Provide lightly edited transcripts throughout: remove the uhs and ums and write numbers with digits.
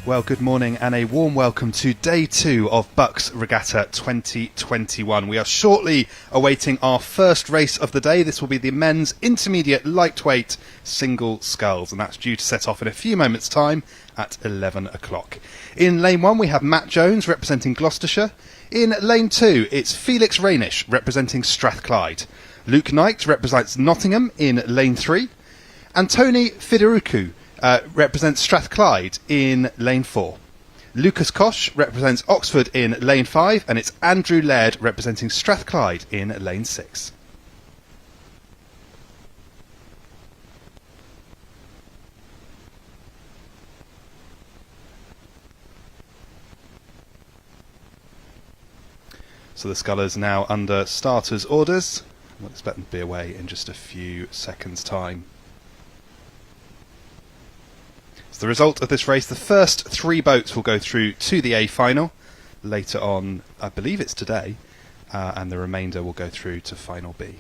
Well, good morning and a warm welcome to day 2 of Bucs Regatta 2021. We are shortly awaiting our first race of the day. This will be the men's intermediate lightweight single sculls, and that's due to set off in a few moments' time at 11 o'clock. In lane 1 we have Matt Jones representing Gloucestershire. In lane 2 it's Felix Rainish representing Strathclyde. Luke Knight represents Nottingham in lane 3. Antoni Fiderucu represents Strathclyde in lane 4. Lucas Koch represents Oxford in lane 5, and it's Andrew Laird representing Strathclyde in lane 6. So the scullers now under starters' orders. We'll expect them to be away in just a few seconds' time. The result of this race, the first 3 boats will go through to the A final later on, I believe it's today, and the remainder will go through to final B.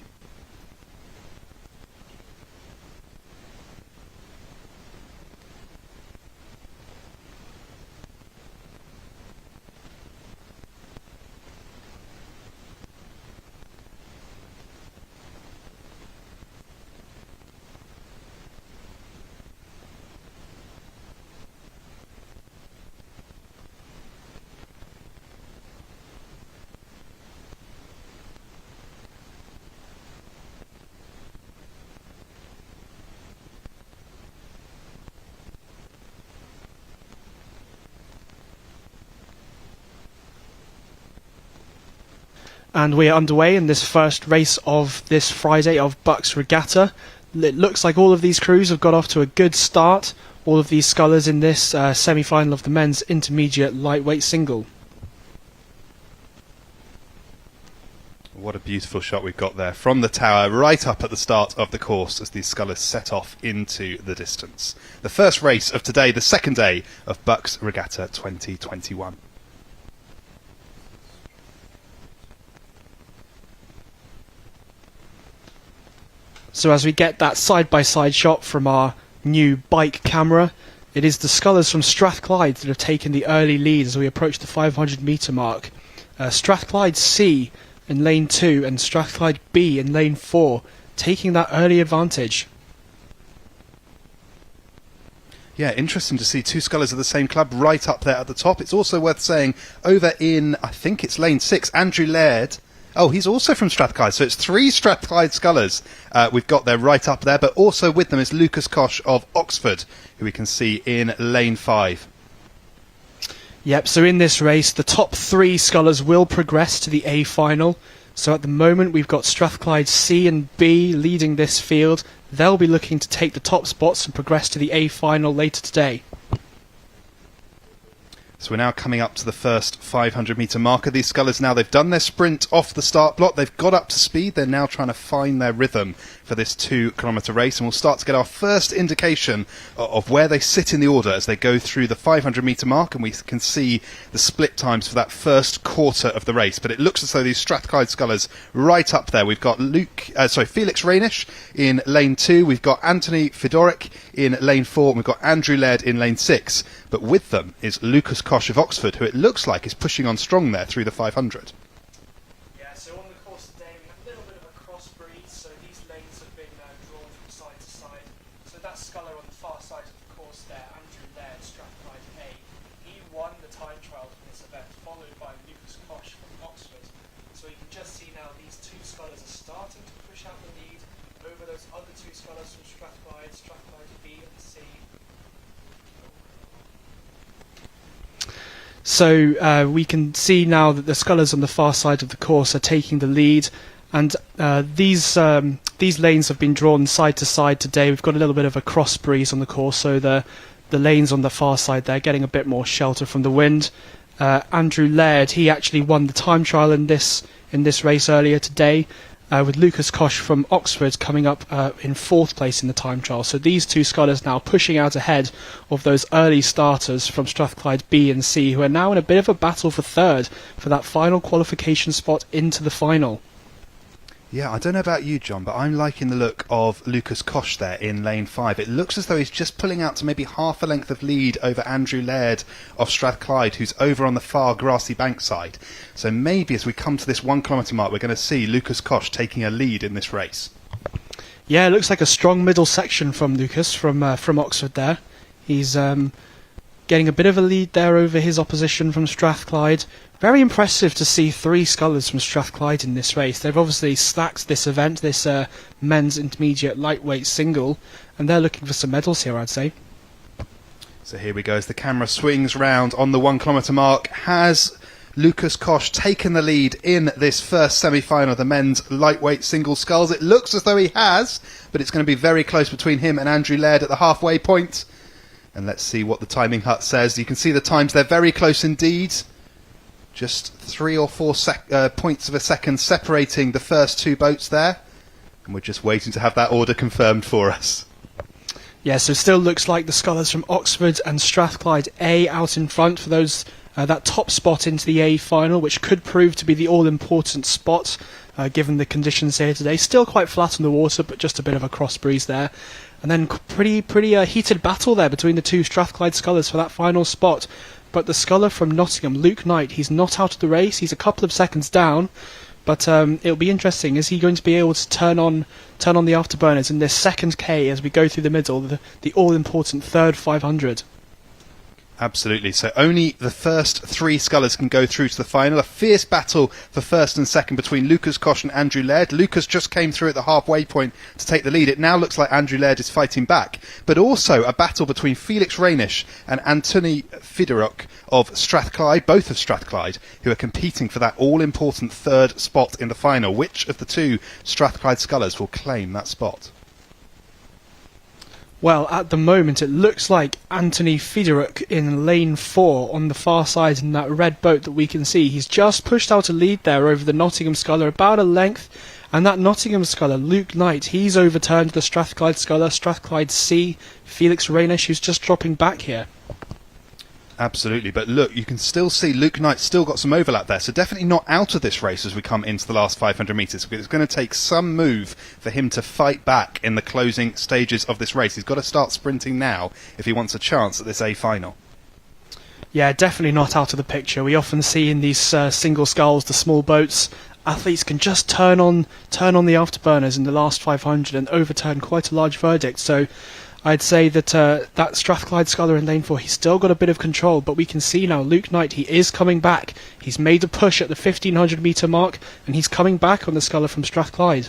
And we are underway in this first race of this Friday of Bucs Regatta. It looks like all of these crews have got off to a good start. All of these scullers in this semi-final of the men's intermediate lightweight single. What a beautiful shot we've got there from the tower right up at the start of the course as these scullers set off into the distance. The first race of today, the second day of Bucs Regatta 2021. So as we get that side-by-side shot from our new bike camera, it is the scullers from Strathclyde that have taken the early lead as we approach the 500 metre mark. Strathclyde C in lane 2 and Strathclyde B in lane 4 taking that early advantage. Yeah, interesting to see 2 scullers of the same club right up there at the top. It's also worth saying over in, I think it's lane 6, Andrew Laird. Oh, he's also from Strathclyde, so it's 3 Strathclyde scullers we've got there right up there, but also with them is Lucas Koch of Oxford, who we can see in lane 5. Yep, so in this race, the top 3 scullers will progress to the A final. So at the moment, we've got Strathclyde C and B leading this field. They'll be looking to take the top spots and progress to the A final later today. So we're now coming up to the first 500 metre marker. These scullers now, they've done their sprint off the start block. They've got up to speed. They're now trying to find their rhythm for this 2 kilometre race. And we'll start to get our first indication of where they sit in the order as they go through the 500 metre mark. And we can see the split times for that first quarter of the race. But it looks as though these Strathclyde scullers right up there. We've got Felix Rainish in lane 2. We've got Antoni Fiderucu in lane 4. And we've got Andrew Laird in lane 6. But with them is Lucas Koch of Oxford, who it looks like is pushing on strong there through the 500. Yeah, so on the course today we have a little bit of a crossbreed, so these lanes have been drawn from side to side. So that sculler on the far side of the course there, Andrew Laird, Strathclyde A, he won the time trial for this event, followed by Lucas Koch from Oxford. So you can just see now these 2 scullers are starting to push out the lead over those other 2 scullers from Strathclyde, Strathclyde B and C. So we can see now that the scullers on the far side of the course are taking the lead, and these lanes have been drawn side to side today. We've got a little bit of a cross breeze on the course, so the lanes on the far side there getting a bit more shelter from the wind. Andrew Laird, he actually won the time trial in this race earlier today, with Lucas Koch from Oxford coming up in 4th place in the time trial. So these 2 scullers now pushing out ahead of those early starters from Strathclyde B and C, who are now in a bit of a battle for 3rd for that final qualification spot into the final. Yeah, I don't know about you, John, but I'm liking the look of Lucas Koch there in lane 5. It looks as though he's just pulling out to maybe half a length of lead over Andrew Laird of Strathclyde, who's over on the far grassy bank side. So maybe as we come to this 1 kilometre mark, we're going to see Lucas Koch taking a lead in this race. Yeah, it looks like a strong middle section from Lucas from Oxford there. He's getting a bit of a lead there over his opposition from Strathclyde. Very impressive to see 3 scullers from Strathclyde in this race. They've obviously stacked this event, this men's intermediate lightweight single, and they're looking for some medals here, I'd say. So here we go as the camera swings round on the 1 kilometre mark. Has Lucas Koch taken the lead in this first semi-final of the men's lightweight single sculls? It looks as though he has, but it's going to be very close between him and Andrew Laird at the halfway point. And let's see what the timing hut says. You can see the times, they're very close indeed. Just 3 or 4 points of a second separating the first 2 boats there. And we're just waiting to have that order confirmed for us. Yeah, so it still looks like the scullers from Oxford and Strathclyde A out in front for those that top spot into the A final, which could prove to be the all-important spot given the conditions here today. Still quite flat on the water, but just a bit of a cross breeze there. And then pretty heated battle there between the 2 Strathclyde scullers for that final spot. But the sculler from Nottingham, Luke Knight, he's not out of the race. He's a couple of seconds down. But it'll be interesting. Is he going to be able to turn on the afterburners in this second K as we go through the middle, the all-important third 500? Absolutely. So only the first 3 scullers can go through to the final. A fierce battle for first and second between Lucas Koch and Andrew Laird. Lucas just came through at the halfway point to take the lead. It now looks like Andrew Laird is fighting back. But also a battle between Felix Reinisch and Anthony Fideruk of Strathclyde, both of Strathclyde, who are competing for that all-important third spot in the final. Which of the 2 Strathclyde scullers will claim that spot? Well, at the moment, it looks like Anthony Fideruk in lane 4 on the far side in that red boat that we can see. He's just pushed out a lead there over the Nottingham sculler, about a length. And that Nottingham sculler, Luke Knight, he's overturned the Strathclyde sculler, Strathclyde C, Felix Reinisch, who's just dropping back here. Absolutely, but look, you can still see Luke Knight's still got some overlap there, so definitely not out of this race as we come into the last 500 metres, because it's going to take some move for him to fight back in the closing stages of this race. He's got to start sprinting now if he wants a chance at this A final. Yeah, definitely not out of the picture. We often see in these single sculls, the small boats, athletes can just turn on the afterburners in the last 500 and overturn quite a large verdict, so I'd say that that Strathclyde sculler in lane 4, he's still got a bit of control, but we can see now Luke Knight, he is coming back. He's made a push at the 1500 metre mark, and he's coming back on the sculler from Strathclyde.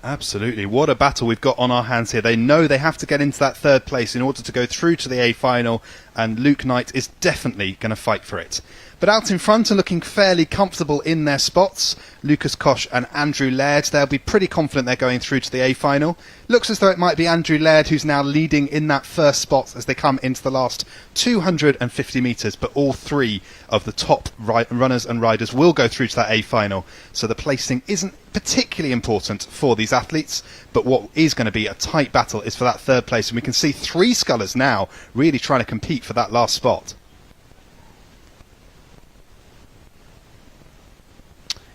Absolutely. What a battle we've got on our hands here. They know they have to get into that third place in order to go through to the A final, and Luke Knight is definitely going to fight for it. But out in front and looking fairly comfortable in their spots, Lucas Koch and Andrew Laird, they'll be pretty confident they're going through to the A final. Looks as though it might be Andrew Laird who's now leading in that first spot as they come into the last 250 metres, but all 3 of the top runners and riders will go through to that A final. So the placing isn't particularly important for these athletes, but what is going to be a tight battle is for that third place, and we can see 3 scullers now really trying to compete for that last spot.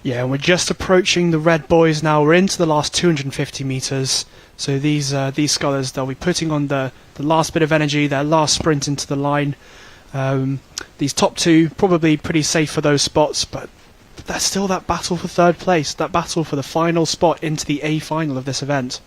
Yeah, we're just approaching the red buoys now. We're into the last 250 metres. So these scullers, they'll be putting on the last bit of energy, their last sprint into the line. These top 2, probably pretty safe for those spots, but there's still that battle for third place, that battle for the final spot into the A final of this event.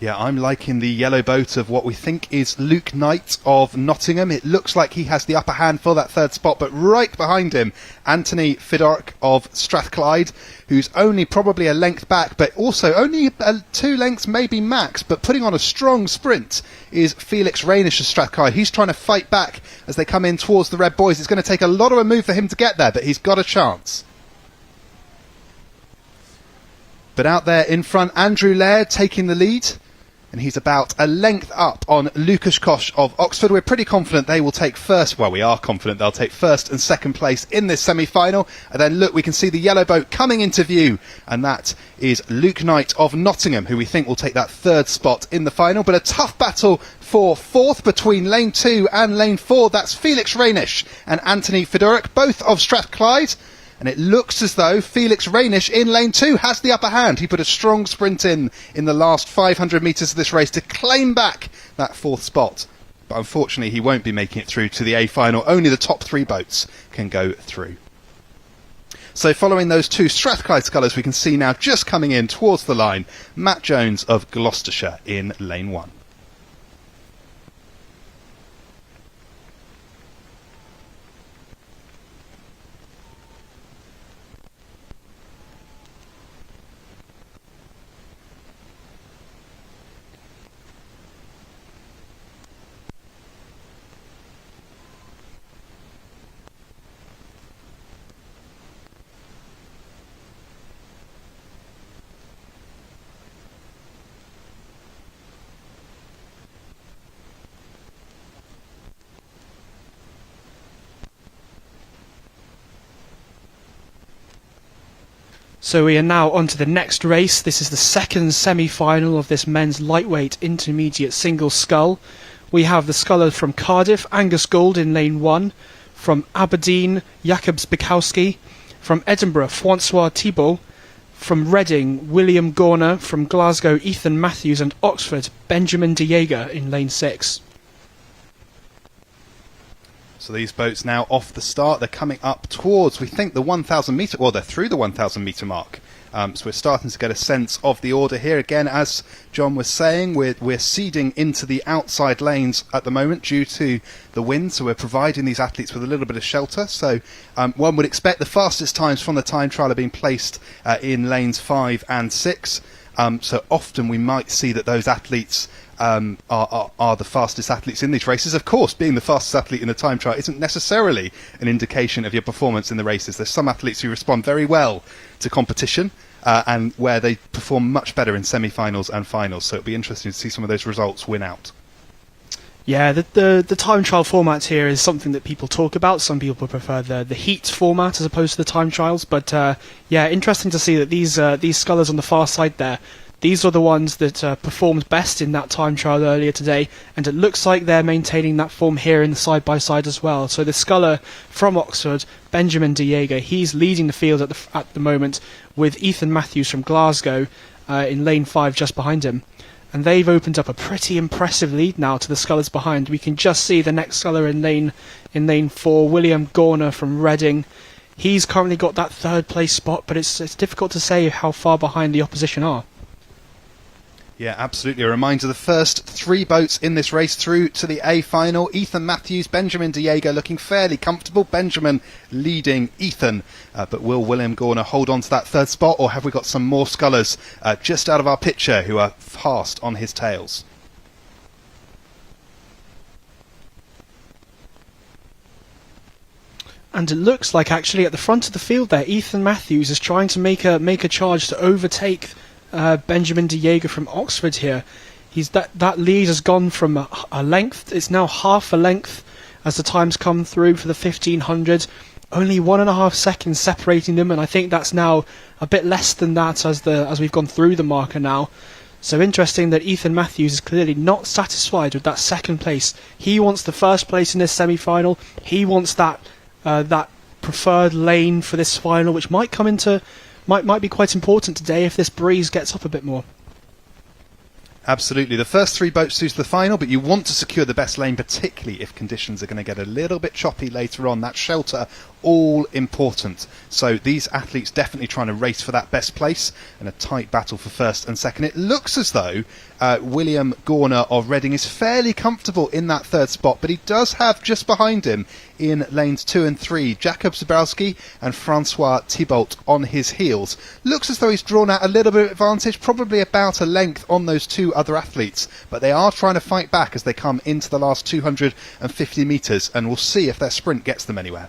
Yeah, I'm liking the yellow boat of what we think is Luke Knight of Nottingham. It looks like he has the upper hand for that third spot, but right behind him, Anthony Fideruk of Strathclyde, who's only probably a length back, but also only 2 lengths maybe max, but putting on a strong sprint is Felix Reinisch of Strathclyde. He's trying to fight back as they come in towards the red buoys. It's going to take a lot of a move for him to get there, but he's got a chance. But out there in front, Andrew Laird taking the lead. And he's about a length up on Lucas Koch of Oxford. We're pretty confident they will take first. Well, we are confident they'll take first and second place in this semi-final. And then look, we can see the yellow boat coming into view. And that is Luke Knight of Nottingham, who we think will take that third spot in the final. But a tough battle for fourth between lane 2 and lane 4. That's Felix Reinisch and Anthony Fideruk, both of Strathclyde. And it looks as though Felix Reinisch in lane 2 has the upper hand. He put a strong sprint in the last 500 metres of this race to claim back that 4th spot. But unfortunately, he won't be making it through to the A final. Only the top 3 boats can go through. So following those 2 Strathclyde scullers, we can see now just coming in towards the line, Matt Jones of Gloucestershire in lane 1. So we are now on to the next race. This is the second semi-final of this men's lightweight intermediate single scull. We have the sculler from Cardiff, Angus Gould in lane 1. From Aberdeen, Jakub Zbikowski. From Edinburgh, Francois Thibault. From Reading, William Gorner. From Glasgow, Ethan Matthews. And Oxford, Benjamin de Jager in lane 6. So these boats now off the start, they're coming up towards, we think, the 1,000 metre, well, they're through the 1,000 metre mark. So we're starting to get a sense of the order here. Again, as John was saying, we're seeding into the outside lanes at the moment due to the wind, so we're providing these athletes with a little bit of shelter. So one would expect the fastest times from the time trial are being placed in lanes 5 and 6. So often we might see that those athletes are the fastest athletes in these races. Of course, being the fastest athlete in a time trial isn't necessarily an indication of your performance in the races. There's some athletes who respond very well to competition and where they perform much better in semi-finals and finals. So it'll be interesting to see some of those results win out. Yeah, the time trial format here is something that people talk about. Some people prefer the heat format as opposed to the time trials. But yeah, interesting to see that these scullers on the far side there, these are the ones that performed best in that time trial earlier today, and it looks like they're maintaining that form here in the side-by-side as well. So the sculler from Oxford, Benjamin de Jager, he's leading the field at the moment, with Ethan Matthews from Glasgow in lane 5 just behind him. And they've opened up a pretty impressive lead now to the scullers behind. We can just see the next sculler in lane 4, William Gorner from Reading. He's currently got that 3rd place spot, but it's difficult to say how far behind the opposition are. Yeah, absolutely. A reminder, the first 3 boats in this race through to the A final. Ethan Matthews, Benjamin de Jager looking fairly comfortable. Benjamin leading Ethan. But will William Gorner hold on to that 3rd spot, or have we got some more scullers just out of our picture who are fast on his tails? And it looks like actually at the front of the field there, Ethan Matthews is trying to make a charge to overtake Benjamin de Jager from Oxford here. That lead has gone from a length, it's now half a length as the times come through for the 1500. Only 1.5 seconds separating them, and I think that's now a bit less than that as we've gone through the marker now. So interesting that Ethan Matthews is clearly not satisfied with that 2nd place. He wants the 1st place in this semi-final. He wants that preferred lane for this final, which might be quite important today if this breeze gets up a bit more. Absolutely. The first 3 boats through to the final, but you want to secure the best lane, particularly if conditions are going to get a little bit choppy later on. That shelter, all important. So these athletes definitely trying to race for that best place, and a tight battle for 1st and 2nd. It looks as though William Gorner of Reading is fairly comfortable in that 3rd spot, but he does have just behind him in lanes 2 and 3 Jakub Zbikowski and Francois Thibault on his heels. Looks as though he's drawn out a little bit of advantage, probably about a length on those 2 other athletes, but they are trying to fight back as they come into the last 250 metres, and we'll see if their sprint gets them anywhere.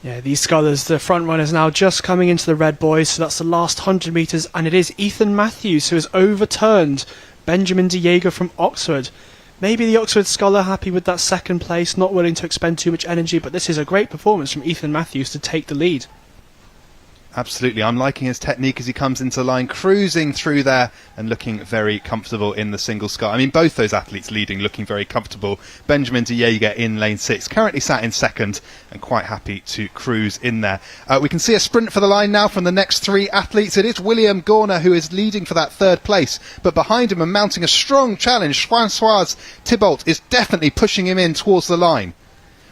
Yeah, these scullers, the front runners now just coming into the red boys, so that's the last 100 metres, and it is Ethan Matthews who has overturned Benjamin de Jager from Oxford. Maybe the Oxford sculler happy with that 2nd place, not willing to expend too much energy, but this is a great performance from Ethan Matthews to take the lead. Absolutely, I'm liking his technique as he comes into line, cruising through there and looking very comfortable in the single sky. I mean, both those athletes leading, looking very comfortable. Benjamin de Jager in lane 6, currently sat in second and quite happy to cruise in there. We can see a sprint for the line now from the next 3 athletes. It is William Gorner who is leading for that 3rd place, but behind him and mounting a strong challenge, Francois Thibault is definitely pushing him in towards the line.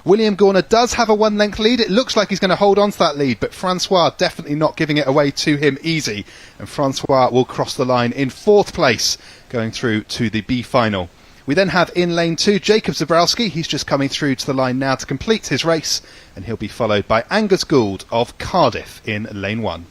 William Gorner does have a 1-length lead. It looks like he's going to hold on to that lead, but Francois definitely not giving it away to him easy. And Francois will cross the line in 4th place, going through to the B final. We then have in lane 2 Jacob Zabrowski. He's just coming through to the line now to complete his race, and he'll be followed by Angus Gould of Cardiff in lane 1.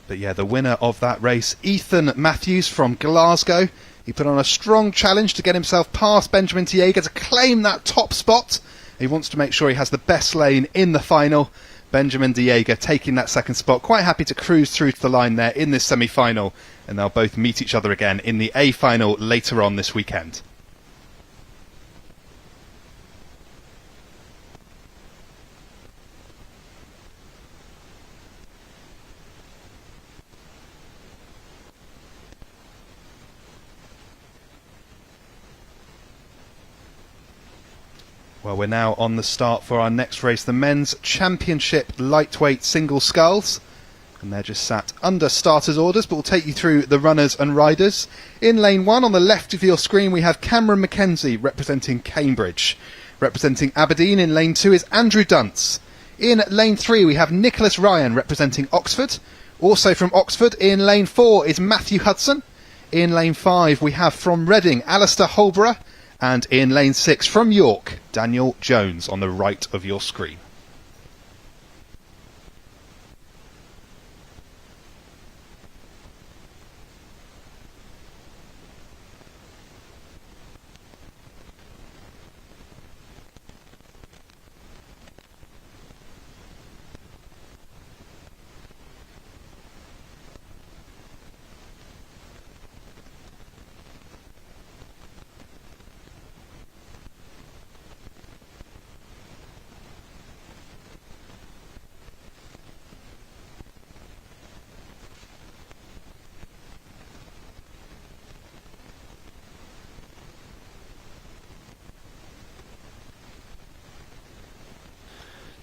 But yeah, the winner of that race, Ethan Matthews from Glasgow. He put on a strong challenge to get himself past Benjamin de Jager to claim that top spot. He wants to make sure he has the best lane in the final. Benjamin de Jager taking that 2nd spot, quite happy to cruise through to the line there in this semi-final. And they'll both meet each other again in the A final later on this weekend. Well, we're now on the start for our next race, the Men's Championship Lightweight Single Sculls. And they're just sat under starters' orders, but we'll take you through the runners and riders. In lane 1, on the left of your screen, we have Cameron Mackenzie representing Cambridge. Representing Aberdeen in lane 2 is Andrew Dunce. In lane 3, we have Nicholas Ryan representing Oxford. Also from Oxford, in lane 4 is Matthew Hudson. In lane 5, we have from Reading, Alistair Holborough. And in lane 6 from York, Daniel Jones on the right of your screen.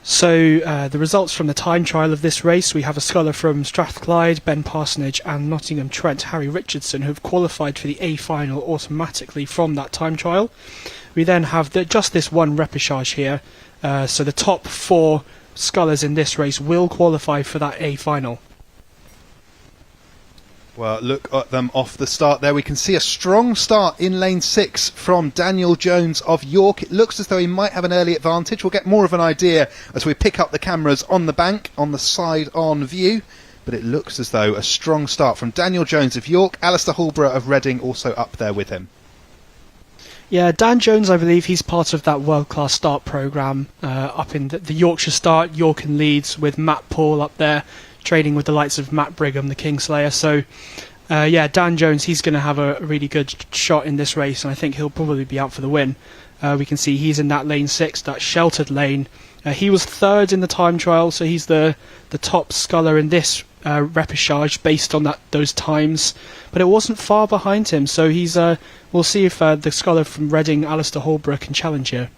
So the results from the time trial of this race, we have a sculler from Strathclyde, Ben Parsonage and Nottingham Trent, Harry Richardson, who have qualified for the A final automatically from that time trial. We then have just this one repechage here, so the top 4 scullers in this race will qualify for that A final. Well, look at them off the start there. We can see a strong start in lane 6 from Daniel Jones of York. It looks as though he might have an early advantage. We'll get more of an idea as we pick up the cameras on the bank, on the side-on view. But it looks as though a strong start from Daniel Jones of York. Alistair Holborough of Reading also up there with him. Yeah, Dan Jones, I believe he's part of that world-class start programme up in the Yorkshire Start, York and Leeds, with Matt Paul up there, trading with the likes of Matt Brigham, the Kingslayer. So, yeah, Dan Jones, he's going to have a really good shot in this race, and I think he'll probably be out for the win. We can see he's in that lane 6, that sheltered lane. He was 3rd in the time trial, so he's the top sculler in this repechage based on those times. But it wasn't far behind him, so he's. We'll see if the sculler from Reading, Alistair Holborough, can challenge here.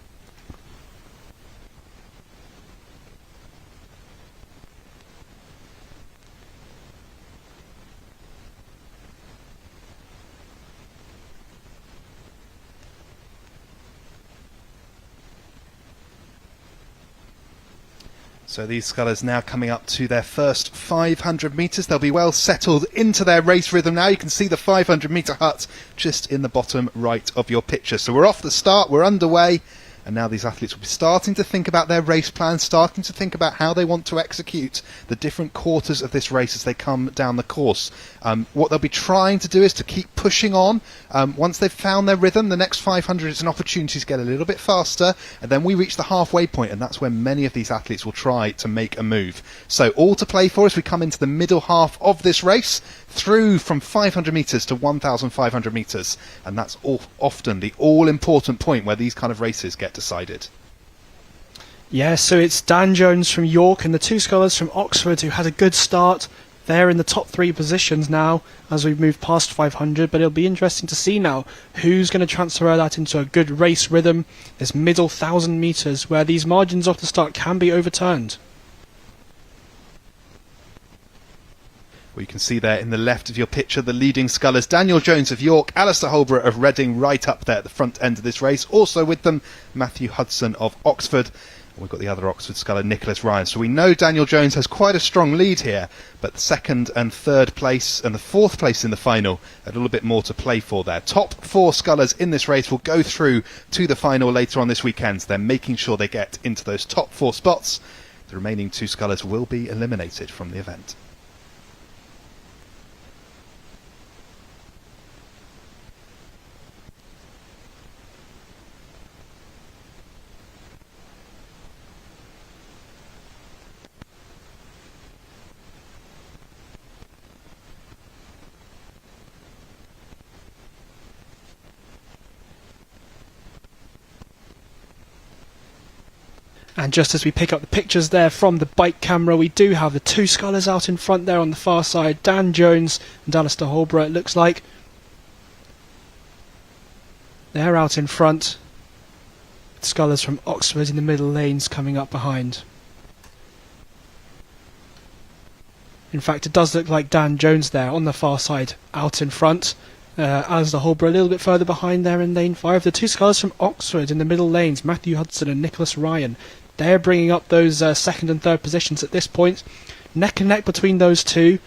So these scullers now coming up to their first 500 metres. They'll be well settled into their race rhythm now. You can see the 500 metre hut just in the bottom right of your picture. So we're off the start, we're underway, and now these athletes will be starting to think about their race plans, starting to think about how they want to execute the different quarters of this race as they come down the course. What they'll be trying to do is to keep pushing on. Once they've found their rhythm, the next 500 is an opportunity to get a little bit faster, and then we reach the halfway point, and that's when many of these athletes will try to make a move. So all to play for as we come into the middle half of this race, through from 500 metres to 1,500 metres, and that's often the all-important point where these kind of races get decided. Yeah, so it's Dan Jones from York and the two scholars from Oxford who had a good start. They're in the top three positions now as we move past 500, but it'll be interesting to see now who's going to transfer that into a good race rhythm, this middle 1,000 metres where these margins off the start can be overturned. Well, you can see there in the left of your picture the leading scullers, Daniel Jones of York, Alistair Holborough of Reading right up there at the front end of this race. Also with them, Matthew Hudson of Oxford. And we've got the other Oxford sculler, Nicholas Ryan. So we know Daniel Jones has quite a strong lead here, but the second and third place and the fourth place in the final, a little bit more to play for there. Top four scullers in this race will go through to the final later on this weekend. They're making sure they get into those top four spots. The remaining two scullers will be eliminated from the event. And just as we pick up the pictures there from the bike camera, we do have the two scholars out in front there on the far side, Dan Jones and Alistair Holborough, it looks like. They're out in front. Scholars from Oxford in the middle lanes coming up behind. In fact, it does look like Dan Jones there on the far side out in front. Alistair Holborough a little bit further behind there in lane 5. The two scholars from Oxford in the middle lanes, Matthew Hudson and Nicholas Ryan. They're bringing up those second and third positions at this point. Neck and neck between those two.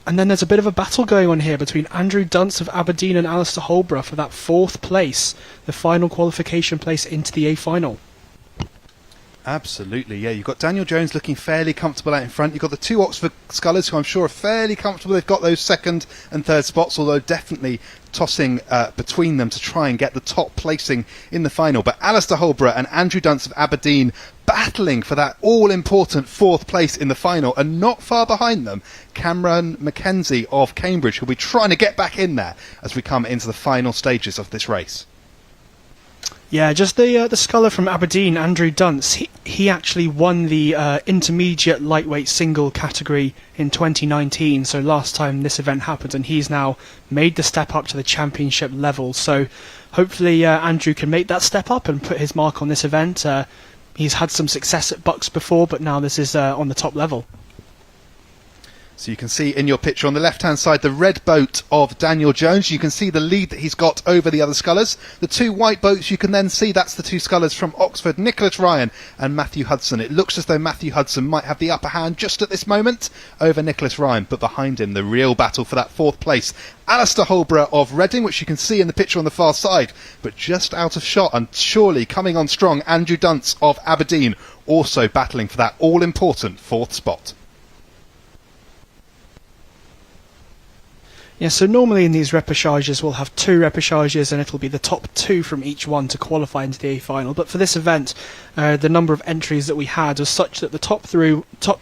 And then there's a bit of a battle going on here between Andrew Dunce of Aberdeen and Alistair Holborough for that fourth place, the final qualification place into the A final. Absolutely, yeah. You've got Daniel Jones looking fairly comfortable out in front. You've got the two Oxford scullers who I'm sure are fairly comfortable. They've got those second and third spots, although definitely tossing between them to try and get the top placing in the final. But Alistair Holborough and Andrew Dunce of Aberdeen battling for that all-important fourth place in the final, and not far behind them, Cameron Mackenzie of Cambridge, who'll be trying to get back in there as we come into the final stages of this race. Yeah, just the sculler from Aberdeen, Andrew Dunce, he actually won the intermediate lightweight single category in 2019, so last time this event happened, and he's now made the step up to the championship level. So hopefully Andrew can make that step up and put his mark on this event. He's had some success at Bucs before, but now this is on the top level. So you can see in your picture on the left-hand side the red boat of Daniel Jones. You can see the lead that he's got over the other scullers. The two white boats you can then see, that's the two scullers from Oxford, Nicholas Ryan and Matthew Hudson. It looks as though Matthew Hudson might have the upper hand just at this moment over Nicholas Ryan, but behind him the real battle for that fourth place, Alistair Holborough of Reading, which you can see in the picture on the far side, but just out of shot, and surely coming on strong, Andrew Dunce of Aberdeen, also battling for that all-important fourth spot. Yeah, so normally in these repechages we'll have two repechages and it'll be the top two from each one to qualify into the A final. But for this event, the number of entries that we had was such that the top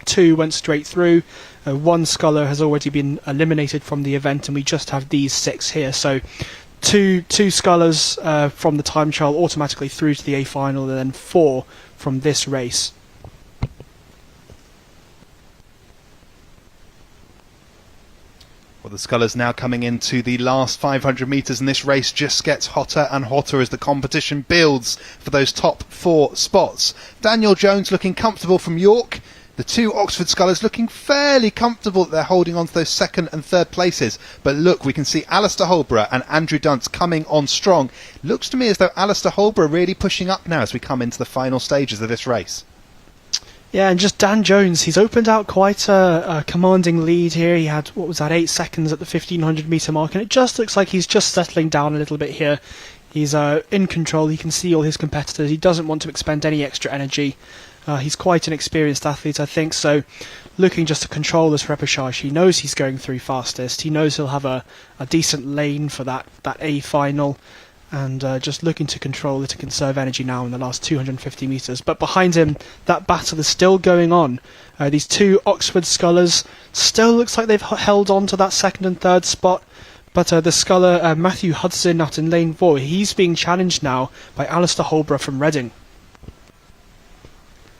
two went straight through. One sculler has already been eliminated from the event, and we just have these 6 here. So two scullers from the time trial automatically through to the A final, and then 4 from this race. Well, the scullers now coming into the last 500 metres, and this race just gets hotter and hotter as the competition builds for those top 4 spots. Daniel Jones looking comfortable from York. The two Oxford scullers looking fairly comfortable that they're holding on to those second and third places. But look, we can see Alistair Holborough and Andrew Dunce coming on strong. Looks to me as though Alistair Holborough really pushing up now as we come into the final stages of this race. Yeah, and just Dan Jones, he's opened out quite a commanding lead here. He had, 8 seconds at the 1500 metre mark, and it just looks like he's just settling down a little bit here. He's in control. He can see all his competitors. He doesn't want to expend any extra energy. He's quite an experienced athlete, I think, so looking just to control this repechage. He knows he's going through fastest. He knows he'll have a decent lane for that A final, and just looking to control it and conserve energy now in the last 250 metres. But behind him, that battle is still going on. These two Oxford scullers still looks like they've held on to that second and third spot. But the sculler Matthew Hudson out in lane 4, he's being challenged now by Alistair Holborough from Reading.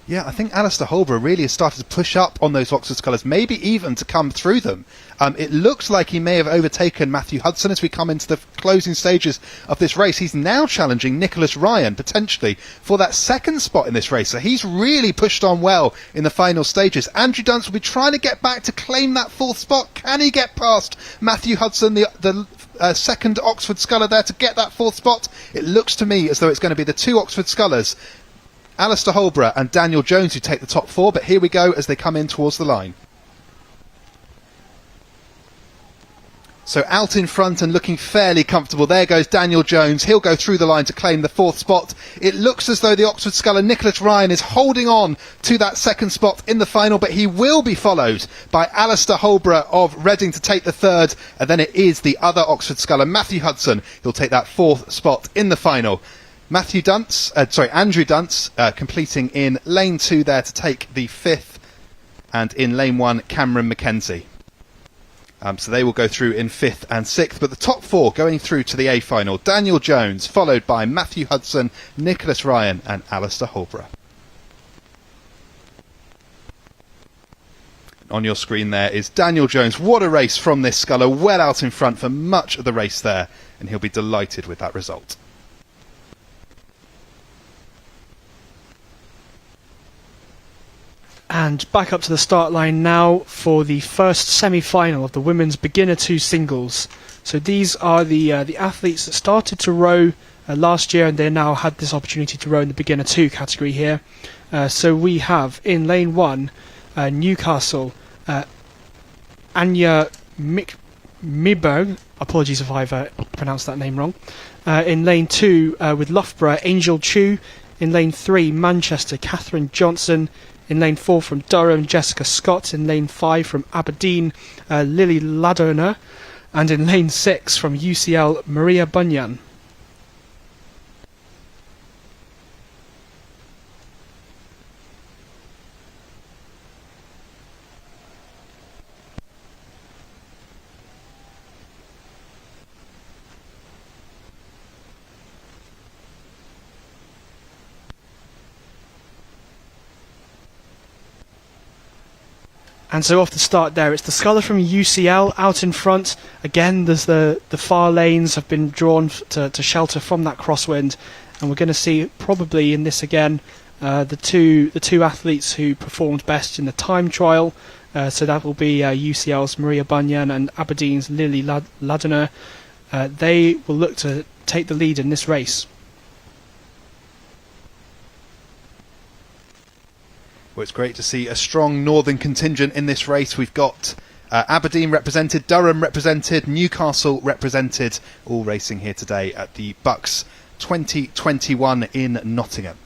Yeah, I think Alistair Holborough really has started to push up on those Oxford scullers, maybe even to come through them. It looks like he may have overtaken Matthew Hudson as we come into the closing stages of this race. He's now challenging Nicholas Ryan, potentially, for that second spot in this race. So he's really pushed on well in the final stages. Andrew Dunce will be trying to get back to claim that fourth spot. Can he get past Matthew Hudson, the second Oxford sculler there, to get that fourth spot? It looks to me as though it's going to be the two Oxford scullers, Alistair Holborough and Daniel Jones, who take the top four, but here we go as they come in towards the line. So out in front and looking fairly comfortable, there goes Daniel Jones. He'll go through the line to claim the fourth spot. It looks as though the Oxford sculler Nicholas Ryan is holding on to that second spot in the final, but he will be followed by Alistair Holborough of Reading to take the third, and then it is the other Oxford sculler, Matthew Hudson, who'll take that fourth spot in the final. Andrew Dunce completing in lane 2 there to take the fifth, and in lane 1 Cameron Mackenzie. So they will go through in 5th and 6th, but the top 4 going through to the A final. Daniel Jones, followed by Matthew Hudson, Nicholas Ryan and Alistair Holborough. On your screen there is Daniel Jones. What a race from this sculler, well out in front for much of the race there, and he'll be delighted with that result. And back up to the start line now for the first semi-final of the women's beginner 2 singles. So these are the athletes that started to row last year, and they now had this opportunity to row in the beginner 2 category here. So we have in lane 1 Newcastle Anya Miberg. Apologies if I've pronounced that name wrong. In lane 2 with Loughborough Angel Chu. In lane 3 Manchester Catherine Johnson. In lane 4 from Durham, Jessica Scott. In lane 5 from Aberdeen, Lily Ladurner. And in lane 6 from UCL, Maria Bunyan. And so off the start there, it's the sculler from UCL out in front. Again, there's the far lanes have been drawn to shelter from that crosswind. And we're going to see probably in this again the two athletes who performed best in the time trial. So that will be UCL's Maria Bunyan and Aberdeen's Lily Ladiner. They will look to take the lead in this race. Well, it's great to see a strong northern contingent in this race. We've got Aberdeen represented, Durham represented, Newcastle represented, all racing here today at the Bucs 2021 in Nottingham.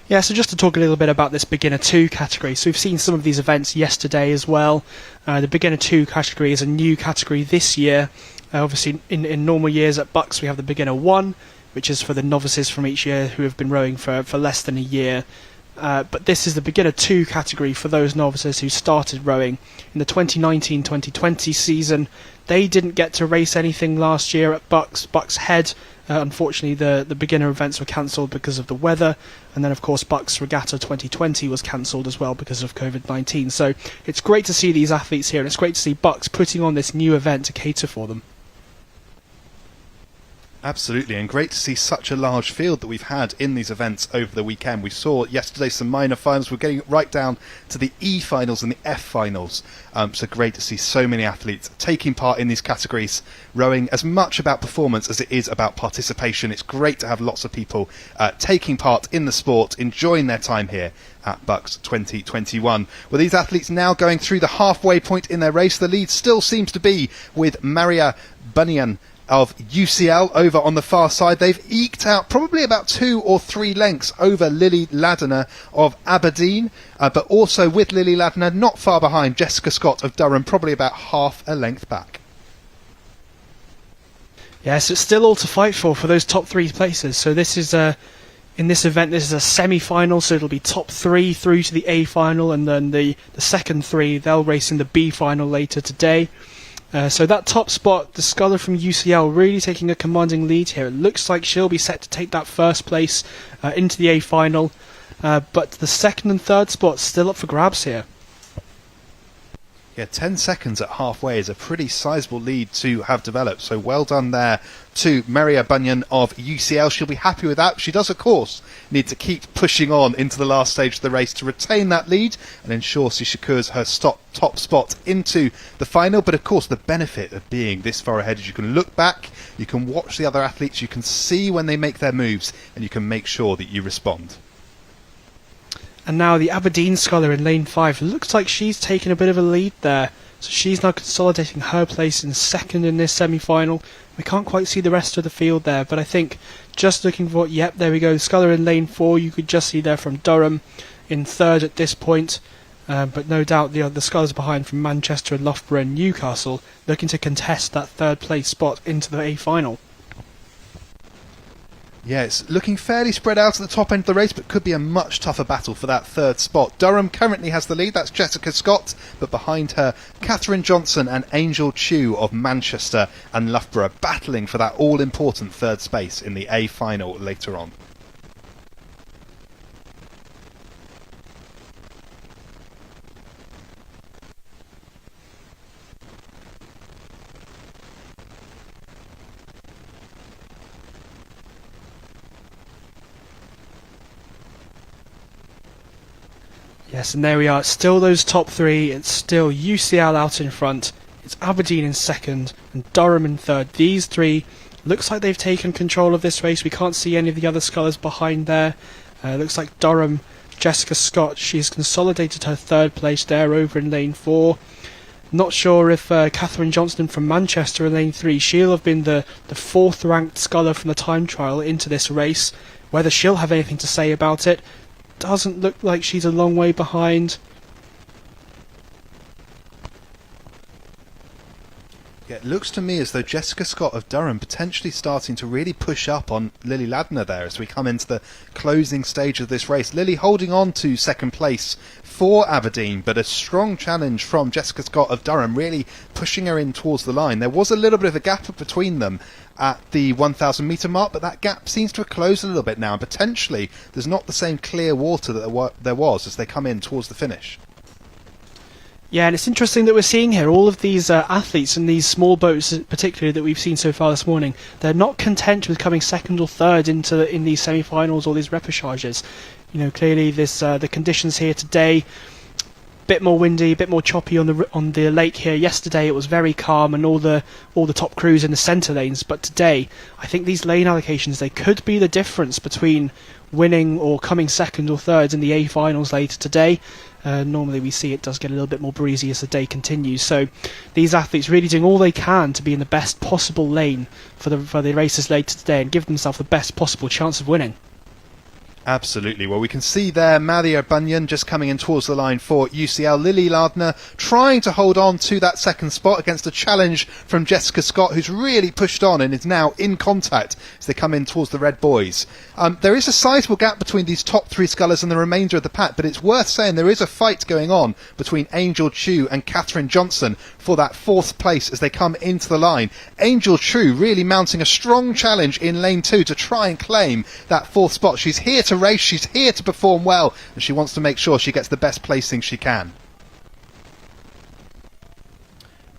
Yeah, so just to talk a little bit about this Beginner 2 category. So we've seen some of these events yesterday as well. The Beginner 2 category is a new category this year. Obviously, in normal years at Bucs we have the Beginner 1, which is for the novices from each year who have been rowing for less than a year. But this is the Beginner 2 category for those novices who started rowing in the 2019-2020 season. They didn't get to race anything last year at Bucs Head. Unfortunately, the beginner events were cancelled because of the weather. And then, of course, Bucs Regatta 2020 was cancelled as well because of COVID-19. So it's great to see these athletes here, and it's great to see Bucs putting on this new event to cater for them. Absolutely, and great to see such a large field that we've had in these events over the weekend. We saw yesterday some minor finals. We're getting right down to the E finals and the F finals. So great to see so many athletes taking part in these categories, rowing as much about performance as it is about participation. It's great to have lots of people taking part in the sport, enjoying their time here at Bucs 2021. Well, these athletes now going through the halfway point in their race. The lead still seems to be with Maria Bunyan of UCL over on the far side. They've eked out probably about 2 or 3 lengths over Lily Ladner of Aberdeen, but also with Lily Ladner not far behind Jessica Scott of Durham, probably about half a length back. Yes, it's still all to fight for those top 3 places. So this is in this event, this is a semi-final, so it'll be top 3 through to the A final, and then the second 3, they'll race in the B final later today. So that top spot, the sculler from UCL really taking a commanding lead here. It looks like she'll be set to take that first place into the A final, but the second and third spots still up for grabs here. Yeah, 10 seconds at halfway is a pretty sizable lead to have developed, so well done there to Maria Bunyan of UCL. She'll be happy with that. She does, of course, need to keep pushing on into the last stage of the race to retain that lead and ensure she secures her top spot into the final. But of course, the benefit of being this far ahead is you can look back, you can watch the other athletes, you can see when they make their moves, and you can make sure that you respond. And now the Aberdeen sculler in lane 5, looks like she's taken a bit of a lead there. So she's now consolidating her place in second in this semi-final. We can't quite see the rest of the field there, but I think just looking for, yep, there we go, the sculler in lane 4, you could just see there from Durham in third at this point. But no doubt the scullers behind from Manchester and Loughborough and Newcastle looking to contest that third place spot into the A final. Yeah, it's looking fairly spread out at the top end of the race, but could be a much tougher battle for that third spot. Durham currently has the lead, that's Jessica Scott, but behind her, Catherine Johnson and Angel Chu of Manchester and Loughborough battling for that all-important third space in the A final later on. Yes, and there we are. It's still those top 3. It's still UCL out in front. It's Aberdeen in second and Durham in third. These 3 looks like they've taken control of this race. We can't see any of the other scullers behind there. Looks like Durham, Jessica Scott, she's consolidated her third place there over in lane 4. Not sure if Catherine Johnson from Manchester in lane 3, she'll have been the 4th ranked sculler from the time trial into this race. Whether she'll have anything to say about it, doesn't look like she's a long way behind. Yeah, it looks to me as though Jessica Scott of Durham potentially starting to really push up on Lily Ladner there as we come into the closing stage of this race. Lily holding on to second place for Aberdeen, but a strong challenge from Jessica Scott of Durham really pushing her in towards the line. There was a little bit of a gap between them at the 1,000 metre mark, but that gap seems to have closed a little bit now, and potentially there's not the same clear water that there was as they come in towards the finish. Yeah, and it's interesting that we're seeing here all of these athletes in these small boats, particularly that we've seen so far this morning. They're not content with coming second or third in these semi-finals or these repechages. You know, clearly the conditions here today, bit more windy, a bit more choppy on the lake here. Yesterday it was very calm and all the top crews in the centre lanes, but today I think these lane allocations, they could be the difference between winning or coming second or third in the A finals later today. Normally we see it does get a little bit more breezy as the day continues, so these athletes really doing all they can to be in the best possible lane for the races later today and give themselves the best possible chance of winning. Absolutely. Well, we can see there Maria Bunyan just coming in towards the line for UCL. Lily Ladner trying to hold on to that second spot against a challenge from Jessica Scott, who's really pushed on and is now in contact as they come in towards the Red Boys. There is a sizable gap between these top 3 scullers and the remainder of the pack, but it's worth saying there is a fight going on between Angel Chu and Catherine Johnson for that 4th place as they come into the line. Angel Chu really mounting a strong challenge in lane 2 to try and claim that 4th spot. She's here to race, she's here to perform well, and she wants to make sure she gets the best placing she can.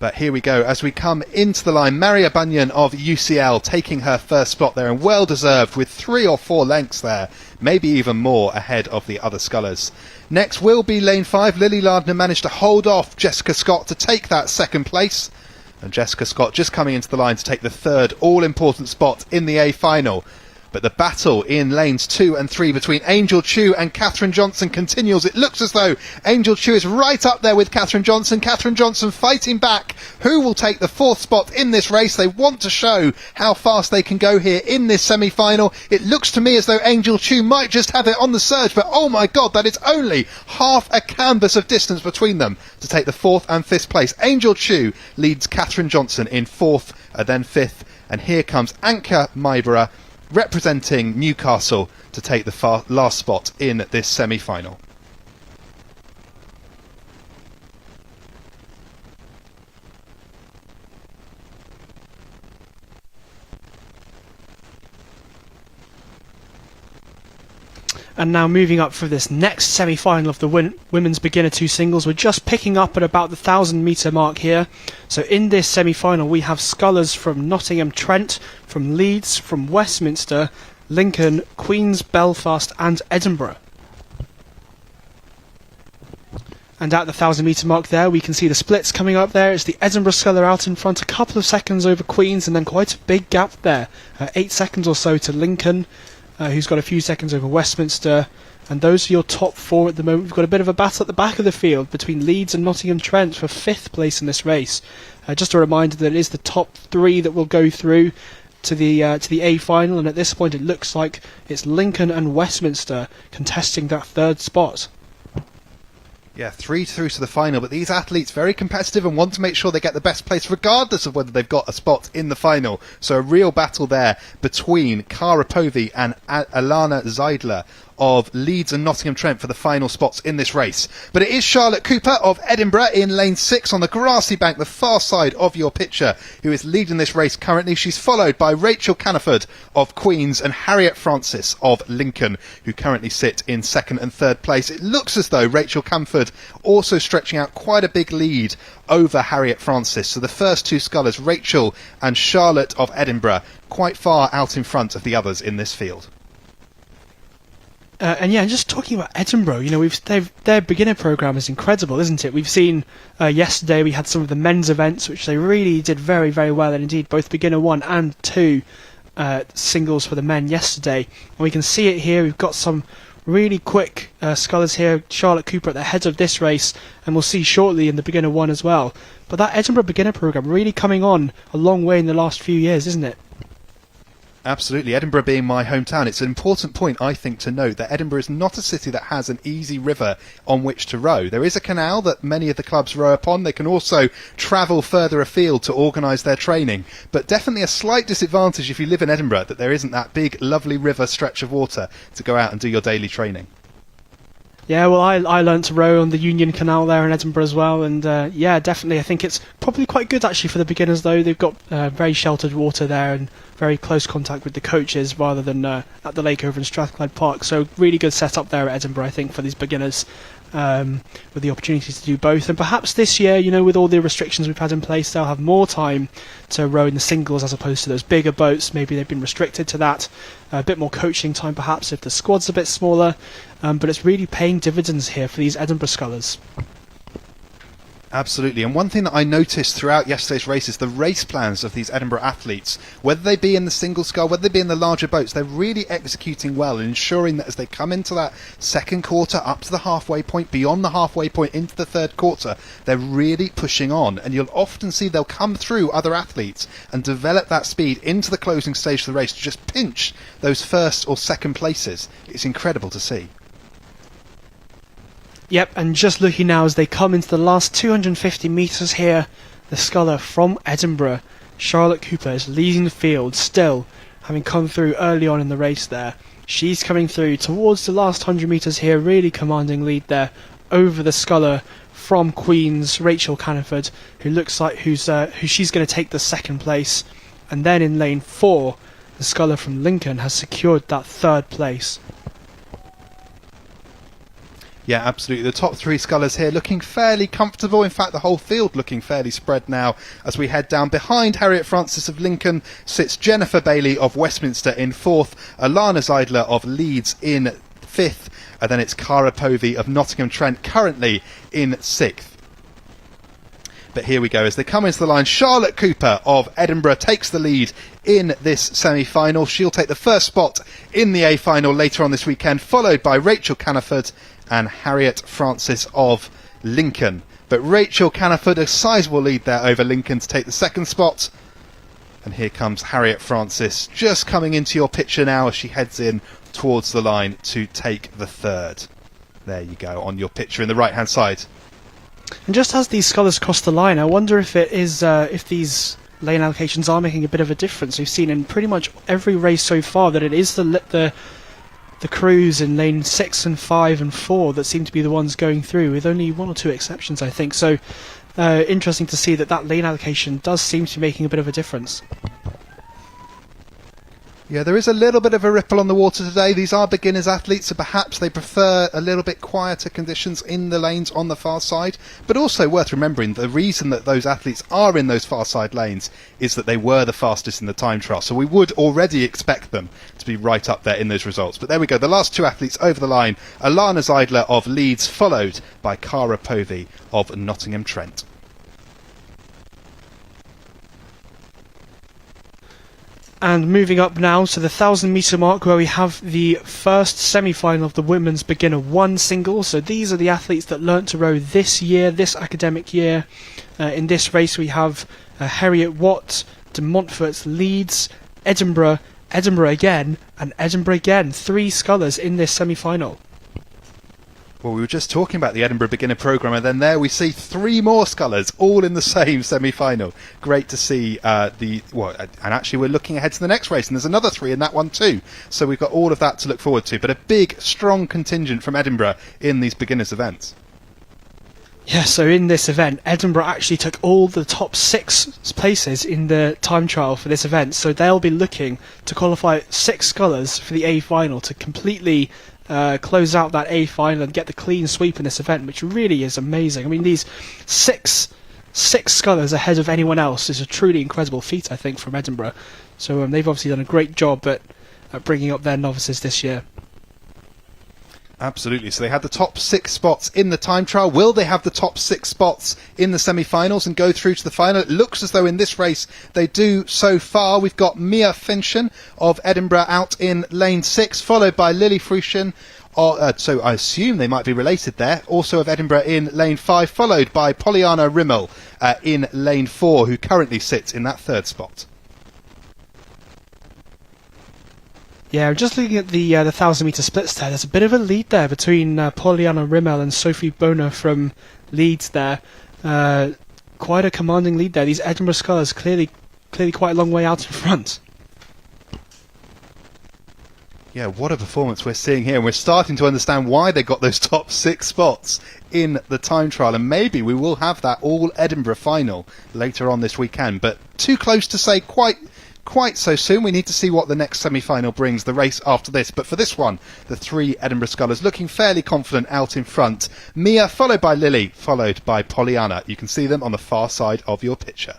But here we go, as we come into the line, Maria Bunyan of UCL taking her first spot there, and well deserved, with 3 or 4 lengths there, maybe even more ahead of the other scullers. Next will be lane 5. Lily Lardner managed to hold off Jessica Scott to take that second place, and Jessica Scott just coming into the line to take the third all-important spot in the A final. But the battle in lanes 2 and 3 between Angel Chu and Catherine Johnson continues. It looks as though Angel Chu is right up there with Catherine Johnson. Catherine Johnson fighting back. Who will take the 4th spot in this race? They want to show how fast they can go here in this semi-final. It looks to me as though Angel Chu might just have it on the surge, but oh my god, that is only half a canvas of distance between them to take the 4th and 5th place. Angel Chu leads Catherine Johnson in 4th and then 5th, and here comes Anka Maibara representing Newcastle to take the last spot in this semi-final. And now moving up for this next semi-final of the Women's Beginner 2 Singles, we're just picking up at about the 1,000 metre mark here. So in this semi-final we have scullers from Nottingham Trent, from Leeds, from Westminster, Lincoln, Queen's, Belfast and Edinburgh. And at the 1,000 metre mark there we can see the splits coming up there. It's the Edinburgh sculler out in front, a couple of seconds over Queen's, and then quite a big gap there, 8 seconds or so to Lincoln, who's got a few seconds over Westminster, and those are your top 4 at the moment. We've got a bit of a battle at the back of the field between Leeds and Nottingham Trent for 5th place in this race. Just a reminder that it is the top 3 that will go through to the A final, and at this point it looks like it's Lincoln and Westminster contesting that 3rd spot. Yeah, 3 through to the final, but these athletes very competitive and want to make sure they get the best place regardless of whether they've got a spot in the final. So a real battle there between Cara Povey and Alana Zeidler of Leeds and Nottingham Trent for the final spots in this race. But it is Charlotte Cooper of Edinburgh in lane 6 on the grassy bank, the far side of your picture, who is leading this race currently. She's followed by Rachel Caniford of Queen's and Harriet Francis of Lincoln, who currently sit in 2nd and 3rd place. It looks as though Rachel Caniford also stretching out quite a big lead over Harriet Francis. So the first 2 scullers, Rachel and Charlotte of Edinburgh, quite far out in front of the others in this field. And yeah, just talking about Edinburgh, you know, their beginner programme is incredible, isn't it? We've seen yesterday we had some of the men's events, which they really did very, very well, and indeed both beginner 1 and 2 singles for the men yesterday. And we can see it here. We've got some really quick scullers here. Charlotte Cooper at the head of this race, and we'll see shortly in the beginner 1 as well. But that Edinburgh beginner programme really coming on a long way in the last few years, isn't it? Absolutely. Edinburgh being my hometown, it's an important point, I think, to note that Edinburgh is not a city that has an easy river on which to row. There is a canal that many of the clubs row upon. They can also travel further afield to organise their training. But definitely a slight disadvantage if you live in Edinburgh that there isn't that big, lovely river stretch of water to go out and do your daily training. Yeah, well, I learnt to row on the Union Canal there in Edinburgh as well, and yeah, definitely, I think it's probably quite good actually for the beginners though. They've got very sheltered water there and very close contact with the coaches rather than at the lake over in Strathclyde Park, so really good setup there at Edinburgh, I think, for these beginners, with the opportunity to do both. And perhaps this year, you know, with all the restrictions we've had in place, they'll have more time to row in the singles as opposed to those bigger boats. Maybe they've been restricted to that. A bit more coaching time perhaps if the squad's a bit smaller, but it's really paying dividends here for these Edinburgh scullers. Absolutely, and one thing that I noticed throughout yesterday's race is the race plans of these Edinburgh athletes, whether they be in the single scull, whether they be in the larger boats, they're really executing well and ensuring that as they come into that second quarter, up to the halfway point, beyond the halfway point, into the third quarter, they're really pushing on, and you'll often see they'll come through other athletes and develop that speed into the closing stage of the race to just pinch those first or second places. It's incredible to see. Yep, and just looking now as they come into the last 250 metres here, the sculler from Edinburgh, Charlotte Cooper, is leading the field still, having come through early on in the race there. She's coming through towards the last 100 metres here, really commanding lead there over the sculler from Queen's, Rachel Caniford, who looks like who she's going to take the second place. And then in lane 4, the sculler from Lincoln has secured that third place. Yeah, absolutely. The top three scullers here looking fairly comfortable. In fact, the whole field looking fairly spread now as we head down. Behind Harriet Francis of Lincoln sits Jennifer Bailey of Westminster in fourth, Alana Zeidler of Leeds in fifth, and then it's Cara Povey of Nottingham Trent currently in sixth. But here we go as they come into the line. Charlotte Cooper of Edinburgh takes the lead in this semi-final. She'll take the first spot in the A final later on this weekend, followed by Rachel Caniford and Harriet Francis of Lincoln. But Rachel Caniford, a sizable lead there over Lincoln to take the second spot. And here comes Harriet Francis just coming into your picture now as she heads in towards the line to take the third. There you go on your picture in the right hand side. And just as these scullers cross the line, I wonder if it is if these lane allocations are making a bit of a difference. We've seen in pretty much every race so far that it is the crews in lane 6 and 5 and 4 that seem to be the ones going through, with only one or two exceptions, I think. So interesting to see that lane allocation does seem to be making a bit of a difference. Yeah, there is a little bit of a ripple on the water today. These are beginners athletes, so perhaps they prefer a little bit quieter conditions in the lanes on the far side. But also worth remembering, the reason that those athletes are in those far side lanes is that they were the fastest in the time trial. So we would already expect them to be right up there in those results. But there we go, the last two athletes over the line. Alana Zeidler of Leeds, followed by Cara Povey of Nottingham Trent. And moving up now to the 1,000 metre mark, where we have the first semi-final of the Women's Beginner 1 single. So these are the athletes that learnt to row this year, this academic year. In this race we have Harriet Watt, de Montfort, Leeds, Edinburgh, Edinburgh again, and Edinburgh again. 3 scullers in this semi-final. Well, we were just talking about the Edinburgh Beginner Programme, and then there we see 3 more scullers, all in the same semi-final. Great to see and actually we're looking ahead to the next race, and there's another 3 in that one too. So we've got all of that to look forward to, but a big, strong contingent from Edinburgh in these beginners events. Yeah, so in this event, Edinburgh actually took all the top 6 places in the time trial for this event, so they'll be looking to qualify 6 scullers for the A final to completely close out that A final and get the clean sweep in this event, which really is amazing. I mean, these six scullers ahead of anyone else is a truly incredible feat, I think, from Edinburgh. So they've obviously done a great job at bringing up their novices this year. Absolutely. So they had the top 6 spots in the time trial. Will they have the top 6 spots in the semi-finals and go through to the final? It looks as though in this race they do so far. We've got Mia Finchen of Edinburgh out in lane 6, followed by Lily Frushen. So I assume they might be related there. Also of Edinburgh in lane 5, followed by Pollyanna Rimmel in lane 4, who currently sits in that 3rd spot. Yeah, I'm just looking at the 1,000 metre splits there. There's a bit of a lead there between Pollyanna Rimmel and Sophie Boner from Leeds there. Quite a commanding lead there. These Edinburgh scullers clearly quite a long way out in front. Yeah, what a performance we're seeing here. And we're starting to understand why they got those top 6 spots in the time trial. And maybe we will have that all Edinburgh final later on this weekend. But too close to say quite so soon. We need to see what the next semi-final brings, the race after this. But for this one, the 3 Edinburgh scullers looking fairly confident out in front. Mia, followed by Lily, followed by Pollyanna. You can see them on the far side of your picture.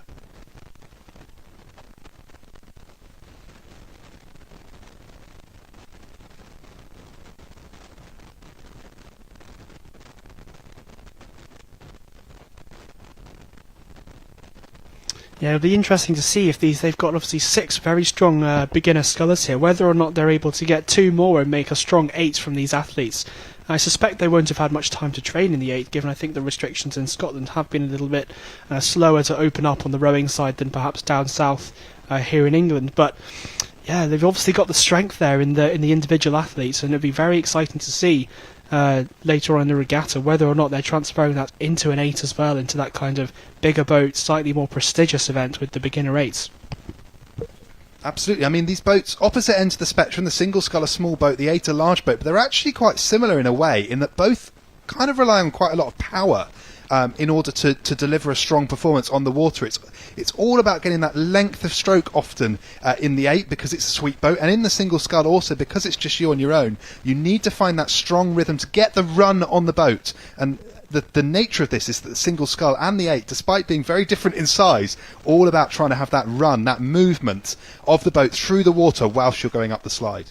Yeah, it'll be interesting to see if they've got obviously 6 very strong beginner scullers here, whether or not they're able to get 2 more and make a strong 8 from these athletes. I suspect they won't have had much time to train in the 8, given I think the restrictions in Scotland have been a little bit slower to open up on the rowing side than perhaps down south here in England. But yeah, they've obviously got the strength there in the individual athletes, and it'll be very exciting to see later on in the regatta whether or not they're transferring that into an 8 as well, into that kind of bigger boat, slightly more prestigious event with the beginner 8s. Absolutely. I mean, these boats, opposite ends of the spectrum, the single sculler small boat, the 8 a large boat, but they're actually quite similar in a way, in that both kind of rely on quite a lot of power. in order to deliver a strong performance on the water. It's all about getting that length of stroke often in the 8 because it's a sweet boat, and in the single scull also because it's just you on your own. You need to find that strong rhythm to get the run on the boat. And the nature of this is that the single scull and the 8, despite being very different in size, all about trying to have that run, that movement of the boat through the water whilst you're going up the slide.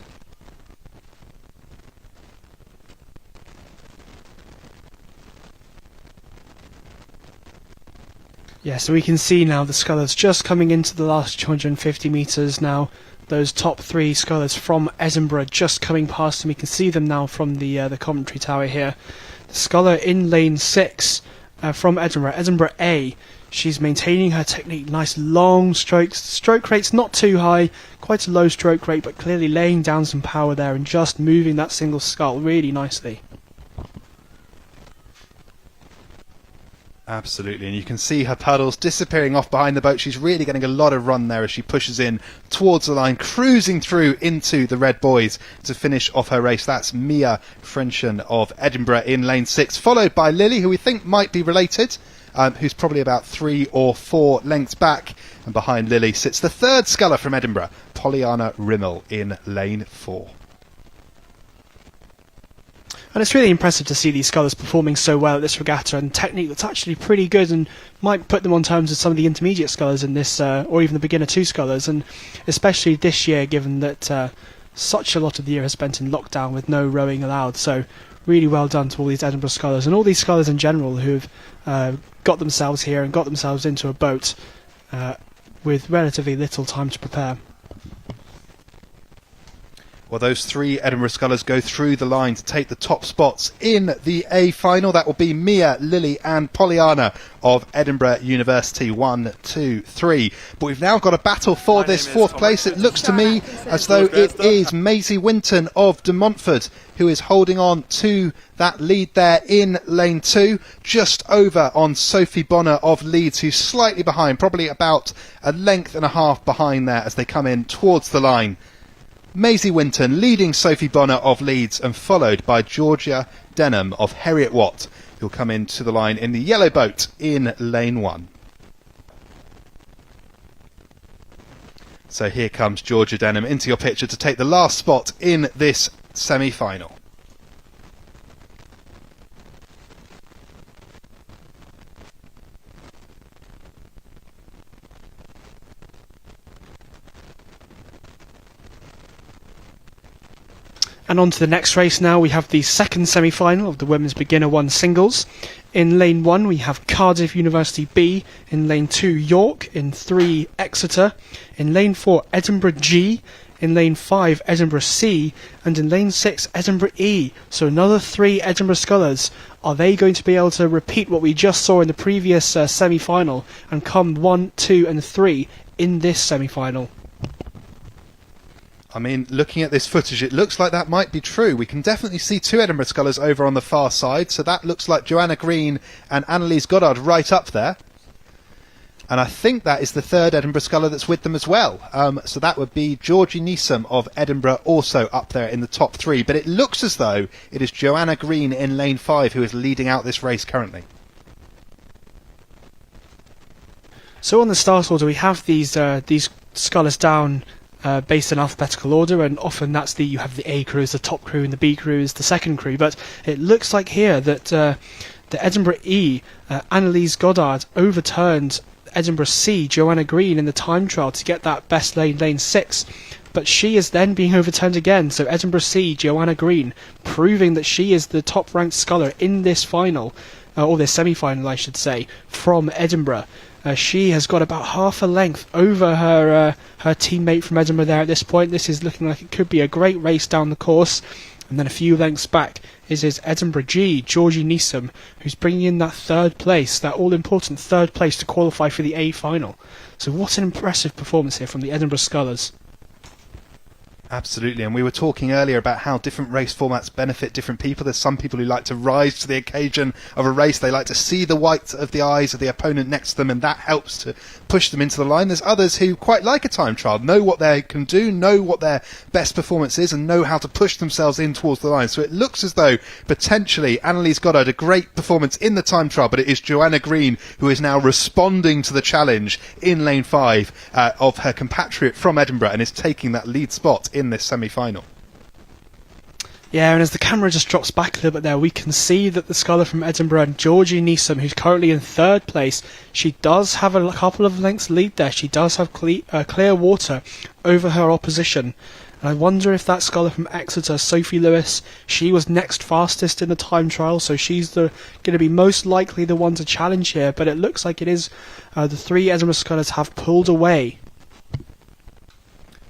Yeah, so we can see now the scullers just coming into the last 250 metres now. Those top 3 scullers from Edinburgh just coming past, and we can see them now from the commentary tower here. The sculler in lane 6 from Edinburgh A. She's maintaining her technique, nice long strokes. Stroke rate's not too high, quite a low stroke rate, but clearly laying down some power there and just moving that single scull really nicely. Absolutely, and you can see her puddles disappearing off behind the boat. She's really getting a lot of run there as she pushes in towards the line, cruising through into the Red Boys to finish off her race. That's Mia Frenchen of Edinburgh in lane 6, followed by Lily, who we think might be related, who's probably about 3 or 4 lengths back. And behind Lily sits the third sculler from Edinburgh, Pollyanna Rimmel in lane 4. And it's really impressive to see these scullers performing so well at this regatta, and technique that's actually pretty good and might put them on terms with some of the intermediate scullers in this, or even the beginner 2 scullers, and especially this year given that such a lot of the year is spent in lockdown with no rowing allowed. So really well done to all these Edinburgh scullers and all these scullers in general who've got themselves here and got themselves into a boat with relatively little time to prepare. Well, those 3 Edinburgh scullers go through the line to take the top spots in the A final. That will be Mia, Lily and Pollyanna of Edinburgh University. 1, 2, 3. But we've now got a battle for this 4th place. It looks to me as though it is Maisie Winton of De Montfort who is holding on to that lead there in lane 2, just over on Sophie Bonner of Leeds, who's slightly behind, probably about a length and a half behind there as they come in towards the line. Maisie Winton leading Sophie Bonner of Leeds, and followed by Georgia Denham of Heriot Watt, who'll come into the line in the yellow boat in lane 1. So here comes Georgia Denham into your picture to take the last spot in this semi-final. And on to the next race now. We have the second semi-final of the Women's Beginner 1 singles. In lane 1 we have Cardiff University B, in lane 2 York, in 3 Exeter, in lane 4 Edinburgh G, in lane 5 Edinburgh C, and in lane 6 Edinburgh E. So another 3 Edinburgh scullers. Are they going to be able to repeat what we just saw in the previous semi-final and come 1, 2 and 3 in this semi-final? I mean, looking at this footage, it looks like that might be true. We can definitely see 2 Edinburgh scullers over on the far side, so that looks like Joanna Green and Annalise Goddard right up there. And I think that is the 3rd Edinburgh sculler that's with them as well. So that would be Georgie Neeson of Edinburgh also up there in the top 3. But it looks as though it is Joanna Green in lane 5 who is leading out this race currently. So on the start order we have these scullers down based in alphabetical order, and often that's you have the A crew as the top crew and the B crew as the second crew, but it looks like here that the Edinburgh E, Annalise Goddard, overturned Edinburgh C, Joanna Green, in the time trial to get that best lane 6, but she is then being overturned again. So Edinburgh C, Joanna Green, proving that she is the top ranked sculler in this final, or this semi-final I should say, from Edinburgh. She has got about half a length over her teammate from Edinburgh there at this point. This is looking like it could be a great race down the course. And then a few lengths back is Edinburgh G, Georgie Neeson, who's bringing in that 3rd place, that all-important 3rd place to qualify for the A final. So what an impressive performance here from the Edinburgh scullers. Absolutely, and we were talking earlier about how different race formats benefit different people. There's some people who like to rise to the occasion of a race. They like to see the white of the eyes of the opponent next to them, and that helps to push them into the line. There's others who quite like a time trial, know what they can do, know what their best performance is, and know how to push themselves in towards the line. So it looks as though potentially Annalise Goddard, a great performance in the time trial, but it is Joanna Green who is now responding to the challenge in lane 5 of her compatriot from Edinburgh and is taking that lead spot in this semi-final. Yeah, and as the camera just drops back a little bit there, we can see that the sculler from Edinburgh, Georgie Neeson, who's currently in 3rd place, she does have a couple of lengths lead there. She does have clear water over her opposition. And I wonder if that sculler from Exeter, Sophie Lewis, she was next fastest in the time trial, so she's going to be most likely the one to challenge here. But it looks like it is the 3 Edinburgh scullers have pulled away.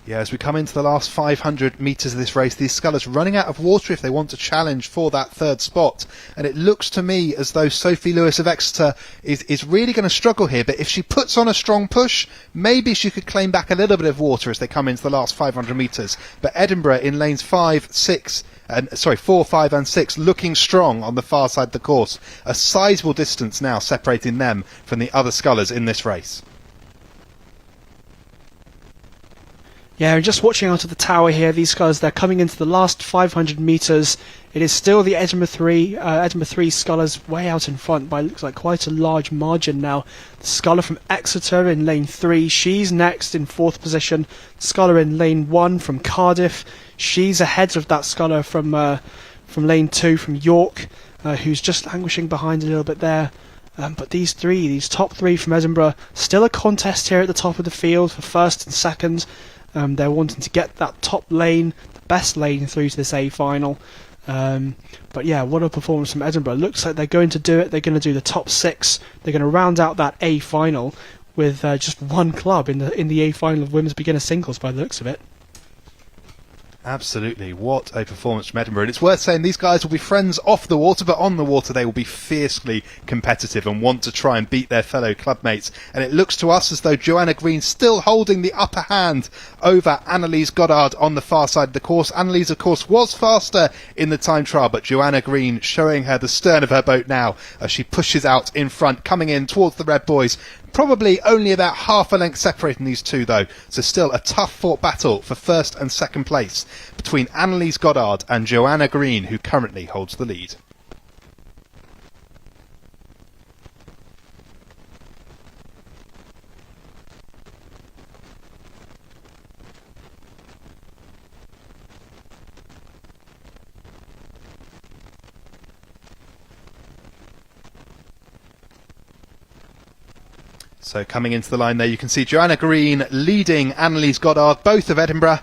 Yeah, as we come into the last 500 metres of this race, these scullers running out of water if they want to challenge for that 3rd spot. And it looks to me as though Sophie Lewis of Exeter is really going to struggle here. But if she puts on a strong push, maybe she could claim back a little bit of water as they come into the last 500 metres. But Edinburgh in lanes 4, 5 and 6 looking strong on the far side of the course. A sizable distance now separating them from the other scullers in this race. Yeah, and just watching out of the tower here, these guys, they're coming into the last 500 metres. It is still the Edinburgh 3 scullers way out in front by, looks like, quite a large margin now. The sculler from Exeter in lane 3, she's next in 4th position. The sculler in lane 1 from Cardiff, she's ahead of that sculler from lane 2 from York, who's just languishing behind a little bit there. But these top 3 from Edinburgh, still a contest here at the top of the field for 1st and 2nd. They're wanting to get that top lane, the best lane, through to this A final. But yeah, what a performance from Edinburgh. Looks like they're going to do it. They're going to do the top 6. They're going to round out that A final with just one club in the A final of women's beginner singles by the looks of it. Absolutely, what a performance from Edinburgh. And it's worth saying these guys will be friends off the water, but on the water they will be fiercely competitive and want to try and beat their fellow clubmates. And it looks to us as though Joanna Green still holding the upper hand over Annalise Goddard on the far side of the course. Annalise, of course, was faster in the time trial, but Joanna Green showing her the stern of her boat now as she pushes out in front, coming in towards the Red Boys. Probably only about half a length separating these two, though, so still a tough fought battle for 1st and 2nd place between Annalise Goddard and Joanna Green, who currently holds the lead. So coming into the line there, you can see Joanna Green leading Annalise Goddard, both of Edinburgh,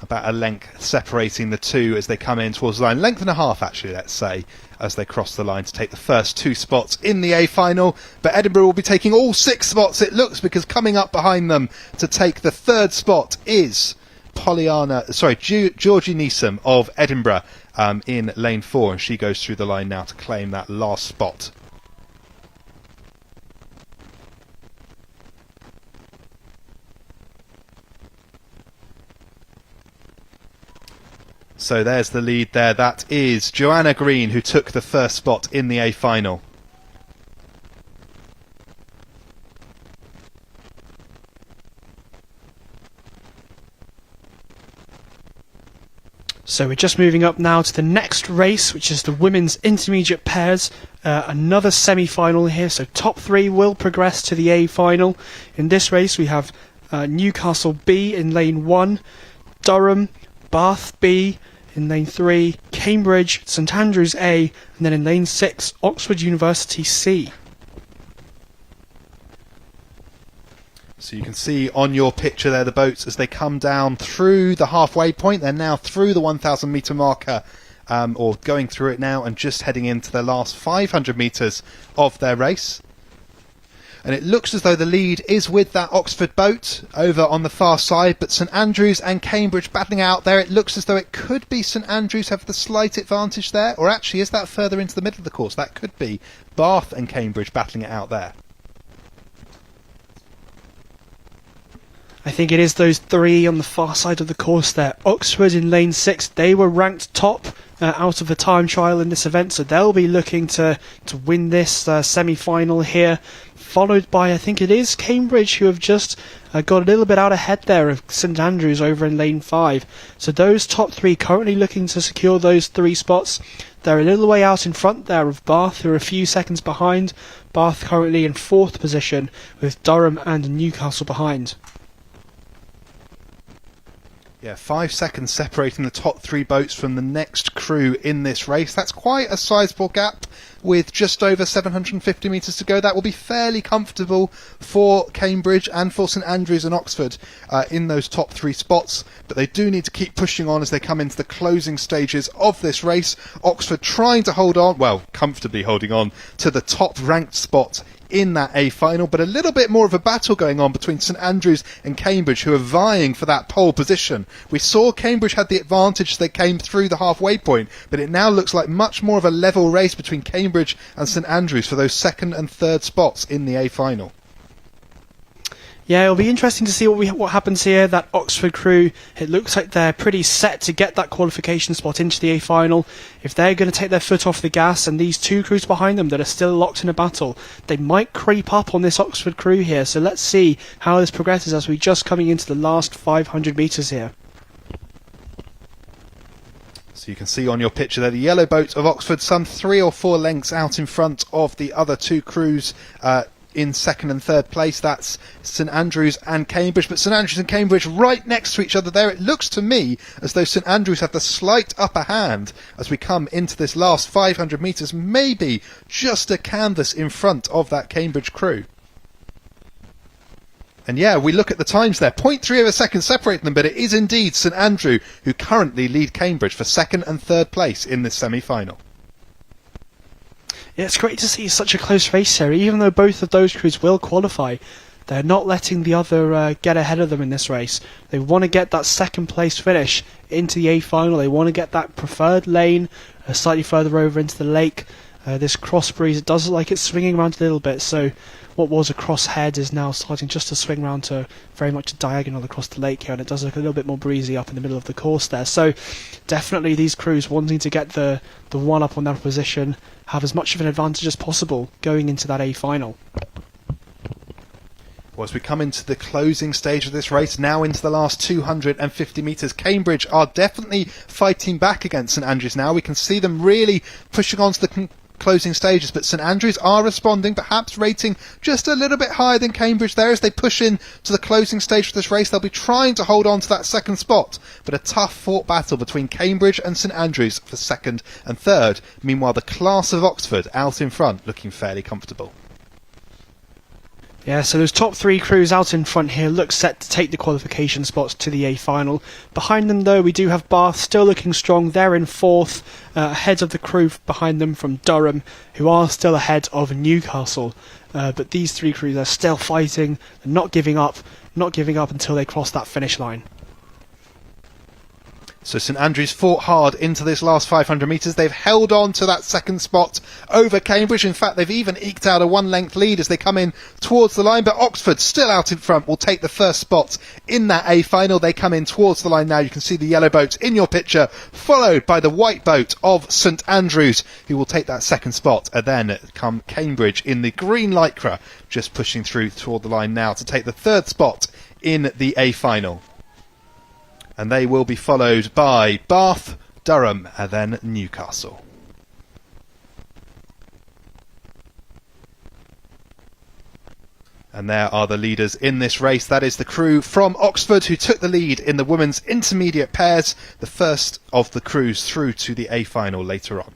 about a length separating the two as they come in towards the line. Length and a half, actually, let's say, as they cross the line to take the first 2 spots in the A final. But Edinburgh will be taking all 6 spots, it looks, because coming up behind them to take the 3rd spot is Georgie Neeson of Edinburgh in lane 4, and she goes through the line now to claim that last spot. So there's the lead there. That is Joanna Green, who took the 1st spot in the A final. So we're just moving up now to the next race, which is the women's intermediate pairs. Another semi-final here, so top 3 will progress to the A final. In this race we have Newcastle B in lane 1, Durham, Bath B in lane 3, Cambridge, St Andrews A, and then in lane 6, Oxford University C. So you can see on your picture there the boats as they come down through the halfway point. They're now through the 1,000 metre marker, or going through it now, and just heading into the last 500 metres of their race. And it looks as though the lead is with that Oxford boat over on the far side, but St Andrews and Cambridge battling out there. It looks as though it could be St Andrews have the slight advantage there, or actually is that further into the middle of the course? That could be Bath and Cambridge battling it out there. I think it is those 3 on the far side of the course there. Oxford in lane 6, they were ranked top out of the time trial in this event, so they'll be looking to win this semi-final here, followed by, I think it is Cambridge, who have just got a little bit out ahead there of St Andrews over in lane 5. So those top three currently looking to secure those 3 spots. They're a little way out in front there of Bath, who are a few seconds behind. Bath currently in 4th position, with Durham and Newcastle behind. Yeah, 5 seconds separating the top 3 boats from the next crew in this race. That's quite a sizable gap with just over 750 metres to go. That will be fairly comfortable for Cambridge and for St Andrews and Oxford in those top 3 spots. But they do need to keep pushing on as they come into the closing stages of this race. Oxford trying to hold on, well, comfortably holding on to the top ranked spot in that A final, but a little bit more of a battle going on between St Andrews and Cambridge, who are vying for that pole position. We saw Cambridge had the advantage as they came through the halfway point, but it now looks like much more of a level race between Cambridge and St Andrews for those 2nd and 3rd spots in the A final. Yeah, it'll be interesting to see what happens here. That Oxford crew, it looks like they're pretty set to get that qualification spot into the A-final. If they're going to take their foot off the gas, and these 2 crews behind them that are still locked in a battle, they might creep up on this Oxford crew here. So let's see how this progresses as we're just coming into the last 500 metres here. So you can see on your picture there the yellow boat of Oxford some 3 or 4 lengths out in front of the other 2 crews in 2nd and 3rd place. That's St Andrews and Cambridge, but St Andrews and Cambridge right next to each other there. It looks to me as though St Andrews have the slight upper hand as we come into this last 500 metres, maybe just a canvas in front of that Cambridge crew. And yeah, we look at the times there, 0.3 of a second separating them, but it is indeed St Andrew who currently lead Cambridge for 2nd and 3rd place in this semi-final. Yeah, it's great to see such a close race here. Even though both of those crews will qualify, they're not letting the other get ahead of them in this race. They want to get that 2nd place finish into the A-final. They want to get that preferred lane slightly further over into the lake. This cross breeze, it does look like it's swinging around a little bit, so what was a cross head is now starting just to swing round to very much a diagonal across the lake here, and it does look a little bit more breezy up in the middle of the course there. So definitely these crews wanting to get the one up on their position, have as much of an advantage as possible going into that A final. Well, as we come into the closing stage of this race, now into the last 250 metres, Cambridge are definitely fighting back against St Andrews now. We can see them really pushing on to the closing stages, but St Andrews are responding, perhaps rating just a little bit higher than Cambridge there as they push in to the closing stage of this race. They'll be trying to hold on to that 2nd spot, but a tough fought battle between Cambridge and St Andrews for 2nd and 3rd. Meanwhile, the class of Oxford out in front looking fairly comfortable. Yeah, so those top 3 crews out in front here look set to take the qualification spots to the A-final. Behind them, though, we do have Bath still looking strong. They're in 4th, ahead of the crew behind them from Durham, who are still ahead of Newcastle. But these 3 crews are still fighting, not giving up until they cross that finish line. So St Andrews fought hard into this last 500 metres. They've held on to that 2nd spot over Cambridge. In fact, they've even eked out a 1-length lead as they come in towards the line. But Oxford, still out in front, will take the 1st spot in that A final. They come in towards the line now. You can see the yellow boat in your picture, followed by the white boat of St Andrews, who will take that 2nd spot. And then come Cambridge in the green lycra, just pushing through toward the line now to take the 3rd spot in the A final. And they will be followed by Bath, Durham, and then Newcastle. And there are the leaders in this race. That is the crew from Oxford who took the lead in the women's intermediate pairs, the first of the crews through to the A final later on.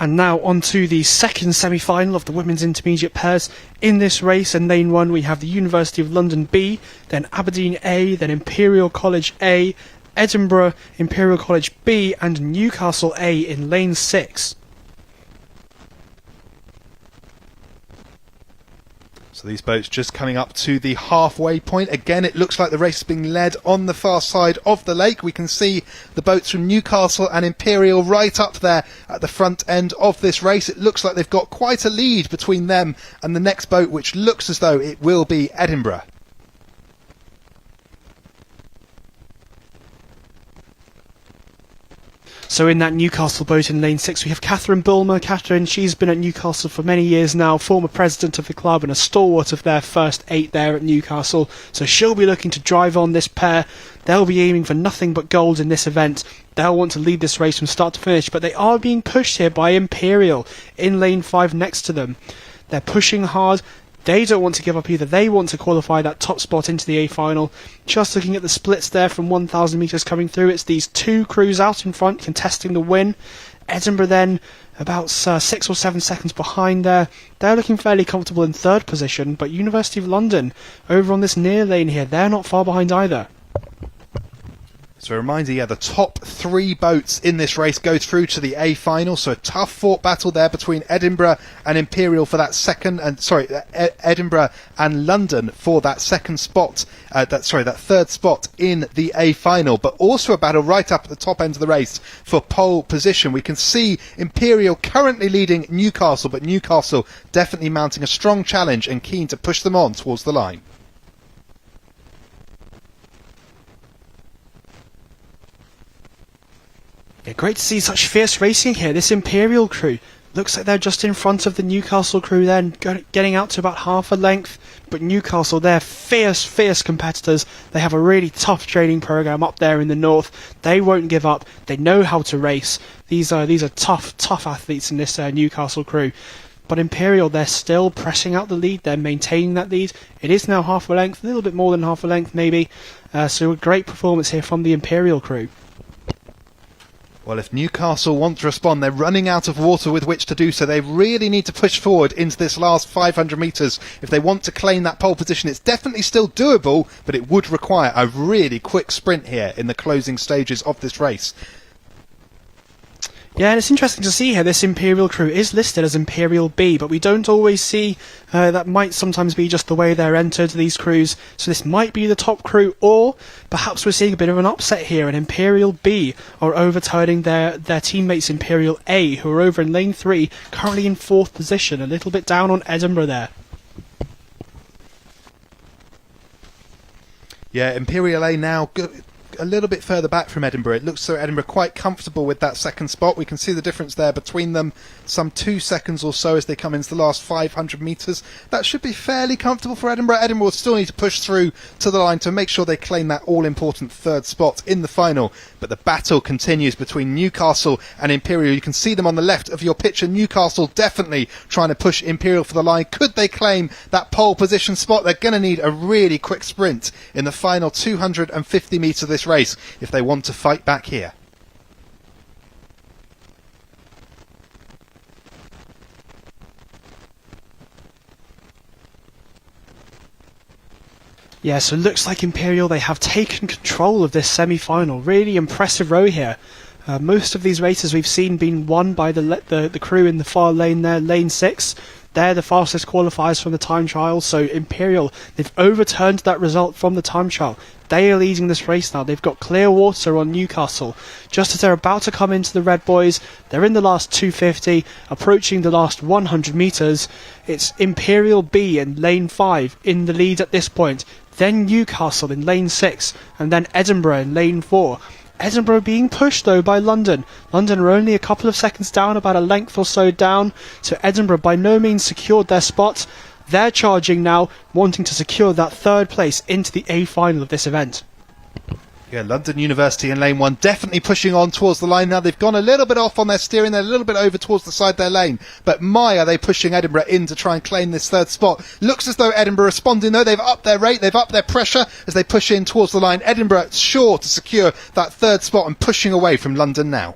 And now on to the 2nd semi-final of the women's intermediate pairs. In this race, in lane 1, we have the University of London B, then Aberdeen A, then Imperial College A, Edinburgh, Imperial College B, and Newcastle A in lane 6. So these boats just coming up to the halfway point. Again, it looks like the race is being led on the far side of the lake. We can see the boats from Newcastle and Imperial right up there at the front end of this race. It looks like they've got quite a lead between them and the next boat, which looks as though it will be Edinburgh. So in that Newcastle boat in lane 6 we have Catherine Bulmer. Catherine, she's been at Newcastle for many years now, former president of the club and a stalwart of their first 8 there at Newcastle. So she'll be looking to drive on this pair. They'll be aiming for nothing but gold in this event. They'll want to lead this race from start to finish, but they are being pushed here by Imperial in lane 5 next to them. They're pushing hard. They don't want to give up either. They want to qualify that top spot into the A final. Just looking at the splits there from 1,000 metres coming through, it's these 2 crews out in front contesting the win. Edinburgh then about 6 or 7 seconds behind there. They're looking fairly comfortable in 3rd position, but University of London over on this near lane here, they're not far behind either. So a reminder, the top 3 boats in this race go through to the A final. So a tough fought battle there between Edinburgh and Imperial for that Edinburgh and London for that second spot. That 3rd spot in the A final. But also a battle right up at the top end of the race for pole position. We can see Imperial currently leading Newcastle, but Newcastle definitely mounting a strong challenge and keen to push them on towards the line. Yeah, great to see such fierce racing here. This Imperial crew looks like they're just in front of the Newcastle crew then, getting out to about half a length. But Newcastle, they're fierce competitors. They have a really tough training program up there in the north. They won't give up. They know how to race. These are tough athletes in this Newcastle crew. But Imperial, they're still pressing out the lead. They're maintaining that lead. It is now half a length, a little bit more than half a length maybe. So a great performance here from the Imperial crew. Well, if Newcastle want to respond, they're running out of water with which to do so. They really need to push forward into this last 500 metres if they want to claim that pole position. It's definitely still doable, but it would require a really quick sprint here in the closing stages of this race. Yeah, and it's interesting to see here, this Imperial crew is listed as Imperial B, but we don't always see, that might sometimes be just the way they're entered, these crews. So this might be the top crew, or perhaps we're seeing a bit of an upset here, and Imperial B are overturning their teammates Imperial A, who are over in lane 3, currently in 4th position, a little bit down on Edinburgh there. Yeah, Imperial A now a little bit further back from Edinburgh. It looks so Edinburgh quite comfortable with that second spot. We can see the difference there between them, some 2 seconds or so as they come into the last 500 metres. That should be fairly comfortable for Edinburgh. Edinburgh will still need to push through to the line to make sure they claim that all-important 3rd spot in the final. But the battle continues between Newcastle and Imperial. You can see them on the left of your picture. Newcastle definitely trying to push Imperial for the line. Could they claim that pole position spot? They're going to need a really quick sprint in the final 250 metres of this race if they want to fight back here. Yeah, so it looks like Imperial, they have taken control of this semi-final. Really impressive row here. Most of these races we've seen being won by the crew in the far lane there, lane 6. They're the fastest qualifiers from the time trial, so Imperial, they've overturned that result from the time trial. They are leading this race now. They've got clear water on Newcastle. Just as they're about to come into the Red Boys, they're in the last 250, approaching the last 100 metres. It's Imperial B in lane 5 in the lead at this point. Then Newcastle in lane 6, and then Edinburgh in lane 4. Edinburgh being pushed though by London. London are only a couple of seconds down, about a length or so down, so Edinburgh by no means secured their spot. They're charging now, wanting to secure that 3rd place into the A final of this event. Yeah, London University in lane 1 definitely pushing on towards the line now. They've gone a little bit off on their steering. They're a little bit over towards the side of their lane. But my, are they pushing Edinburgh in to try and claim this 3rd spot. Looks as though Edinburgh responding though. They've upped their rate. They've upped their pressure as they push in towards the line. Edinburgh sure to secure that 3rd spot and pushing away from London now.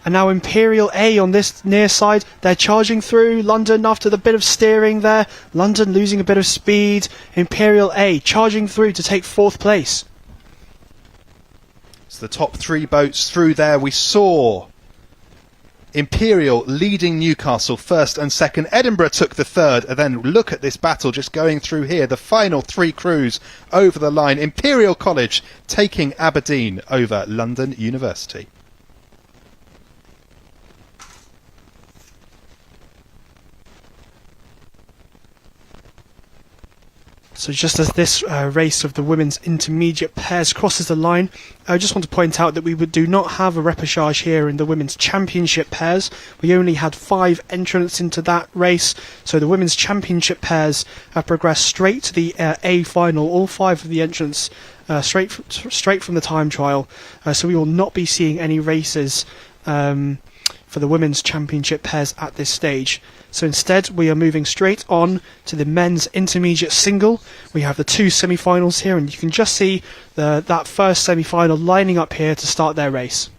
And now Imperial A on this near side, they're charging through London after the bit of steering there. London losing a bit of speed. Imperial A charging through to take 4th place. So the top 3 boats through there. We saw Imperial leading Newcastle first and second. Edinburgh took the third. And then look at this battle just going through here. The final three crews over the line. Imperial College taking Aberdeen over London University. So just as this race of the women's intermediate pairs crosses the line, I just want to point out that we do not have a repechage here in the women's championship pairs. We only had 5 entrants into that race, so the women's championship pairs have progressed straight to the A final, all 5 of the entrants straight from the time trial, so we will not be seeing any races for the women's championship pairs at this stage. So instead we are moving straight on to the men's intermediate single. We have the 2 semi-finals here, and you can just see that first semi-final lining up here to start their race.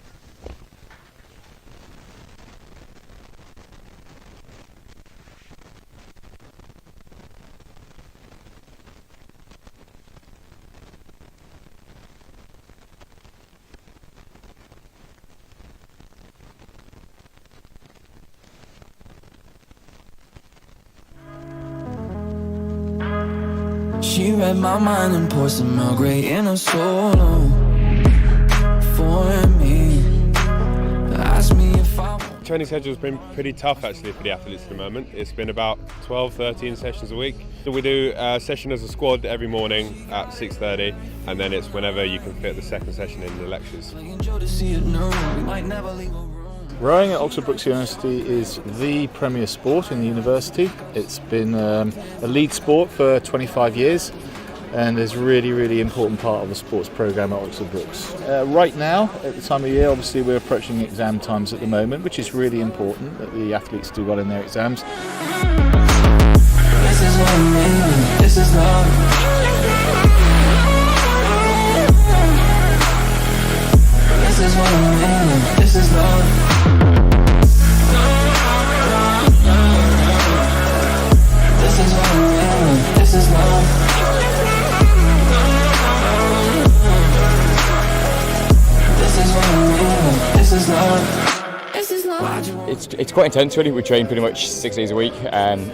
She read my mind and poured some Earl Grey in her soul for me. Asked me if I Training schedule's been pretty tough actually for the athletes at the moment. It's been about 12, 13 sessions a week. We do a session as a squad every morning at 6:30, and then it's whenever you can fit the second session in the lectures. Rowing at Oxford Brookes University is the premier sport in the university. It's been a lead sport for 25 years and is a really important part of the sports programme at Oxford Brookes. Right now, at the time of year, obviously we're approaching exam times at the moment, which is really important that the athletes do well in their exams. This is what I mean. This is love. This is what I mean. This is love. This is what I mean. This is love. This is what I mean. This is love. This is love. It's quite intense really. We train pretty much 6 days a week,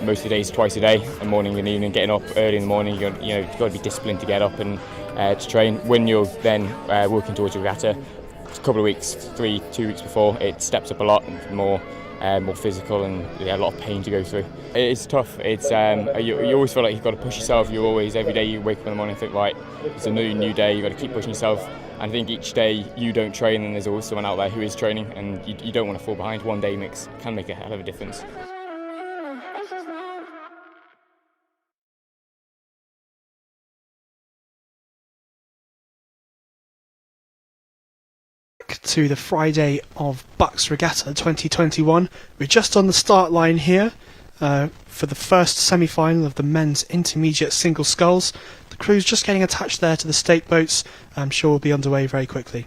most of the days twice a day, a morning and evening. Getting up early in the morning, you've got to be disciplined to get up and to train. When you're then working towards a regatta, a couple of weeks, 2 weeks before, it steps up a lot and more physical, and a lot of pain to go through. It's tough. It's you always feel like you've got to push yourself. You always, every day you wake up in the morning and think, right, it's a new day. You've got to keep pushing yourself. And I think each day you don't train, and there's always someone out there who is training, and you don't want to fall behind. One day can make a hell of a difference. To the Friday of Bucs Regatta 2021. We're just on the start line here for the first semi-final of the men's intermediate single sculls. The crew's just getting attached there to the stake boats. I'm sure we'll be underway very quickly.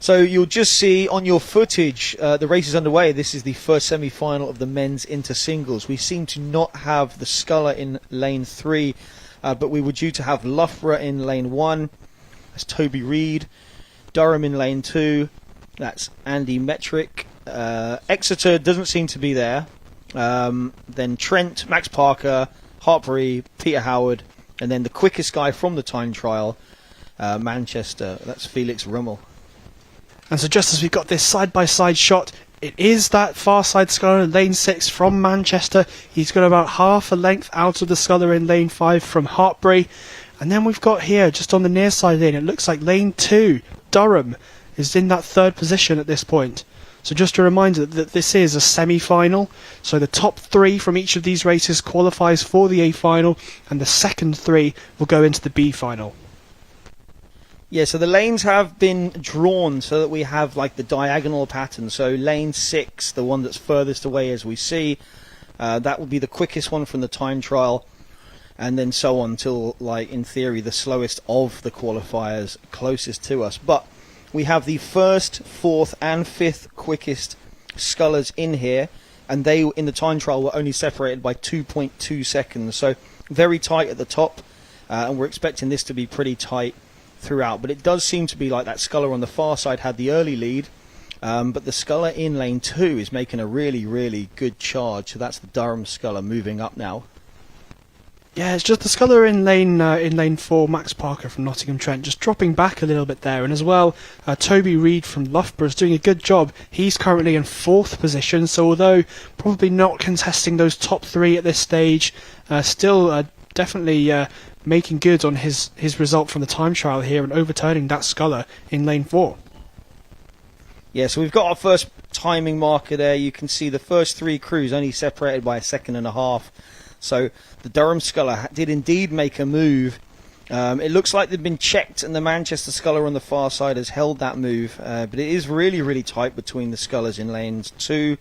So you'll just see on your footage, the race is underway. This is the first semi-final of the men's inter-singles. We seem to not have the Sculler in lane 3, but we were due to have Loughborough in lane 1. That's Toby Reed. Durham in lane 2. That's Andy Metrick. Exeter doesn't seem to be there. Then Trent, Max Parker, Hartbury, Peter Howard, and then the quickest guy from the time trial, Manchester. That's Felix Rummel. And so just as we've got this side-by-side shot, it is that far side Sculler, lane 6 from Manchester. He's got about half a length out of the Sculler in lane 5 from Hartbury. And then we've got here, just on the near side lane, it looks like lane 2, Durham, is in that third position at this point. So just a reminder that this is a semi-final. So the top 3 from each of these races qualifies for the A final, and the second 3 will go into the B final. Yeah, so the lanes have been drawn so that we have like the diagonal pattern. So lane 6, the one that's furthest away as we see, that will be the quickest one from the time trial, and then so on till, like, in theory, the slowest of the qualifiers closest to us. But we have the first, 4th and 5th quickest Scullers in here, and they in the time trial were only separated by 2.2 seconds. So very tight at the top, and we're expecting this to be pretty tight throughout. But it does seem to be like that Sculler on the far side had the early lead, but the Sculler in lane 2 is making a really, really good charge. So that's the Durham Sculler moving up now. Yeah, it's just the Sculler in lane 4, Max Parker from Nottingham Trent, just dropping back a little bit there. And as well, Toby Reed from Loughborough is doing a good job. He's currently in 4th position, so although probably not contesting those top 3 at this stage, still definitely making good on his result from the time trial here and overturning that Sculler in lane 4. Yeah, so we've got our first timing marker there. You can see the first 3 crews only separated by a second and a half. So the Durham Sculler did indeed make a move. It looks like they've been checked, and the Manchester Sculler on the far side has held that move. But it is really, really tight between the Scullers in lanes 2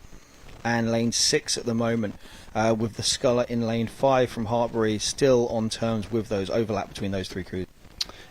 and lane 6 at the moment, with the Sculler in lane 5 from Hartbury still on terms with those overlap between those 3 crews.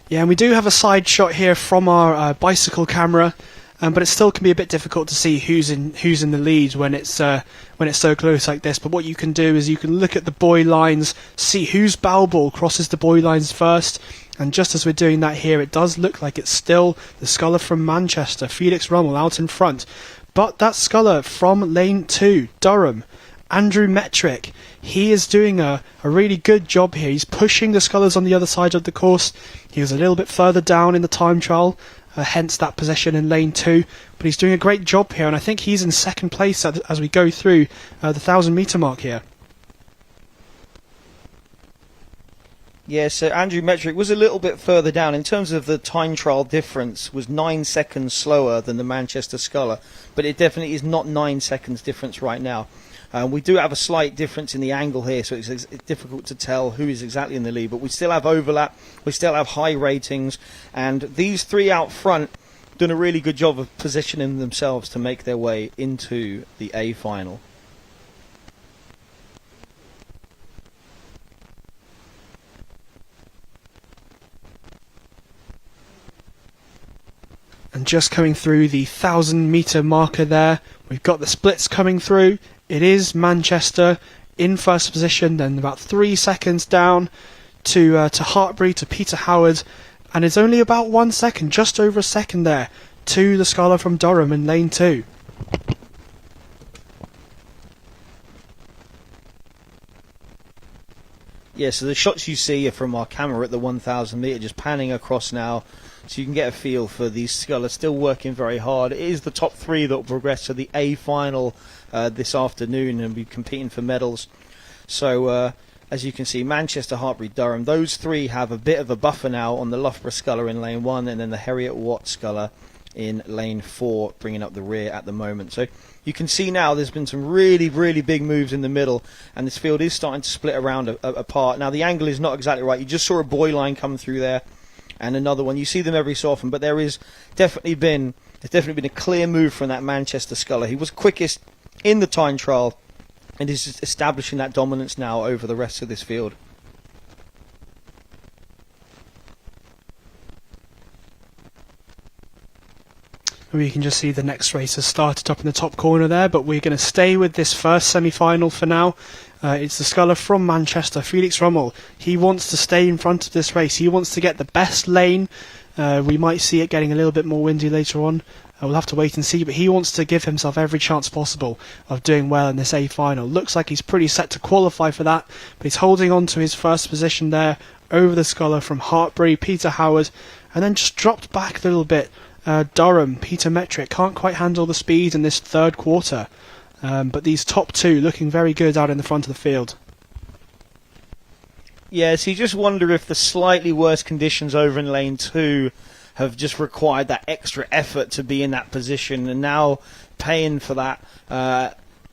Yeah, and we do have a side shot here from our bicycle camera, but it still can be a bit difficult to see who's in the lead when it's so close like this. But what you can do is you can look at the buoy lines, see whose bow ball crosses the buoy lines first. And just as we're doing that here, it does look like it's still the Sculler from Manchester, Felix Rummel, out in front. But that Sculler from lane 2, Durham, Andrew Metrick, he is doing a really good job here. He's pushing the Scullers on the other side of the course. He was a little bit further down in the time trial, hence that position in lane 2. But he's doing a great job here, and I think he's in second place as we go through the 1,000 metre mark here. Yeah, so Andrew Metrick was a little bit further down. In terms of the time trial difference, was 9 seconds slower than the Manchester Sculler, but it definitely is not 9 seconds difference right now. We do have a slight difference in the angle here, so it's difficult to tell who is exactly in the lead, but we still have overlap, we still have high ratings, and these 3 out front done a really good job of positioning themselves to make their way into the A final. And just coming through the 1,000 metre marker there, we've got the splits coming through. It is Manchester in first position, then about 3 seconds down to Hartbury, to Peter Howard, and it's only about 1 second, just over a second there, to the Sculler from Durham in lane 2. Yeah, so the shots you see are from our camera at the 1,000 metre, just panning across now, so you can get a feel for these Scullers still working very hard. It is the top 3 that will progress to the A final this afternoon and be competing for medals. So as you can see, Manchester, Hartbury, Durham, those 3 have a bit of a buffer now on the Loughborough Sculler in lane 1 and then the Heriot Watt Sculler in lane 4 bringing up the rear at the moment. So you can see now there's been some really, really big moves in the middle, and this field is starting to split around apart. Now the angle is not exactly right. You just saw a buoy line come through there and another one. You see them every so often, but there's definitely been a clear move from that Manchester Sculler. He was quickest in the time trial and is just establishing that dominance now over the rest of this field. We can just see the next race has started up in the top corner there, but we're going to stay with this first semi-final for now. It's the sculler from Manchester, Felix Rummel. He wants to stay in front of this race. He wants to get the best lane. We might see it getting a little bit more windy later on. We'll have to wait and see, but he wants to give himself every chance possible of doing well in this A final. Looks like he's pretty set to qualify for that, but he's holding on to his first position there over the sculler from Hartbury, Peter Howard, and then just dropped back a little bit. Durham, Peter Metrick can't quite handle the speed in this third quarter, but these top two looking very good out in the front of the field. Yes, you just wonder if the slightly worse conditions over in lane 2 have just required that extra effort to be in that position, and now paying for that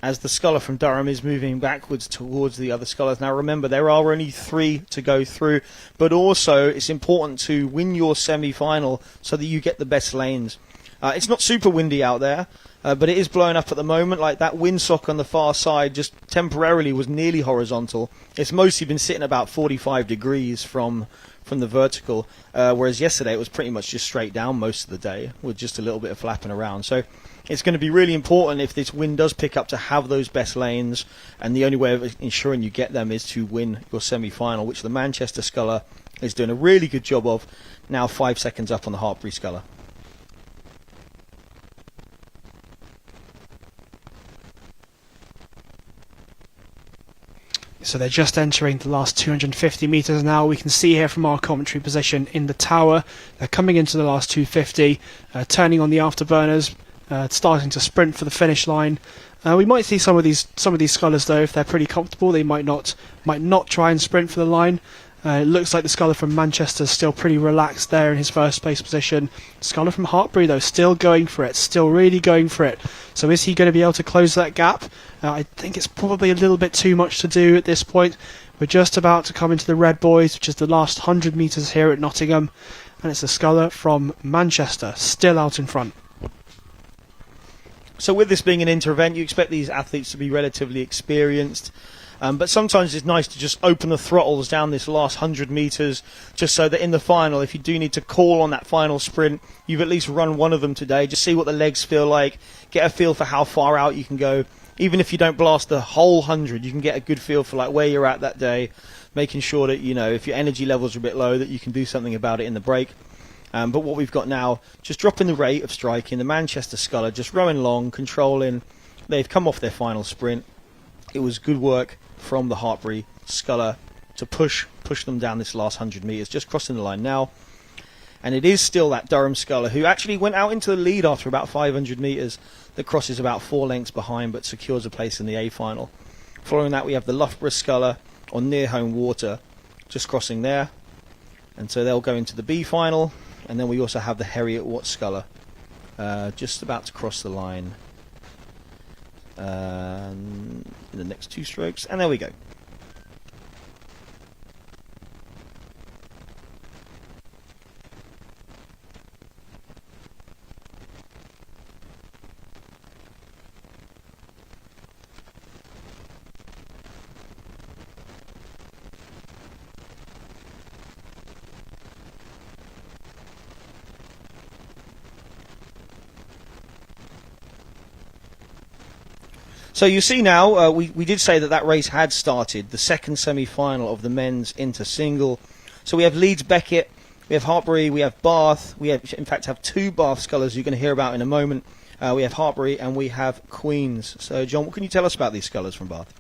as the sculler from Durham is moving backwards towards the other scullers. Now remember, there are only 3 to go through, but also it's important to win your semi-final so that you get the best lanes. It's not super windy out there, but it is blowing up at the moment. Like that windsock on the far side just temporarily was nearly horizontal. It's mostly been sitting about 45 degrees from the vertical, whereas yesterday it was pretty much just straight down most of the day with just a little bit of flapping around. So it's going to be really important if this wind does pick up to have those best lanes, and the only way of ensuring you get them is to win your semi-final, which the Manchester sculler is doing a really good job of, now 5 seconds up on the Hartbury sculler. So they're just entering the last 250 metres now. We can see here from our commentary position in the tower, they're coming into the last 250, turning on the afterburners, starting to sprint for the finish line. We might see some of these scullers though, if they're pretty comfortable, they might not try and sprint for the line. It looks like the sculler from Manchester is still pretty relaxed there in his first place position. Sculler from Hartbury though, still going for it, still really going for it. So is he going to be able to close that gap? I think it's probably a little bit too much to do at this point. We're just about to come into the Red Boys, which is the last 100 metres here at Nottingham, and it's the sculler from Manchester, still out in front. So with this being an inter-event, you expect these athletes to be relatively experienced. But sometimes it's nice to just open the throttles down this last 100 metres, just so that in the final, if you do need to call on that final sprint, you've at least run one of them today. Just see what the legs feel like, get a feel for how far out you can go. Even if you don't blast the whole 100, you can get a good feel for like where you're at that day, making sure that, you know, if your energy levels are a bit low, that you can do something about it in the break. But what we've got now, just dropping the rate of striking, the Manchester sculler just rowing long, controlling. They've come off their final sprint. It was good work from the Hartbury sculler to push them down this last 100 metres, just crossing the line now. And it is still that Durham sculler who actually went out into the lead after about 500 metres, that crosses about 4 lengths behind but secures a place in the A final. Following that we have the Loughborough sculler on near home water, just crossing there, and so they'll go into the B final. And then we also have the Heriot Watt sculler just about to cross the line in the next 2 strokes, and there we go. So you see now, we did say that race had started, the second semi-final of the men's inter-single. So we have Leeds Beckett, we have Hartbury, we have Bath, we have, in fact, have 2 Bath scullers you're going to hear about in a moment. We have Hartbury and we have Queens. So John, what can you tell us about these scullers from Bath?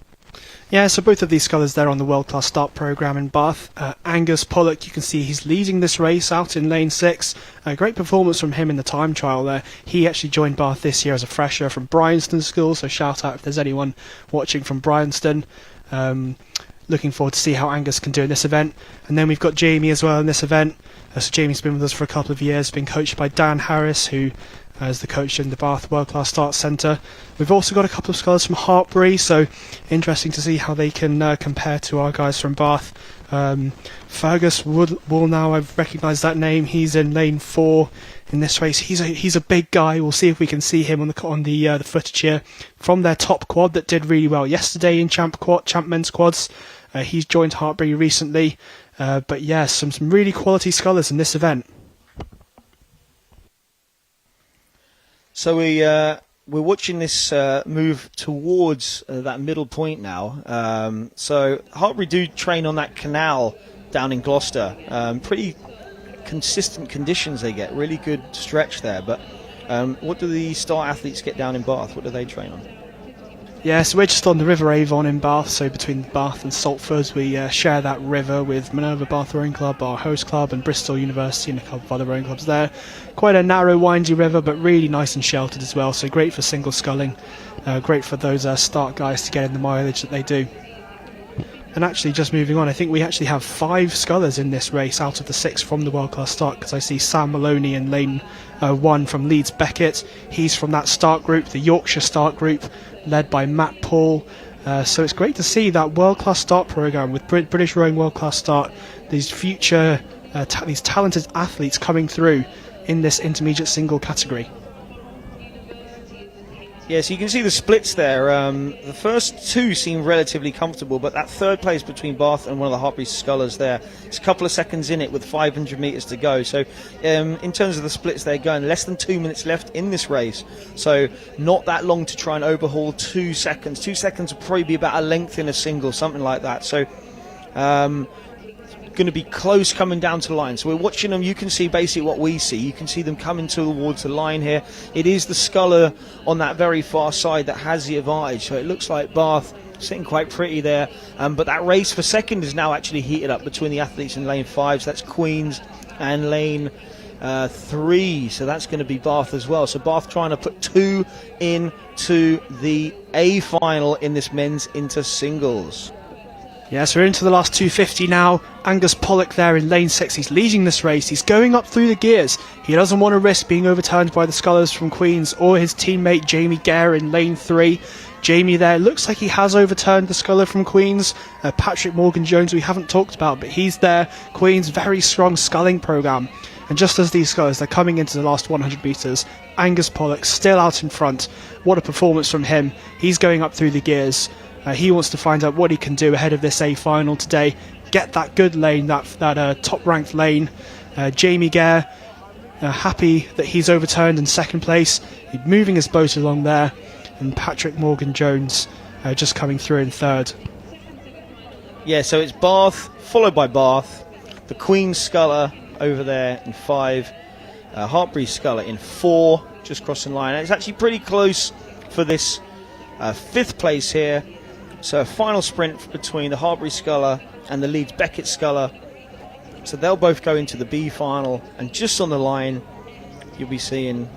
Yeah, so both of these scullers there on the World Class Start programme in Bath. Angus Pollock, you can see he's leading this race out in lane 6. A great performance from him in the time trial there. He actually joined Bath this year as a fresher from Bryanston School, so shout out if there's anyone watching from Bryanston. Looking forward to see how Angus can do in this event. And then we've got Jamie as well in this event. So Jamie's been with us for a couple of years, been coached by Dan Harris, who as the coach in the Bath World Class Start Centre. We've also got a couple of scullers from Hartbury, so interesting to see how they can compare to our guys from Bath. Fergus Wool now, I've recognised that name. He's in lane 4 in this race. He's a big guy. We'll see if we can see him on the footage here from their top quad that did really well yesterday in Champ Men's Quads. He's joined Hartbury recently, but yeah, some really quality scullers in this event. So we're watching this move towards that middle point now. So Hartbury do train on that canal down in Gloucester. Pretty consistent conditions they get. Really good stretch there. But what do the star athletes get down in Bath? What do they train on? Yeah, so we're just on the River Avon in Bath, so between Bath and Salford. We share that river with Minerva Bath Rowing Club, our host club, and Bristol University and a couple of other rowing clubs there. Quite a narrow, windy river, but really nice and sheltered as well, so great for single sculling. Great for those start guys to get in the mileage that they do. And actually, just moving on, I think we actually have 5 scullers in this race out of the 6 from the World Class Start, because I see Sam Maloney in lane 1 from Leeds Beckett. He's from that start group, the Yorkshire start group, led by Matt Paul. So it's great to see that World Class Start programme with British Rowing World Class Start, these future, these talented athletes coming through in this intermediate single category. Yeah, so you can see the splits there. The first 2 seem relatively comfortable, but that third place between Bath and one of the Hartbury scullers there, it's a couple of seconds in it with 500 metres to go. So in terms of the splits, they're going less than 2 minutes left in this race. So not that long to try and overhaul 2 seconds. 2 seconds will probably be about a length in a single, something like that. So going to be close coming down to the line. So we're watching them. You can see basically what we see. You can see them coming towards the line here. It is the sculler on that very far side that has the advantage. So it looks like Bath sitting quite pretty there. But that race for second is now actually heated up between the athletes in lane 5. So that's Queen's and lane 3. So that's going to be Bath as well. So Bath trying to put 2 into the A final in this men's inter singles. Yeah, so we're into the last 250 now. Angus Pollock there in lane 6. He's leading this race. He's going up through the gears. He doesn't want to risk being overturned by the scullers from Queen's or his teammate Jamie Gare in lane 3. Jamie there looks like he has overturned the sculler from Queen's. Patrick Morgan-Jones we haven't talked about, but he's there. Queen's very strong sculling programme. And just as these scullers, they're coming into the last 100 metres. Angus Pollock still out in front. What a performance from him. He's going up through the gears. He wants to find out what he can do ahead of this A final today. Get that good lane, that top-ranked lane. Jamie Gare, happy that he's overturned in second place. He's moving his boat along there. And Patrick Morgan-Jones just coming through in third. Yeah, so it's Bath, followed by Bath. The Queen's sculler over there in 5. Hartbury sculler in 4, just crossing line. And it's actually pretty close for this 5th place here. So a final sprint between the Hartbury sculler and the Leeds Beckett sculler. So they'll both go into the B final, and just on the line you'll be seeing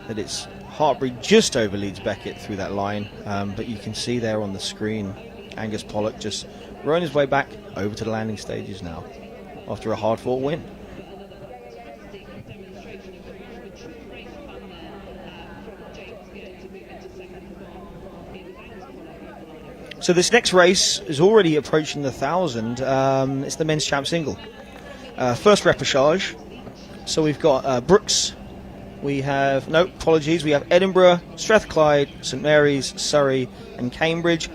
that it's Hartbury just over Leeds Beckett through that line, but you can see there on the screen Angus Pollock just rowing his way back over to the landing stages now after a hard-fought win. So this next race is already approaching the 1,000. It's the men's champ single. First repechage. So we've got Brooks. We have, no, apologies, we have Edinburgh, Strathclyde, St Mary's, Surrey and Cambridge.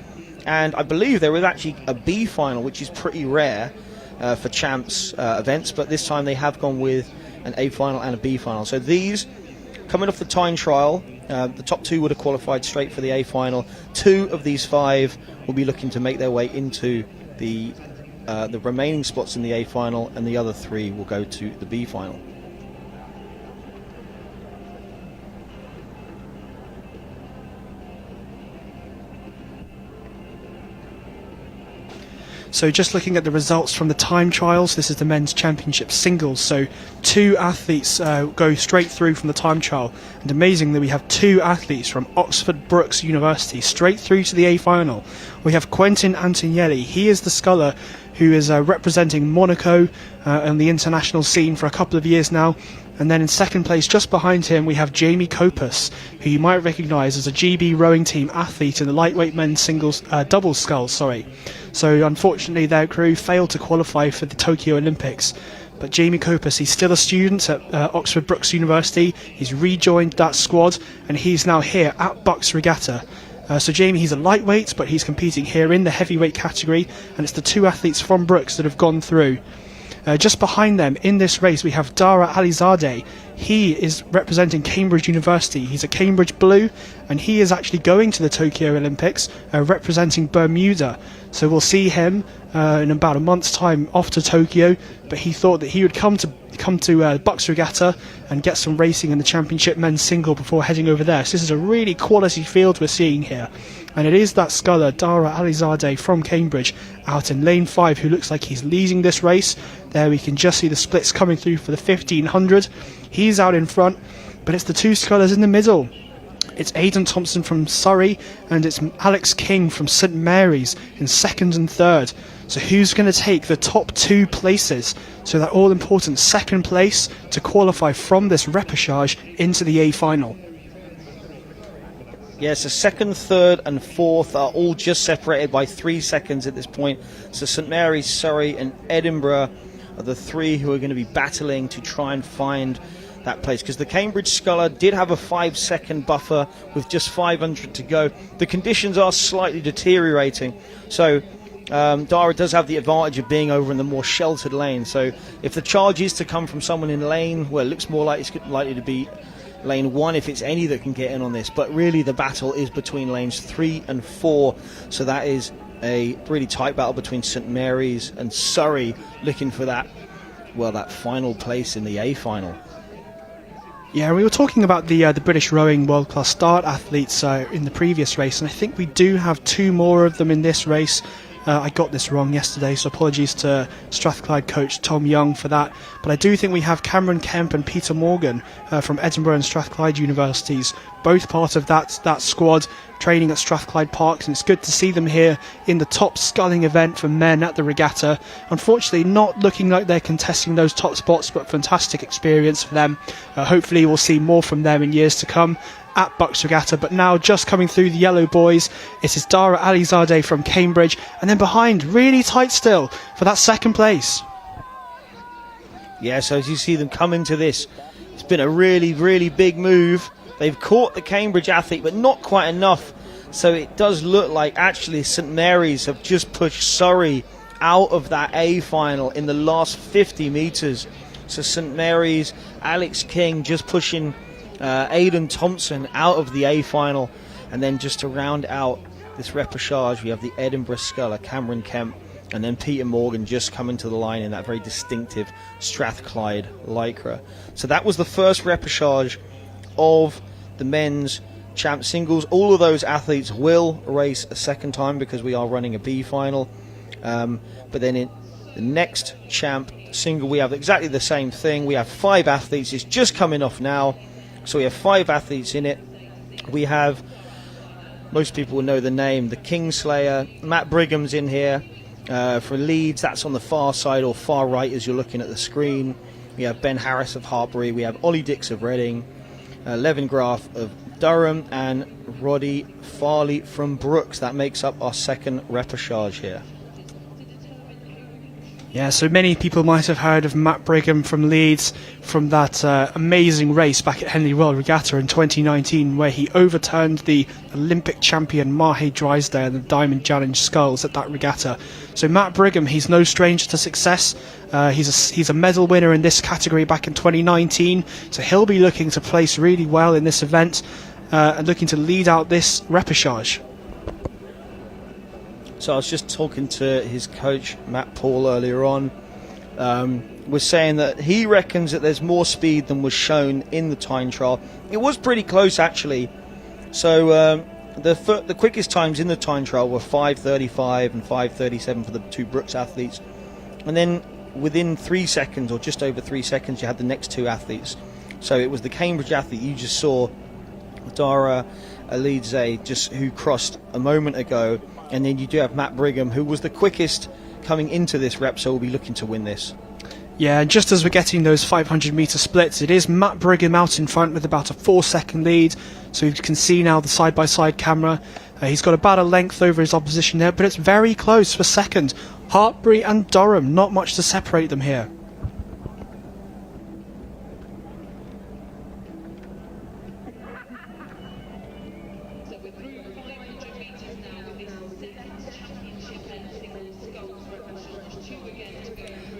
And I believe there is actually a B final, which is pretty rare for champs events. But this time they have gone with an A final and a B final. So these, coming off the time trial, the top 2 would have qualified straight for the A final. 2 of these 5 will be looking to make their way into the remaining spots in the A final, and the other 3 will go to the B final. So just looking at the results from the time trials, this is the men's championship singles. So 2 athletes go straight through from the time trial. And amazingly, we have 2 athletes from Oxford Brookes University straight through to the A final. We have Quentin Antonielli. He is the sculler who is representing Monaco on the international scene for a couple of years now. And then in second place, just behind him, we have Jamie Copus, who you might recognise as a GB rowing team athlete in the lightweight men's singles doubles sculls. So unfortunately, their crew failed to qualify for the Tokyo Olympics. But Jamie Copus, he's still a student at Oxford Brookes University. He's rejoined that squad, and he's now here at Bucs Regatta. So Jamie, he's a lightweight, but he's competing here in the heavyweight category, and it's the 2 athletes from Brookes that have gone through. Just behind them in this race we have Dara Alizadeh. He is representing Cambridge University. He's a Cambridge Blue, and he is actually going to the Tokyo Olympics representing Bermuda. So we'll see him in about a month's time off to Tokyo, but he thought that he would come to Bucs Regatta and get some racing in the championship men's single before heading over there. So this is a really quality field we're seeing here, and it is that sculler Dara Alizadeh from Cambridge out in lane 5 who looks like he's leading this race. There we can just see the splits coming through for the 1500. He's out in front, but it's the two scullers in the middle. It's Aidan Thompson from Surrey and it's Alex King from St Mary's in second and third. So who's going to take the top 2 places? So that all important second place to qualify from this repechage into the A final. Yes, so second, third and fourth are all just separated by 3 seconds at this point. So St Mary's, Surrey and Edinburgh are the 3 who are going to be battling to try and find that place, because the Cambridge sculler did have a 5-second buffer with just 500 to go. The conditions are slightly deteriorating, so Dara does have the advantage of being over in the more sheltered lane. So if the charge is to come from someone in lane, well, it looks more like it's likely to be lane 1 if it's any that can get in on this, but really the battle is between lanes 3 and 4, so that is a really tight battle between St Mary's and Surrey, looking for that final place in the A final. Yeah, we were talking about the British rowing world class start athletes in the previous race, and I think we do have 2 more of them in this race. I got this wrong yesterday, so apologies to Strathclyde coach Tom Young for that. But I do think we have Cameron Kemp and Peter Morgan from Edinburgh and Strathclyde universities, both part of that squad training at Strathclyde Parks, and it's good to see them here in the top sculling event for men at the regatta. Unfortunately, not looking like they're contesting those top spots, but fantastic experience for them. Hopefully we'll see more from them in years to come at Bucs Regatta. But now just coming through the yellow boys, it is Dara Alizadeh from Cambridge, and then behind, really tight still for that second place. Yeah, so as you see them come into this, it's been a really, really big move. They've caught the Cambridge athlete, but not quite enough. So it does look like actually St Mary's have just pushed Surrey out of that A final in the last 50 metres. So St Mary's, Alex King just pushing Aidan Thompson out of the A final. And then just to round out this repechage, we have the Edinburgh sculler Cameron Kemp, and then Peter Morgan just coming to the line in that very distinctive Strathclyde lycra. So that was the first repechage of the men's champ singles. All of those athletes will race a second time because we are running a B final. But then in the next champ single, we have exactly the same thing. We have 5 athletes. It's just coming off now. So we have 5 athletes in it. We have, most people will know the name, the Kingslayer. Matt Brigham's in here for Leeds. That's on the far side or far right as you're looking at the screen. We have Ben Harris of Hartbury. We have Ollie Dix of Reading. Levin Graf of Durham, and Roddy Farley from Brooks. That makes up our second repechage here. Yeah, so many people might have heard of Matt Brigham from Leeds from that amazing race back at Henley Royal Regatta in 2019, where he overturned the Olympic champion Mahe Drysdale and the Diamond Challenge sculls at that regatta. So Matt Brigham, he's no stranger to success. He's a medal winner in this category back in 2019, so he'll be looking to place really well in this event and looking to lead out this repechage. So I was just talking to his coach, Matt Paul, earlier on. Was saying that he reckons that there's more speed than was shown in the time trial. It was pretty close, actually. So the quickest times in the time trial were 5:35 and 5:37 for the 2 Brooks athletes. And then within 3 seconds, or just over 3 seconds, you had the next 2 athletes. So it was the Cambridge athlete you just saw, Dara Alizadeh, just who crossed a moment ago. And then you do have Matt Brigham, who was the quickest coming into this rep, so we'll be looking to win this. Yeah, and just as we're getting those 500-metre splits, it is Matt Brigham out in front with about a 4-second lead. So you can see now the side-by-side camera. He's got about a length over his opposition there, but it's very close for second. Hartbury and Durham, not much to separate them here.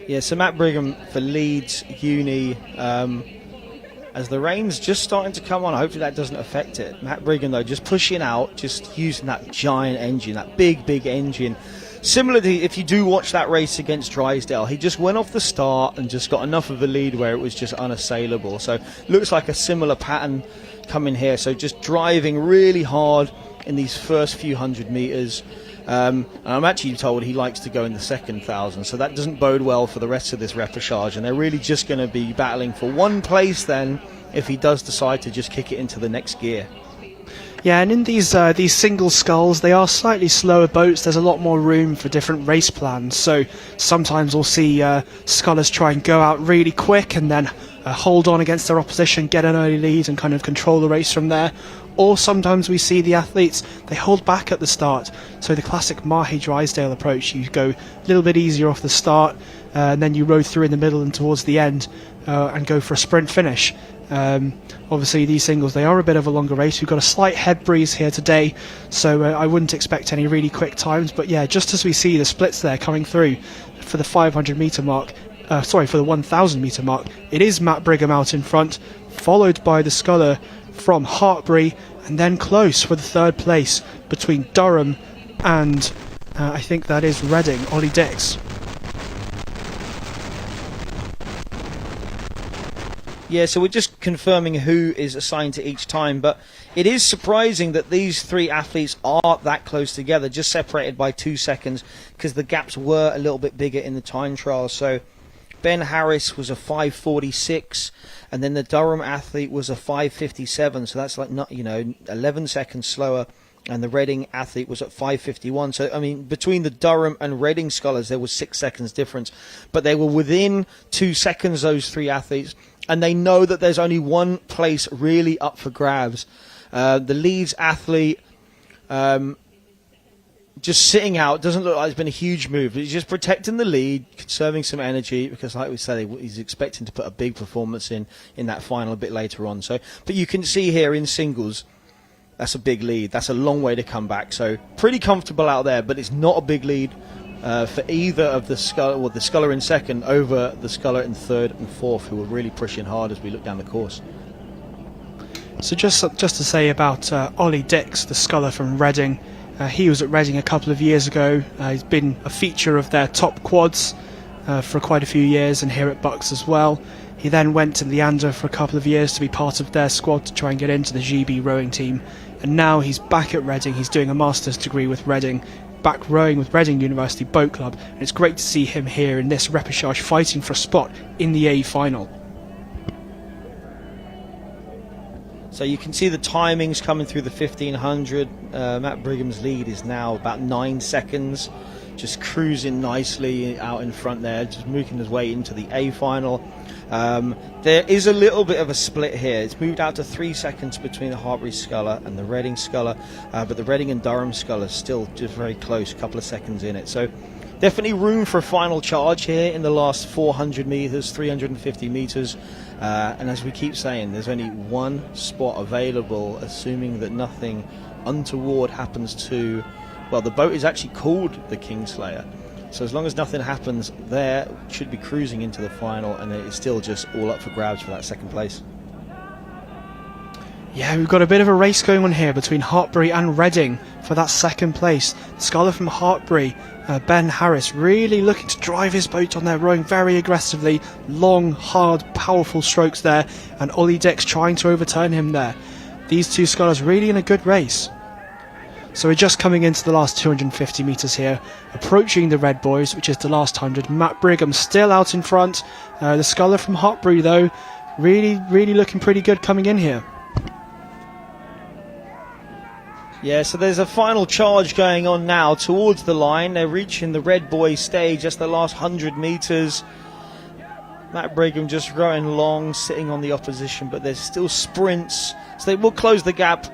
Yeah, so Matt Brigham for Leeds Uni, as the rain's just starting to come on. Hopefully that doesn't affect it. Matt Brigham, though, just pushing out, just using that giant engine, that big engine. Similarly, if you do watch that race against Drysdale, he just went off the start and just got enough of a lead where it was just unassailable. So looks like a similar pattern coming here. So just driving really hard in these first few 100 metres. And I'm actually told he likes to go in the second 1,000, so that doesn't bode well for the rest of this repechage, and they're really just going to be battling for one place then if he does decide to just kick it into the next gear. Yeah, and in these single sculls, they are slightly slower boats. There's a lot more room for different race plans, so sometimes we'll see scullers try and go out really quick and then hold on against their opposition, get an early lead and kind of control the race from there. Or sometimes we see the athletes, they hold back at the start. So the classic Mahe Drysdale approach, you go a little bit easier off the start, and then you row through in the middle and towards the end and go for a sprint finish. Obviously these singles, they are a bit of a longer race. We've got a slight head breeze here today, so I wouldn't expect any really quick times. But yeah, just as we see the splits there coming through for the 500 metre mark, for the 1,000 metre mark, it is Matt Brigham out in front, followed by the sculler from Hartbury, and then close for the third place between Durham and I think that is Reading, Ollie Dix. Yeah, so we're just confirming who is assigned to each time, but it is surprising that these three athletes are that close together, just separated by 2 seconds, because the gaps were a little bit bigger in the time trial. So Ben Harris was a 5:46, and then the Durham athlete was a 5:57, so that's like 11 seconds slower, and the Reading athlete was at 5:51. So I mean, between the Durham and Reading scullers there was 6 seconds difference, but they were within 2 seconds, those three athletes, and they know that there's only one place really up for grabs. The Leeds athlete just sitting out, doesn't look like it's been a huge move. He's just protecting the lead, conserving some energy, because like we said, he's expecting to put a big performance in that final a bit later on. So, but you can see here in singles, that's a big lead. That's a long way to come back. So pretty comfortable out there, but it's not a big lead for either of the sculler, well, the sculler in second over the sculler in third and fourth, who are really pushing hard as we look down the course. So just to say about Ollie Dix, the sculler from Reading. He was at Reading a couple of years ago. He's been a feature of their top quads for quite a few years, and here at Bucs as well. He then went to Leander for a couple of years to be part of their squad to try and get into the GB rowing team, and now he's back at Reading. He's doing a master's degree with Reading, back rowing with Reading University Boat Club, and it's great to see him here in this repechage fighting for a spot in the A final. So you can see the timings coming through the 1500. Matt Brigham's lead is now about 9 seconds, just cruising nicely out in front there, just moving his way into the A final. There is a little bit of a split here. It's moved out to 3 seconds between the Hartbury sculler and the Reading sculler, but the Reading and Durham sculler is still just very close, a couple of seconds in it. So definitely room for a final charge here in the last 400 metres, 350 metres. And as we keep saying, there's only one spot available, assuming that nothing untoward happens to... Well, the boat is actually called the Kingslayer. So as long as nothing happens there, should be cruising into the final, and it's still just all up for grabs for that second place. Yeah, we've got a bit of a race going on here between Hartbury and Reading for that second place. The sculler from Hartbury, Ben Harris, really looking to drive his boat on there, rowing very aggressively. Long, hard, powerful strokes there, and Ollie Dix trying to overturn him there. These two scullers really in a good race. So we're just coming into the last 250 metres here, approaching the Red Boys, which is the last 100. Matt Brigham still out in front. The sculler from Hartbury, though, really looking pretty good coming in here. Yeah, so there's a final charge going on now towards the line. They're reaching the Red Boy stage, just the last 100 metres. Matt Brigham just rowing long, sitting on the opposition, but there's still sprints. So they will close the gap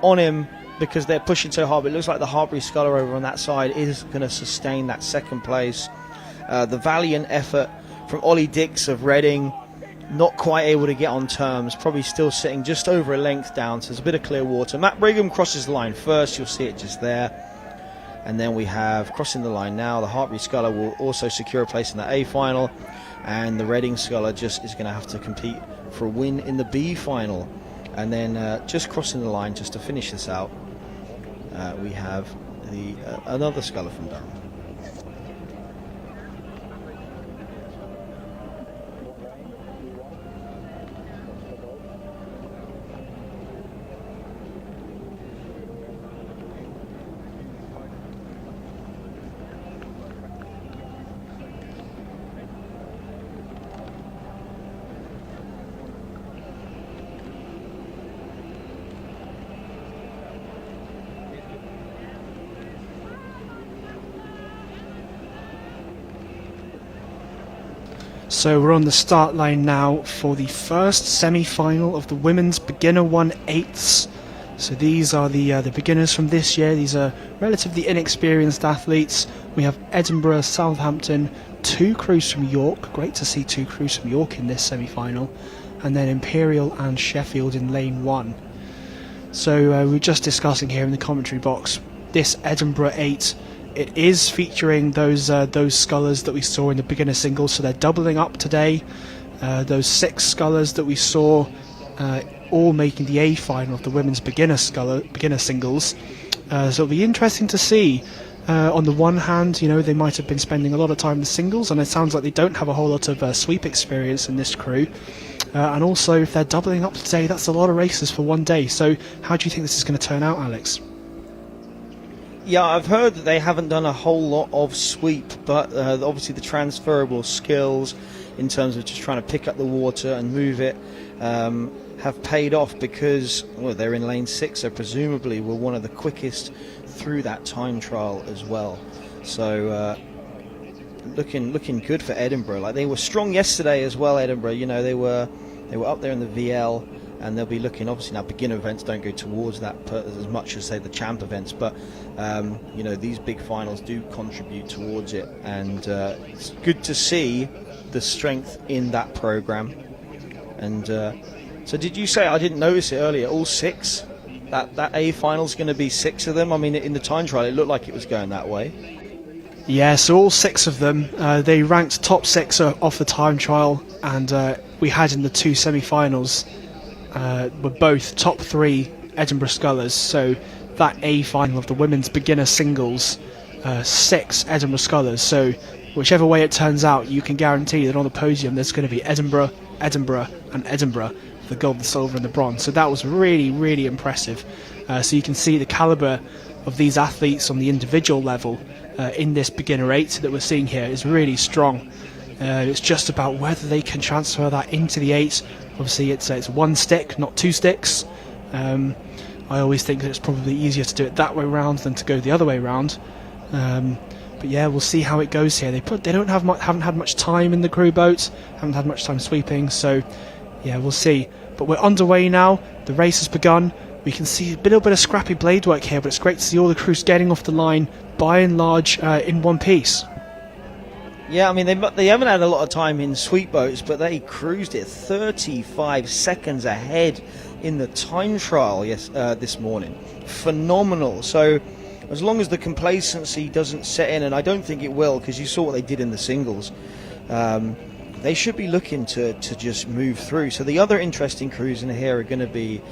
on him because they're pushing so hard. But it looks like the Hartbury sculler over on that side is going to sustain that second place. The valiant effort from Ollie Dix of Reading, not quite able to get on terms, probably still sitting just over a length down, so there's a bit of clear water. Matt Brigham crosses the line first, you'll see it just there. And then we have crossing the line now, the Hartbury Sculler will also secure a place in the A final, and the Reading Sculler just is going to have to compete for a win in the B final. And then just crossing the line, just to finish this out, we have the another Sculler from Durham. So we're on the start line now for the first semi-final of the Women's Beginner 1/8. So these are the beginners from this year. These are relatively inexperienced athletes. We have Edinburgh, Southampton, 2 crews from York. Great to see 2 crews from York in this semi-final. And then Imperial and Sheffield in lane 1. So we were just discussing here in the commentary box, this Edinburgh 8, it is featuring those scullers that we saw in the beginner singles, so they're doubling up today. Those 6 scullers that we saw, all making the A final of the women's beginner singles. So it'll be interesting to see. On the one hand, you know, they might have been spending a lot of time in the singles, and it sounds like they don't have a whole lot of sweep experience in this crew. And also, if they're doubling up today, that's a lot of races for one day. So how do you think this is going to turn out, Alex? Yeah, I've heard that they haven't done a whole lot of sweep, but obviously the transferable skills in terms of just trying to pick up the water and move it have paid off, because they're in lane 6, so presumably we're one of the quickest through that time trial as well. So looking good for Edinburgh. Like, they were strong yesterday as well, Edinburgh. You know, they were up there in the VL. And they'll be looking, obviously now beginner events don't go towards that as much as, say, the champ events, but you know, these big finals do contribute towards it, and it's good to see the strength in that program. And so did you say, I didn't notice it earlier, all 6? That A final's going to be 6 of them? I mean, in the time trial it looked like it was going that way. Yeah, so all 6 of them, they ranked top 6 off the time trial, and we had in the 2 semi-finals were both top 3 Edinburgh Scullers. So that A final of the women's beginner singles, 6 Edinburgh Scullers. So whichever way it turns out, you can guarantee that on the podium there's going to be Edinburgh, Edinburgh and Edinburgh, the gold, the silver and the bronze. So that was really, really impressive. So you can see the calibre of these athletes on the individual level in this beginner 8 that we're seeing here is really strong. It's just about whether they can transfer that into the 8. Obviously it's 1 stick, not 2 sticks. I always think that it's probably easier to do it that way round than to go the other way round. But yeah, we'll see how it goes here. They haven't had much time in the crew boat, haven't had much time sweeping, so yeah, we'll see. But we're underway now. The race has begun. We can see a little bit of scrappy blade work here, but it's great to see all the crews getting off the line by and large in one piece. Yeah, I mean, they haven't had a lot of time in sweep boats, but they cruised it 35 seconds ahead in the time trial this morning. Phenomenal. So as long as the complacency doesn't set in, and I don't think it will, because you saw what they did in the singles, they should be looking to just move through. So the other interesting crews in here are going to be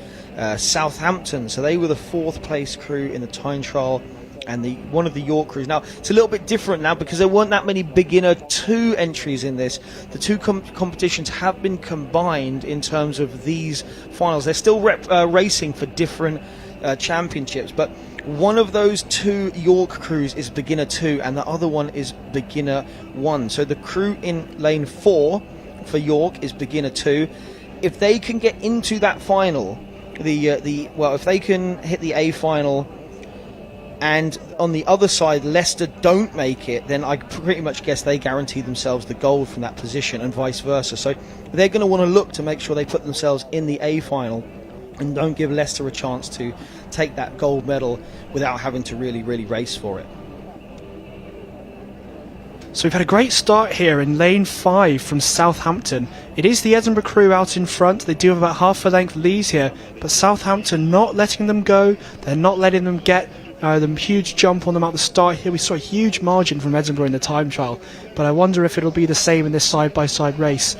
Southampton. So they were the 4th place crew in the time trial, and one of the York crews. Now, it's a little bit different now because there weren't that many beginner 2 entries in this. The 2 competitions have been combined in terms of these finals. They're still racing for different championships, but one of those 2 York crews is beginner 2 and the other one is beginner 1. So the crew in lane 4 for York is beginner 2. If they can get into that final, if they can hit the A final, and on the other side Leicester don't make it, then I pretty much guess they guarantee themselves the gold from that position, and vice versa. So they're going to want to look to make sure they put themselves in the A final and don't give Leicester a chance to take that gold medal without having to really, really race for it. So we've had a great start here in lane 5 from Southampton. It is the Edinburgh crew out in front. They do have about half a length lead here, but Southampton not letting them go. They're not letting them get The huge jump on them at the start here. We saw a huge margin from Edinburgh in the time trial, but I wonder if it'll be the same in this side-by-side race.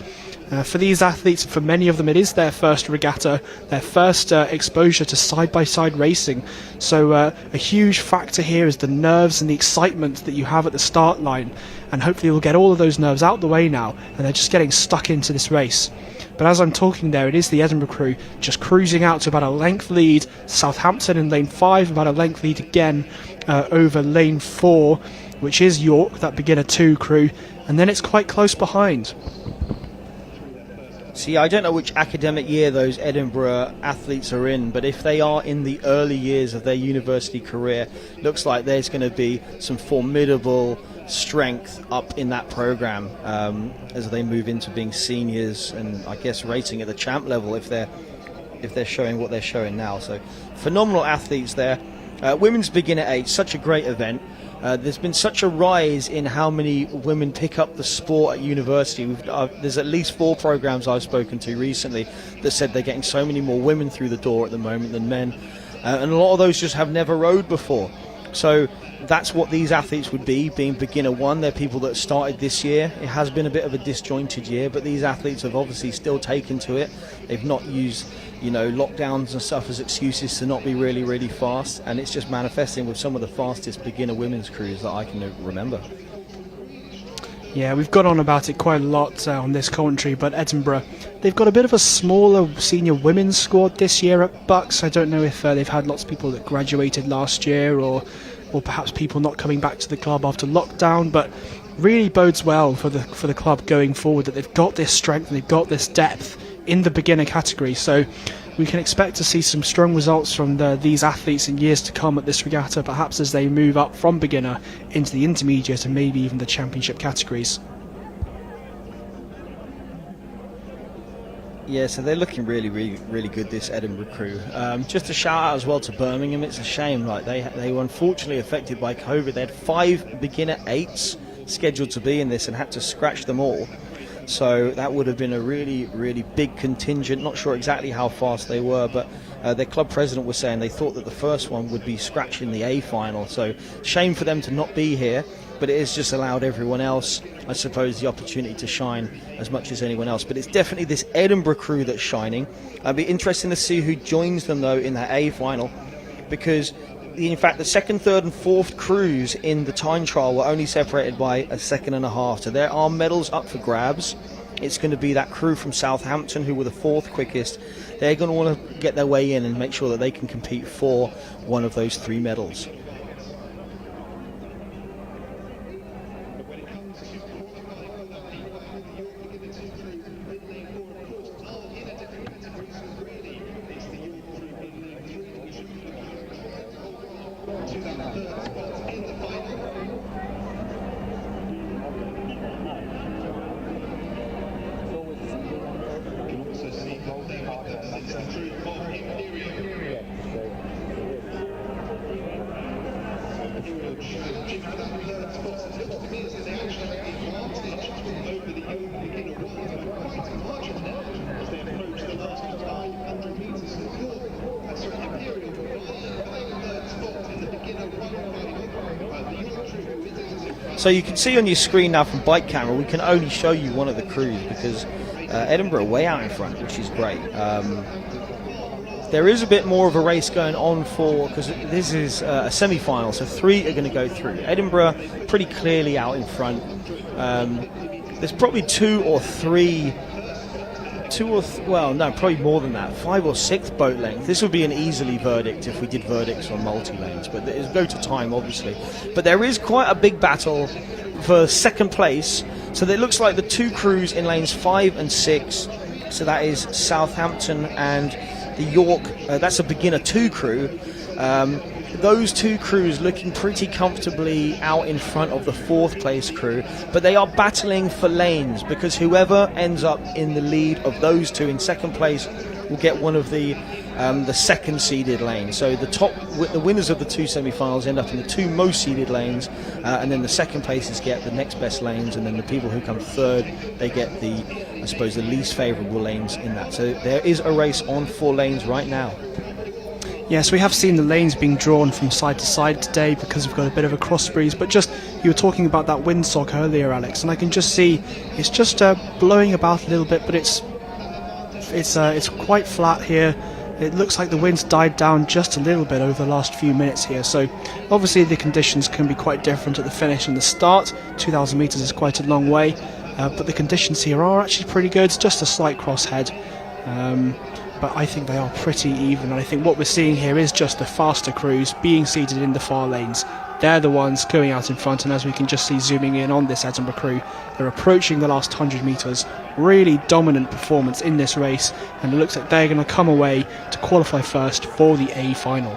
For these athletes, for many of them, it is their first regatta, their first exposure to side-by-side racing. So a huge factor here is the nerves and the excitement that you have at the start line, and hopefully we'll get all of those nerves out the way now, and they're just getting stuck into this race. But as I'm talking there, it is the Edinburgh crew just cruising out to about a length lead. Southampton in lane 5, about a length lead again over lane 4, which is York, that beginner 2 crew, and then it's quite close behind. See, I don't know which academic year those Edinburgh athletes are in, but if they are in the early years of their university career, looks like there's going to be some formidable strength up in that program as they move into being seniors and I guess racing at the champ level if they're showing what they're showing now. So phenomenal athletes there. Women's beginner 8, such a great event. There's been such a rise in how many women pick up the sport at university. There's at least 4 programs I've spoken to recently that said they're getting so many more women through the door at the moment than men, and a lot of those just have never rode before. So that's what these athletes would be, being beginner 1. They're people that started this year. It has been a bit of a disjointed year, but these athletes have obviously still taken to it. They've not used lockdowns and stuff as excuses to not be really, really fast, and it's just manifesting with some of the fastest beginner women's crews that I can remember. Yeah, we've gone on about it quite a lot on this commentary, but Edinburgh, they've got a bit of a smaller senior women's squad this year at Bucs. I don't know if they've had lots of people that graduated last year or perhaps people not coming back to the club after lockdown, but really bodes well for the club going forward that they've got this strength and they've got this depth in the beginner category. So we can expect to see some strong results from these athletes in years to come at this regatta, perhaps as they move up from beginner into the intermediate and maybe even the championship categories. Yeah, so they're looking really, really, really good, this Edinburgh crew. Just a shout out as well to Birmingham. It's a shame, like they were unfortunately affected by COVID. They had 5 beginner 8s scheduled to be in this and had to scratch them all. So that would have been a really, really big contingent. Not sure exactly how fast they were, but their club president was saying they thought that the first one would be scratching the A final. So shame for them to not be here, but it has just allowed everyone else, I suppose, the opportunity to shine as much as anyone else. But it's definitely this Edinburgh crew that's shining. It'll be interesting to see who joins them, though, in that A final, because in fact the 2nd, 3rd and 4th crews in the time trial were only separated by a second and a half. So there are medals up for grabs. It's going to be that crew from Southampton who were the 4th quickest. They're going to want to get their way in and make sure that they can compete for one of those 3 medals. So you can see on your screen now from bike camera, we can only show you one of the crews because Edinburgh are way out in front, which is great. There is a bit more of a race going on because this is a semi-final, so 3 are going to go through. Edinburgh pretty clearly out in front. There's probably 2 or 3, probably more than that, 5 or 6 boat length. This would be an easily verdict if we did verdicts on multi-lanes, but it'll go to time, obviously. But there is quite a big battle for 2nd place. So it looks like the 2 crews in lanes 5 and 6, so that is Southampton and the York, that's a beginner 2 crew. Those 2 crews looking pretty comfortably out in front of the 4th place crew, but they are battling for lanes because whoever ends up in the lead of those 2 in 2nd place will get one of the 2nd seeded lanes. So the winners of the 2 semi-finals end up in the 2 most seeded lanes, and then the 2nd places get the next best lanes, and then the people who come 3rd, they get the least favourable lanes in that. So there is a race on 4 lanes right now. Yes, we have seen the lanes being drawn from side to side today because we've got a bit of a cross breeze, but just, you were talking about that windsock earlier, Alex, and I can just see it's just blowing about a little bit, but it's quite flat here. It looks like the wind's died down just a little bit over the last few minutes here, so obviously the conditions can be quite different at the finish and the start. 2,000 metres is quite a long way, but the conditions here are actually pretty good, just a slight crosshead. But I think they are pretty even, and I think what we're seeing here is just the faster crews being seated in the far lanes. They're the ones going out in front, and as we can just see zooming in on this Edinburgh crew, they're approaching the last 100 metres. Really dominant performance in this race, and it looks like they're going to come away to qualify first for the A final.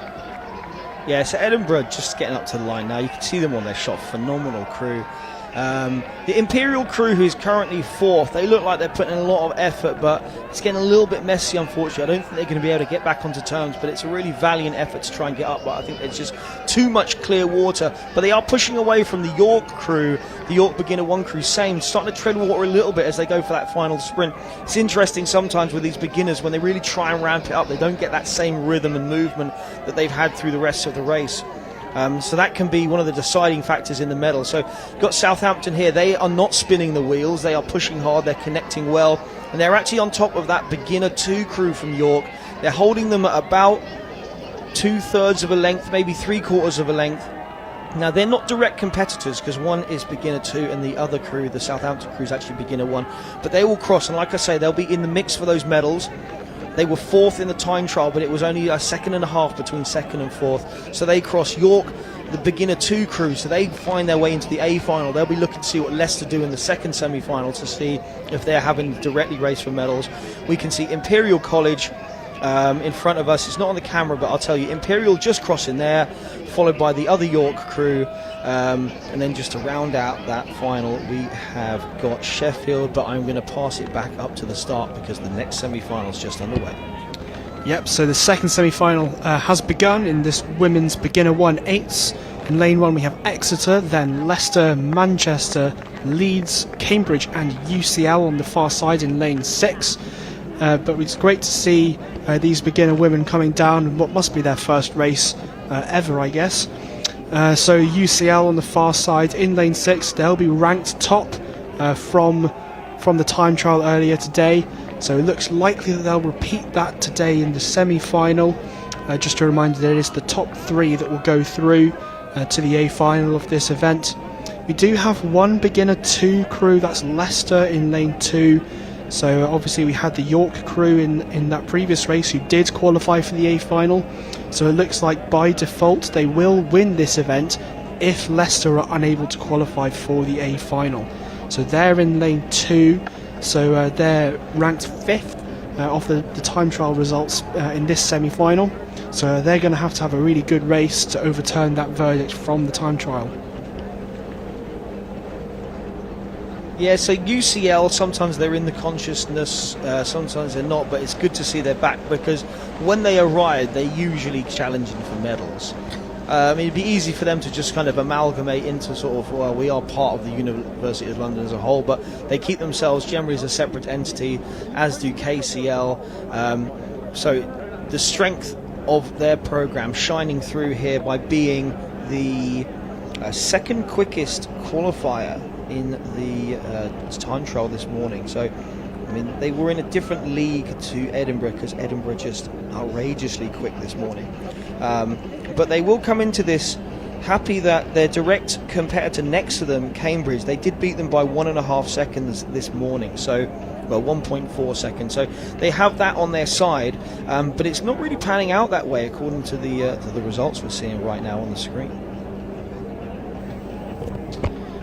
Yeah, so Edinburgh just getting up to the line now. You can see them on their shot. Phenomenal crew. The Imperial crew, who is currently fourth, they look like they're putting in a lot of effort, but it's getting a little bit messy, unfortunately. I don't think they're going to be able to get back onto terms, but it's a really valiant effort to try and get up, but I think it's just too much clear water. But they are pushing away from the York crew, the York Beginner 1 crew, same, starting to tread water a little bit as they go for that final sprint. It's interesting sometimes with these beginners, when they really try and ramp it up, they don't get that same rhythm and movement that they've had through the rest of the race. So that can be one of the deciding factors in the medal. So you've got Southampton here. They are not spinning the wheels. They are pushing hard. They're connecting well. And they're actually on top of that Beginner 2 crew from York. They're holding them at about 2/3 of a length, maybe 3/4 of a length. Now, they're not direct competitors because one is Beginner 2 and the other crew, the Southampton crew, is actually Beginner 1. But they will cross. And like I say, they'll be in the mix for those medals. They were fourth in the time trial, but it was only a second and a half between second and fourth. So they cross York, the Beginner 2 crew, so they find their way into the A final. They'll be looking to see what Leicester do in the second semi-final to see if they're having directly race for medals. We can see Imperial College in front of us. It's not on the camera, but I'll tell you, Imperial just crossing there, followed by the other York crew. And then just to round out that final, we have got Sheffield, but I'm going to pass it back up to the start because the next semi-final is just underway. Yep, so the second semi-final has begun in this women's Beginner 1/8. In lane 1 we have Exeter, then Leicester, Manchester, Leeds, Cambridge and UCL on the far side in lane 6. But it's great to see these beginner women coming down in what must be their first race ever, I guess. So UCL on the far side in lane 6, they'll be ranked top from the time trial earlier today. So it looks likely that they'll repeat that today in the semi-final. Just a reminder that it is the top 3 that will go through to the A final of this event. We do have one Beginner 2 crew, that's Leicester in lane 2. So obviously we had the York crew in that previous race who did qualify for the A final. So it looks like by default they will win this event if Leicester are unable to qualify for the A final. So they're in lane 2. So they're ranked 5th off the time trial results in this semi-final. So they're going to have a really good race to overturn that verdict from the time trial. Yeah, so UCL, sometimes they're in the consciousness, sometimes they're not, but it's good to see they're back because when they arrive, they're usually challenging for medals. It'd be easy for them to just kind of amalgamate into sort of, well, we are part of the University of London as a whole, but they keep themselves generally as a separate entity, as do KCL. So the strength of their programme shining through here by being the second quickest qualifier in the time trial this morning. So I mean, they were in a different league to Edinburgh because Edinburgh just outrageously quick this morning. But they will come into this happy that their direct competitor next to them, Cambridge, they did beat them by 1.5 seconds this morning. So, well, 1.4 seconds. So they have that on their side, but it's not really panning out that way according to the results we're seeing right now on the screen.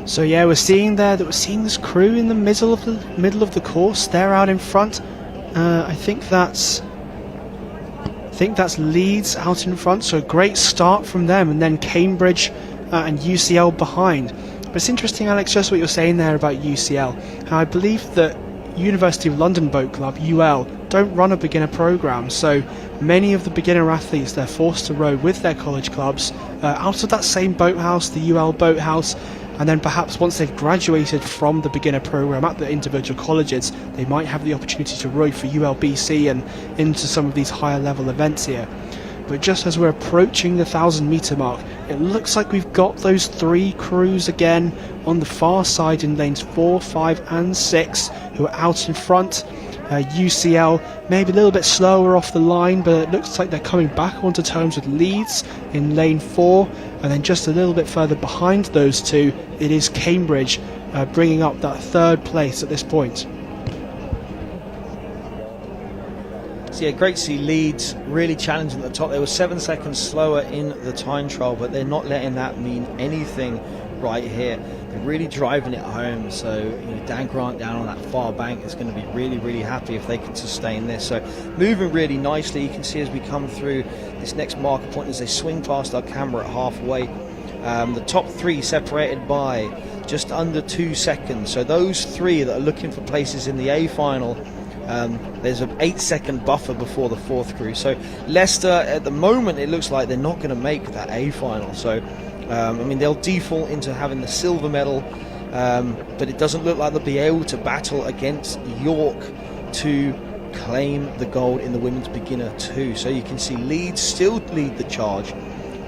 So yeah, we're seeing this crew in the middle of the course. They're out in front. I think that's Leeds out in front. So a great start from them, and then Cambridge and UCL behind. But it's interesting, Alex, just what you're saying there about UCL. How I believe that University of London Boat Club (UL) don't run a beginner program. So many of the beginner athletes, they're forced to row with their college clubs out of that same boathouse, the UL boathouse. And then perhaps once they've graduated from the beginner program at the individual colleges, they might have the opportunity to row for ULBC and into some of these higher level events here. but just as we're approaching the 1,000-metre mark, it looks like we've got those 3 crews again on the far side in lanes 4, 5 and 6 who are out in front. UCL maybe a little bit slower off the line, but it looks like they're coming back onto terms with Leeds in lane 4, and then just a little bit further behind those two it is Cambridge bringing up that 3rd place at this point. So yeah, great to see Leeds really challenging at the top. They were 7 seconds slower in the time trial, but they're not letting that mean anything right here. They're really driving it home. So Dan Grant down on that far bank is going to be really, really happy if they can sustain this. So moving really nicely. You can see as we come through this next marker point as they swing past our camera at halfway. The top 3 separated by just under 2 seconds. So those 3 that are looking for places in the A final, there's an 8-second buffer before the 4th crew. So Leicester, at the moment, it looks like they're not going to make that A final. So, I mean, they'll default into having the silver medal, but it doesn't look like they'll be able to battle against York to claim the gold in the women's beginner 2. So you can see Leeds still lead the charge.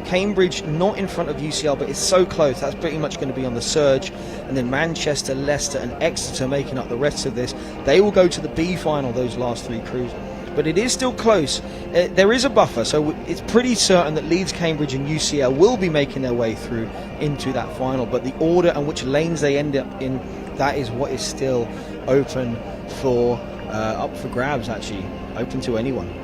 Cambridge not in front of UCL, but it's so close. That's pretty much going to be on the surge. And then Manchester, Leicester and Exeter making up the rest of this. They will go to the B final, those last 3 crews. But it is still close. There is a buffer, so it's pretty certain that Leeds, Cambridge and UCL will be making their way through into that final. But the order and which lanes they end up in, that is what is still open for up for grabs, actually. Open to anyone.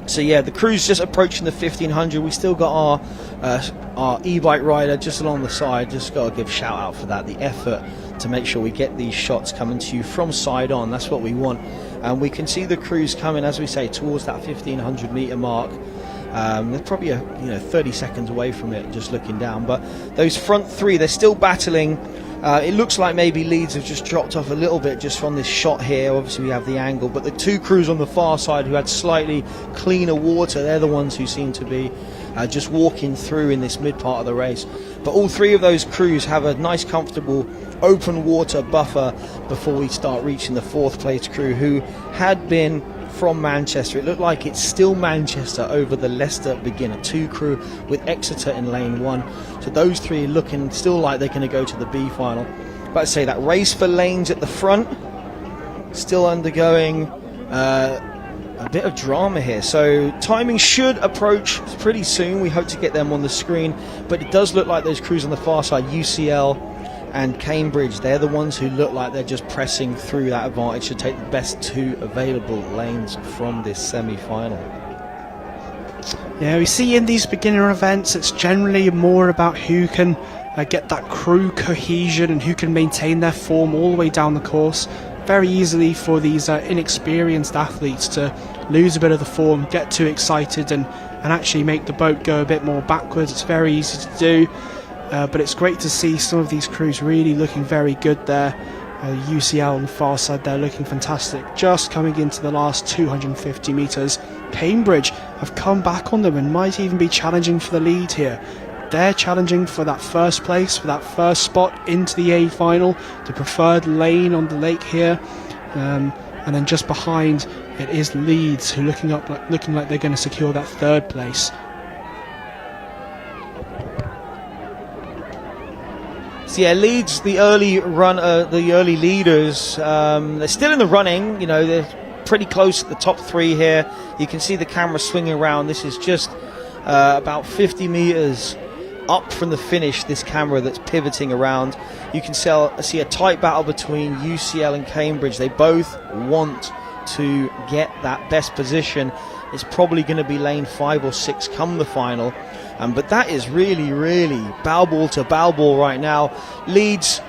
So yeah, the crew's just approaching the 1500. We still got our e-bike rider just along the side. Just got to give a shout out for that. The effort to make sure we get these shots coming to you from side on. That's what we want. And we can see the crews coming, as we say, towards that 1500 meter mark. They're probably 30 seconds away from it, just looking down. But those front 3, they're still battling. It looks like maybe Leeds have just dropped off a little bit just from this shot here. Obviously we have the angle, but the 2 crews on the far side who had slightly cleaner water, they're the ones who seem to be just walking through in this mid part of the race. But all 3 of those crews have a nice comfortable open water buffer before we start reaching the 4th place crew, who had been from Manchester. It looked like it's still Manchester over the Leicester beginner 2 crew, with Exeter in lane 1. So those 3 looking still like they're going to go to the B final. But I say that race for lanes at the front still undergoing a bit of drama here. So timing should approach pretty soon. We hope to get them on the screen. But it does look like those crews on the far side, UCL and Cambridge, they're the ones who look like they're just pressing through that advantage to take the best 2 available lanes from this semi-final. Yeah, we see in these beginner events it's generally more about who can get that crew cohesion and who can maintain their form all the way down the course. Very easily for these inexperienced athletes to lose a bit of the form, get too excited and actually make the boat go a bit more backwards. It's very easy to do. But it's great to see some of these crews really looking very good there. UCL on the far side, they're looking fantastic. Just coming into the last 250 metres. Cambridge have come back on them and might even be challenging for the lead here. They're challenging for that 1st place, for that 1st spot into the A final, the preferred lane on the lake here. And then just behind it is Leeds, who looking like they're going to secure that 3rd place. So yeah, Leeds, the early leaders, they're still in the running. They're pretty close at the top 3 here. You can see the camera swinging around. This is just about 50 meters up from the finish, this camera that's pivoting around. You can see a tight battle between UCL and Cambridge. They both want to get that best position. It's probably going to be lane 5 or 6 come the final. But that is really, really bow ball to bow ball right now. Leeds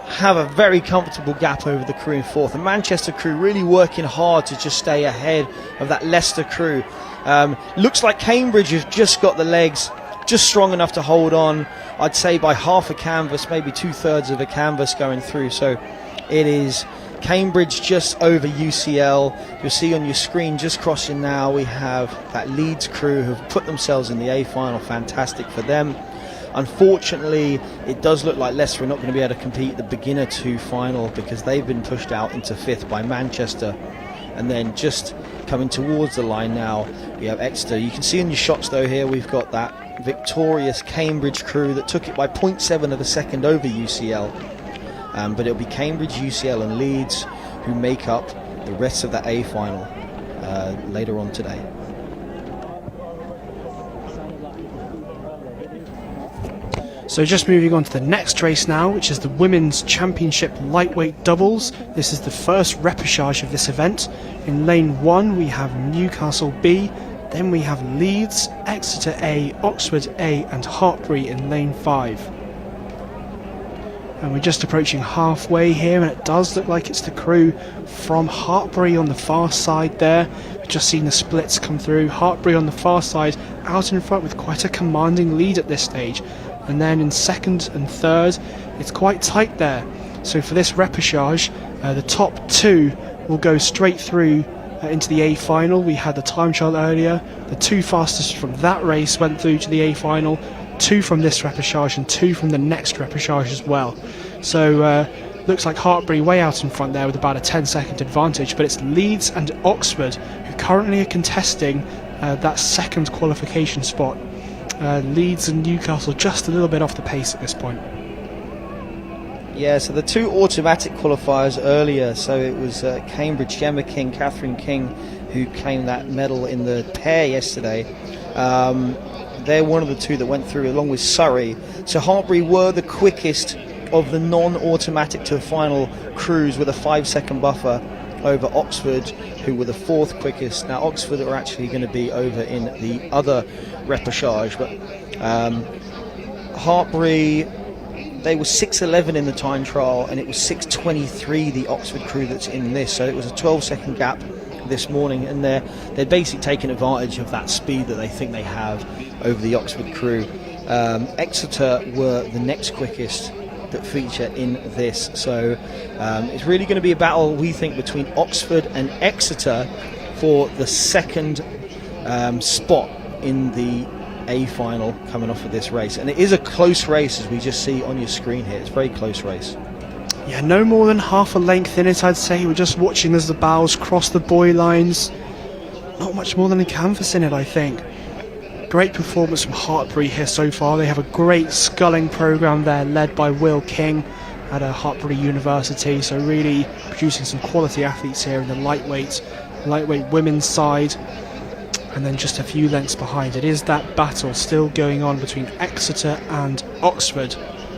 have a very comfortable gap over the crew in 4th. The Manchester crew really working hard to just stay ahead of that Leicester crew. Looks like Cambridge has just got the legs just strong enough to hold on. I'd say by half a canvas, maybe 2/3 of a canvas going through. So it is Cambridge just over UCL. You'll see on your screen just crossing now, we have that Leeds crew who've put themselves in the A final. Fantastic for them. Unfortunately, it does look like Leicester are not going to be able to compete at the beginner 2 final because they've been pushed out into 5th by Manchester. And then just coming towards the line now, we have Exeter. You can see in your shots though here, we've got that victorious Cambridge crew that took it by 0.7 of a second over UCL. But it'll be Cambridge, UCL and Leeds who make up the rest of the A final later on today. So just moving on to the next race now, which is the Women's Championship Lightweight Doubles. This is the first repechage of this event. In lane 1 we have Newcastle B, then we have Leeds, Exeter A, Oxford A and Hartbury in lane 5. And we're just approaching halfway here, and it does look like it's the crew from Hartbury on the far side there. We've just seen the splits come through. Hartbury on the far side out in front with quite a commanding lead at this stage. And then in second and third, it's quite tight there. So for this repechage, the top 2 will go straight through into the A final. We had the time trial earlier. The 2 fastest from that race went through to the A final. 2 from this repechage and 2 from the next repechage as well. So looks like Hartbury way out in front there with about a 10-second advantage, but it's Leeds and Oxford who currently are contesting that second qualification spot. Leeds and Newcastle just a little bit off the pace at this point. Yeah, so the 2 automatic qualifiers earlier, so it was Cambridge, Gemma King, Catherine King, who claimed that medal in the pair yesterday. They're one of the 2 that went through along with Surrey. So Hartbury were the quickest of the non-automatic to final crews with a 5-second buffer over Oxford, who were the 4th quickest. Now Oxford are actually going to be over in the other repechage, but Hartbury, they were 6:11 in the time trial, and it was 6:23 the Oxford crew that's in this, so it was a 12-second gap this morning, and they're basically taking advantage of that speed that they think they have over the Oxford crew. Exeter were the next quickest that feature in this, so it's really going to be a battle, we think, between Oxford and Exeter for the second spot in the A final coming off of this race. And it is a close race, as we just see on your screen here. It's a very close race. Yeah, no more than half a length in it, I'd say. We're just watching as the bows cross the buoy lines. Not much more than a canvas in it, I think. Great performance from Hartbury here so far. They have a great sculling programme there, led by Will King at Hartbury University. So really producing some quality athletes here in the lightweight women's side. And then just a few lengths behind, it is that battle still going on between Exeter and Oxford.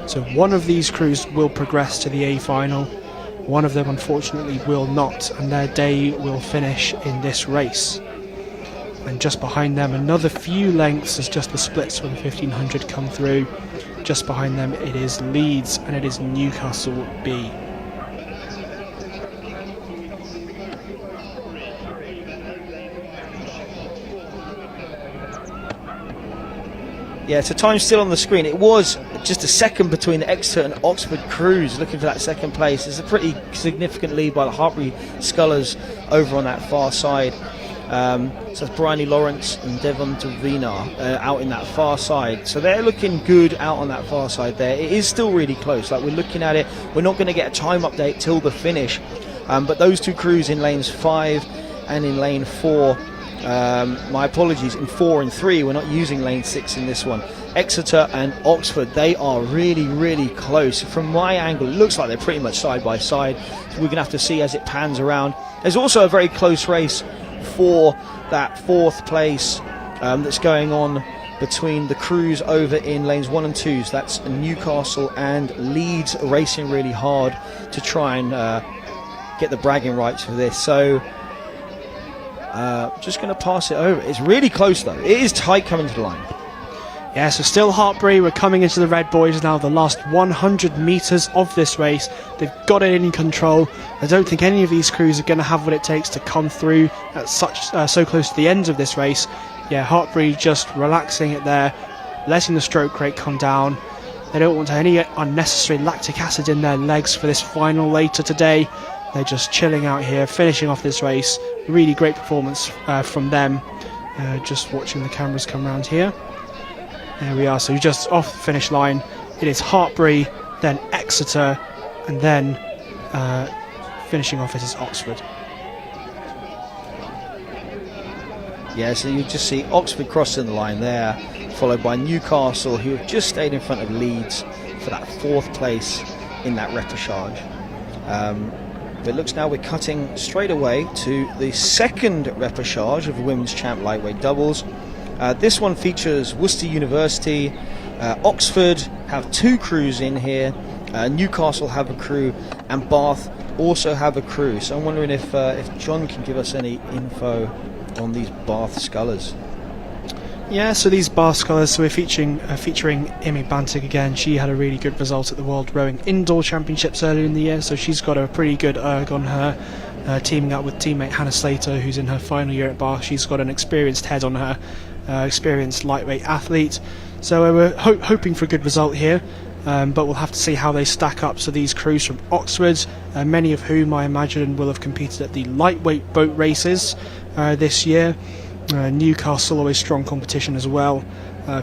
So one of these crews will progress to the A final, one of them unfortunately will not, and their day will finish in this race. And just behind them, another few lengths as just the splits for the 1500 come through. Just behind them it is Leeds and it is Newcastle B. Yeah, so time's still on the screen. It was just a second between the Exeter and Oxford crews looking for that second place. It's a pretty significant lead by the Hartbury Scullers over on that far side. So it's Bryony Lawrence and Devon Davina out in that far side. So they're looking good out on that far side there. It is still really close. Like, we're looking at it. We're not going to get a time update till the finish. But those 2 crews in lanes 5 and in lane 4, my apologies, in 4 and 3, we're not using lane 6 in this one. Exeter and Oxford, they are really close. From my angle, it looks like they're pretty much side by side. So we're going to have to see as it pans around. There's also a very close race for that 4th place that's going on between the crews over in lanes 1 and 2. So that's Newcastle and Leeds racing really hard to try and get the bragging rights for this. So just going to pass it over. It's really close though. It is tight coming to the line. Yeah, so still Hartbury. We're coming into the Red Boys now, the last 100 metres of this race. They've got it in control. I don't think any of these crews are going to have what it takes to come through at so close to the end of this race. Yeah, Hartbury just relaxing it there, letting the stroke rate come down. They don't want any unnecessary lactic acid in their legs for this final later today. They're just chilling out here, finishing off this race. Really great performance from them. Just watching the cameras come around here. There we are, so just off the finish line. It is Hartbury, then Exeter, and then finishing off it is Oxford. Yeah, so you just see Oxford crossing the line there, followed by Newcastle, who have just stayed in front of Leeds for that 4th place in that repechage. But it looks now we're cutting straight away to the 2nd repechage of the Women's Champ Lightweight Doubles. This one features Worcester University. Oxford have 2 crews in here. Newcastle have a crew, and Bath also have a crew. So I'm wondering if John can give us any info on these Bath scullers. Yeah, so these Bath scullers, so we're featuring Imi Bantig again. She had a really good result at the World Rowing Indoor Championships earlier in the year, so she's got a pretty good erg on her, teaming up with teammate Hannah Slater, who's in her final year at Bath. She's got an experienced head on her, experienced lightweight athlete. So we're hoping for a good result here, but we'll have to see how they stack up. So these crews from Oxford, many of whom I imagine will have competed at the lightweight boat races this year. Newcastle, always strong competition as well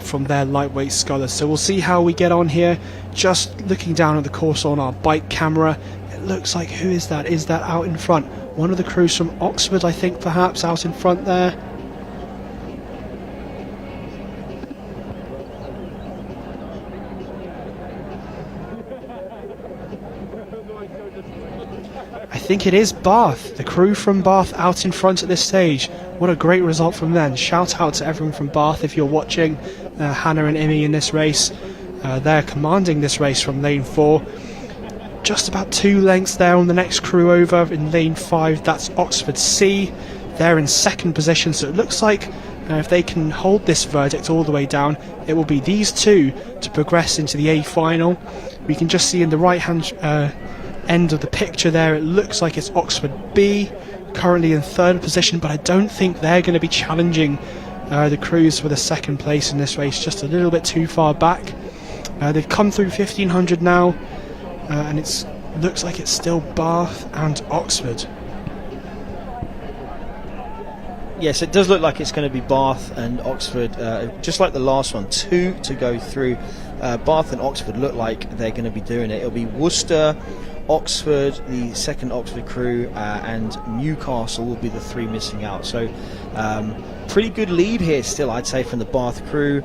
from their lightweight scullers. So we'll see how we get on here. Just looking down at the course on our bike camera, it looks like, who is that? Is that out in front? One of the crews from Oxford, I think, perhaps out in front there. I think it is Bath, the crew from Bath out in front at this stage. What a great result from them. Shout out to everyone from Bath if you're watching. Hannah and Imi in this race. They're commanding this race from lane 4. Just about 2 lengths there on the next crew over in lane 5. That's Oxford C. They're in 2nd position, so it looks like if they can hold this verdict all the way down, it will be these 2 to progress into the A final. We can just see in the right hand end of the picture there, it looks like it's Oxford B, currently in 3rd position, but I don't think they're going to be challenging the crews for the 2nd place in this race, just a little bit too far back. They've come through 1500 now, and it looks like it's still Bath and Oxford. Yes, it does look like it's going to be Bath and Oxford, just like the last one, 2 to go through. Bath and Oxford look like they're going to be doing it. It'll be Worcester, Oxford, the 2nd Oxford crew, and Newcastle will be the 3 missing out. So pretty good lead here still, I'd say, from the Bath crew.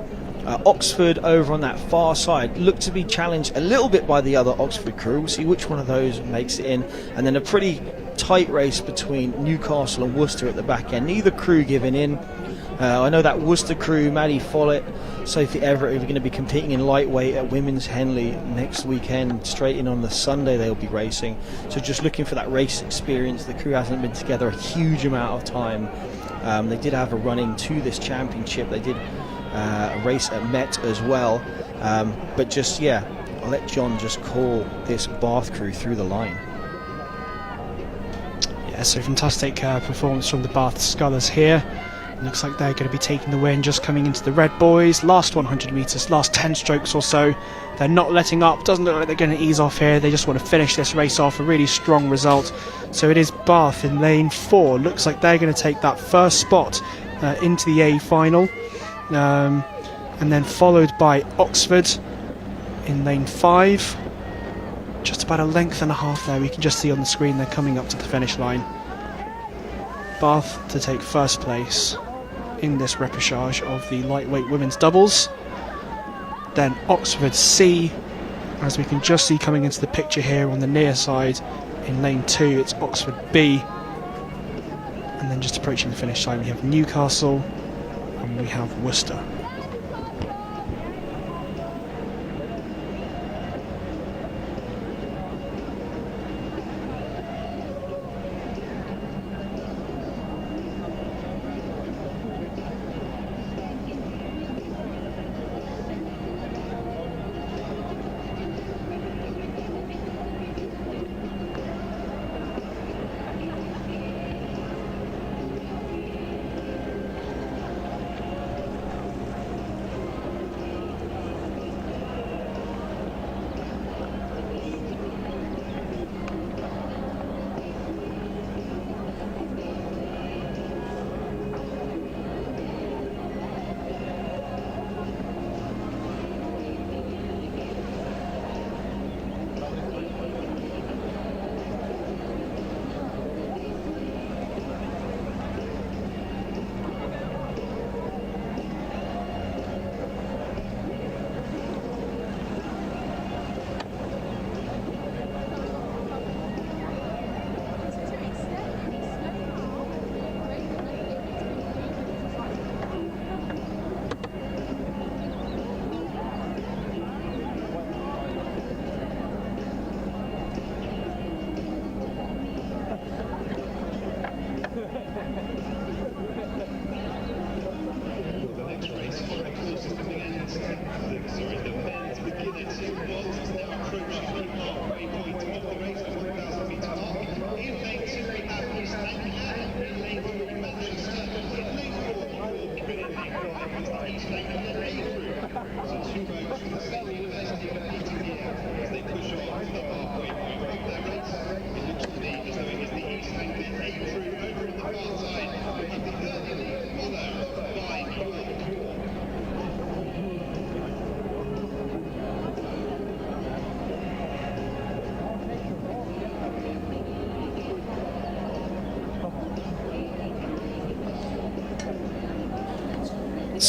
Oxford over on that far side look to be challenged a little bit by the other Oxford crew. We'll see which one of those makes it in, and then a pretty tight race between Newcastle and Worcester at the back end. Neither crew giving in. I know that Worcester crew, Maddie Follett, Sophie Everett, are going to be competing in lightweight at Women's Henley next weekend. Straight in on the Sunday they'll be racing. So just looking for that race experience. The crew hasn't been together a huge amount of time. They did have a run into this championship. They did a race at Met as well. But just, yeah, I'll let John just call this Bath crew through the line. Yeah, so fantastic performance from the Bath scullers here. Looks like they're going to be taking the win, just coming into the red boys. Last 100 metres, last 10 strokes or so. They're not letting up. Doesn't look like they're going to ease off here. They just want to finish this race off. A really strong result. So it is Bath in lane 4. Looks like they're going to take that first spot into the A final. And then followed by Oxford in lane 5. Just about a length and a half there. We can just see on the screen they're coming up to the finish line. Bath to take first place in this repechage of the lightweight women's doubles. Then Oxford C, as we can just see coming into the picture here on the near side in lane 2, it's Oxford B. And then just approaching the finish line we have Newcastle and we have Worcester.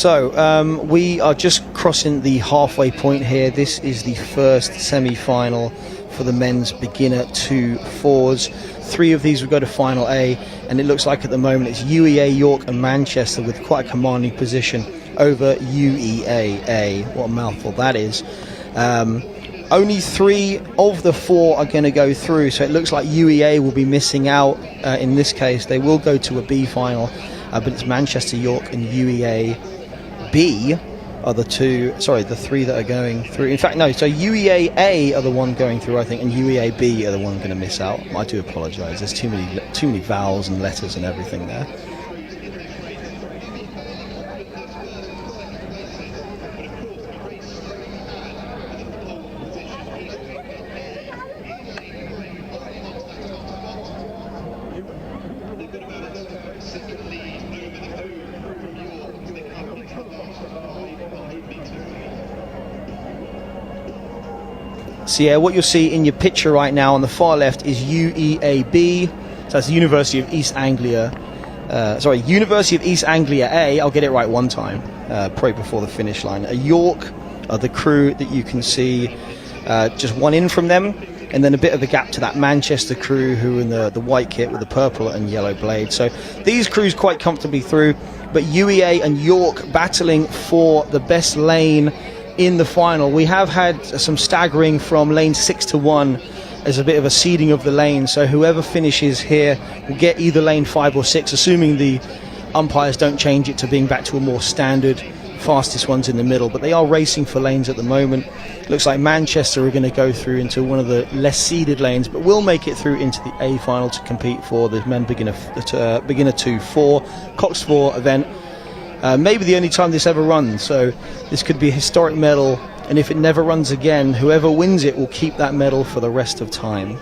So we are just crossing the halfway point here. This is the first semi-final for the men's beginner 2-4s. 3 of these will go to final A, and it looks like at the moment it's UEA, York and Manchester with quite a commanding position over UEA A. What a mouthful that is. Only 3 of the 4 are going to go through, so it looks like UEA will be missing out in this case. They will go to a B final, but it's Manchester, York and UEA B are the 3 that are going through. In fact, no, so UEA A are the one going through, I think, and UEA B are the one going to miss out. I do apologise, there's too many vowels and letters and everything there. So yeah, what you'll see in your picture right now on the far left is UEAB. So that's the University of East Anglia. University of East Anglia A. I'll get it right one time, probably before the finish line. York are the crew that you can see, just one in from them, and then a bit of a gap to that Manchester crew who are in the white kit with the purple and yellow blade. So these crews quite comfortably through, but UEA and York battling for the best lane in the final. We have had some staggering from lane 6 to 1 as a bit of a seeding of the lane, so whoever finishes here will get either lane 5 or 6, assuming the umpires don't change it to being back to a more standard fastest ones in the middle. But they are racing for lanes at the moment. Looks like Manchester are going to go through into one of the less seeded lanes, but will make it through into the A final to compete for the men beginner 2-4 Cox 4 event. Maybe the only time this ever runs, so this could be a historic medal, and if it never runs again, whoever wins it will keep that medal for the rest of time.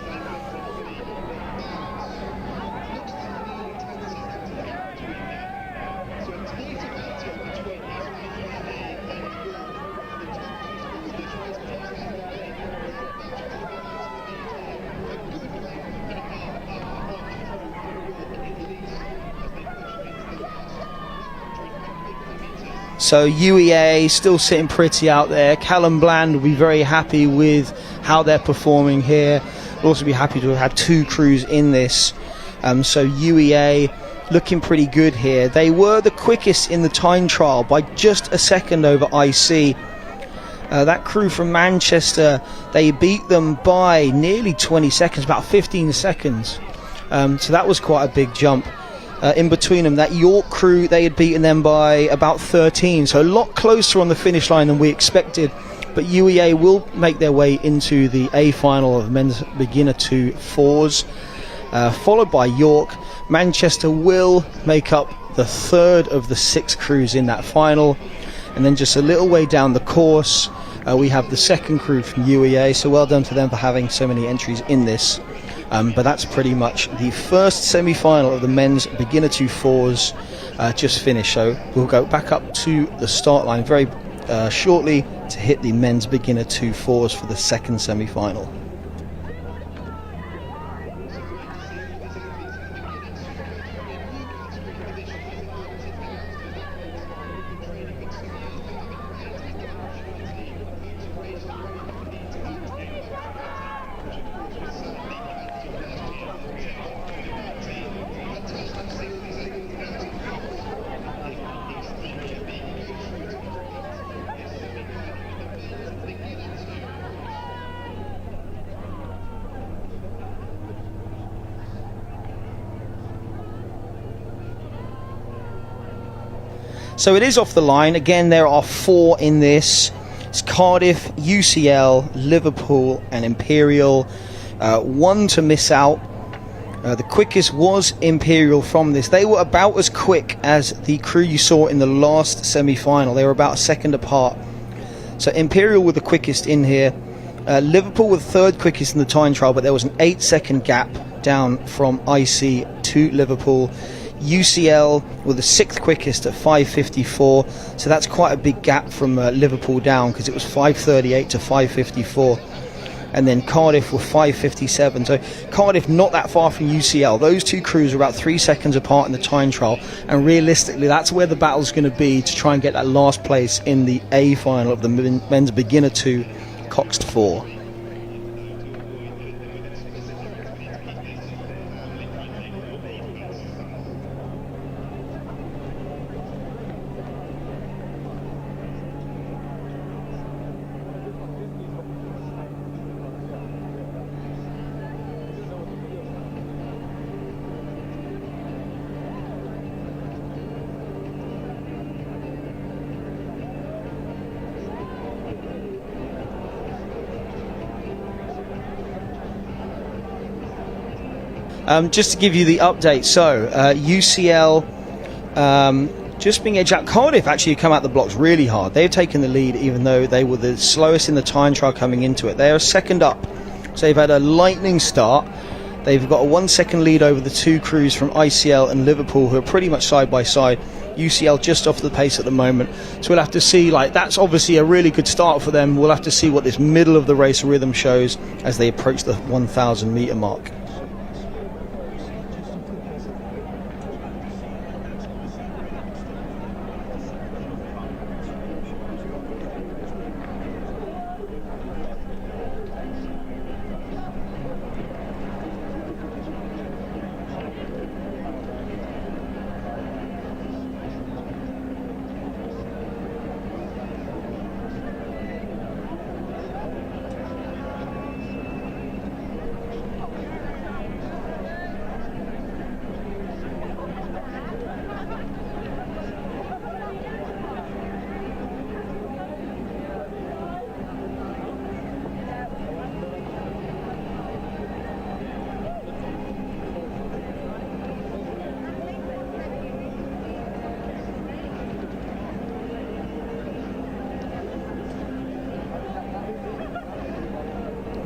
So UEA still sitting pretty out there. Callum Bland will be very happy with how they're performing here. Will also be happy to have had 2 crews in this. So UEA looking pretty good here. They were the quickest in the time trial by just a second over IC. That crew from Manchester, they beat them by nearly 20 seconds, about 15 seconds. So that was quite a big jump. In between them, that York crew, they had beaten them by about 13, so a lot closer on the finish line than we expected. But UEA will make their way into the A final of men's beginner 2-4s, followed by York. Manchester will make up the third of the 6 crews in that final, and then just a little way down the course we have the second crew from UEA, so well done to them for having so many entries in this. But that's pretty much the first semi-final of the men's beginner 2-4s just finished. So we'll go back up to the start line very shortly to hit the men's beginner 2-4s for the second semi-final. So it is off the line. Again, there are 4 in this. It's Cardiff, UCL, Liverpool and Imperial. 1 to miss out. The quickest was Imperial from this. They were about as quick as the crew you saw in the last semi-final. They were about a second apart. So Imperial were the quickest in here. Liverpool were the third quickest in the time trial, but there was an 8-second gap down from IC to Liverpool. UCL were the 6th quickest at 5:54, so that's quite a big gap from Liverpool down, because it was 5:38 to 5:54. and then Cardiff were 5:57. So Cardiff not that far from UCL. Those two crews are about 3 seconds apart in the time trial, and realistically that's where the battle's going to be to try and get that last place in the A final of the men's beginner 2 Coxed 4. Just to give you the update, so UCL just being edged out. Cardiff actually come out the blocks really hard. They've taken the lead even though they were the slowest in the time trial coming into it. They are second up, so they've had a lightning start. They've got a 1 second lead over the two crews from ICL and Liverpool, who are pretty much side by side. UCL just off the pace at the moment, so we'll have to see. That's obviously a really good start for them. We'll have to see what this middle of the race rhythm shows as they approach the 1,000 metre mark.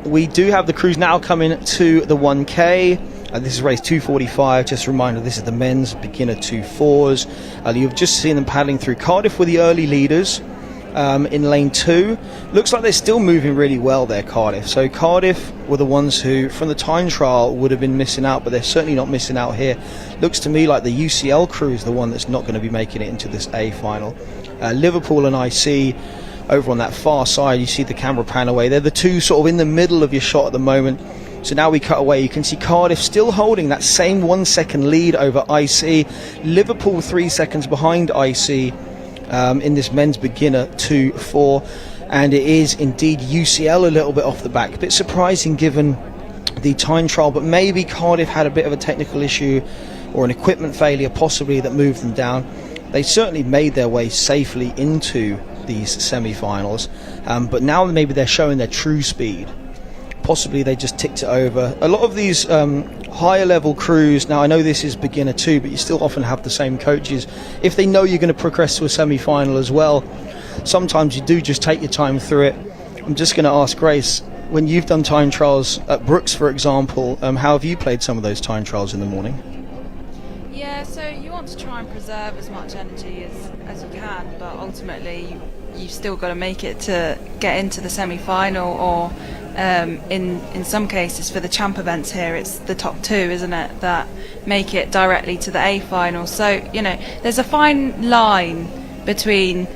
We do have the crews now coming to the 1K. This is race 2:45. Just a reminder, this is the men's beginner 2/4s. You've just seen them paddling through. Cardiff were the early leaders in lane 2. Looks like they're still moving really well there, Cardiff. So Cardiff were the ones who, from the time trial, would have been missing out, but they're certainly not missing out here. Looks to me like the UCL crew is the one that's not going to be making it into this A final. Liverpool and IC over on that far side, you see the camera pan away. They're the two sort of in the middle of your shot at the moment. So now we cut away, you can see Cardiff still holding that same 1 second lead over IC. Liverpool 3 seconds behind IC in this men's beginner 2/4, and it is indeed UCL a little bit off the back. A bit surprising given the time trial, but maybe Cardiff had a bit of a technical issue or an equipment failure possibly that moved them down. They certainly made their way safely into these semi-finals, but now maybe they're showing their true speed. Possibly they just ticked it over. A lot of these higher level crews, now I know this is beginner 2, but you still often have the same coaches. If they know you're going to progress to a semi-final as well, sometimes you do just take your time through it. I'm just going to ask Grace, when you've done time trials at Bucs, for example, how have you played some of those time trials in the morning? Yeah, so you want to try and preserve as much energy as you can, but ultimately you've still got to make it to get into the semi-final, or in some cases for the champ events here it's the top 2, isn't it, that make it directly to the A final. So there's a fine line between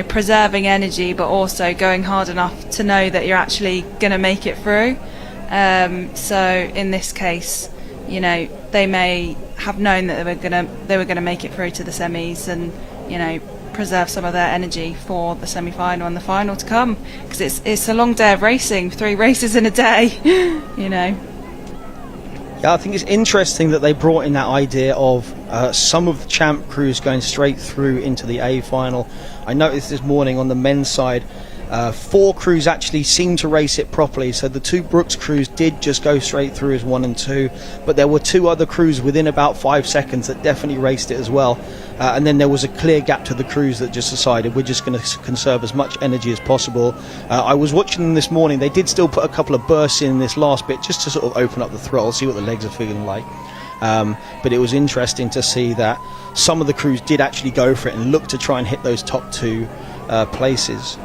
preserving energy but also going hard enough to know that you're actually going to make it through. So in this case, they may have known that they were gonna make it through to the semis, and preserve some of their energy for the semi-final and the final to come, because it's a long day of racing, 3 races in a day. Yeah, I think it's interesting that they brought in that idea of some of the champ crews going straight through into the A final. I noticed this morning on the men's side, 4 crews actually seemed to race it properly. So the 2 Bucs crews did just go straight through as 1 and 2, but there were 2 other crews within about 5 seconds that definitely raced it as well. And then there was a clear gap to the crews that just decided we're just going to conserve as much energy as possible. I was watching them this morning. They did still put a couple of bursts in this last bit just to sort of open up the throttle, see what the legs are feeling like. But it was interesting to see that some of the crews did actually go for it and look to try and hit those top 2 places.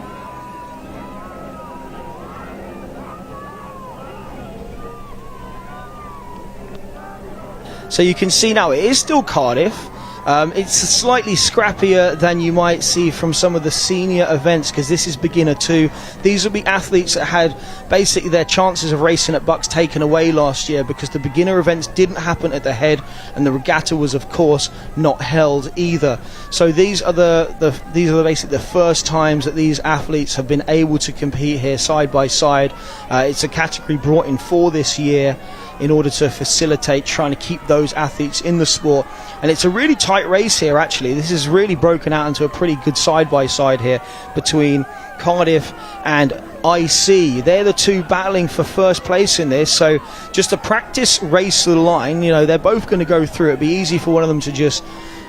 So you can see now it is still Cardiff. It's slightly scrappier than you might see from some of the senior events, because this is beginner 2. These will be athletes that had basically their chances of racing at Bucs taken away last year because the beginner events didn't happen at the head, and the regatta was of course not held either. So these are basically the first times that these athletes have been able to compete here side by side. It's a category brought in for this year in order to facilitate trying to keep those athletes in the sport. And it's a really tight race here, actually. This is really broken out into a pretty good side-by-side here between Cardiff and IC. They're the two battling for first place in this, so just a practice race to the line. You know, they're both going to go through. It'd be easy for one of them to just,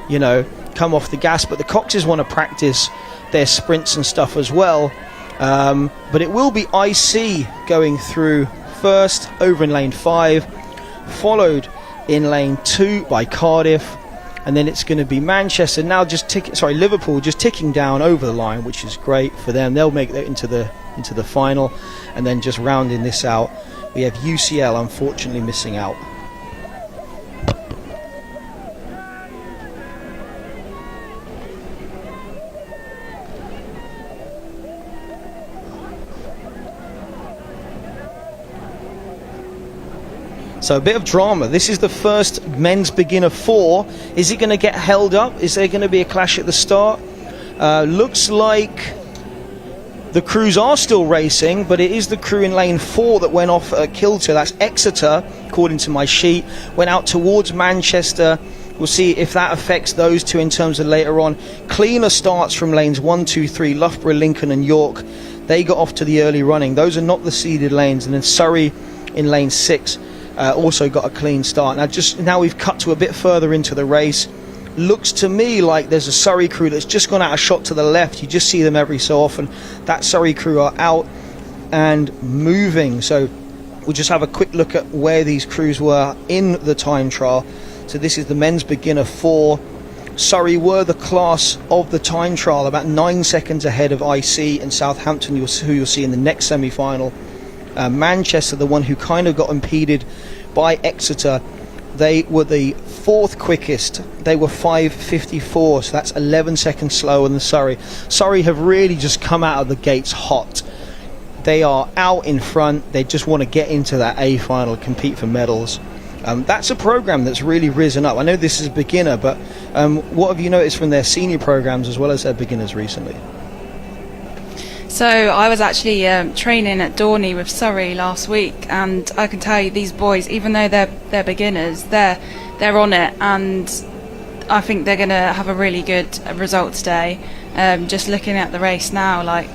you know, come off the gas, but the Coxes want to practice their sprints and stuff as well. But it will be IC going through first over in lane 5, followed in lane 2 by Cardiff, and then it's going to be Manchester now Liverpool just ticking down over the line, which is great for them. They'll make it into the final. And then just rounding this out, we have UCL unfortunately missing out. So a bit of drama. This is the first men's beginner 4. Is it going to get held up? Is there going to be a clash at the start? Looks like the crews are still racing, but it is the crew in lane 4 that went off at kilter. That's Exeter, according to my sheet. Went out towards Manchester. We'll see if that affects those two in terms of later on. Cleaner starts from lanes 1, 2, 3, Loughborough, Lincoln and York. They got off to the early running. Those are not the seeded lanes. And then Surrey in lane 6 also got a clean start. Now we've cut to a bit further into the race. Looks to me like there's a Surrey crew that's just gone out a shot to the left. You just see them every so often. That Surrey crew are out and moving. So we'll just have a quick look at where these crews were in the time trial. So this is the men's beginner 4. Surrey were the class of the time trial, about 9 seconds ahead of IC and Southampton, who you'll see in the next semi-final. Manchester, the one who kind of got impeded by Exeter, they were the 4th quickest. They were 5:54, so that's 11 seconds slower than Surrey. Surrey have really just come out of the gates hot. They are out in front. They just want to get into that A final, compete for medals. That's a program that's really risen up. I know this is beginner, but what have you noticed from their senior programs as well as their beginners recently? So I was actually training at Dorney with Surrey last week, and I can tell you these boys, even though they're beginners, they're on it, and I think they're going to have a really good result today. Just looking at the race now, like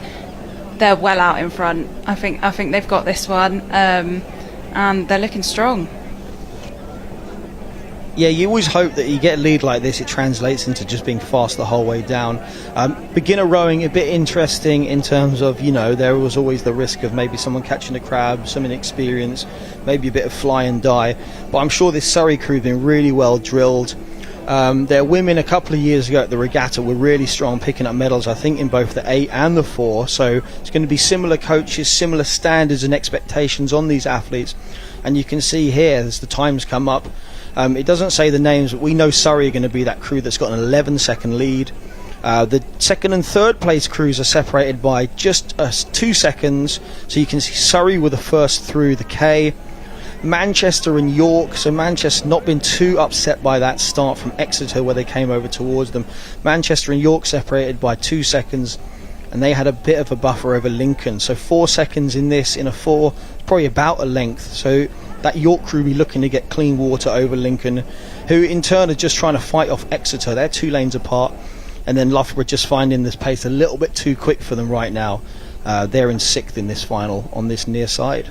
they're well out in front. I think they've got this one, and they're looking strong. Yeah, you always hope that you get a lead like this, it translates into just being fast the whole way down. Beginner rowing, a bit interesting in terms of, you know, there was always the risk of maybe someone catching a crab, some inexperience, maybe a bit of fly and die. But I'm sure this Surrey crew have been really well drilled. Their women a couple of years ago at the regatta were really strong, picking up medals, I think, in both the 8 and the 4. So it's going to be similar coaches, similar standards and expectations on these athletes. And you can see here, as the times come up, it doesn't say the names, but we know Surrey are going to be that crew that's got an 11-second lead. The second and third place crews are separated by just 2 seconds. So you can see Surrey were the first through the K. Manchester and York, so Manchester not been too upset by that start from Exeter where they came over towards them. Manchester and York separated by 2 seconds, and they had a bit of a buffer over Lincoln. So 4 seconds in this, in a 4, probably about a length. So that York crew be looking to get clean water over Lincoln, who in turn are just trying to fight off Exeter. They're 2 lanes apart, and then Loughborough just finding this pace a little bit too quick for them right now. They're in 6th in this final on this near side.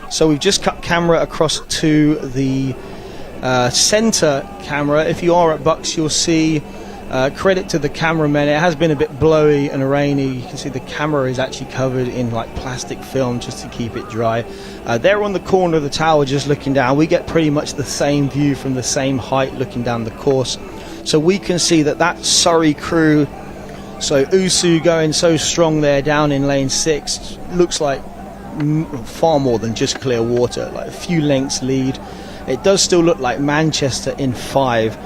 So we've just cut camera across to the centre camera. If you are at Bucs, you'll see Credit to the cameramen. It has been a bit blowy and rainy. You can see the camera is actually covered in like plastic film just to keep it dry. They're on the corner of the tower just looking down. We get pretty much the same view from the same height looking down the course. So we can see that Surrey crew, so Usu going so strong there down in lane 6, looks like far more than just clear water, like a few lengths lead. It does still look like Manchester in 5.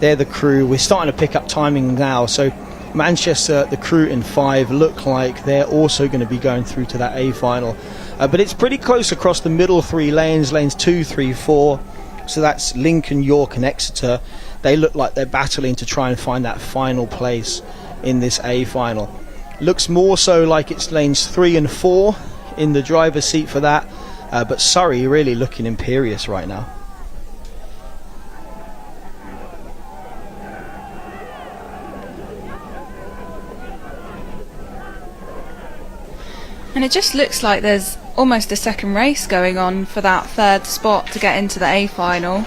They're the crew. We're starting to pick up timing now. So Manchester, the crew in 5, look like they're also going to be going through to that A final. But it's pretty close across the middle 3 lanes, lanes 2, 3, 4. So that's Lincoln, York and Exeter. They look like they're battling to try and find that final place in this A final. Looks more so like it's lanes 3 and 4 in the driver's seat for that. But Surrey really looking imperious right now. And it just looks like there's almost a second race going on for that 3rd spot to get into the A final.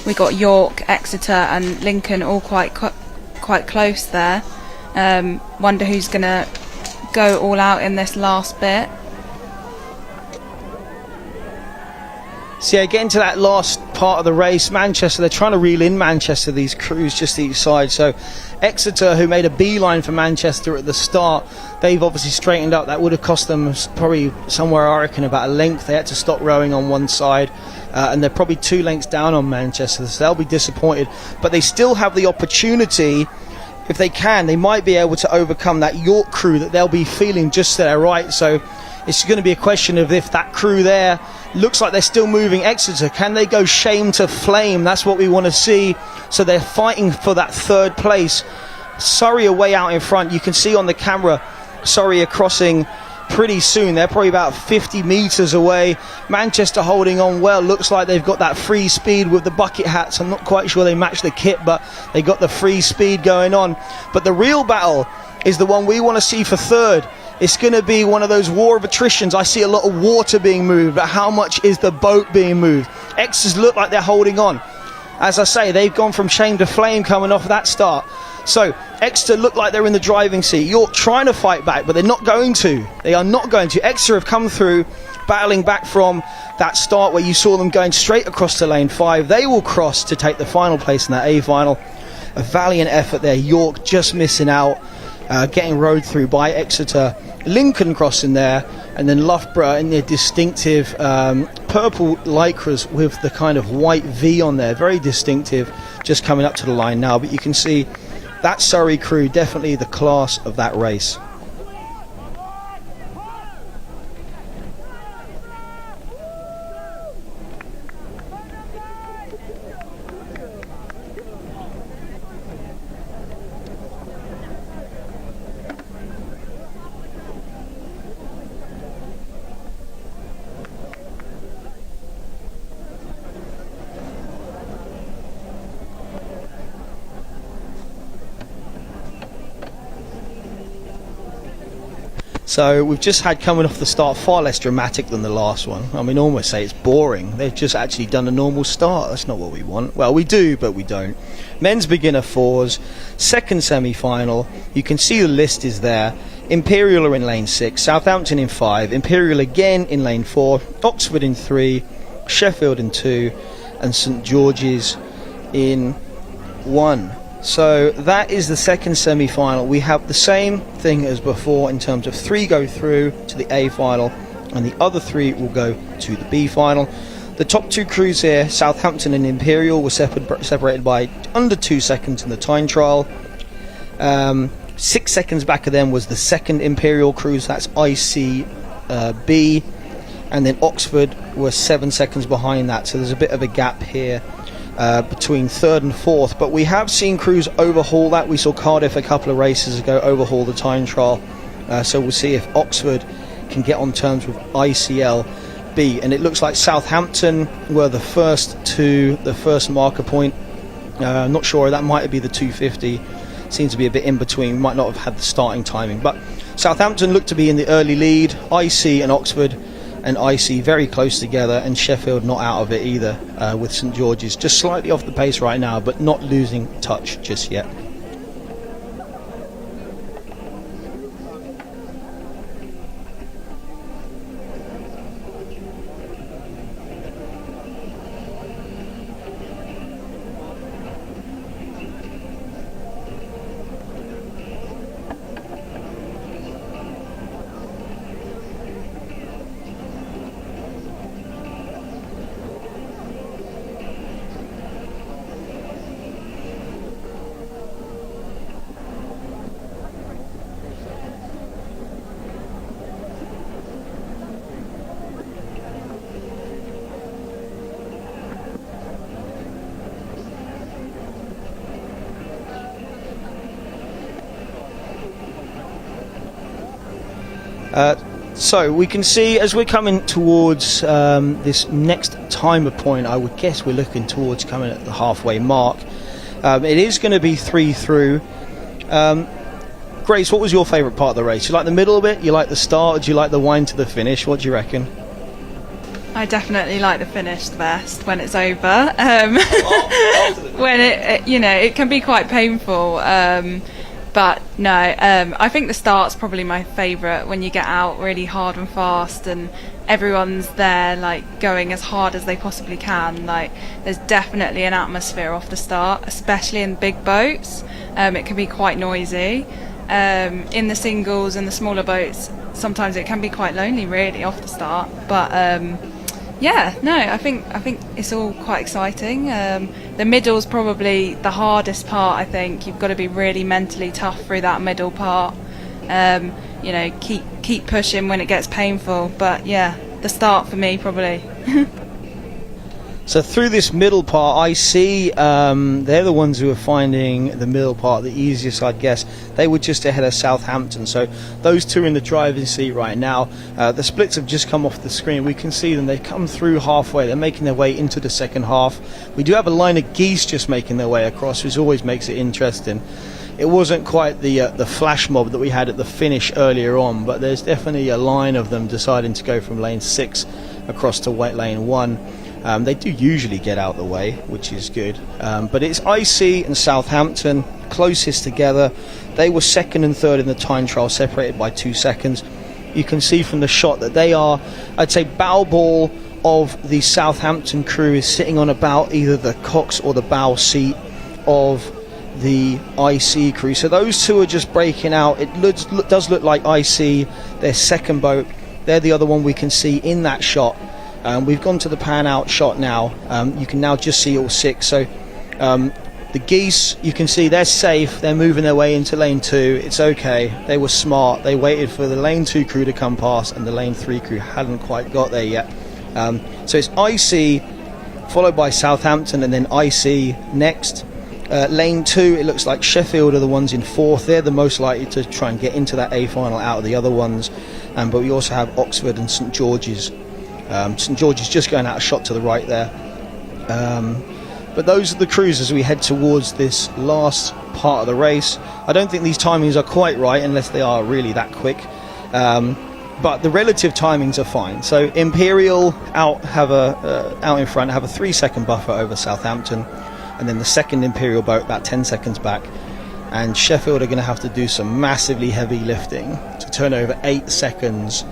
We got York, Exeter and Lincoln all quite close there. Wonder who's going to go all out in this last bit. So yeah, getting to that last part of the race, Manchester, they're trying to reel in Manchester, these crews just each side. So Exeter, who made a beeline for Manchester at the start, they've obviously straightened up. That would have cost them probably somewhere, I reckon, about a length. They had to stop rowing on one side, and they're probably 2 lengths down on Manchester, so they'll be disappointed. But they still have the opportunity, if they can, they might be able to overcome that York crew that they'll be feeling just to their right. So it's going to be a question of if that crew there looks like they're still moving Exeter, can they go shame to flame? That's what we want to see. So they're fighting for that 3rd place. Surrey are way out in front. You can see on the camera Surrey are crossing pretty soon. They're probably about 50 metres away. Manchester holding on well. Looks like they've got that free speed with the bucket hats. I'm not quite sure they match the kit, but they got the free speed going on. But the real battle is the one we want to see for 3rd. It's going to be one of those war of attritions. I see a lot of water being moved, but how much is the boat being moved? Exeter's look like they're holding on. As I say, they've gone from shame to flame coming off that start. So Exeter look like they're in the driving seat. York trying to fight back, but they're not going to. They are not going to. Exeter have come through, battling back from that start where you saw them going straight across to lane 5. They will cross to take the final place in that A final. A valiant effort there. York just missing out, getting rowed through by Exeter. Lincoln crossing there, and then Loughborough in their distinctive purple lycras with the kind of white V on there, very distinctive, just coming up to the line now. But you can see that Surrey crew, definitely the class of that race. So we've just had, coming off the start, far less dramatic than the last one. I mean, almost say it's boring. They've just actually done a normal start. That's not what we want. Well, we do, but we don't. Men's beginner 4s, 2nd semi-final. You can see the list is there. Imperial are in lane 6, Southampton in 5, Imperial again in lane 4, Oxford in 3, Sheffield in 2, and St George's in 1. So that is the 2nd semi-final. We have the same thing as before in terms of 3 go through to the A final and the other 3 will go to the B final. The top 2 crews here, Southampton and Imperial, were separated by under 2 seconds in the time trial. 6 seconds back of them was the 2nd Imperial crews, that's ICB, and then Oxford was 7 seconds behind that, so there's a bit of a gap here between 3rd and 4th, but we have seen crews overhaul that. We saw Cardiff a couple of races ago overhaul the time trial, so we'll see if Oxford can get on terms with ICLB. And it looks like Southampton were the first to the first marker point. I'm not sure, that might be the 250, seems to be a bit in between, might not have had the starting timing, but Southampton looked to be in the early lead. IC and Oxford and IC very close together, and Sheffield not out of it either, with St George's just slightly off the pace right now, but not losing touch just yet. So we can see as we're coming towards this next timer point, I would guess we're looking towards coming at the halfway mark. It is going to be 3 through. Grace, what was your favourite part of the race? You like the middle bit? You like the start? Or do you like the wind to the finish? What do you reckon? I definitely like the finish the best when it's over. When it can be quite painful. But no, I think the start's probably my favourite, when you get out really hard and fast and everyone's there like going as hard as they possibly can. Like, there's definitely an atmosphere off the start, especially in big boats. It can be quite noisy. In the singles and the smaller boats, sometimes it can be quite lonely really off the start. But I think it's all quite exciting. The middle's probably the hardest part. I think you've got to be really mentally tough through that middle part. Keep pushing when it gets painful. But yeah, the start for me probably. So through this middle part, I see they're the ones who are finding the middle part the easiest, I'd guess. They were just ahead of Southampton, so those two are in the driving seat right now. The splits have just come off the screen. We can see them. They've come through halfway. They're making their way into the second half. We do have a line of geese just making their way across, which always makes it interesting. It wasn't quite the flash mob that we had at the finish earlier on, but there's definitely a line of them deciding to go from lane 6 across to lane 1. They do usually get out the way, which is good. But it's IC and Southampton closest together. They were second and third in the time trial, separated by 2 seconds. You can see from the shot that they are, I'd say, bow ball of the Southampton crew is sitting on about either the cox or the bow seat of the IC crew. So those two are just breaking out. It does look like IC, their second boat. They're the other one we can see in that shot. We've gone to the pan out shot now. You can now just see all 6. So the geese, you can see they're safe. They're moving their way into lane 2. It's okay. They were smart. They waited for the lane 2 crew to come past, and the lane 3 crew hadn't quite got there yet. So it's IC followed by Southampton, and then IC next. Lane 2, it looks like Sheffield are the ones in 4th. They're the most likely to try and get into that A final out of the other ones. But we also have Oxford and St George's. St George's just going out a shot to the right there. But those are the crews as we head towards this last part of the race. I don't think these timings are quite right unless they are really that quick. But the relative timings are fine. So Imperial out in front have a 3-second buffer over Southampton, and then the second Imperial boat about 10 seconds back. And Sheffield are going to have to do some massively heavy lifting to turn over 8 seconds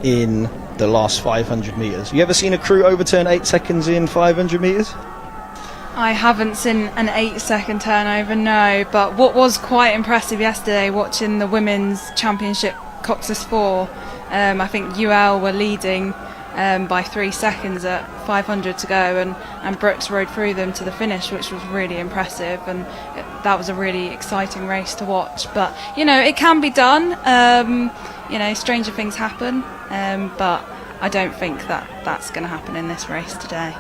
in the last 500 metres. You ever seen a crew overturn 8 seconds in 500 metres? I haven't seen an 8-second turnover, no. But what was quite impressive yesterday, watching the Women's Championship Cox's 4, I think UL were leading by 3 seconds at 500 to go, and Brooks rode through them to the finish, which was really impressive, and that was a really exciting race to watch. But it can be done. Stranger things happen, but I don't think that's going to happen in this race today.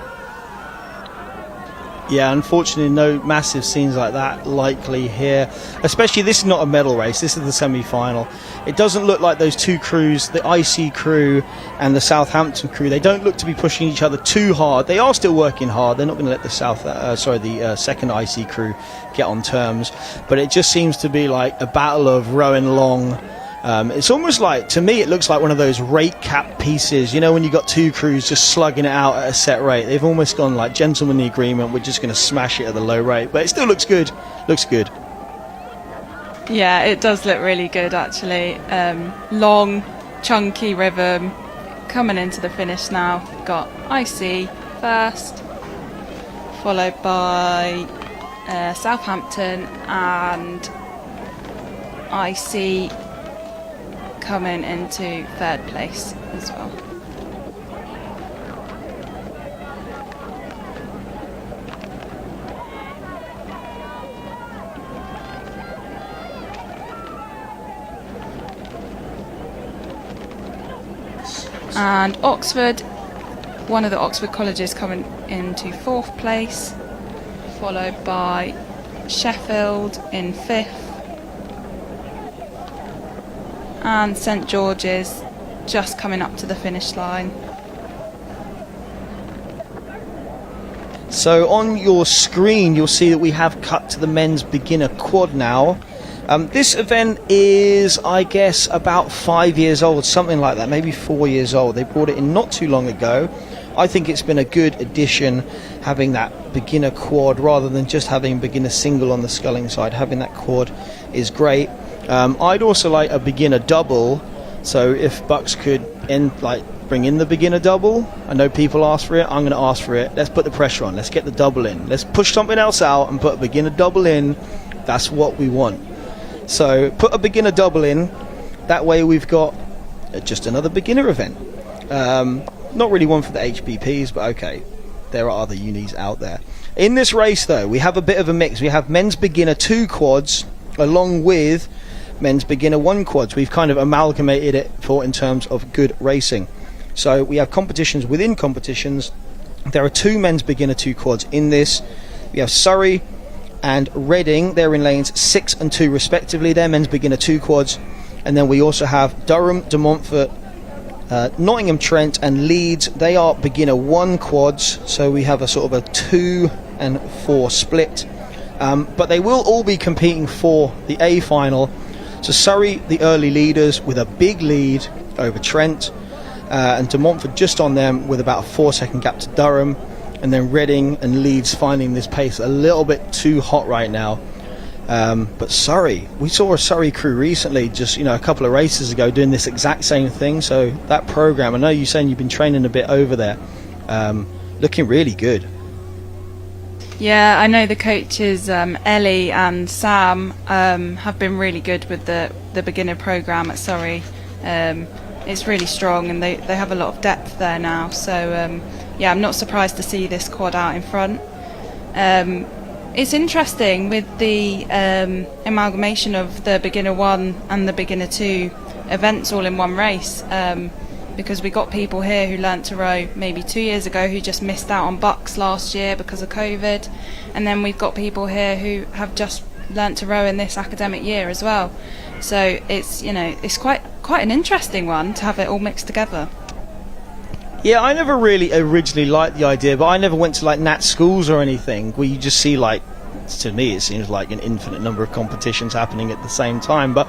Yeah, unfortunately no massive scenes like that likely here. Especially, this is not a medal race, this is the semi-final. It doesn't look like those two crews, the IC crew and the Southampton crew, they don't look to be pushing each other too hard. They are still working hard. They're not going to let the second IC crew get on terms. But it just seems to be like a battle of rowing along. It's almost like, to me, it looks like one of those rate cap pieces. When you got two crews just slugging it out at a set rate. They've almost gone like gentlemanly agreement. We're just going to smash it at the low rate, but it still looks good. Looks good. Yeah, it does look really good actually. Long, chunky rhythm coming into the finish now. Got IC first, followed by Southampton and IC coming into third place as well. And Oxford, one of the Oxford colleges coming into fourth place, followed by Sheffield in fifth. and St George's just coming up to the finish line. So on your screen you'll see that we have cut to the men's beginner quad now. This event is, I guess, about 5 years old, something like that, maybe 4 years old. They brought it in not too long ago. I think it's been a good addition having that beginner quad rather than just having beginner single on the sculling side. Having that quad is great. I'd also like a beginner double, so if Bucs could bring in the beginner double. I know people ask for it, I'm going to ask for it. Let's put the pressure on, let's get the double in. Let's push something else out and put a beginner double in. That's what we want. So put a beginner double in, that way we've got just another beginner event. Not really one for the HBPs, but okay, there are other unis out there. In this race though, we have a bit of a mix. We have men's beginner 2 quads along with men's beginner 1 quads. We've kind of amalgamated it in terms of good racing. So we have competitions within competitions. There are 2 men's beginner 2 quads in this. We have Surrey and Reading, they're in lanes 6 and 2 respectively. They're men's beginner 2 quads. And then we also have Durham, De Montfort, Nottingham Trent and Leeds. They are beginner 1 quads, so we have a sort of a 2 and 4 split. But they will all be competing for the A final. So Surrey, the early leaders, with a big lead over Trent, and De Montfort just on them with about a 4-second gap to Durham. And then Reading and Leeds finding this pace a little bit too hot right now. But Surrey, we saw a Surrey crew recently, just a couple of races ago, doing this exact same thing. So that program, I know you're saying you've been training a bit over there, looking really good. Yeah, I know the coaches Ellie and Sam have been really good with the beginner program at Surrey. It's really strong, and they have a lot of depth there now. So yeah, I'm not surprised to see this quad out in front. It's interesting with the amalgamation of the beginner 1 and the beginner 2 events all in one race, because we got people here who learnt to row maybe 2 years ago who just missed out on Bucs last year because of COVID, and then we've got people here who have just learnt to row in this academic year as well. So it's it's quite an interesting one to have it all mixed together. Yeah, I never really originally liked the idea, but I never went to Nat schools or anything where you just see to me it seems like an infinite number of competitions happening at the same time. But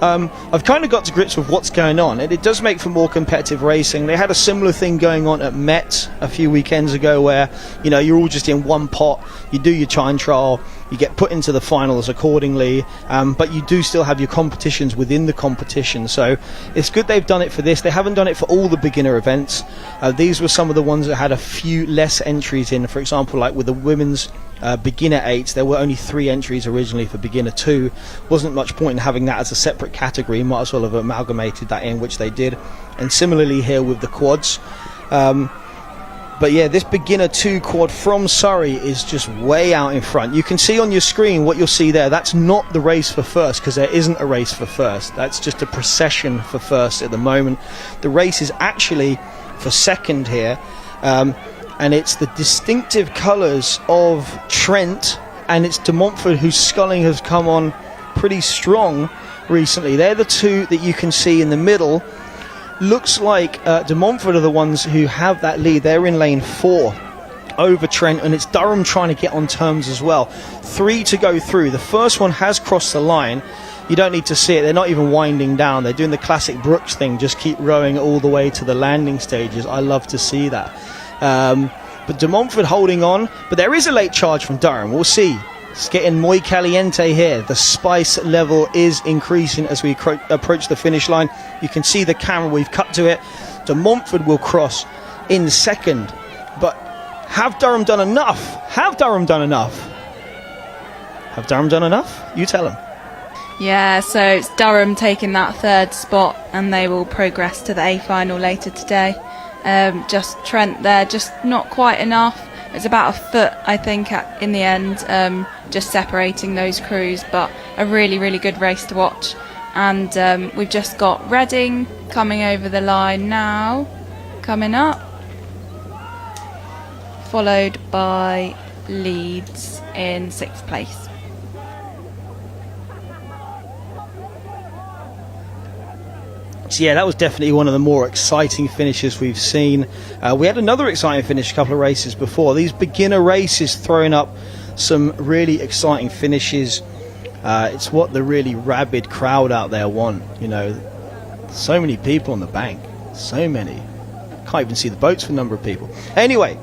I've kind of got to grips with what's going on, and it does make for more competitive racing. They had a similar thing going on at Met a few weekends ago where you're all just in one pot, you do your time trial, you get put into the finals accordingly, but you do still have your competitions within the competition. So it's good they've done it for this. They haven't done it for all the beginner events. These were some of the ones that had a few less entries in. For example, with the women's beginner 8s, there were only 3 entries originally for beginner 2. Wasn't much point in having that as a separate category. Might as well have amalgamated that in, which they did. And similarly here with the quads. But yeah, this beginner 2 quad from Surrey is just way out in front. You can see on your screen what you'll see there. That's not the race for first, because there isn't a race for first. That's just a procession for first at the moment. The race is actually for second here. And it's the distinctive colours of Trent, and it's De Montfort, whose sculling has come on pretty strong recently. They're the 2 that you can see in the middle. Looks like De Montfort are the ones who have that lead. They're in lane 4 over Trent, and it's Durham trying to get on terms as well. 3 to go through. The first one has crossed the line. You don't need to see it. They're not even winding down. They're doing the classic Brooks thing, just keep rowing all the way to the landing stages. I love to see that. But De Montfort holding on, but there is a late charge from Durham. We'll see. It's getting muy caliente here. The spice level is increasing as we approach the finish line. You can see the camera, we've cut to it. De Montfort will cross in second. But have Durham done enough? Have Durham done enough? Have Durham done enough? You tell them. Yeah, so it's Durham taking that 3rd spot, and they will progress to the A final later today. Just Trent there, just not quite enough. It's about a foot, I think, in the end, just separating those crews, but a really, really good race to watch. And we've just got Reading coming over the line now, coming up, followed by Leeds in 6th place. Yes, yeah, that was definitely one of the more exciting finishes we've seen. We had another exciting finish a couple of races before. These beginner races throwing up some really exciting finishes. It's what the really rabid crowd out there want. You know, so many people on the bank, so many. Can't even see the boats for a number of people. Anyway,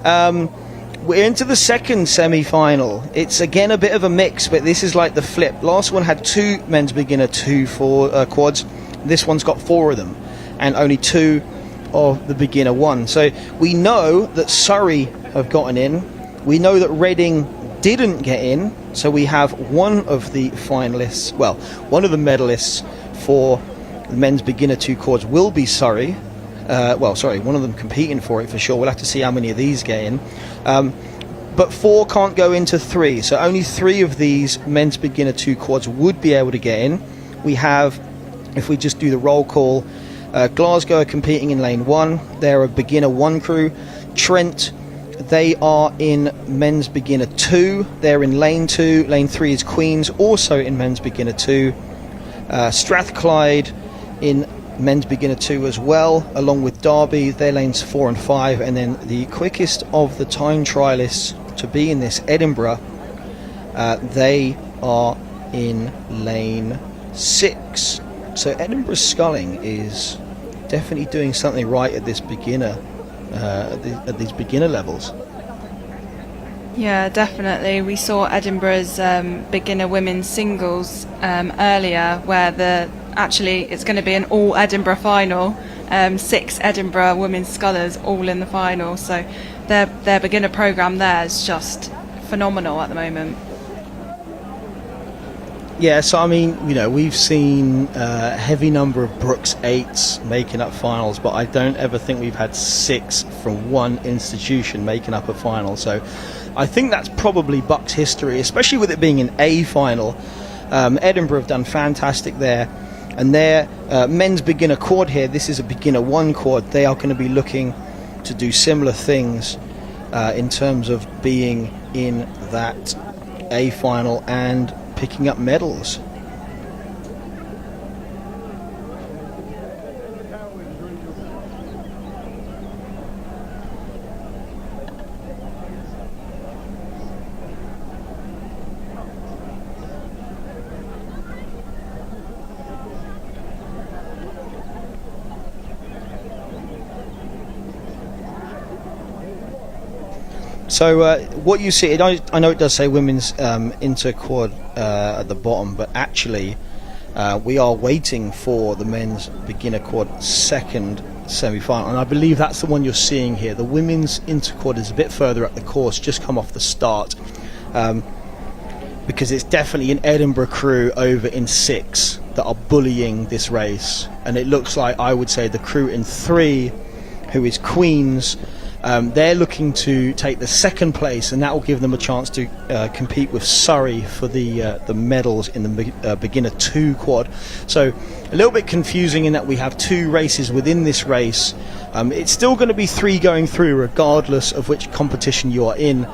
we're into the second semi-final. It's again a bit of a mix, but this is like the flip. Last one had 2 men's beginner 2 quads. This one's got 4 of them, and only 2 of the beginner 1. So we know that Surrey have gotten in. We know that Reading didn't get in. So we have one of the finalists, well, one of the medalists for the men's beginner 2 quads will be Surrey. One of them competing for it for sure. We'll have to see how many of these get in. But 4 can't go into 3. So only 3 of these men's beginner 2 quads would be able to get in. We have, if we just do the roll call, Glasgow are competing in lane 1. They're a beginner 1 crew. Trent, they are in men's beginner 2. They're in lane 2. Lane 3 is Queens, also in men's beginner 2. Strathclyde in men's beginner 2 as well, along with Derby. They're lanes 4 and 5. And then the quickest of the time trialists to be in this, Edinburgh, they are in lane 6. So Edinburgh sculling is definitely doing something right at this beginner, at these beginner levels. Yeah, definitely. We saw Edinburgh's beginner women's singles earlier, where it's going to be an all Edinburgh final. 6 Edinburgh women's scullers all in the final. So their beginner program there is just phenomenal at the moment. Yeah, so I mean, you know, we've seen a heavy number of Brooks 8s making up finals, but I don't ever think we've had 6 from one institution making up a final. So I think that's probably Bucs history, especially with it being an A final. Edinburgh have done fantastic there. And their men's beginner quad here, this is a beginner 1 quad. They are going to be looking to do similar things in terms of being in that A final and picking up medals. So what you see, I know it does say women's inter-quad at the bottom, but actually we are waiting for the men's beginner quad second semi-final, and I believe that's the one you're seeing here. The women's inter-quad is a bit further up the course, just come off the start, because it's definitely an Edinburgh crew over in 6 that are bullying this race, and it looks like, I would say, the crew in 3, who is Queens, they're looking to take the second place, and that will give them a chance to compete with Surrey for the medals in the beginner 2 quad. So a little bit confusing in that we have 2 races within this race. It's still going to be 3 going through regardless of which competition you are in.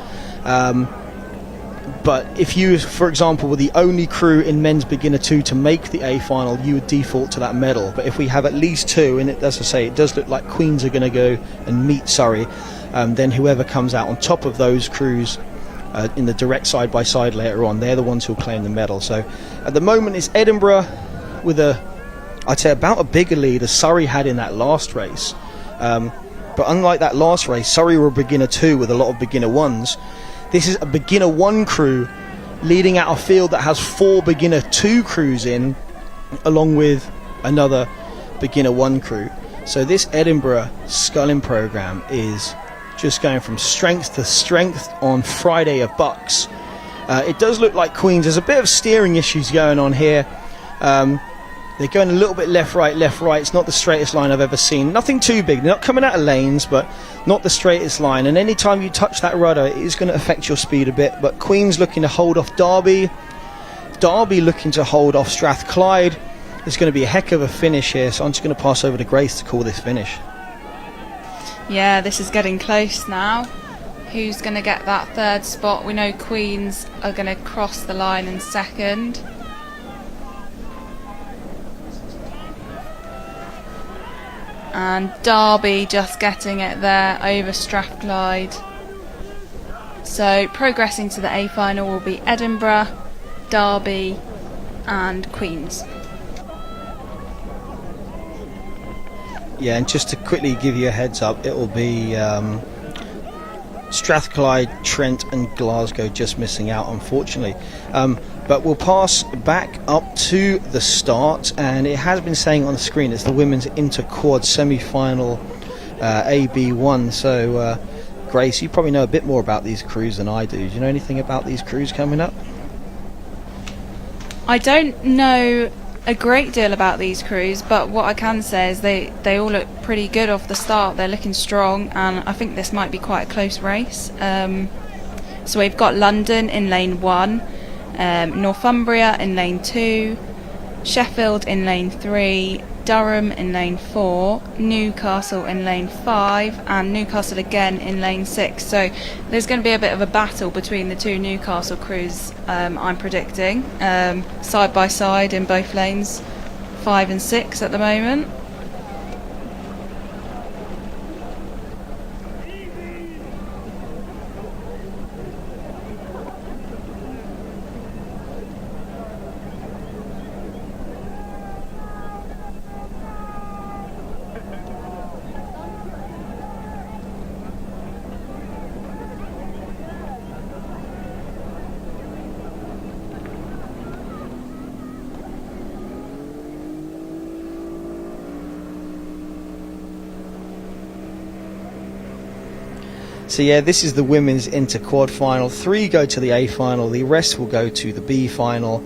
But if you, for example, were the only crew in men's beginner 2 to make the A final, you would default to that medal. But if we have at least 2, and as I say, it does look like Queens are going to go and meet Surrey, then whoever comes out on top of those crews in the direct side-by-side later on, they're the ones who'll claim the medal. So at the moment it's Edinburgh with I'd say about a bigger lead as Surrey had in that last race. But unlike that last race, Surrey were beginner 2 with a lot of beginner 1s. This is a beginner 1 crew leading out a field that has 4 beginner 2 crews in, along with another beginner 1 crew. So this Edinburgh sculling program is just going from strength to strength on Friday of Bucs. It does look like Queens. There's a bit of steering issues going on here. They're going a little bit left, right. It's not the straightest line I've ever seen. Nothing too big. They're not coming out of lanes, but not the straightest line. And any time you touch that rudder, it is going to affect your speed a bit. But Queen's looking to hold off Derby. Derby looking to hold off Strathclyde. It's going to be a heck of a finish here, so I'm just going to pass over to Grace to call this finish. Yeah, this is getting close now. Who's going to get that 3rd spot? We know Queens are going to cross the line in 2nd. and Derby just getting it there over Strathclyde. So progressing to the A final will be Edinburgh, Derby and Queen's. Yeah, and just to quickly give you a heads up, it will be Strathclyde, Trent and Glasgow just missing out, unfortunately. But we'll pass back up to the start, and it has been saying on the screen it's the women's inter-quad semi-final AB1. So Grace, you probably know a bit more about these crews than I do. Do you know anything about these crews coming up? I don't know a great deal about these crews, but what I can say is they all look pretty good off the start. They're looking strong, and I think this might be quite a close race. So we've got London in lane 1, Northumbria in lane 2, Sheffield in lane 3, Durham in lane 4, Newcastle in lane 5, and Newcastle again in lane 6. So there's going to be a bit of a battle between the two Newcastle crews, I'm predicting, side by side in both lanes 5 and 6 at the moment. So yeah, this is the women's inter-quad final. 3 go to the A final, the rest will go to the B final.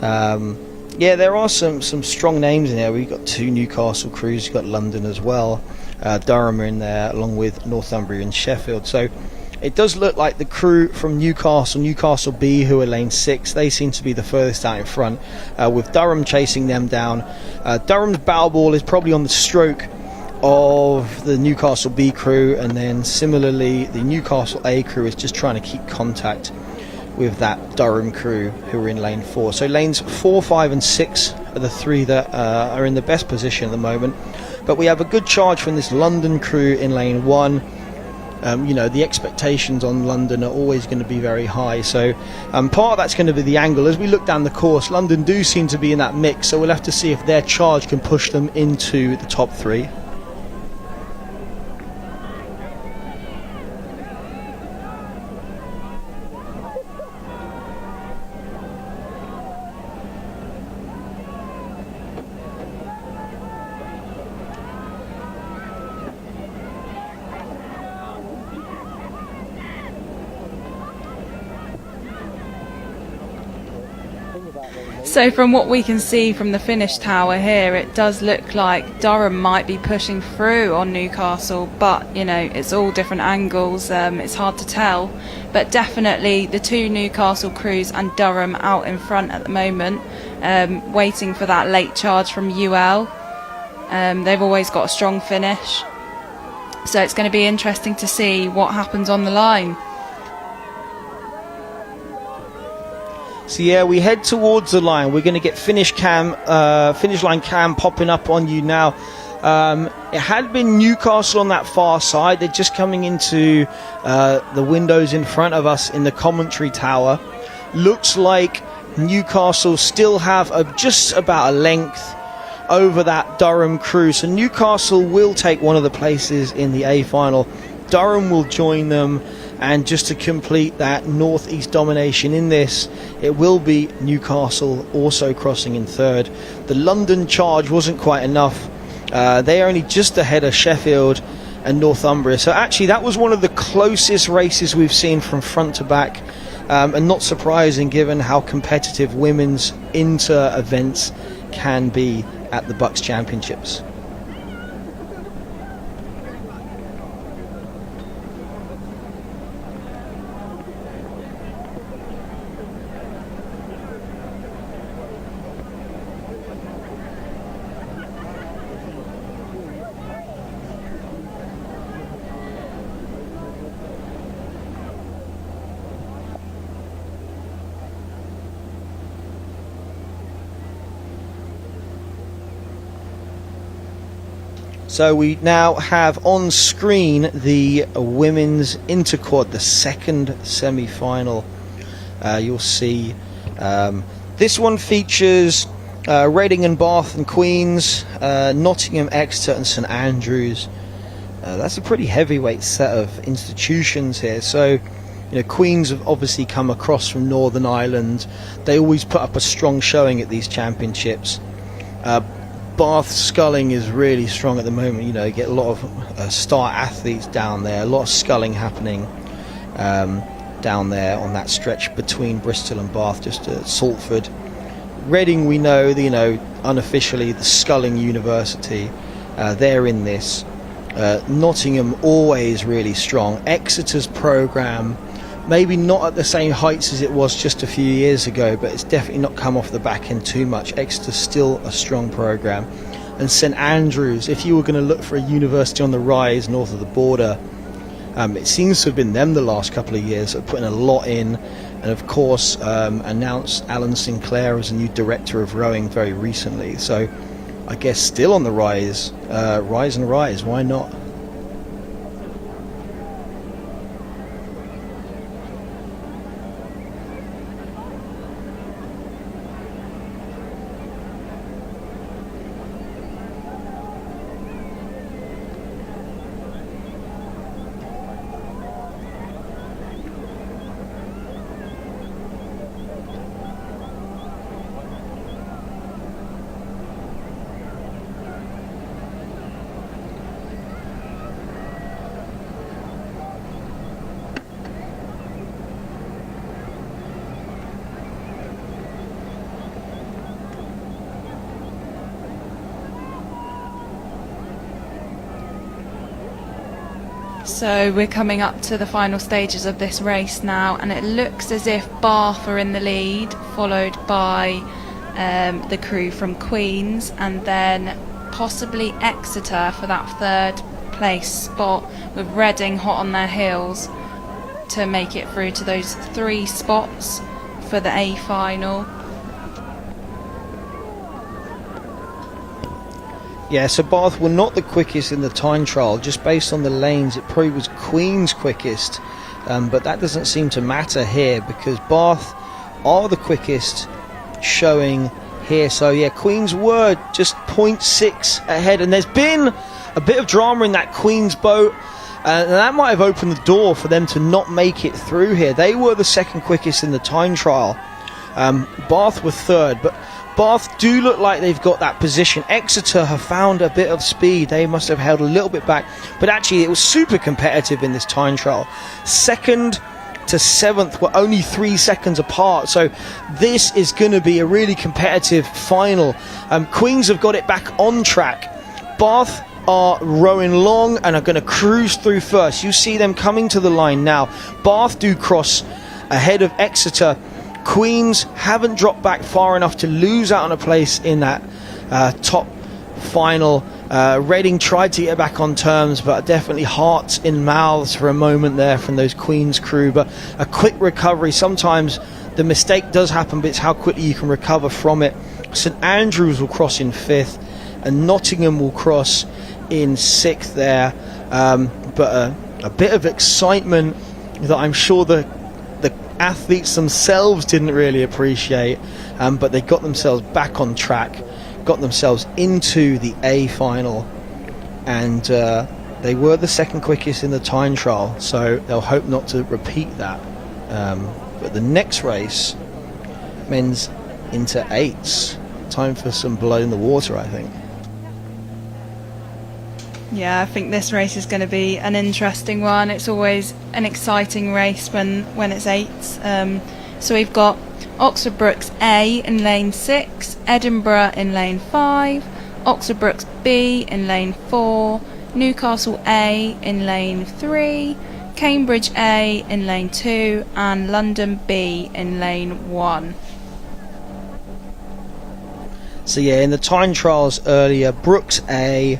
Yeah, there are some strong names in there. We've got 2 Newcastle crews, you've got London as well. Durham are in there along with Northumbria and Sheffield. So it does look like the crew from Newcastle B, who are lane 6, they seem to be the furthest out in front, with Durham chasing them down. Durham's bow ball is probably on the stroke of the Newcastle B crew, and then similarly the Newcastle A crew is just trying to keep contact with that Durham crew who are in lane 4. So lanes 4, 5 and 6 are the 3 that are in the best position at the moment, but we have a good charge from this London crew in lane 1. You know, the expectations on London are always going to be very high, so part of that's going to be the angle. As we look down the course, London do seem to be in that mix, so we'll have to see if their charge can push them into the top 3. So from what we can see from the finish tower here, it does look like Durham might be pushing through on Newcastle, but you know, it's all different angles, it's hard to tell, but definitely the 2 Newcastle crews and Durham out in front at the moment, waiting for that late charge from UL. They've always got a strong finish, so it's going to be interesting to see what happens on the line. So yeah, we head towards the line. We're going to get finish line cam popping up on you now. It had been Newcastle on that far side. They're just coming into the windows in front of us in the commentary tower. Looks like Newcastle still have just about a length over that Durham crew. So Newcastle will take one of the places in the A final. Durham will join them. And just to complete that northeast domination in this, it will be Newcastle also crossing in 3rd. The London charge wasn't quite enough. They are only just ahead of Sheffield and Northumbria. So actually that was one of the closest races we've seen from front to back. And not surprising given how competitive women's inter events can be at the Bucs Championships. So we now have on screen the women's interquad, the second semi-final. You'll see this one features Reading and Bath and Queens, Nottingham, Exeter and St Andrews. That's a pretty heavyweight set of institutions here. So, Queens have obviously come across from Northern Ireland. They always put up a strong showing at these championships. Bath sculling is really strong at the moment. You get a lot of star athletes down there, a lot of sculling happening down there on that stretch between Bristol and Bath, just at Salford. Reading, we know, unofficially the sculling university. They're in this. Nottingham always really strong. Exeter's programme, maybe not at the same heights as it was just a few years ago, but it's definitely not come off the back end too much. Exeter's still a strong programme. And St Andrews, if you were going to look for a university on the rise north of the border, it seems to have been them the last couple of years, that are putting a lot in. And of course, announced Alan Sinclair as a new director of rowing very recently. So I guess still on the rise, rise, why not? So we're coming up to the final stages of this race now, and it looks as if Bath are in the lead, followed by the crew from Queens, and then possibly Exeter for that third place spot, with Reading hot on their heels to make it through to those 3 spots for the A final. Yeah, so Bath were not the quickest in the time trial. Just based on the lanes, it probably was Queen's quickest. But that doesn't seem to matter here, because Bath are the quickest showing here. So yeah, Queen's were just 0.6 ahead. And there's been a bit of drama in that Queen's boat. And that might have opened the door for them to not make it through here. They were the second quickest in the time trial. Bath were third, but Bath do look like they've got that position. Exeter have found a bit of speed. They must have held a little bit back, but actually it was super competitive in this time trial. 2nd to 7th were only 3 seconds apart, so this is going to be a really competitive final. Queens have got it back on track. Bath are rowing long and are going to cruise through first. You see them coming to the line now. Bath do cross ahead of Exeter. Queens haven't dropped back far enough to lose out on a place in that top final. Reading tried to get back on terms, but definitely hearts in mouths for a moment there from those Queens crew. But a quick recovery. Sometimes the mistake does happen, but it's how quickly you can recover from it. St Andrews will cross in 5th, and Nottingham will cross in 6th there. But a bit of excitement that I'm sure the athletes themselves didn't really appreciate, but they got themselves back on track, got themselves into the A final, and they were the second quickest in the time trial, so they'll hope not to repeat that. But the next race, men's into 8s, time for some blood in the water, I think. Yeah, I think this race is going to be an interesting one. It's always an exciting race when it's 8s. So we've got Oxford Brookes A in lane 6, Edinburgh in lane 5, Oxford Brookes B in lane 4, Newcastle A in lane 3, Cambridge A in lane 2, and London B in lane 1. So yeah, in the time trials earlier, Brookes A,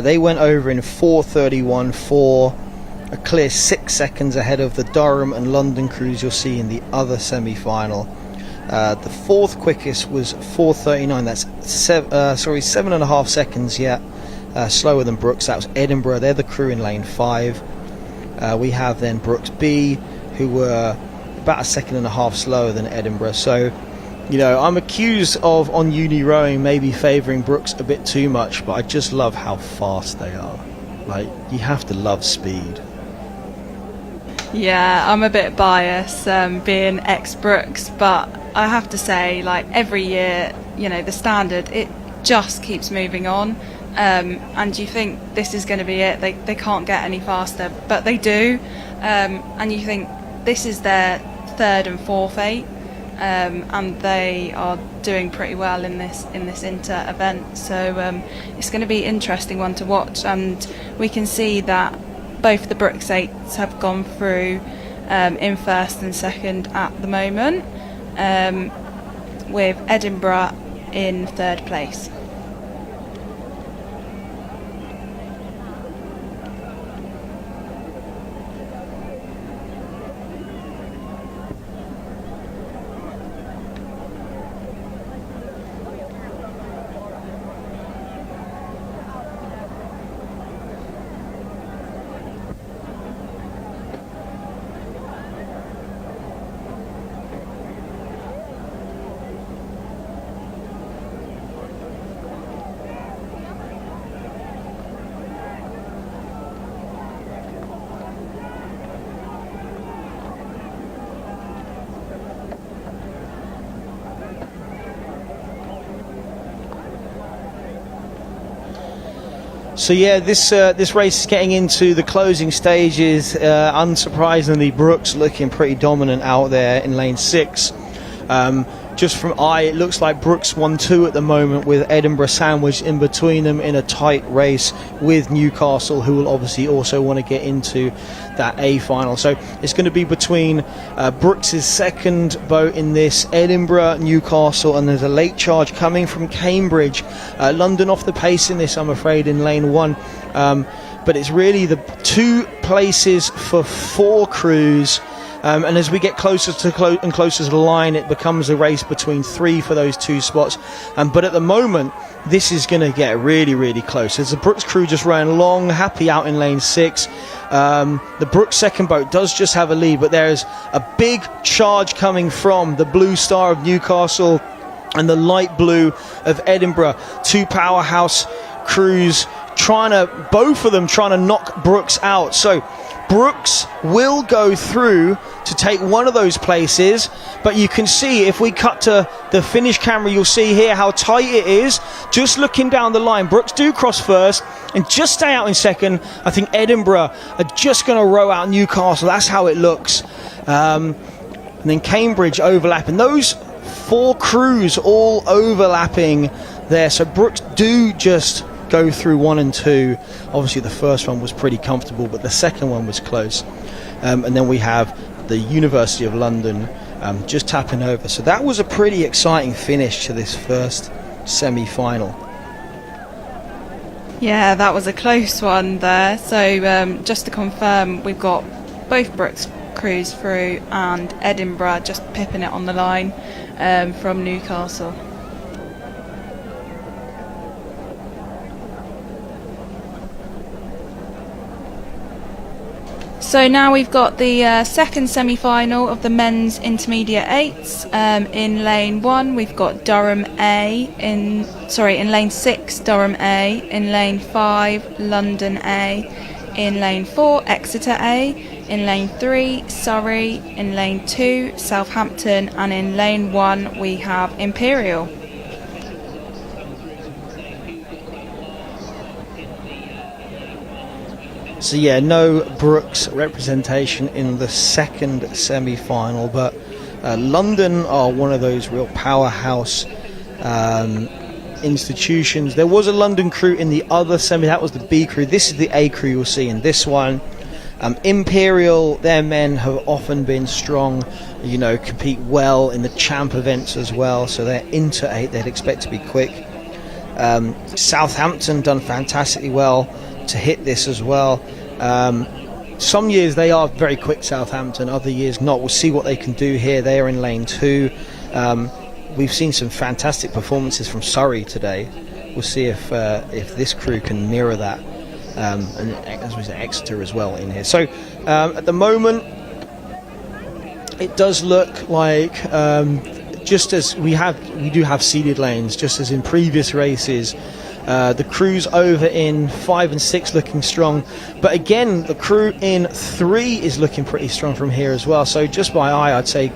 they went over in 4:31.4, a clear 6 seconds ahead of the Durham and London crews you'll see in the other semi-final. The 4th quickest was 4:39. That's 7.5 seconds. Yeah, slower than Brooks. That was Edinburgh. They're the crew in lane 5. We have then Brooks B, who were about a second and a half slower than Edinburgh. So, you know, I'm accused of, on uni rowing, maybe favouring Brooks a bit too much, but I just love how fast they are. Like, you have to love speed. Yeah, I'm a bit biased, being ex-Brooks, but I have to say, like, every year, you know, the standard, it just keeps moving on, and you think this is going to be it, they can't get any faster, but they do, and you think this is their third and fourth 8, and they are doing pretty well in this inter event, so it's going to be an interesting one to watch, and we can see that both the Brooks 8s have gone through in first and second at the moment, with Edinburgh in third place. So yeah, this race is getting into the closing stages. Unsurprisingly, Brooks looking pretty dominant out there in lane 6. Just from eye, it looks like Brooks 1-2 at the moment, with Edinburgh sandwiched in between them in a tight race with Newcastle, who will obviously also want to get into that A final. So it's going to be between Brooks's second boat in this, Edinburgh, Newcastle, and there's a late charge coming from Cambridge. London off the pace in this, I'm afraid, in lane 1. But it's really the 2 places for 4 crews. And as we get closer to and closer to the line, it becomes a race between 3 for those 2 spots. But at the moment, this is going to get really, really close. As the Brooks crew just ran long, happy out in lane 6. The Brooks second boat does just have a lead, but there's a big charge coming from the Blue Star of Newcastle and the light blue of Edinburgh. 2 powerhouse crews both of them trying to knock Brooks out. So Brooks will go through to take one of those places, but you can see, if we cut to the finish camera, you'll see here how tight it is. Just looking down the line, Brooks do cross first and just stay out in second. I think Edinburgh are just going to row out Newcastle. That's how it looks. And then Cambridge overlapping. Those 4 crews all overlapping there. So Brooks do just go through 1 and 2. Obviously the first one was pretty comfortable, but the second one was close. And then we have the University of London just tapping over. So that was a pretty exciting finish to this first semi-final. Yeah, that was a close one there. So just to confirm, we've got both Brooks crews through and Edinburgh just pipping it on the line from Newcastle. So now we've got the second semi-final of the men's intermediate 8s. In lane 1 we've got Durham A, in lane 6 Durham A, in lane 5 London A, in lane 4 Exeter A, in lane 3 Surrey, in lane 2 Southampton, and in lane 1 we have Imperial. So yeah, no Brooks representation in the second semi-final, but London are one of those real powerhouse institutions. There was a London crew in the other semi, that was the B crew. This is the A crew you'll see in this one. Imperial, their men have often been strong, you know, compete well in the champ events as well, so they're into 8, they'd expect to be quick. Southampton done fantastically well to hit this as well. Some years they are very quick, Southampton, other years not. We'll see what they can do here. They are in lane 2. We've seen some fantastic performances from Surrey today. we'll see if this crew can mirror that, and as we said, Exeter as well in here. So at the moment, it does look like just as we do have seeded lanes, just as in previous races. The crews over in 5 and 6 looking strong, but again the crew in 3 is looking pretty strong from here as well. So just by eye, I'd say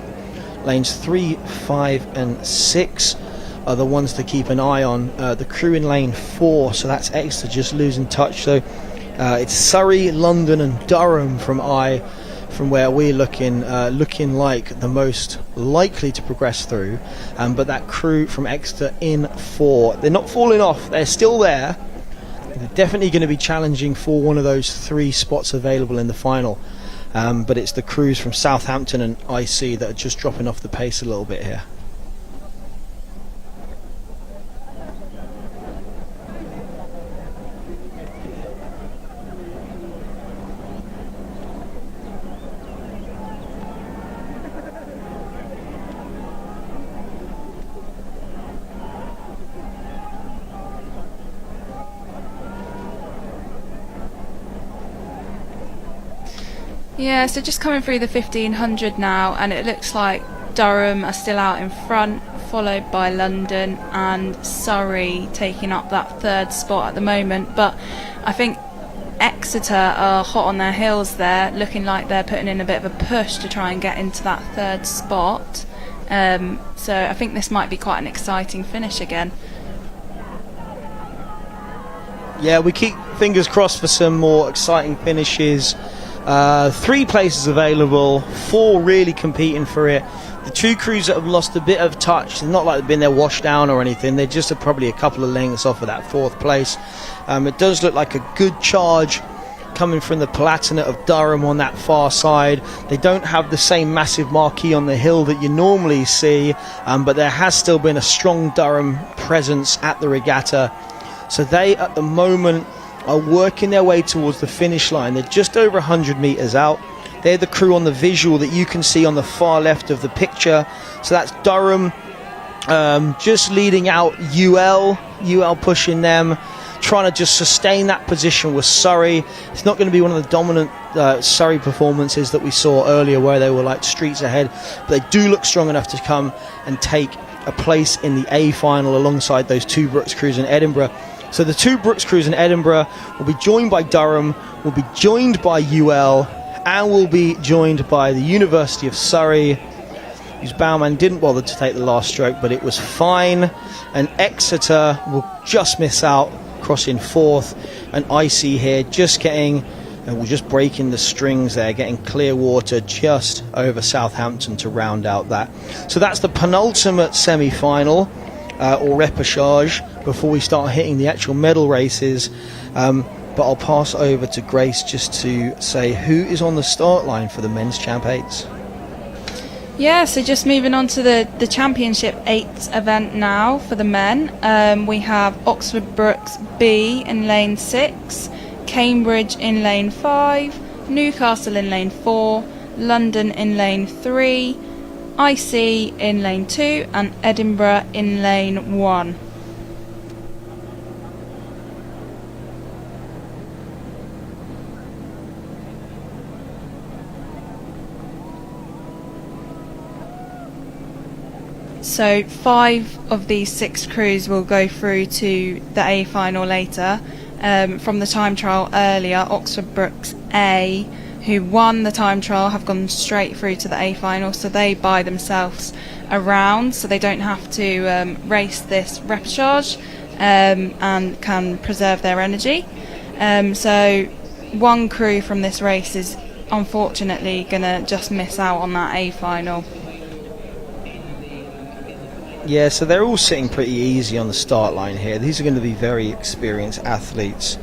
lanes 3, 5 and 6 are the ones to keep an eye on. The crew in lane 4, so that's Exeter just losing touch. So it's Surrey, London and Durham from where we're looking like the most likely to progress through, but that crew from Exeter in 4, they're not falling off, they're still there. They're definitely going to be challenging for one of those 3 spots available in the final, but it's the crews from Southampton and IC that are just dropping off the pace a little bit here. Yeah, so just coming through the 1500 now, and it looks like Durham are still out in front, followed by London and Surrey taking up that 3rd spot at the moment. But I think Exeter are hot on their heels there, looking like they're putting in a bit of a push to try and get into that 3rd spot. So I think this might be quite an exciting finish again. Yeah, we keep fingers crossed for some more exciting finishes. 3 places available, 4 really competing for it. The 2 crews that have lost a bit of touch, it's not like they've been there washed down or anything, they're just probably a couple of lengths off of that 4th place. It does look like a good charge coming from the Palatinate of Durham on that far side. They don't have the same massive marquee on the hill that you normally see, but there has still been a strong Durham presence at the regatta. So they at the moment are working their way towards the finish line. They're just over 100 metres out. They're the crew on the visual that you can see on the far left of the picture. So that's Durham just leading out UL pushing them, trying to just sustain that position with Surrey. It's not going to be one of the dominant Surrey performances that we saw earlier where they were like streets ahead, but they do look strong enough to come and take a place in the A final alongside those 2 Bucs crews in Edinburgh. So the 2 Bucs crews in Edinburgh will be joined by Durham, will be joined by UL, and will be joined by the University of Surrey, whose bowman didn't bother to take the last stroke, but it was fine. And Exeter will just miss out, crossing 4th, and IC here just getting, and we're just breaking the strings there, getting clear water just over Southampton to round out that. So that's the penultimate semi-final, or repechage, before we start hitting the actual medal races. But I'll pass over to Grace just to say who is on the start line for the men's Champ 8s. Yeah, so just moving on to the Championship 8s event now for the men. We have Oxford Brookes B in lane 6, Cambridge in lane 5, Newcastle in lane 4, London in lane 3, IC in lane 2 and Edinburgh in lane 1. So 5 of these 6 crews will go through to the A final later. From the time trial earlier, Oxford Brookes A, who won the time trial, have gone straight through to the A final, so they buy themselves a round, so they don't have to race this repechage and can preserve their energy. So 1 crew from this race is unfortunately going to just miss out on that A final. Yeah, so they're all sitting pretty easy on the start line here. These are going to be very experienced athletes.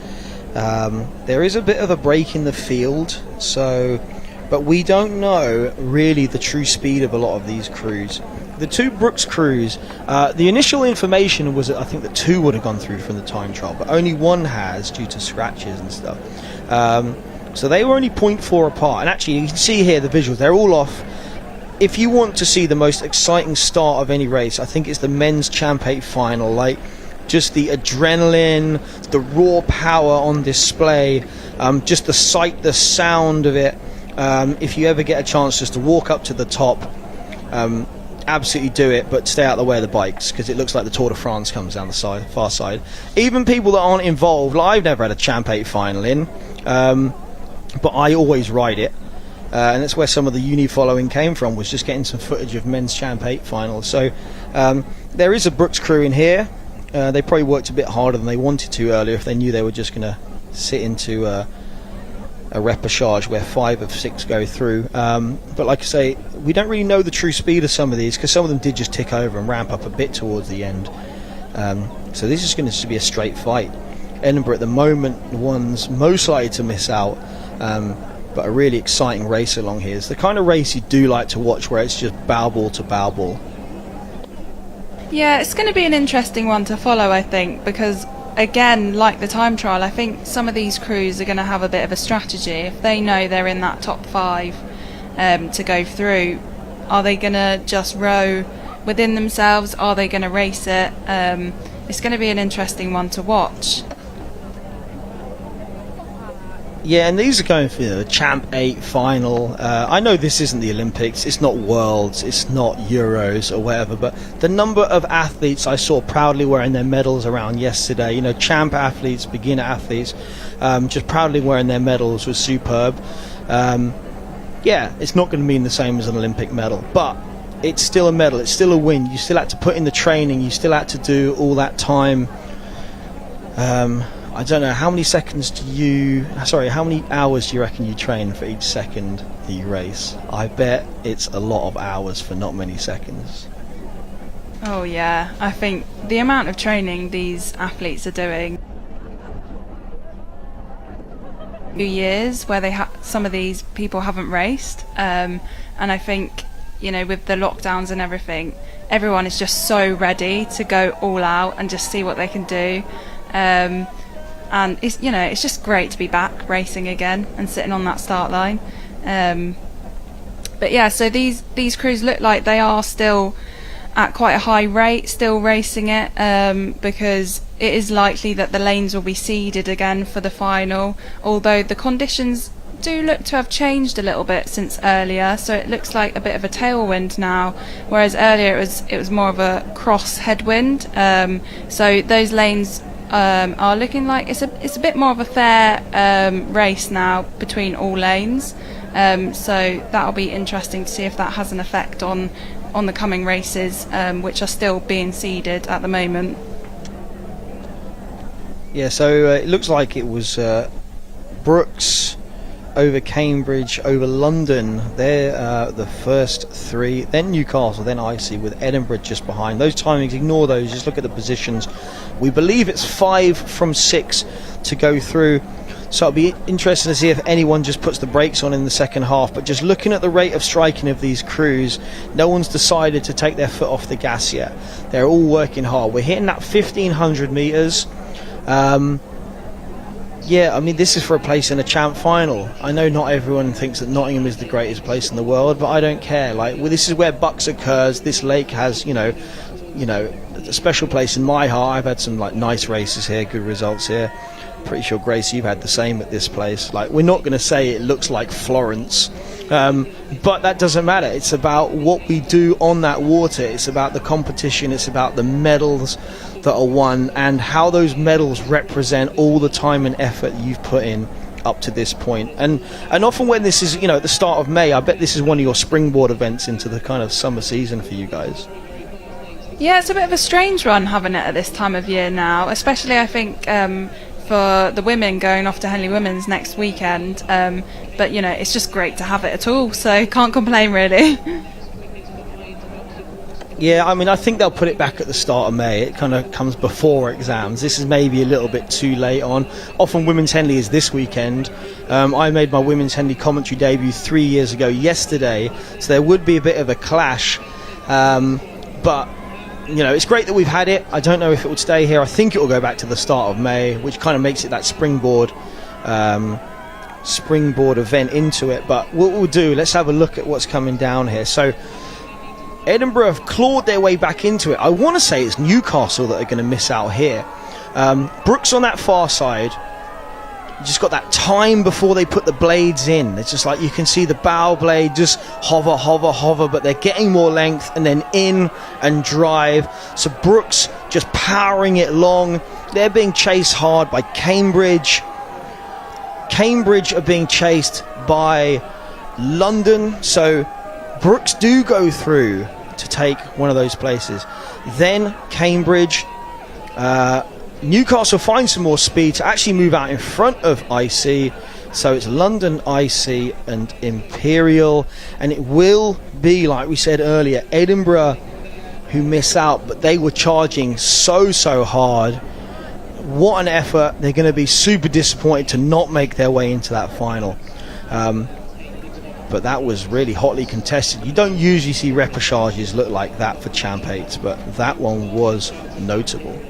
There is a bit of a break in the field, but we don't know really the true speed of a lot of these crews. The 2 Bucs crews, the initial information was that I think that 2 would have gone through from the time trial, but only 1 has due to scratches and stuff. So they were only 0.4 apart, and actually you can see here the visuals, they're all off. If you want to see the most exciting start of any race, I think it's the men's Champ 8 final. Like, just the adrenaline, the raw power on display, just the sight, the sound of it. If you ever get a chance just to walk up to the top, absolutely do it, but stay out of the way of the bikes, because it looks like the Tour de France comes down the far side. Even people that aren't involved, like I've never had a Champ 8 final in, but I always ride it, and that's where some of the uni following came from, was just getting some footage of men's Champ 8 finals. So there is a Bucs crew in here. They probably worked a bit harder than they wanted to earlier if they knew they were just going to sit into a repechage where 5 of 6 go through. But like I say, we don't really know the true speed of some of these, because some of them did just tick over and ramp up a bit towards the end. So this is going to be a straight fight. Edinburgh at the moment, the ones most likely to miss out, but a really exciting race along here. It's the kind of race you do like to watch, where it's just bow ball to bow ball. Yeah, it's going to be an interesting one to follow, I think, because again, like the time trial, I think some of these crews are going to have a bit of a strategy. If they know they're in that top 5 to go through, are they going to just row within themselves? Are they going to race it? It's going to be an interesting one to watch. Yeah, and these are going for the Champ 8 final. I know this isn't the Olympics, it's not Worlds, it's not Euros or whatever, but the number of athletes I saw proudly wearing their medals around yesterday, you know, Champ athletes, beginner athletes, just proudly wearing their medals was superb. Yeah, it's not going to mean the same as an Olympic medal, but it's still a medal, it's still a win. You still had to put in the training, you still had to do all that time. I don't know, how many hours do you reckon you train for each second that you race? I bet it's a lot of hours for not many seconds. Oh yeah, I think the amount of training these athletes are doing. 2 years where some of these people haven't raced, and I think, you know, with the lockdowns and everything, everyone is just so ready to go all out and just see what they can do. And it's, you know, it's just great to be back racing again and sitting on that start line. But yeah, so these crews look like they are still at quite a high rate, still racing it, because it is likely that the lanes will be seeded again for the final, although the conditions do look to have changed a little bit since earlier, so it looks like a bit of a tailwind now, whereas earlier it was more of a cross headwind. So those lanes are looking like it's a bit more of a fair race now between all lanes, so that'll be interesting to see if that has an effect on the coming races, which are still being seeded at the moment. Yeah, so it looks like it was Bucs over Cambridge, over London. They're the first 3, then Newcastle, then Icy, with Edinburgh just behind. Those timings, ignore those, just look at the positions. We believe it's 5 from 6 to go through, so it'll be interesting to see if anyone just puts the brakes on in the second half. But just looking at the rate of striking of these crews, no one's decided to take their foot off the gas yet. They're all working hard. We're hitting that 1500 metres. Yeah, I mean, this is for a place in a Champ final. I know not everyone thinks that Nottingham is the greatest place in the world, but I don't care. Like, well, this is where Bucs occurs. This lake has, you know, a special place in my heart. I've had some like nice races here, good results here. Pretty sure, Grace, you've had the same at this place. Like, we're not going to say it looks like Florence, but that doesn't matter. It's about what we do on that water. It's about the competition. It's about the medals that are won and how those medals represent all the time and effort you've put in up to this point. And often when this is, you know, at the start of May, I bet this is one of your springboard events into the kind of summer season for you guys. Yeah, it's a bit of a strange one having it at this time of year now, especially I think for the women going off to Henley Women's next weekend. But, you know, it's just great to have it at all, so can't complain really. Yeah, I mean, I think they'll put it back at the start of May. It kind of comes before exams. This is maybe a little bit too late on. Often Women's Henley is this weekend. I made my Women's Henley commentary debut 3 years ago yesterday, so there would be a bit of a clash. But, you know, it's great that we've had it. I don't know if it would stay here. I think it will go back to the start of May, which kind of makes it that springboard event into it. But what we'll do, let's have a look at what's coming down here. So Edinburgh have clawed their way back into it. I want to say it's Newcastle that are going to miss out here. Brooks on that far side. You just got that time before they put the blades in. It's just like you can see the bow blade just hover, but they're getting more length and then in and drive. So Brooks just powering it long. They're being chased hard by Cambridge. Cambridge are being chased by London. So Brooks do go through to take one of those places. Then Cambridge, Newcastle finds some more speed to actually move out in front of IC. So it's London, IC and Imperial, and it will be, like we said earlier, Edinburgh who miss out, but they were charging so hard. What an effort. They're going to be super disappointed to not make their way into that final. But that was really hotly contested. You don't usually see repêchages look like that for Champ 8, but that one was notable.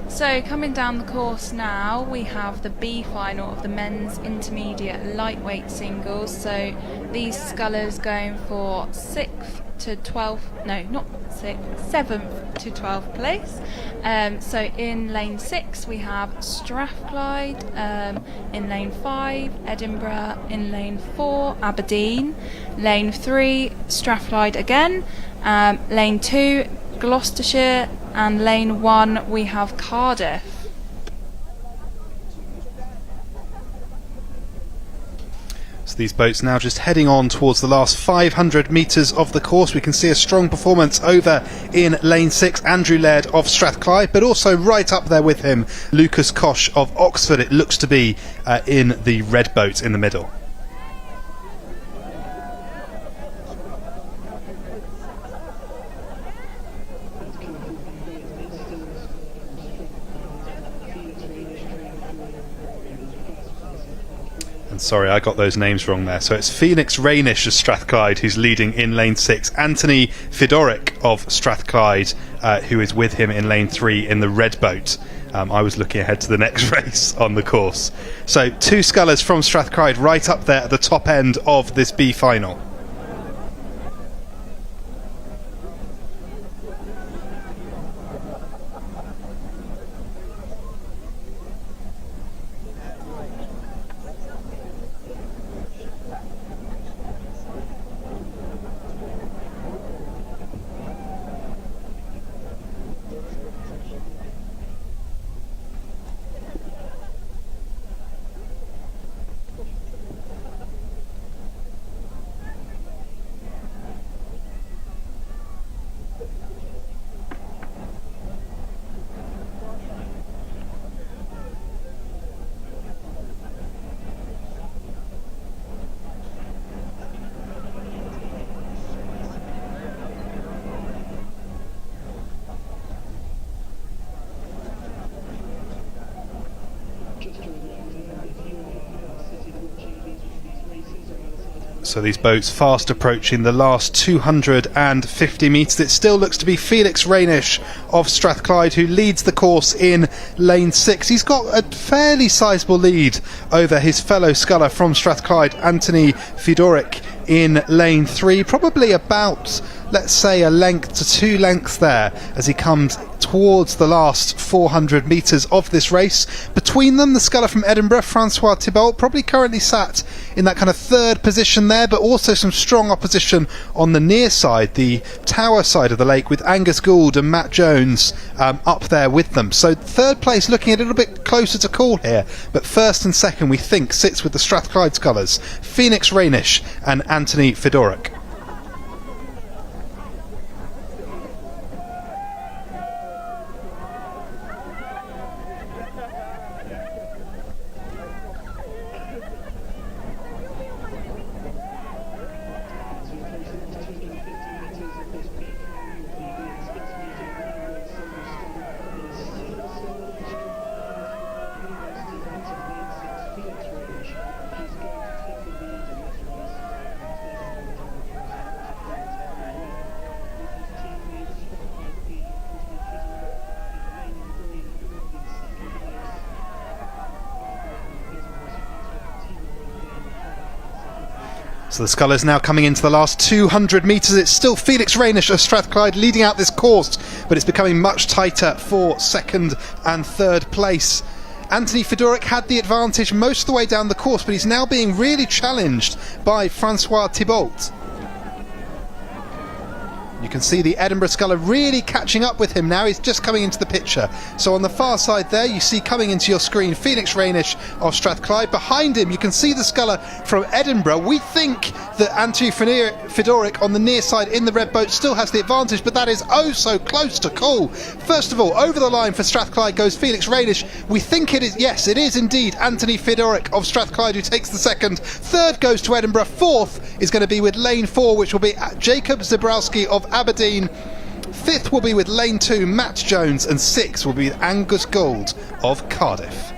So coming down the course now, we have the B final of the men's intermediate lightweight singles. So these scullers going for 6th to 12th, no, not 6th, 7th to 12th place. So in lane 6 we have Strathclyde, in lane 5 Edinburgh, in lane 4 Aberdeen, lane 3 Strathclyde again, lane 2 Gloucestershire, and lane 1 we have Cardiff. So these boats now just heading on towards the last 500 metres of the course. We can see a strong performance over in lane 6, Andrew Laird of Strathclyde, but also right up there with him, Lucas Koch of Oxford. It looks to be in the red boat in the middle. And sorry, I got those names wrong there. So it's Phoenix Rainish of Strathclyde who's leading in lane 6. Anthony Fedoric of Strathclyde, who is with him in lane 3 in the red boat. I was looking ahead to the next race on the course. So 2 scullers from Strathclyde right up there at the top end of this B final. So these boats fast approaching the last 250 metres. It still looks to be Felix Rainish of Strathclyde who leads the course in lane 6. He's got a fairly sizable lead over his fellow sculler from Strathclyde, Anthony Fedoric, in lane 3. Probably about, let's say, a length to 2 lengths there as he comes towards the last 400 metres of this race. Between them, the sculler from Edinburgh, Francois Thibault, probably currently sat in that kind of 3rd position there, but also some strong opposition on the near side, the tower side of the lake, with Angus Gould and Matt Jones up there with them. So 3rd place looking a little bit closer to call here, but 1st and 2nd we think sits with the Strathclyde scullers, Phoenix Rainish and Anthony Fedoric. So the scullers now coming into the last 200 metres. It's still Felix Rainish of Strathclyde leading out this course, but it's becoming much tighter for 2nd and 3rd place. Anthony Fedoric had the advantage most of the way down the course, but he's now being really challenged by Francois Thibault. You can see the Edinburgh sculler really catching up with him now. He's just coming into the picture. So on the far side there, you see coming into your screen Felix Rainish of Strathclyde. Behind him, you can see the sculler from Edinburgh. We think that Anthony Fedoric on the near side in the red boat still has the advantage, but that is oh so close to call. First of all, over the line for Strathclyde goes Felix Rainish. We think it is, yes, it is indeed Anthony Fedoric of Strathclyde who takes the 2nd. 3rd goes to Edinburgh. 4th is going to be with lane 4, which will be Jacob Zabrowski of Aberdeen. 5th will be with lane 2, Matt Jones, and 6th will be with Angus Gould of Cardiff.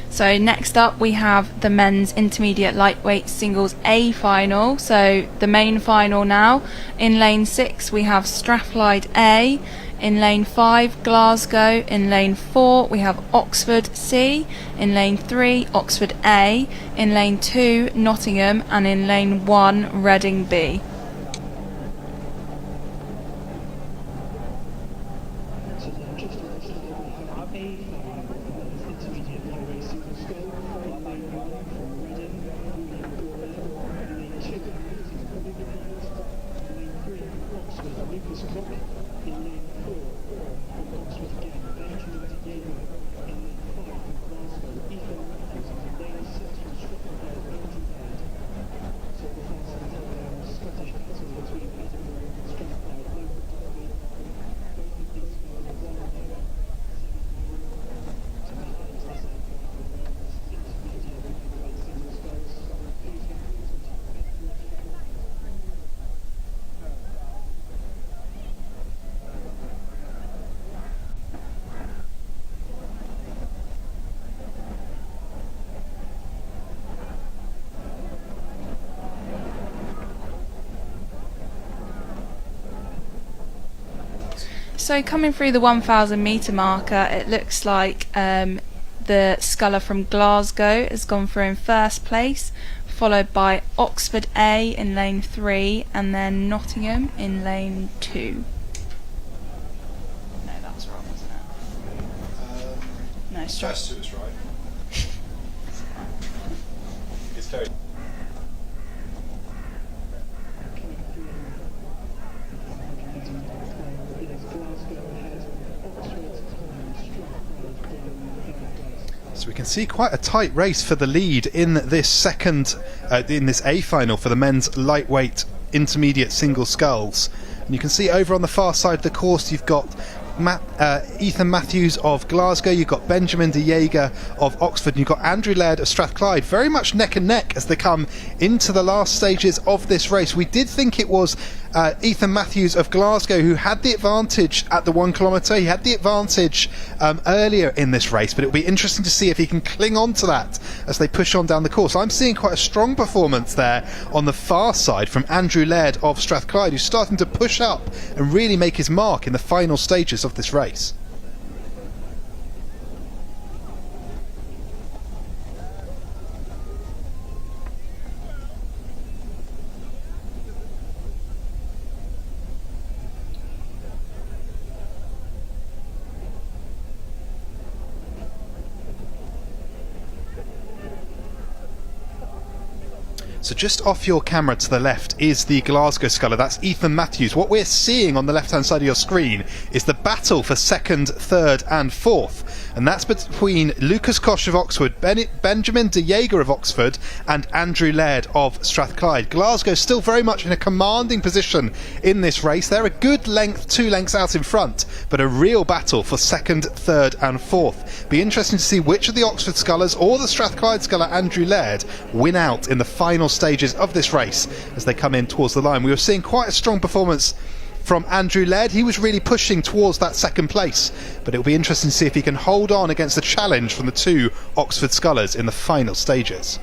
So next up we have the men's intermediate lightweight singles A final. So the main final now. In lane 6 we have Strathclyde A. In lane 5, Glasgow. In lane 4, we have Oxford C. In lane 3, Oxford A. In lane 2, Nottingham. And in lane 1, Reading B. So coming through the 1,000 metre marker, it looks like the sculler from Glasgow has gone through in first place, followed by Oxford A in lane 3 and then Nottingham in lane 2. No, that was wrong, wasn't it? No, straight. First two is right. It's very. So we can see quite a tight race for the lead in this in this A final for the men's lightweight intermediate single sculls. And you can see over on the far side of the course you've got Ethan Matthews of Glasgow, you've got Benjamin de Jager of Oxford, and you've got Andrew Laird of Strathclyde, very much neck and neck as they come into the last stages of this race. We did think it was Ethan Matthews of Glasgow who had the advantage at the 1 kilometre. He had the advantage earlier in this race, but it'll be interesting to see if he can cling on to that as they push on down the course. I'm seeing quite a strong performance there on the far side from Andrew Laird of Strathclyde, who's starting to push up and really make his mark in the final stages of this race. So just off your camera to the left is the Glasgow sculler. That's Ethan Matthews. What we're seeing on the left-hand side of your screen is the battle for second, third and fourth. And that's between Lucas Koch of Oxford, Benjamin de Jager of Oxford and Andrew Laird of Strathclyde. Glasgow still very much in a commanding position in this race. They're a good length, 2 lengths out in front, but a real battle for second, third and fourth. Be interesting to see which of the Oxford scullers or the Strathclyde sculler Andrew Laird win out in the final stages of this race as they come in towards the line. We were seeing quite a strong performance from Andrew Laird. He was really pushing towards that second place, but it'll be interesting to see if he can hold on against the challenge from the 2 Oxford scullers in the final stages.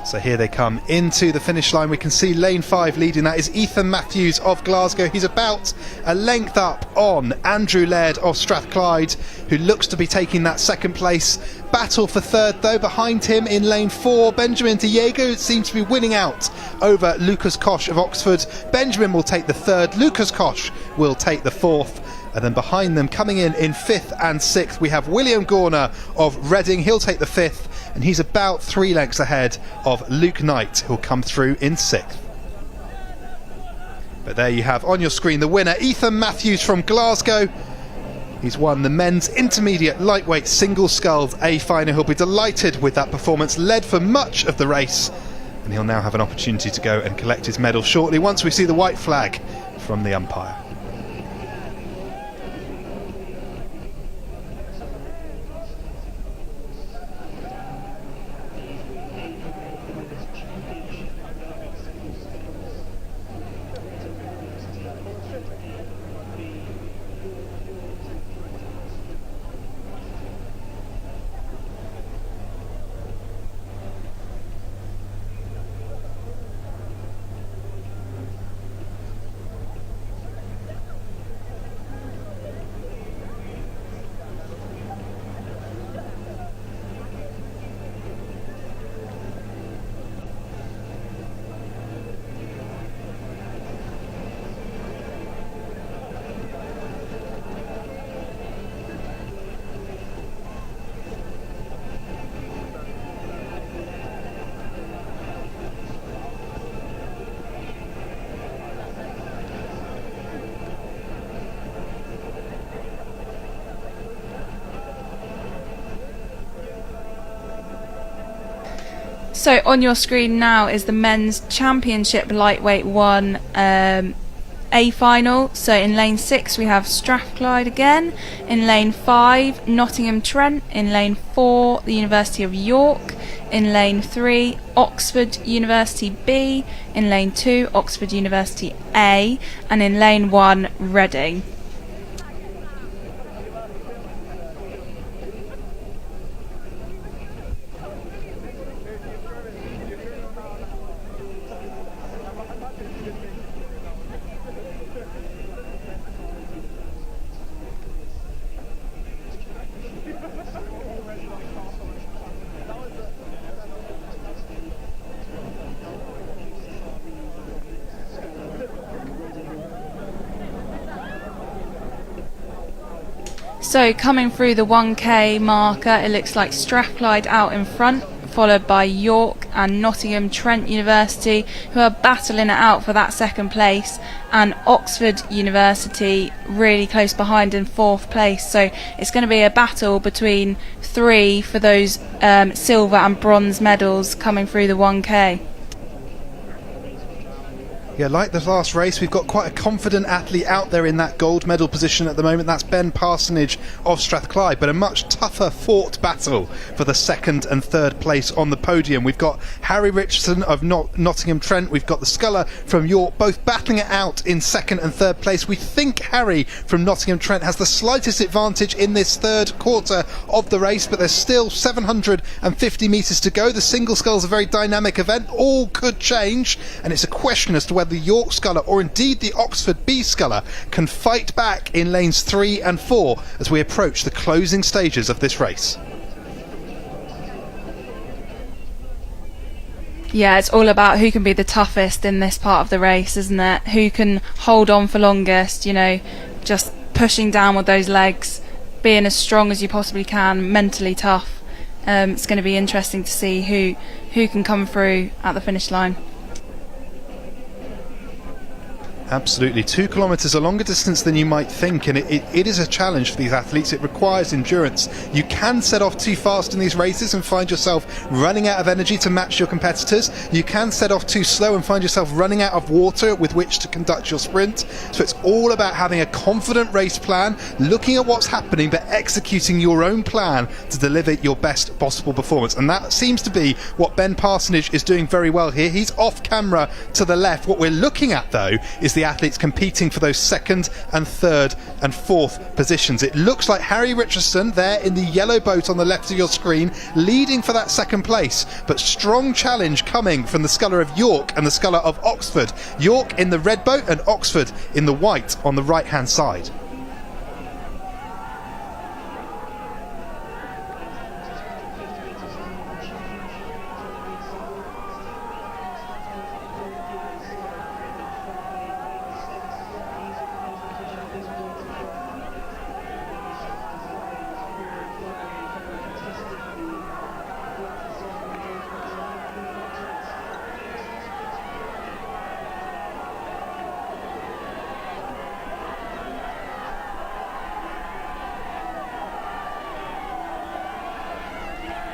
So here they come into the finish line. We can see lane 5 leading. That is Ethan Matthews of Glasgow. He's about a length up on Andrew Laird of Strathclyde, who looks to be taking that second place. Battle for third though behind him in lane 4. Benjamin de Jager seems to be winning out over Lucas Koch of Oxford. Benjamin will take the third. Lucas Koch will take the fourth. And then behind them, coming in 5th and 6th, we have William Gorner of Reading. He'll take the 5th. and he's about 3 lengths ahead of Luke Knight, who'll come through in 6th. But there you have on your screen the winner, Ethan Matthews from Glasgow. He's won the men's intermediate lightweight single sculls A final. He'll be delighted with that performance, led for much of the race, and he'll now have an opportunity to go and collect his medal shortly once we see the white flag from the umpire. So on your screen now is the men's championship lightweight 1 A final. So in lane 6 we have Strathclyde again, in lane 5 Nottingham Trent, in lane 4 the University of York, in lane 3 Oxford University B, in lane 2 Oxford University A, and in lane 1 Reading. So coming through the 1k marker, it looks like Strathclyde out in front, followed by York and Nottingham Trent University, who are battling it out for that second place, and Oxford University really close behind in 4th place. So it's going to be a battle between 3 for those silver and bronze medals coming through the 1k. Yeah, like the last race, we've got quite a confident athlete out there in that gold medal position at the moment. That's Ben Parsonage of Strathclyde, but a much tougher fought battle for the 2nd and 3rd place on the podium. We've got Harry Richardson of Nottingham Trent, we've got the Sculler from York, both battling it out in 2nd and 3rd place. We think Harry from Nottingham Trent has the slightest advantage in this 3rd quarter of the race, but there's still 750 metres to go. The single scull's a very dynamic event, all could change, and it's a question as to whether the York Sculler or indeed the Oxford B Sculler can fight back in lanes 3 and 4 as we approach the closing stages of this race. Yeah, it's all about who can be the toughest in this part of the race, isn't it? Who can hold on for longest, you know, just pushing down with those legs, being as strong as you possibly can, mentally tough. It's going to be interesting to see who can come through at the finish line. Absolutely. 2 kilometres, a longer distance than you might think, and it is a challenge for these athletes. It requires endurance. You can set off too fast in these races and find yourself running out of energy to match your competitors. You can set off too slow and find yourself running out of water with which to conduct your sprint. So it's all about having a confident race plan, looking at what's happening but executing your own plan to deliver your best possible performance, and that seems to be what Ben Parsonage is doing very well here. He's off camera to the left. What we're looking at though is the athletes competing for those 2nd and 3rd and 4th positions. It looks like Harry Richardson there in the yellow boat on the left of your screen leading for that 2nd place, but strong challenge coming from the Sculler of York and the Sculler of Oxford. York in the red boat and Oxford in the white on the right hand side.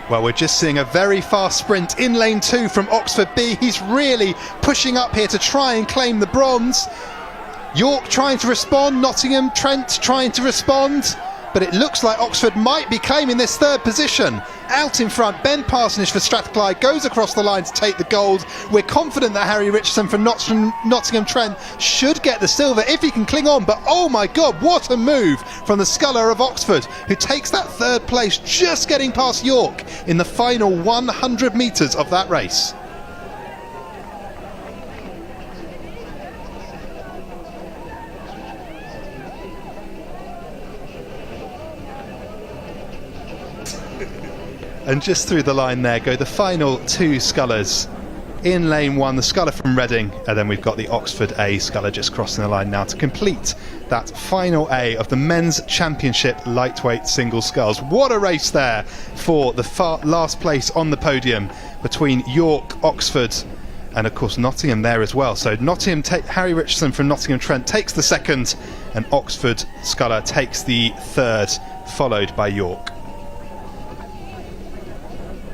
Well, we're just seeing a very fast sprint in lane 2 from Oxford B. He's really pushing up here to try and claim the bronze. York trying to respond, Nottingham Trent trying to respond, but it looks like Oxford might be claiming this third position. Out in front, Ben Parsonage for Strathclyde goes across the line to take the gold. We're confident that Harry Richardson from Nottingham Trent should get the silver if he can cling on, but oh my god, what a move from the sculler of Oxford, who takes that third place, just getting past York in the final 100 metres of that race. And just through the line there go the final 2 scullers. In lane 1, the sculler from Reading, and then we've got the Oxford A sculler just crossing the line now to complete that final A of the Men's Championship Lightweight Single Sculls. What a race there for the last place on the podium between York, Oxford, and of course Nottingham there as well. So Harry Richardson from Nottingham Trent takes the second, and Oxford sculler takes the third, followed by York.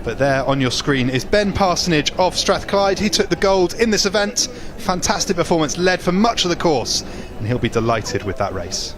But there on your screen is Ben Parsonage of Strathclyde. He took the gold in this event. Fantastic performance, led for much of the course, and he'll be delighted with that race.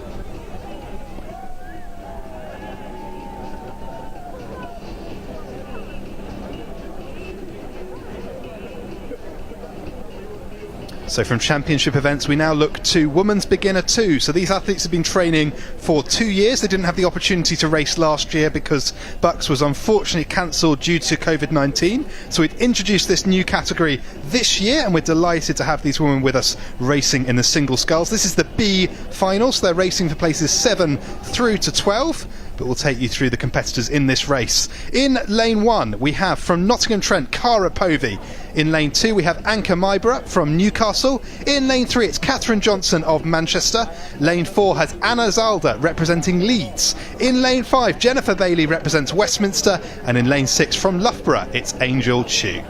So from championship events we now look to Women's Beginner 2. So these athletes have been training for 2 years. They didn't have the opportunity to race last year because Bucs was unfortunately cancelled due to COVID-19. So we've introduced this new category this year, and we're delighted to have these women with us racing in the single sculls. This is the B final, so they're racing for places 7 through to 12. But we'll take you through the competitors in this race. In lane 1 we have from Nottingham Trent Cara Povey. In lane 2 we have Anka Myborough from Newcastle. In lane 3 it's Catherine Johnson of Manchester. Lane 4 has Anna Zalda representing Leeds. In lane 5 Jennifer Bailey represents Westminster, and in lane 6 from Loughborough it's Angel Chu.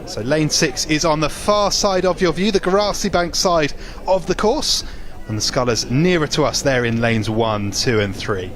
So lane 6 is on the far side of your view, the grassy bank side of the course, and the scullers nearer to us there in lanes 1, 2 and 3.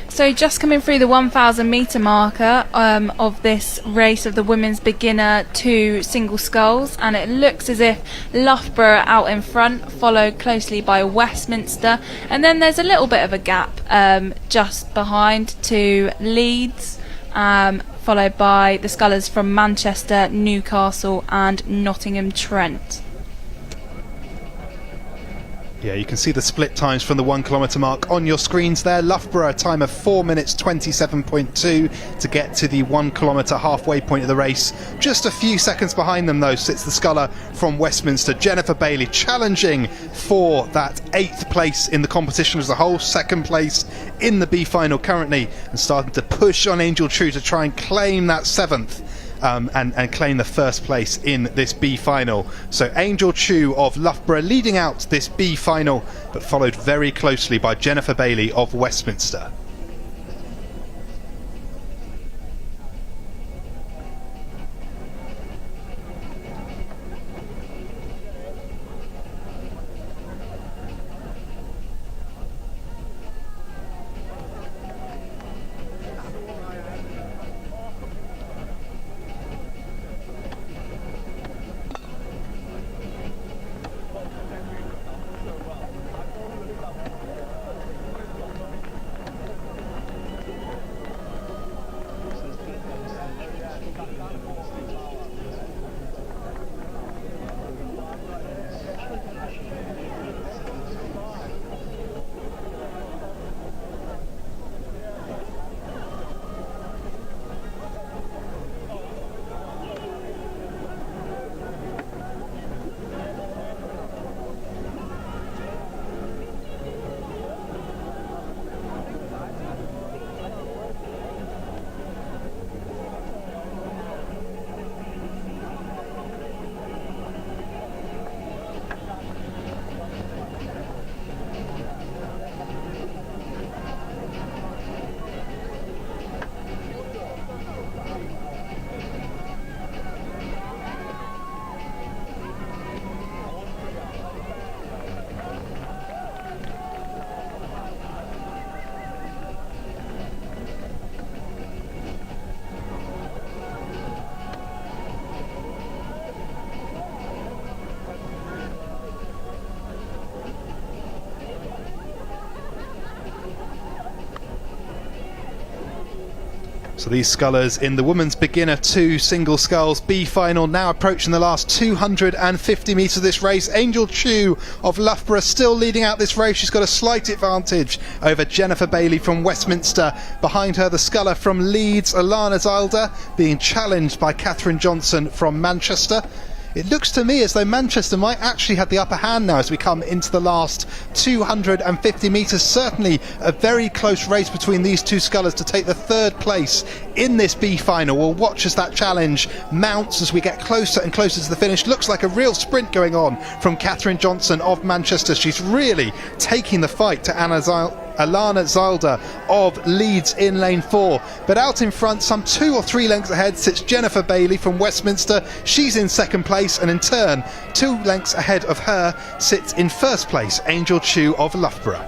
So just coming through the 1,000 metre marker of this race of the Women's Beginner 2 single sculls, and it looks as if Loughborough out in front, followed closely by Westminster, and then there's a little bit of a gap just behind to Leeds, followed by the scullers from Manchester, Newcastle and Nottingham Trent. Yeah, you can see the split times from the 1 kilometre mark on your screens there. Loughborough, a time of 4 minutes 27.2 to get to the 1 kilometre halfway point of the race. Just a few seconds behind them though sits the sculler from Westminster, Jennifer Bailey, challenging for that 8th place in the competition as a whole, 2nd place in the B final currently, and starting to push on Angel Chu to try and claim that 7th. And claim the 1st place in this B final. So Angel Chu of Loughborough leading out this B final, but followed very closely by Jennifer Bailey of Westminster. So these scullers in the women's beginner 2 single sculls B final now approaching the last 250 metres of this race. Angel Chu of Loughborough still leading out this race. She's got a slight advantage over Jennifer Bailey from Westminster. Behind her the sculler from Leeds, Alana Zilder, being challenged by Catherine Johnson from Manchester. It looks to me as though Manchester might actually have the upper hand now as we come into the last 250 metres. Certainly a very close race between these two scullers to take the 3rd place in this B final. We'll watch as that challenge mounts as we get closer and closer to the finish. Looks like a real sprint going on from Catherine Johnson of Manchester. She's really taking the fight to Alana Zilder of Leeds in lane 4, but out in front, some 2 or 3 lengths ahead, sits Jennifer Bailey from Westminster. She's in 2nd place, and in turn 2 lengths ahead of her sits in 1st place Angel Chu of Loughborough.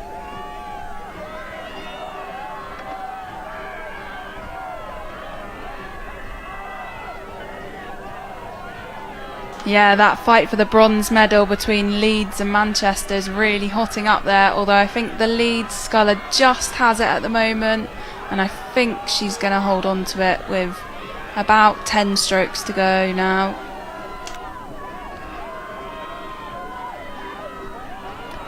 Yeah, that fight for the bronze medal between Leeds and Manchester is really hotting up there, although I think the Leeds sculler just has it at the moment, and I think she's going to hold on to it with about 10 strokes to go now.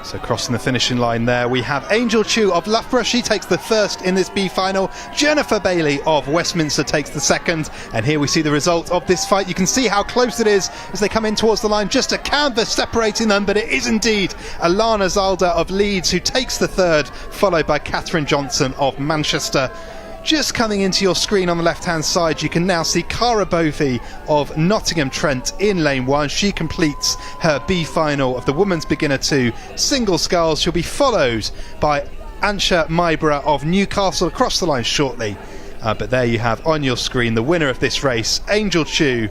So crossing the finishing line there, we have Angel Chu of Loughborough. She takes the 1st in this B final. Jennifer Bailey of Westminster takes the 2nd. And here we see the result of this fight. You can see how close it is as they come in towards the line. Just a canvas separating them, but it is indeed Alana Zilder of Leeds who takes the 3rd, followed by Catherine Johnson of Manchester. Just coming into your screen on the left-hand side, you can now see Cara Bovey of Nottingham Trent in lane 1. She completes her B final of the Women's Beginner 2 single sculls. She'll be followed by Ansha Maibra of Newcastle across the line shortly. But there you have on your screen the winner of this race, Angel Chu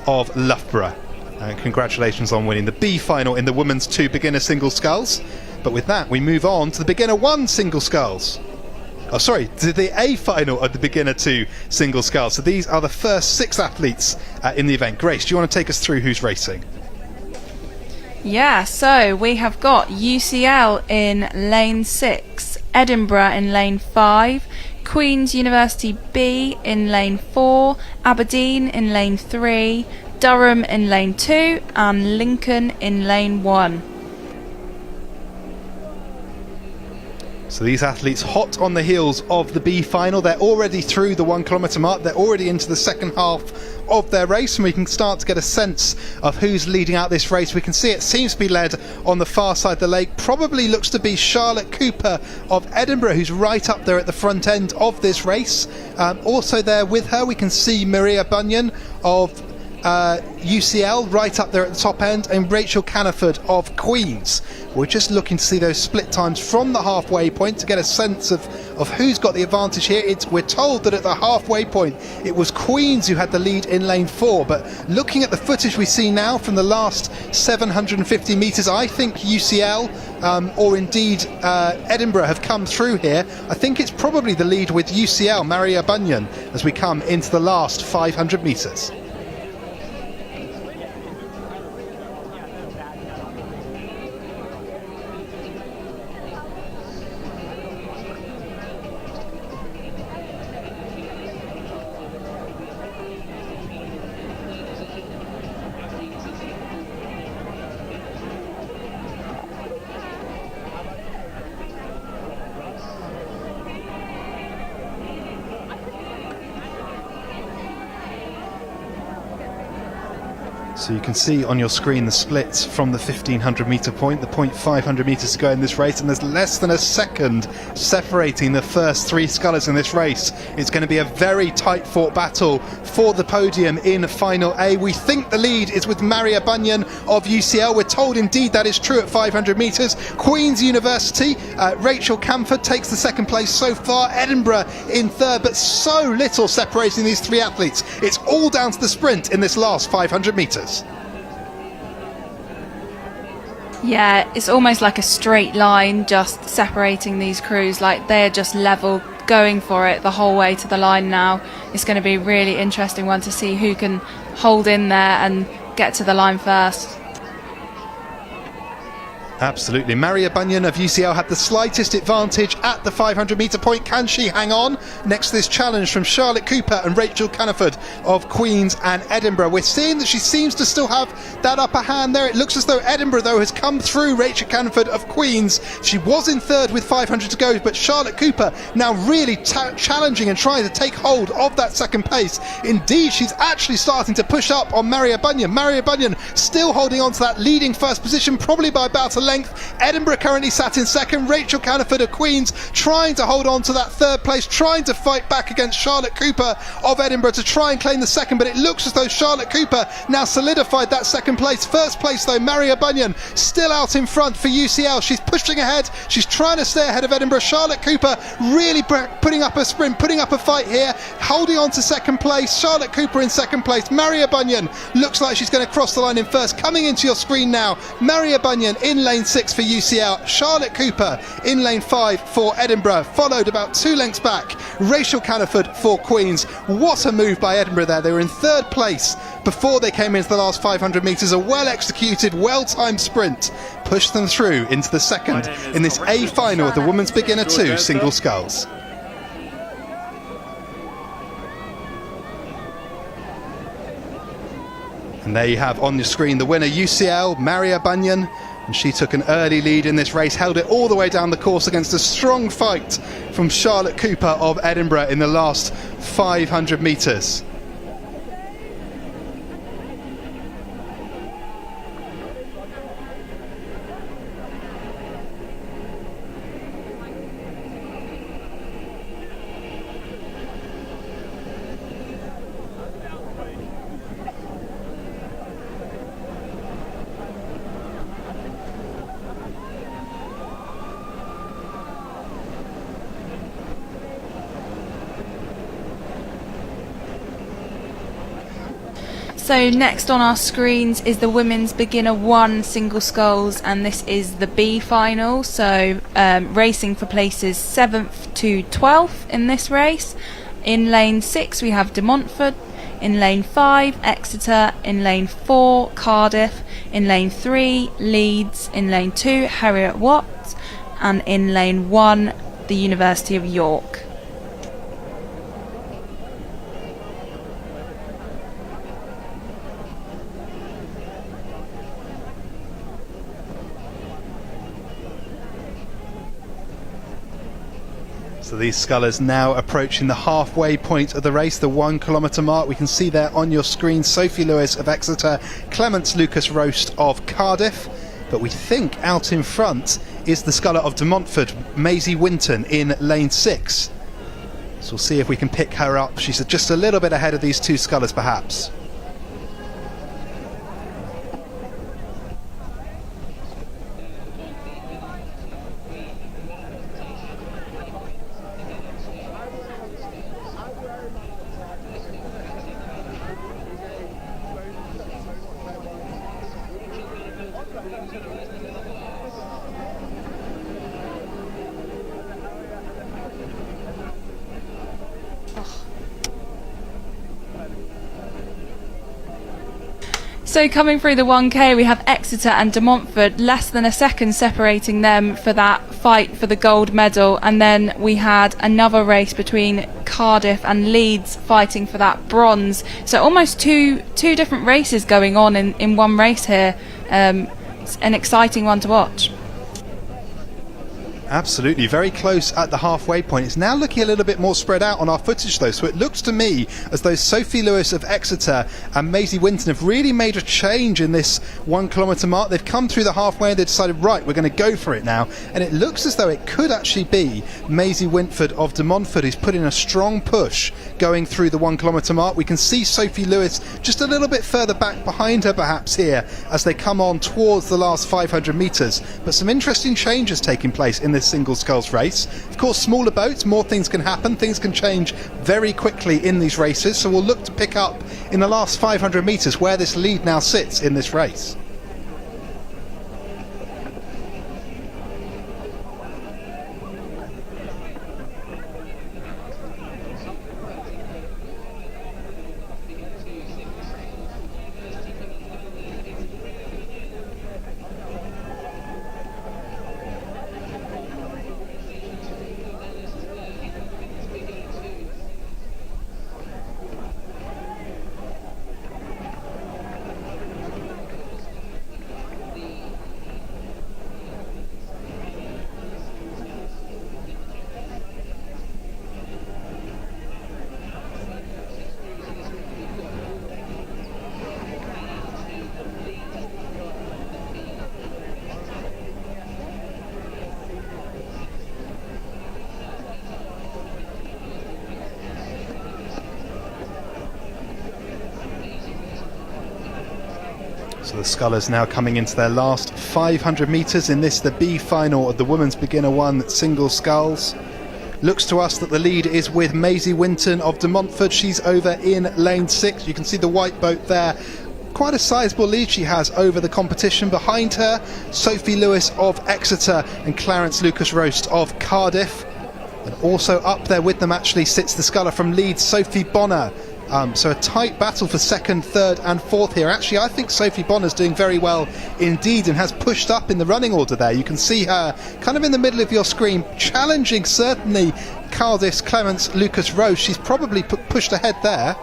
of Loughborough. And congratulations on winning the B final in the Women's 2 Beginner single sculls. But with that, we move on to the Beginner 1 single sculls. To the A final of the Beginner 2 single sculls. So these are the first 6 athletes in the event. Grace, do you want to take us through who's racing? Yeah, so we have got UCL in lane 6, Edinburgh in lane 5, Queen's University B in lane 4, Aberdeen in lane 3, Durham in lane 2, and Lincoln in lane 1. So these athletes hot on the heels of the B final. They're already through the 1 kilometre mark. They're already into the 2nd half of their race, and we can start to get a sense of who's leading out this race. We can see it seems to be led on the far side of the lake. Probably looks to be Charlotte Cooper of Edinburgh, who's right up there at the front end of this race. Also there with her we can see Maria Bunyan of UCL right up there at the top end, and Rachel Caniford of Queen's. We're just looking to see those split times from the halfway point to get a sense of who's got the advantage here. We're told that at the halfway point it was Queen's who had the lead in lane 4, but looking at the footage we see now from the last 750 metres, I think UCL or indeed Edinburgh have come through here. I think it's probably the lead with UCL, Maria Bunyan, as we come into the last 500 metres. So you can see on your screen the splits from the 1500 metre point, the 0.500 metres to go in this race, and there's less than a second separating the first 3 scullers in this race. It's going to be a very tight fought battle for the podium in Final A. We think the lead is with Maria Bunyan of UCL. We're told indeed that is true at 500 metres. Queen's University, Rachel Camford takes the 2nd place so far, Edinburgh in 3rd, but so little separating these 3 athletes. It's all down to the sprint in this last 500 metres. Yeah, it's almost like a straight line just separating these crews, like they're just level going for it the whole way to the line now. It's going to be a really interesting one to see who can hold in there and get to the line first. Absolutely. Maria Bunyan of UCL had the slightest advantage at the 500 metre point. Can she hang on? Next to this challenge from Charlotte Cooper and Rachel Canniford of Queen's and Edinburgh. We're seeing that she seems to still have that upper hand there. It looks as though Edinburgh, though, has come through Rachel Canniford of Queen's. She was in third with 500 to go, but Charlotte Cooper now really challenging and trying to take hold of that second place. Indeed, she's actually starting to push up on Maria Bunyan. Maria Bunyan still holding on to that leading first position, probably by about a length. Edinburgh currently sat in second. Rachel Canniford of Queen's trying to hold on to that third place, trying to fight back against Charlotte Cooper of Edinburgh to try and claim the second, but it looks as though Charlotte Cooper now solidified that second place. First place though, Maria Bunyan still out in front for UCL. She's pushing ahead, she's trying to stay ahead of Edinburgh. Charlotte Cooper really putting up a sprint, putting up a fight here, holding on to second place. Charlotte Cooper in second place. Maria Bunyan looks like she's going to cross the line in first. Coming into your screen now, Maria Bunyan in lane 6 for UCL, Charlotte Cooper in lane 5 for Edinburgh, followed about 2 lengths back Rachel Canniford for Queen's. What a move by Edinburgh there. They were in third place before they came into the last 500 metres. A well executed, well timed sprint pushed them through into the second in this A final of the Women's Beginner 2 single sculls. And there you have on your screen the winner, UCL, Maria Bunyan. And she took an early lead in this race, held it all the way down the course against a strong fight from Charlotte Cooper of Edinburgh in the last 500 metres. So next on our screens is the Women's Beginner 1 single sculls, and this is the B final, so racing for places 7th to 12th in this race. In lane 6 we have De Montfort, in lane 5 Exeter, in lane 4 Cardiff, in lane 3 Leeds, in lane 2 Heriot Watt, and in lane 1 the University of York. So these scullers now approaching the halfway point of the race, the 1 kilometre mark. We can see there on your screen Sophie Lewis of Exeter, Clements Lucas Roast of Cardiff. But we think out in front is the sculler of De Montfort, Maisie Winton, in lane 6. So we'll see if we can pick her up. She's just a little bit ahead of these two scullers perhaps. So coming through the 1K we have Exeter and De Montfort, less than a second separating them for that fight for the gold medal, and then we had another race between Cardiff and Leeds fighting for that bronze. So almost two different races going on in one race here. It's an exciting one to watch. Absolutely, very close at the halfway point. It's now looking a little bit more spread out on our footage though, so it looks to me as though Sophie Lewis of Exeter and Maisie Winton have really made a change in this 1 kilometre mark. They've come through the halfway and they've decided, right, we're going to go for it now, and it looks as though it could actually be Maisie Winford of De Montfort who's put in a strong push going through the 1 kilometre mark. We can see Sophie Lewis just a little bit further back behind her perhaps here as they come on towards the last 500 metres, but some interesting changes taking place in this single sculls race. Of course, smaller boats, more things can happen, things can change very quickly in these races, so we'll look to pick up in the last 500 metres where this lead now sits in this race. So the scullers now coming into their last 500 metres in this, the B final of the Women's Beginner 1 single sculls. Looks to us that the lead is with Maisie Winton of De Montfort. She's over in lane 6. You can see the white boat there. Quite a sizable lead she has over the competition. Behind her, Sophie Lewis of Exeter and Clarence Lucas Roast of Cardiff. And also up there with them actually sits the sculler from Leeds, Sophie Bonner. So a tight battle for second, third and fourth here. Actually, I think Sophie Bonner's doing very well indeed and has pushed up in the running order there. You can see her kind of in the middle of your screen, challenging certainly Cardiff's Clarence Lucas Roast. She's probably pushed ahead there.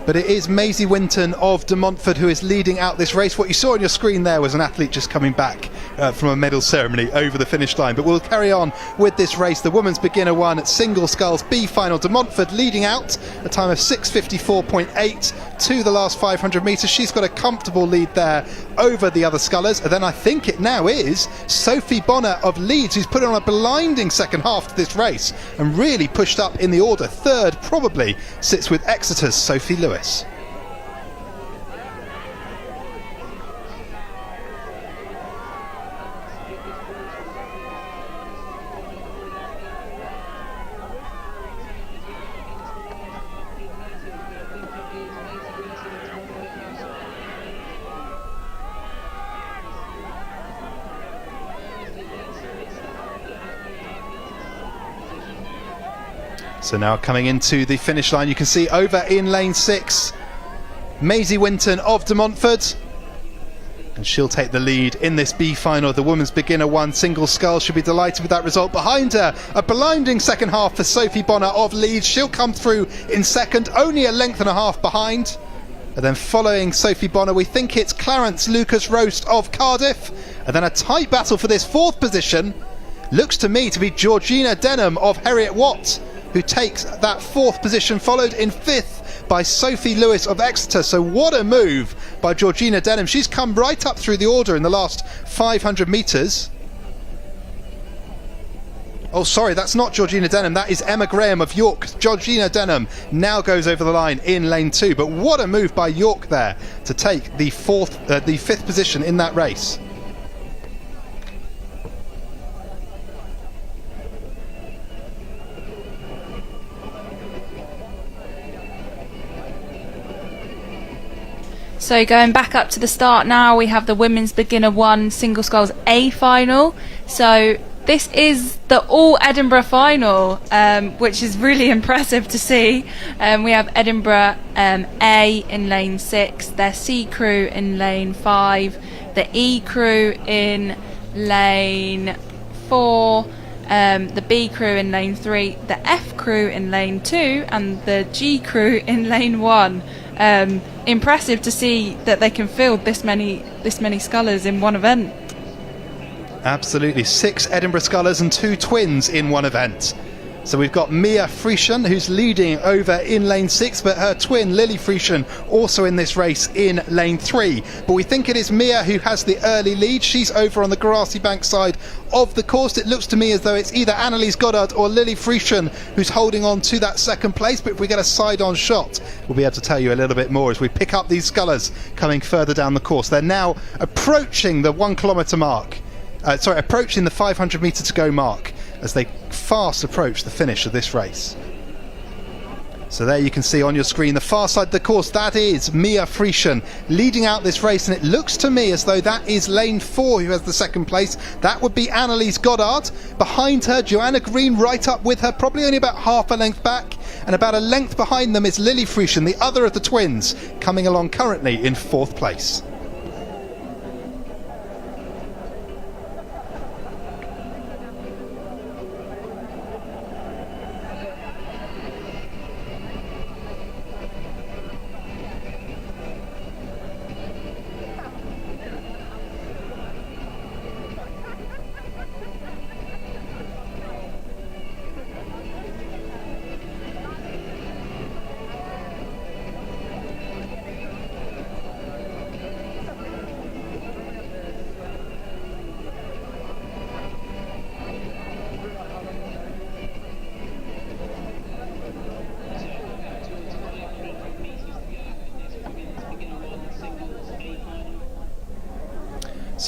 But it is Maisie Winton of De Montfort who is leading out this race. What you saw on your screen there was an athlete just coming back from a medal ceremony over the finish line. But we'll carry on with this race. The Women's Beginner 1 at Single Sculls B final. De Montfort leading out a time of 6:54.8 to the last 500 metres. She's got a comfortable lead there over the other scullers. And then I think it now is Sophie Bonner of Leeds who's put on a blinding second half to this race and really pushed up in the order. Third probably sits with Exeter's Sophie Lewis. So now coming into the finish line, you can see over in lane 6, Maisie Winton of De Montfort. And she'll take the lead in this B final of the Women's Beginner 1 single scull. She'll be delighted with that result. Behind her, a blinding second half for Sophie Bonner of Leeds. She'll come through in second, only a length and a half behind. And then following Sophie Bonner, we think it's Clarence Lucas Roast of Cardiff. And then a tight battle for this fourth position. Looks to me to be Georgina Denham of Heriot Watt, who takes that fourth position, followed in fifth by Sophie Lewis of Exeter. So what a move by Georgina Denham. She's come right up through the order in the last 500 metres. Oh, sorry, that's not Georgina Denham. That is Emma Graham of York. Georgina Denham now goes over the line in lane 2. But what a move by York there to take the fifth position in that race. So going back up to the start now, we have the Women's Beginner 1 Single Sculls A final. So this is the all Edinburgh final, which is really impressive to see. We have Edinburgh A in lane 6, their C crew in lane 5, the E crew in lane 4, the B crew in lane 3, the F crew in lane 2, and the G crew in lane 1. Impressive to see that they can field this many scullers in one event. Absolutely, 6 Edinburgh scullers and 2 twins in one event. So we've got Mia Friesen who's leading over in lane 6, but her twin Lily Friesen also in this race in lane 3. But we think it is Mia who has the early lead. She's over on the grassy bank side of the course. It looks to me as though it's either Annalise Goddard or Lily Friesen who's holding on to that second place. But if we get a side-on shot, we'll be able to tell you a little bit more as we pick up these scullers coming further down the course. They're now approaching the 1 kilometre mark. Approaching the 500 metre to go mark as they fast approach the finish of this race. So there you can see on your screen the far side of the course, that is Mia Friesen leading out this race, and it looks to me as though that is lane 4 who has the second place. That would be Annalise Goddard. Behind her, Joanna Green right up with her, probably only about half a length back, and about a length behind them is Lily Friesen, the other of the twins, coming along currently in 4th place.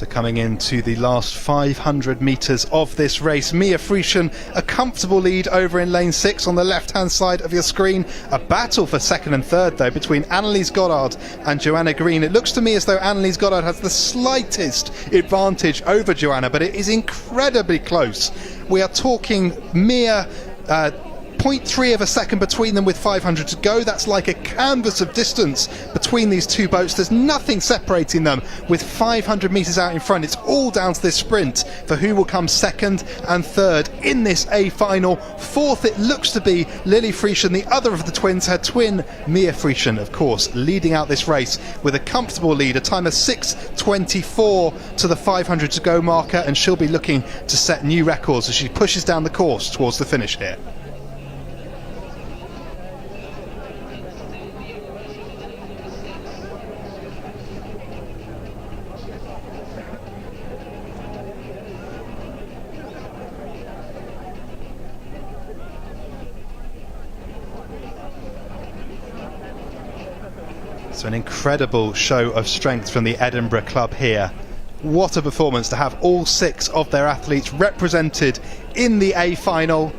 So coming into the last 500 metres of this race, Mia Friesen, a comfortable lead over in lane 6 on the left-hand side of your screen. A battle for second and third, though, between Annelies Goddard and Joanna Green. It looks to me as though Annelies Goddard has the slightest advantage over Joanna, but it is incredibly close. We are talking mere 0.3 of a second between them with 500 to go. That's like a canvas of distance between these two boats. There's nothing separating them with 500 metres out in front. It's all down to this sprint for who will come second and third in this A final. Fourth, it looks to be Lily Friesen, the other of the twins, her twin Mia Friesen, of course, leading out this race with a comfortable lead, a time of 6:24 to the 500 to go marker, and she'll be looking to set new records as she pushes down the course towards the finish here. So an incredible show of strength from the Edinburgh club here. What a performance to have all 6 of their athletes represented in the A final.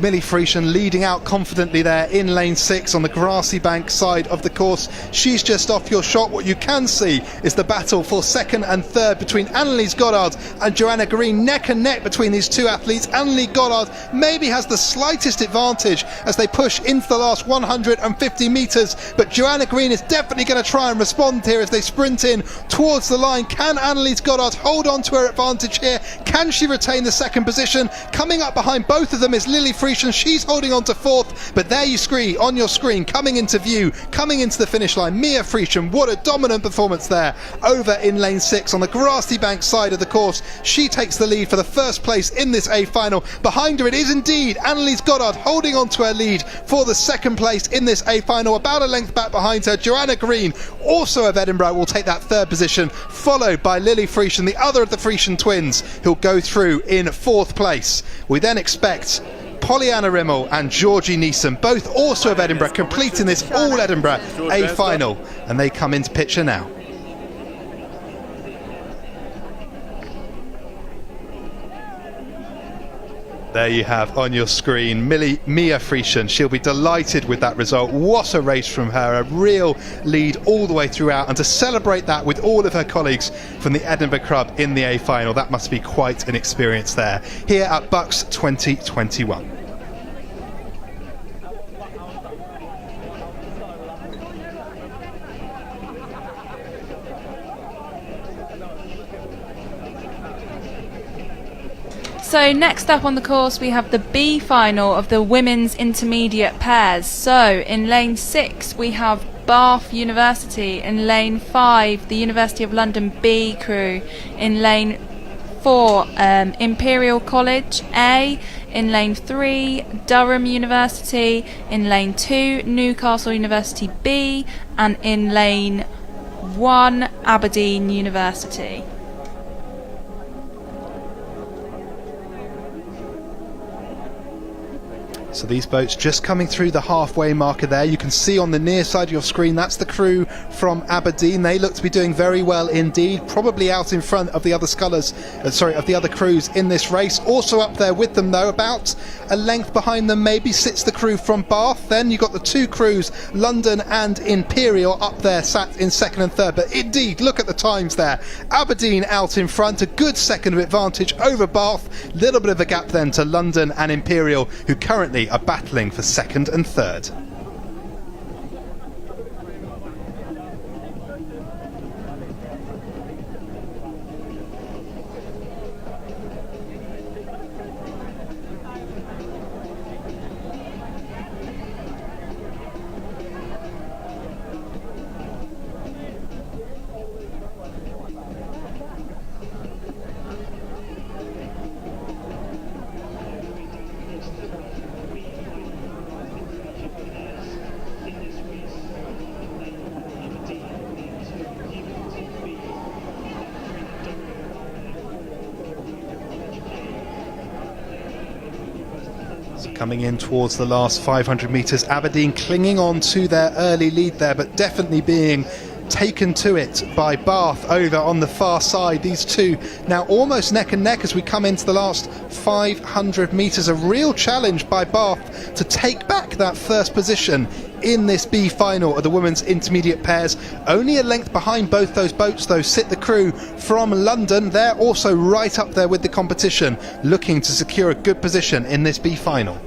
Millie Friesen leading out confidently there in lane 6 on the grassy bank side of the course. She's just off your shot. What you can see is the battle for second and third between Annelies Goddard and Joanna Green. Neck and neck between these two athletes. Annelies Goddard maybe has the slightest advantage as they push into the last 150 metres, but Joanna Green is definitely going to try and respond here as they sprint in towards the line. Can Annelies Goddard hold on to her advantage here? Can she retain the second position? Coming up behind both of them is Lily Friesen. She's holding on to fourth, but there you see on your screen, coming into view, coming into the finish line, Mia Friesen. What a dominant performance there over in lane 6 on the grassy bank side of the course. She takes the lead for the first place in this A final. Behind her it is indeed Annelies Goddard holding on to her lead for the second place in this A final. About a length back behind her, Joanna Green, also of Edinburgh, will take that third position, followed by Lily Friesen, the other of the Friesen twins, who'll go through in fourth place. We then expect Pollyanna Rimmel and Georgie Neeson, both also of Edinburgh, completing this all Edinburgh A final, and they come into picture now. There you have on your screen Mia Friesen. She'll be delighted with that result. What a race from her, a real lead all the way throughout, and to celebrate that with all of her colleagues from the Edinburgh Club in the A final, that must be quite an experience there here at Bucs 2021. So next up on the course we have the B final of the women's intermediate pairs. So in lane 6 we have Bath University, in lane 5 the University of London B crew, in lane 4 Imperial College A, in lane 3 Durham University, in lane 2 Newcastle University B, and in lane 1 Aberdeen University. So these boats just coming through the halfway marker there. You can see on the near side of your screen, that's the crew from Aberdeen. They look to be doing very well indeed, probably out in front of the other scullers, of the other crews in this race. Also up there with them though, about a length behind them maybe, sits the crew from Bath. Then you've got the two crews, London and Imperial, up there sat in second and third. But indeed, look at the times there. Aberdeen out in front, a good second of advantage over Bath. Little bit of a gap then to London and Imperial, who currently are battling for second and third. Coming in towards the last 500 metres, Aberdeen clinging on to their early lead there, but definitely being taken to it by Bath over on the far side. These two now almost neck and neck as we come into the last 500 metres. A real challenge by Bath to take back that first position in this B final of the women's intermediate pairs. Only a length behind both those boats though sit the crew from London. They're also right up there with the competition, looking to secure a good position in this B final.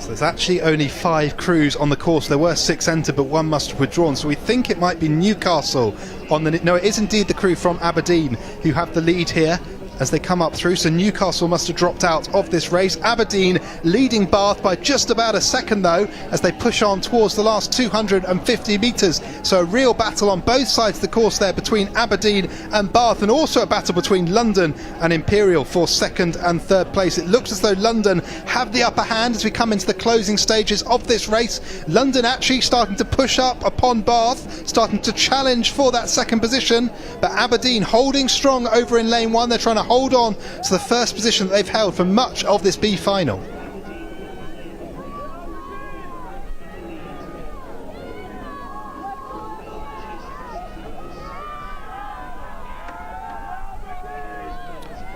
There's actually only 5 crews on the course. There were 6 entered, but 1 must have withdrawn. So we think it might be Newcastle on the... No, it is indeed the crew from Aberdeen who have the lead here as they come up through. So Newcastle must have dropped out of this race. Aberdeen leading Bath by just about a second though, as they push on towards the last 250 metres. So a real battle on both sides of the course there between Aberdeen and Bath, and also a battle between London and Imperial for second and third place. It looks as though London have the upper hand as we come into the closing stages of this race. London actually starting to push up upon Bath, starting to challenge for that second position, but Aberdeen holding strong over in lane 1. They're trying to hold on to the first position that they've held for much of this B final.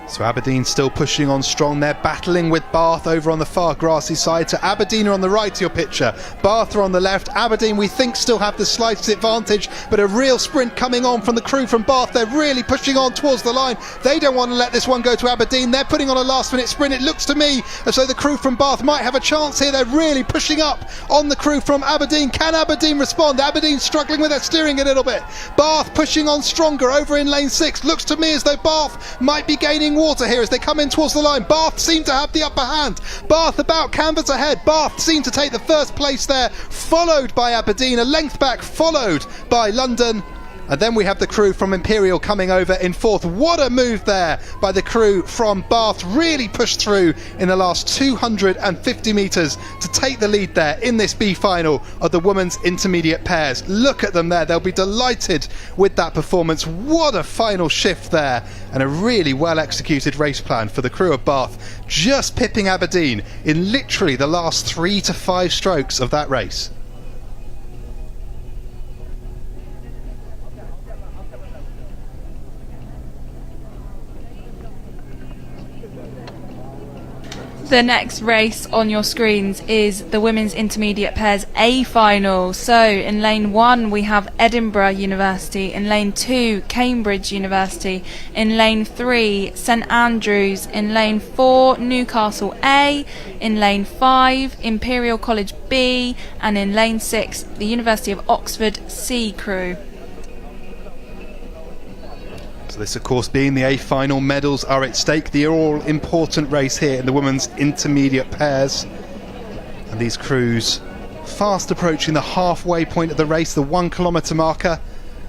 So Aberdeen still pushing on strong. They're battling with Bath over on the far grassy side. So Aberdeen are on the right of your picture, Bath are on the left. Aberdeen we think still have the slightest advantage, but a real sprint coming on from the crew from Bath. They're really pushing on towards the line. They don't want to let this one go to Aberdeen. They're putting on a last minute sprint. It looks to me as though the crew from Bath might have a chance here. They're really pushing up on the crew from Aberdeen. Can Aberdeen respond? Aberdeen struggling with their steering a little bit. Bath pushing on stronger over in lane 6. Looks to me as though Bath might be gaining water here as they come in towards the line. Bath seem to have the upper hand. Bath about canvas ahead. Bath seem to take the first place there, followed by Aberdeen, a length back, followed by London. And then we have the crew from Imperial coming over in fourth. What a move there by the crew from Bath. Really pushed through in the last 250 metres to take the lead there in this B final of the women's intermediate pairs. Look at them there. They'll be delighted with that performance. What a final shift there, and a really well executed race plan for the crew of Bath, just pipping Aberdeen in literally the last 3 to 5 strokes of that race. The next race on your screens is the women's intermediate pairs A final. So in lane 1 we have Edinburgh University, in lane 2 Cambridge University, in lane 3 St Andrews, in lane 4 Newcastle A, in lane 5 Imperial College B, and in lane 6 the University of Oxford C crew. So this, of course, being the A final, medals are at stake. The all-important race here in the women's intermediate pairs. And these crews fast approaching the halfway point of the race, the 1 kilometre marker.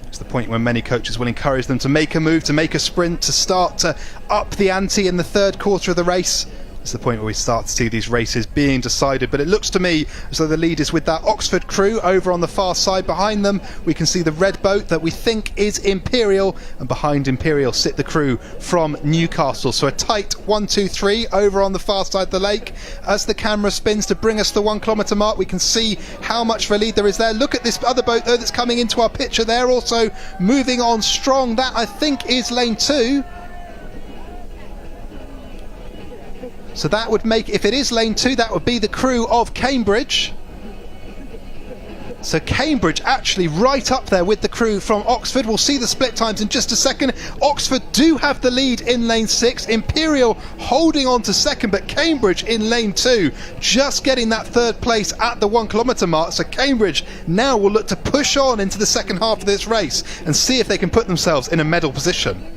It's the point where many coaches will encourage them to make a move, to make a sprint, to start to up the ante in the third quarter of the race. It's the point where we start to see these races being decided, but it looks to me as though the lead is with that Oxford crew over on the far side. Behind them we can see the red boat that we think is Imperial, and behind Imperial sit the crew from Newcastle. So a tight 1, 2, 3 over on the far side of the lake. As the camera spins to bring us the 1 kilometre mark, we can see how much of a lead there is there. Look at this other boat though that's coming into our picture there, also moving on strong. That I think is lane 2. So that would make, if it is lane 2, that would be the crew of Cambridge. So Cambridge actually right up there with the crew from Oxford. We'll see the split times in just a second. Oxford do have the lead in lane 6. Imperial holding on to second, but Cambridge in lane 2, just getting that third place at the 1 kilometre mark. So Cambridge now will look to push on into the second half of this race and see if they can put themselves in a medal position.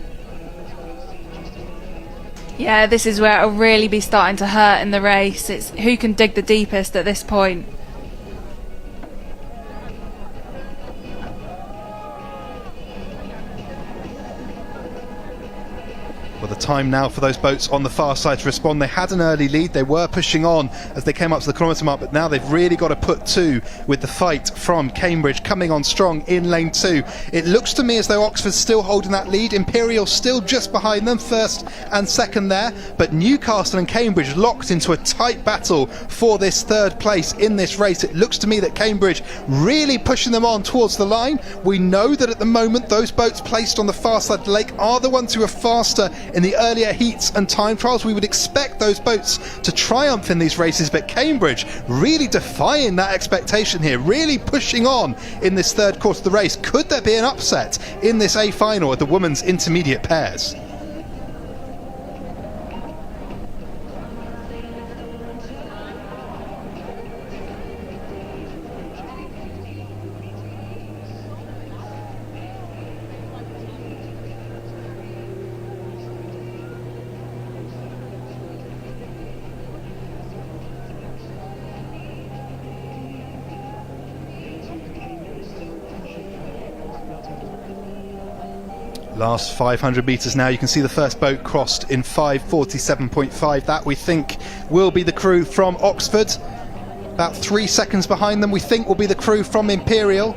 Yeah, this is where it'll really be starting to hurt in the race. It's who can dig the deepest at this point. Well, the time now for those boats on the far side to respond. They had an early lead. They were pushing on as they came up to the kilometre mark, but now they've really got to put to with the fight from Cambridge coming on strong in lane 2. It looks to me as though Oxford's still holding that lead. Imperial still just behind them, first and second there, but Newcastle and Cambridge locked into a tight battle for this third place in this race. It looks to me that Cambridge really pushing them on towards the line. We know that at the moment those boats placed on the far side of the lake are the ones who are faster in the earlier heats and time trials. We would expect those boats to triumph in these races, but Cambridge really defying that expectation here, really pushing on in this third course of the race. Could there be an upset in this A final of the women's intermediate pairs? Last 500 metres now. You can see the first boat crossed in 5:47.5. That we think will be the crew from Oxford. About 3 seconds behind them we think will be the crew from Imperial.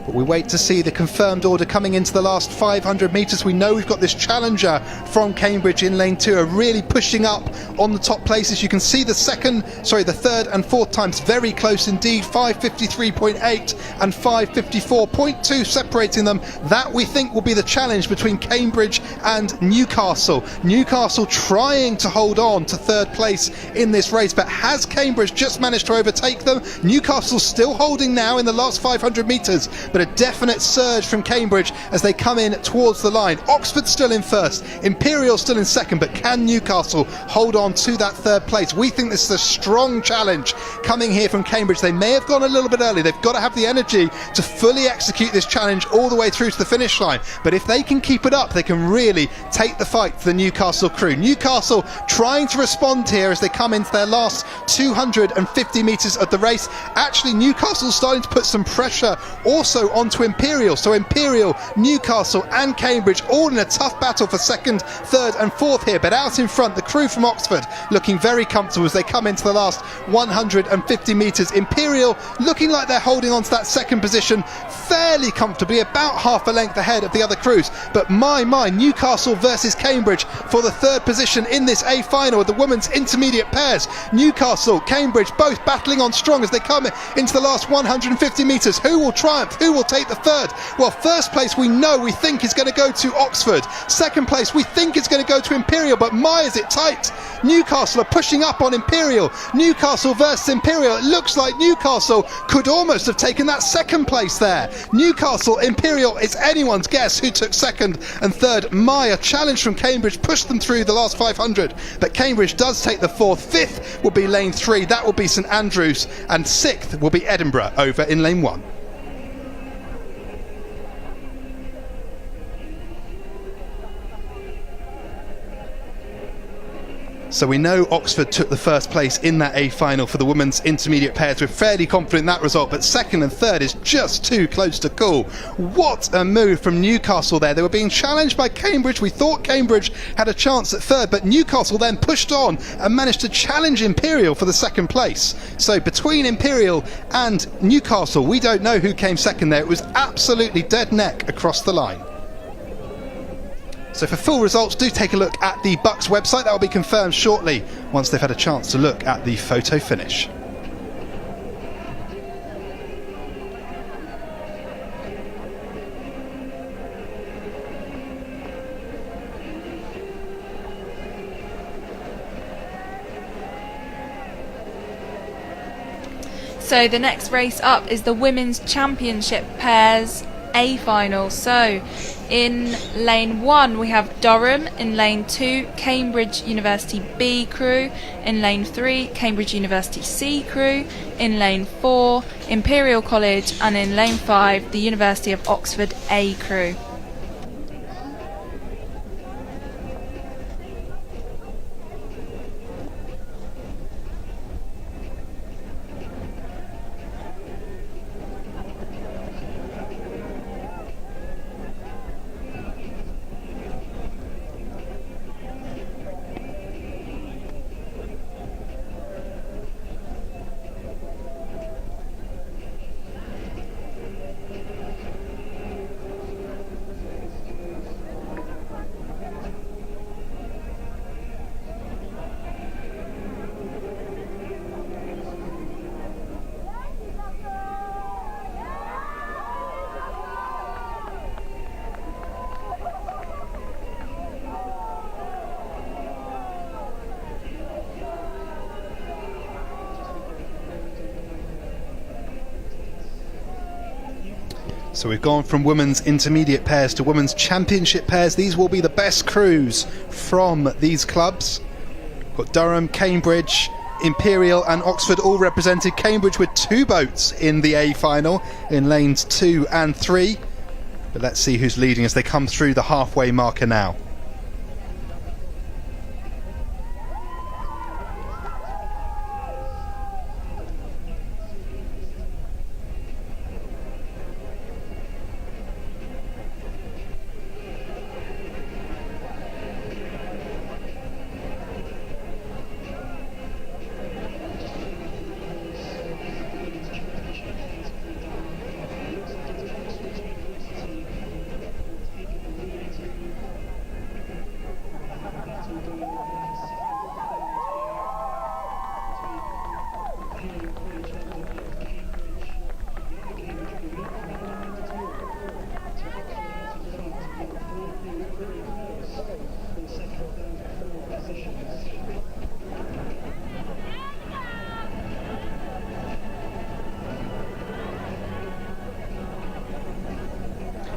But we wait to see the confirmed order coming into the last 500 metres. We know we've got this challenger from Cambridge in lane 2 are really pushing up on the top places. You can see the third and fourth times very close indeed. 5:53.8 and 5:54.2 separating them. That we think will be the challenge between Cambridge and Newcastle. Newcastle trying to hold on to third place in this race, but has Cambridge just managed to overtake them? Newcastle still holding now in the last 500 metres, but a definite surge from Cambridge as they come in towards the line. Oxford still in first, Imperial still in second, but can Newcastle hold on to that third place? We think this is a strong challenge coming here from Cambridge. They may have gone a little bit early. They've got to have the energy to fully execute this challenge all the way through to the finish line, but if they can keep it up, they can really take the fight to the Newcastle crew. Newcastle trying to respond here as they come into their last 250 metres of the race. Actually, Newcastle's starting to put some pressure also onto Imperial. So Imperial, Newcastle and Cambridge all in a tough battle for second, third and fourth here, but out in front the crew from Oxford looking very comfortable as they come into the last 150 metres. Imperial looking like they're holding on to that second position fairly comfortably, about half a length ahead of the other crews, but my Newcastle versus Cambridge for the third position in this A final of the women's intermediate pairs. Newcastle, Cambridge both battling on strong as they come into the last 150 metres. Who will triumph? Who will take the third? Well, first place we think is going to go to Oxford. Second place we think is going to go to Imperial, but is it tight. Newcastle are pushing up on Imperial. Newcastle versus Imperial. It looks like Newcastle could almost have taken that second place there. Newcastle, Imperial, it's anyone's guess who took second and third. A challenge from Cambridge pushed them through the last 500, but Cambridge does take the fourth. Fifth will be lane 3, that will be St Andrews, and sixth will be Edinburgh over in lane 1. So we know Oxford took the first place in that A final for the women's intermediate pairs. We're fairly confident in that result, but second and third is just too close to call. What a move from Newcastle there. They were being challenged by Cambridge. We thought Cambridge had a chance at third, but Newcastle then pushed on and managed to challenge Imperial for the second place. So between Imperial and Newcastle, we don't know who came second there. It was absolutely dead neck across the line. So for full results, do take a look at the Bucs website. That will be confirmed shortly once they've had a chance to look at the photo finish. So the next race up is the Women's Championship Pairs A final. So in lane 1 we have Durham, in lane 2 Cambridge University B crew, in lane 3 Cambridge University C crew, in lane 4 Imperial College, and in lane 5 the University of Oxford A crew. So we've gone from women's intermediate pairs to women's championship pairs. These will be the best crews from these clubs. Got Durham, Cambridge, Imperial and Oxford all represented. Cambridge with 2 boats in the A final in lanes 2 and 3. But let's see who's leading as they come through the halfway marker now.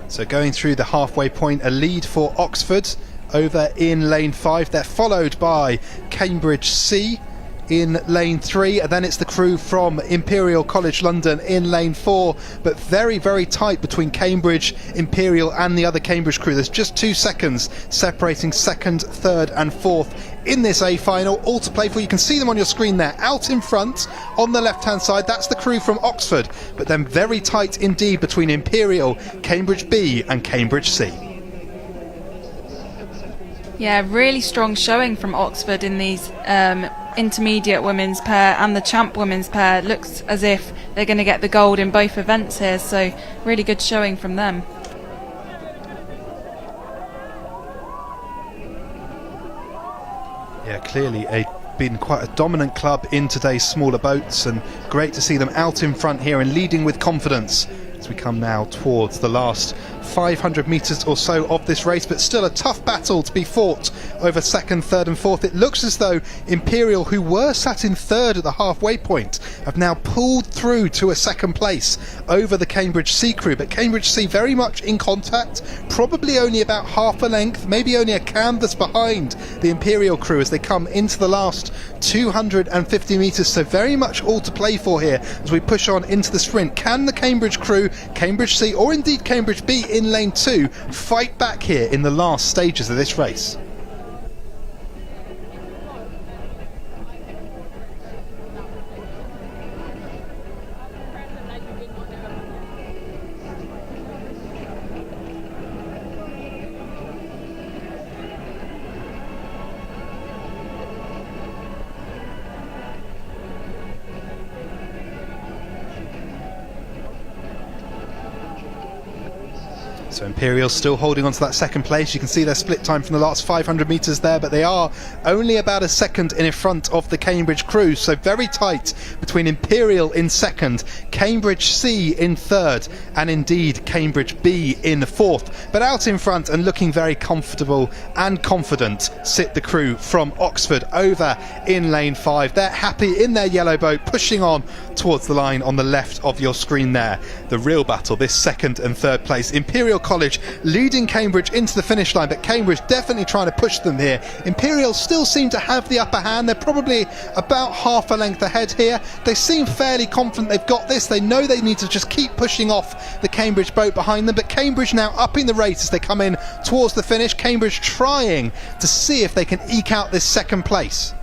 So going through the halfway point, a lead for Oxford over in lane 5. They're followed by Cambridge C in lane 3, and then it's the crew from Imperial College London in lane 4, but very, very tight between Cambridge, Imperial and the other Cambridge crew. There's just 2 seconds separating second, third and fourth in this A final, all to play for. You can see them on your screen there, out in front on the left hand side. That's the crew from Oxford, but then very tight indeed between Imperial, Cambridge B and Cambridge C. Yeah, really strong showing from Oxford in these intermediate women's pair and the champ women's pair. Looks as if they're going to get the gold in both events here, so really good showing from them. Yeah, clearly been quite a dominant club in today's smaller boats, and great to see them out in front here and leading with confidence as we come now towards the last 500 metres or so of this race, but still a tough battle to be fought over second, third and fourth. It looks as though Imperial, who were sat in third at the halfway point, have now pulled through to a second place over the Cambridge C crew, but Cambridge C very much in contact, probably only about half a length, maybe only a canvas behind the Imperial crew as they come into the last 250 metres, so very much all to play for here as we push on into the sprint. Can the Cambridge crew, Cambridge C or indeed Cambridge B in lane 2 fight back here in the last stages of this race? So Imperial still holding on to that second place. You can see their split time from the last 500 metres there, but they are only about a second in front of the Cambridge crew. So very tight between Imperial in second, Cambridge C in third, and indeed Cambridge B in fourth. But out in front and looking very comfortable and confident sit the crew from Oxford over in lane 5. They're happy in their yellow boat, pushing on towards the line on the left of your screen there. The real battle, this second and third place. Imperial College leading Cambridge into the finish line, but Cambridge definitely trying to push them here. Imperial still seem to have the upper hand. They're probably about half a length ahead here. They seem fairly confident they've got this. They know they need to just keep pushing off the Cambridge boat behind them, but Cambridge now upping the rate as they come in towards the finish. Cambridge trying to see if they can eke out this second place.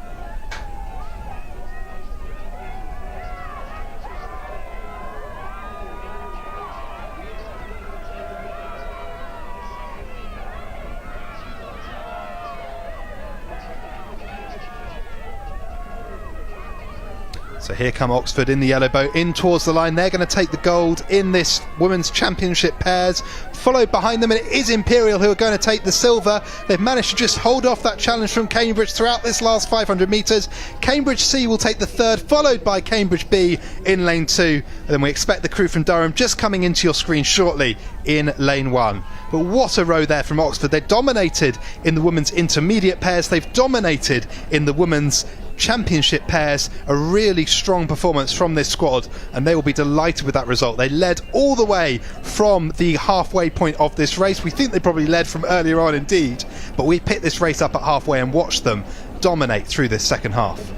So here come Oxford in the yellow boat in towards the line. They're going to take the gold in this women's championship pairs. Followed behind them, and it is Imperial who are going to take the silver. They've managed to just hold off that challenge from Cambridge throughout this last 500 metres. Cambridge C will take the third, followed by Cambridge B in lane 2. And then we expect the crew from Durham just coming into your screen shortly in lane 1. But what a row there from Oxford. They dominated in the women's intermediate pairs. They've dominated in the women's championship pairs. A really strong performance from this squad, and they will be delighted with that result. They led all the way from the halfway point of this race. We think they probably led from earlier on indeed, but we picked this race up at halfway and watched them dominate through this second half.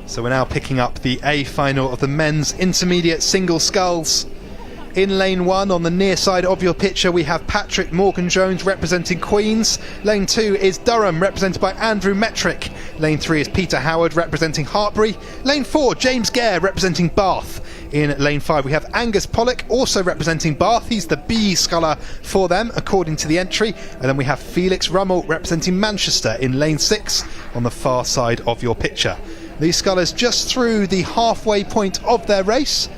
So we're now picking up the A final of the men's intermediate single sculls. In lane 1 on the near side of your picture we have Patrick Morgan-Jones representing Queens. Lane 2 is Durham represented by Andrew Metrick. Lane 3 is Peter Howard representing Hartbury. Lane 4 James Gare representing Bath. In lane 5 we have Angus Pollock also representing Bath. He's the B sculler for them according to the entry. And then we have Felix Rummel representing Manchester in lane 6 on the far side of your picture. These scullers just through the halfway point of their race.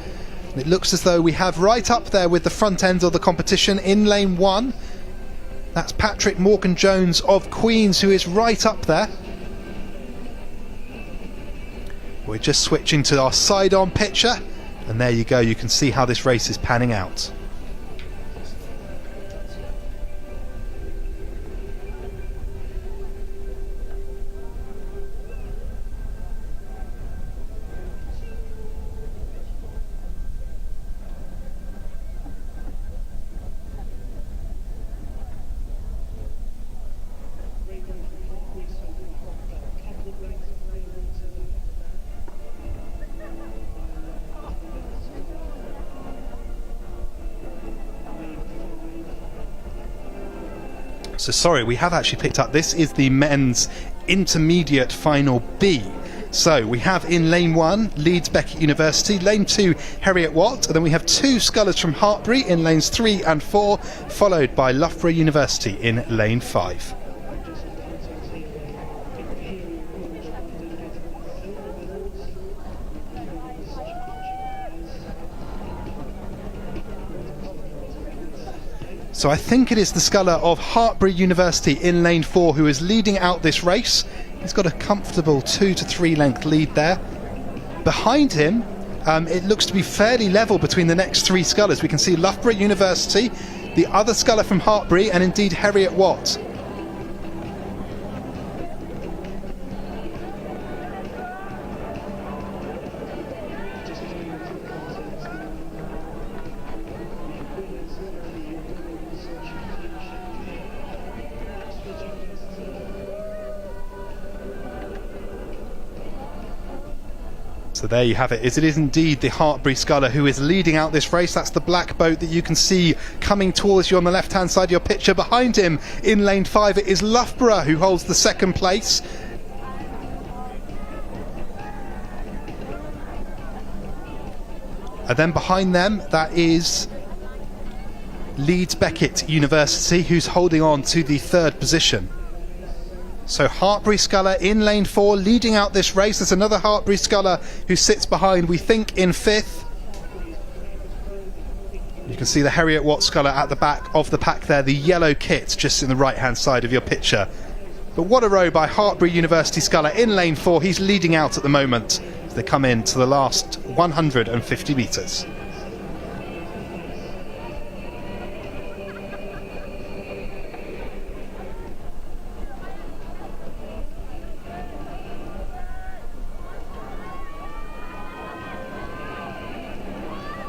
It looks as though we have right up there with the front end of the competition in lane 1. That's Patrick Morgan-Jones of Queens who is right up there. We're just switching to our side-on picture, and there you go, you can see how this race is panning out. So sorry, we have actually picked up, this is the men's intermediate final B. So we have in lane 1 Leeds Beckett University, lane 2 Heriot Watt, and then we have 2 scullers from Hartbury in lanes 3 and 4, followed by Loughborough University in lane 5. So I think it is the sculler of Hartbury University in lane 4 who is leading out this race. He's got a comfortable 2 to 3 length lead there. Behind him, it looks to be fairly level between the next 3 scullers. We can see Loughborough University, the other sculler from Hartbury, and indeed Heriot Watt. So there you have it. It is indeed the Hartbury sculler who is leading out this race. That's the black boat that you can see coming towards you on the left hand side of your picture. Behind him in lane 5 it is Loughborough who holds the second place. And then behind them that is Leeds Beckett University who's holding on to the 3rd position. So Hartbury sculler in lane 4 leading out this race. There's another Hartbury sculler who sits behind, we think, in 5th. You can see the Heriot Watt sculler at the back of the pack there, the yellow kit just in the right hand side of your picture. But what a row by Hartbury University sculler in lane 4. He's leading out at the moment as they come in to the last 150 metres.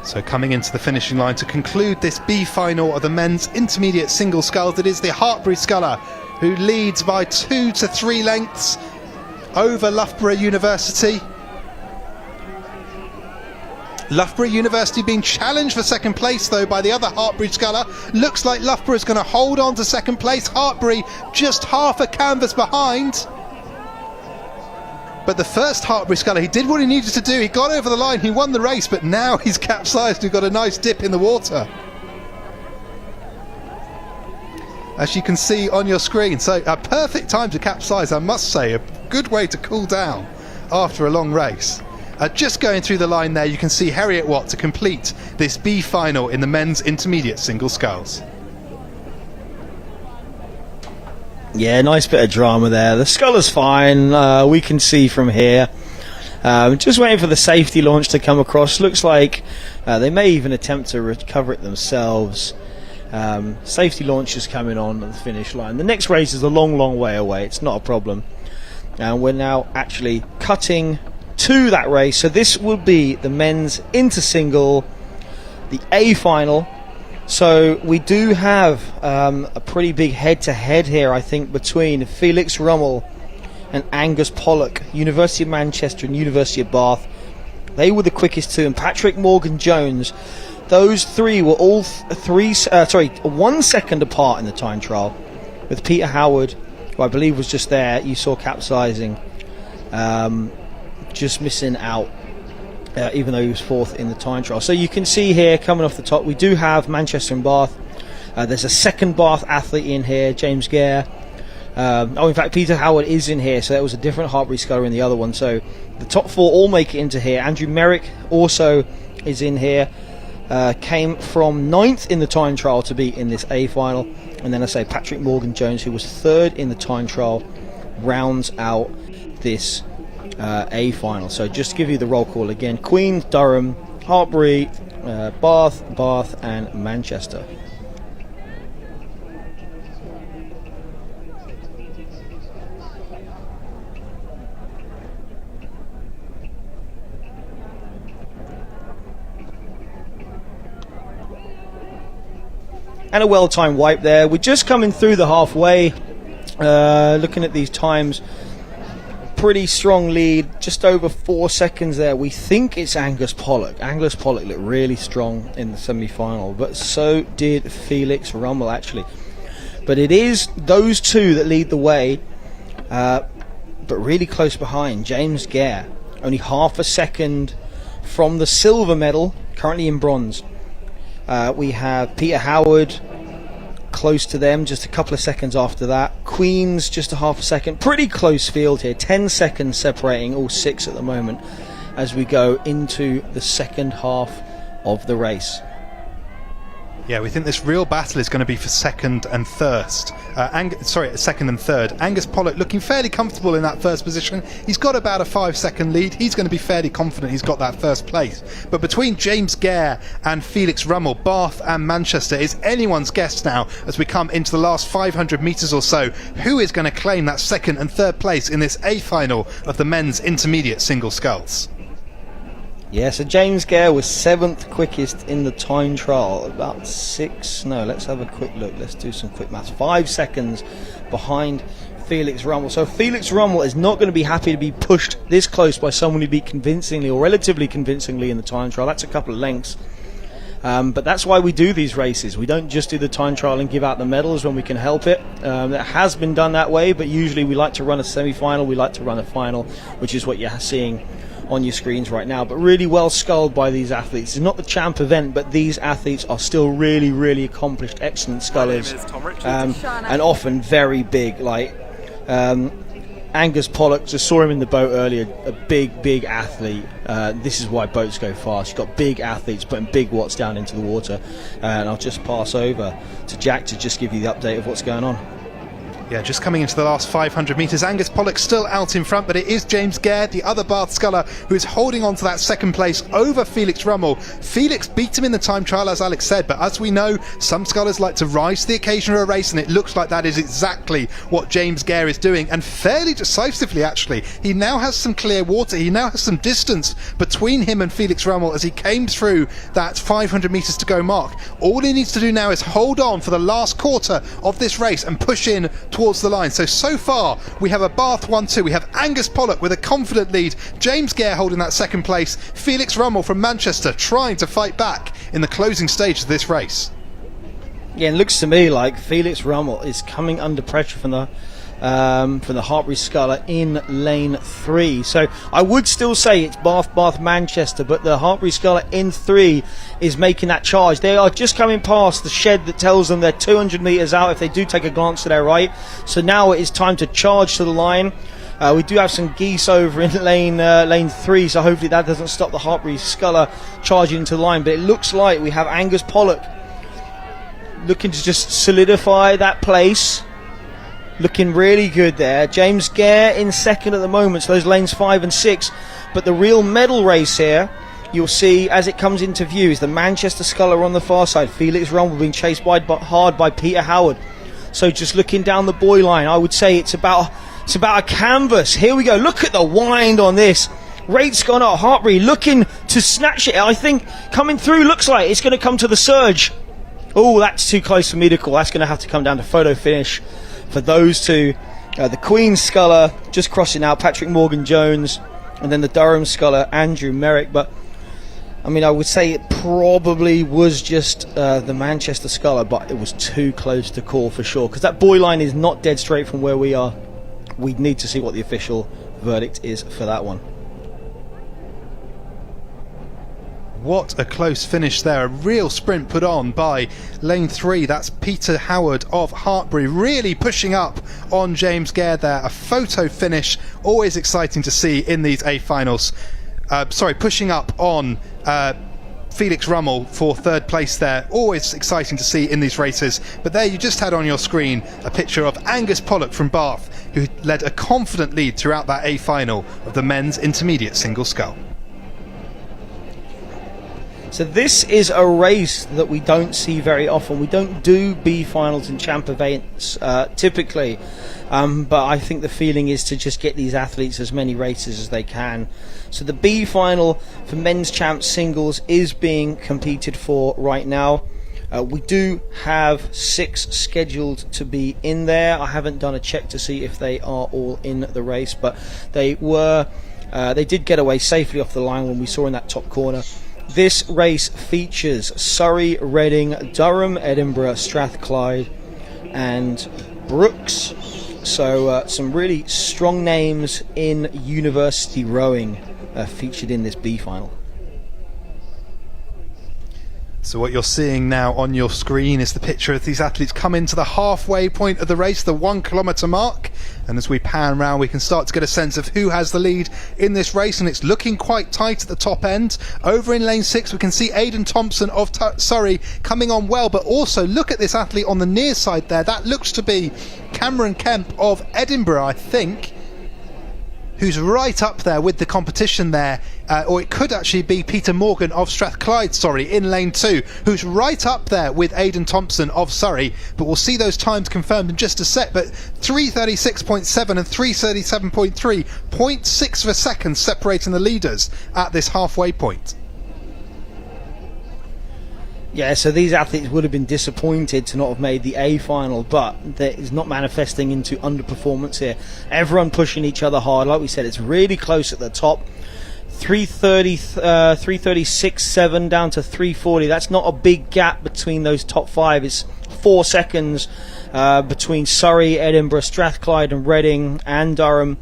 So coming into the finishing line to conclude this B final of the men's intermediate single sculls, it is the Hartpury sculler who leads by 2 to 3 lengths over Loughborough University. Loughborough University being challenged for second place though by the other Hartpury sculler. Looks like Loughborough is going to hold on to second place. Hartpury just half a canvas behind. But the first Hartpury sculler, he did what he needed to do. He got over the line, he won the race, but now he's capsized. We've got a nice dip in the water, as you can see on your screen. So a perfect time to capsize, I must say. A good way to cool down after a long race. Just going through the line there, you can see Heriot Watt to complete this B final in the men's intermediate single sculls. Yeah, nice bit of drama there. The sculler's fine. We can see from here. Just waiting for the safety launch to come across. Looks like they may even attempt to recover it themselves. Safety launch is coming on at the finish line. The next race is a long, long way away. It's not a problem. And we're now actually cutting to that race. So this will be the men's intersingle, the A final. So we do have a pretty big head-to-head here, I think, between Felix Rummel and Angus Pollock, University of Manchester and University of Bath. They were the quickest two, and Patrick Morgan-Jones. Those three were all 1 second apart in the time trial, with Peter Howard, who I believe was just there. You saw capsizing, just missing out, even though he was fourth in the time trial. So you can see here, coming off the top, we do have Manchester and Bath. There's a second Bath athlete in here, James Gare. In fact, Peter Howard is in here, so that was a different Hartpury sculler in the other one. So the top four all make it into here. Andrew Merrick also is in here. Came from 9th in the time trial to be in this A final. And then I say Patrick Morgan-Jones, who was 3rd in the time trial, rounds out this A final. So just to give you the roll call again: Queen, Durham, Hartpury, Bath and Manchester. And a well-timed wipe there. We're just coming through the halfway. Looking at these times, pretty strong lead, just over 4 seconds there. We think it's Angus Pollock. Angus Pollock looked really strong in the semi-final, but so did Felix Rummel actually. But it is those two that lead the way, but really close behind. James Gare, only half a second from the silver medal, currently in bronze. We have Peter Howard close to them, just a couple of seconds after that. Queen's just a half a second. Pretty close field here, 10 seconds separating all six at the moment as we go into the second half of the race. Yeah, we think this real battle is going to be for second and third. Second and third. Angus Pollock looking fairly comfortable in that first position. He's got about a 5-second lead. He's going to be fairly confident he's got that first place. But between James Gare and Felix Rummel, Bath and Manchester is anyone's guess now as we come into the last 500 metres or so. Who is going to claim that second and third place in this A final of the men's intermediate single sculls? Yeah, so James Gare was 7th quickest in the time trial, about let's have a quick look, let's do some quick maths. 5 seconds behind Felix Rummel. So Felix Rummel is not going to be happy to be pushed this close by someone who beat convincingly, or relatively convincingly, in the time trial. That's a couple of lengths. But that's why we do these races. We don't just do the time trial and give out the medals when we can help it. It has been done that way, but usually we like to run a semi-final, we like to run a final, which is what you're seeing on your screens right now. But really well sculled by these athletes. It's not the champ event, but these athletes are still really, really accomplished, excellent scullers, and often very big. Like Angus Pollock, just saw him in the boat earlier, a big athlete. This is why boats go fast. You've got big athletes putting big watts down into the water. And I'll just pass over to Jack to just give you the update of what's going on. Yeah, just coming into the last 500 metres. Angus Pollock still out in front, but it is James Gare, the other Bath sculler, who is holding on to that second place over Felix Rummel. Felix beat him in the time trial, as Alex said, but as we know, some scullers like to rise to the occasion of a race, and it looks like that is exactly what James Gare is doing, and fairly decisively, actually. He now has some clear water. He now has some distance between him and Felix Rummel as he came through that 500 metres to go mark. All he needs to do now is hold on for the last quarter of this race and push in towards the line. So far we have a Bath 1-2. We have Angus Pollock with a confident lead, James Gare holding that second place, Felix Rummel from Manchester trying to fight back in the closing stage of this race. Yeah, it looks to me like Felix Rummel is coming under pressure from the Hartbury Sculler in lane 3. So I would still say it's Bath, Manchester, but the Hartbury Sculler in 3 is making that charge. They are just coming past the shed that tells them they're 200 metres out if they do take a glance to their right. So now it is time to charge to the line. We do have some geese over in lane 3, so hopefully that doesn't stop the Hartbury Sculler charging into the line. But it looks like we have Angus Pollock looking to just solidify that place. Looking really good there. James Gare in second at the moment, so those lanes 5 and 6. But the real medal race here, you'll see as it comes into view, is the Manchester Sculler on the far side. Felix Rummel being chased hard by Peter Howard. So just looking down the buoy line, I would say it's about a canvas. Here we go. Look at the wind on this. Rate's gone up. Hartbury looking to snatch it. I think coming through looks like it's going to come to the surge. Oh, that's too close for me to call. That's going to have to come down to photo finish for those two. The Queen's Sculler just crossing out, Patrick Morgan-Jones, and then the Durham Sculler, Andrew Merrick. But I mean, I would say it probably was just the Manchester Sculler, but it was too close to call for sure, because that buoy line is not dead straight from where we are. We'd need to see what the official verdict is for that one. What a close finish there. A real sprint put on by lane 3. That's Peter Howard of Hartbury really pushing up on James Gare there. A photo finish, always exciting to see in these A finals. Pushing up on Felix Rummel for third place there. Always exciting to see in these races. But there you just had on your screen a picture of Angus Pollock from Bath, who led a confident lead throughout that A final of the men's intermediate single scull. So this is a race that we don't see very often. We don't do B finals and champ events typically, but I think the feeling is to just get these athletes as many races as they can. So the B final for men's champ singles is being competed for right now. We do have 6 scheduled to be in there. I haven't done a check to see if they are all in the race, but they did get away safely off the line when we saw in that top corner. This race features Surrey, Reading, Durham, Edinburgh, Strathclyde and Brooks. So some really strong names in university rowing featured in this B final. So what you're seeing now on your screen is the picture of these athletes come into the halfway point of the race, the 1 kilometre mark. And as we pan round, we can start to get a sense of who has the lead in this race, and it's looking quite tight at the top end. Over in lane 6, we can see Aidan Thompson of Surrey coming on well, but also look at this athlete on the near side there. That looks to be Cameron Kemp of Edinburgh, I think, who's right up there with the competition there, or it could actually be Peter Morgan of Strathclyde, in lane 2, who's right up there with Aidan Thompson of Surrey, but we'll see those times confirmed in just a sec. But 3:36.7 and 3:37.3, 0.6 of a second separating the leaders at this halfway point. Yeah, so these athletes would have been disappointed to not have made the A final, but that is not manifesting into underperformance here. Everyone pushing each other hard. Like we said, it's really close at the top. 3:36.7 down to 3:40. That's not a big gap between those top 5. It's 4 seconds between Surrey, Edinburgh, Strathclyde and Reading and Durham.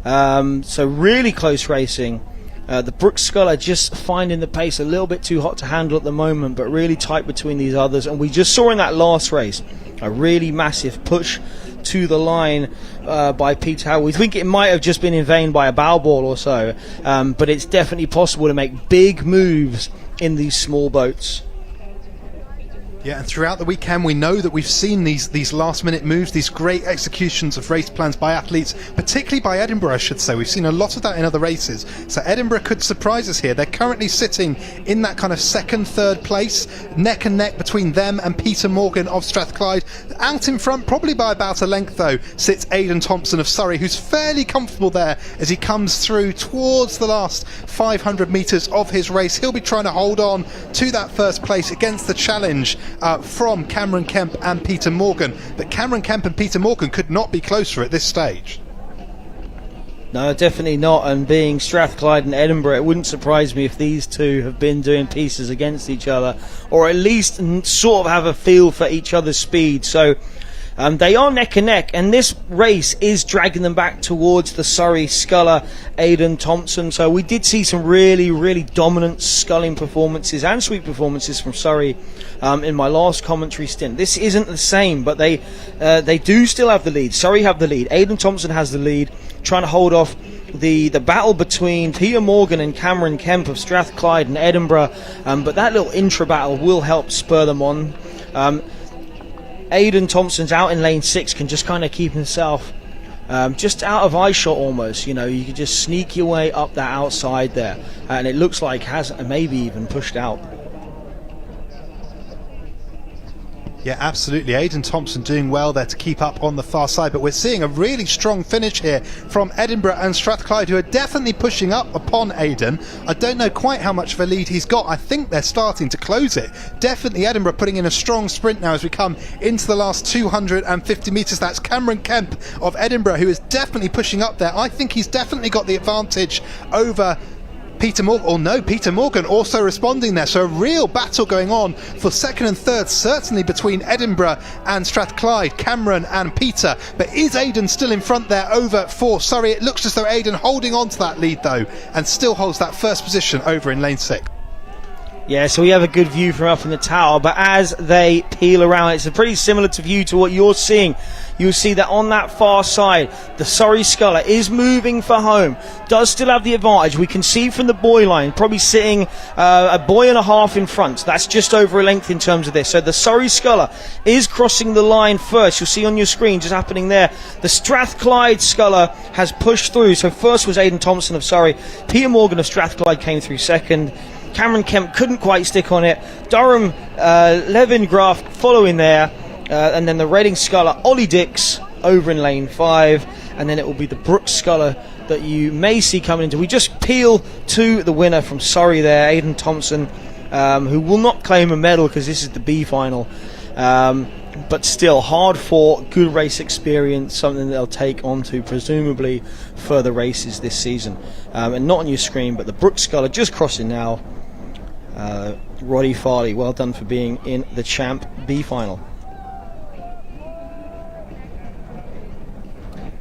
So really close racing. The Brooks Sculler just finding the pace a little bit too hot to handle at the moment, but really tight between these others. And we just saw in that last race a really massive push to the line by Peter Howard. We think it might have just been in vain by a bow ball or so, but it's definitely possible to make big moves in these small boats. Yeah, and throughout the weekend we know that we've seen these last minute moves, these great executions of race plans by athletes, particularly by Edinburgh I should say. We've seen a lot of that in other races, so Edinburgh could surprise us here. They're currently sitting in that kind of second, third place, neck and neck between them and Peter Morgan of Strathclyde. Out in front, probably by about a length though, sits Aidan Thompson of Surrey, who's fairly comfortable there as he comes through towards the last 500 metres of his race. He'll be trying to hold on to that first place against the challenge from Cameron Kemp and Peter Morgan, but Cameron Kemp and Peter Morgan could not be closer at this stage. No, definitely not, and being Strathclyde and Edinburgh, it wouldn't surprise me if these two have been doing pieces against each other, or at least sort of have a feel for each other's speed. So they are neck and neck, and this race is dragging them back towards the Surrey sculler, Aidan Thompson. So we did see some really, really dominant sculling performances and sweep performances from Surrey in my last commentary stint. This isn't the same, but they do still have the lead. Surrey have the lead. Aidan Thompson has the lead, trying to hold off the battle between Peter Morgan and Cameron Kemp of Strathclyde and Edinburgh, but that little intra battle will help spur them on. Aidan Thompson's out in lane 6, can just kind of keep himself just out of eye shot almost. You know, you can just sneak your way up that outside there, and it looks like has maybe even pushed out. Yeah, absolutely. Aidan Thompson doing well there to keep up on the far side, but we're seeing a really strong finish here from Edinburgh and Strathclyde, who are definitely pushing up upon Aidan. I don't know quite how much of a lead he's got. I think they're starting to close it. Definitely Edinburgh putting in a strong sprint now as we come into the last 250 metres. That's Cameron Kemp of Edinburgh, who is definitely pushing up there. I think he's definitely got the advantage over Peter Morgan, or no, Peter Morgan also responding there. So a real battle going on for second and third, certainly between Edinburgh and Strathclyde, Cameron and Peter. But is Aidan still in front there over for Surrey? It looks as though Aidan holding on to that lead though, and still holds that first position over in lane 6. Yeah, so we have a good view from up in the tower, but as they peel around, it's a pretty similar to view to what you're seeing. You'll see that on that far side, the Surrey sculler is moving for home, does still have the advantage. We can see from the buoy line, probably sitting a buoy and a half in front. That's just over a length in terms of this. So the Surrey sculler is crossing the line first. You'll see on your screen just happening there. The Strathclyde sculler has pushed through. So first was Aidan Thompson of Surrey. Peter Morgan of Strathclyde came through second. Cameron Kemp couldn't quite stick on it. Durham Levingraf following there. And then the Reading sculler, Ollie Dix, over in lane 5. And then it will be the Brooks sculler that you may see coming into. We just peel to the winner from Surrey there, Aidan Thompson, who will not claim a medal because this is the B final. But still, hard fought, good race experience, something they'll take on to presumably further races this season. And not on your screen, but the Brooks sculler just crossing now. Roddy Farley, well done for being in the Champ B final.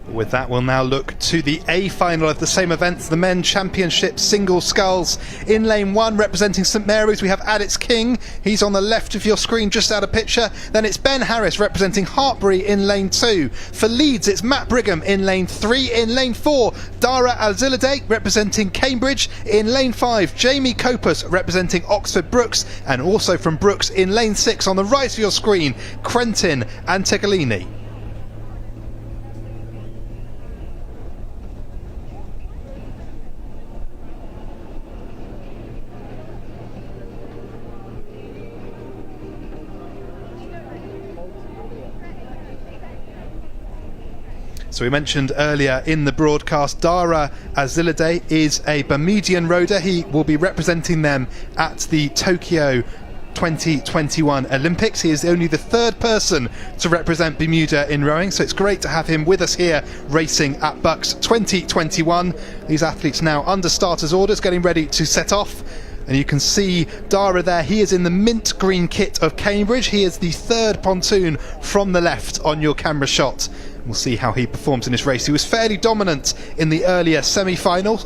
With that, we'll now look to the A final of the same events, the Men Championship Single Sculls. In lane 1, representing St Mary's, we have Addis King. He's on the left of your screen, just out of picture. Then it's Ben Harris representing Hartbury in lane 2. For Leeds, it's Matt Brigham in lane 3. In lane 4, Dara Alzilade representing Cambridge. In lane 5, Jamie Copus representing Oxford Brooks. And also from Brooks in lane 6, on the right of your screen, Quentin Antegalini. So we mentioned earlier in the broadcast, Dara Azilade is a Bermudian rower. He will be representing them at the Tokyo 2021 Olympics. He is only the third person to represent Bermuda in rowing, so it's great to have him with us here racing at Bucs 2021. These athletes now under starters orders, getting ready to set off. And you can see Dara there. He is in the mint green kit of Cambridge. He is the third pontoon from the left on your camera shot. We'll see how he performs in this race. He was fairly dominant in the earlier semi-final,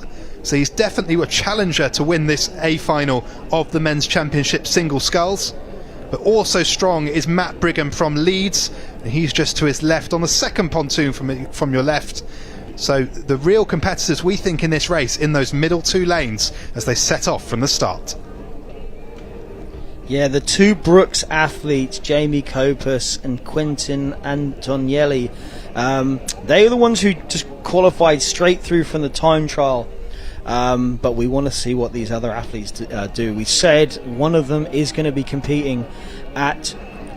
so he's definitely a challenger to win this A final of the Men's Championship Single Sculls. But also strong is Matt Brigham from Leeds, and he's just to his left on the second pontoon from your left. So the real competitors, we think, in this race in those middle two lanes as they set off from the start. Yeah, the two Brooks athletes, Jamie Copus and Quentin Antonielli, they are the ones who just qualified straight through from the time trial. But we want to see what these other athletes do. We said one of them is going to be competing at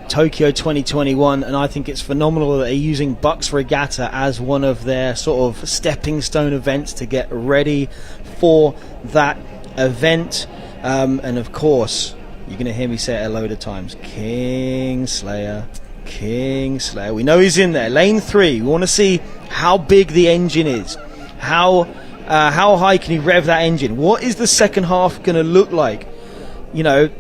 Tokyo 2021, and I think it's phenomenal that they're using Bucs Regatta as one of their sort of stepping stone events to get ready for that event. And of course, you're going to hear me say it a load of times, Kingslayer. We know he's in there. Lane 3, we want to see how big the engine is. How high can he rev that engine? What is the second half going to look like? You know,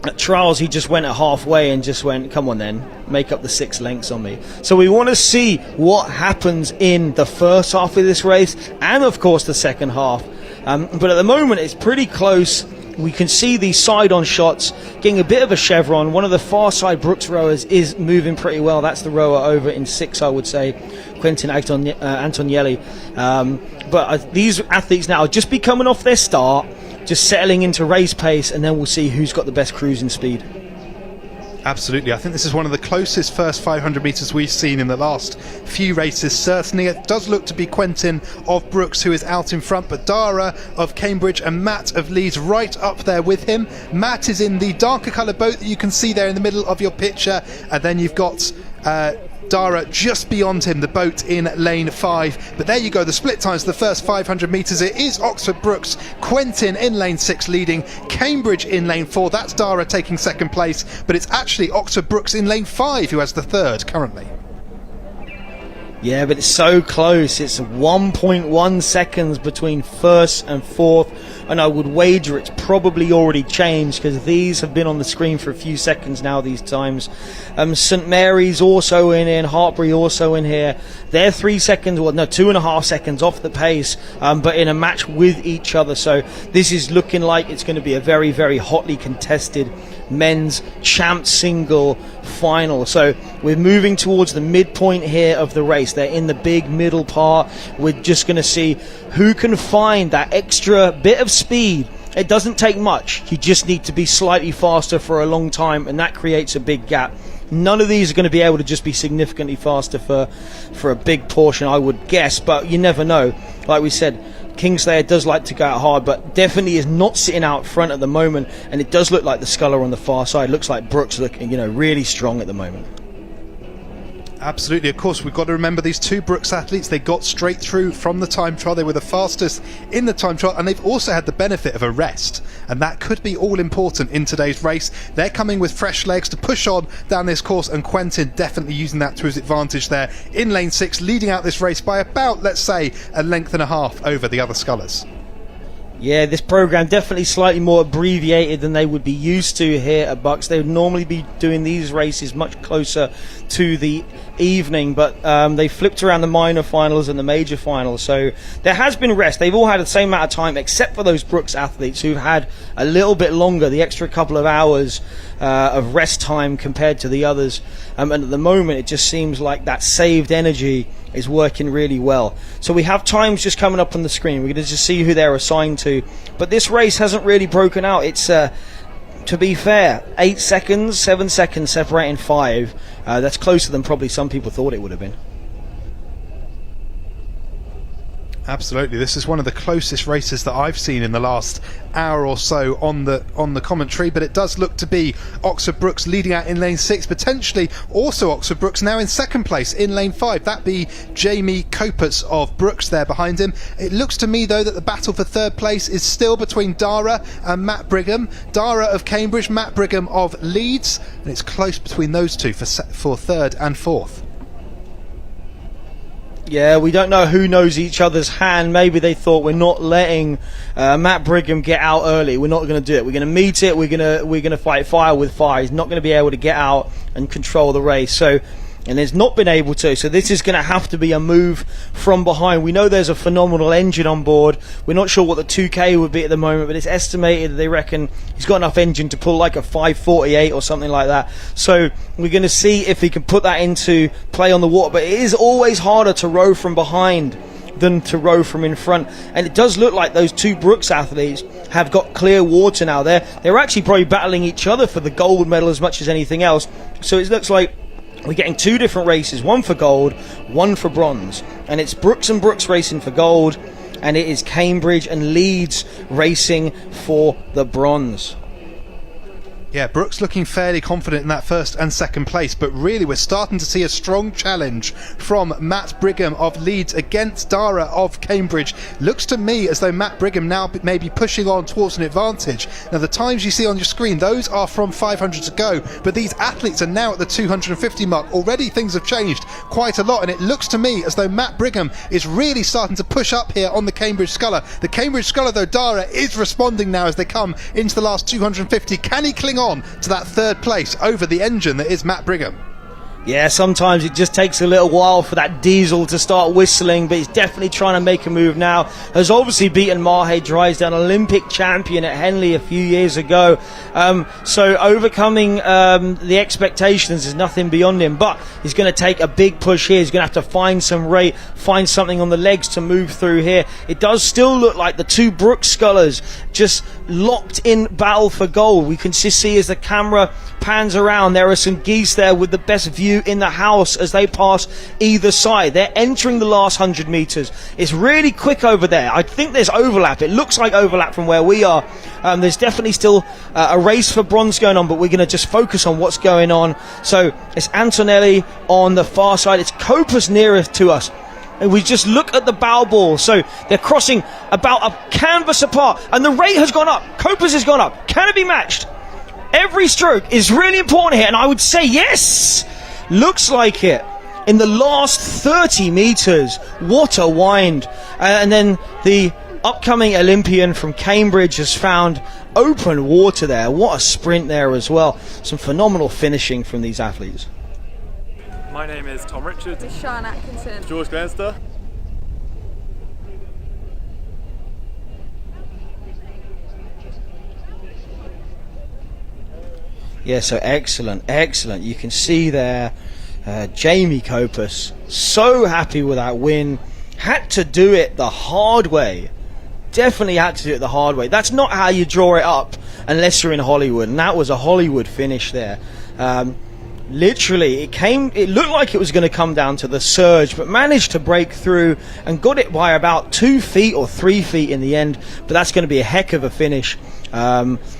at trials he just went at halfway and just went, come on then, make up the 6 lengths on me. So we want to see what happens in the first half of this race and of course the second half. But at the moment it's pretty close. We can see these side-on shots getting a bit of a chevron. One of the far side Brooks rowers is moving pretty well. That's the rower over in 6, I would say, Quentin Antonielli. But these athletes now just be coming off their start, just settling into race pace, and then we'll see who's got the best cruising speed. Absolutely. I think this is one of the closest first 500 metres we've seen in the last few races. Certainly it does look to be Quentin of Brooks who is out in front, but Dara of Cambridge and Matt of Leeds right up there with him. Matt is in the darker coloured boat that you can see there in the middle of your picture, and then you've got Dara just beyond him, the boat in lane 5. But there you go, the split times of the first 500 metres. It is Oxford Brooks, Quentin in lane 6 leading, Cambridge in lane 4. That's Dara taking second place, but it's actually Oxford Brooks in lane 5 who has the third currently. Yeah, but it's so close. It's 1.1 seconds between first and fourth, and I would wager it's probably already changed because these have been on the screen for a few seconds now, these times. St Mary's also in here, and Hartbury also in here. They're 3 seconds, well, no, 2.5 seconds off the pace, but in a match with each other. So this is looking like it's going to be a very, very hotly contested men's champ single final. So we're moving towards the midpoint here of the race. They're in the big middle part. We're just going to see who can find that extra bit of speed. It doesn't take much. You just need to be slightly faster for a long time, and that creates a big gap. None of these are going to be able to just be significantly faster for a big portion, I would guess, but you never know. Like we said, Kingslayer does like to go out hard, but definitely is not sitting out front at the moment, and it does look like the sculler on the far side looks like Brooks looking, really strong at the moment. Absolutely, of course, we've got to remember these two Brooks athletes. They got straight through from the time trial. They were the fastest in the time trial, and they've also had the benefit of a rest, and that could be all important in today's race. They're coming with fresh legs to push on down this course, and Quentin definitely using that to his advantage there in lane 6, leading out this race by about, let's say, a length and a half over the other scullers. Yeah, this program definitely slightly more abbreviated than they would be used to here at Bucs. They would normally be doing these races much closer to the evening, but they flipped around the minor finals and the major finals, so there has been rest. They've all had the same amount of time except for those Brooks athletes who've had a little bit longer, the extra couple of hours of rest time compared to the others, and at the moment it just seems like that saved energy is working really well. So we have times just coming up on the screen. We're going to just see who they're assigned to, but this race hasn't really broken out. It's to be fair, 8 seconds, 7 seconds separating 5. That's closer than probably some people thought it would have been. Absolutely, this is one of the closest races that I've seen in the last hour or so on the commentary, but it does look to be Oxford Brooks leading out in lane 6, potentially also Oxford Brooks now in second place in lane 5. That be Jamie Copus of Brooks there behind him. It looks to me though that the battle for third place is still between Dara and Matt Brigham. Dara of Cambridge, Matt Brigham of Leeds, and it's close between those two for third and fourth. Yeah, we don't know who knows each other's hand. Maybe they thought, we're not letting Matt Brigham get out early. We're not going to do it. We're going to meet it. We're going to fight fire with fire. He's not going to be able to get out and control the race. And has not been able to. So this is going to have to be a move from behind. We know there's a phenomenal engine on board. We're not sure what the 2K would be at the moment, but it's estimated that they reckon he's got enough engine to pull like a 548 or something like that. So we're going to see if he can put that into play on the water. But it is always harder to row from behind than to row from in front. And it does look like those two Brooks athletes have got clear water now. They're actually probably battling each other for the gold medal as much as anything else. So it looks like we're getting two different races, one for gold, one for bronze. And it's Brooks and Brooks racing for gold, and it is Cambridge and Leeds racing for the bronze. Yeah, Brooks looking fairly confident in that first and second place, but really we're starting to see a strong challenge from Matt Brigham of Leeds against Dara of Cambridge. Looks to me as though Matt Brigham now may be pushing on towards an advantage. Now the times you see on your screen, those are from 500 to go, but these athletes are now at the 250 mark. Already things have changed quite a lot, and it looks to me as though Matt Brigham is really starting to push up here on the Cambridge Sculler. The Cambridge Sculler, though, Dara is responding now as they come into the last 250. Can he cling on to that third place over the engine that is Matt Brigham? Yeah, sometimes it just takes a little while for that diesel to start whistling, but he's definitely trying to make a move now. Has obviously beaten Mahe Drysdale, an Olympic champion at Henley a few years ago. So overcoming the expectations is nothing beyond him, but he's going to take a big push here. He's going to have to find some rate, find something on the legs to move through here. It does still look like the two Brooks Scullers just locked in battle for gold. We can just see as the camera pans around, there are some geese there with the best view in the house as they pass either side. They're entering the last 100 metres. It's really quick over there. I think there's overlap. It looks like overlap from where we are. There's definitely still a race for bronze going on, but we're going to just focus on what's going on. So it's Antonelli on the far side. It's Copus nearest to us. And we just look at the bow ball. So they're crossing about a canvas apart, and the rate has gone up. Copus has gone up. Can it be matched? Every stroke is really important here, and I would say yes. Looks like it. In the last 30 metres, what a wind. And then the upcoming Olympian from Cambridge has found open water there. What a sprint there as well. Some phenomenal finishing from these athletes. My name is Tom Richards. Sean Atkinson. George Glenster. Yeah, so excellent. You can see there Jamie Copus, so happy with that win. Had to do it the hard way. Definitely had to do it the hard way. That's not how you draw it up unless you're in Hollywood, and that was a Hollywood finish there. Literally, it looked like it was going to come down to the surge, but managed to break through and got it by about 2 feet or 3 feet in the end. But that's going to be a heck of a finish.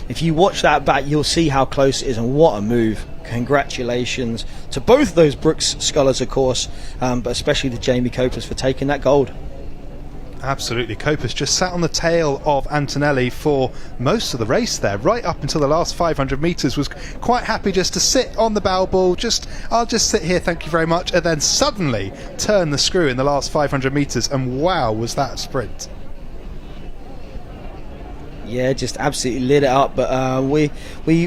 If you watch that back, you'll see how close it is, and what a move. Congratulations to both those Brooks Scullers, of course, but especially to Jamie Copus for taking that gold. Absolutely. Copus just sat on the tail of Antonelli for most of the race there, right up until the last 500 metres. Was quite happy just to sit on the bow ball, I'll just sit here, thank you very much, and then suddenly turn the screw in the last 500 metres, and wow, was that a sprint. Yeah, just absolutely lit it up. But we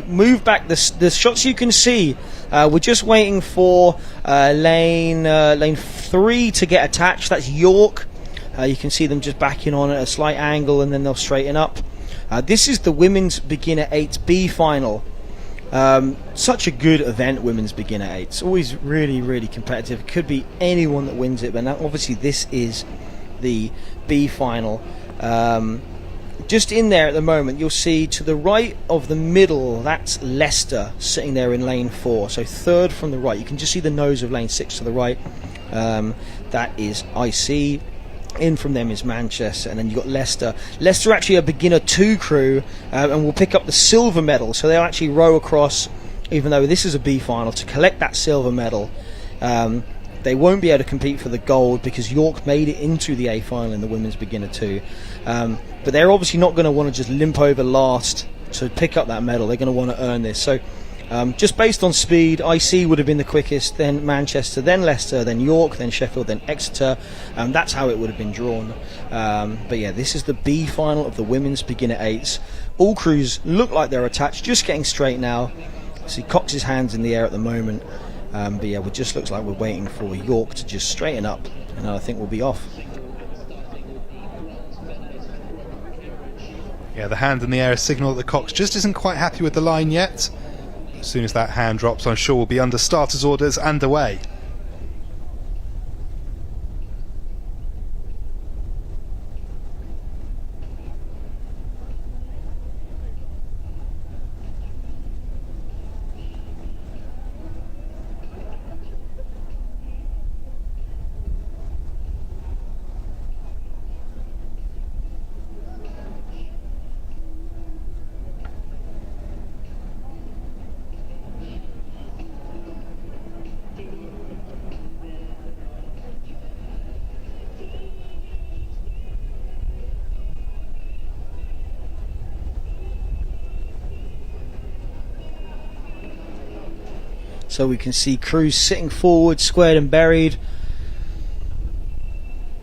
move back. The shots you can see, we're just waiting for lane 3 to get attached. That's York. You can see them just backing on at a slight angle, and then they'll straighten up. This is the Women's Beginner 8B final. Such a good event, Women's Beginner 8. It's always really, really competitive. It could be anyone that wins it, but now obviously this is the B final. Just in there at the moment, you'll see to the right of the middle, that's Leicester sitting there in lane 4. So third from the right. You can just see the nose of lane 6 to the right. That is IC. In from them is Manchester, and then you've got Leicester. Leicester are actually a beginner 2 crew, and will pick up the silver medal. So they'll actually row across, even though this is a B final, to collect that silver medal. They won't be able to compete for the gold because York made it into the A final in the women's beginner 2. But they're obviously not going to want to just limp over last to pick up that medal. They're going to want to earn this. So just based on speed, IC would have been the quickest, then Manchester, then Leicester, then York, then Sheffield, then Exeter. That's how it would have been drawn. But yeah, this is the B final of the women's beginner 8s. All crews look like they're attached, just getting straight now. See Cox's hands in the air at the moment. But yeah, it just looks like we're waiting for York to just straighten up, and I think we'll be off. Yeah, the hand in the air is a signal that the Cox just isn't quite happy with the line yet. As soon as that hand drops, I'm sure we'll be under starters orders and away. So we can see crews sitting forward, squared and buried.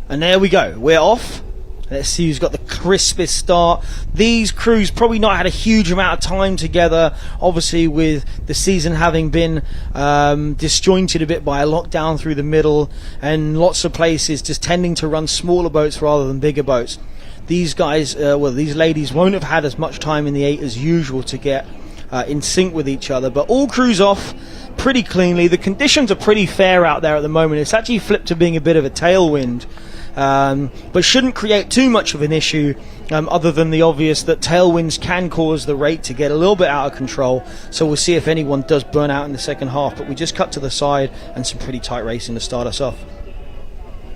And there we go, we're off. Let's see who's got the crispest start. These crews probably not had a huge amount of time together, obviously with the season having been disjointed a bit by a lockdown through the middle, and lots of places just tending to run smaller boats rather than bigger boats. These guys, these ladies won't have had as much time in the 8 as usual to get in sync with each other, but all crews off pretty cleanly. The conditions are pretty fair out there at the moment. It's actually flipped to being a bit of a tailwind. But shouldn't create too much of an issue, other than the obvious that tailwinds can cause the rate to get a little bit out of control. So we'll see if anyone does burn out in the second half. But we just cut to the side and some pretty tight racing to start us off.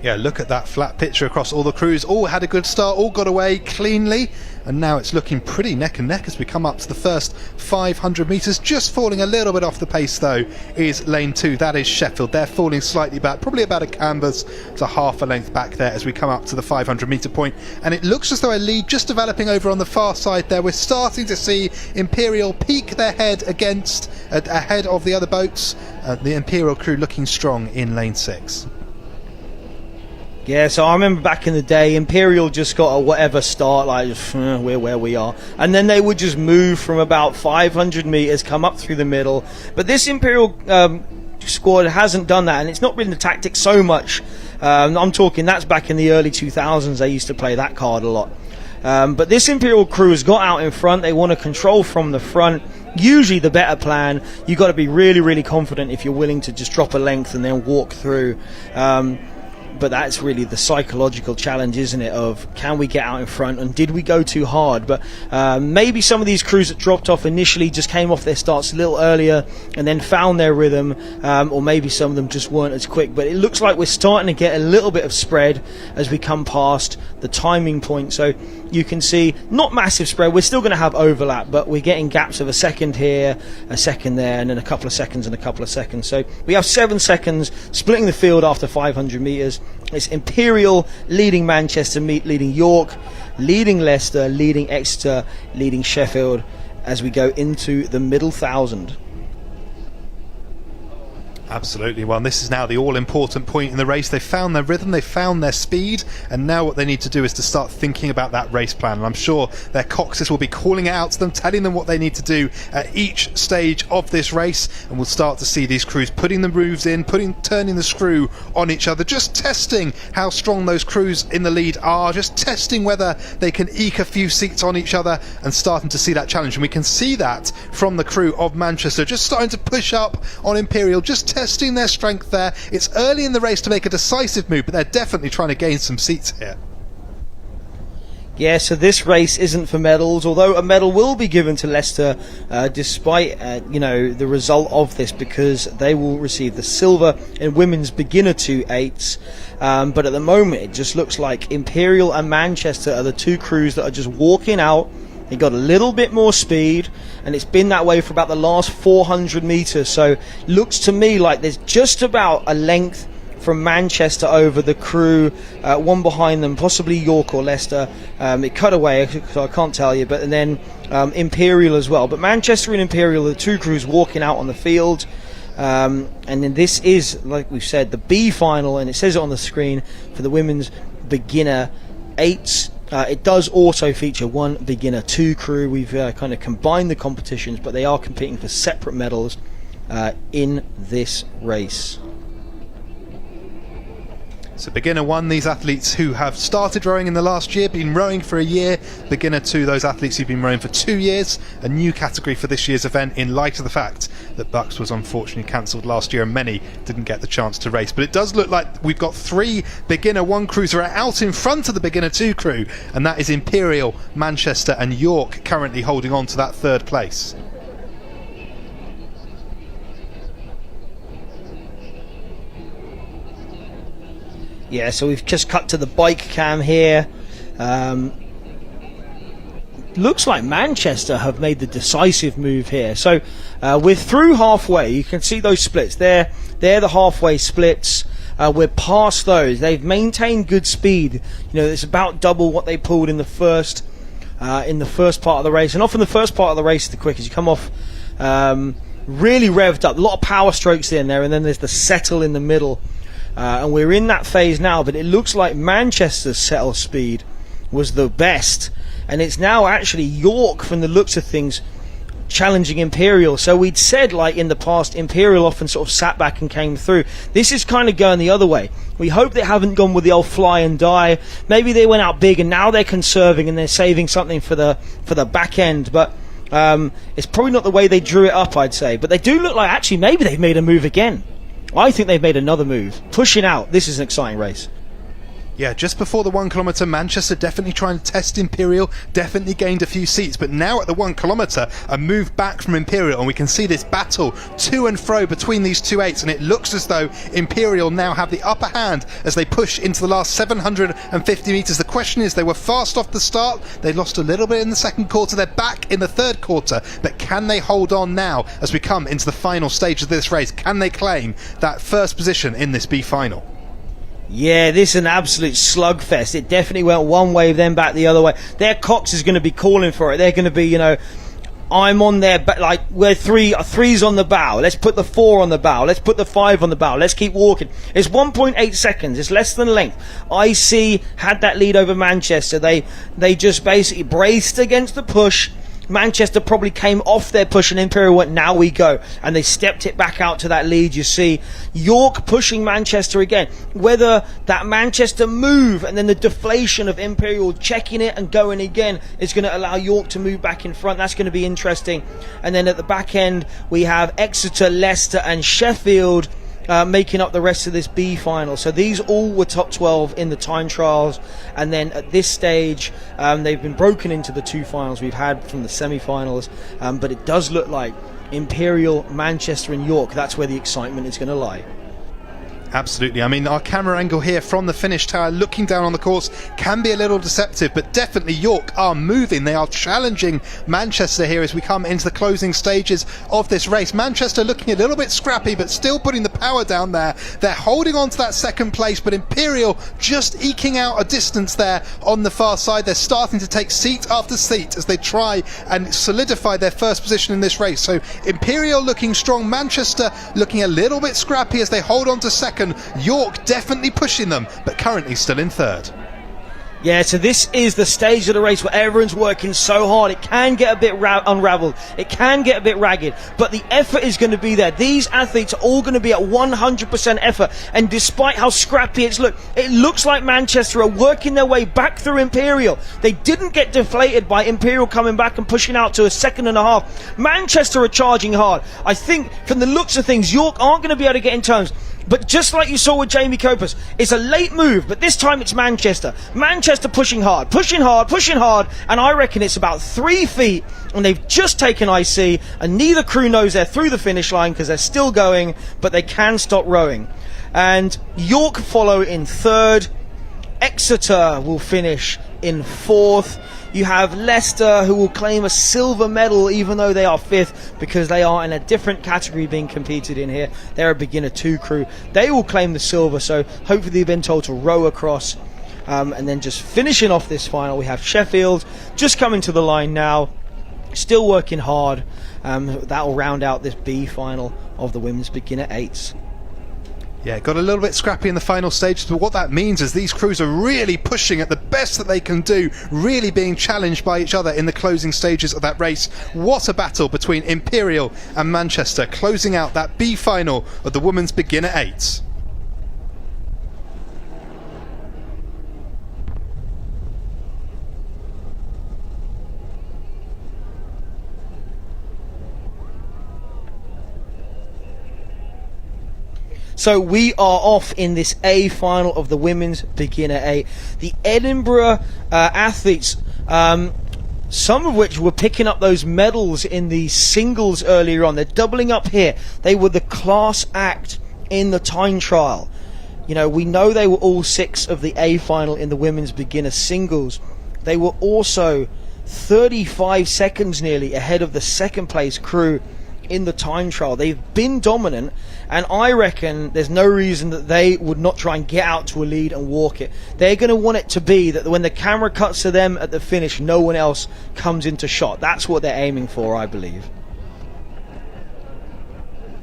Yeah, look at that flat picture across all the crews. All had a good start, all got away cleanly, and now it's looking pretty neck and neck as we come up to the first 500 metres. Just falling a little bit off the pace though is lane 2, that is Sheffield. They're falling slightly back, probably about a canvas to half a length back there as we come up to the 500 metre point, and it looks as though a lead just developing over on the far side there. We're starting to see Imperial peak their head ahead of the other boats. The Imperial crew looking strong in lane 6. Yeah, so I remember back in the day, Imperial just got a whatever start, like we're where we are, and then they would just move from about 500 metres, come up through the middle. But this Imperial squad hasn't done that, and it's not been the tactic so much. I'm talking that's back in the early 2000s. They used to play that card a lot. But this Imperial crew has got out in front. They want to control from the front. Usually the better plan. You've got to be really, really confident if you're willing to just drop a length and then walk through. But that's really the psychological challenge, isn't it, of can we get out in front and did we go too hard? But maybe some of these crews that dropped off initially just came off their starts a little earlier and then found their rhythm, or maybe some of them just weren't as quick. But it looks like we're starting to get a little bit of spread as we come past the timing point. So you can see not massive spread. We're still going to have overlap, but we're getting gaps of a second here, a second there, and then a couple of seconds and a couple of seconds. So we have 7 seconds splitting the field after 500 metres. It's Imperial leading Manchester, leading York, leading Leicester, leading Exeter, leading Sheffield as we go into the middle 1,000. Absolutely. Well, this is now the all-important point in the race. They found their rhythm, they found their speed, and now what they need to do is to start thinking about that race plan. And I'm sure their coxes will be calling it out to them, telling them what they need to do at each stage of this race, and we'll start to see these crews putting the moves in, turning the screw on each other, just testing how strong those crews in the lead are, just testing whether they can eke a few seats on each other, and starting to see that challenge. And we can see that from the crew of Manchester, just starting to push up on Imperial, just testing their strength there. It's early in the race to make a decisive move, but they're definitely trying to gain some seats here. Yeah, so this race isn't for medals, although a medal will be given to Leicester despite the result of this, because they will receive the silver in women's beginner 2/8s. But at the moment it just looks like Imperial and Manchester are the two crews that are just walking out. They got a little bit more speed, and it's been that way for about the last 400 metres. So looks to me like there's just about a length from Manchester over the crew, one behind them, possibly York or Leicester. It cut away, so I can't tell you. But then Imperial as well. But Manchester and Imperial are the two crews walking out on the field. And then this is, like we've said, the B final, and it says it on the screen for the women's beginner 8s. It does also feature one beginner 2 crew. We've kind of combined the competitions, but they are competing for separate medals in this race. So beginner 1, these athletes who have started rowing in the last year, been rowing for a year. Beginner 2, those athletes who've been rowing for 2 years. A new category for this year's event in light of the fact that Bucs was unfortunately cancelled last year and many didn't get the chance to race. But it does look like we've got 3 beginner 1 crews who are out in front of the beginner 2 crew, and that is Imperial, Manchester and York currently holding on to that 3rd place. Yeah, so we've just cut to the bike cam here. Looks like Manchester have made the decisive move here. So we're through halfway. You can see those splits. They're the halfway splits. We're past those. They've maintained good speed. It's about double what they pulled in the first part of the race. And often the first part of the race is the quickest. You come off really revved up. A lot of power strokes in there, and then there's the settle in the middle. And we're in that phase now, but it looks like Manchester's settle speed was the best. And it's now actually York, from the looks of things, challenging Imperial. So we'd said, like in the past, Imperial often sort of sat back and came through. This is kind of going the other way. We hope they haven't gone with the old fly and die. Maybe they went out big and now they're conserving and they're saving something for the back end. But it's probably not the way they drew it up, I'd say. But they do look like actually maybe they've made a move again. I think they've made another move. Pushing out. This is an exciting race. Yeah, just before the 1 kilometre, Manchester definitely trying to test Imperial, definitely gained a few seats, but now at the 1 kilometre, a move back from Imperial, and we can see this battle to and fro between these two eights, and it looks as though Imperial now have the upper hand as they push into the last 750 metres. The question is, they were fast off the start, they lost a little bit in the second quarter, they're back in the third quarter, but can they hold on now as we come into the final stage of this race? Can they claim that first position in this B final? Yeah, this is an absolute slugfest. It definitely went one way, then back the other way. Their Cox is going to be calling for it. They're going to be, I'm on there, but like we're three's on the bow. Let's put the 4 on the bow. Let's put the 5 on the bow. Let's keep walking. It's 1.8 seconds. It's less than length. IC had that lead over Manchester. They just basically braced against the push. Manchester probably came off their push and Imperial went, now we go. And they stepped it back out to that lead. You see York pushing Manchester again. Whether that Manchester move and then the deflation of Imperial checking it and going again is going to allow York to move back in front. That's going to be interesting. And then at the back end, we have Exeter, Leicester and Sheffield making up the rest of this B final. So these all were top 12 in the time trials, and then at this stage they've been broken into the 2 finals we've had from the semi-finals, but it does look like Imperial, Manchester and York, that's where the excitement is going to lie. Absolutely. I mean, our camera angle here from the finish tower looking down on the course can be a little deceptive, but definitely York are moving. They are challenging Manchester here as we come into the closing stages of this race. Manchester looking a little bit scrappy, but still putting the power down there. They're holding on to that second place, but Imperial just eking out a distance there on the far side. They're starting to take seat after seat as they try and solidify their first position in this race. So Imperial looking strong, Manchester looking a little bit scrappy as they hold on to second. York definitely pushing them, but currently still in third. Yeah, so this is the stage of the race where everyone's working so hard. It can get a bit unraveled. It can get a bit ragged, but the effort is going to be there. These athletes are all going to be at 100% effort, and despite how scrappy it looks like Manchester are working their way back through Imperial. They didn't get deflated by Imperial coming back and pushing out to a second and a half. Manchester are charging hard. I think from the looks of things, York aren't going to be able to get in terms. But just like you saw with Jamie Copus, it's a late move, but this time it's Manchester. Manchester pushing hard, and I reckon it's about 3 feet, and they've just taken IC, and neither crew knows they're through the finish line because they're still going, but they can stop rowing. And York follow in third. Exeter will finish in fourth. You have Leicester, who will claim a silver medal even though they are fifth, because they are in a different category being competed in here. They're a beginner 2 crew. They will claim the silver, so hopefully they've been told to row across. And then just finishing off this final, we have Sheffield just coming to the line now, still working hard. That will round out this B final of the women's beginner 8s. Yeah, got a little bit scrappy in the final stages, but what that means is these crews are really pushing at the best that they can do, really being challenged by each other in the closing stages of that race. What a battle between Imperial and Manchester, closing out that B final of the women's beginner 8s. So we are off in this A final of the women's beginner 8. The Edinburgh athletes, some of which were picking up those medals in the singles earlier on, they're doubling up here. They were the class act in the time trial. You know, we know they were all 6 of the A final in the women's beginner singles. They were also 35 seconds nearly ahead of the second place crew in the time trial. They've been dominant, and I reckon there's no reason that they would not try and get out to a lead and walk it. They're going to want it to be that when the camera cuts to them at the finish, no one else comes into shot. That's what they're aiming for, I believe.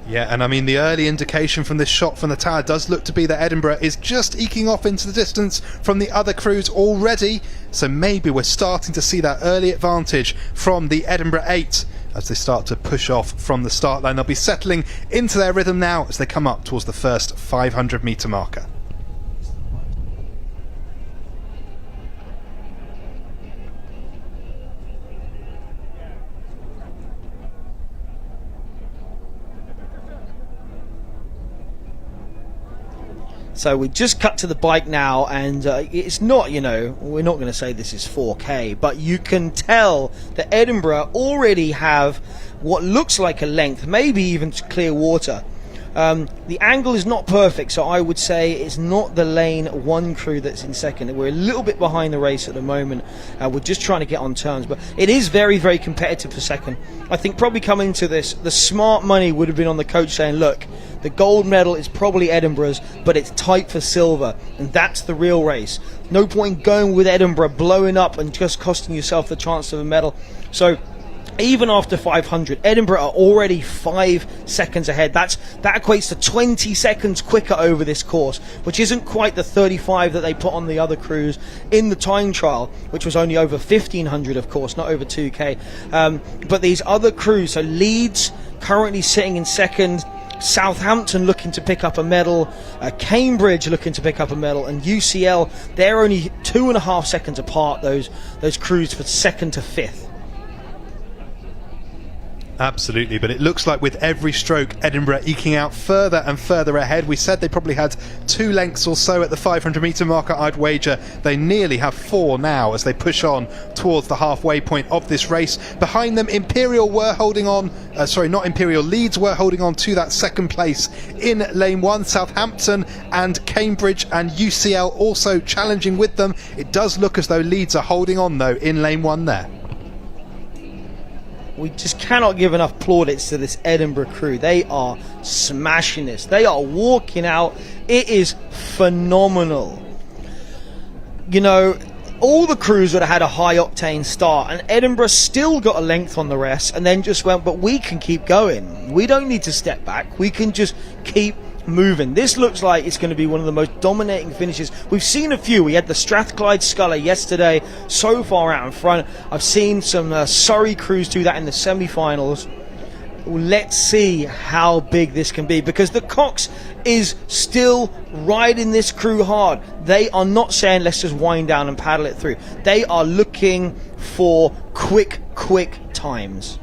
Yeah, and I mean the early indication from this shot from the tower does look to be that Edinburgh is just eking off into the distance from the other crews already, so maybe we're starting to see that early advantage from the Edinburgh 8 as they start to push off from the start line. They'll be settling into their rhythm now as they come up towards the first 500 metre marker. So we just cut to the bike now, and it's not, we're not going to say this is 4K, but you can tell that Edinburgh already have what looks like a length, maybe even clear water. The angle is not perfect, so I would say it's not the lane 1 crew that's in second. We're a little bit behind the race at the moment. We're just trying to get on terms, but it is very, very competitive for second. I think probably coming to this, the smart money would have been on the coach saying, look, the gold medal is probably Edinburgh's, but it's tight for silver, and that's the real race. No point in going with Edinburgh, blowing up and just costing yourself the chance of a medal. So even after 500, Edinburgh are already 5 seconds ahead. That equates to 20 seconds quicker over this course, which isn't quite the 35 that they put on the other crews in the time trial, which was only over 1500, of course, not over 2K. But these other crews, so Leeds currently sitting in second, Southampton looking to pick up a medal, Cambridge looking to pick up a medal, and UCL, they're only 2.5 seconds apart, those crews, for second to fifth. Absolutely, but it looks like with every stroke Edinburgh eking out further and further ahead. We said they probably had 2 lengths or so at the 500 metre marker. I'd wager they nearly have 4 now as they push on towards the halfway point of this race. Behind them, Imperial were holding on, Leeds were holding on to that second place in lane 1. Southampton and Cambridge and UCL also challenging with them. It does look as though Leeds are holding on though in lane 1 there. We just cannot give enough plaudits to this Edinburgh crew. They are smashing this. They are walking out. It is phenomenal. All the crews would have had a high octane start, and Edinburgh still got a length on the rest and then just went, but we can keep going. We don't need to step back. We can just keep moving. This looks like it's going to be one of the most dominating finishes. We've seen a few. We had the Strathclyde Sculler yesterday, so far out in front. I've seen some Surrey crews do that in the semi-finals. Let's see how big this can be, because the Cox is still riding this crew hard. They are not saying let's just wind down and paddle it through. They are looking for quick times.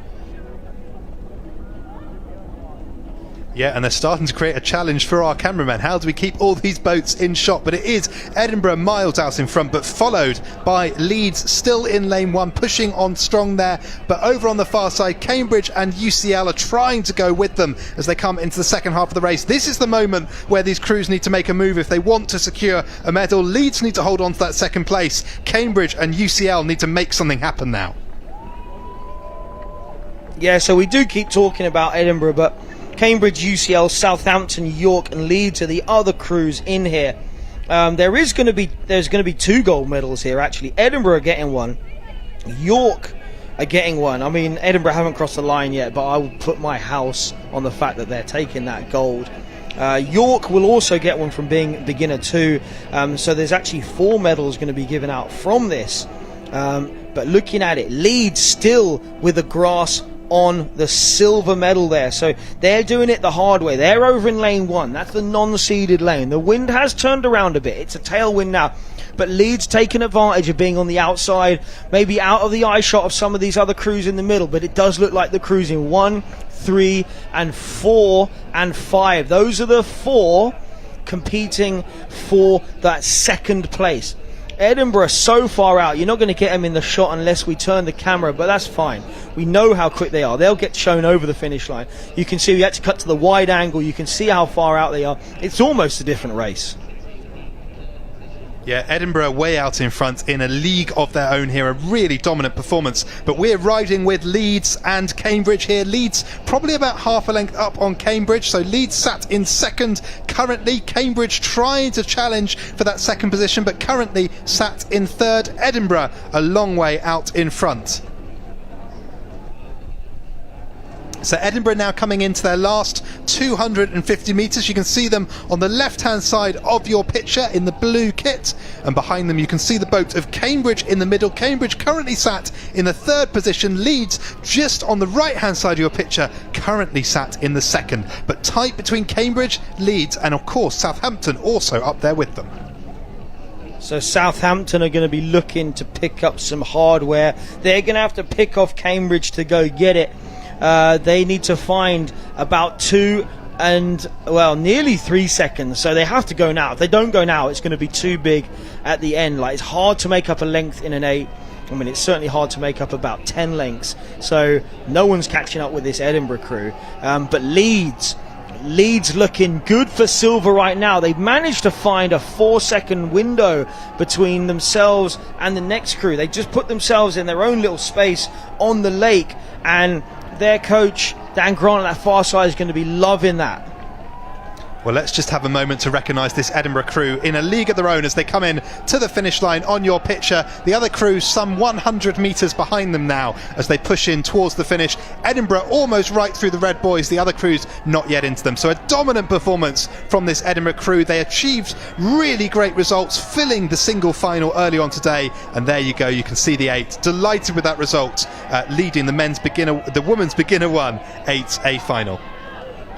Yeah, and they're starting to create a challenge for our cameramen. How do we keep all these boats in shot? But it is Edinburgh miles out in front, but followed by Leeds still in lane 1, pushing on strong there. But over on the far side, Cambridge and UCL are trying to go with them as they come into the second half of the race. This is the moment where these crews need to make a move if they want to secure a medal. Leeds need to hold on to that second place. Cambridge and UCL need to make something happen now. Yeah, so we do keep talking about Edinburgh, but Cambridge, UCL, Southampton, York and Leeds are the other crews in here. There's going to be 2 gold medals here actually. Edinburgh are getting one, York are getting one. I mean, Edinburgh haven't crossed the line yet, but I would put my house on the fact that they're taking that gold. York will also get one from being beginner 2, so there's actually 4 medals going to be given out from this. But looking at it, Leeds still with the grass on the silver medal there, so they're doing it the hard way. They're over in lane 1. That's the non-seeded lane. The wind has turned around a bit. It's a tailwind now, but Leeds taking advantage of being on the outside, maybe out of the eye shot of some of these other crews in the middle. But it does look like the crews in 1, 3 and 4 and 5, those are the 4 competing for that second place. Edinburgh so far out, you're not going to get them in the shot unless we turn the camera, but that's fine. We know how quick they are. They'll get shown over the finish line. You can see we had to cut to the wide angle. You can see how far out they are. It's almost a different race. Yeah, Edinburgh way out in front in a league of their own here, a really dominant performance. But we're riding with Leeds and Cambridge here. Leeds probably about half a length up on Cambridge, so Leeds sat in second currently. Cambridge trying to challenge for that second position, but currently sat in third. Edinburgh a long way out in front. So Edinburgh now coming into their last 250 metres. You can see them on the left-hand side of your picture in the blue kit, and behind them you can see the boat of Cambridge in the middle. Cambridge currently sat in the third position. Leeds just on the right-hand side of your picture, currently sat in the second. But tight between Cambridge, Leeds and of course Southampton also up there with them. So Southampton are going to be looking to pick up some hardware. They're going to have to pick off Cambridge to go get it. They need to find about 2 and, well, nearly 3 seconds. So they have to go now. If they don't go now, it's going to be too big at the end. Like, it's hard to make up a length in an 8. I mean, it's certainly hard to make up about 10 lengths. So no one's catching up with this Edinburgh crew. But Leeds looking good for silver right now. They've managed to find a 4-second window between themselves and the next crew. They just put themselves in their own little space on the lake, and their coach, Dan Grant, on that far side is going to be loving that. Well, let's just have a moment to recognise this Edinburgh crew in a league of their own as they come in to the finish line on your picture. The other crew some 100 metres behind them now as they push in towards the finish. Edinburgh almost right through the red boys, the other crews not yet into them. So a dominant performance from this Edinburgh crew. They achieved really great results, filling the single final early on today. And there you go, you can see the 8. Delighted with that result, leading the women's beginner 1 8A final.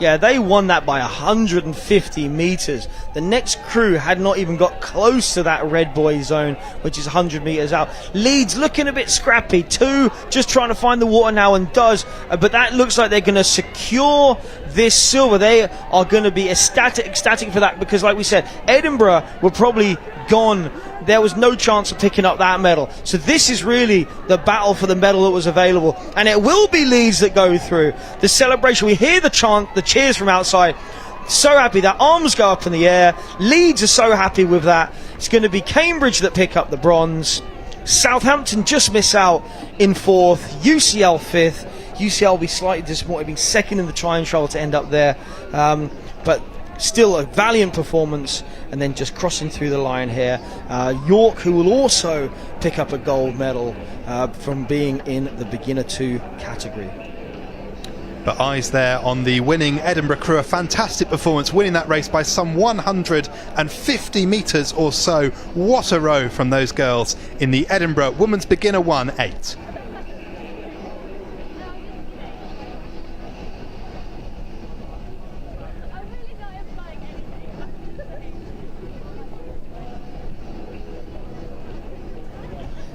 Yeah, they won that by 150 metres. The next crew had not even got close to that red boy zone, which is 100 metres out. Leeds looking a bit scrappy. 2 just trying to find the water now and does. But that looks like they're going to secure this silver. They are going to be ecstatic for that because, like we said, Edinburgh were probably gone. There was no chance of picking up that medal. So this is really the battle for the medal that was available. And it will be Leeds that go through. The celebration, we hear the chant, the cheers from outside. So happy, their arms go up in the air. Leeds are so happy with that. It's going to be Cambridge that pick up the bronze. Southampton just miss out in 4th. UCL 5th. UCL will be slightly disappointed being second in the time trial to end up there. But still a valiant performance, and then just crossing through the line here, York, who will also pick up a gold medal from being in the beginner 2 category. But eyes there on the winning Edinburgh crew. A fantastic performance, winning that race by some 150 metres or so. What a row from those girls in the Edinburgh Women's Beginner 1 8.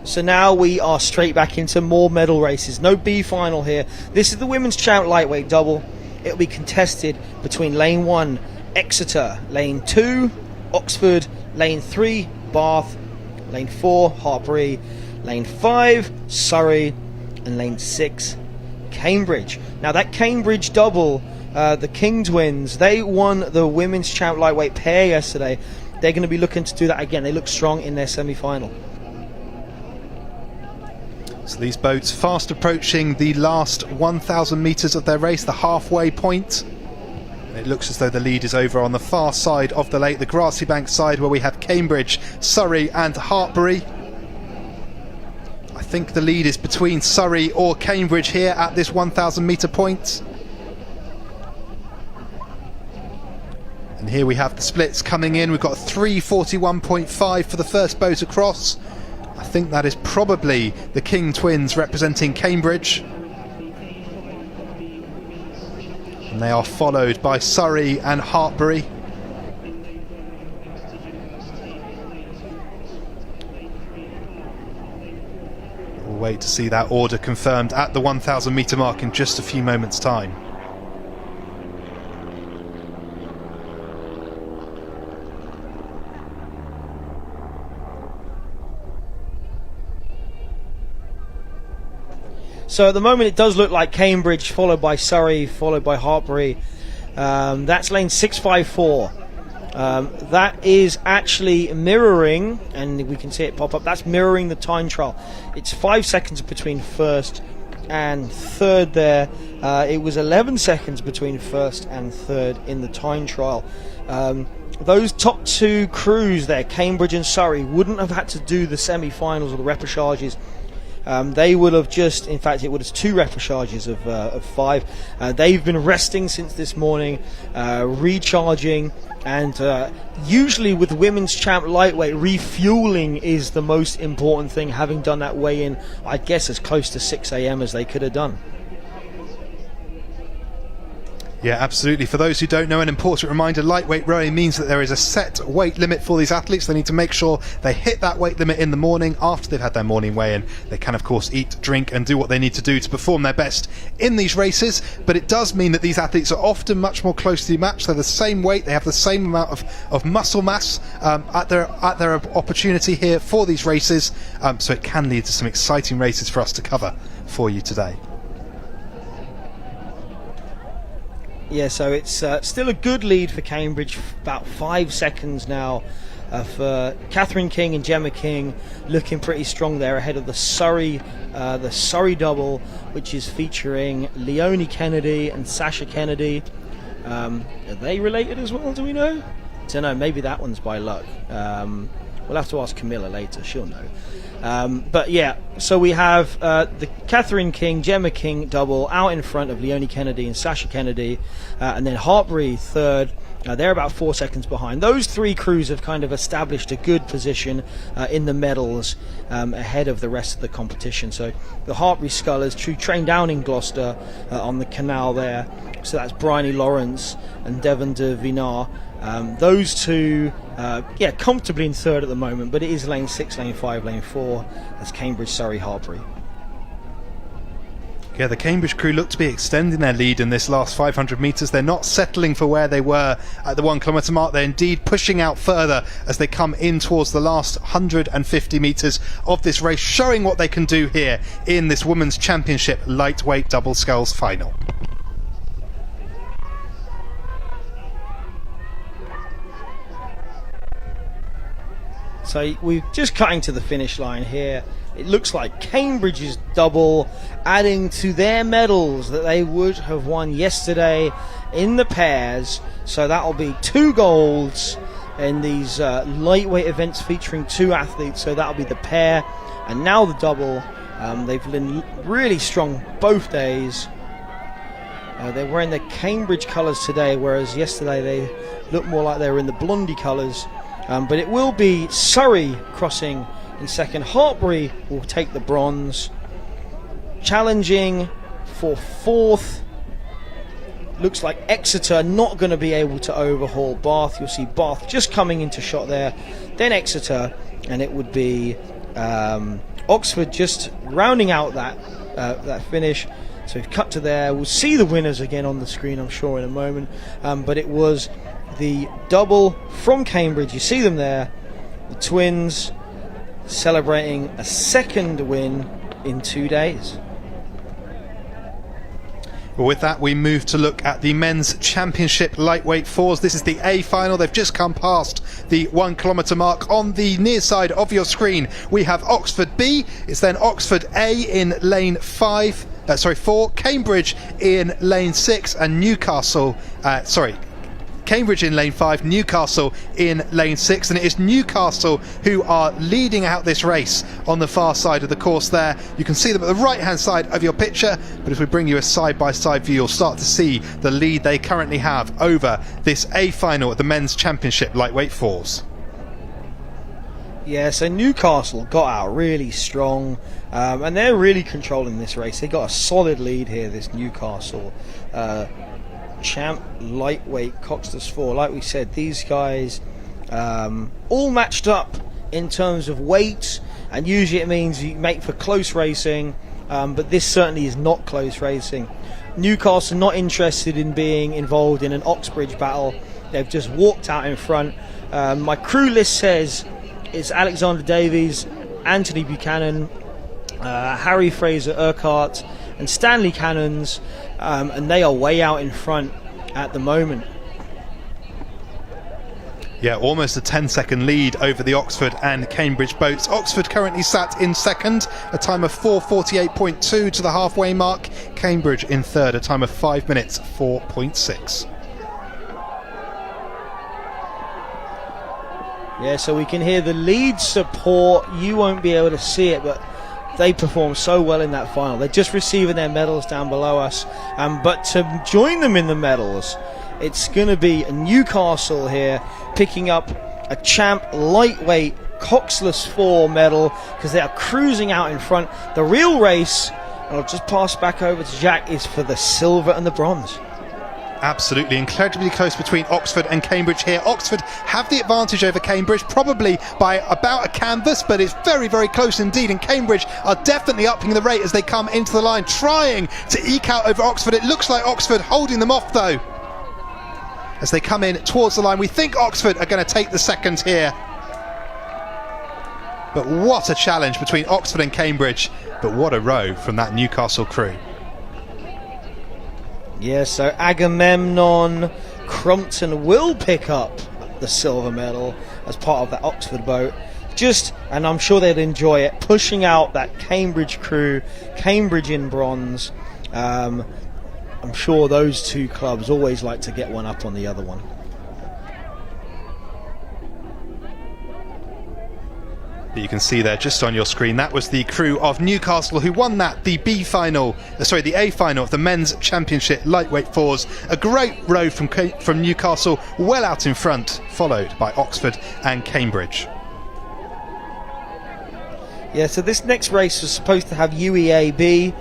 So now we are straight back into more medal races. No B final here. This is the women's champ lightweight double. It'll be contested between lane 1, Exeter, lane 2, Oxford, lane 3, Bath, lane 4, Hartpury, lane 5, Surrey, and lane 6, Cambridge. Now that Cambridge double, the King twins, they won the women's champ lightweight pair yesterday. They're going to be looking to do that again. They look strong in their semi-final. So these boats fast approaching the last 1,000 metres of their race, the halfway point. It looks as though the lead is over on the far side of the lake, the grassy bank side, where we have Cambridge, Surrey and Hartpury. I think the lead is between Surrey or Cambridge here at this 1,000 metre point. And here we have the splits coming in. We've got 3:41.5 for the first boat across. I think that is probably the King twins representing Cambridge. And they are followed by Surrey and Hartpury. We'll wait to see that order confirmed at the 1,000 metre mark in just a few moments' time. So at the moment it does look like Cambridge, followed by Surrey, followed by Hartpury. That's lane 654. That is actually mirroring, and we can see it pop up, that's mirroring the time trial. It's 5 seconds between first and third there. It was 11 seconds between first and third in the time trial. Those top 2 crews there, Cambridge and Surrey, wouldn't have had to do the semi-finals or the repêchages They will have just, in fact, it was 2 repecharges of 5. They've been resting since this morning, recharging, and usually with women's champ lightweight, refueling is the most important thing, having done that weigh-in, I guess, as close to 6 a.m. as they could have done. Yeah, absolutely. For those who don't know, an important reminder, lightweight rowing means that there is a set weight limit for these athletes. They need to make sure they hit that weight limit in the morning after they've had their morning weigh-in. They can, of course, eat, drink and do what they need to do to perform their best in these races, but it does mean that these athletes are often much more closely matched. They're the same weight, they have the same amount of muscle mass at their opportunity here for these races, so it can lead to some exciting races for us to cover for you today. Yeah, so it's still a good lead for Cambridge, about 5 seconds now for Catherine King and Gemma King, looking pretty strong there ahead of the Surrey double, which is featuring Leonie Kennedy and Sasha Kennedy. Are they related as well, do we know? I don't know, maybe that one's by luck. We'll have to ask Camilla later, she'll know. But yeah, so we have the Catherine King, Gemma King double out in front of Leonie Kennedy and Sasha Kennedy, and then Hartbury third. They're about 4 seconds behind. Those 3 crews have kind of established a good position in the medals ahead of the rest of the competition. So the Hartbury Scullers train down in Gloucester on the canal there. So that's Bryony Lawrence and Devon de Vinar. Those 2, comfortably in third at the moment, but it is lane 6, lane 5, lane 4. That's Cambridge, Surrey, Hartbury. Yeah, the Cambridge crew look to be extending their lead in this last 500 metres. They're not settling for where they were at the 1 kilometre mark. They're indeed pushing out further as they come in towards the last 150 metres of this race, showing what they can do here in this Women's Championship lightweight double sculls final. So we're just cutting to the finish line here. It looks like Cambridge's double adding to their medals that they would have won yesterday in the pairs. So that'll be 2 golds in these lightweight events featuring 2 athletes. So that'll be the pair and now the double. They've been really strong both days. They're wearing the Cambridge colours today, whereas yesterday they looked more like they were in the Blondie colours. But it will be Surrey crossing in second. Hartbury will take the bronze. Challenging for 4th. Looks like Exeter not going to be able to overhaul Bath. You'll see Bath just coming into shot there. Then Exeter, and it would be Oxford just rounding out that finish. So we've cut to there. We'll see the winners again on the screen, I'm sure, in a moment. But it was the double from Cambridge. You see them there, the twins celebrating a 2nd win in 2 days. Well, with that, we move to look at the men's championship lightweight 4s. This is the A final. They've just come past the 1 kilometre mark. On the near side of your screen, we have Oxford B. It's then Oxford A in lane 4, Cambridge in lane 6, and Cambridge in lane 5, Newcastle in lane 6, and it is Newcastle who are leading out this race on the far side of the course there. You can see them at the right hand side of your picture, but if we bring you a side by side view, you'll start to see the lead they currently have over this A final at the men's championship lightweight 4s. Yeah, so Newcastle got out really strong, and they're really controlling this race. They got a solid lead here, this Newcastle champ lightweight Coxters 4. Like we said, these guys all matched up in terms of weight, and usually it means you make for close racing, but this certainly is not close racing. Newcastle not interested in being involved in an Oxbridge battle. They've just walked out in front. My crew list says it's Alexander Davies, Anthony Buchanan, Harry Fraser Urquhart and Stanley Cannons, and they are way out in front at the moment. Yeah, almost a 10-second lead over the Oxford and Cambridge boats. Oxford currently sat in second, a time of 4:48.2 to the halfway mark. Cambridge in third, a time of 5 minutes 4.6. Yeah, so we can hear the lead support. You won't be able to see it, but they performed so well in that final. They're just receiving their medals down below us, but to join them in the medals, it's going to be Newcastle here picking up a champ lightweight Coxless 4 medal, because they are cruising out in front. The real race, and I'll just pass back over to Jack, is for the silver and the bronze. Absolutely incredibly close between Oxford and Cambridge here. Oxford have the advantage over Cambridge, probably by about a canvas, but it's very, very close indeed, and Cambridge are definitely upping the rate as they come into the line, trying to eke out over Oxford. It looks like Oxford holding them off though as they come in towards the line. We think Oxford are going to take the second here, but what a challenge between Oxford and Cambridge, but what a row from that Newcastle crew. Yeah, so Agamemnon Crumpton will pick up the silver medal as part of that Oxford boat. And I'm sure they'd enjoy it, pushing out that Cambridge crew, Cambridge in bronze. I'm sure those two clubs always like to get one up on the other one. You can see there just on your screen, that was the crew of Newcastle who won that, the A final of the men's championship lightweight fours. A great row from Newcastle, well out in front, followed by Oxford and Cambridge. Yeah, so this next race was supposed to have UEAB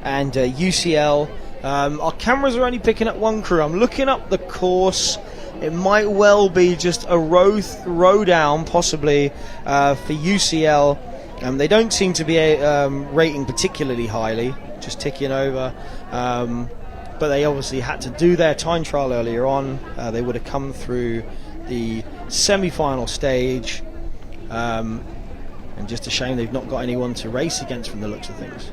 and UCL. Our cameras are only picking up one crew. I'm looking up the course. It might well be just a row down, possibly, for UCL. They don't seem to be rating particularly highly, just ticking over. But they obviously had to do their time trial earlier on. They would have come through the semi-final stage. And just a shame they've not got anyone to race against from the looks of things.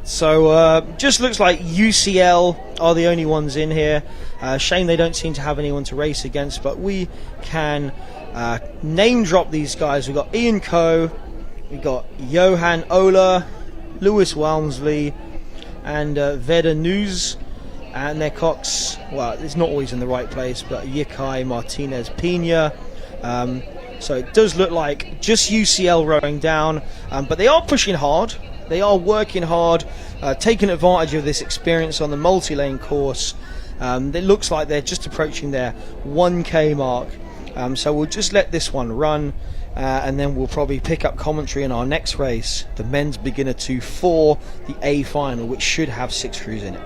So just looks like UCL are the only ones in here. Shame they don't seem to have anyone to race against, but we can name drop these guys. We've got Ian Coe, we've got Johan Ola, Lewis Walmsley, and Veda News. And their cocks, well, it's not always in the right place, but Yikai Martinez Pena. So it does look like just UCL rowing down, but they are pushing hard. They are working hard, taking advantage of this experience on the multi-lane course. It looks like they're just approaching their 1K mark. So we'll just let this one run, and then we'll probably pick up commentary in our next race, the men's beginner 2 for the A final, which should have 6 crews in it.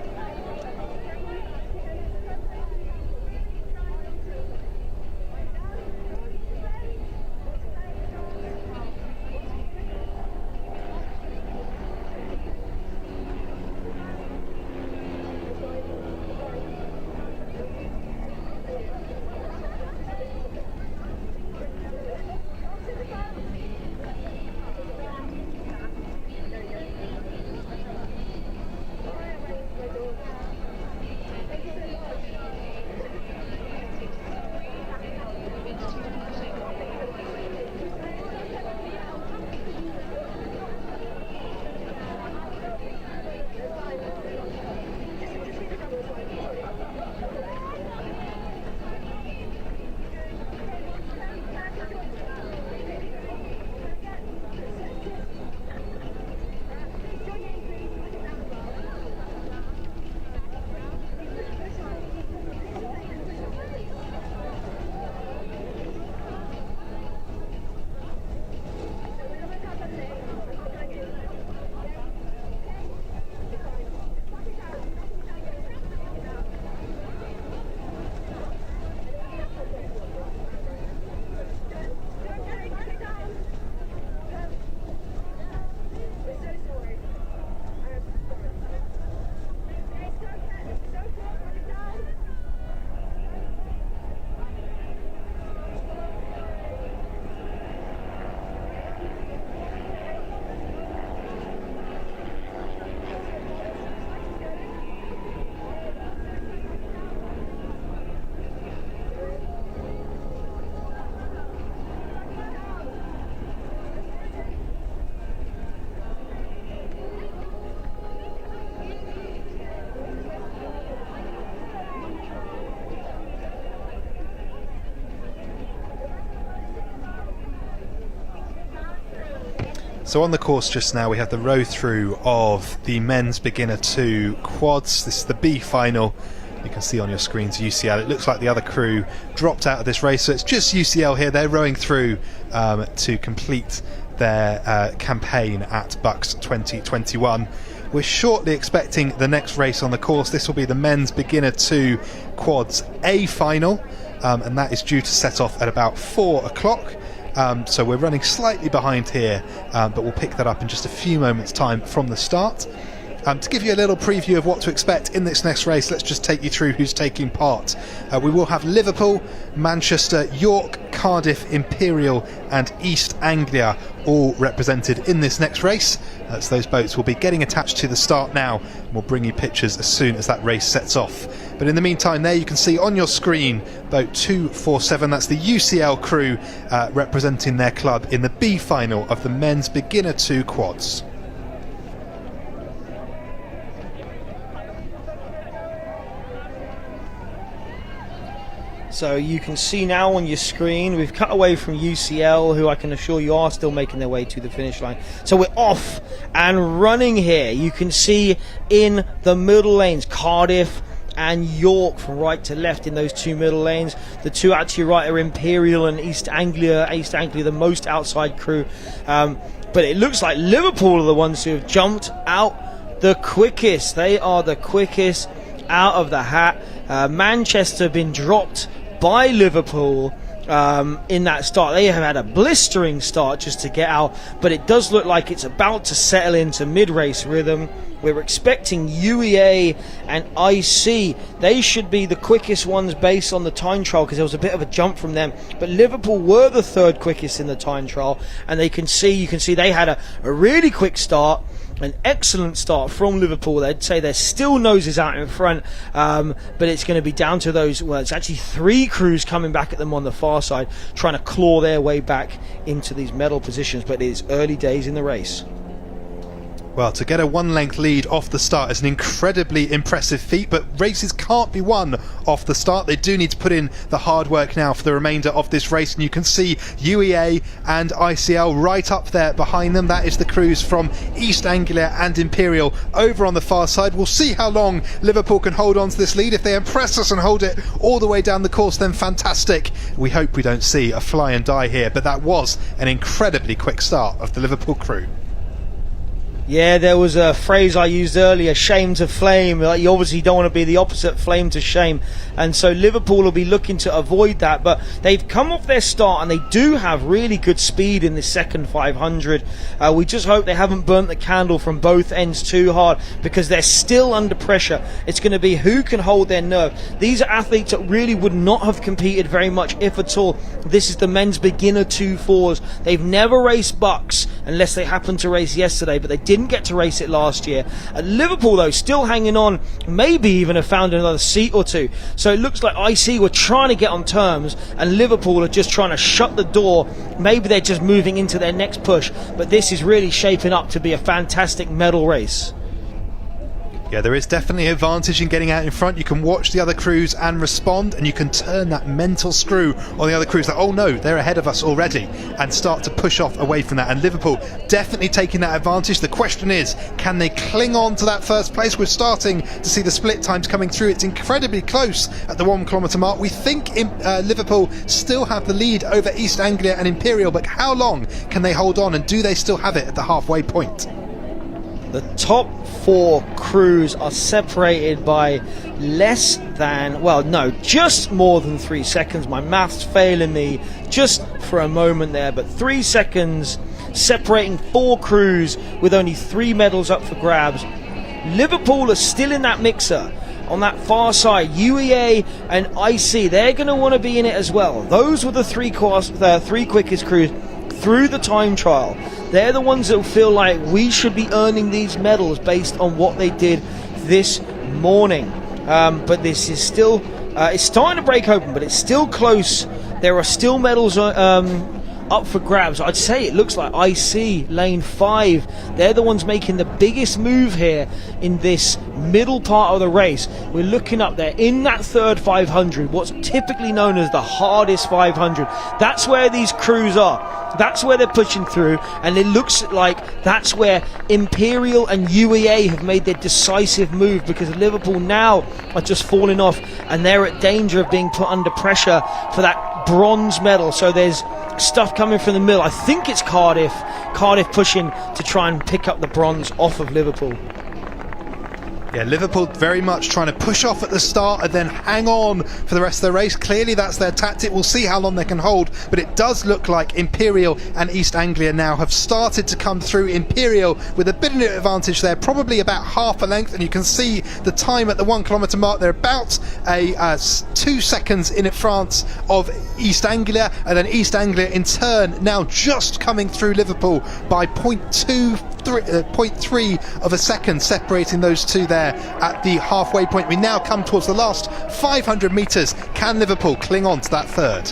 So on the course just now we have the row through of the men's beginner 2 quads. This is the B final. You can see on your screens UCL. It looks like the other crew dropped out of this race, so it's just UCL here. They're rowing through to complete their campaign at Bucs 2021. We're shortly expecting the next race on the course. This will be the men's beginner 2 quads A final, and that is due to set off at about 4 o'clock. So we're running slightly behind here, but we'll pick that up in just a few moments' time from the start. To give you a little preview of what to expect in this next race, let's just take you through who's taking part. We will have Liverpool, Manchester, York, Cardiff, Imperial and East Anglia all represented in this next race. So those boats will be getting attached to the start now, and we'll bring you pictures as soon as that race sets off. But in the meantime, there you can see on your screen boat 247, that's the UCL crew representing their club in the B final of the men's beginner 2 quads. So you can see now on your screen, we've cut away from UCL, who I can assure you are still making their way to the finish line. So we're off and running here. You can see in the middle lanes, Cardiff and York from right to left in those 2 middle lanes. The 2 out to your right are Imperial and East Anglia. East Anglia, the most outside crew. But it looks like Liverpool are the ones who have jumped out the quickest. They are the quickest out of the hat. Manchester been dropped by Liverpool in that start. They have had a blistering start just to get out, but it does look like it's about to settle into mid-race rhythm. We're expecting UEA and IC. They should be the quickest ones based on the time trial, because there was a bit of a jump from them. But Liverpool were the 3rd quickest in the time trial, and you can see they had a really quick start. An excellent start from Liverpool. They'd say they're still noses out in front, but it's going to be down to those, well, it's actually 3 crews coming back at them on the far side, trying to claw their way back into these medal positions, but it is early days in the race. Well, to get a 1-length lead off the start is an incredibly impressive feat, but races can't be won off the start. They do need to put in the hard work now for the remainder of this race, and you can see UEA and ICL right up there behind them. That is the crews from East Anglia and Imperial over on the far side. We'll see how long Liverpool can hold on to this lead. If they impress us and hold it all the way down the course, then fantastic. We hope we don't see a fly and die here, but that was an incredibly quick start of the Liverpool crew. Yeah, there was a phrase I used earlier, shame to flame. Like, you obviously don't want to be the opposite, flame to shame. And so Liverpool will be looking to avoid that. But they've come off their start, and they do have really good speed in the second 500. We just hope they haven't burnt the candle from both ends too hard, because they're still under pressure. It's going to be who can hold their nerve. These are athletes that really would not have competed very much, if at all. This is the men's beginner 2-4s. They've never raced Bucs, unless they happened to race yesterday, but they didn't get to race it last year. Liverpool, though, still hanging on, maybe even have found another seat or 2. So it looks like IC were trying to get on terms, and Liverpool are just trying to shut the door. Maybe they're just moving into their next push, but this is really shaping up to be a fantastic medal race. Yeah, there is definitely an advantage in getting out in front. You can watch the other crews and respond, and you can turn that mental screw on the other crews that, oh no, they're ahead of us already, and start to push off away from that. And Liverpool definitely taking that advantage. The question is, can they cling on to that first place? We're starting to see the split times coming through. It's incredibly close at the 1 kilometre mark. We think Liverpool still have the lead over East Anglia and Imperial, but how long can they hold on, and do they still have it at the halfway point? The top 4 crews are separated by less than, well, no, just more than 3 seconds. My maths failing me just for a moment there, but 3 seconds separating 4 crews with only 3 medals up for grabs. Liverpool are still in that mixer. On that far side, UEA and IC, they're going to want to be in it as well. Those were the 3 quickest crews through the time trial. They're the ones that feel like we should be earning these medals based on what they did this morning. But this is still, it's starting to break open, but it's still close. There are still medals up for grabs. I'd say it looks like IC, lane 5. They're the ones making the biggest move here in this middle part of the race. We're looking up there in that third 500, what's typically known as the hardest 500. That's where these crews are. That's where they're pushing through, and it looks like that's where Imperial and UEA have made their decisive move, because Liverpool now are just falling off and they're at danger of being put under pressure for that bronze medal. So there's stuff coming from the middle. I think it's Cardiff pushing to try and pick up the bronze off of Liverpool. Yeah, Liverpool very much trying to push off at the start and then hang on for the rest of the race. Clearly that's their tactic. We'll see how long they can hold, but it does look like Imperial and East Anglia now have started to come through. Imperial with a bit of an advantage there, probably about half a length, and you can see the time at the 1 kilometre mark. They're about 2 seconds in France of East Anglia, and then East Anglia in turn now just coming through Liverpool by 0.3 of a second, separating those two there at the halfway point. We now come towards the last 500 metres. Can Liverpool cling on to that third?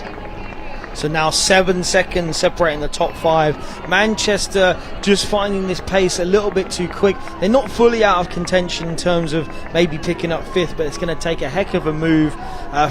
So now 7 seconds separating the top 5. Manchester just finding this pace a little bit too quick. They're not fully out of contention in terms of maybe picking up 5th, but it's going to take a heck of a move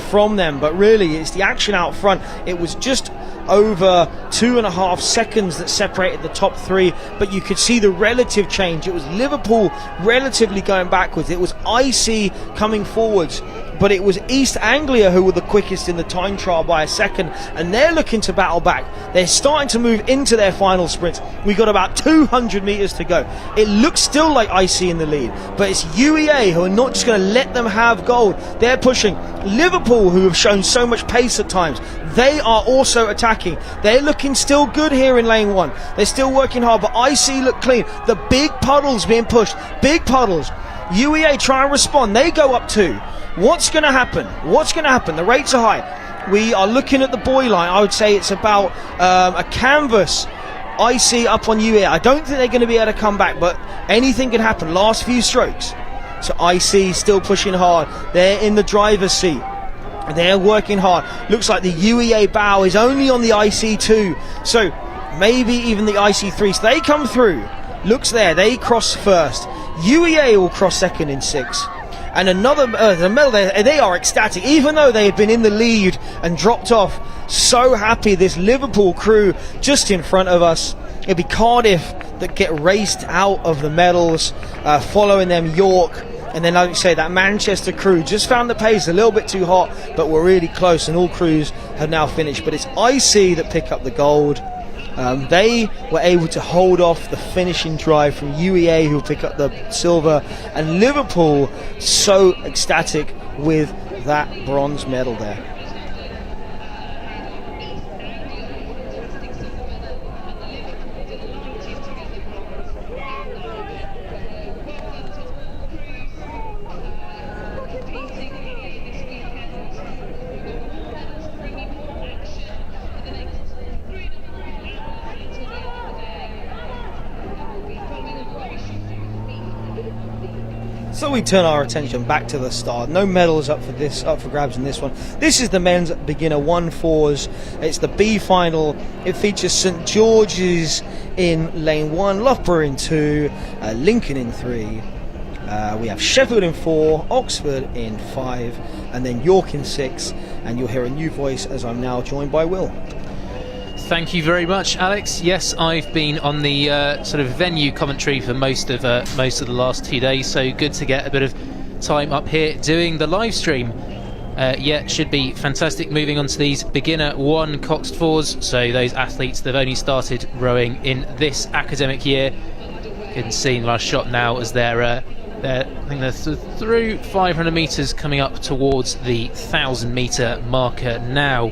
from them. But really, it's the action out front. It was just over 2.5 seconds that separated the top 3, but you could see the relative change. It was Liverpool relatively going backwards. It was IC coming forwards, but it was East Anglia who were the quickest in the time trial by a second, and they're looking to battle back. They're starting to move into their final sprints. We've got about 200 metres to go. It looks still like IC in the lead, but it's UEA who are not just going to let them have gold. They're pushing. Liverpool, who have shown so much pace at times, they are also attacking. They're looking still good here in lane 1. They're still working hard, but IC look clean. The big puddles being pushed. Big puddles. UEA try and respond. They go up 2. What's going to happen? What's going to happen? The rates are high. We are looking at the buoy line. I would say it's about a canvas. IC up on UEA. I don't think they're going to be able to come back, but anything can happen. Last few strokes. So IC still pushing hard. They're in the driver's seat. They're working hard. Looks like the UEA bow is only on the IC2. So maybe even the IC3. So they come through. Looks there. They cross first. UEA will cross second in 6. And another the medal there, they are ecstatic, even though they had been in the lead and dropped off. So happy. This Liverpool crew just in front of us. It'll be Cardiff that get raced out of the medals, following them York, and then like you say, that Manchester crew just found the pace a little bit too hot, but we're really close, and all crews have now finished. But it's IC that pick up the gold. They were able to hold off the finishing drive from UEA, who will pick up the silver, and Liverpool so ecstatic with that bronze medal there. So we turn our attention back to the start. No medals up for grabs in this one. This is the men's beginner 1-4s. It's the B final. It features St George's in lane 1, Loughborough in 2, Lincoln in 3. We have Sheffield in 4, Oxford in 5, and then York in 6. And you'll hear a new voice as I'm now joined by Will. Thank you very much, Alex. Yes, I've been on the sort of venue commentary for most of the last 2 days, so good to get a bit of time up here doing the live stream. Yeah, should be fantastic. Moving on to these beginner 1 Coxed 4s, so those athletes that have only started rowing in this academic year. You can see in the last shot now as I think they're through 500 metres, coming up towards the 1,000 metre marker now.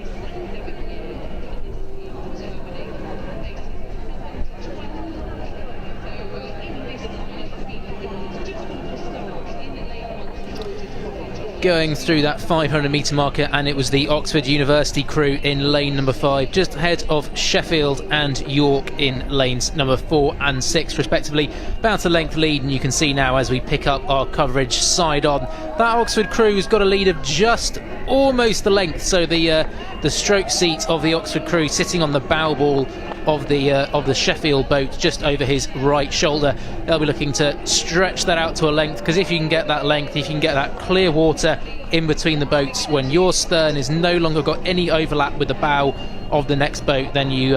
Going through that 500 metre marker, and it was the Oxford University crew in lane number 5, just ahead of Sheffield and York in lanes number 4 and 6 respectively. About a length lead, and you can see now as we pick up our coverage side on, that Oxford crew has got a lead of just almost the length. So the stroke seat of the Oxford crew sitting on the bow ball of the Sheffield boat, just over his right shoulder. They'll be looking to stretch that out to a length, because if you can get that length, if you can get that clear water in between the boats when your stern is no longer got any overlap with the bow of the next boat, then you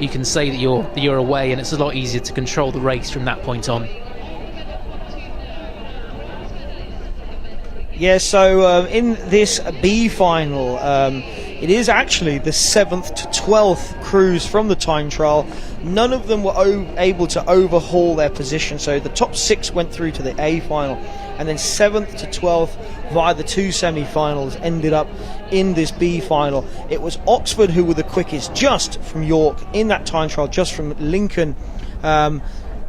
you can say that you're away, and it's a lot easier to control the race from that point on. Yeah, so in this B final, it is actually the 7th to 12th crews from the time trial. None of them were able to overhaul their position, so the top 6 went through to the A final, and then 7th to 12th via the 2 semi-finals ended up in this B final. It was Oxford who were the quickest, just from York in that time trial, just from Lincoln.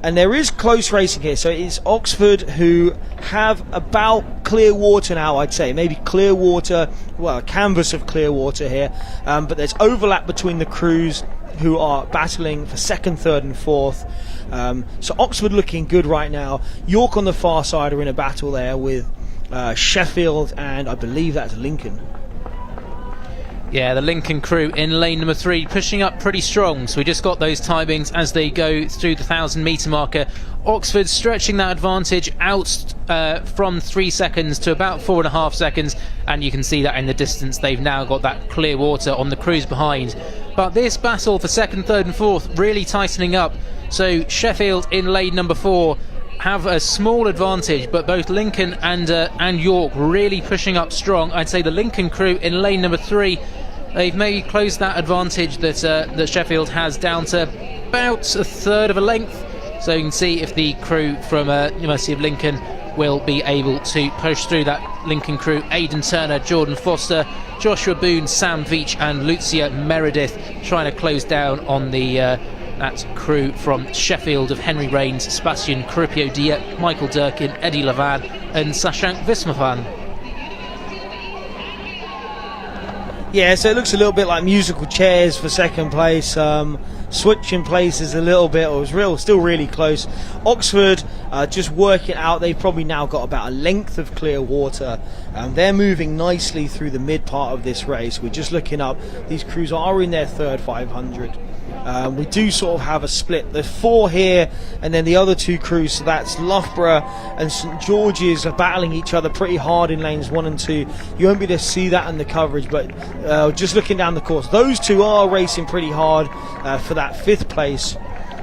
And there is close racing here, so it's Oxford who have about Clearwater now, I'd say. Maybe Clearwater, well, a canvas of Clearwater here. But there's overlap between the crews who are battling for 2nd, 3rd and 4th. So Oxford looking good right now. York on the far side are in a battle there with Sheffield, and I believe that's Lincoln. Yeah, the Lincoln crew in lane number 3 pushing up pretty strong. So we just got those timings as they go through the 1,000 metre marker. Oxford stretching that advantage out from 3 seconds to about 4.5 seconds, and you can see that in the distance they've now got that clear water on the crews behind. But this battle for 2nd, 3rd and 4th really tightening up. So Sheffield in lane number 4 have a small advantage, but both Lincoln and York really pushing up strong. I'd say the Lincoln crew in lane number 3, they've maybe closed that advantage that Sheffield has down to about 1/3 of a length. So you can see if the crew from University of Lincoln will be able to push through that Lincoln crew. Aidan Turner, Jordan Foster, Joshua Boone, Sam Veach and Lucia Meredith trying to close down on the that crew from Sheffield of Henry Rains, Sebastian Caripio-Dia, Michael Durkin, Eddie Lavan and Sashank Vismaphan. Yeah, so it looks a little bit like musical chairs for 2nd place. Switching places a little bit. It was still really close. Oxford just working out. They've probably now got about a length of clear water. They're moving nicely through the mid part of this race. We're just looking up. These crews are in their 3rd 500. We do sort of have a split. There's 4 here, and then the other 2 crews, so that's Loughborough and St George's, are battling each other pretty hard in lanes 1 and 2. You won't be able to see that in the coverage, but just looking down the course, those 2 are racing pretty hard for that 5th place.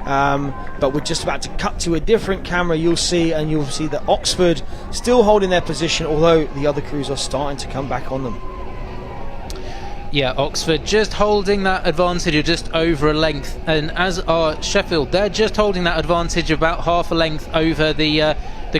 But we're just about to cut to a different camera. You'll see that Oxford still holding their position, although the other crews are starting to come back on them. Yeah, Oxford just holding that advantage of just over a length, and as are Sheffield, they're just holding that advantage of about half a length over the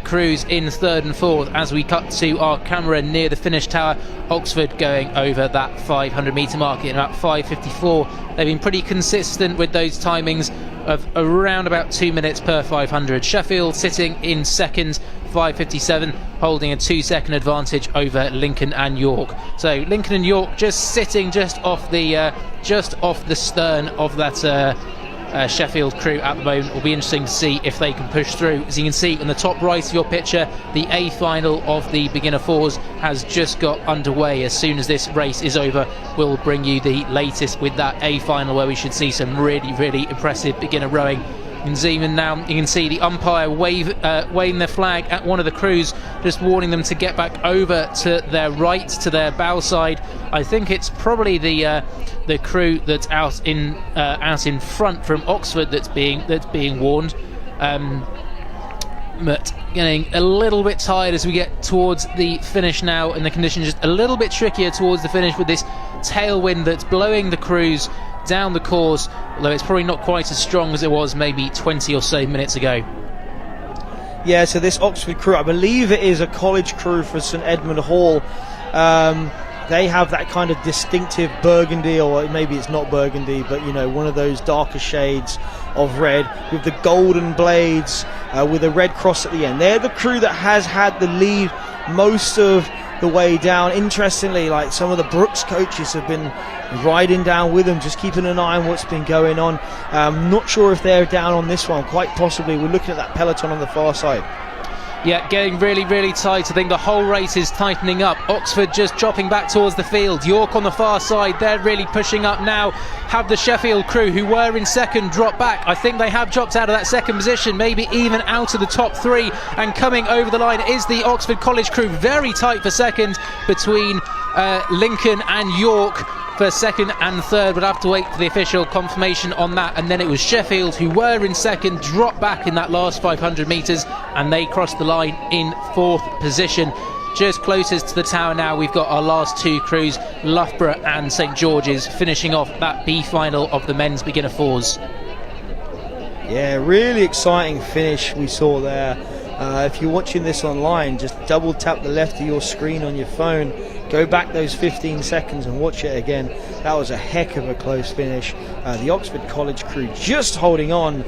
crews in 3rd and 4th. As we cut to our camera near the finish tower, Oxford going over that 500 metre mark in about 5:54. They've been pretty consistent with those timings of around about 2 minutes per 500. Sheffield sitting in 2nd, 5:57, holding a 2-second advantage over Lincoln and York. So Lincoln and York just sitting just off the stern of that Sheffield crew at the moment. Will be interesting to see if they can push through. As you can see in the top right of your picture, the A final of the beginner 4s has just got underway. As soon as this race is over, we'll bring you the latest with that A final, where we should see some really impressive beginner rowing. In Zeeman now, you can see the umpire waving their flag at one of the crews, just warning them to get back over to their right, to their bow side. I think it's probably the crew that's out in front from Oxford that's being warned. But getting a little bit tired as we get towards the finish now, and the conditions just a little bit trickier towards the finish with this tailwind that's blowing the crews down the course, although it's probably not quite as strong as it was maybe 20 or so minutes ago. Yeah, so this Oxford crew, I believe it is a college crew for St Edmund Hall. They have that kind of distinctive burgundy, or maybe it's not burgundy, but one of those darker shades of red with the golden blades with a red cross at the end. They're the crew that has had the lead most of the way down. Interestingly, like some of the Brooks coaches have been riding down with them, just keeping an eye on what's been going on. Not sure if they're down on this one, quite possibly. We're looking at that peloton on the far side. Yeah, getting really tight. I think the whole race is tightening up. Oxford just dropping back towards the field. York on the far side, they're really pushing up now. Have the Sheffield crew, who were in 2nd, drop back. I think they have dropped out of that 2nd position, maybe even out of the top 3. And coming over the line is the Oxford College crew, very tight for 2nd between Lincoln and York. for second and third. We'll have to wait for the official confirmation on that. And then it was Sheffield who were in second, dropped back in that last 500 metres, and they crossed the line in fourth position. Just closest to the tower now, we've got our last two crews, Loughborough and St George's, finishing off that B final of the men's beginner fours. Yeah, really exciting finish we saw there. If you're watching this online, just double tap the left of your screen on your phone, go back those 15 seconds and watch it again. That was a heck of a close finish. The Oxford College crew just holding on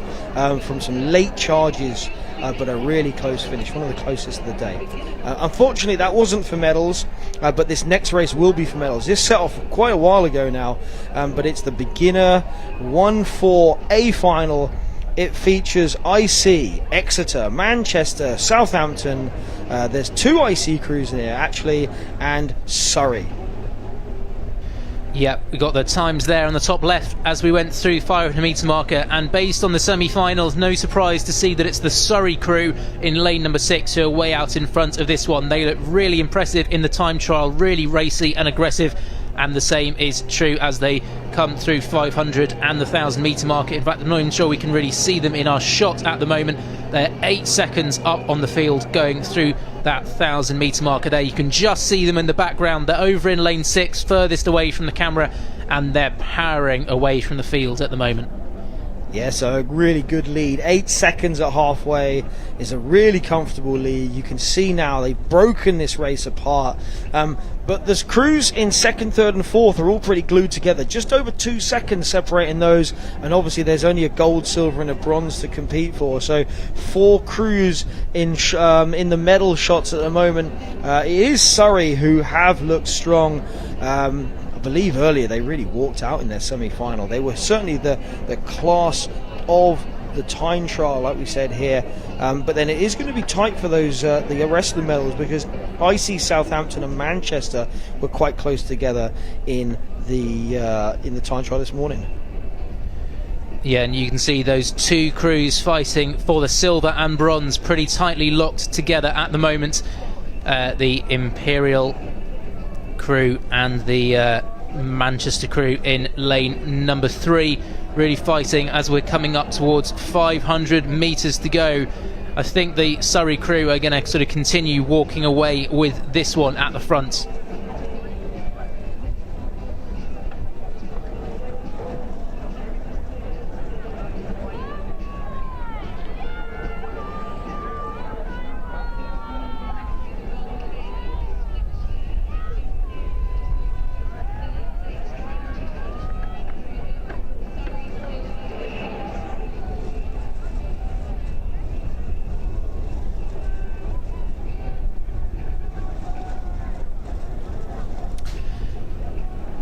from some late charges, but a really close finish, one of the closest of the day. Unfortunately, that wasn't for medals, but this next race will be for medals. This set off quite a while ago now, but it's the beginner 1-4 A final. It features IC, Exeter, Manchester, Southampton. There's two IC crews in here, actually, and Surrey. Yep, we got the times there on the top left as we went through 500 metre marker, and based on the semi-finals, no surprise to see that it's the Surrey crew in lane number 6 who are way out in front of this one. They look really impressive in the time trial, really racy and aggressive, and the same is true as they come through 500 and the 1,000 metre marker. In fact, I'm not even sure we can really see them in our shot at the moment. They're 8 seconds up on the field going through that 1,000 metre marker there. You can just see them in the background. They're over in lane 6, furthest away from the camera, and they're powering away from the field at the moment. Yeah, so a really good lead. 8 seconds at halfway is a really comfortable lead. You can see now they've broken this race apart. But the crews in second, third and fourth are all pretty glued together. Just over 2 seconds separating those. And obviously there's only a gold, silver and a bronze to compete for. So 4 crews in the medal shots at the moment. It is Surrey who have looked strong. I believe earlier they really walked out in their semi-final. They were certainly the class of the time trial, like we said here. But then it is going to be tight for those the rest of the medals, because IC, Southampton and Manchester were quite close together in the time trial this morning. Yeah, and you can see those two crews fighting for the silver and bronze, pretty tightly locked together at the moment. The Imperial crew and the Manchester crew in lane number 3, really fighting as we're coming up towards 500 metres to go. I think the Surrey crew are going to sort of continue walking away with this one at the front.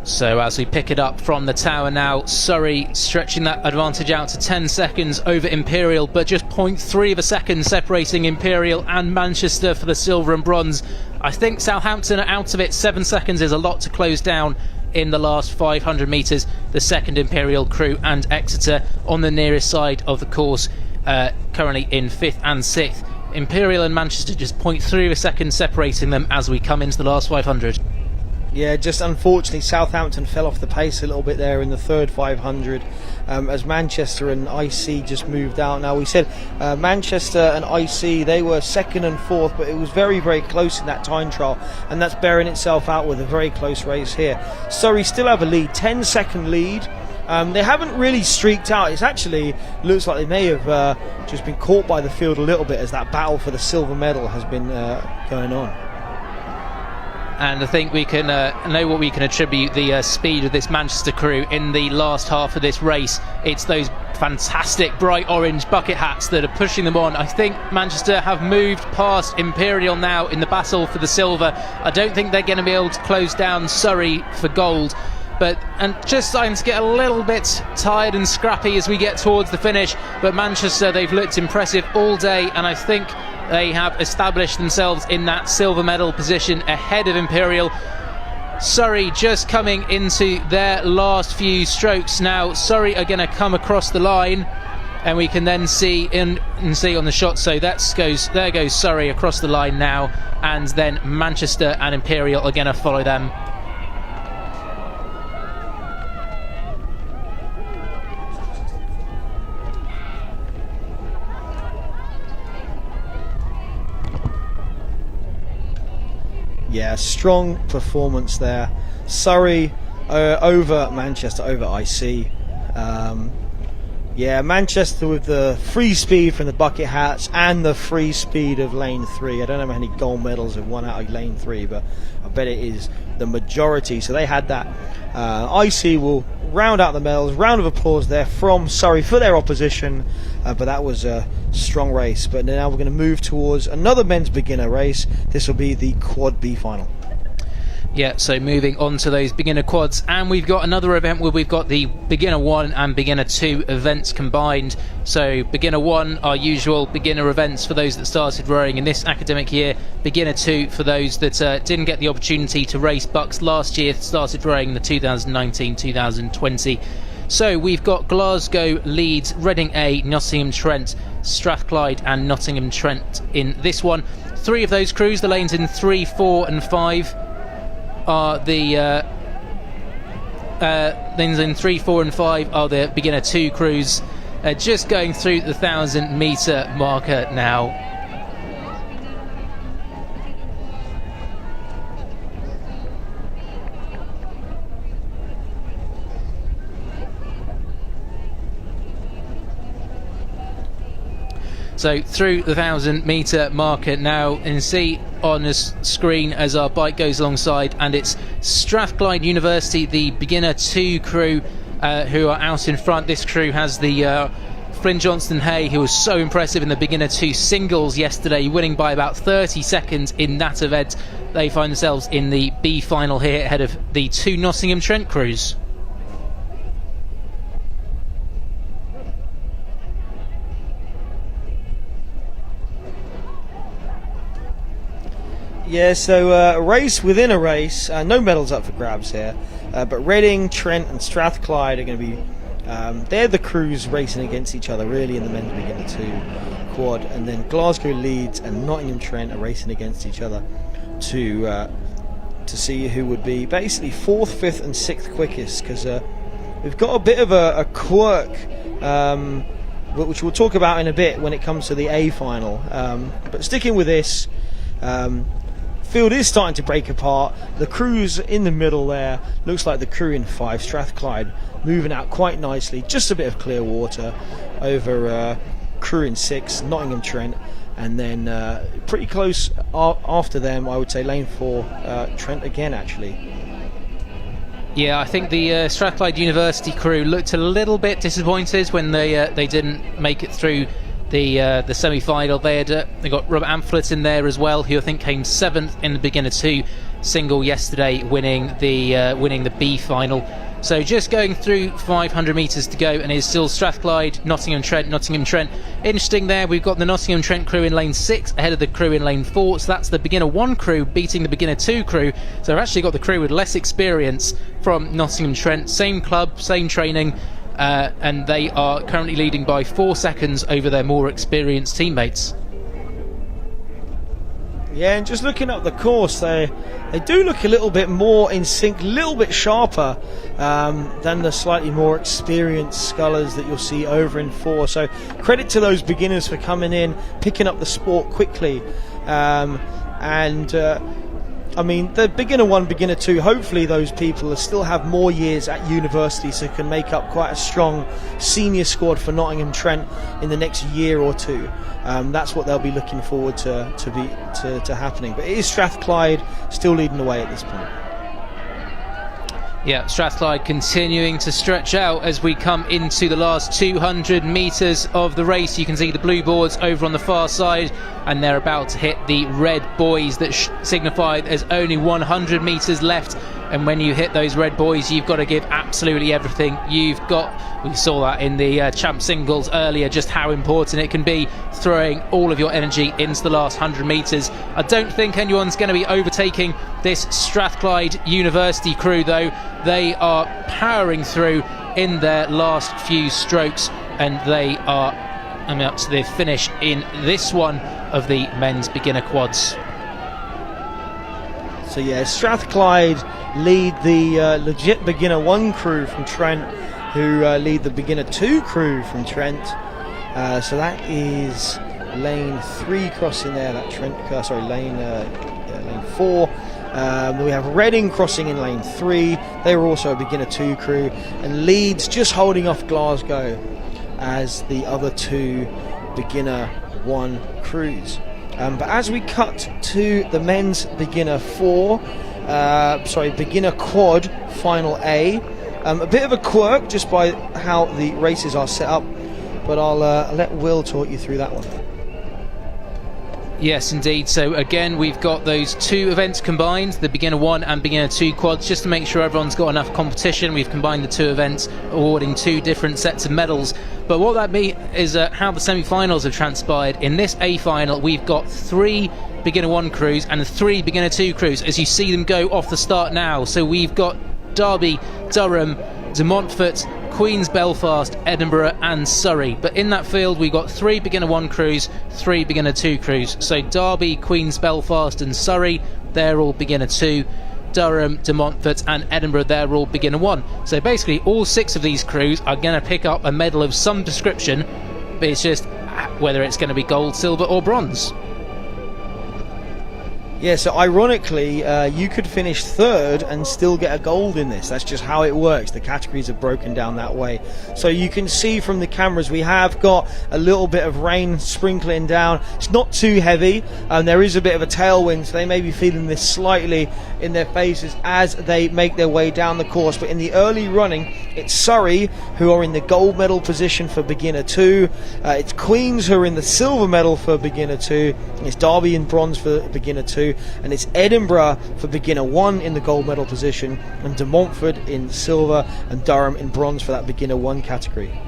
So as we pick it up from the tower now, Surrey stretching that advantage out to 10 seconds over Imperial, but just 0.3 of a second separating Imperial and Manchester for the silver and bronze. I think Southampton are out of it. 7 seconds is a lot to close down in the last 500 metres. The second Imperial crew and Exeter on the nearest side of the course, currently in 5th and 6th. Imperial and Manchester just 0.3 of a second separating them as we come into the last 500. Yeah, just unfortunately Southampton fell off the pace a little bit there in the third 500 as Manchester and IC just moved out. Now we said Manchester and IC, they were second and fourth, but it was very, very close in that time trial, and that's bearing itself out with a very close race here. Surrey still have a lead, 10-second lead. They haven't really streaked out. It actually looks like they may have just been caught by the field a little bit as that battle for the silver medal has been going on. And I think we can know what we can attribute the speed of this Manchester crew in the last half of this race. It's those fantastic bright orange bucket hats that are pushing them on. I think Manchester have moved past Imperial now in the battle for the silver. I don't think they're going to be able to close down Surrey for gold. And just starting to get a little bit tired and scrappy as we get towards the finish. But Manchester, they've looked impressive all day, and I think they have established themselves in that silver medal position ahead of Imperial. Surrey just coming into their last few strokes now. Surrey are going to come across the line, and we can then see on the shot. So there goes Surrey across the line now, and then Manchester and Imperial are going to follow them. Yeah, strong performance there. Surrey over Manchester, over IC. Yeah, Manchester with the free speed from the bucket hats and the free speed of lane 3. I don't know how many gold medals have won out of lane 3, but I bet it is the majority. So they had that. IC will round out the medals. Round of applause there from Surrey for their opposition. But that was a strong race. But now we're going to move towards another men's beginner race. This will be the Quad B final. Yeah, so moving on to those beginner quads, and we've got another event where we've got the beginner 1 and beginner 2 events combined. So beginner 1, our usual beginner events for those that started rowing in this academic year. Beginner 2 for those that didn't get the opportunity to race Bucs last year, started rowing in the 2019-2020. So we've got Glasgow, Leeds, Reading A, Nottingham Trent, Strathclyde and Nottingham Trent in this one. 3 of those crews, the lanes in 3, 4 and 5 are the lanes in 3, 4 and 5 are the beginner 2 crews, just going through the 1,000 metre marker now. So through the 1,000 metre marker now, and see on the screen as our bike goes alongside, and it's Strathclyde University, the beginner 2 crew who are out in front. This crew has the Flynn Johnston Hay, who was so impressive in the beginner 2 singles yesterday, winning by about 30 seconds in that event. They find themselves in the B final here ahead of the 2 Nottingham Trent crews. Yeah, so a race within a race. No medals up for grabs here. But Reading, Trent and Strathclyde are going to be... they're the crews racing against each other, really, in the men's beginner 2 quad. And then Glasgow, Leeds and Nottingham Trent are racing against each other to see who would be basically 4th, 5th and 6th quickest. Because we've got a bit of a quirk, which we'll talk about in a bit when it comes to the A final. But sticking with this... field is starting to break apart. The crews in the middle there, looks like the crew in 5, Strathclyde, moving out quite nicely. Just a bit of clear water over crew in 6, Nottingham Trent, and then pretty close after them, I would say lane 4, Trent again actually. Yeah, I think the Strathclyde University crew looked a little bit disappointed when they didn't make it through the semi-final. They got Robert Amphlett in there as well, who I think came 7th in the beginner 2 single yesterday, winning the B final. So just going through 500 metres to go, and it's still Strathclyde, Nottingham Trent. Interesting there, we've got the Nottingham Trent crew in lane 6 ahead of the crew in lane 4. So that's the beginner 1 crew beating the beginner 2 crew. So I've actually got the crew with less experience from Nottingham Trent. Same club, same training. And they are currently leading by 4 seconds over their more experienced teammates. Yeah, and just looking up the course, they do look a little bit more in sync, a little bit sharper than the slightly more experienced scullers that you'll see over in 4. So credit to those beginners for coming in, picking up the sport quickly, I mean, the beginner 1, beginner 2, hopefully those people still have more years at university, so can make up quite a strong senior squad for Nottingham Trent in the next year or 2. That's what they'll be looking forward to happening. But it is Strathclyde still leading the way at this point. Yeah, Strathclyde continuing to stretch out as we come into the last 200 metres of the race. You can see the blue boards over on the far side, and they're about to hit the red buoys that signify there's only 100 metres left. And when you hit those red buoys, you've got to give absolutely everything you've got. We saw that in the champ singles earlier, just how important it can be, throwing all of your energy into the last 100 metres. I don't think anyone's going to be overtaking this Strathclyde University crew, though. They are powering through in their last few strokes, and they are up to the finish in this one of the men's beginner quads. So yeah, Strathclyde lead the legit beginner 1 crew from Trent, who lead the beginner 2 crew from Trent. So that is lane 3 crossing there, that Trent, lane 4. We have Reading crossing in lane 3. They were also a beginner 2 crew, and Leeds just holding off Glasgow as the other 2 beginner 1 crews. But as we cut to the men's beginner beginner quad final A, a bit of a quirk just by how the races are set up, but I'll let Will talk you through that one. Yes, indeed. So again, we've got those 2 events combined, the beginner 1 and beginner 2 quads, just to make sure everyone's got enough competition. We've combined the 2 events, awarding 2 different sets of medals. But what that means is how the semi-finals have transpired. In this A final, we've got 3 beginner 1 crews and 3 beginner 2 crews, as you see them go off the start now. So we've got Derby, Durham, De Montfort, Queen's Belfast, Edinburgh and Surrey. But in that field we've got 3 beginner 1 crews, 3 beginner 2 crews. So Derby, Queen's Belfast and Surrey, they're all beginner 2. Durham, De Montfort and Edinburgh, they're all beginner 1. So basically all 6 of these crews are going to pick up a medal of some description, but it's just whether it's going to be gold, silver or bronze. Yeah, so ironically, you could finish 3rd and still get a gold in this. That's just how it works. The categories are broken down that way. So you can see from the cameras we have got a little bit of rain sprinkling down. It's not too heavy, and there is a bit of a tailwind, so they may be feeling this slightly in their faces as they make their way down the course. But in the early running, it's Surrey who are in the gold medal position for beginner 2. It's Queens who are in the silver medal for beginner 2. And it's Derby in bronze for beginner 2. And it's Edinburgh for beginner 1 in the gold medal position, and De Montfort in silver and Durham in bronze for that beginner 1 category.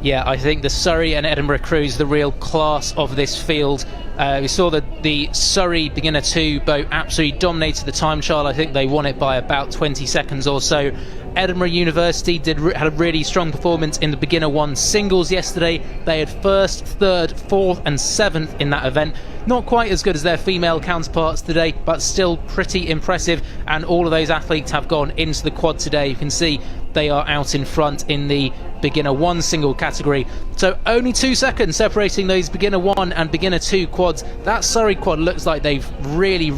Yeah, I think the Surrey and Edinburgh crews, the real class of this field. We saw that the Surrey beginner 2 boat absolutely dominated the time trial. I think they won it by about 20 seconds or so. Edinburgh University had a really strong performance in the beginner 1 singles yesterday. They had 1st, 3rd, 4th and 7th in that event. Not quite as good as their female counterparts today, but still pretty impressive, and all of those athletes have gone into the quad today. You can see they are out in front in the beginner 1 single category. So only 2 seconds separating those beginner 1 and beginner 2 quads. That Surrey quad looks like they've really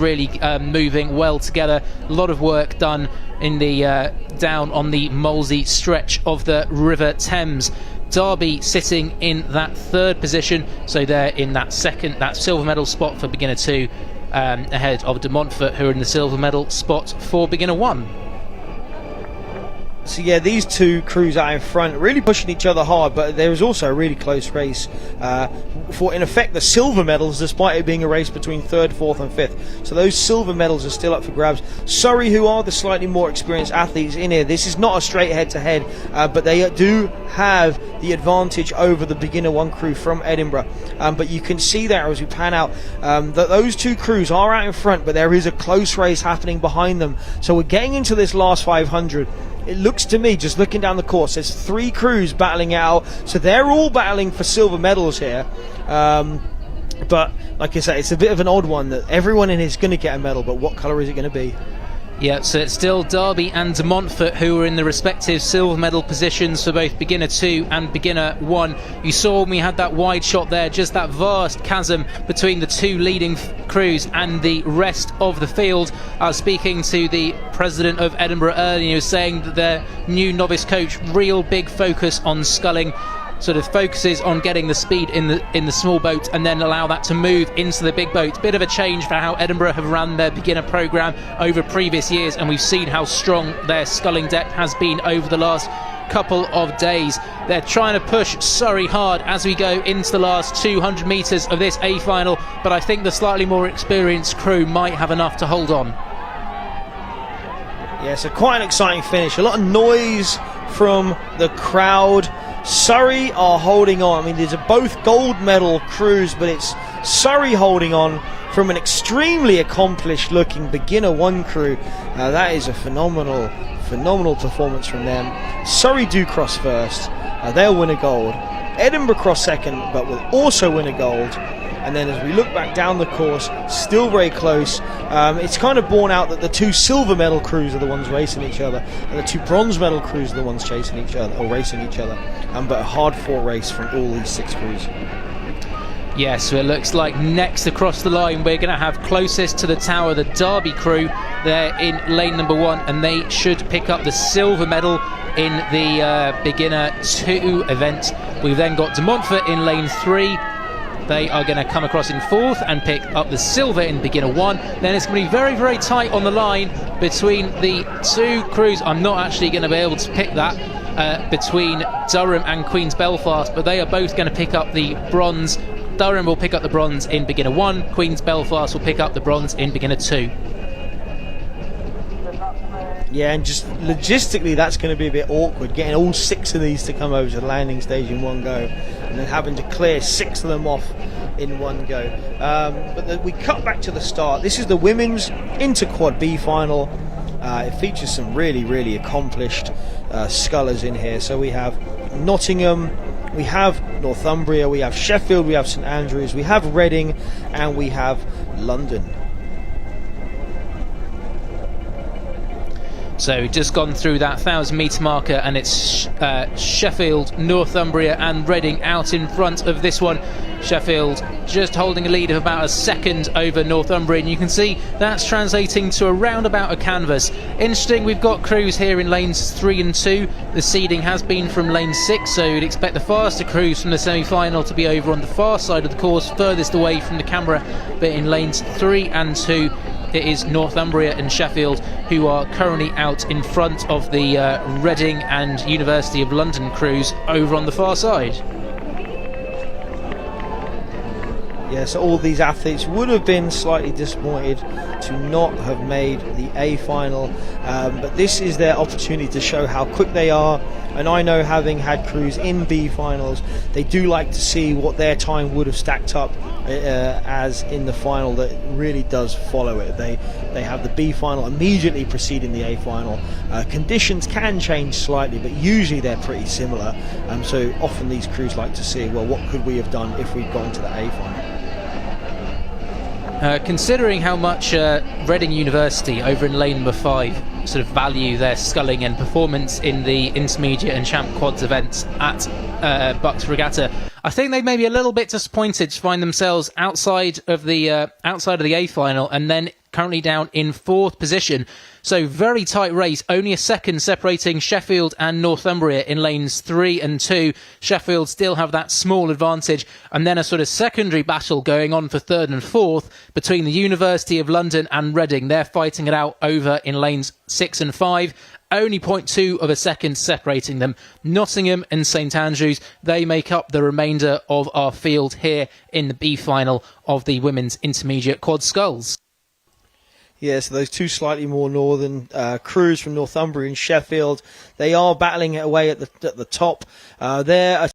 moving well together. A lot of work done in the down on the Molesey stretch of the River Thames. Derby sitting in that 3rd position, so they're in that silver medal spot for beginner 2, ahead of De Montfort, who are in the silver medal spot for beginner 1. So yeah, these 2 crews out in front really pushing each other hard, but there was also a really close race for, in effect, the silver medals, despite it being a race between 3rd, 4th and 5th. So those silver medals are still up for grabs. Surrey, who are the slightly more experienced athletes in here, this is not a straight head-to-head, but they do have the advantage over the beginner 1 crew from Edinburgh. But you can see there as we pan out that those 2 crews are out in front, but there is a close race happening behind them. So we're getting into this last 500. It looks to me, just looking down the course, there's 3 crews battling it out, so they're all battling for silver medals here. But like I say, it's a bit of an odd one that everyone in here is going to get a medal, but what colour is it going to be? Yeah, so it's still Derby and De Montfort who are in the respective silver medal positions for both beginner 2 and beginner 1. You saw when we had that wide shot there, just that vast chasm between the 2 leading crews and the rest of the field. I was speaking to the president of Edinburgh earlier, he was saying that their new novice coach, real big focus on sculling, sort of focuses on getting the speed in the small boat and then allow that to move into the big boat. Bit of a change for how Edinburgh have run their beginner programme over previous years, and we've seen how strong their sculling deck has been over the last couple of days. They're trying to push Surrey hard as we go into the last 200 metres of this A final, but I think the slightly more experienced crew might have enough to hold on. Yeah, so quite an exciting finish. A lot of noise from the crowd. Surrey are holding on. I mean, these are both gold medal crews, but it's Surrey holding on from an extremely accomplished looking beginner 1 crew. That is a phenomenal performance from them. Surrey do cross first. They'll win a gold. Edinburgh cross second, but will also win a gold. And then as we look back down the course, still very close. It's kind of borne out that the 2 silver medal crews are the ones racing each other, and the 2 bronze medal crews are the ones chasing each other or racing each other. But a hard-fought race from all these 6 crews. Yeah, so it looks like next across the line we're going to have closest to the tower the Derby crew. They're in lane number 1 and they should pick up the silver medal in the beginner 2 event. We've then got De Montfort in lane 3. They are going to come across in 4th and pick up the silver in beginner 1. Then it's going to be very, very tight on the line between the 2 crews. I'm not actually going to be able to pick that between Durham and Queen's Belfast, but they are both going to pick up the bronze. Durham will pick up the bronze in beginner 1. Queen's Belfast will pick up the bronze in beginner 2. Yeah, and just logistically that's going to be a bit awkward, getting all 6 of these to come over to the landing stage in one go and then having to clear 6 of them off in one go. We cut back to the start. This is the women's inter-quad B final. It features some really, really accomplished scullers in here. So we have Nottingham, we have Northumbria, we have Sheffield, we have St Andrews, we have Reading, and we have London. So just gone through that 1,000 metre marker and it's Sheffield, Northumbria and Reading out in front of this one. Sheffield just holding a lead of about a second over Northumbria, and you can see that's translating to around about a canvas. Interesting, we've got crews here in lanes 3 and 2. The seeding has been from lane 6, so you'd expect the faster crews from the semi-final to be over on the far side of the course, furthest away from the camera, but in lanes 3 and 2 it is Northumbria and Sheffield who are currently out in front of the Reading and University of London crews over on the far side. Yeah, so all these athletes would have been slightly disappointed to not have made the A final, but this is their opportunity to show how quick they are. And I know, having had crews in B finals, they do like to see what their time would have stacked up as in the final that really does follow it. They have the B final immediately preceding the A final. Conditions can change slightly, but usually they're pretty similar. So often these crews like to see, well, what could we have done if we'd gone to the A final? Considering how much Reading University over in lane number 5 sort of value their sculling and performance in the intermediate and champ quads events at Bucs Regatta, I think they may be a little bit disappointed to find themselves outside of the A final and then currently down in 4th position. So very tight race, only a second separating Sheffield and Northumbria in lanes 3 and 2. Sheffield still have that small advantage, and then a sort of secondary battle going on for 3rd and 4th between the University of London and Reading. They're fighting it out over in lanes 6 and 5. Only 0.2 of a second separating them. Nottingham and St Andrews, they make up the remainder of our field here in the B final of the women's intermediate quad sculls. Yeah, so those 2 slightly more northern crews from Northumbria and Sheffield, they are battling it away at the top. They're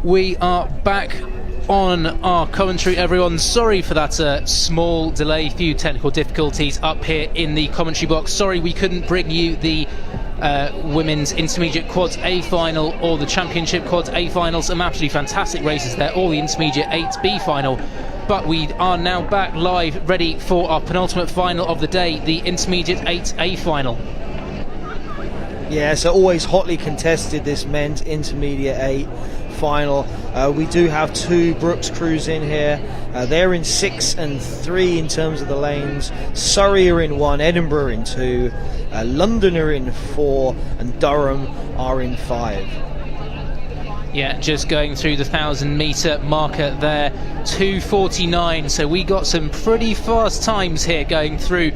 We are back on our commentary, everyone. Sorry for that small delay, few technical difficulties up here in the commentary box. Sorry we couldn't bring you the women's intermediate quads A final or the championship quads A finals. Some absolutely fantastic races there, or the intermediate 8B final. But we are now back live, ready for our penultimate final of the day, the intermediate 8A final. Yeah, so always hotly contested, this men's intermediate 8 final. We do have two Bucs crews in here. They're in 6 and 3 in terms of the lanes. Surrey are in 1, Edinburgh in 2, London are in 4, and Durham are in 5. Yeah, just going through the 1,000 metre marker there, 2:49. So we got some pretty fast times here going through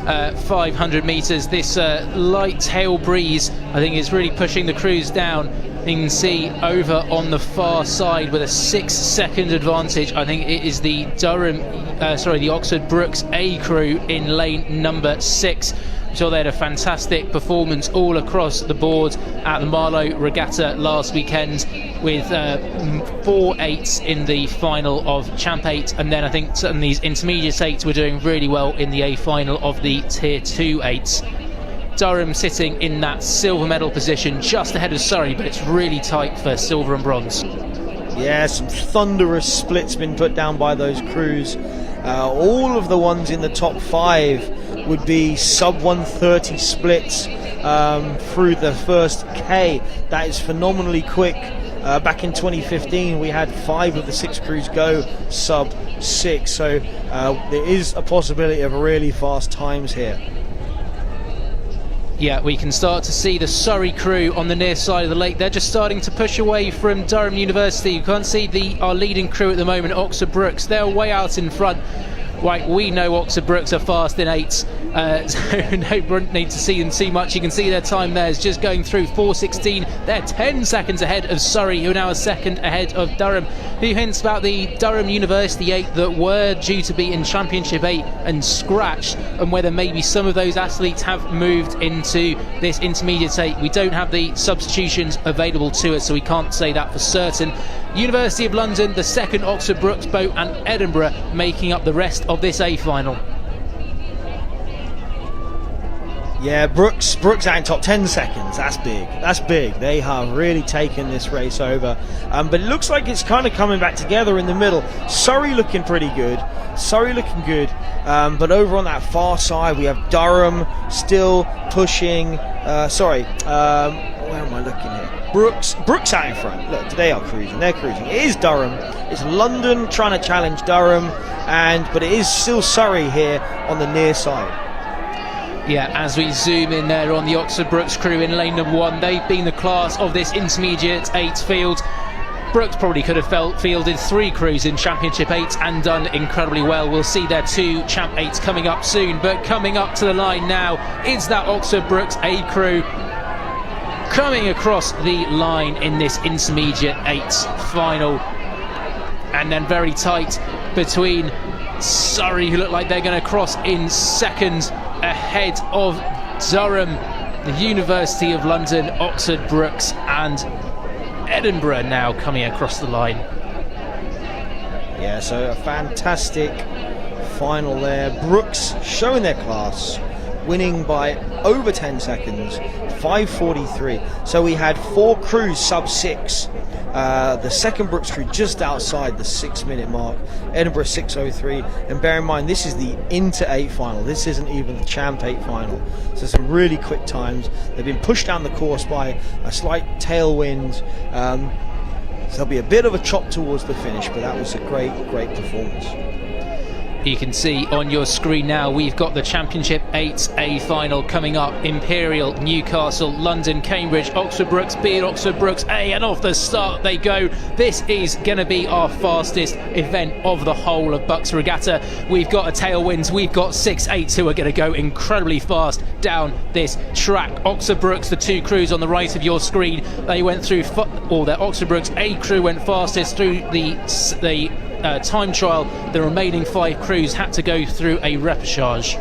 500 metres. This light tail breeze, I think, is really pushing the crews down. You can see over on the far side with a 6-second advantage. I think it is the the Oxford Brookes A crew in lane number 6. So they had a fantastic performance all across the board at the Marlow Regatta last weekend, with 4 8s in the final of Champ 8, and then I think some of these intermediate 8s were doing really well in the A final of the Tier 2 8s. Durham sitting in that silver medal position just ahead of Surrey, but it's really tight for silver and bronze. Yeah, some thunderous splits been put down by those crews. All of the ones in the top 5 would be sub 130 splits through the first K. That is phenomenally quick. Back in 2015 we had 5 of the 6 crews go sub 6, so there is a possibility of really fast times here. Yeah, we can start to see the Surrey crew on the near side of the lake. They're just starting to push away from Durham University. You can't see our leading crew at the moment, Oxford Brookes. They're way out in front. Right, we know Oxford Brookes are fast in 8s, so no need to see them too much. You can see their time there is just going through 4:16. They're 10 seconds ahead of Surrey, who are now a second ahead of Durham. Who hints about the Durham University 8 that were due to be in Championship 8 and scratched, and whether maybe some of those athletes have moved into this intermediate 8. We don't have the substitutions available to us, so we can't say that for certain. University of London, the second Oxford Brookes boat, and Edinburgh making up the rest of this A final. Yeah, Brookes out in top 10 seconds. That's big. That's big. They have really taken this race over. But it looks like it's kind of coming back together in the middle. Surrey looking pretty good. But over on that far side, we have Durham still pushing. Where am I looking here? Brookes out in front. Look, they are cruising. They're cruising. It is Durham. It's London trying to challenge Durham, but it is still Surrey here on the near side. Yeah, as we zoom in there on the Oxford Brookes crew in lane number 1, they've been the class of this intermediate 8 field. Brookes probably could have fielded 3 crews in Championship 8 and done incredibly well. We'll see their 2 Champ 8s coming up soon, but coming up to the line now is that Oxford Brookes A crew coming across the line in this intermediate 8 final, and then very tight between Surrey, who look like they're going to cross in second, ahead of Durham, the University of London, Oxford Brookes, and Edinburgh now coming across the line. Yeah, so a fantastic final there. Brookes showing their class, winning by over 10 seconds, 5:43. So we had 4 crews sub 6. The second Brookes crew just outside the 6-minute mark. Edinburgh 6:03. And bear in mind, this is the Inter 8 final. This isn't even the Champ 8 final. So some really quick times. They've been pushed down the course by a slight tailwind. So there'll be a bit of a chop towards the finish, but that was a great performance. You can see on your screen now we've got the Championship 8A final coming up. Imperial, Newcastle, London, Cambridge, Oxford Brookes B and Oxford Brookes A, and off the start they go. This is going to be our fastest event of the whole of Bucs Regatta. We've got a tailwind, we've got 6 8s who are going to go incredibly fast down this track. Oxford Brookes, the 2 crews on the right of your screen, they went through, their Oxford Brookes A crew went fastest through the time trial. The remaining 5 crews had to go through a repechage.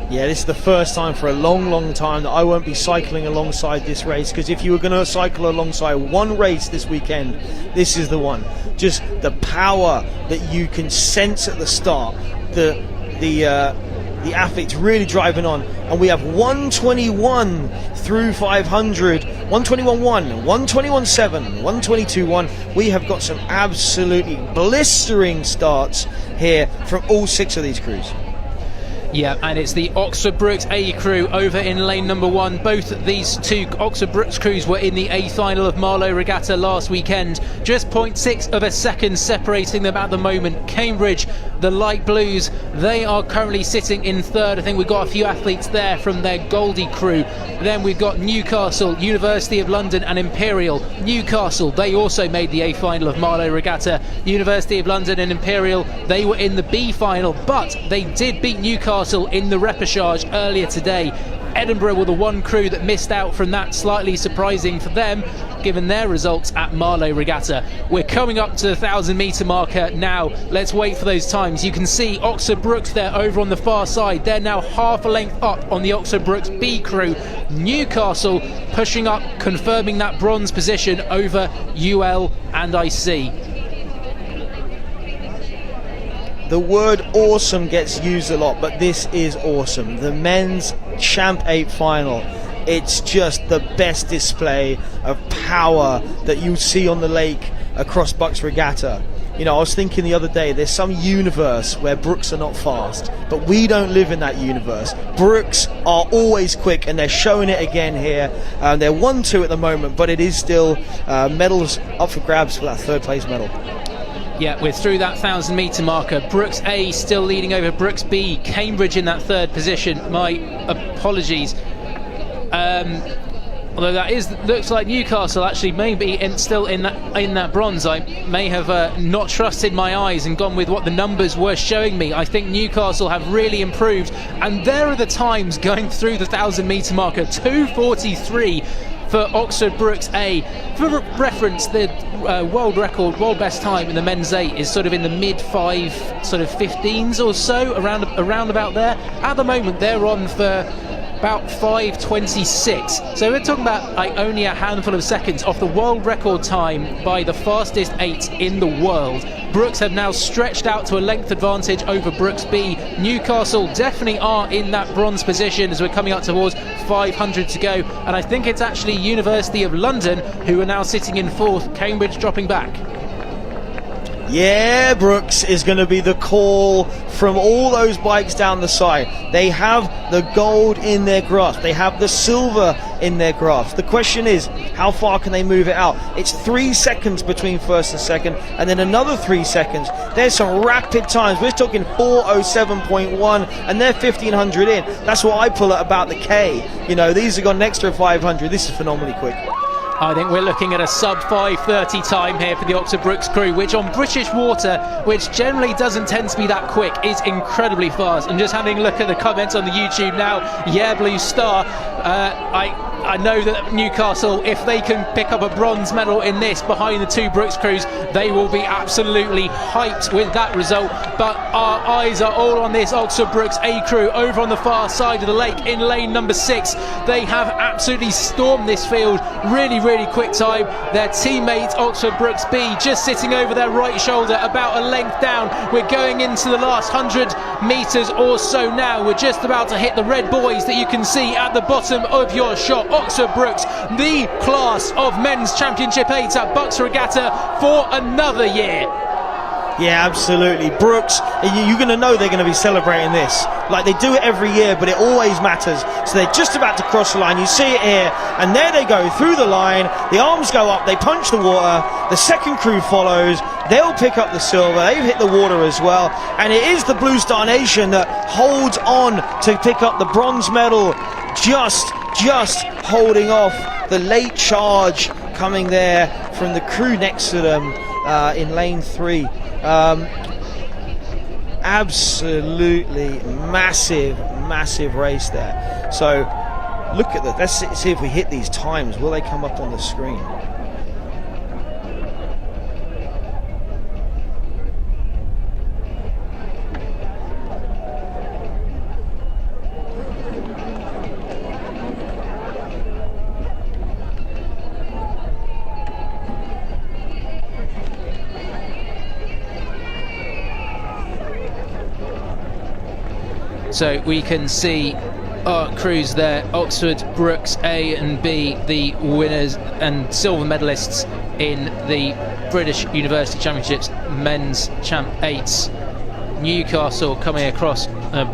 Yeah, this is the first time for a long time that I won't be cycling alongside this race, because if you were going to cycle alongside one race this weekend, this is the one. Just the power that you can sense at the start, the athletes really driving on, and we have 121 through 500, 121.1, 121.7, 122.1. We have got some absolutely blistering starts here from all 6 of these crews. Yeah, and it's the Oxford Brookes A crew over in lane number 1. Both these two Oxford Brookes crews were in the A final of Marlow Regatta last weekend. Just 0.6 of a second separating them at the moment. Cambridge, the light blues, they are currently sitting in 3rd. I think we've got a few athletes there from their Goldie crew. Then we've got Newcastle, University of London and Imperial. Newcastle, they also made the A final of Marlow Regatta. University of London and Imperial, they were in the B final, but they did beat Newcastle in the repechage earlier today. Edinburgh were the one crew that missed out from that, slightly surprising for them given their results at Marlow Regatta. We're coming up to the 1,000 metre marker now. Let's wait for those times. You can see Oxford Brookes there over on the far side. They're now half a length up on the Oxford Brookes B crew. Newcastle pushing up, confirming that bronze position over UL and IC. The word awesome gets used a lot, but this is awesome. The men's Champ 8 final. It's just the best display of power that you see on the lake across Bucs Regatta. You know, I was thinking the other day, there's some universe where Brookes are not fast, but we don't live in that universe. Brookes are always quick, and they're showing it again here. They're 1-2 at the moment, but it is still medals up for grabs for that 3rd place medal. Yeah, we're through that 1,000 metre marker. Brookes A still leading over Brookes B. Cambridge in that 3rd position. My apologies. Although that looks like Newcastle actually may be still in that bronze. I may have not trusted my eyes and gone with what the numbers were showing me. I think Newcastle have really improved, and there are the times going through the 1,000 metre marker. 2:43 for Oxford Brookes A. For reference, the world record, world best time in the men's 8 is sort of in the mid-5, sort of 15s or so, around about there. At the moment, they're on for about 5:26. So we're talking about like only a handful of seconds off the world record time by the fastest 8 in the world. Brookes have now stretched out to a length advantage over Brookes B. Newcastle definitely are in that bronze position as we're coming up towards 500 to go, and I think it's actually University of London who are now sitting in 4th, Cambridge dropping back. Yeah, Brookes is going to be the call from all those bikes down the side. They have the gold in their grasp. They have the silver in their grasp. The question is, how far can they move it out? It's 3 seconds between 1st and 2nd, and then another 3 seconds. There's some rapid times. We're talking 4:07.1, and they're 1,500 in. That's what I pull at about the K. You know, these have got an extra 500. This is phenomenally quick. I think we're looking at a sub 5:30 time here for the Oxford Brookes crew, which on British water, which generally doesn't tend to be that quick, is incredibly fast. And just having a look at the comments on the YouTube now, yeah, Blue Star, I know that Newcastle, if they can pick up a bronze medal in this behind the 2 Brookes crews, they will be absolutely hyped with that result. But our eyes are all on this Oxford Brookes A crew over on the far side of the lake in lane number 6. They have absolutely stormed this field. Really quick time. Their teammate Oxford Brookes B just sitting over their right shoulder, about a length down. We're going into the last 100 metres or so now. We're just about to hit the red buoys that you can see at the bottom of your shot. Oxford Brookes, the class of men's championship 8 at Bucs Regatta for another year. Yeah, absolutely. Brookes, you're going to know they're going to be celebrating this. Like they do it every year, but it always matters. So they're just about to cross the line. You see it here, and there they go through the line. The arms go up, they punch the water. The second crew follows. They'll pick up the silver. They've hit the water as well. And it is the Blue Star Nation that holds on to pick up the bronze medal. Just holding off the late charge coming there from the crew next to them in lane 3. Absolutely massive race there. So look at that. Let's see if we hit these times. Will they come up on the screen? So we can see our crews there, Oxford, Brooks A and B, the winners and silver medalists in the British University Championships Men's Champ 8s. Newcastle coming across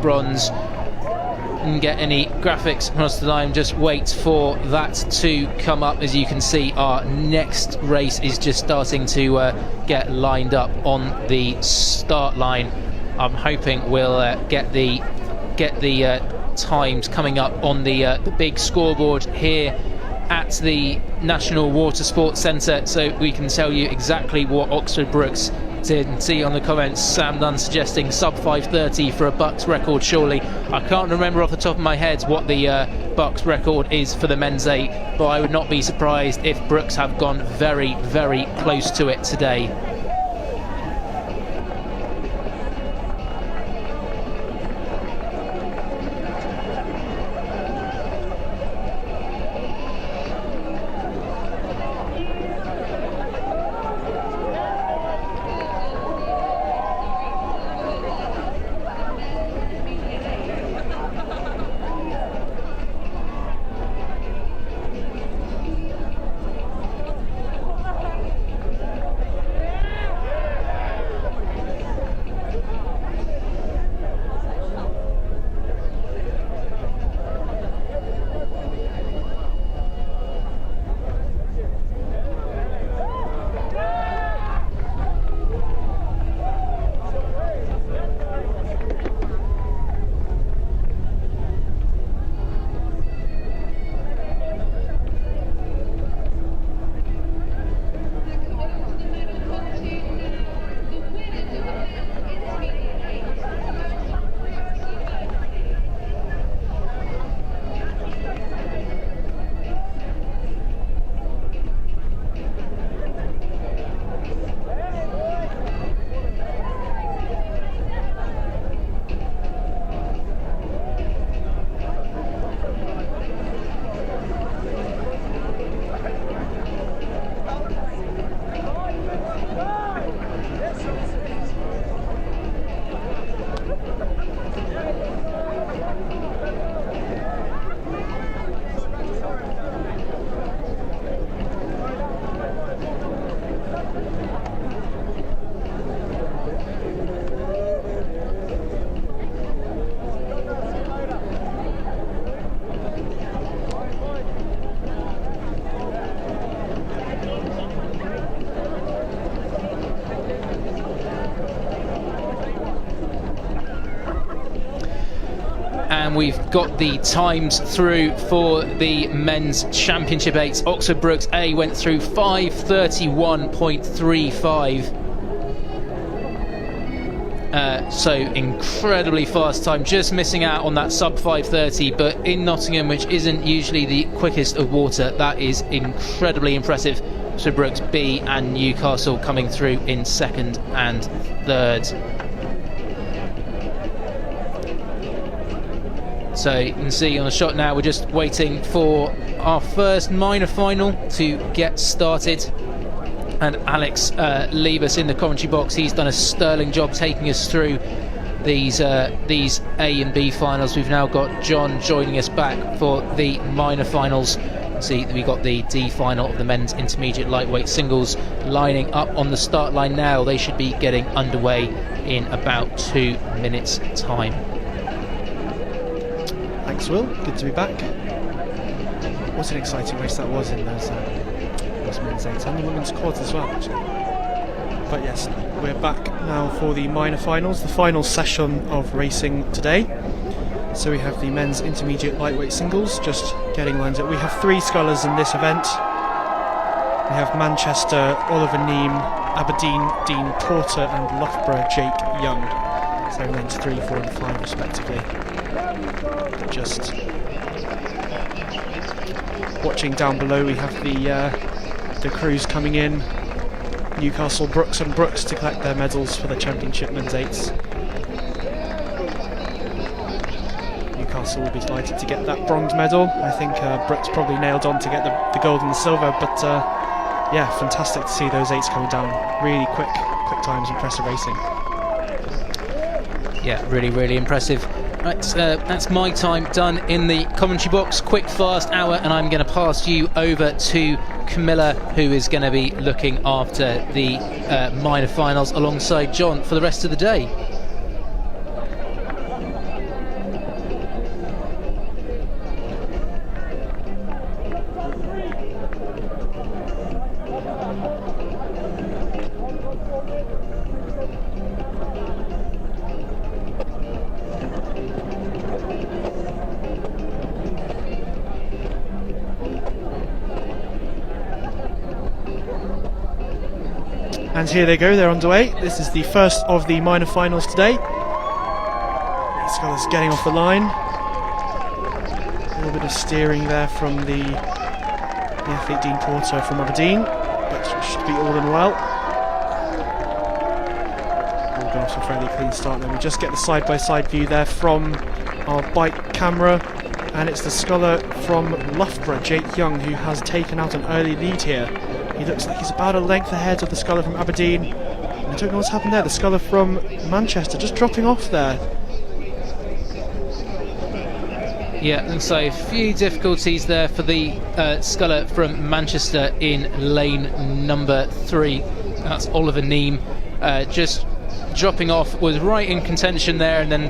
bronze. Didn't get any graphics across the line, just wait for that to come up. As you can see, our next race is just starting to get lined up on the start line. I'm hoping we'll get the times coming up on the big scoreboard here at the National Water Sports Centre, so we can tell you exactly what Oxford Brooks did. And see on the comments, Sam Dunn suggesting sub 5:30 for a Bucs record. Surely I can't remember off the top of my head what the Bucs record is for the men's 8, but I would not be surprised if Brooks have gone very, very close to it today. And we've got the times through for the men's championship 8s. Oxford Brooks A went through 5:31.35. So incredibly fast time, just missing out on that sub 5:30, but in Nottingham, which isn't usually the quickest of water, that is incredibly impressive. So Brooks B and Newcastle coming through in second and third. So you can see on the shot now, we're just waiting for our first minor final to get started. And Alex Liebus in the commentary box, he's done a sterling job taking us through these A and B finals. We've now got John joining us back for the minor finals. See, we got the D final of the men's intermediate lightweight singles lining up on the start line now. They should be getting underway in about 2 minutes time. Thanks, Will. Good to be back. What an exciting race that was in those men's 8 and the women's quads as well, actually. But yes, we're back now for the minor finals, the final session of racing today. So we have the men's intermediate lightweight singles just getting lined up. We have 3 scullers in this event. We have Manchester, Oliver Neame, Aberdeen, Dean Porter, and Loughborough, Jake Young. So lanes 3, 4 and 5 respectively. Just watching down below, we have the crews coming in. Newcastle, Brooks and Brooks to collect their medals for the championship men's 8s. Newcastle will be delighted to get that bronze medal. I think Brooks probably nailed on to get the gold and the silver, but yeah, fantastic to see those 8s coming down. Really quick times, impressive racing. Yeah, really, really impressive. That's my time done in the commentary box. Quick, fast hour, and I'm going to pass you over to Camilla, who is going to be looking after the minor finals alongside John for the rest of the day. And here they go, they're underway. This is the first of the minor finals today. Scullers getting off the line. A little bit of steering there from the athlete Dean Porter from Aberdeen, but should be all in well. All got off to a fairly clean start then. We just get the side-by-side view there from our bike camera, and it's the sculler from Loughborough, Jake Young, who has taken out an early lead here. He looks like he's about a length ahead of the sculler from Aberdeen. I don't know what's happened there. The sculler from Manchester just dropping off there. Yeah, and so a few difficulties there for the sculler from Manchester in lane number 3. That's Oliver Neame. Just dropping off, was right in contention there, and then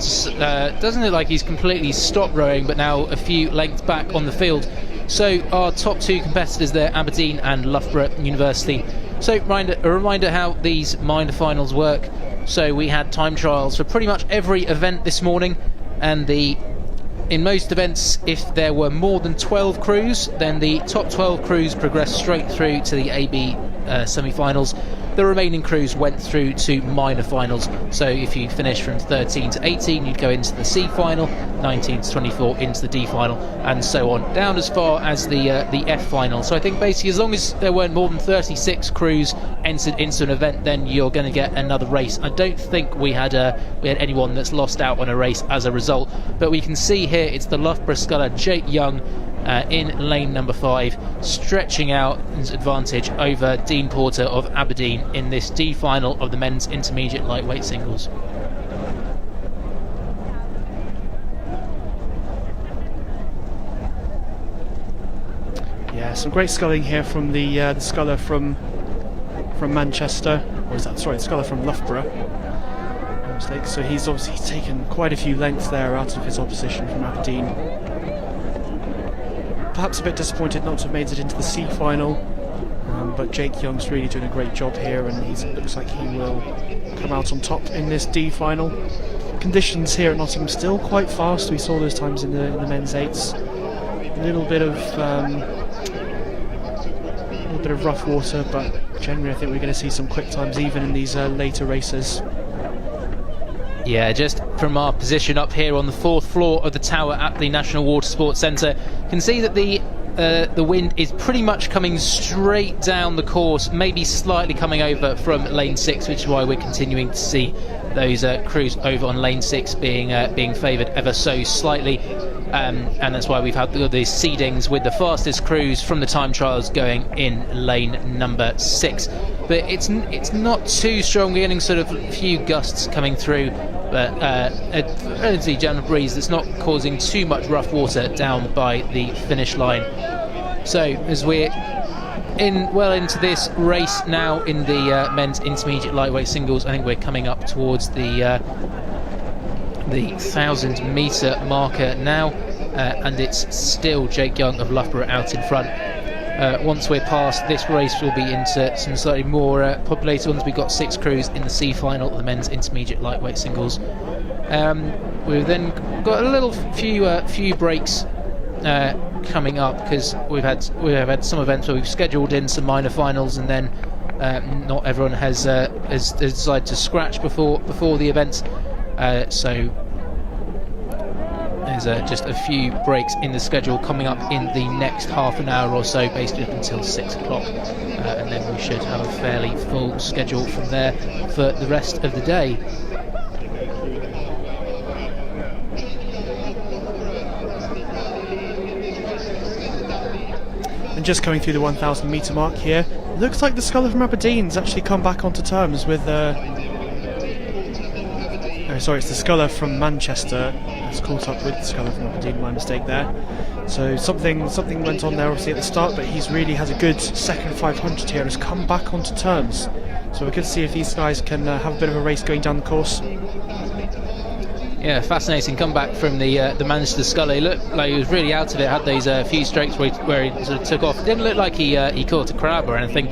doesn't look like he's completely stopped rowing, but now a few lengths back on the field. So our top 2 competitors there, Aberdeen and Loughborough University. So a reminder how these minor finals work. So we had time trials for pretty much every event this morning, and in most events, if there were more than 12 crews, then the top 12 crews progressed straight through to the AB semi-finals. The remaining crews went through to minor finals. So if you finish from 13 to 18, you'd go into the C final, 19 to 24 into the D final, and so on, down as far as the F final. So I think basically as long as there weren't more than 36 crews entered into an event, then you're going to get another race. I don't think we had anyone that's lost out on a race as a result, but we can see here it's the Loughborough sculler Jake Young in lane number 5, stretching out his advantage over Dean Porter of Aberdeen in this D final of the men's intermediate lightweight singles. Yeah, some great sculling here from the sculler from Manchester, or is that, sorry, the sculler from Loughborough. No mistake. So he's obviously taken quite a few lengths there out of his opposition from Aberdeen. Perhaps a bit disappointed not to have made it into the C final, but Jake Young's really doing a great job here, and he looks like he will come out on top in this D final. Conditions here at Nottingham still quite fast. We saw those times in the men's 8s. A little bit of rough water, but generally I think we're going to see some quick times even in these later races. Yeah, just from our position up here on the 4th floor of the tower at the National Water Sports Centre, you can see that the wind is pretty much coming straight down the course, maybe slightly coming over from lane 6, which is why we're continuing to see those crews over on lane 6 being favoured ever so slightly, and that's why we've had the seedings with the fastest crews from the time trials going in lane number 6. But it's not too strong. We're getting sort of a few gusts coming through, but a relatively gentle breeze that's not causing too much rough water down by the finish line. So as we're well into this race now in the men's intermediate lightweight singles, I think we're coming up towards the 1,000 metre marker now, and it's still Jake Young of Loughborough out in front. Once we're past this race, we'll be into some slightly more populated ones. We've got 6 crews in the C final of the men's intermediate lightweight singles. We've then got a little few breaks coming up, because we have had some events where we've scheduled in some minor finals, and then not everyone has decided to scratch before the events. So there's just a few breaks in the schedule coming up in the next half an hour or so, basically up until 6 o'clock, and then we should have a fairly full schedule from there for the rest of the day. And just coming through the 1,000 metre mark here, looks like the sculler from Aberdeen's actually come back onto terms with sorry, it's the sculler from Manchester, It's caught up with the Sculler from Aberdeen, my mistake there. So something went on there obviously at the start, but he's really has a good second 500 here, has come back onto terms. So we could see if these guys can have a bit of a race going down the course. Yeah, fascinating comeback from the Manchester Sculler. He looked like he was really out of it. Had those few strokes where he sort of took off. It didn't look like he caught a crab or anything.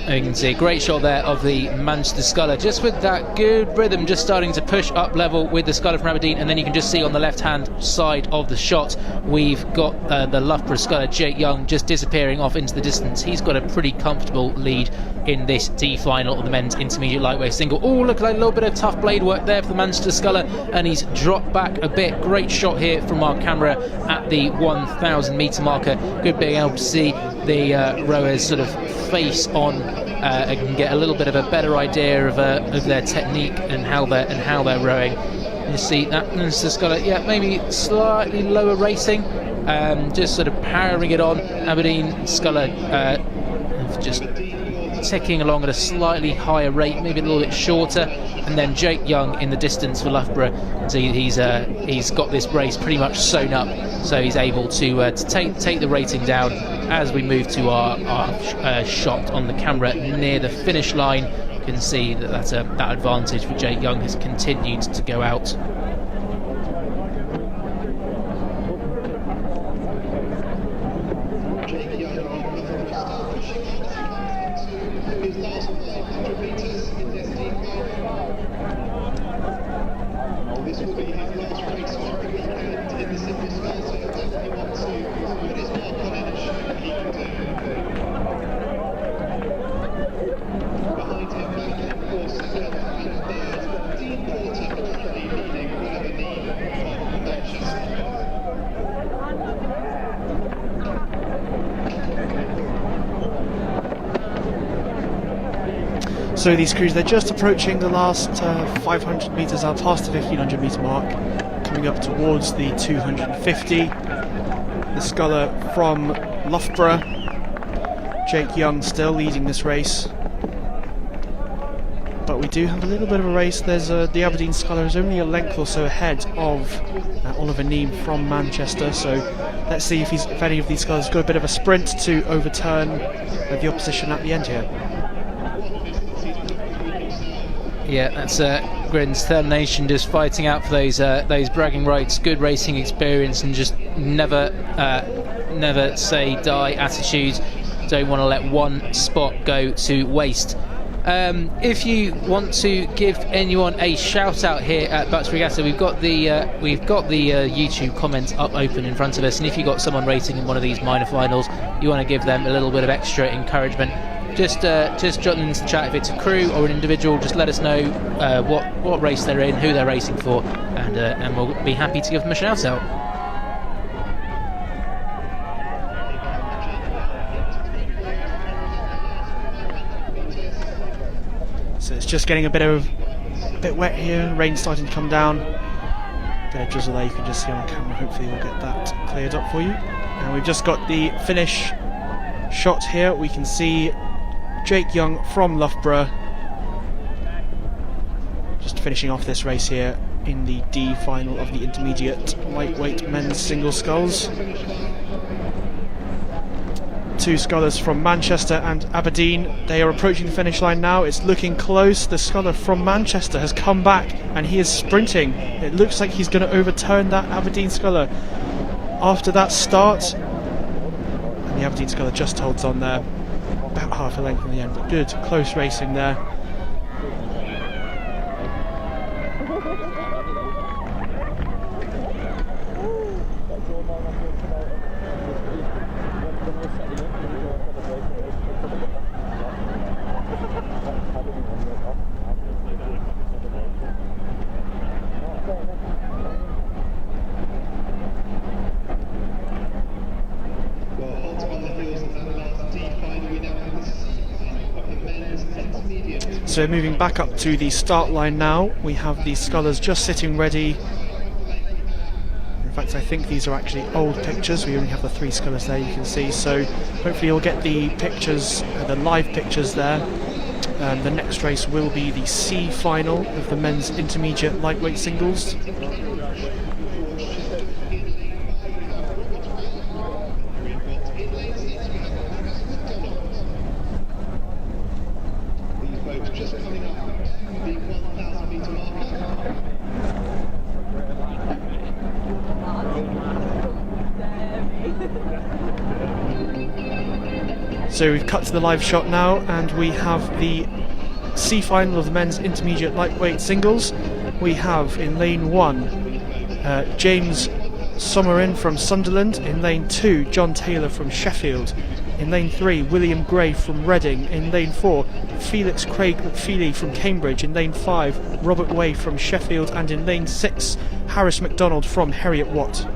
You can see a great shot there of the Manchester Sculler, just with that good rhythm, just starting to push up level with the Sculler from Aberdeen. And then you can just see on the left hand side of the shot we've got the Loughborough Sculler, Jake Young, just disappearing off into the distance. He's got a pretty comfortable lead in this D final of the men's intermediate lightweight single. Oh, look, like a little bit of tough blade work there for the Manchester Sculler, and he's dropped back a bit. Great shot here from our camera at the 1,000 metre marker. Good being able to see the rowers sort of face on and can get a little bit of a better idea of their technique and how they're rowing. You see that Manchester Sculler, yeah, maybe slightly lower racing, just sort of powering it on. Aberdeen Sculler just ticking along at a slightly higher rate, maybe a little bit shorter, and then Jake Young in the distance for Loughborough. So he's got this race pretty much sewn up, so he's able to take the rating down as we move to our shot on the camera near the finish line. You can see that that advantage for Jake Young has continued to go out. So these crews, they're just approaching the last 500 metres out past the 1500 metre mark, coming up towards the 250. The Sculler from Loughborough, Jake Young still leading this race. But we do have a little bit of a race. There's the Aberdeen Sculler is only a length or so ahead of Oliver Neame from Manchester. So let's see if any of these Scullers got a bit of a sprint to overturn the opposition at the end here. Yeah, that's Grin's determination, just fighting out for those bragging rights, good racing experience, and just never say die attitude. Don't want to let one spot go to waste. If you want to give anyone a shout out here at Bucs Regatta, we've got the YouTube comments up open in front of us, and if you've got someone racing in one of these minor finals, you want to give them a little bit of extra encouragement, just drop them into the chat. If it's a crew or an individual, just let us know what race they're in, who they're racing for, and we'll be happy to give them a shout out. So it's just getting a bit wet here. Rain starting to come down. Bit of drizzle there. You can just see on camera. Hopefully we'll get that cleared up for you. And we've just got the finish shot here. We can see Jake Young from Loughborough just finishing off this race here in the D final of the intermediate lightweight men's single sculls. Two Scullers from Manchester and Aberdeen. They are approaching the finish line now. It's looking close. The Sculler from Manchester has come back and he is sprinting. It looks like he's going to overturn that Aberdeen Sculler after that start. And the Aberdeen Sculler just holds on there. About half a length in the end, but good close racing there. So moving back up to the start line now, we have the Scullers just sitting ready. In fact, I think these are actually old pictures. We only have the three Scullers there, you can see. So hopefully you'll get the pictures, the live pictures there The next race will be the C final of the men's intermediate lightweight singles. So we've cut to the live shot now, and we have the C final of the men's intermediate lightweight singles. We have in lane 1 James Somerin from Sunderland, in lane 2 John Taylor from Sheffield, in lane 3 William Gray from Reading, in lane 4 Felix Craig McFeely from Cambridge, in lane 5 Robert Way from Sheffield, and in lane 6 Harris McDonald from Heriot Watt.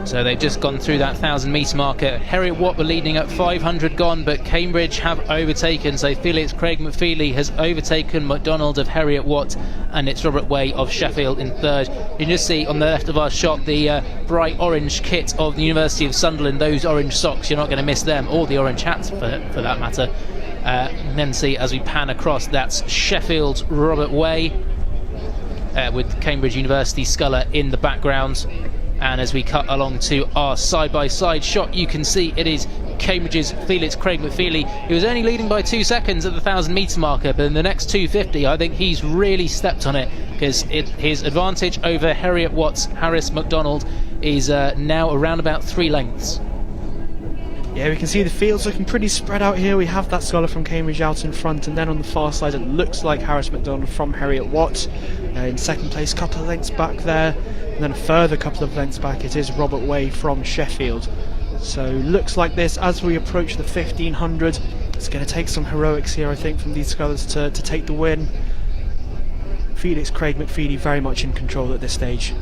So they've just gone through that 1,000 metre marker. Heriot Watt were leading at 500 gone, but Cambridge have overtaken. So Felix Craig McFeely has overtaken McDonald of Heriot Watt, and it's Robert Way of Sheffield in third. You can just see on the left of our shot the bright orange kit of the University of Sunderland. Those orange socks, you're not going to miss them, or the orange hats for that matter. And then see as we pan across, that's Sheffield's Robert Way with Cambridge University Sculler in the background. And as we cut along to our side-by-side shot, you can see it is Cambridge's Felix Craig McFeely. He was only leading by 2 seconds at the 1,000 metre marker, but in the next 250 I think he's really stepped on it, because his advantage over Heriot Watt's Harris McDonald is now around about 3 lengths. Yeah, we can see the fields looking pretty spread out here. We have that scholar from Cambridge out in front, and then on the far side it looks like Harris McDonald from Heriot Watt in second place, couple of lengths back there, and then a further couple of lengths back it is Robert Way from Sheffield. So looks like this as we approach the 1500. It's going to take some heroics here, I think, from these scholars to take the win. Felix Craig McFeely very much in control at this stage.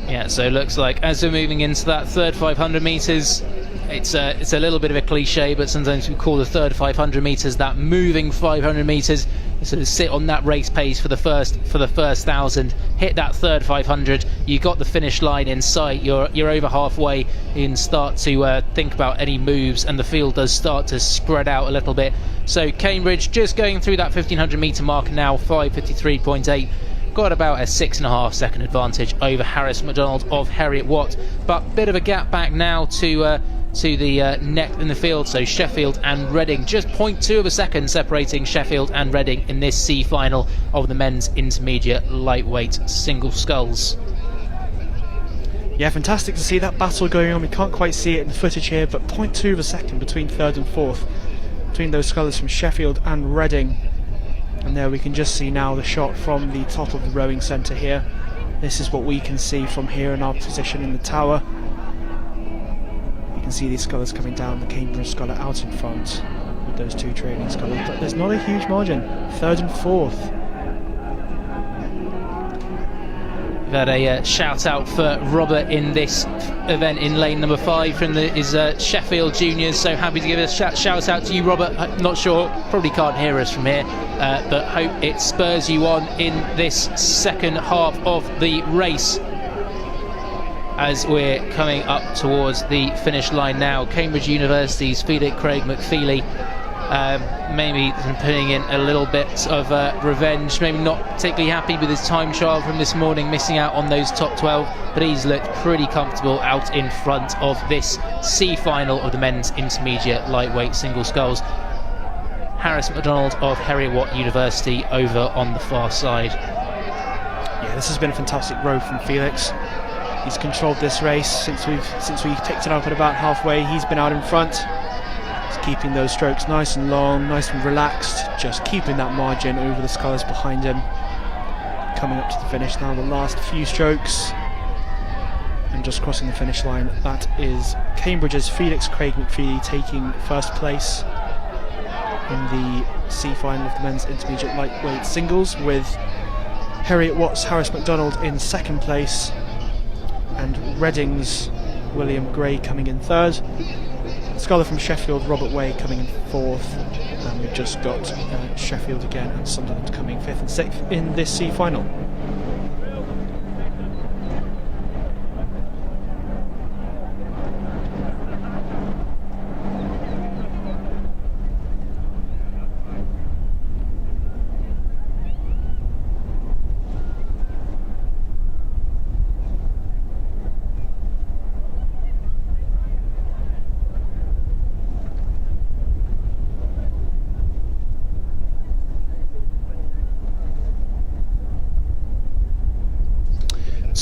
Yeah, so it looks like as we're moving into that third 500 metres, it's a little bit of a cliche, but sometimes we call the third 500 metres that moving 500 metres. You sort of sit on that race pace for the first 1,000, hit that third 500, you got the finish line in sight, you're over halfway, you can start to think about any moves, and the field does start to spread out a little bit. So Cambridge just going through that 1,500 metre mark now, 5:53.8. Got about a 6.5 second advantage over Harris McDonald of Heriot Watt, but bit of a gap back now to the neck in the field. So Sheffield and Reading, just 0.2 of a second separating Sheffield and Reading in this C final of the men's intermediate lightweight single sculls. Yeah, fantastic to see that battle going on. We can't quite see it in the footage here, but 0.2 of a second between third and fourth, between those scholars from Sheffield and Reading. And there we can just see now the shot from the top of the rowing centre here. This is what we can see from here in our position in the tower. You can see these scholars coming down, the Cambridge scholar out in front with those two trailing scholars, but there's not a huge margin, third and fourth. We've had a shout out for Robert in this event in lane number 5 from his Sheffield juniors, so happy to give a shout out to you, Robert. I'm not sure, probably can't hear us from here, but hope it spurs you on in this second half of the race as we're coming up towards the finish line now. Cambridge University's Felix Craig McFeely maybe putting in a little bit of revenge, maybe not particularly happy with his time trial from this morning, missing out on those top 12, but he's looked pretty comfortable out in front of this C final of the men's intermediate lightweight single sculls. Harris McDonald of Heriot Watt University over on the far side. Yeah, this has been a fantastic row from Felix. He's controlled this race since we picked it up at about halfway. He's been out in front. Keeping those strokes nice and long, nice and relaxed, just keeping that margin over the scholars behind him. Coming up to the finish now, the last few strokes, and just crossing the finish line. That is Cambridge's Felix Craig McFeely taking first place in the C final of the men's intermediate lightweight singles, with Heriot Watt's Harris McDonald in second place, and Reading's William Gray coming in third. Scholar from Sheffield, Robert Way, coming in fourth, and we've just got Sheffield again and Sunderland coming fifth and sixth in this C final.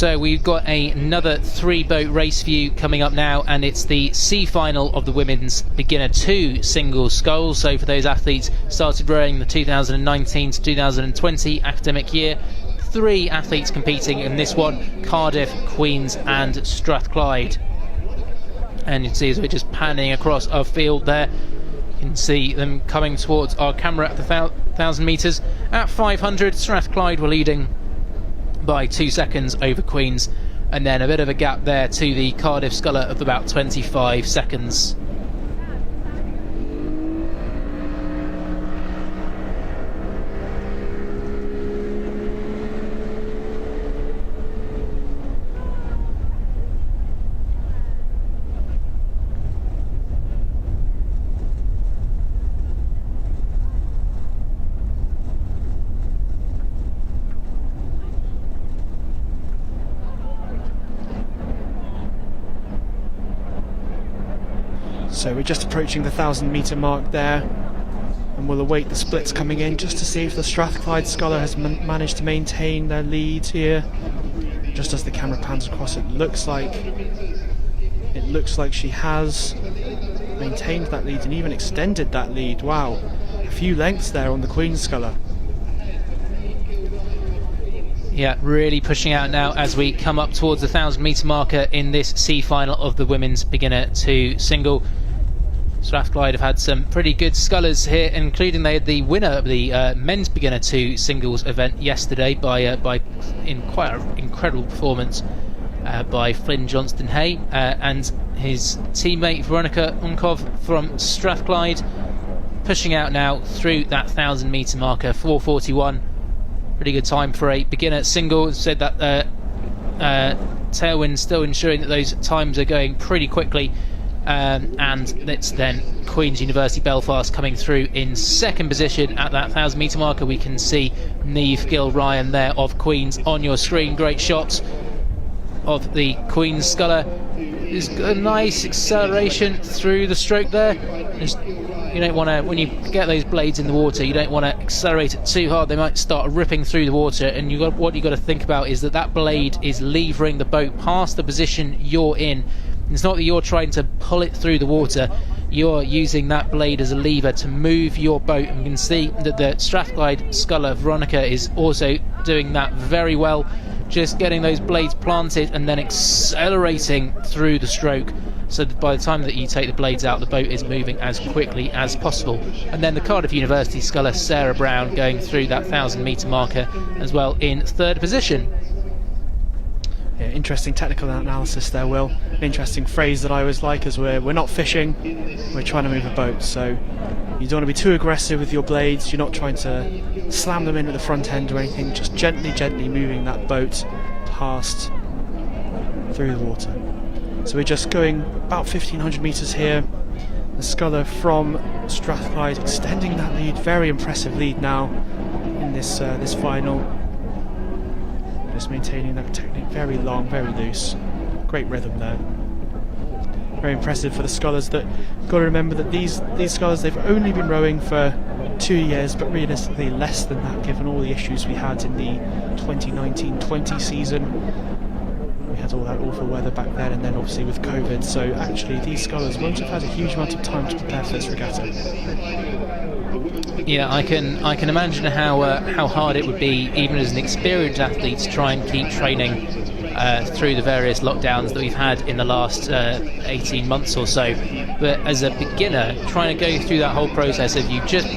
So we've got another 3-boat race for you coming up now, and it's the C final of the Women's Beginner 2 singles sculls. So for those athletes started rowing the 2019 to 2020 academic year, 3 athletes competing in this one: Cardiff, Queens and Strathclyde. And you can see as we're just panning across our field there, you can see them coming towards our camera at the 1,000 metres. At 500, Strathclyde were leading by 2 seconds over Queens, and then a bit of a gap there to the Cardiff sculler of about 25 seconds. So we're just approaching the 1,000 metre mark there, and we'll await the splits coming in just to see if the Strathclyde sculler has managed to maintain their lead here. Just as the camera pans across, it looks like she has maintained that lead and even extended that lead. Wow, a few lengths there on the Queen sculler. Yeah, really pushing out now as we come up towards the 1,000 metre marker in this C final of the Women's Beginner 2 single. Strathclyde have had some pretty good scullers here, including they had the winner of the Men's Beginner 2 singles event yesterday by in quite an incredible performance by Flynn Johnston-Hay and his teammate Veronica Unkov from Strathclyde, pushing out now through that 1,000 metre marker, 4:41. Pretty good time for a beginner single. Said that tailwind still ensuring that those times are going pretty quickly, and it's then Queen's University Belfast coming through in second position at that 1,000 metre marker. We can see Niamh Gill-Ryan there of Queen's on your screen. Great shots of the Queen's sculler. There's a nice acceleration through the stroke there. You don't want to, when you get those blades in the water, you don't want to accelerate it too hard. They might start ripping through the water, and what you've got to think about is that blade is levering the boat past the position you're in. It's not that you're trying to pull it through the water, you're using that blade as a lever to move your boat. And you can see that the Strathclyde sculler Veronica is also doing that very well, just getting those blades planted and then accelerating through the stroke, so that by the time that you take the blades out, the boat is moving as quickly as possible. And then the Cardiff University sculler Sarah Brown going through that 1,000 metre marker as well in third position. Yeah, interesting technical analysis there, Will. An interesting phrase that I always like is we're not fishing, we're trying to move a boat. So you don't want to be too aggressive with your blades, you're not trying to slam them in at the front end or anything, just gently moving that boat past through the water. So we're just going about 1,500 metres here. The sculler from Strathclyde extending that lead, very impressive lead now in this final. Just maintaining that technique, very long, very loose, great rhythm there. Very impressive for the scullers. That got to remember that these scullers, they've only been rowing for 2 years, but realistically less than that, given all the issues we had in the 2019-20 season. We had all that awful weather back then, and then obviously with COVID, so actually these scullers won't have had a huge amount of time to prepare for this regatta. Yeah, I can imagine how hard it would be, even as an experienced athlete, to try and keep training through the various lockdowns that we've had in the last 18 months or so. But as a beginner, trying to go through that whole process of you just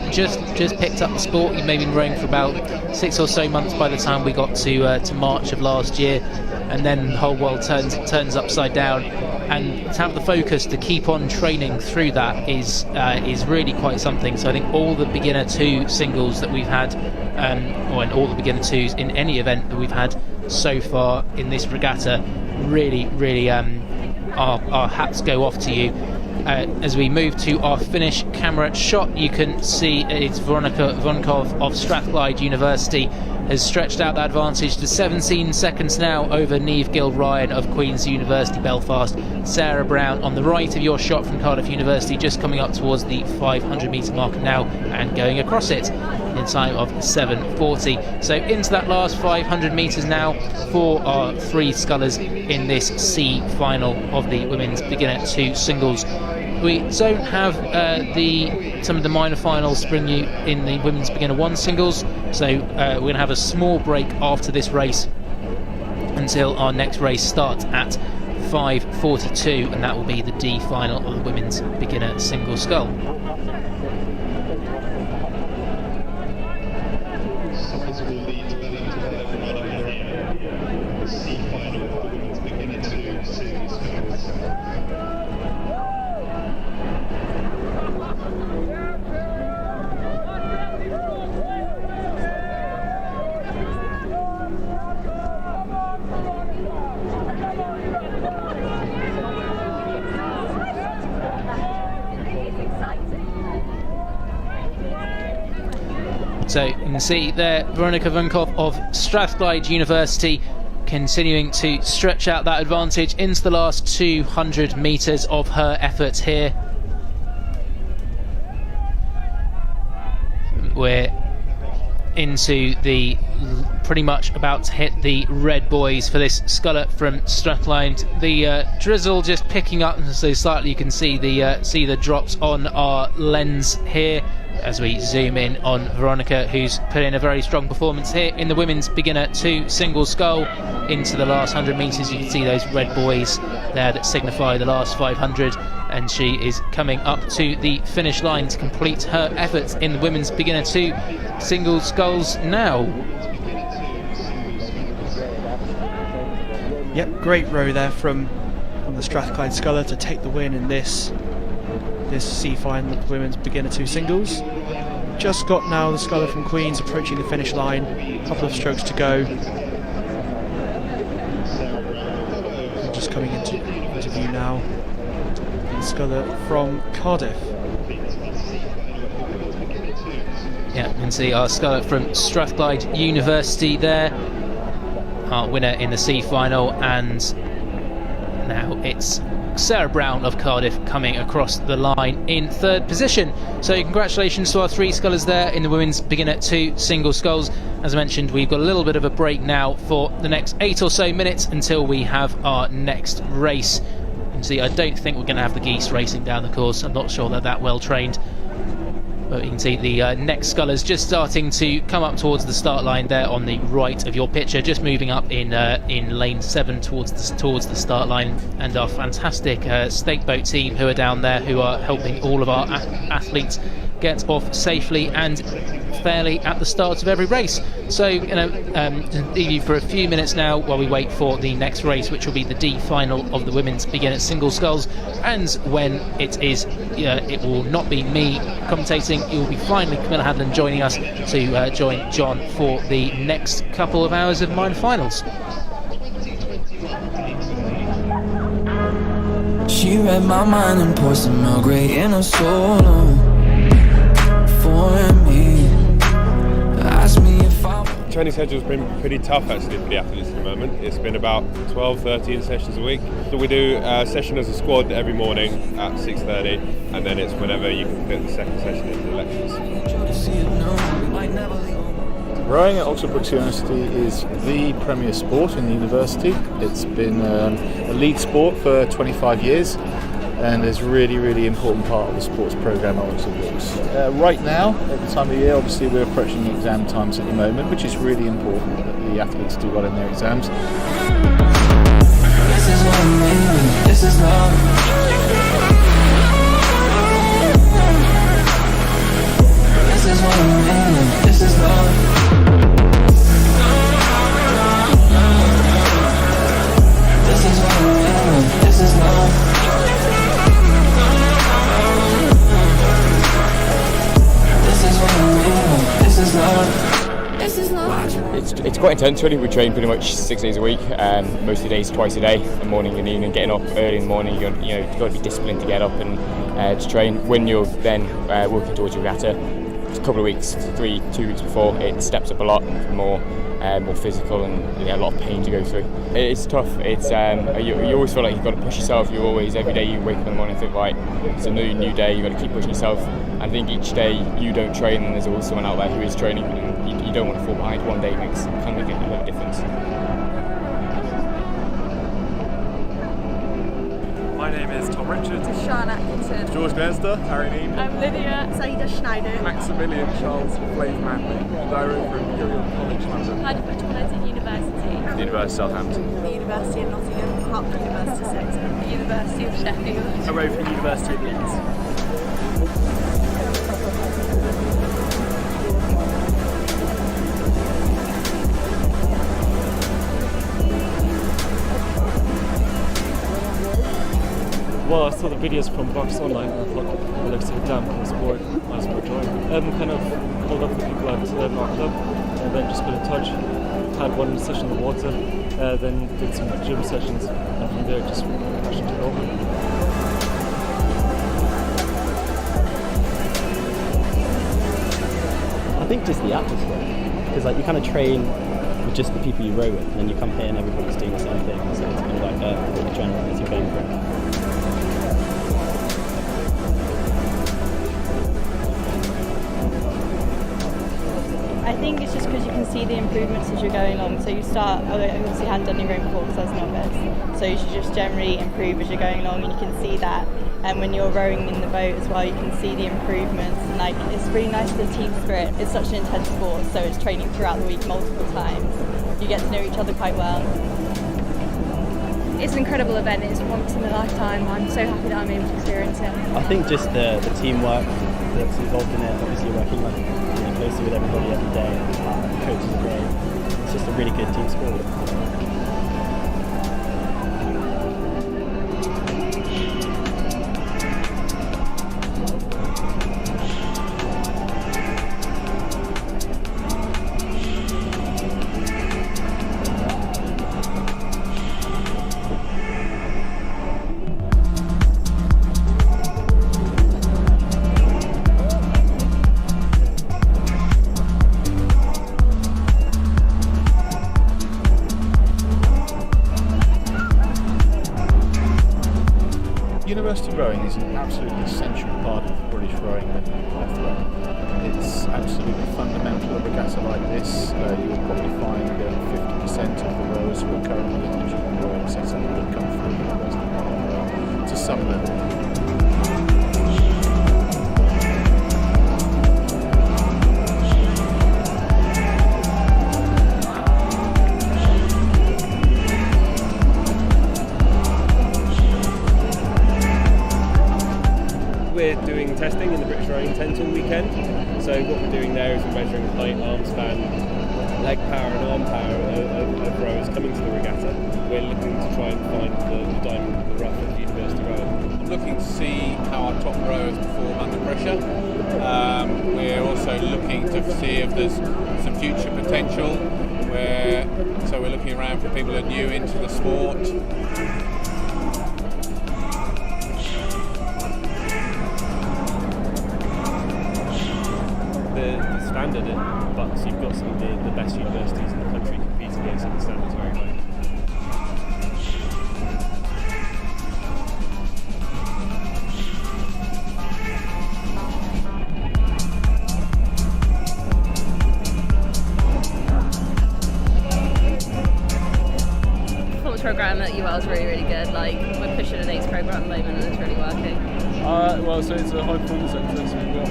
picked up the sport, you may have been rowing for about 6 or so months by the time we got to March of last year, and then the whole world turns upside down, and to have the focus to keep on training through that is really quite something. So I think all the beginner 2 singles that we've had, or in all the beginner 2s in any event that we've had so far in this regatta, really our hats go off to you. As we move to our finish camera shot, you can see it's Veronica Vonkov of Strathclyde University has stretched out that advantage to 17 seconds now over Niamh Gill-Ryan of Queen's University Belfast. Sarah Brown on the right of your shot from Cardiff University, just coming up towards the 500 metre mark now and going across it in in a time of 7:40. So into that last 500 metres now for our three scullers in this C final of the women's beginner 2 singles. We don't have some of the minor finals bring you in the women's beginner 1 singles, so we're going to have a small break after this race until our next race starts at 5:42, and that will be the D final of the women's beginner single scull. So you can see there Veronica Vunkov of Strathclyde University continuing to stretch out that advantage into the last 200 metres of her efforts here. We're into the pretty much about to hit the red buoys for this sculler from Strathclyde. The drizzle just picking up so slightly. You can see the drops on our lens here as we zoom in on Veronica, who's put in a very strong performance here in the women's beginner 2 single scull. Into the last 100 metres you can see those red buoys there that signify the last 500, and she is coming up to the finish line to complete her efforts in the women's beginner 2 single sculls now. Yep, great row there from the Strathclyde sculler to take the win in this C final of the women's beginner 2 singles. Just got now the sculler from Queen's approaching the finish line, a couple of strokes to go. Just coming into view now, the sculler from Cardiff. Yeah, you can see our sculler from Strathclyde University there, our winner in the C final, and now it's Sarah Brown of Cardiff coming across the line in 3rd position. So congratulations to our 3 scullers there in the women's beginner 2 single sculls. As I mentioned, we've got a little bit of a break now for the next 8 or so minutes until we have our next race. You can see I don't think we're going to have the geese racing down the course. I'm not sure they're that well trained. But you can see the next scullers just starting to come up towards the start line there on the right of your picture, just moving up in lane 7 towards the start line, and our fantastic stake boat team who are down there, who are helping all of our athletes get off safely and fairly at the start of every race. So I'm going to leave you for a few minutes now while we wait for the next race, which will be the D final of the women's beginner single sculls. And when it is, it will not be me commentating, it will be finally Camilla Hadland joining us to join John for the next couple of hours of minor finals. She read my mind and poured some Earl Grey in her soul for me. Asked me if I Training schedule's been pretty tough actually for the athletes at the moment. It's been about 12-13 sessions a week. So we do a session as a squad every morning at 6:30, and then it's whenever you can fit the second session into the lectures. Rowing at Oxford Brookes University is the premier sport in the university. It's been a lead sport for 25 years and is a really, really important part of the sports programme at Oxford Brookes. Right now, at the time of year, obviously we're approaching exam times at the moment, which is really important that the athletes do well in their exams. This is what I mean, this is love. This is what I mean, this is love. This is what I mean, this is love. This is what I mean, this is love. This is love. It's quite intense really. We train pretty much 6 days a week, most of the days twice a day, the morning and evening. Getting up early in the morning, you've got to be disciplined to get up and to train. When you're then working towards regatta, a couple of weeks, 2 weeks before, it steps up a lot, more physical, and a lot of pain to go through. It's tough. It's you always feel like you've got to push yourself. You always, every day you wake up in the morning and think, right, it's a new day. You've got to keep pushing yourself. I think each day you don't train and there's always someone out there who is training, and you don't want to fall behind. One day makes kind of make a lot of difference. My name is Tom Richards. Sean Atkinson. George Glenster. Harry Neame. I'm Lydia. Saida Schneider. Maximilian Charles Blake Manley. Diary from Imperial College London. Head of Metropolitan University. University of Southampton. The University of Nottingham. Hertford University Centre. The University of Sheffield. I wrote from the University of Leeds. Well, I saw the videos from Bucs online and I thought it looks so damn cool sport, might as well join. Kind of called up the people at our club and then just got in touch. Had one session in the water, then did some gym sessions, and from there just rushed into it over. I think just the atmosphere, because like you kind of train with just the people you row with, and then you come here and everybody's doing the same thing, so it's kind of like a adrenaline as you're going for it. I think it's just because you can see the improvements as you're going along. So you start, I obviously hadn't done any rowing before because I was novice. So you should just generally improve as you're going along, and you can see that. And when you're rowing in the boat as well, you can see the improvements. And like, it's really nice for the team spirit. It's such an intense sport, so it's training throughout the week multiple times. You get to know each other quite well. It's an incredible event. It's once in a lifetime. I'm so happy that I'm able to experience it. I think just the teamwork that's involved in it. Obviously, you're working closely with everybody every day. The coaches are great. It's just a really good team sport. University rowing is an absolutely essential part of British rowing network. It's absolutely fundamental. A regatta like this, you will probably find 50% of the rowers who are currently in the junior rowing setup will come from university to some level. We're doing testing in the British Rowing 10 Tool weekend. So what we're doing there is we're measuring height, arm span, leg power and arm power of rowers coming to the regatta. We're looking to try and find the diamond in the rough of the university rowing. I'm looking to see how our top rowers perform under pressure. We're also looking to see if there's some future potential. So we're looking around for people that are new into the sport. The standard at Bucs, you've got some of the best universities in the country competing against, and the standard's very high. Performance programme at UL is really, really good. Like, we're pushing an 8 programme at the moment and it's really working. Well, so it's a high performance centre, so we've got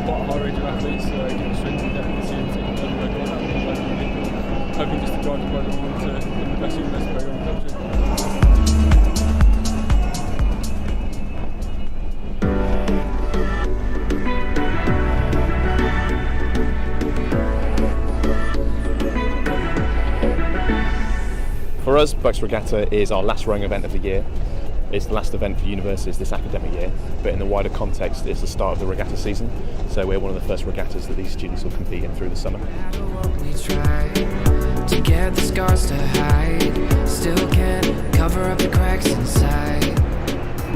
quite a high range of athletes, given strength and depth this year, hoping just to drive the program on to the best university program in the country. For us, Bucs Regatta is our last rowing event of the year. It's the last event for universities this academic year, but in the wider context, it's the start of the regatta season. So we're one of the first regattas that these students will compete in through the summer. We try to get the scars to hide, still can't cover up the cracks inside.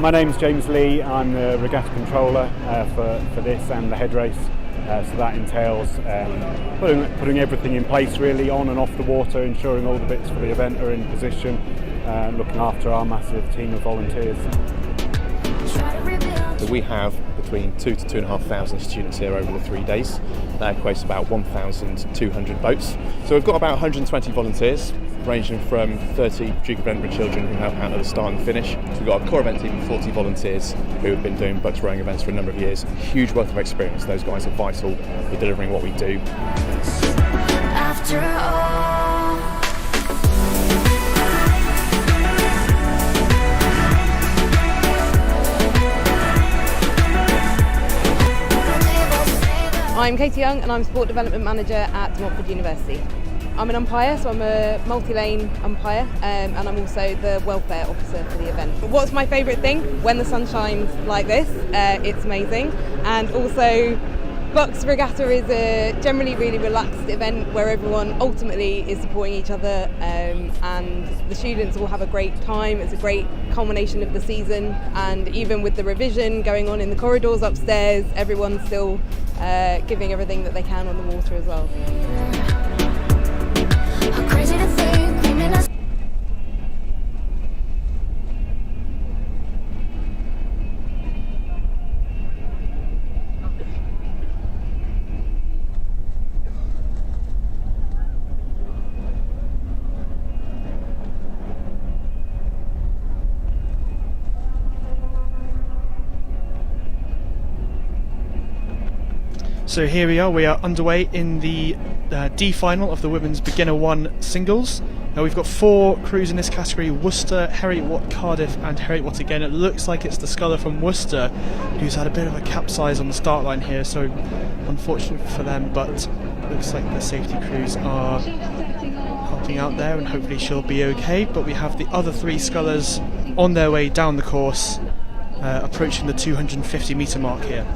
My name's James Lee. I'm the regatta controller for this and the head race. So that entails putting everything in place really on and off the water, ensuring all the bits for the event are in position, looking after our massive team of volunteers. So we have the between 2,000 to 2,500 students here over the 3 days. That equates to about 1,200 boats. So we've got about 120 volunteers, ranging from 30 Duke of Edinburgh children who help out at the start and finish. So we've got a core event team of 40 volunteers who have been doing Bucs rowing events for a number of years. Huge wealth of experience. Those guys are vital for delivering what we do. After all, I'm Katie Young and I'm Sport Development Manager at Montford University. I'm an umpire, so I'm a multi-lane umpire, and I'm also the welfare officer for the event. What's my favourite thing? When the sun shines like this, it's amazing. And also, Bucs Regatta is a generally really relaxed event where everyone ultimately is supporting each other, and the students will have a great time. It's a great culmination of the season, and even with the revision going on in the corridors upstairs, everyone's still giving everything that they can on the water as well. crazy to think we may not. So here we are underway in the D final of the Women's Beginner 1 singles. Now we've got 4 crews in this category: Worcester, Heriot-Watt, Cardiff and Heriot-Watt again. It looks like it's the sculler from Worcester who's had a bit of a capsize on the start line here, so unfortunate for them, but looks like the safety crews are helping out there and hopefully she'll be okay. But we have the other 3 scullers on their way down the course, approaching the 250 metre mark here.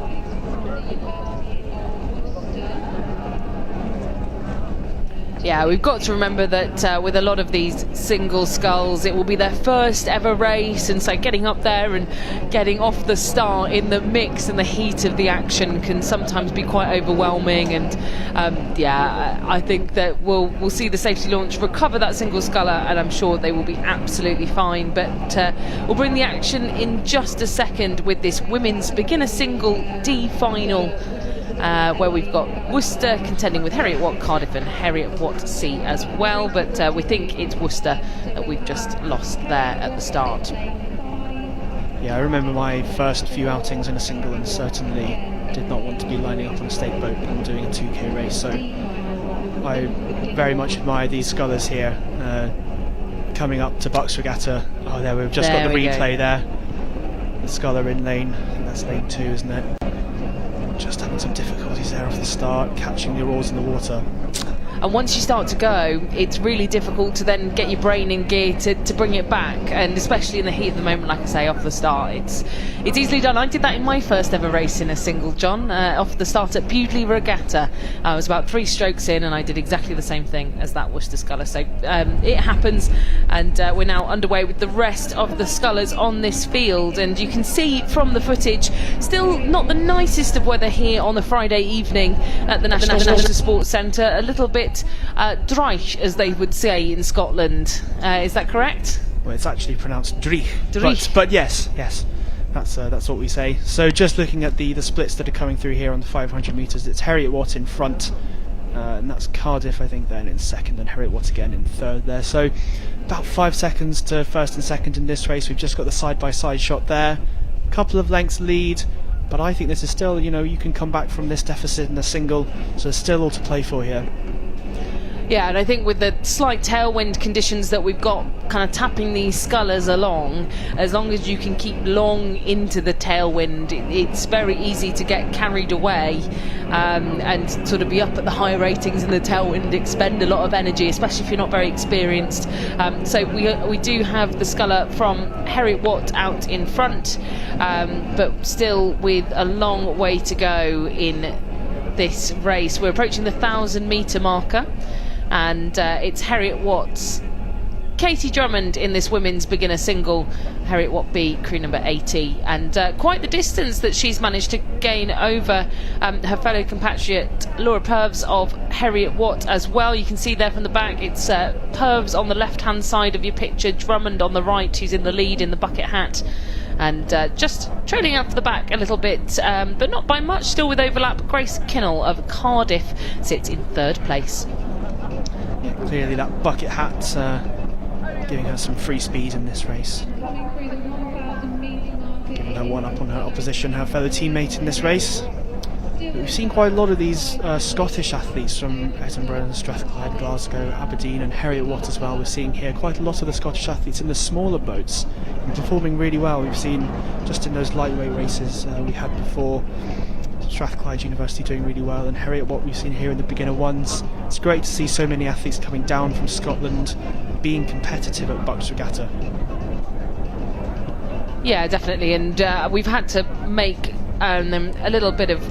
Yeah, we've got to remember that with a lot of these single sculls, it will be their first ever race, and so getting up there and getting off the start in the mix and the heat of the action can sometimes be quite overwhelming. And yeah, I think that we'll see the safety launch recover that single sculler, and I'm sure they will be absolutely fine. But we'll bring the action in just a second with this women's beginner single D final, where we've got Worcester contending with Heriot-Watt, Cardiff and Heriot-Watt C as well, but we think it's Worcester that we've just lost there at the start. Yeah, I remember my first few outings in a single and certainly did not want to be lining up on a state boat and doing a 2k race, so I very much admire these scullers here coming up to Bucs Regatta. Oh, there we've just got the replay there. The sculler in lane, I think that's lane 2, isn't it? Just having some difficulties there off the start, catching the oars in the water. And once you start to go, it's really difficult to then get your brain in gear to bring it back, and especially in the heat of the moment, like I say, off the start, it's easily done. I did that in my first ever race in a single, John, off the start at Bucs Regatta. I was about 3 strokes in and I did exactly the same thing as that Worcester sculler, so it happens, and we're now underway with the rest of the scullers on this field. And you can see from the footage, still not the nicest of weather here on the Friday evening at the National Sports Centre, a little bit dreich, as they would say in Scotland. Is that correct? Well, it's actually pronounced dreich. But yes, that's what we say. So just looking at the splits that are coming through here on the 500 metres, it's Heriot-Watt in front, and that's Cardiff, I think, then in second, and Heriot-Watt again in third there. So about 5 seconds to first and second in this race. We've just got the side-by-side shot there. A couple of lengths lead, but I think this is still, you can come back from this deficit in a single, so there's still all to play for here. Yeah, and I think with the slight tailwind conditions that we've got kind of tapping these scullers along, as long as you can keep long into the tailwind, it's very easy to get carried away and sort of be up at the higher ratings in the tailwind, expend a lot of energy, especially if you're not very experienced. So we do have the sculler from Heriot-Watt out in front, but still with a long way to go in this race. We're approaching the 1,000 metre marker, and it's Heriot-Watt's Katie Drummond in this women's beginner single, Heriot-Watt B, crew number 80, and quite the distance that she's managed to gain over her fellow compatriot Laura Purves of Heriot-Watt as well. You can see there from the back, it's Purves on the left hand side of your picture, Drummond on the right, who's in the lead in the bucket hat. And just trailing out to the back a little bit, but not by much, still with overlap. Grace Kinnell of Cardiff sits in 3rd place. Yeah, clearly that bucket hat giving her some free speed in this race. Giving her one up on her opposition, her fellow teammate in this race. But we've seen quite a lot of these Scottish athletes from Edinburgh, Strathclyde, Glasgow, Aberdeen and Heriot-Watt as well. We're seeing here quite a lot of the Scottish athletes in the smaller boats performing really well. We've seen just in those lightweight races we had before, Strathclyde University doing really well, and Heriot-Watt we've seen here in the beginner ones. It's great to see so many athletes coming down from Scotland being competitive at Bucs Regatta. Yeah, definitely, and we've had to make a little bit of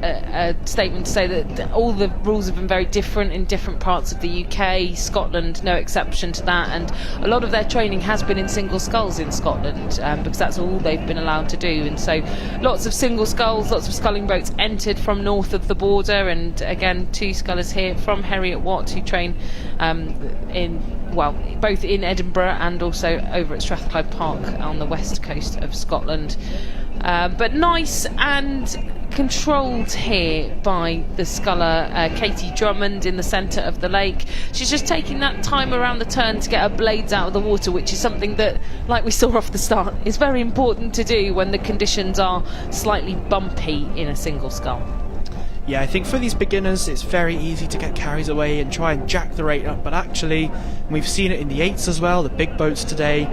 a statement to say that all the rules have been very different in different parts of the UK. Scotland, no exception to that, and a lot of their training has been in single sculls in Scotland because that's all they've been allowed to do. And so lots of single sculls, lots of sculling boats entered from north of the border, and again 2 scullers here from Heriot-Watt who train both in Edinburgh and also over at Strathclyde Park on the west coast of Scotland. But nice and controlled here by the sculler Katie Drummond in the centre of the lake. She's just taking that time around the turn to get her blades out of the water, which is something that, like we saw off the start, is very important to do when the conditions are slightly bumpy in a single scull. Yeah, I think for these beginners it's very easy to get carried away and try and jack the rate up, but actually, and we've seen it in the 8s as well, the big boats today,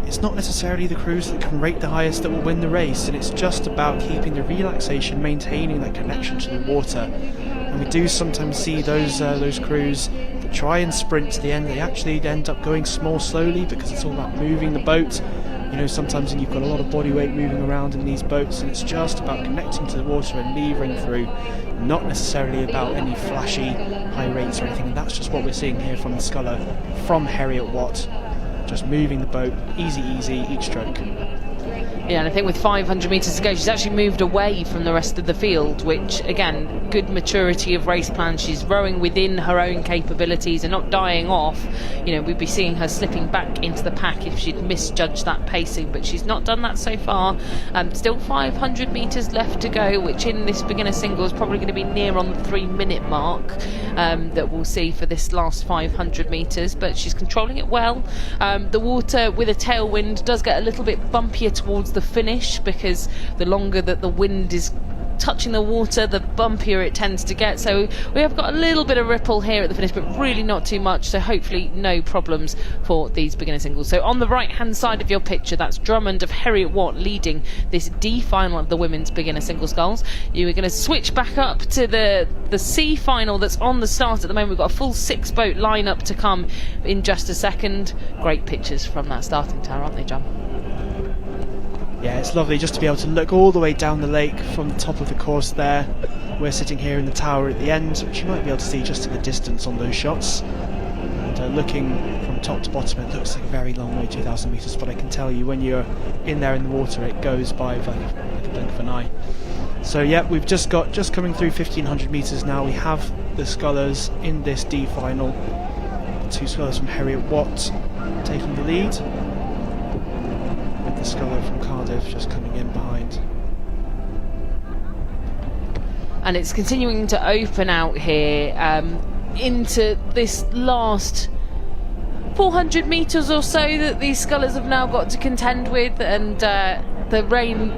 it's not necessarily the crews that can rate the highest that will win the race, and it's just about keeping the relaxation, maintaining that connection to the water. And we do sometimes see those crews that try and sprint to the end, they actually end up going more slowly because it's all about moving the boat. You know, sometimes you've got a lot of body weight moving around in these boats, and it's just about connecting to the water and levering through, not necessarily about any flashy high rates or anything. And that's just what we're seeing here from the sculler from Heriot-Watt. Just moving the boat, easy, each stroke. Yeah, and I think with 500 metres to go, she's actually moved away from the rest of the field, which, again, good maturity of race plan. She's rowing within her own capabilities and not dying off. You know, we'd be seeing her slipping back into the pack if she'd misjudged that pacing, but she's not done that so far. Still 500 metres left to go, which in this beginner single is probably going to be near on the 3-minute mark that we'll see for this last 500 metres, but she's controlling it well. The water with a tailwind does get a little bit bumpier towards the finish because the longer that the wind is touching the water, the bumpier it tends to get. So we have got a little bit of ripple here at the finish, but really not too much, so hopefully no problems for these beginner singles. So on the right hand side of your picture, that's Drummond of Heriot-Watt leading this D final of the women's beginner single sculls. You are going to switch back up to the C final that's on the start at the moment. We've got a full 6 boat lineup to come in just a second. Great pictures from that starting tower, aren't they, John? Yeah, it's lovely just to be able to look all the way down the lake from the top of the course there. We're sitting here in the tower at the end, which you might be able to see just in the distance on those shots. And looking from top to bottom, it looks like a very long way, 2,000 metres, but I can tell you when you're in there in the water, it goes by like a blink of an eye. So yeah, we've just coming through 1,500 metres now. We have the scullers in this D final. 2 scullers from Heriot-Watt taking the lead, with the sculler from Cardiff just coming in behind. And it's continuing to open out here into this last 400 metres or so that these scullers have now got to contend with, and the rain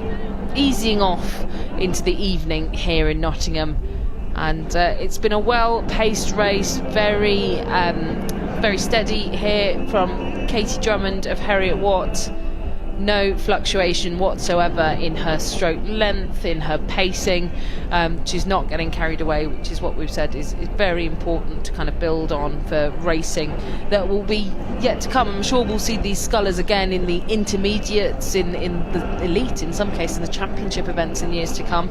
easing off into the evening here in Nottingham. And it's been a well-paced race, very steady here from Katie Drummond of Heriot-Watt. No fluctuation whatsoever in her stroke length, in her pacing. She's not getting carried away, which is what we've said is very important to kind of build on for racing that will be yet to come. I'm sure we'll see these scullers again in the intermediates, in the elite, in some cases in the championship events in years to come.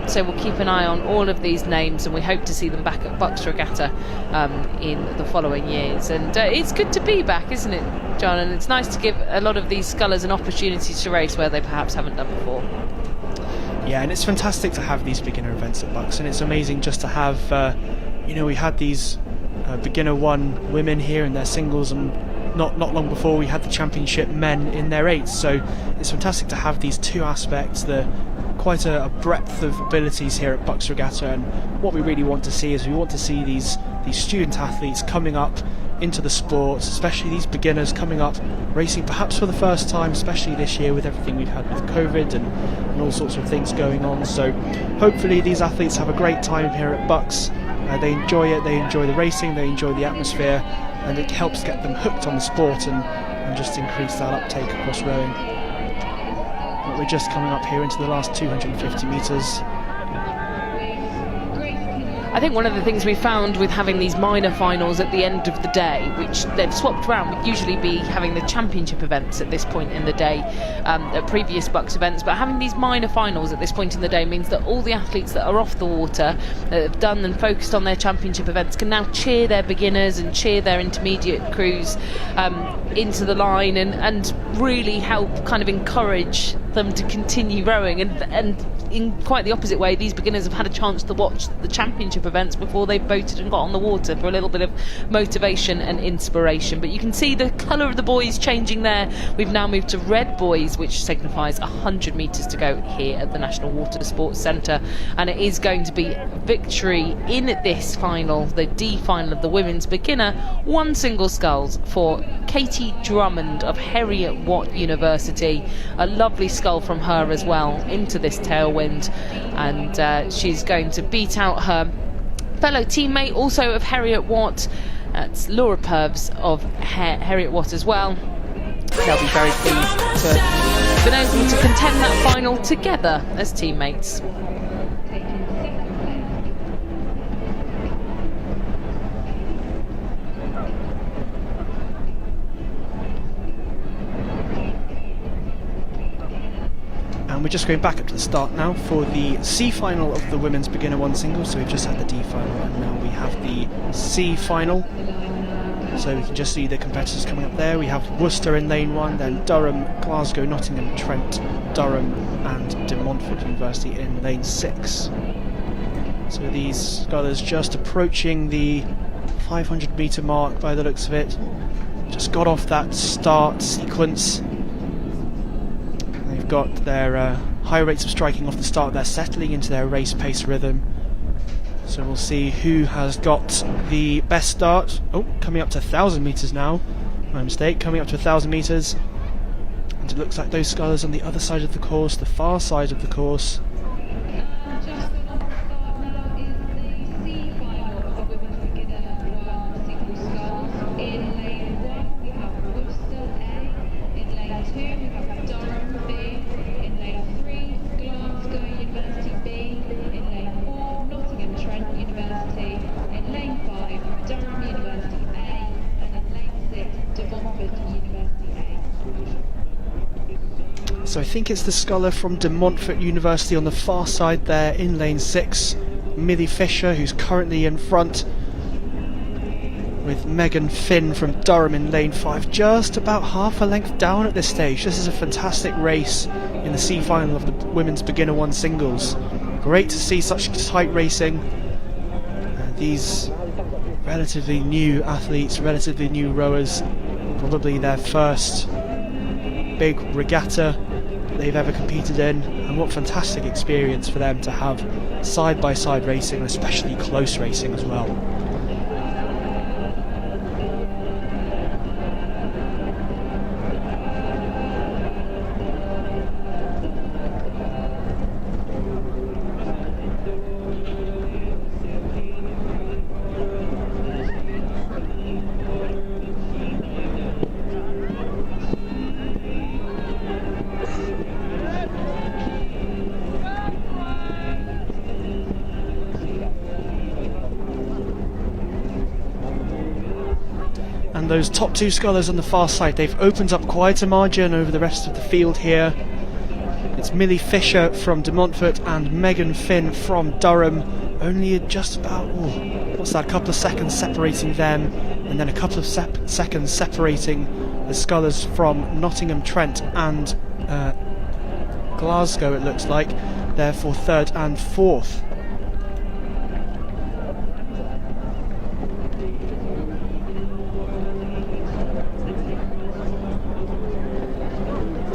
So we'll keep an eye on all of these names, and we hope to see them back at Bucs Regatta in the following years. And it's good to be back, isn't it, John? And it's nice to give a lot of these scullers an opportunity to race where they perhaps haven't done before. Yeah, and it's fantastic to have these beginner events at Bucs, and it's amazing just to have we had these beginner 1 women here in their singles, and not long before we had the championship men in their 8s, so it's fantastic to have these two aspects, quite a breadth of abilities here at Bucs Regatta. And what we really want to see is we want to see these student athletes coming up into the sport, especially these beginners coming up racing perhaps for the first time, especially this year with everything we've had with COVID and all sorts of things going on. So hopefully these athletes have a great time here at Bucs. They enjoy it, they enjoy the racing, they enjoy the atmosphere, and it helps get them hooked on the sport and just increase that uptake across rowing. But we're just coming up here into the last 250 metres. I think one of the things we found with having these minor finals at the end of the day, which they've swapped around, we'd usually be having the championship events at this point in the day at previous Bucs events, but having these minor finals at this point in the day means that all the athletes that are off the water, that have done and focused on their championship events, can now cheer their beginners and cheer their intermediate crews into the line and really help kind of encourage them to continue rowing. And in quite the opposite way, these beginners have had a chance to watch the championship events before they've boated and got on the water for a little bit of motivation and inspiration. But you can see the colour of the buoys changing there. We've now moved to red buoys, which signifies 100 metres to go here at the National Water Sports Centre, and it is going to be victory in this final, the D final of the women's beginner 1 single sculls for Katie Drummond of Heriot-Watt University. A lovely scull from her as well into this tailwind, and she's going to beat out her fellow teammate also of Heriot-Watt. That's Laura Purves of Heriot-Watt as well. They'll be very pleased to have been able to contend that final together as teammates. And we're just going back up to the start now for the C final of the women's beginner 1 single. So we've just had the D final and now we have the C final. So we can just see the competitors coming up there. We have Worcester in lane 1, then Durham, Glasgow, Nottingham, Trent, Durham and De Montfort University in lane 6. So these scullers just approaching the 500 metre mark by the looks of it. Just got off that start sequence. They've got their high rates of striking off the start. They're settling into their race pace rhythm. So we'll see who has got the best start. Oh, coming up to 1,000 metres now. My mistake, coming up to 1,000 metres. And it looks like those scullers on the other side of the course, the far side of the course. So I think it's the sculler from De Montfort University on the far side there in lane 6. Millie Fisher, who's currently in front, with Megan Finn from Durham in lane 5, just about half a length down at this stage. This is a fantastic race in the C final of the women's beginner 1 singles. Great to see such tight racing. These relatively new athletes, relatively new rowers, probably their first big regatta they've ever competed in, and what fantastic experience for them to have side-by-side racing, especially close racing as well. And those top 2 scullers on the far side, they've opened up quite a margin over the rest of the field here. It's Millie Fisher from De Montfort and Megan Finn from Durham. Only just about, what's that, a couple of seconds separating them, and then a couple of seconds separating the scullers from Nottingham, Trent and Glasgow, it looks like. They're for 3rd and 4th.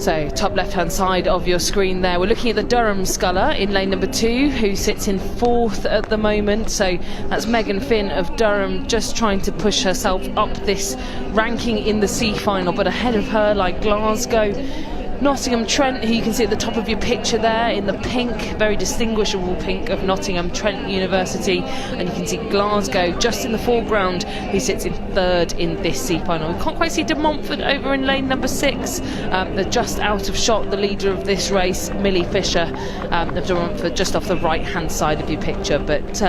So top left hand side of your screen there, we're looking at the Durham sculler in lane number 2, who sits in 4th at the moment. So that's Megan Finn of Durham, just trying to push herself up this ranking in the C final, but ahead of her, like Glasgow, Nottingham Trent, who you can see at the top of your picture there in the pink, very distinguishable pink of Nottingham Trent University, and you can see Glasgow just in the foreground, who sits in 3rd in this C final. We can't quite see De Montfort over in lane number 6. They're just out of shot, the leader of this race, Millie Fisher of De Montfort, just off the right hand side of your picture. But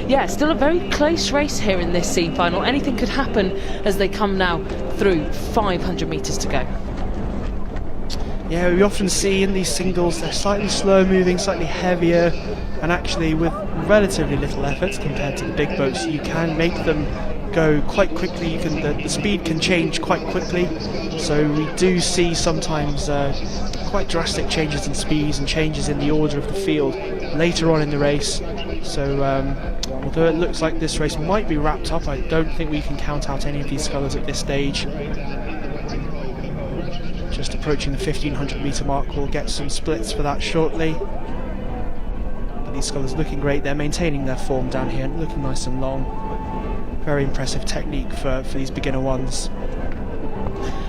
yeah, still a very close race here in this C final. Anything could happen as they come now through 500 metres to go. Yeah, we often see in these singles they're slightly slow moving, slightly heavier, and actually with relatively little effort compared to the big boats, you can make them go quite quickly. You can the speed can change quite quickly, so we do see sometimes quite drastic changes in speeds and changes in the order of the field later on in the race. So although it looks like this race might be wrapped up, I don't think we can count out any of these scullers at this stage. Just approaching the 1500 metre mark, we'll get some splits for that shortly. But these scullers looking great, they're maintaining their form down here, looking nice and long. Very impressive technique for these beginner ones.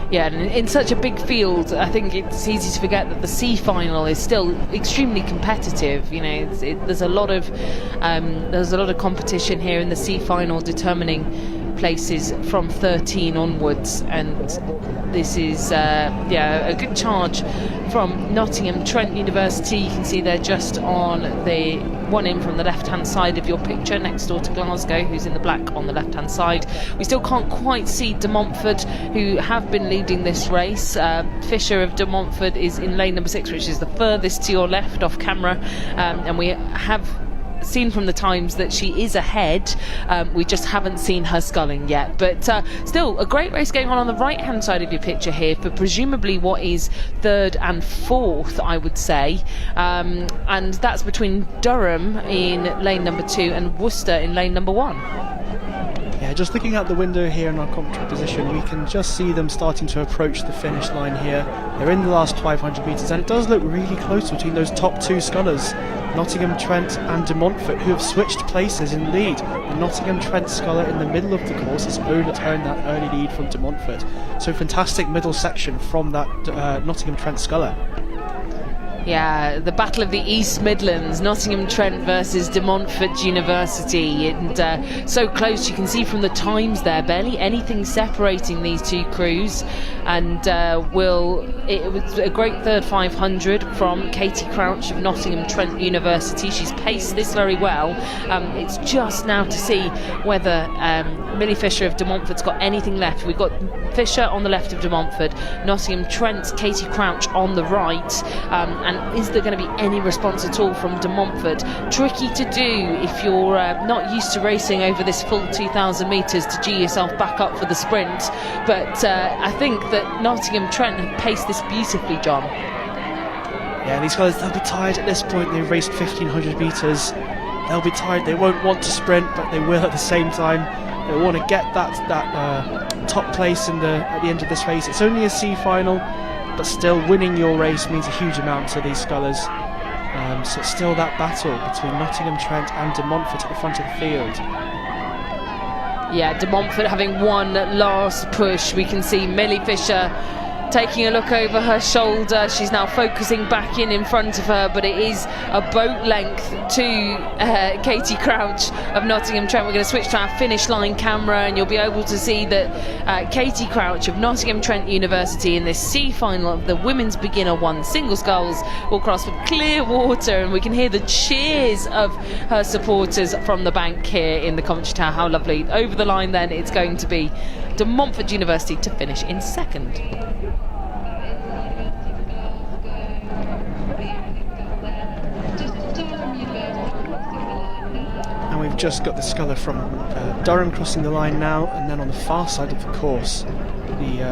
Yeah, and in such a big field, I think it's easy to forget that the C final is still extremely competitive. You know, there's a lot of competition here in the C final, determining places from 13 onwards, and this is a good charge from Nottingham Trent University. You can see they're just on the one in from the left hand side of your picture, next door to Glasgow, who's in the black on the left hand side. We still can't quite see De Montfort, who have been leading this race. Fisher of De Montfort is in lane number 6, which is the furthest to your left off camera, and we have seen from the times that she is ahead. We just haven't seen her sculling yet, but still a great race going on the right hand side of your picture here for presumably what is 3rd and 4th, I would say, and that's between Durham in lane number 2 and Worcester in lane number 1. Yeah, just looking out the window here in our commentary position, we can just see them starting to approach the finish line here. They're in the last 500 metres, and it does look really close between those top 2 scullers, Nottingham Trent and De Montfort, who have switched places in lead. The Nottingham Trent sculler in the middle of the course has overturned that early lead from De Montfort. So fantastic middle section from that Nottingham Trent sculler. Yeah, the Battle of the East Midlands, Nottingham Trent versus De Montfort University, and so close. You can see from the times there, barely anything separating these two crews, and it was a great third 500 from Katie Crouch of Nottingham Trent University. She's paced this very well. It's just now to see whether Millie Fisher of De Montfort's got anything left. We've got Fisher on the left of De Montfort, Nottingham Trent, Katie Crouch on the right, and is there going to be any response at all from De Montfort? Tricky to do if you're not used to racing over this full 2,000 metres to G yourself back up for the sprint, but I think that Nottingham Trent have paced this beautifully, John. Yeah, these guys, they'll be tired at this point. They've raced 1,500 metres. They'll be tired. They won't want to sprint, but they will at the same time. They want to get that top place at the end of this race. It's only a C final, but still winning your race means a huge amount to these scullers. So it's still that battle between Nottingham Trent and De Montfort at the front of the field. Yeah, De Montfort having one last push. We can see Millie Fisher taking a look over her shoulder. She's now focusing back in front of her, but it is a boat length to Katie Crouch of Nottingham Trent. We're going to switch to our finish line camera, and you'll be able to see that Katie Crouch of Nottingham Trent University in this C final of the Women's Beginner 1 single sculls will cross with clear water, and we can hear the cheers of her supporters from the bank here in the commentary tower. How lovely. Over the line then, it's going to be De Montfort University to finish in second. And we've just got the sculler from Durham crossing the line now, and then on the far side of the course, the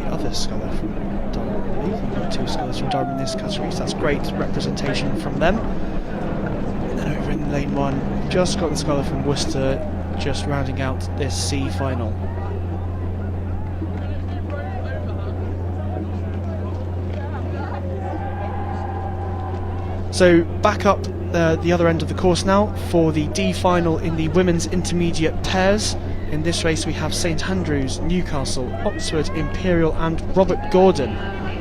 other sculler from Durham. I believe we've got 2 scullers from Durham in this category, so that's great representation from them. And then over in lane 1, we've just got the sculler from Worcester, just rounding out this C final. So back up the other end of the course now for the D final in the women's intermediate pairs. In this race we have St Andrews, Newcastle, Oxford, Imperial and Robert Gordon.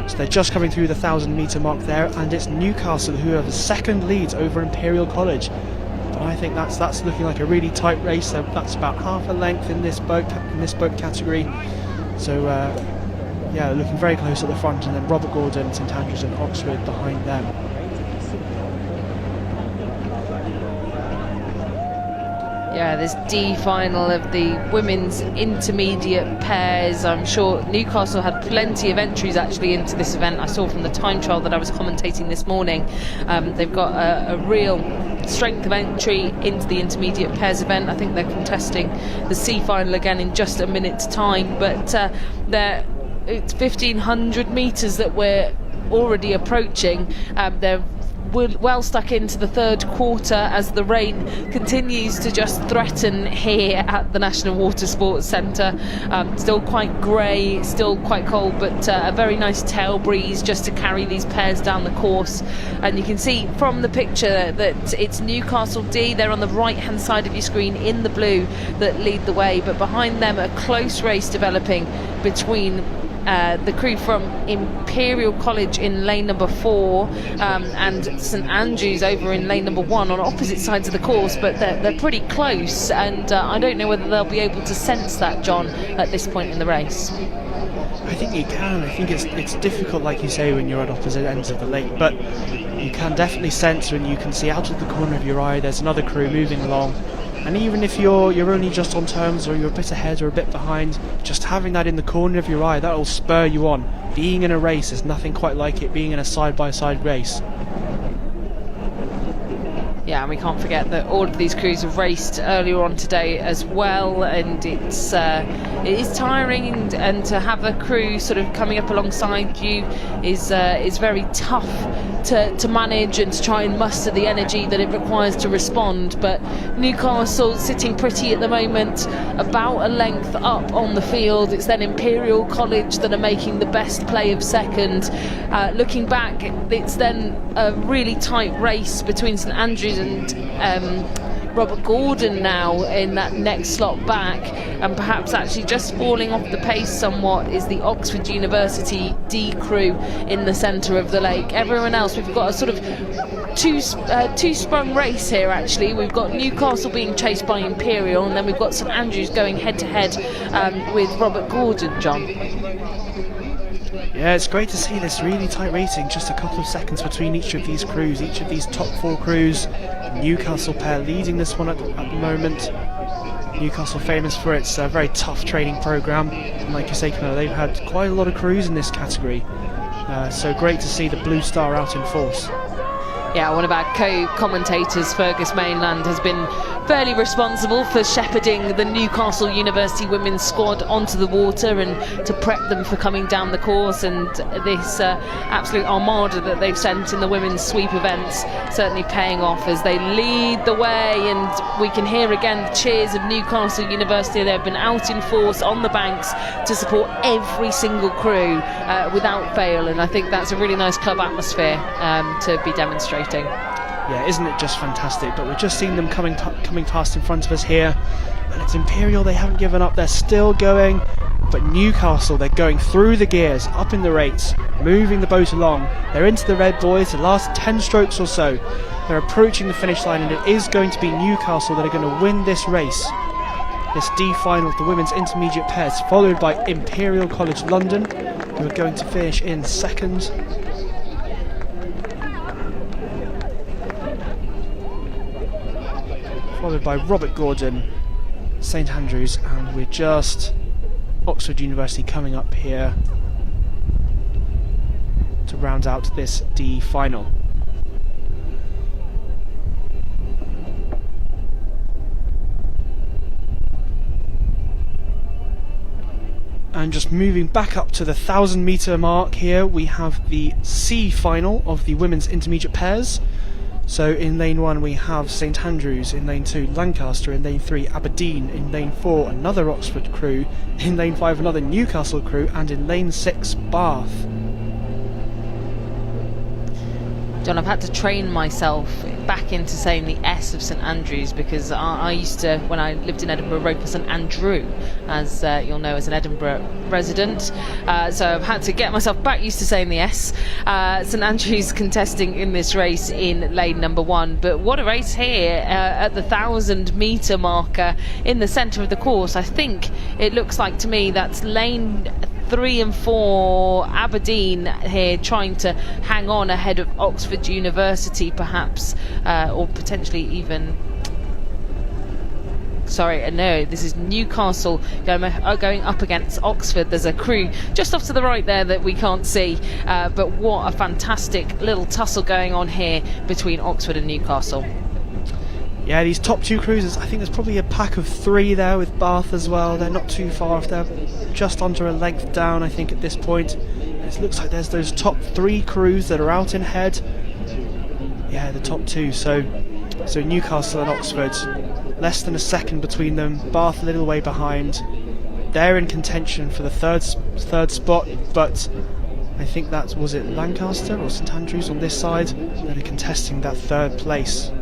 So they're just coming through the 1,000 metre mark there, and it's Newcastle who have the second lead over Imperial College. But I think that's looking like a really tight race. That's about half a length in this boat category. So yeah, looking very close at the front, and then Robert Gordon, St Andrews and Oxford behind them. Yeah, this D final of the women's intermediate pairs. I'm sure Newcastle had plenty of entries actually into this event. I saw from the time trial that I was commentating this morning. They've got a real strength of entry into the intermediate pairs event. I think they're contesting the C final again in just a minute's time, but it's 1,500 metres that we're already approaching. They're well stuck into the third quarter as the rain continues to just threaten here at the National Water Sports Centre. Still quite grey, still quite cold, but a very nice tail breeze just to carry these pairs down the course. And you can see from the picture that it's Newcastle D, they're on the right hand side of your screen in the blue, that lead the way, but behind them a close race developing between the crew from Imperial College in lane number 4 and St Andrews over in lane number 1 on opposite sides of the course, but they're pretty close, and I don't know whether they'll be able to sense that, John, at this point in the race. I think you can. I think it's difficult, like you say, when you're at opposite ends of the lake, but you can definitely sense when you can see out of the corner of your eye there's another crew moving along. And even if you're only just on terms, or you're a bit ahead or a bit behind, just having that in the corner of your eye, that will spur you on. Being in a race is nothing quite like it being in a side-by-side race. Yeah, and we can't forget that all of these crews have raced earlier on today as well, and it is tiring, and to have a crew sort of coming up alongside you is very tough to manage and to try and muster the energy that it requires to respond. But Newcastle sitting pretty at the moment, about a length up on the field. It's then Imperial College that are making the best play of second. Looking back, it's then a really tight race between St Andrews and Robert Gordon now in that next slot back, and perhaps actually just falling off the pace somewhat is the Oxford University D crew in the centre of the lake. Everyone else, we've got a sort of two-sprung race here actually. We've got Newcastle being chased by Imperial, and then we've got St Andrews going head-to-head with Robert Gordon, John. Yeah, it's great to see this really tight racing, just a couple of seconds between each of these crews, each of these top 4 crews. Newcastle pair leading this one at the moment. Newcastle famous for its very tough training programme, and like you say, Camilla, they've had quite a lot of crews in this category, so great to see the Blue Star out in force. Yeah, one of our co-commentators, Fergus Mainland, has been fairly responsible for shepherding the Newcastle University women's squad onto the water and to prep them for coming down the course, and this absolute armada that they've sent in the women's sweep events certainly paying off as they lead the way. And we can hear again the cheers of Newcastle University. They've been out in force on the banks to support every single crew without fail, and I think that's a really nice club atmosphere to be demonstrating. Yeah, isn't it just fantastic? But we've just seen them coming past in front of us here, and it's Imperial. They haven't given up, they're still going. But Newcastle, they're going through the gears, up in the rates, moving the boat along. They're into the red boys, the last 10 strokes or so. They're approaching the finish line, and it is going to be Newcastle that are going to win this race. This D final of the women's intermediate pairs, followed by Imperial College London, who are going to finish in second. Followed by Robert Gordon, St Andrews, and we're just Oxford University coming up here to round out this D final. And just moving back up to the 1,000 metre mark here, we have the C final of the women's intermediate pairs. So in lane 1 we have St Andrews, in lane 2 Lancaster, in lane 3 Aberdeen, in lane 4 another Oxford crew, in lane 5 another Newcastle crew, and in lane 6 Bath. John, I've had to train myself back into saying the S of St Andrews, because I used to, when I lived in Edinburgh, row for St Andrew, as you'll know as an Edinburgh resident. So I've had to get myself back used to saying the S. St Andrews contesting in this race in lane number 1. But what a race here at the 1,000 metre marker in the centre of the course. I think it looks like to me that's lane 3 and 4 Aberdeen here trying to hang on ahead of Oxford University perhaps, or potentially even, sorry, no, this is Newcastle going up against Oxford. There's a crew just off to the right there that we can't see, but what a fantastic little tussle going on here between Oxford and Newcastle. Yeah, these top 2 cruisers, I think there's probably a pack of 3 there with Bath as well. They're not too far off, they're just under a length down, I think, at this point. It looks like there's those top 3 crews that are out in head. Yeah, the top 2, so Newcastle and Oxford, less than a second between them. Bath a little way behind. They're in contention for the third spot, but I think that, was it Lancaster or St Andrews on this side that are contesting that 3rd place.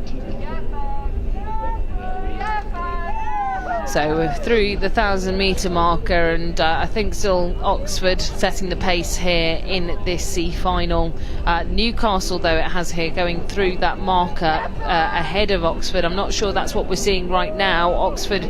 So we're through the 1,000 metre marker, and I think still Oxford setting the pace here in this C final. Newcastle, though, it has here going through that marker ahead of Oxford. I'm not sure that's what we're seeing right now. Oxford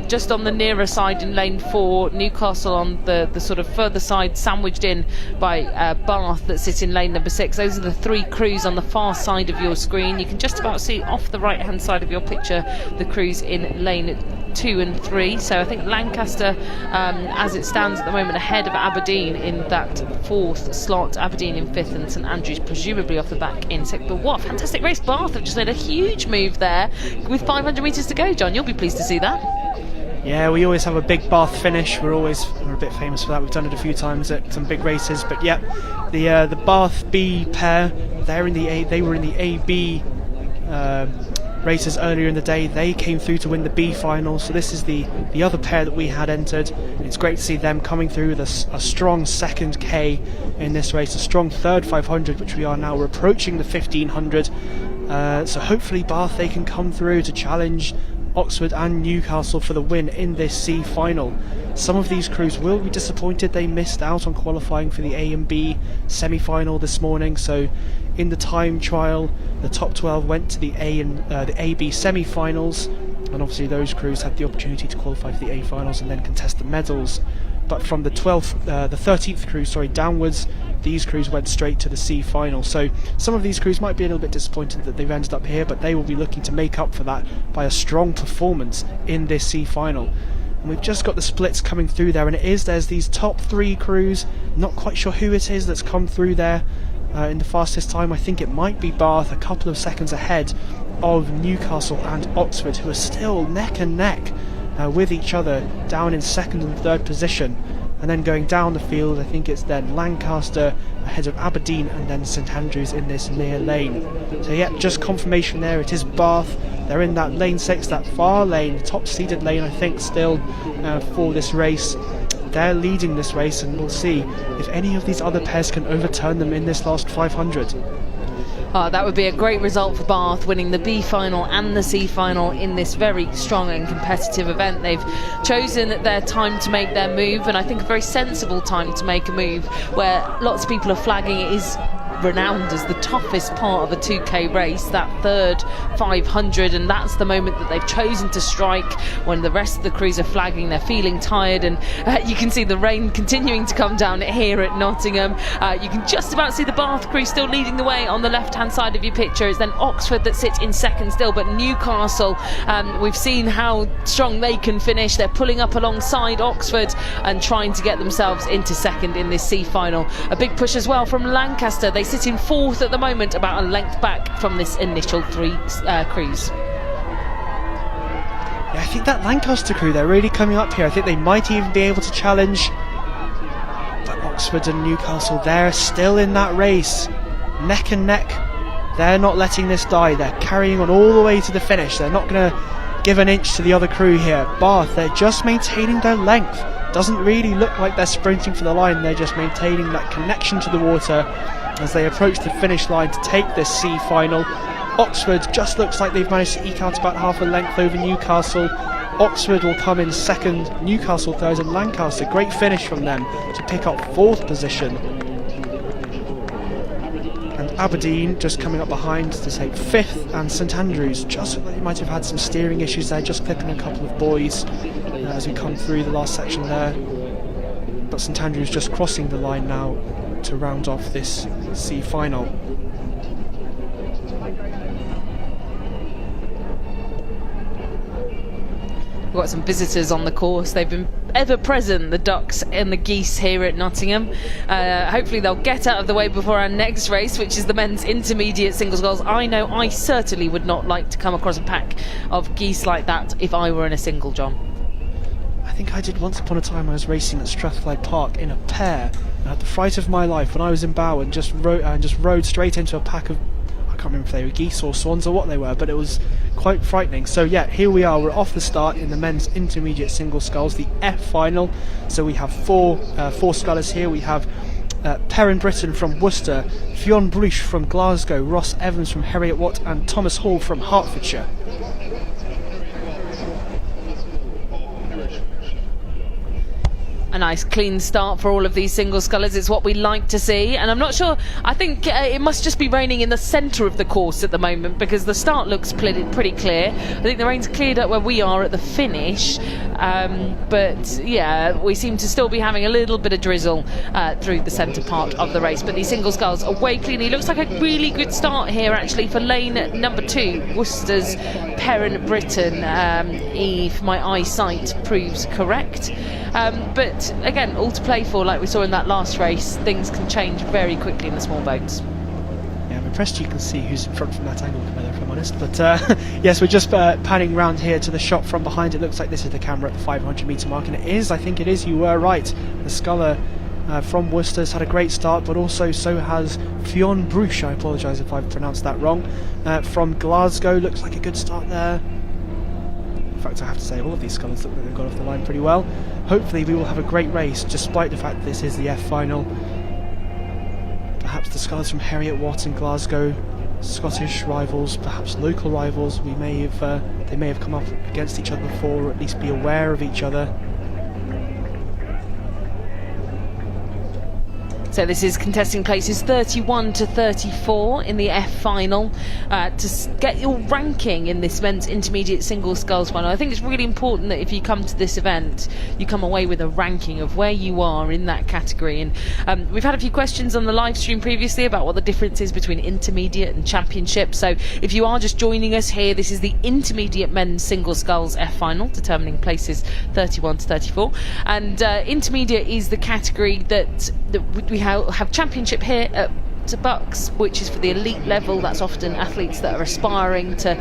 just on the nearer side in lane 4, Newcastle on the sort of further side, sandwiched in by Bath that sit in lane number 6. Those are the 3 crews on the far side of your screen. You can just about see off the right hand side of your picture the crews in lane 2 and 3. So I think Lancaster, as it stands at the moment, ahead of Aberdeen in that 4th slot. Aberdeen in 5th, and St Andrews presumably off the back in 6th. But what a fantastic race! Bath have just made a huge move there with 500 metres to go. John, you'll be pleased to see that. Yeah, we always have a big Bath finish. We're a bit famous for that. We've done it a few times at some big races. But yeah, the Bath B pair, they were in the AB races earlier in the day. They came through to win the B final, so this is the other pair that we had entered. It's great to see them coming through with a strong 2nd K in this race, a strong 3rd 500, which we are now. We're approaching the 1500, so hopefully Bath, they can come through to challenge Oxford and Newcastle for the win in this C final. Some of these crews will be disappointed they missed out on qualifying for the A and B semi-final this morning. So in the time trial, the top 12 went to the A and the AB semi-finals, and obviously those crews had the opportunity to qualify for the A finals and then contest the medals. But from the 13th crew, downwards, these crews went straight to the C final. So some of these crews might be a little bit disappointed that they've ended up here, but they will be looking to make up for that by a strong performance in this C final. And we've just got the splits coming through there, and there's these top 3 crews. Not quite sure who it is that's come through there in the fastest time. I think it might be Bath, a couple of seconds ahead of Newcastle and Oxford, who are still neck and neck with each other down in 2nd and 3rd position. And then going down the field, I think it's then Lancaster ahead of Aberdeen, and then St Andrews in this near lane. So yeah, just confirmation there, it is Bath. They're in that lane 6, that far lane, top seeded lane I think still for this race. They're leading this race, and we'll see if any of these other pairs can overturn them in this last 500. That would be a great result for Bath, winning the B final and the C final in this very strong and competitive event. They've chosen their time to make their move, and I think a very sensible time to make a move, where lots of people are flagging it is renowned as the toughest part of a 2k race, that 3rd 500, and that's the moment that they've chosen to strike when the rest of the crews are flagging. They're feeling tired, and you can see the rain continuing to come down here at Nottingham. You can just about see the Bath crew still leading the way on the left hand side of your picture. It's then Oxford that sit in 2nd still, but Newcastle, we've seen how strong they can finish. They're pulling up alongside Oxford and trying to get themselves into 2nd in this C final. A big push as well from Lancaster. They sit in 4th at the moment, about a length back from this initial 3 crews. Yeah, I think that Lancaster crew, they're really coming up here. I think they might even be able to challenge. But Oxford and Newcastle, they're still in that race, neck and neck. They're not letting this die. They're carrying on all the way to the finish. They're not going to give an inch to the other crew here. Bath, they're just maintaining their length Doesn't really look like they're sprinting for the line, they're just maintaining that connection to the water as they approach the finish line to take this C final. Oxford just looks like they've managed to eke out about half a length over Newcastle. Oxford will come in second, Newcastle third, and Lancaster, great finish from them to pick up 4th position. And Aberdeen just coming up behind to take 5th, and St Andrews just they might have had some steering issues there, just clipping a couple of buoys as we come through the last section there. But St Andrews just crossing the line now to round off this C final. We've got some visitors on the course. They've been ever present, the ducks and the geese here at Nottingham. Hopefully they'll get out of the way before our next race, which is the men's intermediate singles sculls. I know I certainly would not like to come across a pack of geese like that if I were in a single, John. I think I did once upon a time. I was racing at Strathclyde Park in a pair, and I had the fright of my life when I was in Bowen. Just rode straight into a pack of, I can't remember if they were geese or swans or what they were, but it was quite frightening. So yeah, here we are, we're off the start in the men's intermediate single sculls, the F final. So we have four scullers here. We have Perrin Britton from Worcester, Fionn Bruche from Glasgow, Ross Evans from Heriot-Watt, and Thomas Hall from Hertfordshire. A nice clean start for all of these single scullers. It's what we like to see, and I'm not sure, I think it must just be raining in the centre of the course at the moment, because the start looks pretty clear. I think the rain's cleared up where we are at the finish, but yeah, we seem to still be having a little bit of drizzle through the centre part of the race. But these single sculls away cleanly. Looks like a really good start here actually for lane number 2, Worcester's Perrin Britton, if my eyesight proves correct. But again, all to play for, like we saw in that last race. Things can change very quickly in the small boats. Yeah, I'm impressed you can see who's in front from that angle, Camilla, if I'm honest. But yes, we're just panning round here to the shot from behind. It looks like this is the camera at the 500 metre mark, and it is, I think it is, you were right. The sculler from Worcester's had a great start, but also so has Fionn Bruche. I apologise if I've pronounced that wrong. From Glasgow, looks like a good start there. In fact, I have to say, all of these scullers look like they've got off the line pretty well. Hopefully we will have a great race, despite the fact that this is the F final. Perhaps the scullers from Heriot-Watt and Glasgow, Scottish rivals, perhaps local rivals, they may have come up against each other before, or at least be aware of each other. So this is contesting places 31 to 34 in the F final to get your ranking in this men's intermediate single sculls final. I think it's really important that if you come to this event, you come away with a ranking of where you are in that category. And we've had a few questions on the live stream previously about what the difference is between intermediate and championship. So if you are just joining us here, this is the intermediate men's single sculls F final, determining places 31 to 34. And intermediate is the category that we have championship here at Bucs, which is for the elite level. That's often athletes that are aspiring to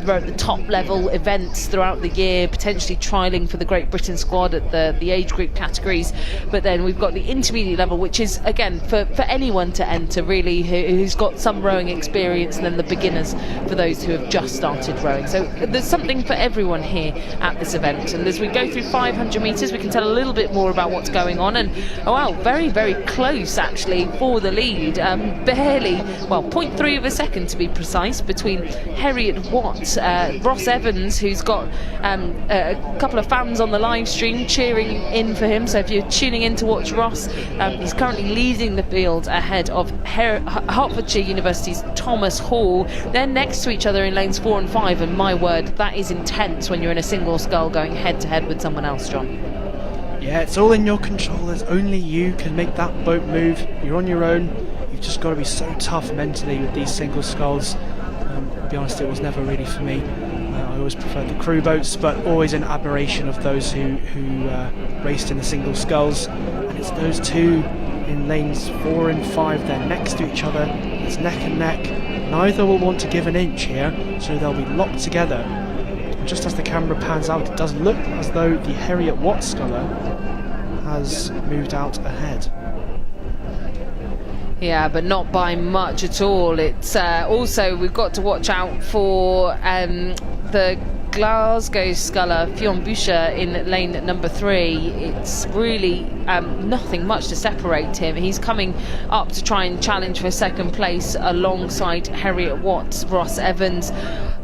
row at the top level events throughout the year, potentially trialling for the Great Britain squad at the age group categories. But then we've got the intermediate level, which is again for anyone to enter really who's got some rowing experience, and then the beginners for those who have just started rowing. So there's something for everyone here at this event. And as we go through 500 metres, we can tell a little bit more about what's going on. And oh wow, very, very close actually for the lead. Barely, well, 0.3 of a second to be precise, between Heriot-Watt, Ross Evans, who's got a couple of fans on the live stream cheering in for him. So if you're tuning in to watch Ross, he's currently leading the field ahead of Hertfordshire University's Thomas Hall. They're next to each other in lanes 4 and 5, and my word, that is intense when you're in a single scull going head to head with someone else, John. Yeah, it's all in your control. As only you can make that boat move. You're on your own. You've just got to be so tough mentally with these single sculls. To be honest, it was never really for me. I always preferred the crew boats, but always in admiration of those who raced in the single sculls. And it's those two in lanes 4 and 5. They're next to each other. It's neck and neck. Neither will want to give an inch here, so they'll be locked together. And just as the camera pans out, it does look as though the Heriot-Watt sculler has moved out ahead. Yeah, but not by much at all. It's also, we've got to watch out for the Glasgow sculler Fionn Boucher in lane number 3. It's really nothing much to separate him. He's coming up to try and challenge for second place alongside Harriet Watt, Ross Evans.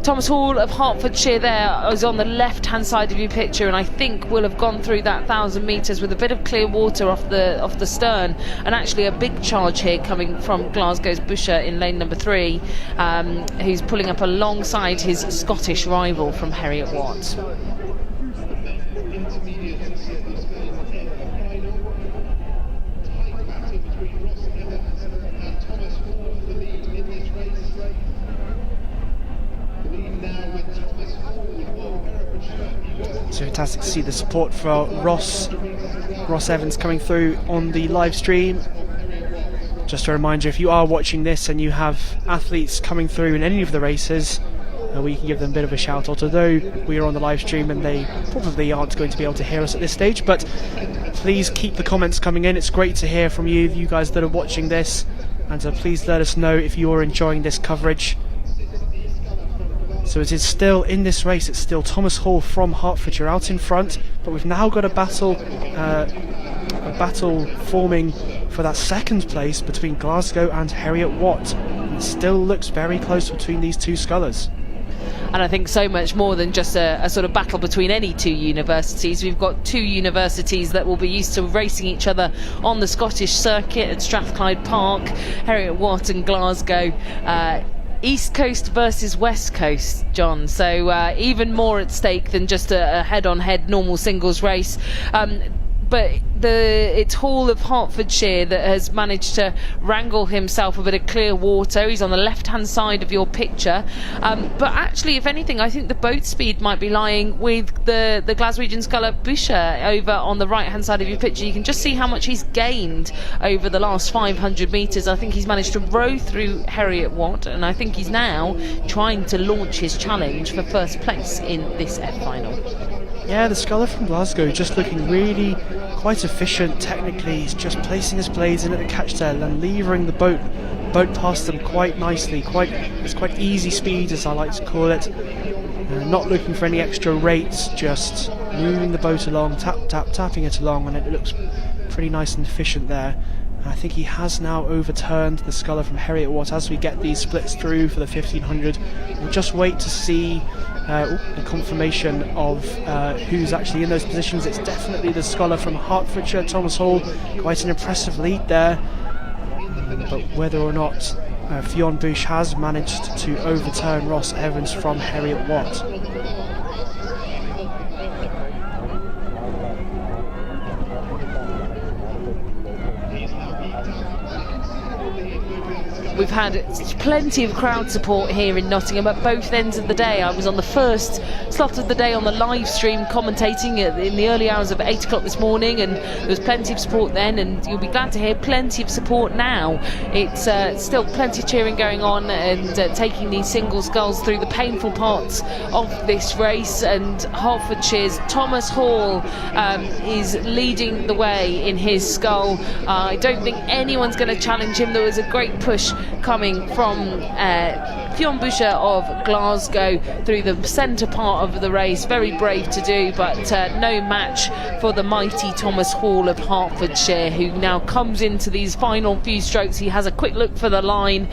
Thomas Hall of Hertfordshire there is on the left hand side of your picture, and I think will have gone through that 1,000 metres with a bit of clear water off the stern, and actually a big charge here coming from Glasgow's Boucher in lane number 3, who's pulling up alongside his Scottish rival from Harriet Watt. It's fantastic to see the support for Ross Evans coming through on the live stream. Just a reminder, if you are watching this and you have athletes coming through in any of the races, we can give them a bit of a shout out, although we are on the live stream and they probably aren't going to be able to hear us at this stage. But please keep the comments coming in. It's great to hear from you guys that are watching this, and please let us know if you're enjoying this coverage. So it is still in this race, it's still Thomas Hall from Hertfordshire out in front, but we've now got a battle forming for that second place between Glasgow and Harriet Watt. It still looks very close between these two scullers. And I think so much more than just a sort of battle between any two universities. We've got two universities that will be used to racing each other on the Scottish circuit at Strathclyde Park, Harriet Watt and Glasgow. East Coast versus West Coast, John. So even more at stake than just a head-on-head normal singles race. But it's Hall of Hertfordshire that has managed to wrangle himself a bit of clear water. He's on the left-hand side of your picture. But actually, if anything, I think the boat speed might be lying with the Glaswegian sculler Boucher over on the right-hand side of your picture. You can just see how much he's gained over the last 500 metres. I think he's managed to row through Harriet Watt, and I think he's now trying to launch his challenge for first place in this F final. Yeah, the sculler from Glasgow just looking really quite efficient technically. He's just placing his blades in at the catchtail and levering the boat past them quite nicely. It's quite easy speed, as I like to call it. Not looking for any extra rates, just moving the boat along, tapping it along, and it looks pretty nice and efficient there. I think he has now overturned the sculler from Harriet Watt as we get these splits through for the 1500. We'll just wait to see the confirmation of who's actually in those positions. It's definitely the sculler from Hertfordshire, Thomas Hall. Quite an impressive lead there. But whether or not Fionn Boucher has managed to overturn Ross Evans from Harriet Watt. We've had plenty of crowd support here in Nottingham at both ends of the day. I was on the first slot of the day on the live stream commentating in the early hours of 8 o'clock this morning, and there was plenty of support then, and you'll be glad to hear plenty of support now. It's still plenty of cheering going on and taking these single sculls through the painful parts of this race, and Hertfordshire's Thomas Hall is leading the way in his scull. I don't think anyone's going to challenge him. There was a great push coming from Fionn Boucher of Glasgow through the centre part of the race. Very brave to do, but no match for the mighty Thomas Hall of Hertfordshire, who now comes into these final few strokes. He has a quick look for the line.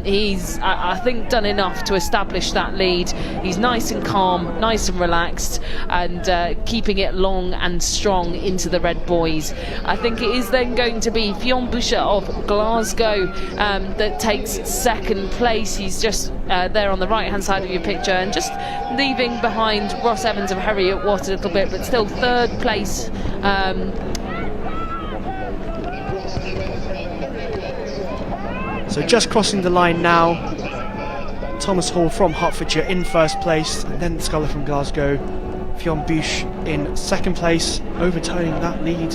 He's, I think, done enough to establish that lead. He's nice and calm, nice and relaxed, and keeping it long and strong into the red boys. I think it is then going to be Fionn Boucher of Glasgow that takes second place. He's just there on the right hand side of your picture, and just leaving behind Ross Evans of Harriet Watt a little bit, but still third place. So just crossing the line now, Thomas Hall from Hertfordshire in first place, and then the sculler from Glasgow, Fionn Boucher in second place, overturning that lead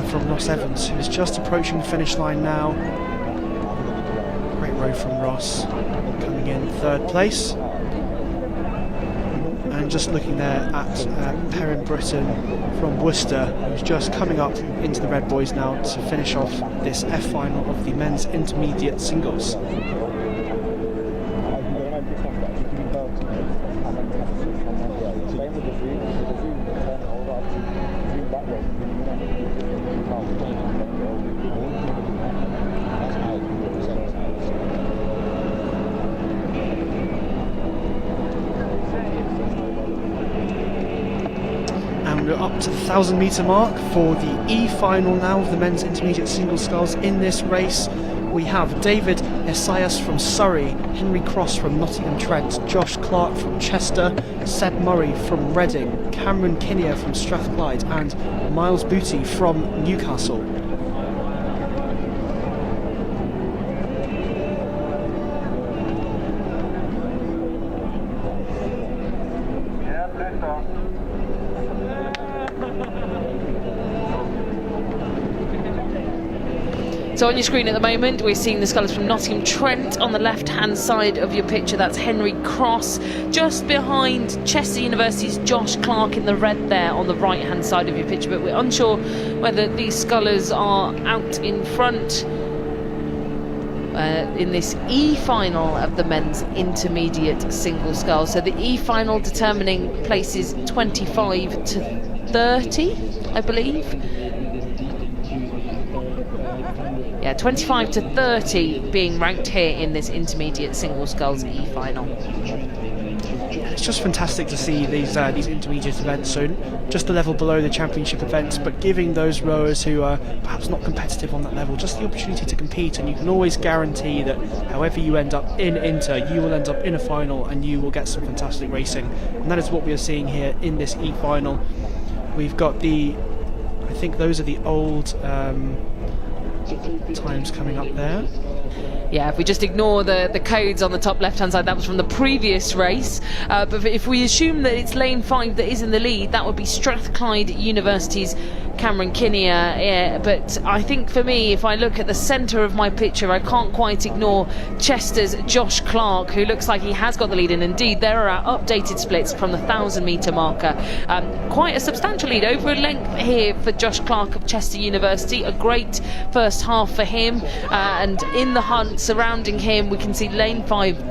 from Ross Evans, who is just approaching the finish line now. Great row from Ross, coming in third place. And just looking there at Perrin Britton from Worcester, who's just coming up into the red boys now to finish off this F final of the men's intermediate singles. we're up to the 1,000 metre mark for the E final now of the men's intermediate single sculls. In this race we have David Esaias from Surrey, Henry Cross from Nottingham Trent, Josh Clark from Chester, Seb Murray from Reading, Cameron Kinnear from Strathclyde and Miles Booty from Newcastle. So on your screen at the moment, we're seeing the scullers from Nottingham Trent on the left-hand side of your picture. That's Henry Cross, just behind Chester University's Josh Clark in the red there on the right-hand side of your picture. But we're unsure whether these scullers are out in front in this E-final of the men's intermediate single scull. So the E-final determining places 25 to 30, I believe. Yeah, 25 to 30 being ranked here in this intermediate single sculls E-final. It's just fantastic to see these intermediate events, so just the level below the championship events, but giving those rowers who are perhaps not competitive on that level just the opportunity to compete. And you can always guarantee that however you end up in inter, you will end up in a final and you will get some fantastic racing, and that is what we are seeing here in this E-final. We've got I think those are the old times coming up there. Yeah, if we just ignore the codes on the top left-hand side, that was from the previous race. But if we assume that it's lane 5 that is in the lead, that would be Strathclyde University's Cameron Kinnear. But I think for me, if I look at the centre of my picture, I can't quite ignore Chester's Josh Clark, who looks like he has got the lead. And indeed, there are our updated splits from the 1,000 metre marker. Quite a substantial lead, over a length here for Josh Clark of Chester University. A great first half for him. And in the hunt surrounding him, we can see lane 5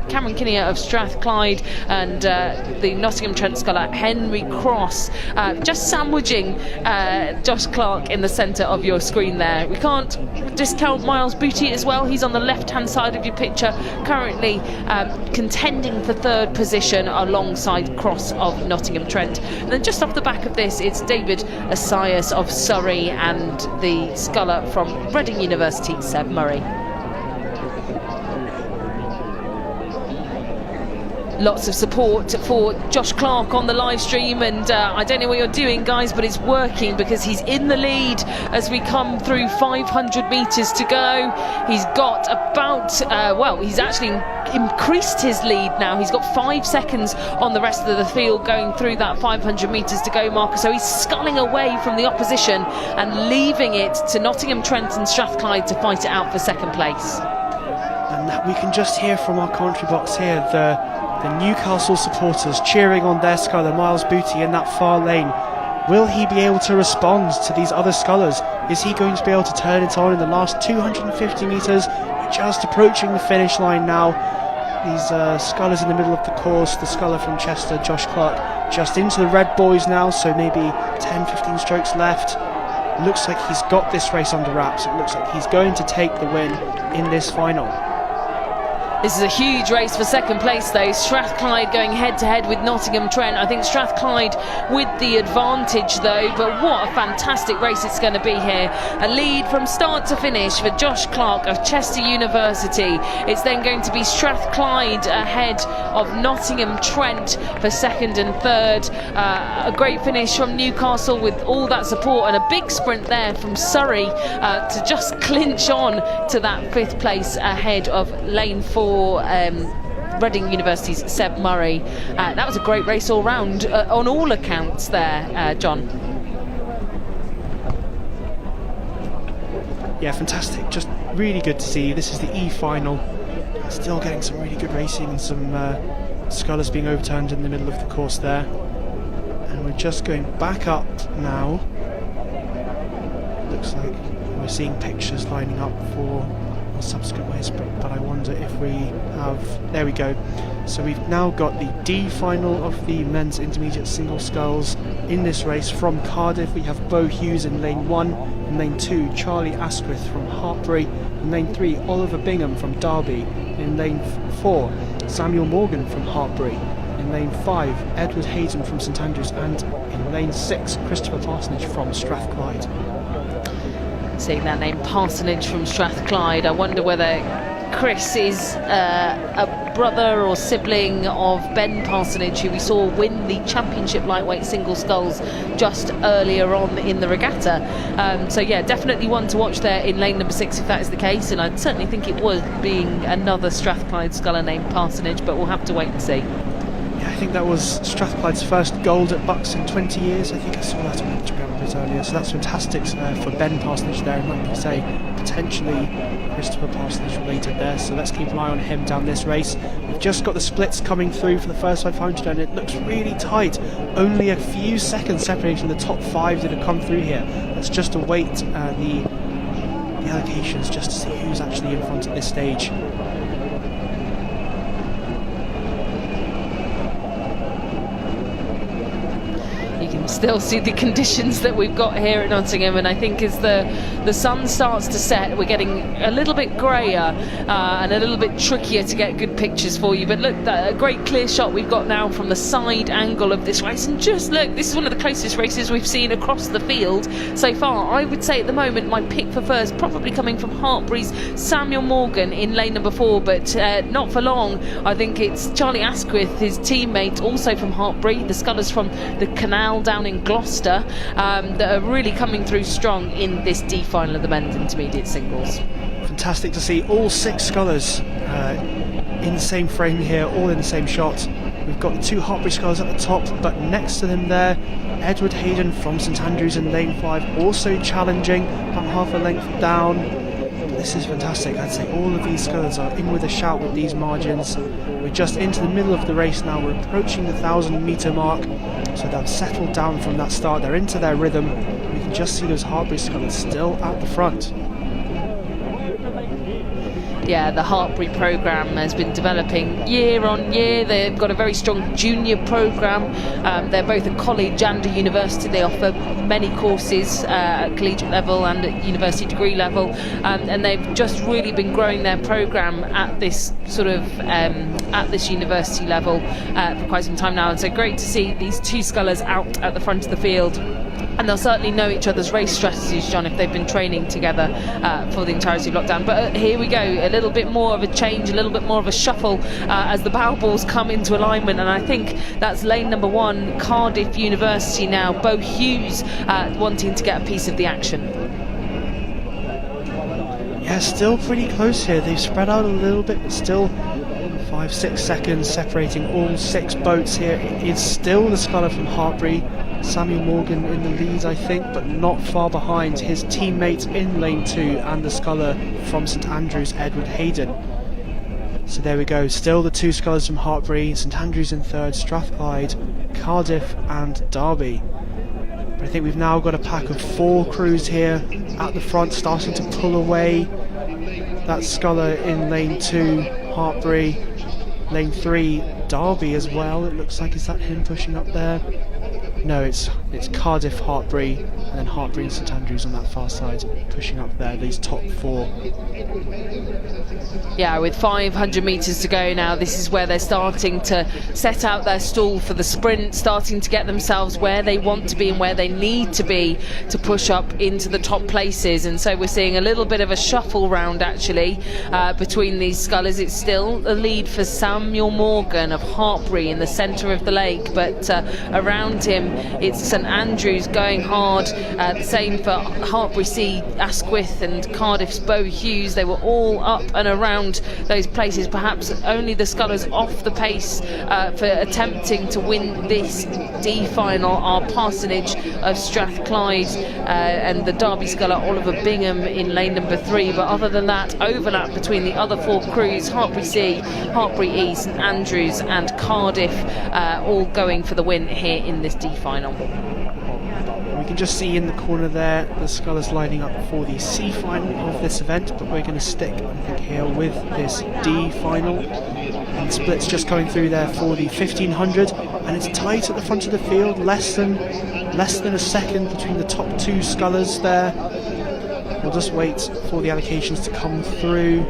Cameron Kinnear of Strathclyde and the Nottingham Trent sculler Henry Cross just sandwiching Josh Clark in the centre of your screen there. We can't discount Miles Booty as well. He's on the left hand side of your picture, currently contending for 3rd position alongside Cross of Nottingham Trent. And then just off the back of this, it's David Esaias of Surrey and the sculler from Reading University, Seb Murray. Lots of support for Josh Clark on the live stream, and I don't know what you're doing, guys, but it's working because he's in the lead as we come through 500 metres to go. He's got about, he's actually increased his lead now. He's got 5 seconds on the rest of the field going through that 500 metres to go marker, so he's sculling away from the opposition and leaving it to Nottingham Trent and Strathclyde to fight it out for 2nd place. And that we can just hear from our commentary box here, the Newcastle supporters cheering on their sculler, Miles Booty, in that far lane. Will he be able to respond to these other scullers? Is he going to be able to turn it on in the last 250 metres? We're just approaching the finish line now. These scullers in the middle of the course, the sculler from Chester, Josh Clark, just into the red boys now, so maybe 10-15 strokes left. Looks like he's got this race under wraps. It looks like he's going to take the win in this final. This is a huge race for 2nd place though. Strathclyde going head to head with Nottingham Trent. I think Strathclyde with the advantage though, but what a fantastic race it's going to be here. A lead from start to finish for Josh Clark of Chester University. It's then going to be Strathclyde ahead of Nottingham Trent for 2nd and 3rd. A great finish from Newcastle with all that support, and a big sprint there from Surrey to just clinch on to that 5th place ahead of lane 4. Reading University's Seb Murray. That was a great race all round on all accounts there, John. Yeah, fantastic. Just really good to see. This is the E-final. Still getting some really good racing and some scullers being overturned in the middle of the course there. And we're just going back up now. Looks like we're seeing pictures lining up for subsequent ways, but I wonder if we have... There we go. So we've now got the D final of the men's intermediate single sculls in this race. From Cardiff we have Bo Hughes in lane 1, in lane 2 Charlie Asquith from Hartbury, in lane 3 Oliver Bingham from Derby, in lane 4 Samuel Morgan from Hartbury, in lane 5, Edward Hayden from St Andrews, and in lane 6, Christopher Parsonage from Strathclyde. Seeing that name, Parsonage from Strathclyde, I wonder whether Chris is a brother or sibling of Ben Parsonage, who we saw win the championship lightweight single sculls just earlier on in the regatta. So yeah, definitely one to watch there in lane number 6 if that is the case, and I'd certainly think it would, being another Strathclyde sculler named Parsonage, but we'll have to wait and see. Yeah, I think that was Strathclyde's first gold at Bucs in 20 years. I think I saw that on Instagram a bit earlier, so that's fantastic for Ben Parsonage there, and like you say, potentially Christopher Parsonage related there, so let's keep an eye on him down this race. We've just got the splits coming through for the first 500 and it looks really tight, only a few seconds separating the top 5 that have come through here. Let's just await the allocations just to see who's actually in front at this stage. You can still see the conditions that we've got here at Nottingham, and I think as the sun starts to set, we're getting a little bit greyer and a little bit trickier to get good pictures for you. But look, a great clear shot we've got now from the side angle of this race, and just look, this is one of the closest races we've seen across the field so far. I would say at the moment my pick for first probably coming from Hartbury's Samuel Morgan in lane number 4, but not for long. I think it's Charlie Asquith, his teammate, also from Hartbury, the scullers from the Canal down in Gloucester, that are really coming through strong in this D final of the men's intermediate singles. Fantastic to see all 6 scullers in the same frame here, all in the same shot. We've got the 2 Hartbury scullers at the top, but next to them there, Edward Hayden from St Andrews in lane 5, also challenging, about half a length down. But this is fantastic. I'd say all of these scullers are in with a shout with these margins. We're just into the middle of the race now. We're approaching the 1,000-metre mark, so they've settled down from that start. They're into their rhythm. We can just see those Hartbury scullers still at the front. Yeah, the Hartbury programme has been developing year on year. They've got a very strong junior programme. They're both at college and a university. They offer many courses at collegiate level and at university degree level, and they've just really been growing their programme at this sort of at this university level for quite some time now. And so great to see these 2 scullers out at the front of the field. And they'll certainly know each other's race strategies, John, if they've been training together for the entirety of lockdown. But here we go, a little bit more of a change, a little bit more of a shuffle as the bow balls come into alignment. And I think that's lane number 1, Cardiff University now. Bo Hughes wanting to get a piece of the action. Yeah, still pretty close here. They've spread out a little bit, but still 5-6 seconds separating all 6 boats here. It's still the sculler from Hartbury, Samuel Morgan, in the lead, I think, but not far behind his teammate in lane 2 and the sculler from St Andrews, Edward Hayden. So there we go, still the 2 scullers from Hartbury, St Andrews in 3rd, Strathclyde, Cardiff and Derby. But I think we've now got a pack of 4 crews here at the front, starting to pull away. That sculler in lane 2, Hartbury, lane 3, Derby as well, it looks like. Is that him pushing up there? No, it's Cardiff, Hartbury, and then Hartbury and St Andrews on that far side pushing up there, these top 4. Yeah, with 500 metres to go now, this is where they're starting to set out their stall for the sprint, starting to get themselves where they want to be and where they need to be to push up into the top places. And so we're seeing a little bit of a shuffle round actually between these scullers. It's still the lead for Samuel Morgan of Hartbury in the centre of the lake, but around him it's St Andrews going hard. The same for Hartbury C, Asquith and Cardiff's Bo Hughes. They were all up and around those places. Perhaps only the scullers off the pace for attempting to win this D final are Parsonage of Strathclyde and the Derby sculler Oliver Bingham in lane number 3. But other than that, overlap between the other 4 crews, Hartbury C, Hartbury E, St Andrews and Cardiff, all going for the win here in this D final. We can just see in the corner there the scullers lining up for the C final of this event, but we're going to stick, I think, here with this D final. And splits just going through there for the 1500, and it's tight at the front of the field, less than a second between the top 2 scullers there. We'll just wait for the allocations to come through.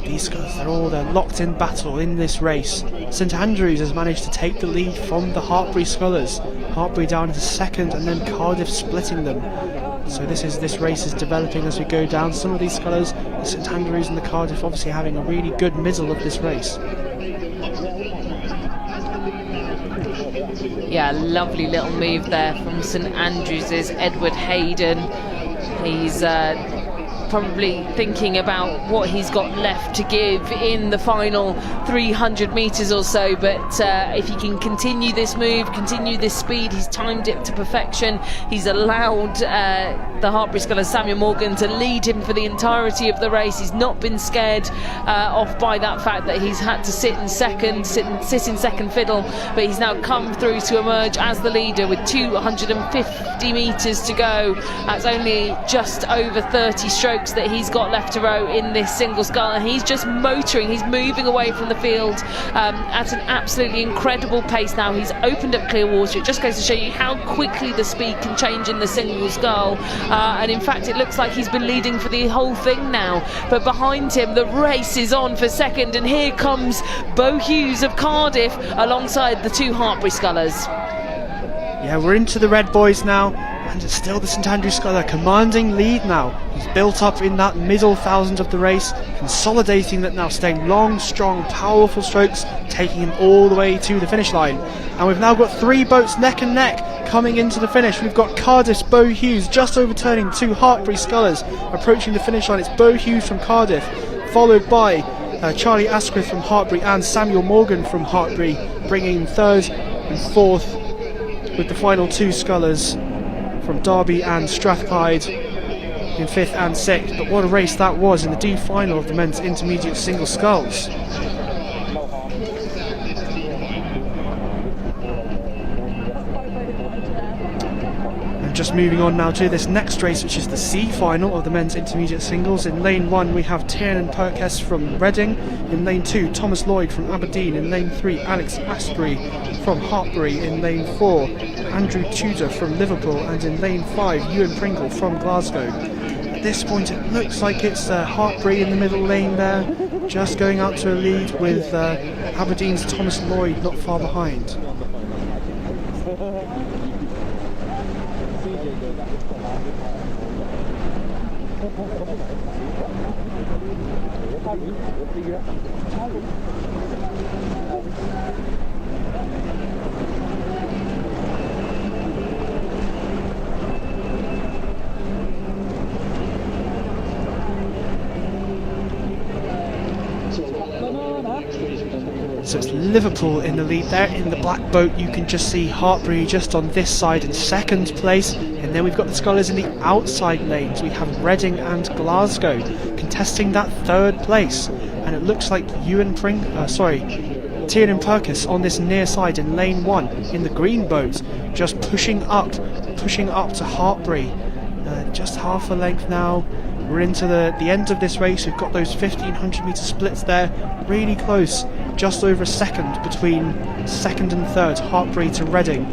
These scullers, they're locked in battle in this race. St Andrews has managed to take the lead from the Hartpury Scullers. Hartpury down into second, and then Cardiff splitting them. So this race is developing as we go down. Some of these scullers, the St Andrews and the Cardiff, obviously having a really good middle of this race. Yeah, lovely little move there from St Andrews' Edward Hayden. He's probably thinking about what he's got left to give in the final 300 metres or so, but if he can continue this move, continue this speed, he's timed it to perfection. He's allowed the Hartpury Sculler Samuel Morgan to lead him for the entirety of the race. He's not been scared off by that fact that he's had to sit in second fiddle, but he's now come through to emerge as the leader with 250 metres to go. That's only just over 30 strokes that he's got left to row in this single scull, and he's just motoring, he's moving away from the field at an absolutely incredible pace now. He's opened up clear water. It just goes to show you how quickly the speed can change in the single scull, and in fact it looks like he's been leading for the whole thing now, but behind him the race is on for second, and here comes Bo Hughes of Cardiff alongside the two Hartpury Scullers. Yeah, we're into the red boys now, and it's still the St Andrews Sculler commanding lead now. He's built up in that middle thousand of the race, consolidating that now, staying long, strong, powerful strokes, taking him all the way to the finish line. And we've now got three boats neck and neck coming into the finish. We've got Cardiff's Bo Hughes just overturning two Hartpury Scullers approaching the finish line. It's Bo Hughes from Cardiff, followed by Charlie Asquith from Hartpury and Samuel Morgan from Hartpury, bringing third and fourth, with the final two scullers from Derby and Strathclyde in fifth and sixth. But what a race that was in the D final of the men's intermediate single sculls. And just moving on now to this next race, which is the C final of the men's intermediate singles. In lane 1 we have Tiernan Perkes from Reading. In lane 2 Thomas Lloyd from Aberdeen. In lane 3 Alex Asprey from Hartpury. In lane 4 Andrew Tudor from Liverpool, and in lane 5 Ewan Pringle from Glasgow. At this point it looks like it's Hartpury in the middle lane there, just going out to a lead, with Aberdeen's Thomas Lloyd not far behind. So it's Liverpool in the lead there. In the black boat you can just see Hartpury just on this side in second place, and then we've got the scullers in the outside lanes. We have Reading and Glasgow contesting that third place, and it looks like Tiernan Perkes on this near side in lane 1 in the green boat, just pushing up to Hartpury, just half a length now. We're into the end of this race. We've got those 1500 metre splits there, really close, just over a second between second and third, Hartpury to Reading.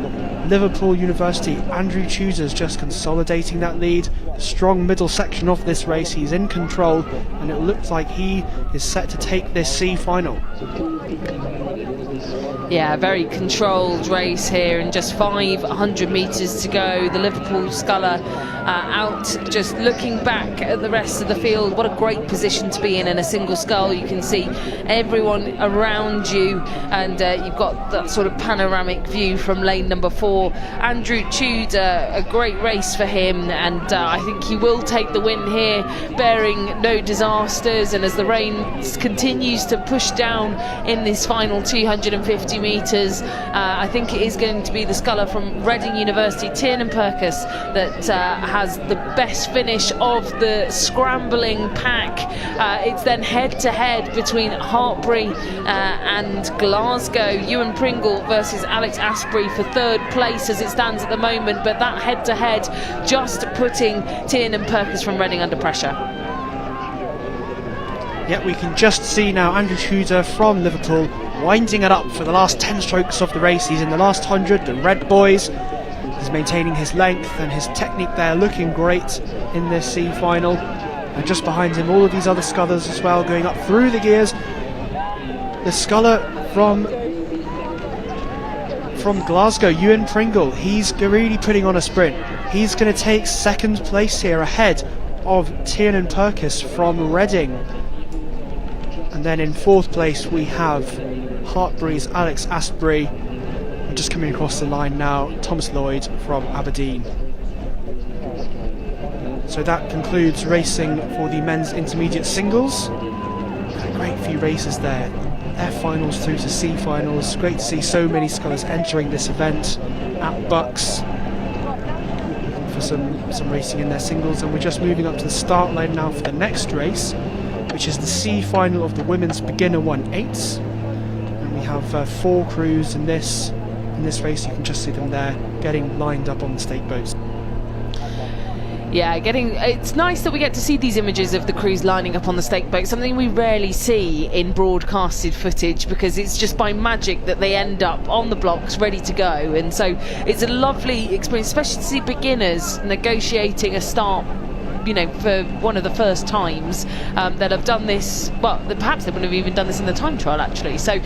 Liverpool University, Andrew Tudor's just consolidating that lead. Strong middle section of this race, he's in control, and it looks like he is set to take this C final. Yeah, very controlled race here, and just 500 metres to go. The Liverpool sculler out, just looking back at the rest of the field. What a great position to be in a single scull. You can see everyone around you, and you've got that sort of panoramic view from lane number 4. Andrew Tudor, a great race for him, and I think he will take the win here, bearing no disasters. And as the rain continues to push down in this final 250 metres, I think it is going to be the sculler from Reading University, Tiernan Perkes, that has the best finish of the scrambling pack. It's then head-to-head between Hartpury and Glasgow. Ewan Pringle versus Alex Asprey for third place as it stands at the moment, but that head-to-head just putting Tiernan Perkes from Reading under pressure. Yeah, we can just see now Andrew Tudor from Liverpool winding it up for the last 10 strokes of the race. He's in the last 100, the red boys. He's maintaining his length and his technique there, looking great in this C final. And just behind him, all of these other scullers as well, going up through the gears. The sculler from from Glasgow, Ewan Pringle, he's really putting on a sprint. He's going to take second place here ahead of Tiernan Purkis from Reading. And then in fourth place we have Hartbury's Alex Astbury. And just coming across the line now, Thomas Lloyd from Aberdeen. So that concludes racing for the men's intermediate singles. A great few races there. F finals through to C finals. Great to see so many scullers entering this event at Bucs for some racing in their singles. And we're just moving up to the start line now for the next race, which is the C final of the women's beginner 1/8. And we have 4 crews in this race. You can just see them there getting lined up on the stake boats. Yeah, it's nice that we get to see these images of the crews lining up on the stake boat, something we rarely see in broadcasted footage, because it's just by magic that they end up on the blocks ready to go. And so it's a lovely experience, especially to see beginners negotiating a start, you know, for one of the first times that have done this. Well, perhaps they wouldn't have even done this in the time trial, actually. So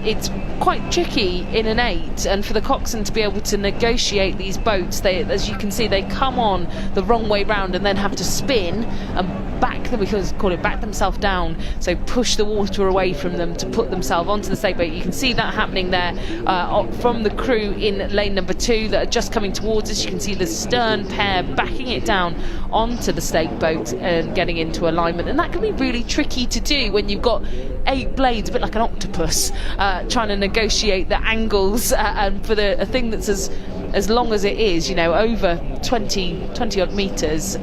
it's quite tricky in an 8, and for the coxswain to be able to negotiate these boats, they, as you can see, they come on the wrong way round and then have to spin and back themselves down, so push the water away from them to put themselves onto the stake boat. You can see that happening there from the crew in lane number 2 that are just coming towards us. You can see the stern pair backing it down onto the stake boat and getting into alignment, and that can be really tricky to do when you've got 8 blades, a bit like an octopus, trying to negotiate the angles and for a thing that's as long as it is, you know, over 20 odd metres.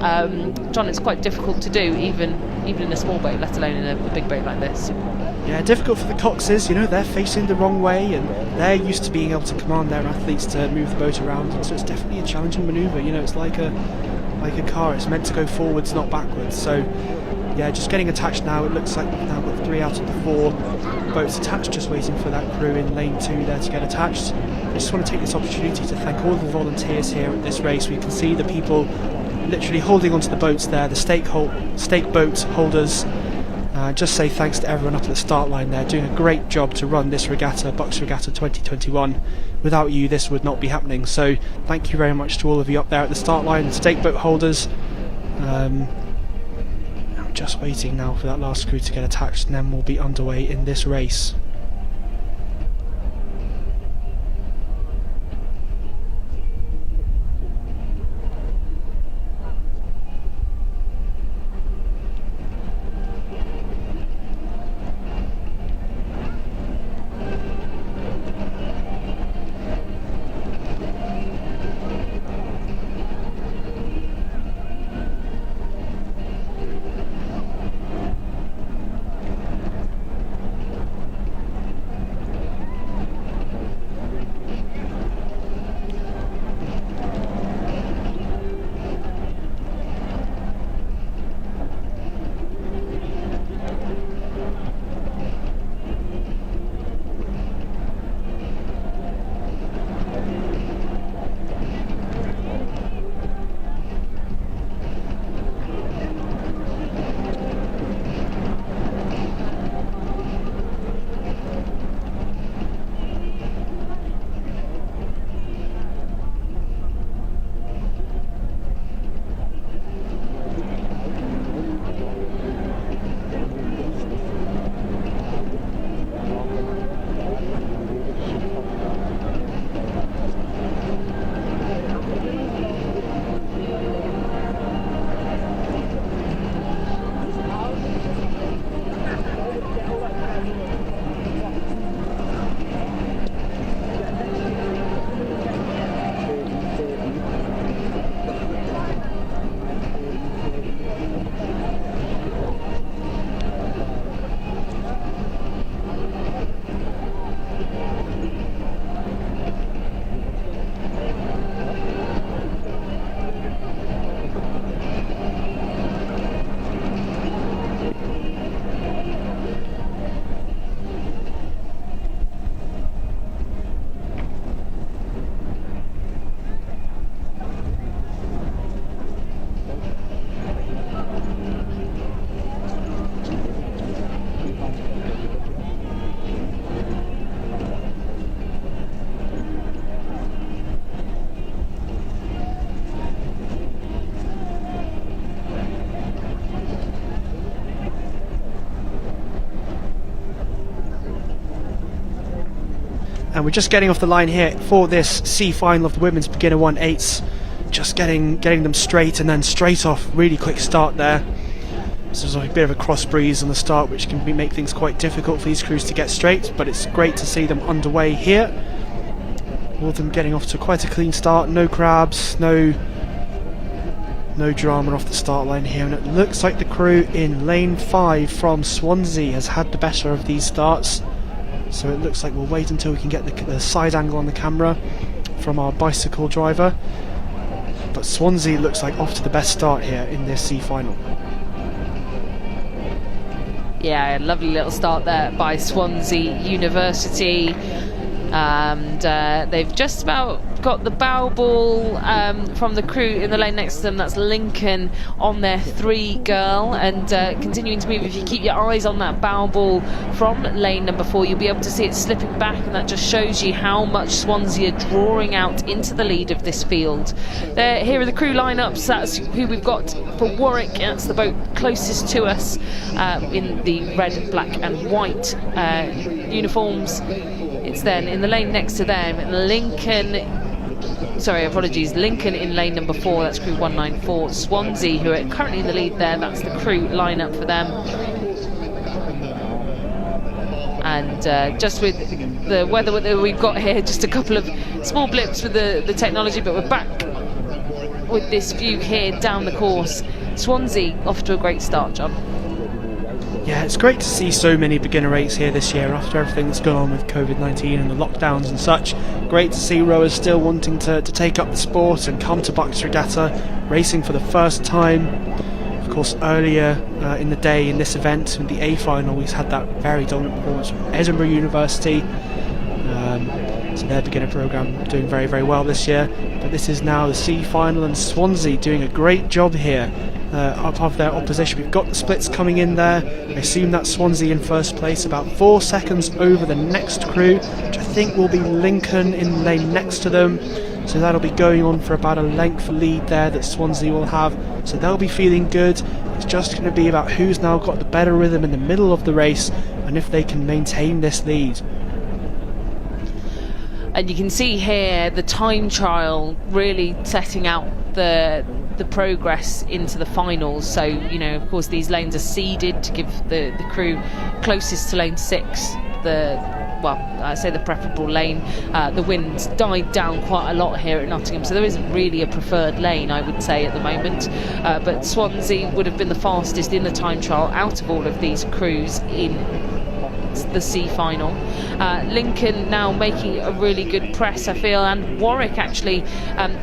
John, it's quite difficult to do, even in a small boat, let alone in a big boat like this. Yeah, difficult for the coxes. You know, they're facing the wrong way, and they're used to being able to command their athletes to move the boat around, and so it's definitely a challenging manoeuvre. You know, it's like a car, it's meant to go forwards, not backwards. So yeah, just getting attached now. It looks like we've now got 3 out of the 4 boats attached, just waiting for that crew in lane 2 there to get attached. I just want to take this opportunity to thank all the volunteers here at this race. We can see the people literally holding onto the boats there, the stake boat holders. Just say thanks to everyone up at the start line there, doing a great job to run this regatta, Bucs Regatta 2021. Without you, this would not be happening. So thank you very much to all of you up there at the start line, the stake boat holders. I'm just waiting now for that last crew to get attached, and then we'll be underway in this race. And we're just getting off the line here for this C final of the women's beginner 1/8s. Just getting them straight and then straight off. Really quick start there. So there's a bit of a cross breeze on the start, which can make things quite difficult for these crews to get straight, but it's great to see them underway here. All of them getting off to quite a clean start, no crabs, no drama off the start line here, and it looks like the crew in lane 5 from Swansea has had the better of these starts. So it looks like we'll wait until we can get the side angle on the camera from our bicycle driver. But Swansea looks like off to the best start here in this C final. Yeah, lovely little start there by Swansea University. And they've just about got the bow ball from the crew in the lane next to them. That's Lincoln on their 3 girl, and continuing to move. If you keep your eyes on that bow ball from lane number 4, you'll be able to see it slipping back, and that just shows you how much Swansea are drawing out into the lead of this field. Here are the crew lineups. That's who we've got for Warwick. That's the boat closest to us in the red, black and white uniforms. It's then in the lane next to them, Lincoln in lane number 4, that's crew 194. Swansea, who are currently in the lead there, that's the crew lineup for them. And just with the weather that we've got here, just a couple of small blips with the technology, but we're back with this view here down the course. Swansea off to a great start, John. Yeah, it's great to see so many beginner rates here this year after everything that's gone on with COVID-19 and the lockdowns and such. Great to see rowers still wanting to take up the sport and come to Bucs Regatta, racing for the first time. Of course, earlier in the day in this event, in the A final, we had that very dominant performance from Edinburgh University. So their beginner programme doing very, very well this year. But this is now the C final, and Swansea doing a great job here. Up of their opposition. We've got the splits coming in there. I assume that's Swansea in first place, about 4 seconds over the next crew, which I think will be Lincoln in the lane next to them. So that'll be going on for about a length lead there that Swansea will have. So they'll be feeling good. It's just going to be about who's now got the better rhythm in the middle of the race and if they can maintain this lead. And you can see here the time trial really setting out the progress into the finals. So, you know, of course these lanes are seeded to give the crew closest to lane 6 the preferable lane. The wind died down quite a lot here at Nottingham, so there isn't really a preferred lane, I would say, at the moment. But Swansea would have been the fastest in the time trial out of all of these crews in the C final. Lincoln now making a really good press, I feel, and Warwick actually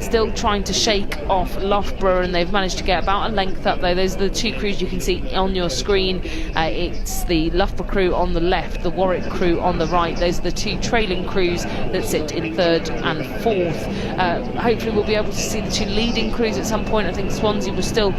still trying to shake off Loughborough, and they've managed to get about a length up though. Those are the 2 crews you can see on your screen. It's the Loughborough crew on the left, the Warwick crew on the right. Those are the 2 trailing crews that sit in 3rd and 4th. Hopefully we'll be able to see the 2 leading crews at some point. I think Swansea was still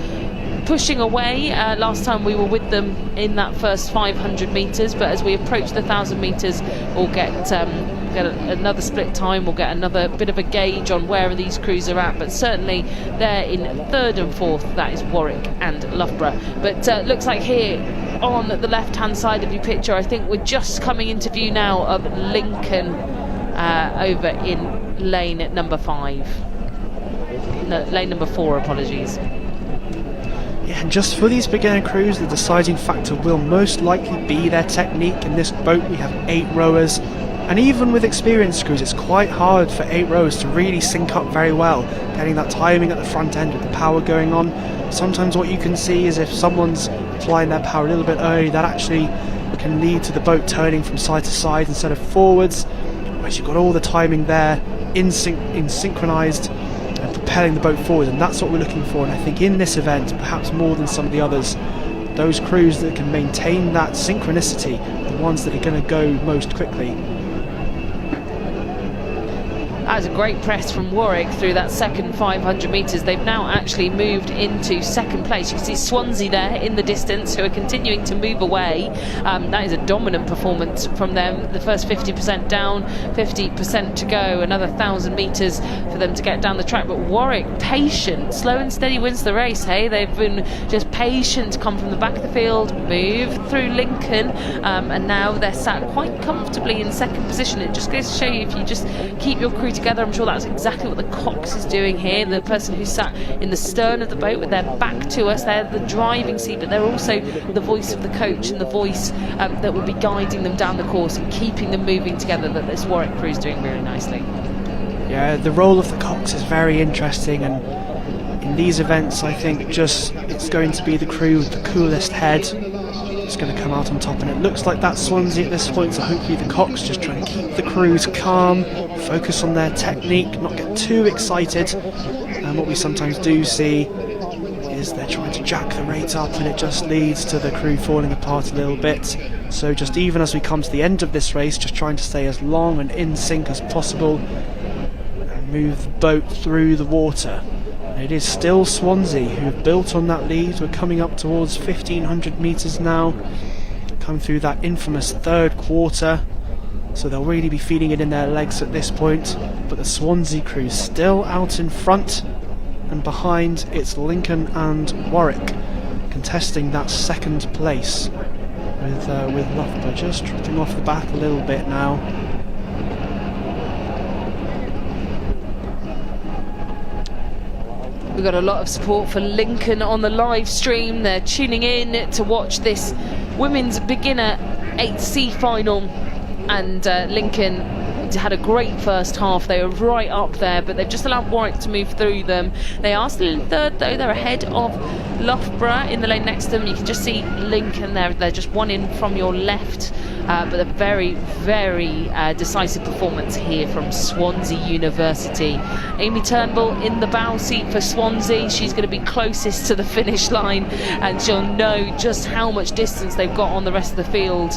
pushing away last time we were with them in that first 500 metres, but as we approach the 1,000 metres we'll get another split time, we'll get another bit of a gauge on where these crews are at, but certainly they're in 3rd and 4th, that is Warwick and Loughborough. But looks like here on the left hand side of your picture, I think we're just coming into view now of Lincoln over in lane number 5. No, lane number 4, apologies. Yeah, and just for these beginner crews, the deciding factor will most likely be their technique. In this boat we have 8 rowers, and even with experienced crews it's quite hard for 8 rowers to really sync up very well, getting that timing at the front end with the power going on. Sometimes what you can see is if someone's applying their power a little bit early, that actually can lead to the boat turning from side to side instead of forwards, whereas you've got all the timing there synchronized and propelling the boat forward, and that's what we're looking for. And I think in this event, perhaps more than some of the others, those crews that can maintain that synchronicity are the ones that are going to go most quickly. That was a great press from Warwick through that second 500 metres. They've now actually moved into second place. You can see Swansea there in the distance, who are continuing to move away. That is a dominant performance from them. The first 50% down, 50% to go, another 1,000 metres for them to get down the track. But Warwick, patient, slow and steady wins the race. Hey, they've been just patient, come from the back of the field, move through Lincoln, and now they're sat quite comfortably in second position. It just goes to show you, if you just keep your crew together, I'm sure that's exactly what the Cox is doing here. The person who sat in the stern of the boat with their back to us, they're the driving seat, but they're also the voice of the coach and the voice that will be guiding them down the course and keeping them moving together. That this Warwick crew is doing really nicely. Yeah, the role of the Cox is very interesting, and in these events I think just it's going to be the crew with the coolest head is going to come out on top, and it looks like that's Swansea at this point, so hopefully the Cox just trying to keep the crews calm, focus on their technique, not get too excited. And what we sometimes do see is they're trying to jack the rate up, and it just leads to the crew falling apart a little bit. So just even as we come to the end of this race, just trying to stay as long and in sync as possible and move the boat through the water. It is still Swansea who have built on that lead. We're coming up towards 1,500 metres now, come through that infamous third quarter, so they'll really be feeling it in their legs at this point. But the Swansea crew still out in front, and behind it's Lincoln and Warwick contesting that second place, with Loughborough just dropping off the back a little bit now. We've got a lot of support for Lincoln on the live stream. They're tuning in to watch this women's beginner 8C final, and Lincoln had a great first half. They were right up there, but they've just allowed Warwick to move through them. They are still in third though. They're ahead of Loughborough in the lane next to them. You can just see Lincoln there. They're just one in from your left, but a very, very decisive performance here from Swansea University. Amy Turnbull in the bow seat for Swansea. She's going to be closest to the finish line, and she'll know just how much distance they've got on the rest of the field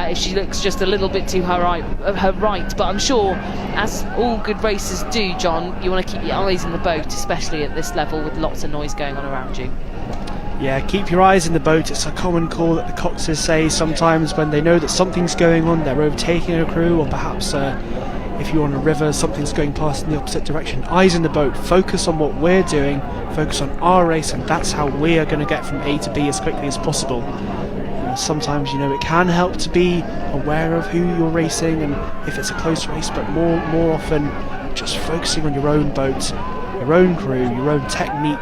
if she looks just a little bit to her right. But I'm sure, as all good racers do, John, you want to keep your eyes in the boat, especially at this level with lots of noise going on around you. Yeah, keep your eyes in the boat. It's a common call that the Coxes say sometimes when they know that something's going on, they're overtaking a crew, or perhaps if you're on a river, something's going past in the opposite direction. Eyes in the boat, focus on what we're doing, focus on our race, and that's how we are going to get from A to B as quickly as possible. Sometimes, you know, it can help to be aware of who you're racing and if it's a close race, but more often just focusing on your own boat, your own crew, your own technique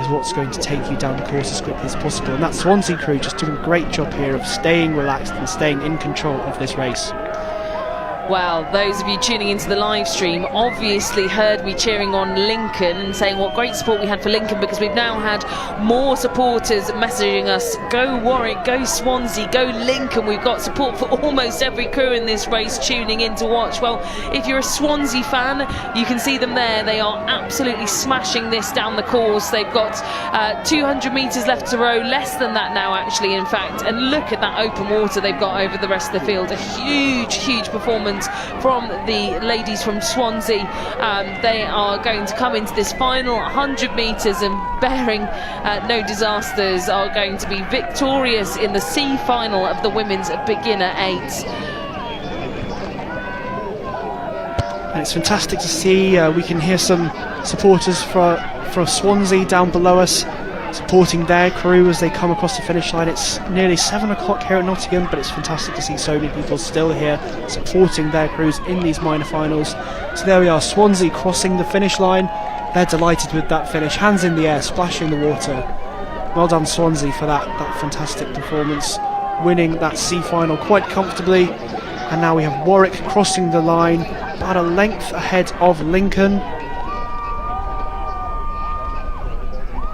is what's going to take you down the course as quickly as possible. And that Swansea crew just doing a great job here of staying relaxed and staying in control of this race. Well, those of you tuning into the live stream obviously heard me cheering on Lincoln and saying what great support we had for Lincoln, because we've now had more supporters messaging us, go Warwick, go Swansea, go Lincoln. We've got support for almost every crew in this race tuning in to watch. Well, if you're a Swansea fan, you can see them there. They are absolutely smashing this down the course. They've got 200 metres left to row, less than that now actually, in fact, and look at that open water they've got over the rest of the field. A huge performance from the ladies from Swansea. They are going to come into this final 100 metres and, bearing no disasters, are going to be victorious in the C final of the women's beginner 8. And it's fantastic to see. We can hear some supporters for Swansea down below us supporting their crew as they come across the finish line. It's nearly 7 o'clock here at Nottingham, but it's fantastic to see so many people still here supporting their crews in these minor finals. So there we are, Swansea crossing the finish line. They're delighted with that finish, hands in the air, splashing the water. Well done Swansea for that fantastic performance, winning that C final quite comfortably. And now we have Warwick crossing the line, about a length ahead of Lincoln.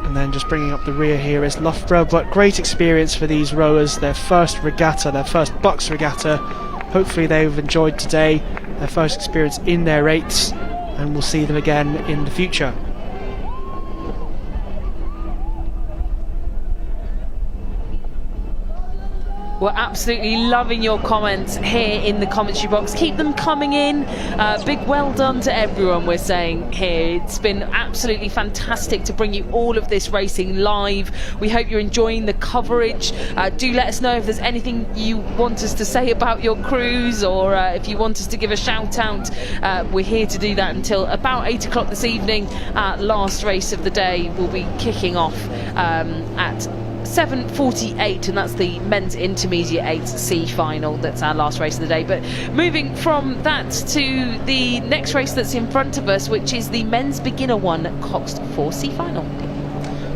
And then just bringing up the rear here is Loughborough. But great experience for these rowers, their first regatta, their first Bucs Regatta. Hopefully they've enjoyed today, their first experience in their 8s, and we'll see them again in the future. We're absolutely loving your comments here in the commentary box. Keep them coming in. Big well done to everyone, we're saying here. It's been absolutely fantastic to bring you all of this racing live. We hope you're enjoying the coverage. Do let us know if there's anything you want us to say about your crews, or if you want us to give a shout out. We're here to do that until about 8 o'clock this evening. Last race of the day will be kicking off at 7:48, and that's the men's intermediate 8C final. That's our last race of the day. But moving from that to the next race that's in front of us, which is the men's beginner 1 Coxed 4C final.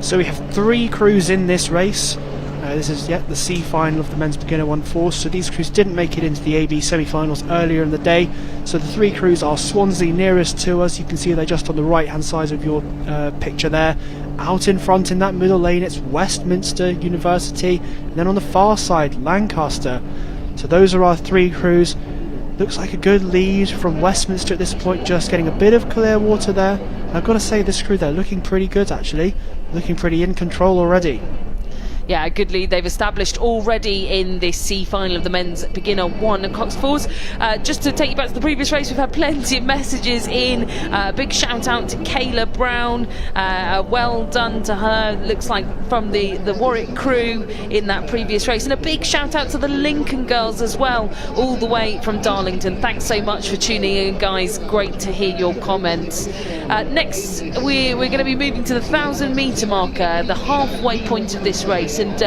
So we have 3 crews in this race. This is the C final of the men's beginner 1/4. So these crews didn't make it into the AB semi-finals earlier in the day. So the 3 crews are Swansea nearest to us. You can see they're just on the right hand side of your picture there. Out in front in that middle lane it's Westminster University, and then on the far side Lancaster. So those are our 3 crews. Looks like a good lead from Westminster at this point, just getting a bit of clear water there. And I've got to say, this crew, they're looking pretty good actually, looking pretty in control already. Yeah, a good lead they've established already in this C final of the men's beginner 1 at Cox Fours. Just to take you back to the previous race, we've had plenty of messages in. Big shout out to Kayla Brown. Well done to her, looks like from the Warwick crew in that previous race. And a big shout out to the Lincoln girls as well, all the way from Darlington. Thanks so much for tuning in, guys. Great to hear your comments. Next, we're going to be moving to the 1,000 metre marker, the halfway point of this race. And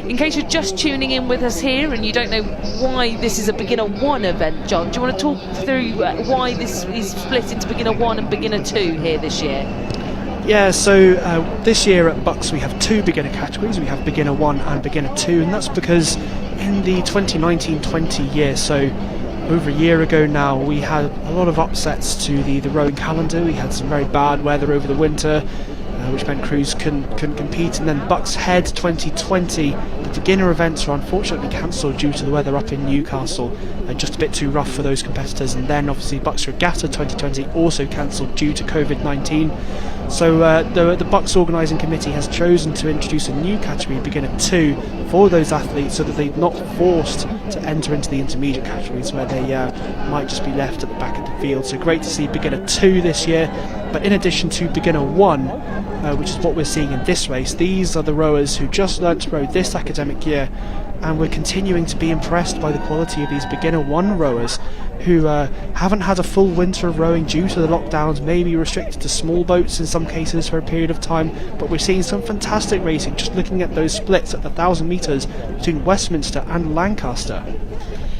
in case you're just tuning in with us here and you don't know why this is a beginner 1 event, John, do you want to talk through why this is split into beginner 1 and beginner 2 here this year? Yeah, so this year at Bucs we have 2 beginner categories. We have beginner 1 and beginner 2, and that's because in the 2019-20 year, so over a year ago now, we had a lot of upsets to the rowing calendar. We had some very bad weather over the winter, which meant crews couldn't compete, and then Bucs Head 2020, the beginner events were unfortunately cancelled due to the weather up in Newcastle, just a bit too rough for those competitors. And then obviously Bucs Regatta 2020 also cancelled due to COVID-19. So the Bucs organising committee has chosen to introduce a new category, beginner 2, for those athletes, so that they're not forced to enter into the intermediate categories where they might just be left at the back of the field. So great to see beginner 2 this year. But in addition to beginner 1, which is what we're seeing in this race, these are the rowers who just learnt to row this academic year, and we're continuing to be impressed by the quality of these beginner 1 rowers who haven't had a full winter of rowing due to the lockdowns, maybe restricted to small boats in some cases for a period of time. But we're seeing some fantastic racing, just looking at those splits at the 1,000 metres between Westminster and Lancaster.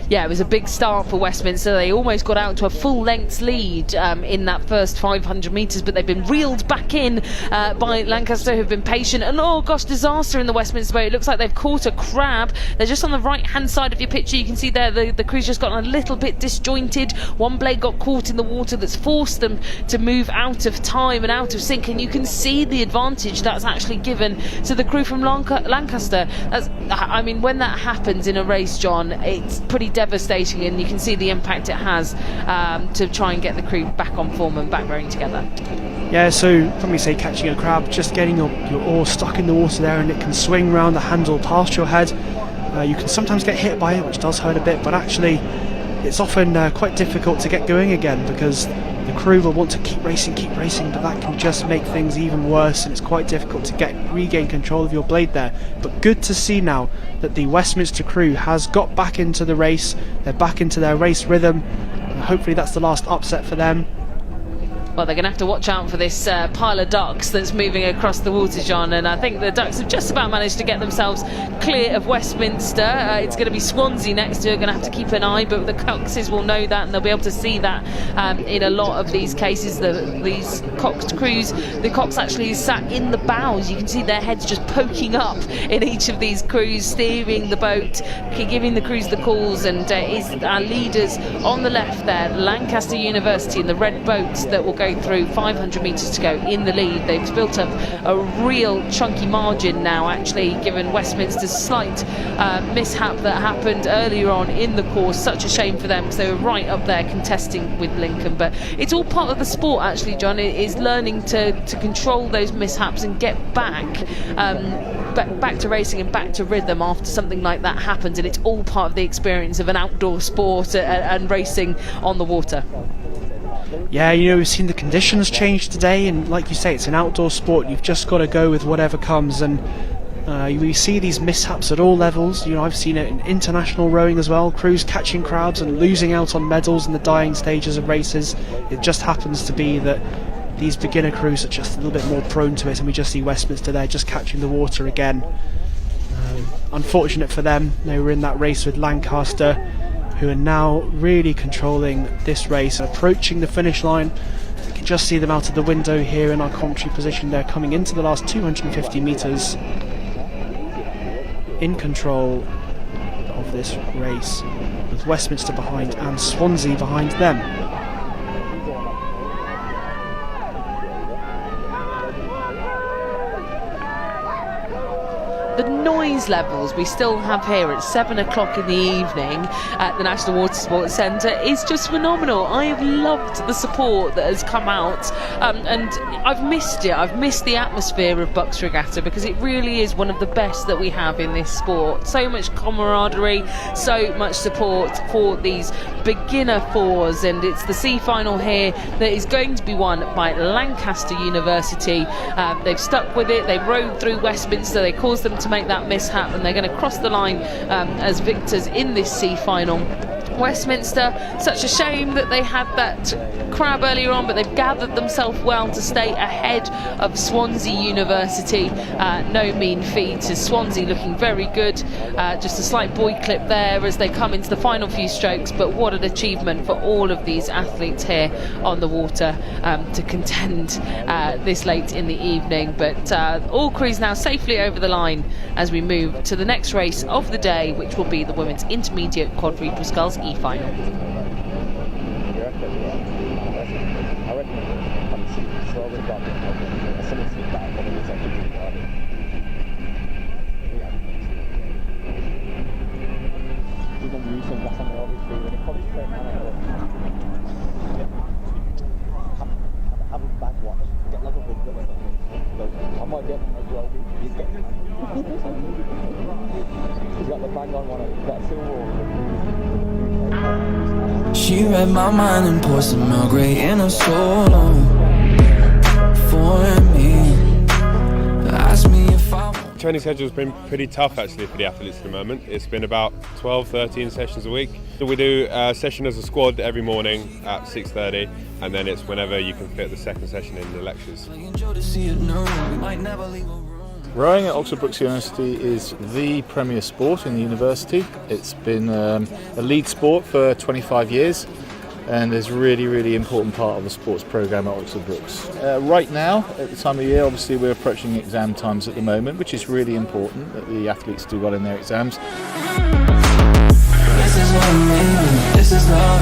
Yeah, it was a big start for Westminster. They almost got out to a full length lead in that first 500 metres, but they've been reeled back in by Lancaster, who've been patient. And oh gosh, disaster in the Westminster boat. It looks like they've caught a crab. They're just on the right hand side of your picture. You can see there the crew's just gotten a little bit disjointed. One blade got caught in the water that's forced them to move out of time and out of sync, and you can see the advantage that's actually given to the crew from Lancaster. I mean, when that happens in a race, John, it's pretty devastating, and you can see the impact it has to try and get the crew back on form and back rowing together. Yeah, so when we say catching a crab, just getting your oar stuck in the water there, and it can swing round the handle past your head. You can sometimes get hit by it, which does hurt a bit, but actually it's often quite difficult to get going again, because the crew will want to keep racing, but that can just make things even worse, and it's quite difficult to regain control of your blade there. But good to see now that the Westminster crew has got back into the race. They're back into their race rhythm, and hopefully that's the last upset for them. Well, they're going to have to watch out for this pile of ducks that's moving across the water, John, and I think the ducks have just about managed to get themselves clear of Westminster. It's going to be Swansea next who are going to have to keep an eye, but the Coxes will know that, and they'll be able to see that in a lot of these cases. These Coxed crews, the Cox actually sat in the bows. You can see their heads just poking up in each of these crews, steering the boat, giving the crews the calls, and is our leaders on the left there, Lancaster University in the red boats that will go through. 500 metres to go in the lead. They've built up a real chunky margin now, actually, given Westminster's slight mishap that happened earlier on in the course. Such a shame for them, because they were right up there contesting with Lincoln. But it's all part of the sport, actually, John. It is learning to control those mishaps and get back back to racing and back to rhythm after something like that happens, and it's all part of the experience of an outdoor sport and racing on the water. Yeah, we've seen the conditions change today, and like you say, it's an outdoor sport. You've just got to go with whatever comes, and we see these mishaps at all levels. I've seen it in international rowing as well, crews catching crowds and losing out on medals in the dying stages of races. It just happens to be that these beginner crews are just a little bit more prone to it, and we just see Westminster there just catching the water again. Unfortunate for them, they were in that race with Lancaster, who are now really controlling this race and approaching the finish line. You can just see them out of the window here in our commentary position. They're coming into the last 250 metres in control of this race, with Westminster behind and Swansea behind them. The noise levels we still have here at 7 o'clock in the evening at the National Water Sports Centre is just phenomenal. I have loved the support that has come out, and I've missed it. I've missed the atmosphere of Bucs Regatta, because it really is one of the best that we have in this sport. So much camaraderie, so much support for these beginner fours, and it's the C final here that is going to be won by Lancaster University. They've stuck with it. They rode through Westminster. They caused them to make that mishap, and they're going to cross the line as victors in this C final. Westminster, such a shame that they had that crab earlier on, but they've gathered themselves well to stay ahead of Swansea University. No mean feat, as Swansea looking very good. Just a slight buoy clip there as they come into the final few strokes, but what an achievement for all of these athletes here on the water to contend this late in the evening. But all crews now safely over the line as we move to the next race of the day, which will be the women's intermediate quadruple sculls E-final. She read my mind and poured some Earl Grey in her soul for me. Asked me if I Training schedule's been pretty tough actually for the athletes at the moment. It's been about 12-13 sessions a week. We do a session as a squad every morning at 6:30, and then it's whenever you can fit the second session in the lectures. Rowing at Oxford Brookes University is the premier sport in the university. It's been a lead sport for 25 years, and is really, really important part of the sports programme at Oxford Brookes. Right now, at the time of year, obviously we're approaching exam times at the moment, which is really important that the athletes do well in their exams. This is what I mean, this is love.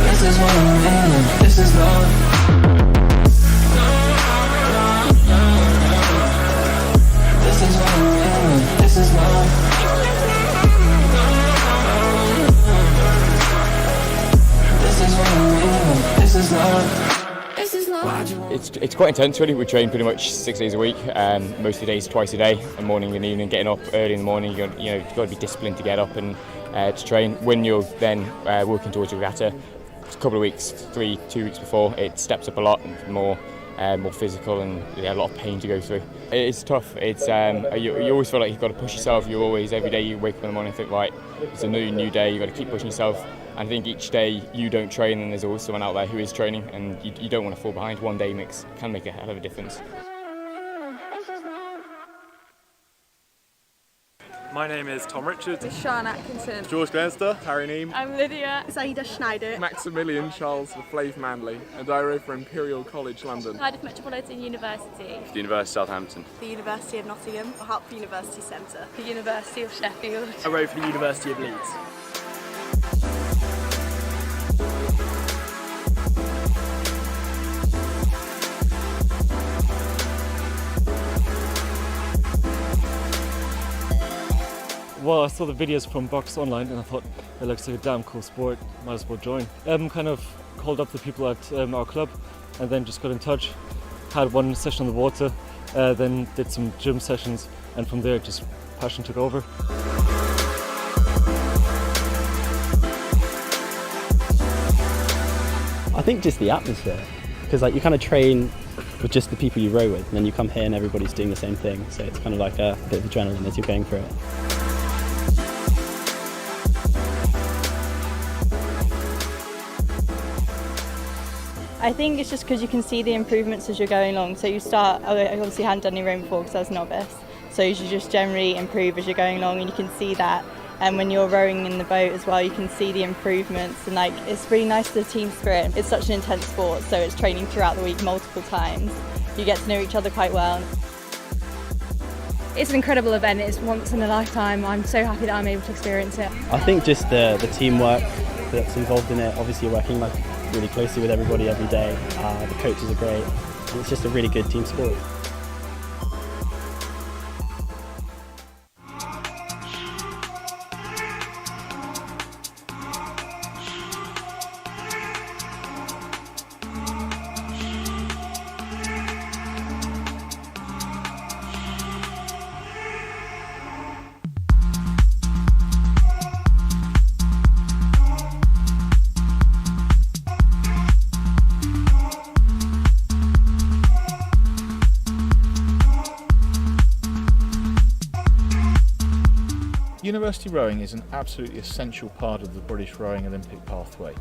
This is what I mean, this is love. This is what I mean, this is love. This is what I mean, this is love. This is love. It's quite intense really. We train pretty much 6 days a week, most of the days twice a day, a morning and evening. Getting up early in the morning, you've got to be disciplined to get up and to train. When you're then working towards a regatta, a couple of weeks, 2 weeks before, it steps up a lot, more physical, and a lot of pain to go through. It's tough. It's you always feel like you've got to push yourself. You always, every day you wake up in the morning and think, right, it's a new day. You've got to keep pushing yourself. And I think each day you don't train, and there's always someone out there who is training, and you don't want to fall behind. One day can make a hell of a difference. My name is Tom Richards. Sean Atkinson. George Glenster. Harry Neame. I'm Lydia. Zaida Schneider. Maximilian Charles Flav Manley, and I row for Imperial College London. Cardiff Metropolitan University. The University of Southampton. The University of Nottingham. The Hertford University Centre. The University of Sheffield. I row for the University of Leeds. Well, I saw the videos from Bucs online and I thought it looks like a damn cool sport, might as well join. Kind of called up the people at our club and then just got in touch, had one session on the water, then did some gym sessions, and from there just passion took over. I think just the atmosphere, because like you kind of train with just the people you row with, and then you come here and everybody's doing the same thing, so it's kind of like a bit of adrenaline as you're going through it. I think it's just because you can see the improvements as you're going along. So you start, I obviously hadn't done any rowing before because I was a novice, so you should just generally improve as you're going along, and you can see that. And when you're rowing in the boat as well, you can see the improvements, and like it's really nice for the team spirit. It's such an intense sport, so it's training throughout the week multiple times. You get to know each other quite well. It's an incredible event. It's once in a lifetime. I'm so happy that I'm able to experience it. I think just the teamwork that's involved in it. Obviously, you're working like really closely with everybody every day. The coaches are great. And it's just a really good team sport. University rowing is an absolutely essential part of the British rowing Olympic pathway.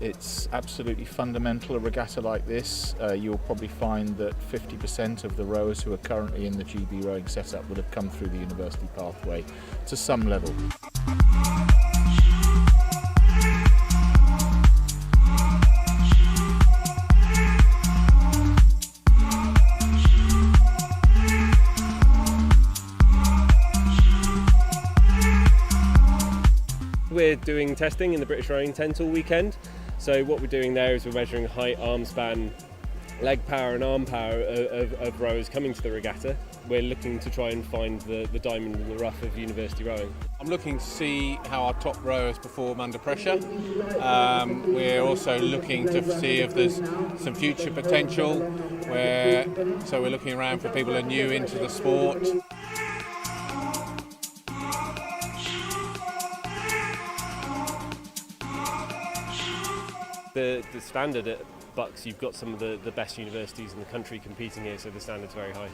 It's absolutely fundamental. A regatta like this, you'll probably find that 50% of the rowers who are currently in the GB rowing setup will have come through the university pathway to some level. We're doing testing in the British Rowing tent all weekend. So what we're doing there is we're measuring height, arm span, leg power and arm power of rowers coming to the regatta. We're looking to try and find the diamond in the rough of university rowing. I'm looking to see how our top rowers perform under pressure. We're also looking to see if there's some future potential, so we're looking around for people who are new into the sport. The standard at Bucs, you've got some of the best universities in the country competing here, so the standard's very high.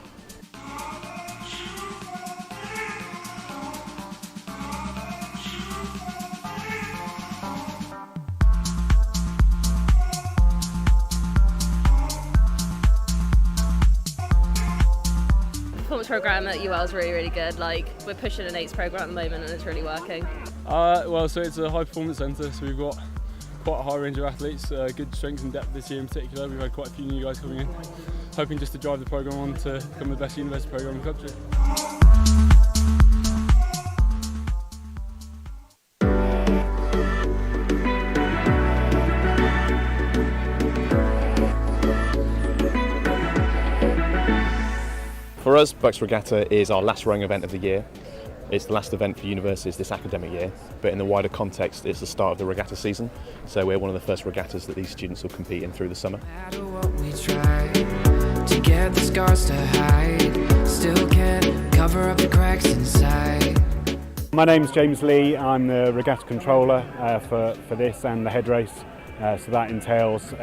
Performance program at UL is really good. Like, we're pushing an 8s program at the moment and it's really working. Well, so it's a high performance centre, so we've got quite a high range of athletes, good strength and depth this year in particular. We've had quite a few new guys coming in, hoping just to drive the programme on to become the best university programme in the country. For us, Bucs Regatta is our last rowing event of the year. It's the last event for universities this academic year, but in the wider context, it's the start of the regatta season. So we're one of the first regattas that these students will compete in through the summer. We try to get the scars to hide, still can't cover up the cracks inside. My name's James Lee. I'm the regatta controller for this and the head race. So that entails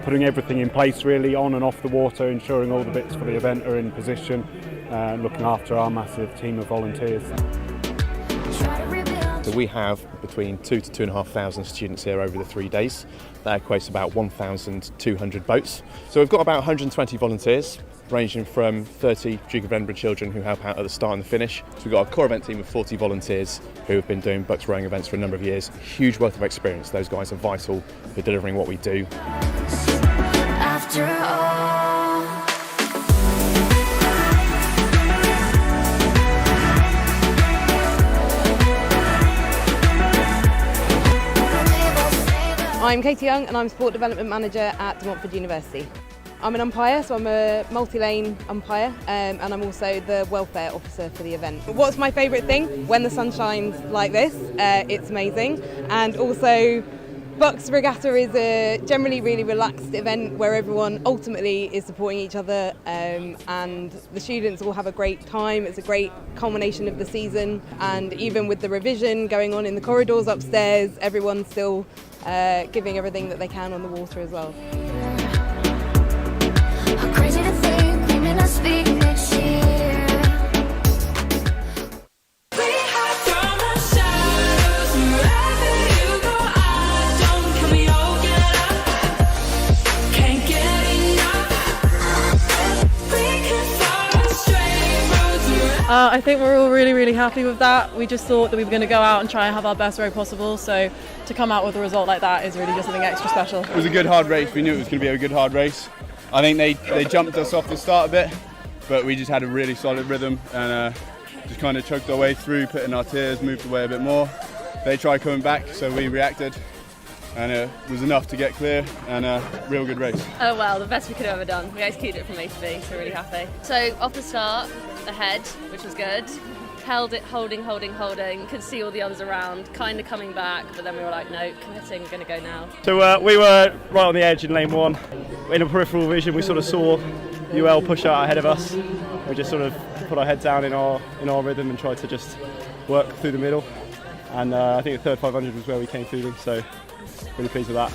putting everything in place really on and off the water, ensuring all the bits for the event are in position, looking after our massive team of volunteers. So we have between 2,000 to 2,500 students here over the 3 days. That equates to about 1,200 boats. So we've got about 120 volunteers, ranging from 30 Duke of Edinburgh children who help out at the start and the finish. So we've got a core event team of 40 volunteers who have been doing Bucs rowing events for a number of years. Huge wealth of experience. Those guys are vital for delivering what we do. After all, I'm Katie Young and I'm Sport Development Manager at University. I'm an umpire, so I'm a multi-lane umpire, and I'm also the welfare officer for the event. What's my favourite thing? When the sun shines like this, it's amazing. And also, Bucs Regatta is a generally really relaxed event where everyone ultimately is supporting each other, and the students all have a great time. It's a great culmination of the season, and even with the revision going on in the corridors upstairs, everyone's still giving everything that they can on the water as well. Crazy to think we may not speak next year. I think we're all really happy with that. We just thought that we were going to go out and try and have our best row possible, so to come out with a result like that is really just something extra special. It was a good hard race. We knew it was going to be a good hard race. I think they jumped us off the start a bit, but we just had a really solid rhythm and just kind of chugged our way through, put in our tiers, moved away a bit more. They tried coming back, so we reacted, and it was enough to get clear, and a real good race. Oh well, the best we could have ever done. We executed it from A to B, so really happy. So off the start, ahead, which was good. Held it, holding, could see all the others around, kind of coming back, but then we were like, no, committing, we're going to go now. So we were right on the edge in lane 1. In a peripheral vision, we sort of saw UL push out ahead of us. We just sort of put our head down in our rhythm and tried to just work through the middle. And I think the third 500 was where we came through them, so really pleased with that.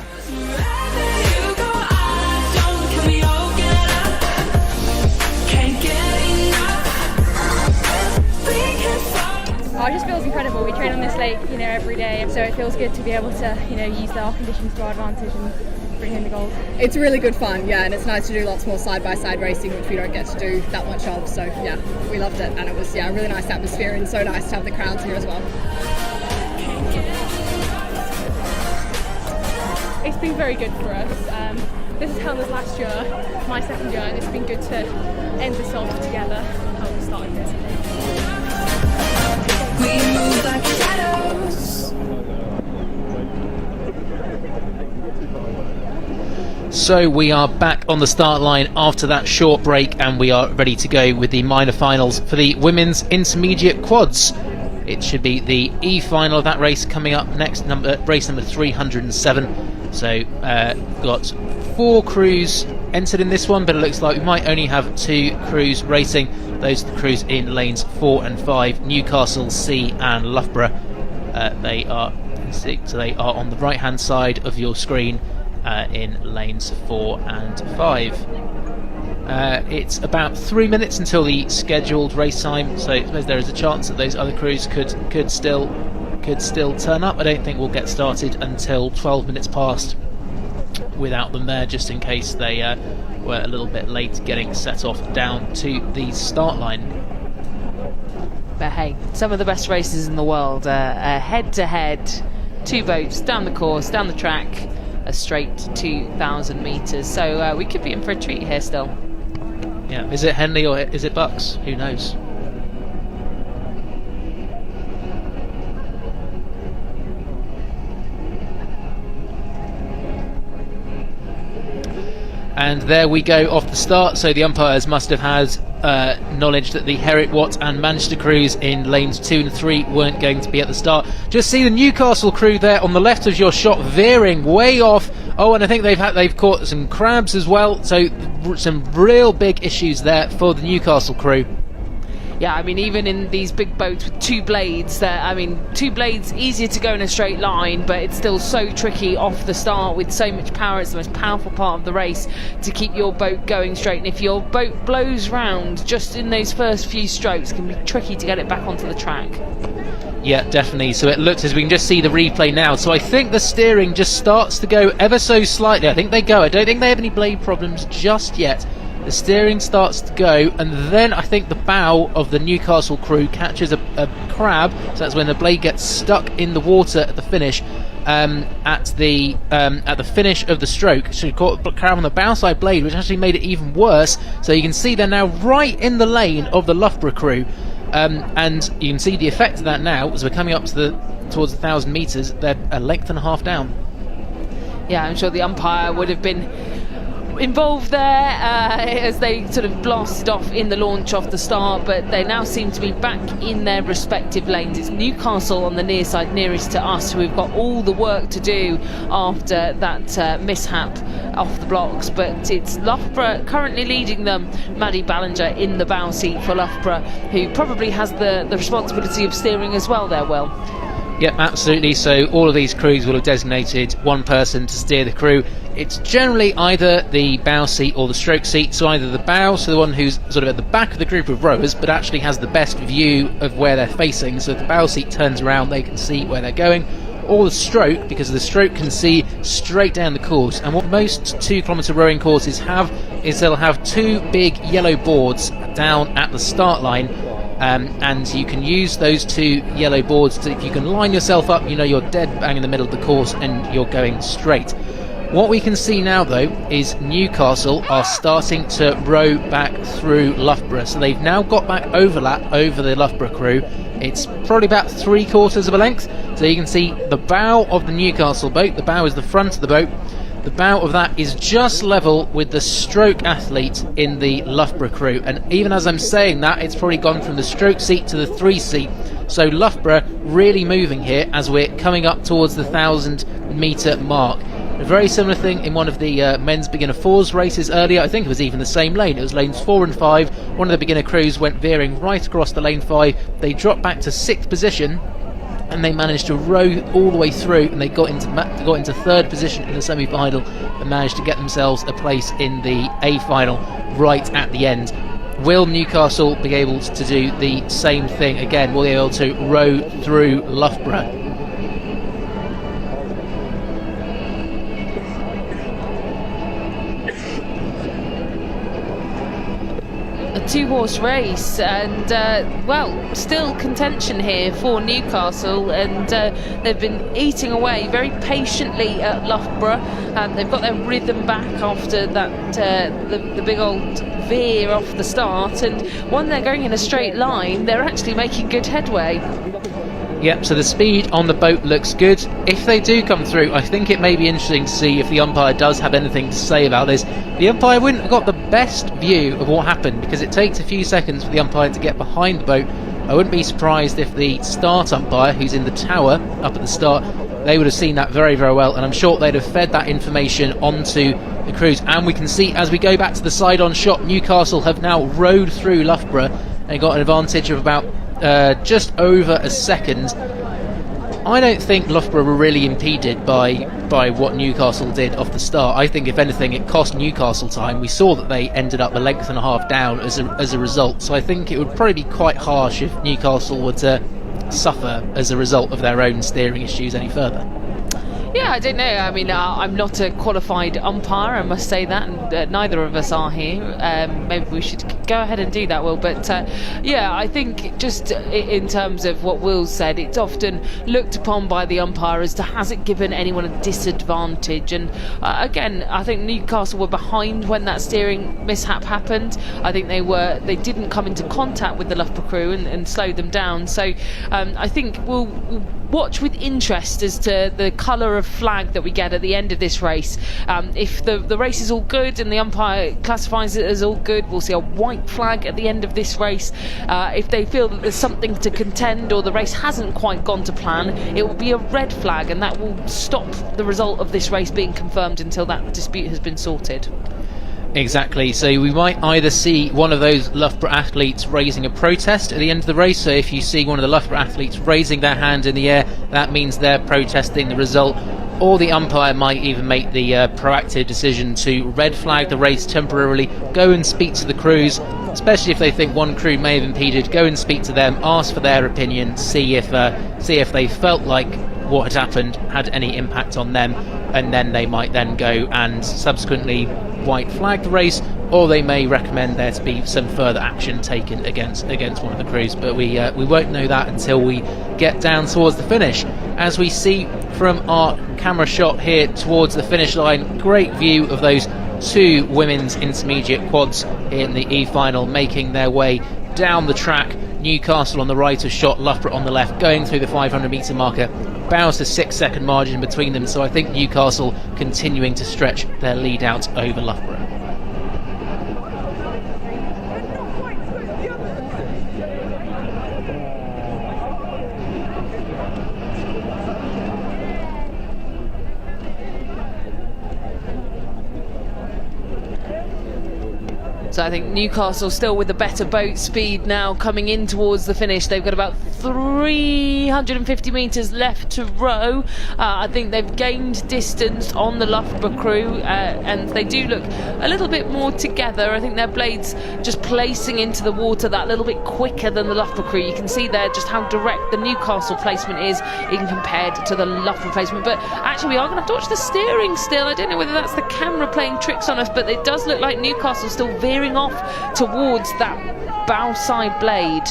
It just feels incredible. We train on this lake, every day, so it feels good to be able to, use our conditions to our advantage and bring in the gold. It's really good fun, yeah, and it's nice to do lots more side-by-side racing, which we don't get to do that much of. So yeah, we loved it, and it was a really nice atmosphere, and so nice to have the crowds here as well. It's been very good for us. This is Helena's last year, my second year, and it's been good to end this off together, how we started this. We move like shadows. So we are back on the start line after that short break, and we are ready to go with the minor finals for the women's intermediate quads. It should be the E final of that race coming up next, race number 307. So got 4 crews entered in this one, but it looks like we might only have 2 crews racing. Those are the crews in lanes 4 and 5, Newcastle, C and Loughborough. They are on the right hand side of your screen in lanes 4 and 5. It's about 3 minutes until the scheduled race time, so I suppose there is a chance that those other crews could still turn up. I don't think we'll get started until 12 minutes past without them there, just in case they were a little bit late getting set off down to the start line. But hey, some of the best races in the world, head to head, 2 boats down the course, down the track, a straight 2,000 metres. So we could be in for a treat here still. Yeah, is it Henley or is it Bucs? Who knows? And there we go off the start. So the umpires must have had knowledge that the Herrick, Watt and Manchester crews in lanes 2 and 3 weren't going to be at the start. Just see the Newcastle crew there on the left of your shot, veering way off. Oh, and I think they've caught some crabs as well. So some real big issues there for the Newcastle crew. Yeah, I mean, even in these big boats with 2 blades, 2 blades easier to go in a straight line, but it's still so tricky off the start with so much power. It's the most powerful part of the race to keep your boat going straight, and if your boat blows round just in those first few strokes, it can be tricky to get it back onto the track. Yeah, definitely. So it looks as we can just see the replay now. So I think the steering just starts to go ever so slightly. I think they go. I don't think they have any blade problems just yet. The steering starts to go, and then I think the bow of the Newcastle crew catches a crab, so that's when the blade gets stuck in the water at the finish. At the finish of the stroke, so you caught a crab on the bow side blade, which actually made it even worse. So you can see they're now right in the lane of the Loughborough crew, and you can see the effect of that now as we're coming up to towards 1,000 metres. They're a length and a half down. Yeah, I'm sure the umpire would have been involved there as they sort of blasted off in the launch off the start, but they now seem to be back in their respective lanes. It's Newcastle on the near side, nearest to us, who have got all the work to do after that mishap off the blocks, but it's Loughborough currently leading them. Maddie Ballinger in the bow seat for Loughborough, who probably has the responsibility of steering as well there, Will. Yep, absolutely. So all of these crews will have designated one person to steer the crew. It's generally either the bow seat or the stroke seat, so either the bow, so the one who's sort of at the back of the group of rowers but actually has the best view of where they're facing, so if the bow seat turns around they can see where they're going, or the stroke, because the stroke can see straight down the course. And what most 2-kilometre rowing courses have is they'll have 2 big yellow boards down at the start line, and you can use those 2 yellow boards to, if you can line yourself up, you know you're dead bang in the middle of the course and you're going straight. What we can see now though is Newcastle are starting to row back through Loughborough, so they've now got back overlap over the Loughborough crew. It's probably about 3/4 of a length, so you can see the bow of the Newcastle boat, the bow is the front of the boat, the bow of that is just level with the stroke athlete in the Loughborough crew, and even as I'm saying that, it's probably gone from the stroke seat to the 3 seat, so Loughborough really moving here as we're coming up towards the 1,000 metre mark. A very similar thing in one of the men's beginner 4s races earlier. I think it was even the same lane. It was lanes 4 and 5. One of the beginner crews went veering right across the lane 5. They dropped back to 6th position and they managed to row all the way through, and they got into 3rd position in the semi-final and managed to get themselves a place in the A final right at the end. Will Newcastle be able to do the same thing again? Will they be able to row through Loughborough? A 2-horse race, and well, still contention here for Newcastle, and they've been eating away very patiently at Loughborough. They've got their rhythm back after that the big old veer off the start, and when they're going in a straight line, they're actually making good headway. Yep, so the speed on the boat looks good. If they do come through, I think it may be interesting to see if the umpire does have anything to say about this. The umpire wouldn't have got the best view of what happened, because it takes a few seconds for the umpire to get behind the boat. I wouldn't be surprised if the start umpire, who's in the tower up at the start, they would have seen that very, very well, and I'm sure they'd have fed that information onto the crews. And we can see, as we go back to the side-on shot, Newcastle have now rowed through Loughborough and got an advantage of about just over a second. I don't think Loughborough were really impeded by what Newcastle did off the start. I think if anything it cost Newcastle time. We saw that they ended up a length and a half down as a result, so I think it would probably be quite harsh if Newcastle were to suffer as a result of their own steering issues any further. Yeah, I don't know. I mean, I'm not a qualified umpire, I must say that, and neither of us are here. Maybe we should go ahead and do that, Will. But yeah, I think just in terms of what Will said, it's often looked upon by the umpire as to has it given anyone a disadvantage. And again, I think Newcastle were behind when that steering mishap happened. I think they didn't come into contact with the Loughborough crew and slowed them down. So I think we'll watch with interest as to the colour of flag that we get at the end of this race. If the race is all good and the umpire classifies it as all good, we'll see a white flag at the end of this race. If they feel that there's something to contend or the race hasn't quite gone to plan, it will be a red flag, and that will stop the result of this race being confirmed until that dispute has been sorted. Exactly, so we might either see one of those Loughborough athletes raising a protest at the end of the race. So if you see one of the Loughborough athletes raising their hand in the air, that means they're protesting the result. Or the umpire might even make the proactive decision to red flag the race temporarily, go and speak to the crews, especially if they think one crew may have impeded, go and speak to them, ask for their opinion, see if they felt like what had happened had any impact on them, and then they might then go and subsequently white flag the race, or they may recommend there to be some further action taken against one of the crews. But we won't know that until we get down towards the finish. As we see from our camera shot here towards the finish line, great view of those 2 women's intermediate quads in the E-final making their way down the track Newcastle on the right of shot, Loughborough on the left, going through the 500 metre marker. About a 6-second margin between them, so I think Newcastle continuing to stretch their lead out over Loughborough. So I think Newcastle still with the better boat speed now coming in towards the finish. They've got about 350 metres left to row. I think they've gained distance on the Loughborough crew, and they do look a little bit more together. I think their blades just placing into the water that little bit quicker than the Loughborough crew. You can see there just how direct the Newcastle placement is in compared to the Loughborough placement. But actually we are going to have to watch the steering still. I don't know whether that's the camera playing tricks on us, but it does look like Newcastle still veering off towards that bow side blade.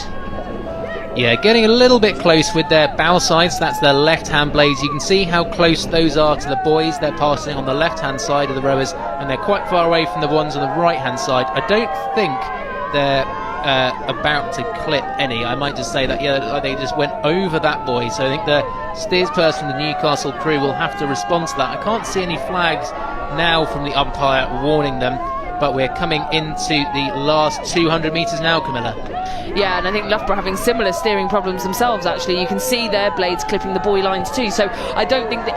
Yeah, getting a little bit close with their bow sides. That's their left-hand blades. You can see how close those are to the buoys. They're passing on the left-hand side of the rowers, and they're quite far away from the ones on the right-hand side. I don't think they're about to clip any. I might just say that, yeah, they just went over that buoy. So I think the steersperson, the Newcastle crew, will have to respond to that. I can't see any flags now from the umpire warning them. But we're coming into the last 200 metres now, Camilla. Yeah, and I think Loughborough having similar steering problems themselves, actually. You can see their blades clipping the buoy lines too, so I don't think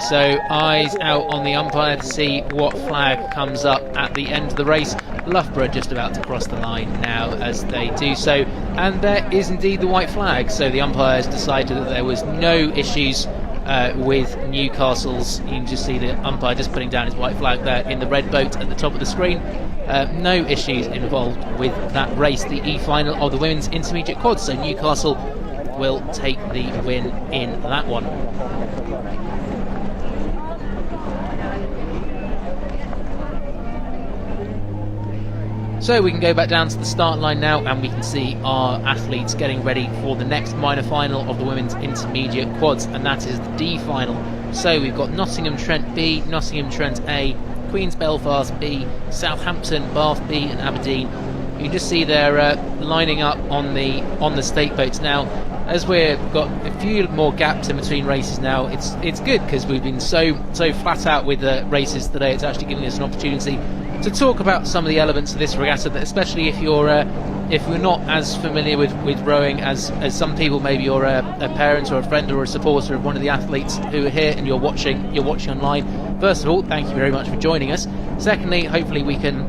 So eyes out on the umpire to see what flag comes up at the end of the race. Loughborough just about to cross the line now as they do so, and there is indeed the white flag. So the umpire has decided that there was no issues with Newcastle's. You can just see the umpire just putting down his white flag there in the red boat at the top of the screen. No issues involved with that race, the E-final of the women's intermediate quads, so Newcastle will take the win in that one. So we can go back down to the start line now, and we can see our athletes getting ready for the next minor final of the women's intermediate quads, and that is the D final. So we've got Nottingham Trent B, Nottingham Trent A, Queen's Belfast B, Southampton, Bath B and Aberdeen. You can just see they're lining up on the state boats now. As we've got a few more gaps in between races now, it's good because we've been so flat out with the races today. It's actually giving us an opportunity to talk about some of the elements of this regatta, that especially if you're not as familiar with rowing as some people, maybe you're a parent or a friend or a supporter of one of the athletes who are here and you're watching online. First of all, thank you very much for joining us. Secondly, hopefully we can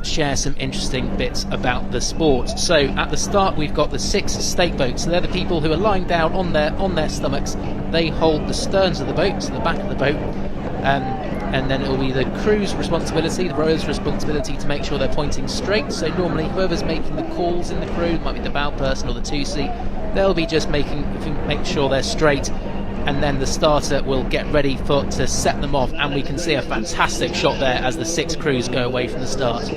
share some interesting bits about the sport. So at the start we've got the 6 stake boats. So they're the people who are lying down on their stomachs. They hold the sterns of the boat, so the back of the boat, and then it will be the crew's responsibility, the rowers' responsibility to make sure they're pointing straight. So normally whoever's making the calls in the crew, it might be the bow person or the 2C, they'll be just make sure they're straight, and then the starter will get ready to set them off, and we can see a fantastic shot there as the 6 crews go away from the start.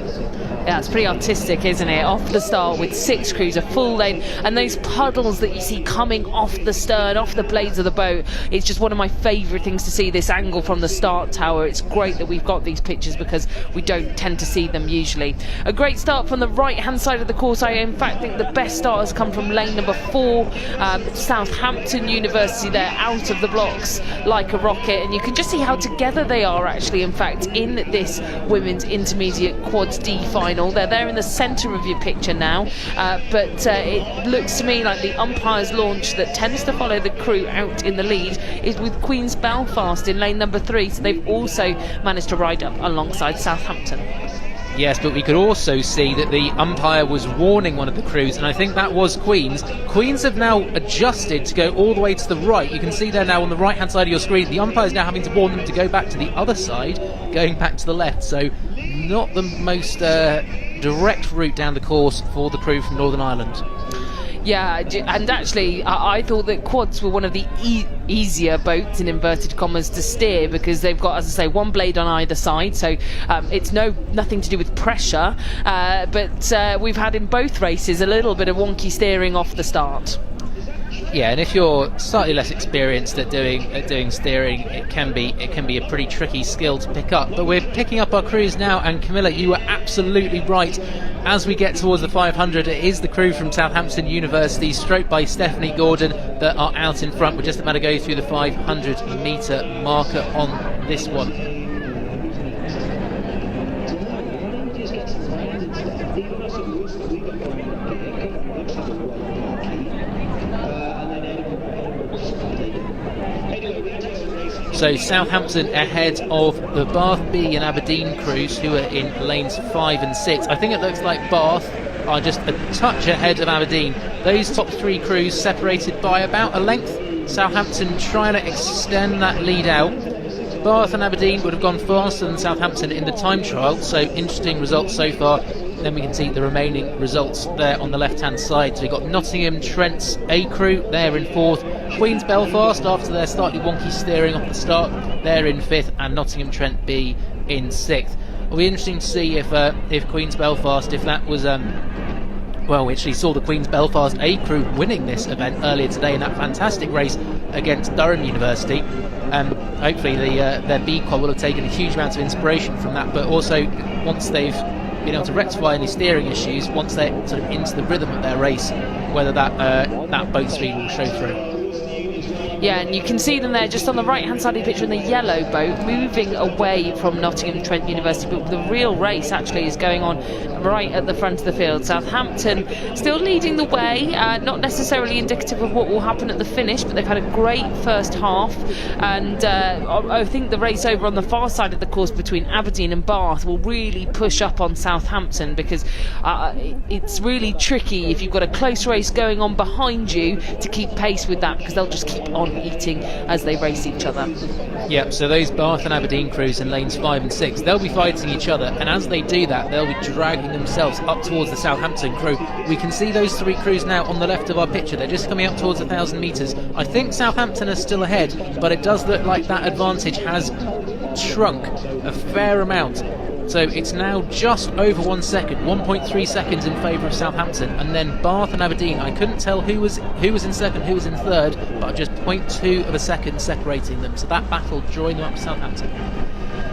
Yeah, it's pretty artistic, isn't it? Off the start with 6 crews, a full lane, and those puddles that you see coming off the stern, off the blades of the boat. It's just one of my favourite things to see, this angle from the start tower. It's great that we've got these pictures because we don't tend to see them usually. A great start from the right-hand side of the course. I in fact think the best start has come from lane number 4, Southampton University there, out of the blocks like a rocket, and you can just see how together they are actually, in fact, in this women's intermediate quads D final. They're there in the centre of your picture now, but it looks to me like the umpire's launch that tends to follow the crew out in the lead is with Queen's Belfast in lane number 3, so they've also managed to ride up alongside Southampton. Yes, but we could also see that the umpire was warning one of the crews, and I think that was Queen's. Queen's have now adjusted to go all the way to the right. You can see there now on the right-hand side of your screen, the umpire is now having to warn them to go back to the other side, going back to the left. So not the most direct route down the course for the crew from Northern Ireland. Yeah, and actually I thought that quads were one of the easier boats, in inverted commas, to steer, because they've got, as I say, one blade on either side, so it's nothing to do with pressure, but we've had in both races a little bit of wonky steering off the start. Yeah, and if you're slightly less experienced at doing steering, it can be a pretty tricky skill to pick up. But we're picking up our crews now, and Camilla, you were absolutely right. As we get towards the 500, it is the crew from Southampton University, stroked by Stephanie Gordon, that are out in front. We're just about to go through the 500-metre marker on this one. So Southampton ahead of the Bath B and Aberdeen crews, who are in lanes 5 and 6. I think it looks like Bath are just a touch ahead of Aberdeen. Those top 3 crews separated by about a length. Southampton trying to extend that lead out. Bath and Aberdeen would have gone faster than Southampton in the time trial, so interesting results so far. Then we can see the remaining results there on the left-hand side. So we've got Nottingham Trent's A crew, they're in 4th. Queen's Belfast, after their slightly wonky steering off the start, they're in 5th, and Nottingham Trent B in 6th. It'll be interesting to see if Queen's Belfast, if that was well, we actually saw the Queen's Belfast A crew winning this event earlier today in that fantastic race against Durham University. Hopefully their B quad will have taken a huge amount of inspiration from that, but also once they've been able to rectify any steering issues, once they're sort of into the rhythm of their race, whether that boat speed will show through. Yeah, and you can see them there just on the right-hand side of the picture in the yellow boat, moving away from Nottingham Trent University, but the real race actually is going on right at the front of the field. Southampton still leading the way, not necessarily indicative of what will happen at the finish, but they've had a great first half, and I think the race over on the far side of the course between Aberdeen and Bath will really push up on Southampton, because it's really tricky if you've got a close race going on behind you to keep pace with that, because they'll just keep on eating as they race each other. Yep, so those Bath and Aberdeen crews in lanes 5 and 6, they'll be fighting each other, and as they do that, they'll be dragging themselves up towards the Southampton crew. We can see those 3 crews now on the left of our picture. They're just coming up towards 1,000 metres. I think Southampton are still ahead, but it does look like that advantage has shrunk a fair amount. So it's now just over 1 second, 1.3 seconds in favour of Southampton, and then Bath and Aberdeen, I couldn't tell who was in second, who was in third, but just 0.2 of a second separating them. So that battle drawing them up to Southampton.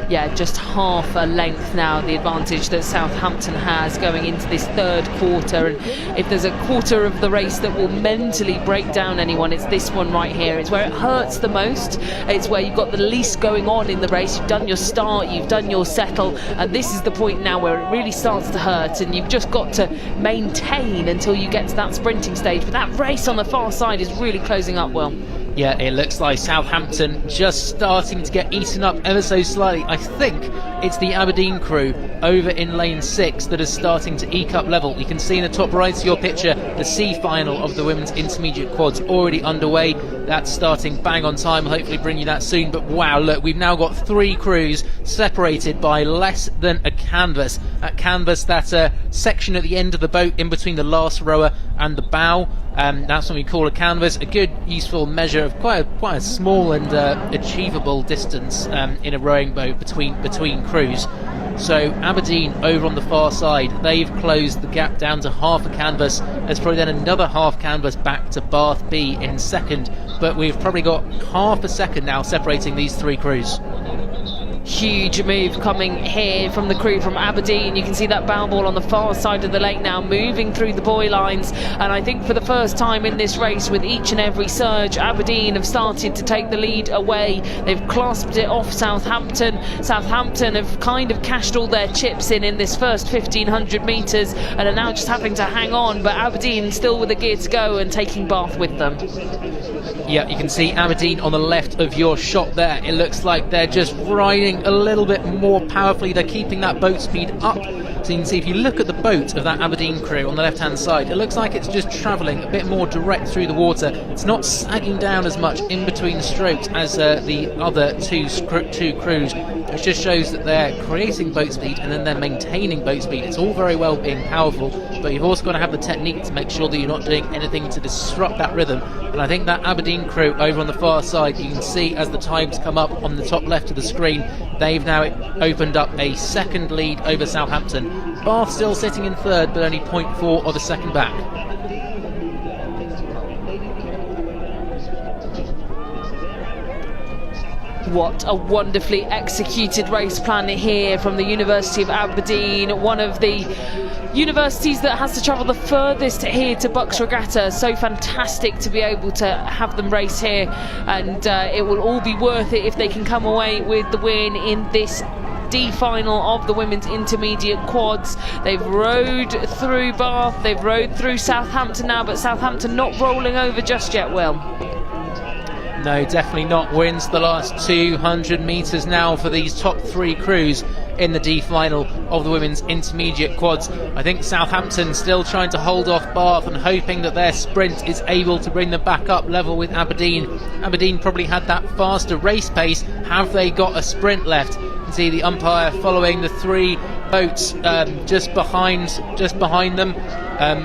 Yeah, just half a length now, the advantage that Southampton has going into this third quarter. And if there's a quarter of the race that will mentally break down anyone, it's this one right here. It's where it hurts the most. It's where you've got the least going on in the race. You've done your start, you've done your settle, and this is the point now where it really starts to hurt, and you've just got to maintain until you get to that sprinting stage. But that race on the far side is really closing up well. Yeah, it looks like Southampton just starting to get eaten up ever so slightly. I think it's the Aberdeen crew over in lane 6 that is starting to eke up level. You can see in the top right of your picture the C final of the women's intermediate quads already underway. That's starting bang on time. I'll hopefully bring you that soon. But wow, look, we've now got 3 crews separated by less than a canvas. That canvas, that section at the end of the boat in between the last rower and the bow. That's what we call a canvas, a good useful measure of quite a small and achievable distance in a rowing boat between crews. So Aberdeen over on the far side, they've closed the gap down to half a canvas. There's probably then another half canvas back to Bath B in second, but we've probably got half a second now separating these 3 crews. Huge move coming here from the crew from Aberdeen. You can see that bow ball on the far side of the lake now moving through the buoy lines, and I think for the first time in this race, with each and every surge, Aberdeen have started to take the lead away. They've clasped it off Southampton. Southampton have kind of cashed all their chips in this first 1,500 metres and are now just having to hang on, but Aberdeen still with a gear to go and taking Bath with them. Yeah, you can see Aberdeen on the left of your shot there. It looks like they're just riding a little bit more powerfully. They're keeping that boat speed up. So you can see if you look at the boat of that Aberdeen crew on the left hand side, it looks like it's just travelling a bit more direct through the water. It's not sagging down as much in between strokes as the other two crews, which just shows that they're creating boat speed and then they're maintaining boat speed. It's all very well being powerful, but you've also got to have the technique to make sure that you're not doing anything to disrupt that rhythm. And I think that Aberdeen crew over on the far side, you can see as the times come up on the top left of the screen, they've now opened up a second lead over Southampton. Bath still sitting in third, but only 0.4 of a second back. What a wonderfully executed race plan here from the University of Aberdeen, one of the universities that has to travel the furthest here to Bucs Regatta. So fantastic to be able to have them race here, and it will all be worth it if they can come away with the win in this D final of the women's intermediate quads. They've rode through Bath, they've rode through Southampton now, but Southampton not rolling over just yet, Will. No, definitely not. Wins the last 200 metres now for these top three crews in the D final of the women's intermediate quads. I think Southampton still trying to hold off Bath and hoping that their sprint is able to bring them back up level with Aberdeen. Aberdeen probably had that faster race pace. Have they got a sprint left? You can see the umpire following the three boats just behind them,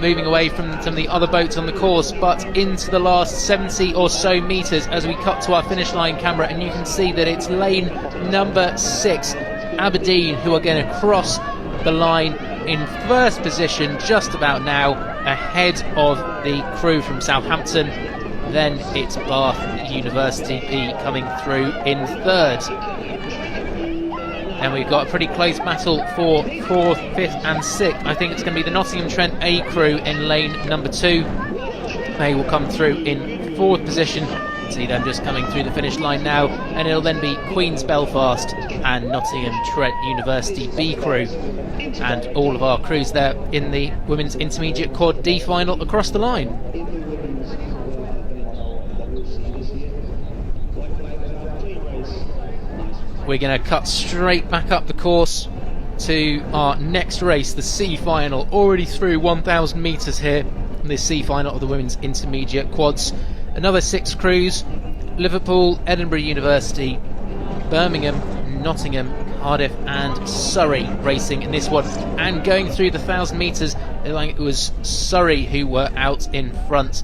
moving away from some of the other boats on the course, but into the last 70 or so metres as we cut to our finish line camera, and you can see that it's lane number 6, Aberdeen, who are going to cross the line in first position just about now, ahead of the crew from Southampton. Then it's Bath University B coming through in third. And we've got a pretty close battle for 4th, 5th and 6th. I think it's going to be the Nottingham Trent A crew in lane number 2. They will come through in 4th position. See them just coming through the finish line now, and it'll then be Queen's Belfast and Nottingham Trent University B crew, and all of our crews there in the women's intermediate quad D final across the line. We're going to cut straight back up the course to our next race, the C final, already through 1,000 metres here in this C final of the women's intermediate quads. Another 6 crews: Liverpool, Edinburgh University, Birmingham, Nottingham, Cardiff and Surrey racing in this one. And going through the 1,000 metres, it was Surrey who were out in front.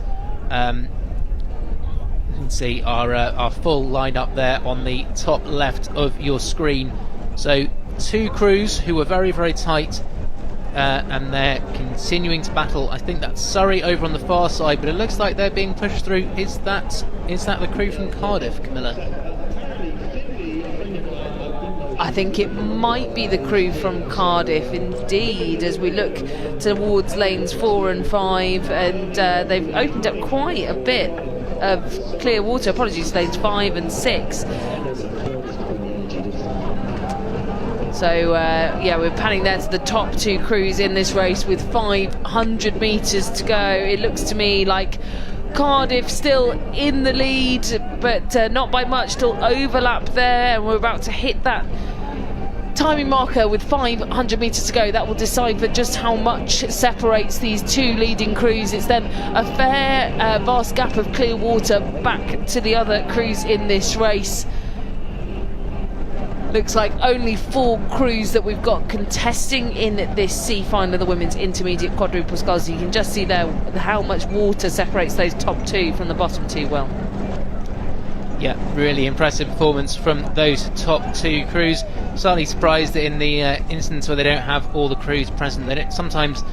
You can see our full lineup there on the top left of your screen. So 2 crews who were very, very tight, and they're continuing to battle. I think that's Surrey over on the far side, but it looks like they're being pushed through. Is that the crew from Cardiff, Camilla? I think it might be the crew from Cardiff indeed, as we look towards lanes 4 and 5, and they've opened up quite a bit of clear water. Apologies, lanes 5 and 6. So yeah, we're panning there to the top 2 crews in this race with 500 metres to go. It looks to me like Cardiff still in the lead, but not by much, still overlap there, and we're about to hit that timing marker with 500 metres to go. That will decipher just how much separates these 2 leading crews. It's then a fair vast gap of clear water back to the other crews in this race. Looks like only 4 crews that we've got contesting in this C final of the women's intermediate quadruple sculls. You can just see there how much water separates those top 2 from the bottom 2. Well, yeah, really impressive performance from those top 2 crews. Slightly surprised that in the instance where they don't have all the crews present, they'll sometimes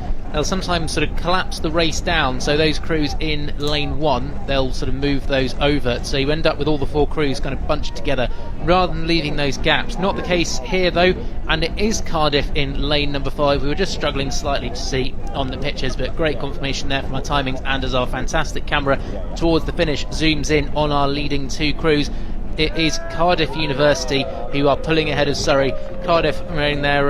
sort of collapse the race down. So those crews in lane 1, they'll sort of move those over, so you end up with all the 4 crews kind of bunched together rather than leaving those gaps. Not the case here though, and it is Cardiff in lane number 5. We were just struggling slightly to see on the pictures, but great confirmation there from our timings, and as our fantastic camera towards the finish zooms in on our leading 2 crews, it is Cardiff University who are pulling ahead of Surrey. Cardiff running their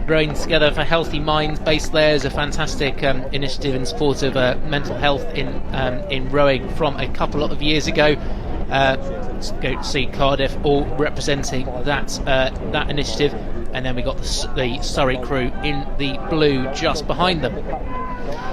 Rowing Together for Healthy Minds based there is a fantastic initiative in support of mental health in rowing from a couple of years ago. Go to see Cardiff all representing that initiative, and then we got the Surrey crew in the blue just behind them.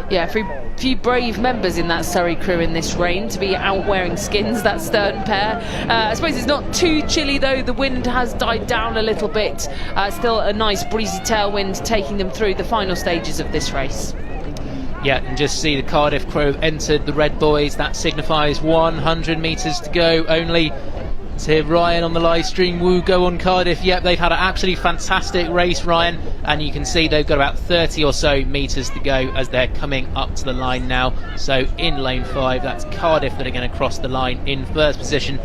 Yeah, a few brave members in that Surrey crew in this rain to be out wearing skins, that stern pair. I suppose it's not too chilly though, the wind has died down a little bit. Still a nice breezy tailwind taking them through the final stages of this race. Yeah, and just see the Cardiff crew entered the red buoys. That signifies 100 metres to go only. To Ryan on the live stream, woo, go on Cardiff. Yep, they've had an absolutely fantastic race, Ryan, and you can see they've got about 30 or so metres to go as they're coming up to the line now. So in lane 5, that's Cardiff that are going to cross the line in first position.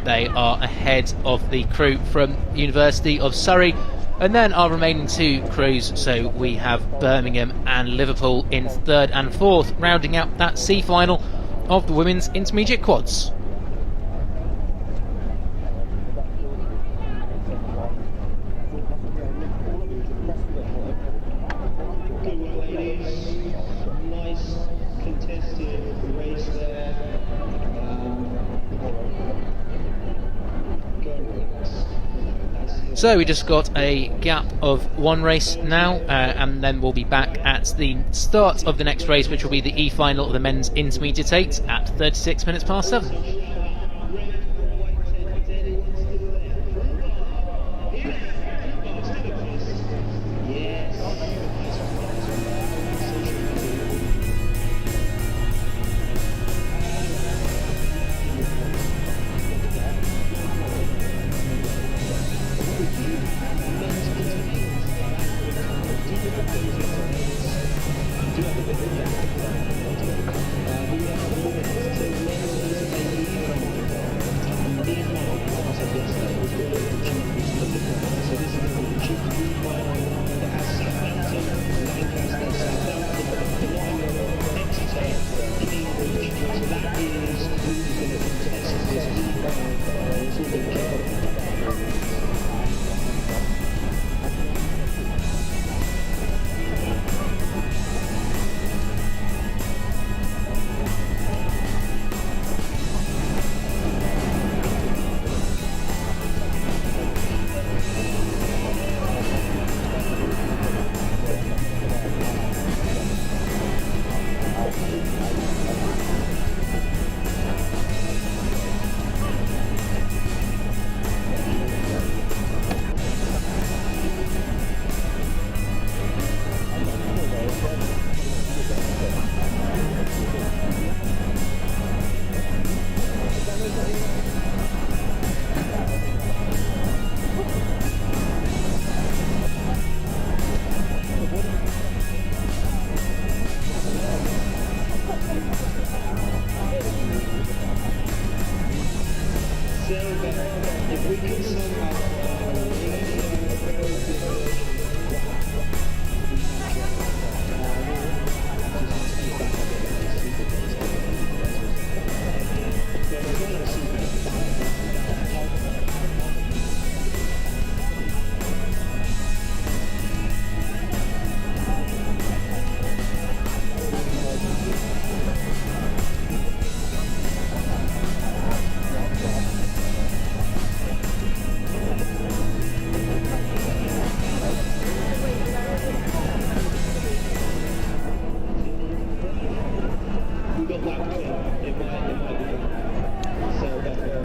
They are ahead of the crew from University of Surrey. And then our remaining two crews, so we have Birmingham and Liverpool in third and fourth, rounding out that C final of the women's intermediate quads. So we just got a gap of one race now, and then we'll be back at the start of the next race, which will be the E-final of the men's intermediate 8 at 36 minutes past 7.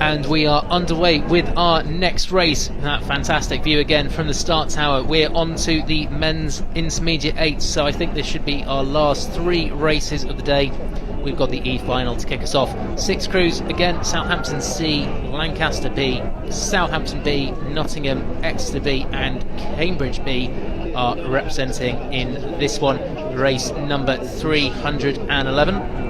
And we are underway with our next race. That fantastic view again from the start tower. We're on to the men's intermediate 8, so I think this should be our last 3 races of the day. We've got the E-final to kick us off. 6 crews again: Southampton C, Lancaster B, Southampton B, Nottingham, Exeter B and Cambridge B are representing in this one, race number 311.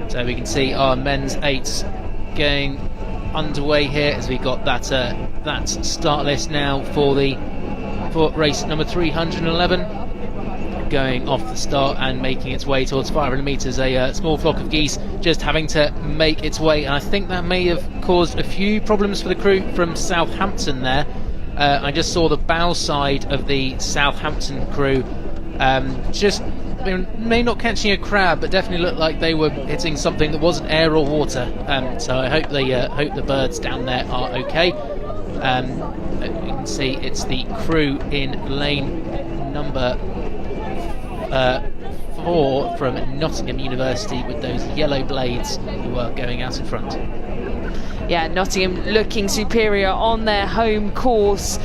So we can see our men's 8s going underway here as we got that start list now for race number 311, going off the start and making its way towards 500 metres. A small flock of geese just having to make its way, and I think that may have caused a few problems for the crew from Southampton there. I just saw the bow side of the Southampton crew may not catching a crab, but definitely looked like they were hitting something that wasn't air or water. So I hope the birds down there are okay. You can see it's the crew in lane number 4 from Nottingham University with those yellow blades who are going out in front. Yeah, Nottingham looking superior on their home course.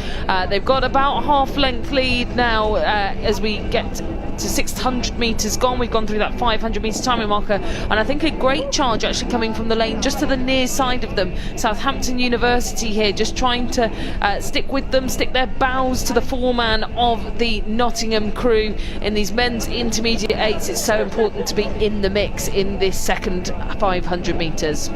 They've got about half-length lead now as we get to 600 metres gone. We've gone through that 500 metre timing marker, and I think a great charge actually coming from the lane just to the near side of them. Southampton University here just trying to stick with them, stick their bows to the foreman of the Nottingham crew in these men's intermediate eights. It's so important to be in the mix in this second 500 metres.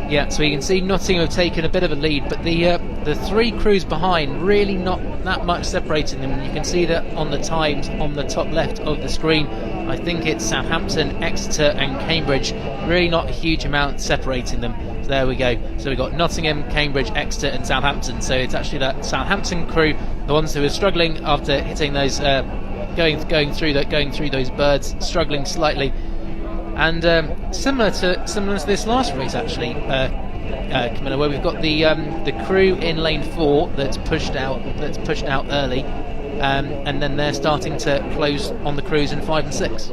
Yeah, so you can see Nottingham have taken a bit of a lead, but the three crews behind really not that much separating them. You can see that on the times on the top left of the screen. I think it's Southampton, Exeter and Cambridge, really not a huge amount separating them. So there we go. So we've got Nottingham, Cambridge, Exeter and Southampton. So it's actually that Southampton crew, the ones who are struggling after hitting those, going through those birds, struggling slightly. And similar to this last race actually, Camilla, where we've got the crew in lane 4 that's pushed out early, and then they're starting to close on the crews in 5 and 6.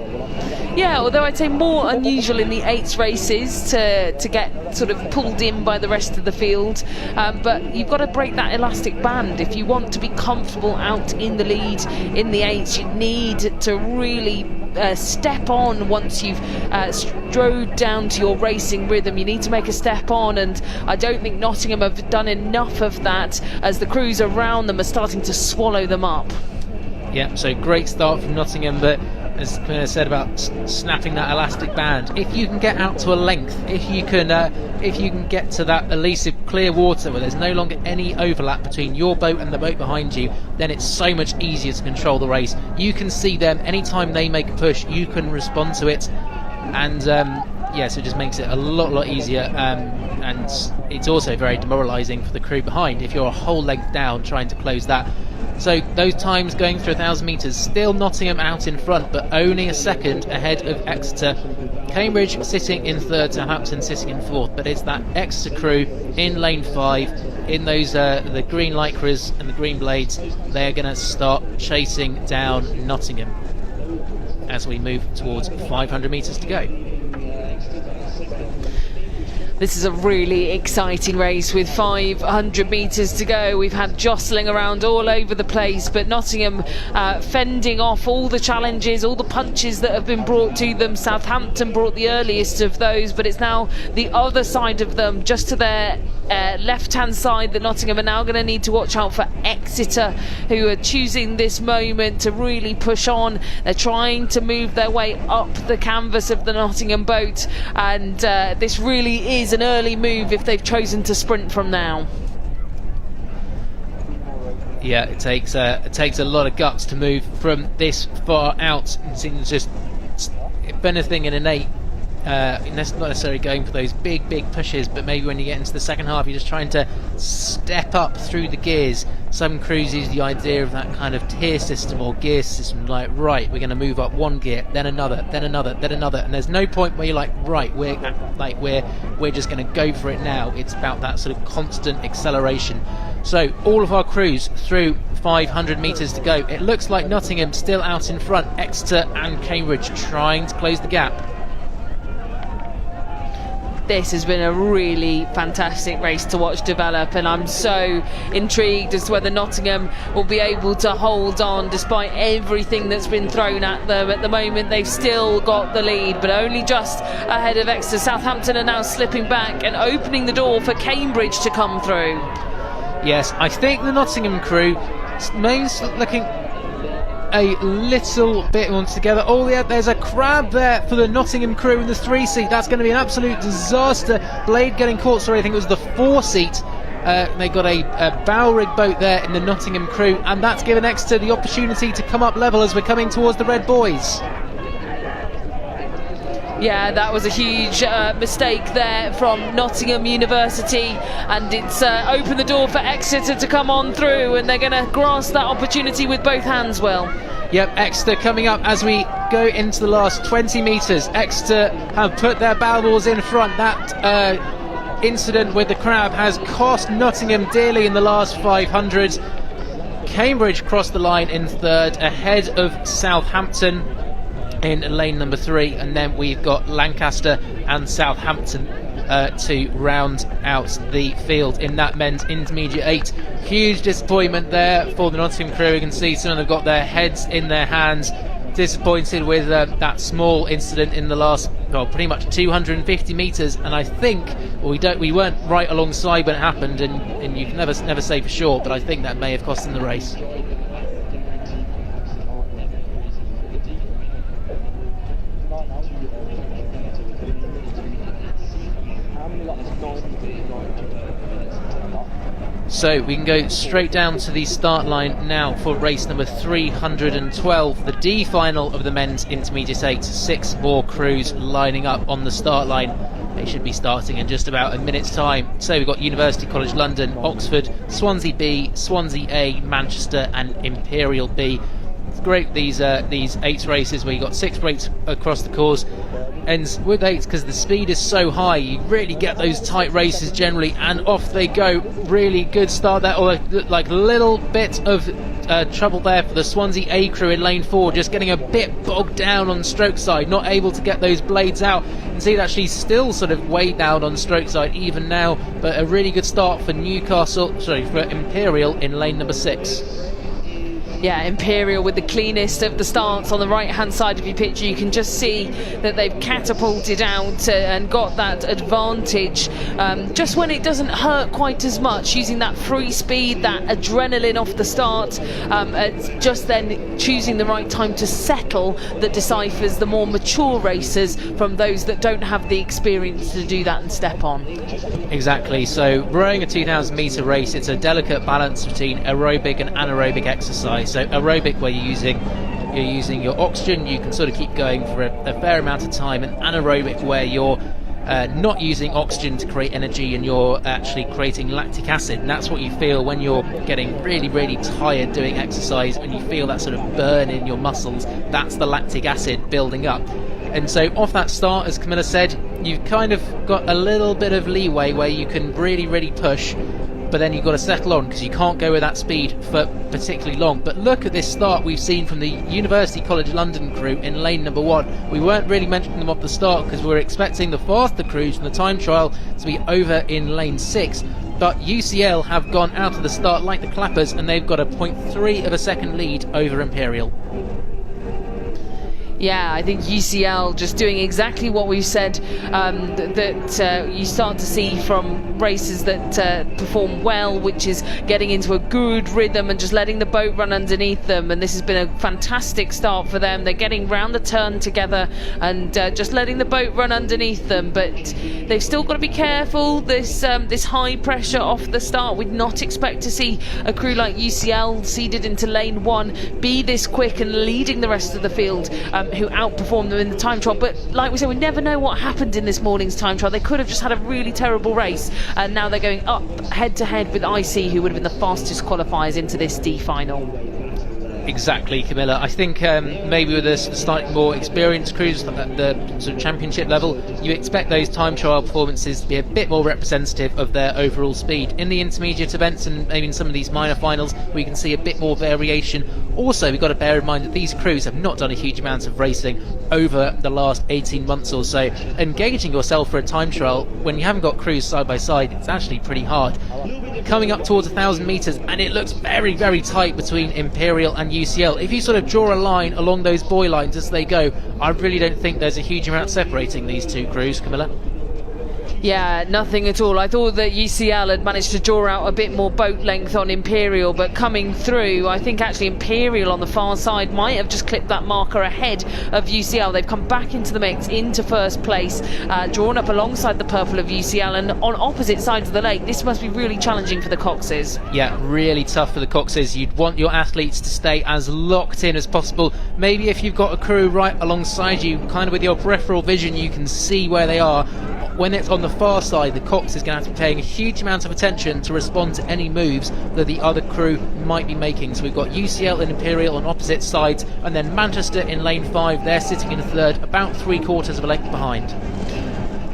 Yeah, although I'd say more unusual in the 8s races to get sort of pulled in by the rest of the field, but you've got to break that elastic band. If you want to be comfortable out in the lead in the 8s, you need to really step on once you've strode down to your racing rhythm. You need to make a step on, and I don't think Nottingham have done enough of that as the crews around them are starting to swallow them up. Yeah, so great start from Nottingham, but as Camilla said about snapping that elastic band, if you can get out to a length, if you can get to that elusive clear water where there's no longer any overlap between your boat and the boat behind you, then it's so much easier to control the race. You can see them anytime they make a push, you can respond to it, and so it just makes it a lot easier, and it's also very demoralising for the crew behind if you're a whole length down trying to close that. So those times going through 1,000 metres, still Nottingham out in front, but only a second ahead of Exeter. Cambridge sitting in 3rd, Southampton sitting in 4th, but it's that Exeter crew in lane 5, in those the green lycras and the green blades. They're going to start chasing down Nottingham as we move towards 500 metres to go. This is a really exciting race with 500 metres to go. We've had jostling around all over the place, but Nottingham fending off all the challenges, all the punches that have been brought to them. Southampton brought the earliest of those, but it's now the other side of them, just to their left-hand side, that Nottingham are now going to need to watch out for Exeter, who are choosing this moment to really push on. They're trying to move their way up the canvas of the Nottingham boat, and this really is an early move if they've chosen to sprint from now. Yeah, it takes a lot of guts to move from this far out. It seems just, if anything, in an 8, not necessarily going for those big pushes, but maybe when you get into the second half, you're just trying to step up through the gears. Some crews use the idea of that kind of tier system or gear system, like, right, we're going to move up one gear, then another, then another, then another, and there's no point where you're like, right, we're just going to go for it now. It's about that sort of constant acceleration. So all of our crews through 500 metres to go. It looks like Nottingham still out in front, Exeter and Cambridge trying to close the gap. This has been a really fantastic race to watch develop, and I'm so intrigued as to whether Nottingham will be able to hold on despite everything that's been thrown at them. At the moment they've still got the lead, but only just ahead of Exeter. Southampton are now slipping back and opening the door for Cambridge to come through. Yes, I think the Nottingham crew remains looking a little bit on together. Oh yeah, there's a crab there for the Nottingham crew in the 3 seat. That's going to be an absolute disaster. Blade getting caught, sorry, I think it was the 4 seat. They got a bow rig boat there in the Nottingham crew, and that's given Exeter the opportunity to come up level as we're coming towards the Red Boys. Yeah, that was a huge mistake there from Nottingham University, and it's opened the door for Exeter to come on through, and they're going to grasp that opportunity with both hands, Will. Yep, Exeter coming up as we go into the last 20 metres. Exeter have put their bow balls in front. That incident with the crab has cost Nottingham dearly in the last 500. Cambridge crossed the line in 3rd, ahead of Southampton in lane number 3, and then we've got Lancaster and Southampton to round out the field in that men's intermediate 8. Huge disappointment there for the Nottingham crew. You can see some of them got their heads in their hands, disappointed with that small incident in the last, well, pretty much 250 metres. And I think we weren't right alongside when it happened, and you can never say for sure, but I think that may have cost them the race. So we can go straight down to the start line now for race number 312, the D final of the men's intermediate 8. 6 more crews lining up on the start line. They should be starting in just about a minute's time. So we've got University College London, Oxford, Swansea B, Swansea A, Manchester and Imperial B. It's great, these 8 races where you've got 6 breaks across the course. And with 8, because the speed is so high, you really get those tight races generally, and off they go. Really good start there, or like a little bit of trouble there for the Swansea A crew in lane 4, just getting a bit bogged down on stroke side, not able to get those blades out. You can see that she's still sort of way down on stroke side even now, but a really good start for for Imperial in lane number 6. Yeah, Imperial with the cleanest of the starts on the right hand side of your picture. You can just see that they've catapulted out and got that advantage just when it doesn't hurt quite as much, using that free speed, that adrenaline off the start, just then choosing the right time to settle that deciphers the more mature racers from those that don't have the experience to do that and step on. Exactly, so rowing a 2,000 metre race, it's a delicate balance between aerobic and anaerobic exercise. So aerobic, where you're using your oxygen, you can sort of keep going for a fair amount of time, and anaerobic, where you're not using oxygen to create energy and you're actually creating lactic acid. And that's what you feel when you're getting really, really tired doing exercise, when you feel that sort of burn in your muscles. That's the lactic acid building up. And so off that start, as Camilla said, you've kind of got a little bit of leeway where you can really, really push, but then you've got to settle on because you can't go with that speed for particularly long. But look at this start we've seen from the University College London crew in lane number 1. We weren't really mentioning them off the start because we were expecting the faster crews from the time trial to be over in lane 6. But UCL have gone out of the start like the clappers, and they've got a 0.3 of a second lead over Imperial. Yeah, I think UCL just doing exactly what we've said, that you start to see from races that perform well, which is getting into a good rhythm and just letting the boat run underneath them. And this has been a fantastic start for them. They're getting round the turn together and just letting the boat run underneath them. But they've still got to be careful. This high pressure off the start. We'd not expect to see a crew like UCL seeded into lane 1 be this quick and leading the rest of the field, who outperformed them in the time trial. But like we said, we never know what happened in this morning's time trial. They could have just had a really terrible race, and now they're going up head to head with IC, who would have been the fastest qualifiers into this D final. Exactly, Camilla. I think maybe with the slightly more experienced crews at the sort of championship level, you expect those time trial performances to be a bit more representative of their overall speed. In the intermediate events and maybe in some of these minor finals, we can see a bit more variation. Also, we've got to bear in mind that these crews have not done a huge amount of racing over the last 18 months or so. Engaging yourself for a time trial when you haven't got crews side by side, it's actually pretty hard. Coming up towards 1,000 metres, and it looks very, very tight between Imperial and UCL. If you sort of draw a line along those buoy lines as they go, I really don't think there's a huge amount separating these two crews, Camilla. Yeah, nothing at all. I thought that UCL had managed to draw out a bit more boat length on Imperial, but coming through, I think actually Imperial on the far side might have just clipped that marker ahead of UCL. They've come back into the mix, into first place, drawn up alongside the purple of UCL, and on opposite sides of the lake. This must be really challenging for the Coxes. Yeah, really tough for the Coxes. You'd want your athletes to stay as locked in as possible. Maybe if you've got a crew right alongside you, kind of with your peripheral vision, you can see where they are. When it's on the far side, the Cox is going to have to be paying a huge amount of attention to respond to any moves that the other crew might be making. So we've got UCL and Imperial on opposite sides, and then Manchester in lane 5. They're sitting in third, about 3/4 of a length behind.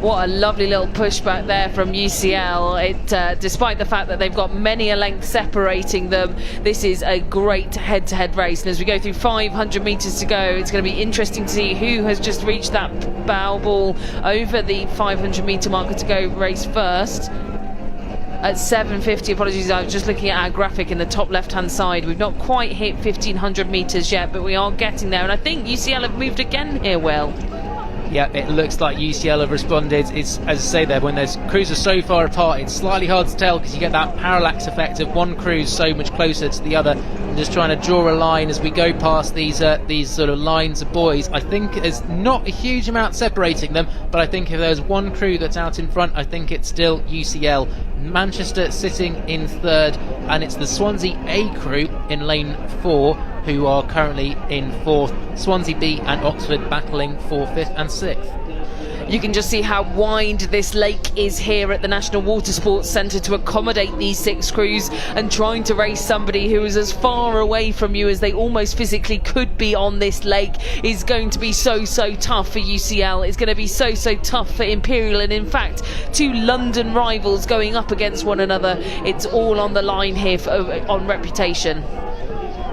What a lovely little pushback there from UCL. Despite the fact that they've got many a length separating them, this is a great head-to-head race. And as we go through 500 metres to go, it's going to be interesting to see who has just reached that bow ball over the 500 metre marker to go race first. At 7:50, apologies, I was just looking at our graphic in the top left-hand side. We've not quite hit 1,500 metres yet, but we are getting there. And I think UCL have moved again here, Will. Yeah, it looks like UCL have responded. It's, as I say there, when those crews are so far apart, it's slightly hard to tell because you get that parallax effect of one crew so much closer to the other. I'm just trying to draw a line as we go past these sort of lines of boys. I think there's not a huge amount separating them, but I think if there's one crew that's out in front, I think it's still UCL. Manchester sitting in third, and it's the Swansea A crew in lane 4 who are currently in fourth. Swansea B and Oxford battling for 5th and 6th. You can just see how wide this lake is here at the National Water Sports Centre to accommodate these 6 crews, and trying to race somebody who is as far away from you as they almost physically could be on this lake is going to be so tough for UCL. It's going to be so tough for Imperial, and in fact 2 London rivals going up against one another. It's all on the line here on reputation.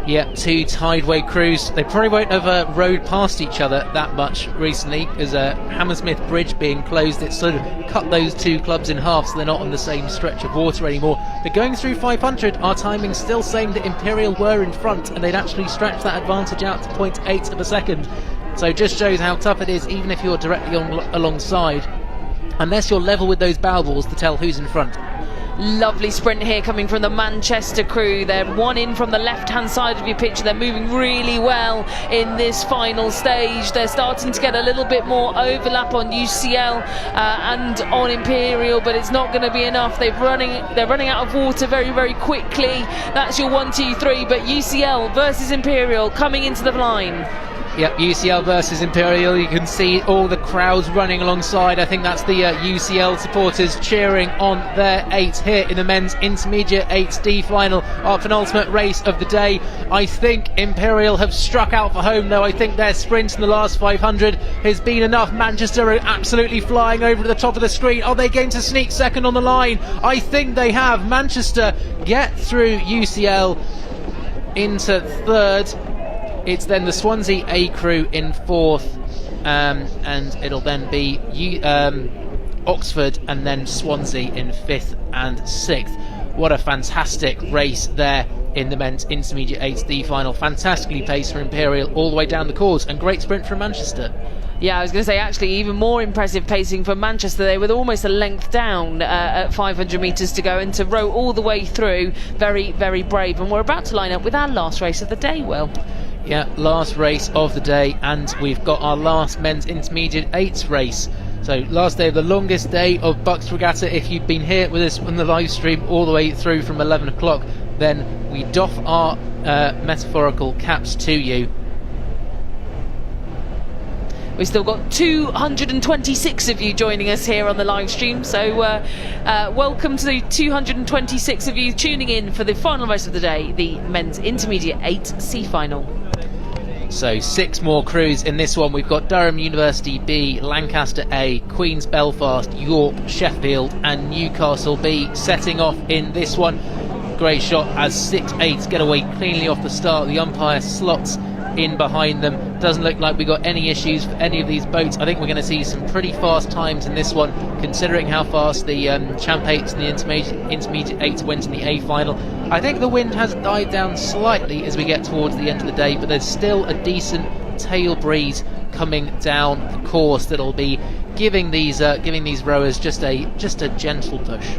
Yeah, 2 tideway crews. They probably won't have rode past each other that much recently, as Hammersmith Bridge being closed, it's sort of cut those 2 clubs in half, so they're not on the same stretch of water anymore. But going through 500, our timing's still saying that Imperial were in front, and they'd actually stretched that advantage out to 0.8 of a second. So just shows how tough it is, even if you're directly alongside, unless you're level with those bow balls to tell who's in front. Lovely sprint here coming from the Manchester crew. They're one in from the left-hand side of your picture. They're moving really well in this final stage. They're starting to get a little bit more overlap on UCL and on Imperial, but it's not going to be enough. They're running out of water very quickly. That's your 1, 2, 3. But UCL versus Imperial coming into the line. Yep, UCL versus Imperial. You can see all the crowds running alongside. I think that's the UCL supporters cheering on their 8 here in the men's intermediate 8D final, our penultimate race of the day. I think Imperial have struck out for home, though. I think their sprint in the last 500 has been enough. Manchester are absolutely flying over to the top of the screen. Are they going to sneak second on the line? I think they have. Manchester get through UCL into third. It's then the Swansea A crew in fourth, and it'll then be Oxford and then Swansea in 5th and 6th. What a fantastic race there in the men's intermediate 8D final. Fantastically paced for Imperial all the way down the course, and great sprint from Manchester. Yeah, I was going to say, actually, even more impressive pacing from Manchester. They were almost a length down at 500 metres to go, and to row all the way through, very brave. And we're about to line up with our last race of the day, Will. Yeah, last race of the day, and we've got our last men's intermediate 8s race. So last day of the longest day of Bucs Regatta. If you've been here with us on the live stream all the way through from 11 o'clock, then we doff our metaphorical caps to you. We've still got 226 of you joining us here on the live stream, so welcome to the 226 of you tuning in for the final race of the day, the men's intermediate 8C final. So 6 more crews in this one. We've got Durham University B, Lancaster A, Queen's Belfast, York, Sheffield and Newcastle B setting off in this one. Great shot as 6-8 get away cleanly off the start. The umpire slots in behind them. Doesn't look like we got any issues for any of these boats. I think we're going to see some pretty fast times in this one, considering how fast the Champ 8s and the intermediate 8s went in the A final. I think the wind has died down slightly as we get towards the end of the day, but there's still a decent tail breeze coming down the course that'll be giving these rowers just a gentle push.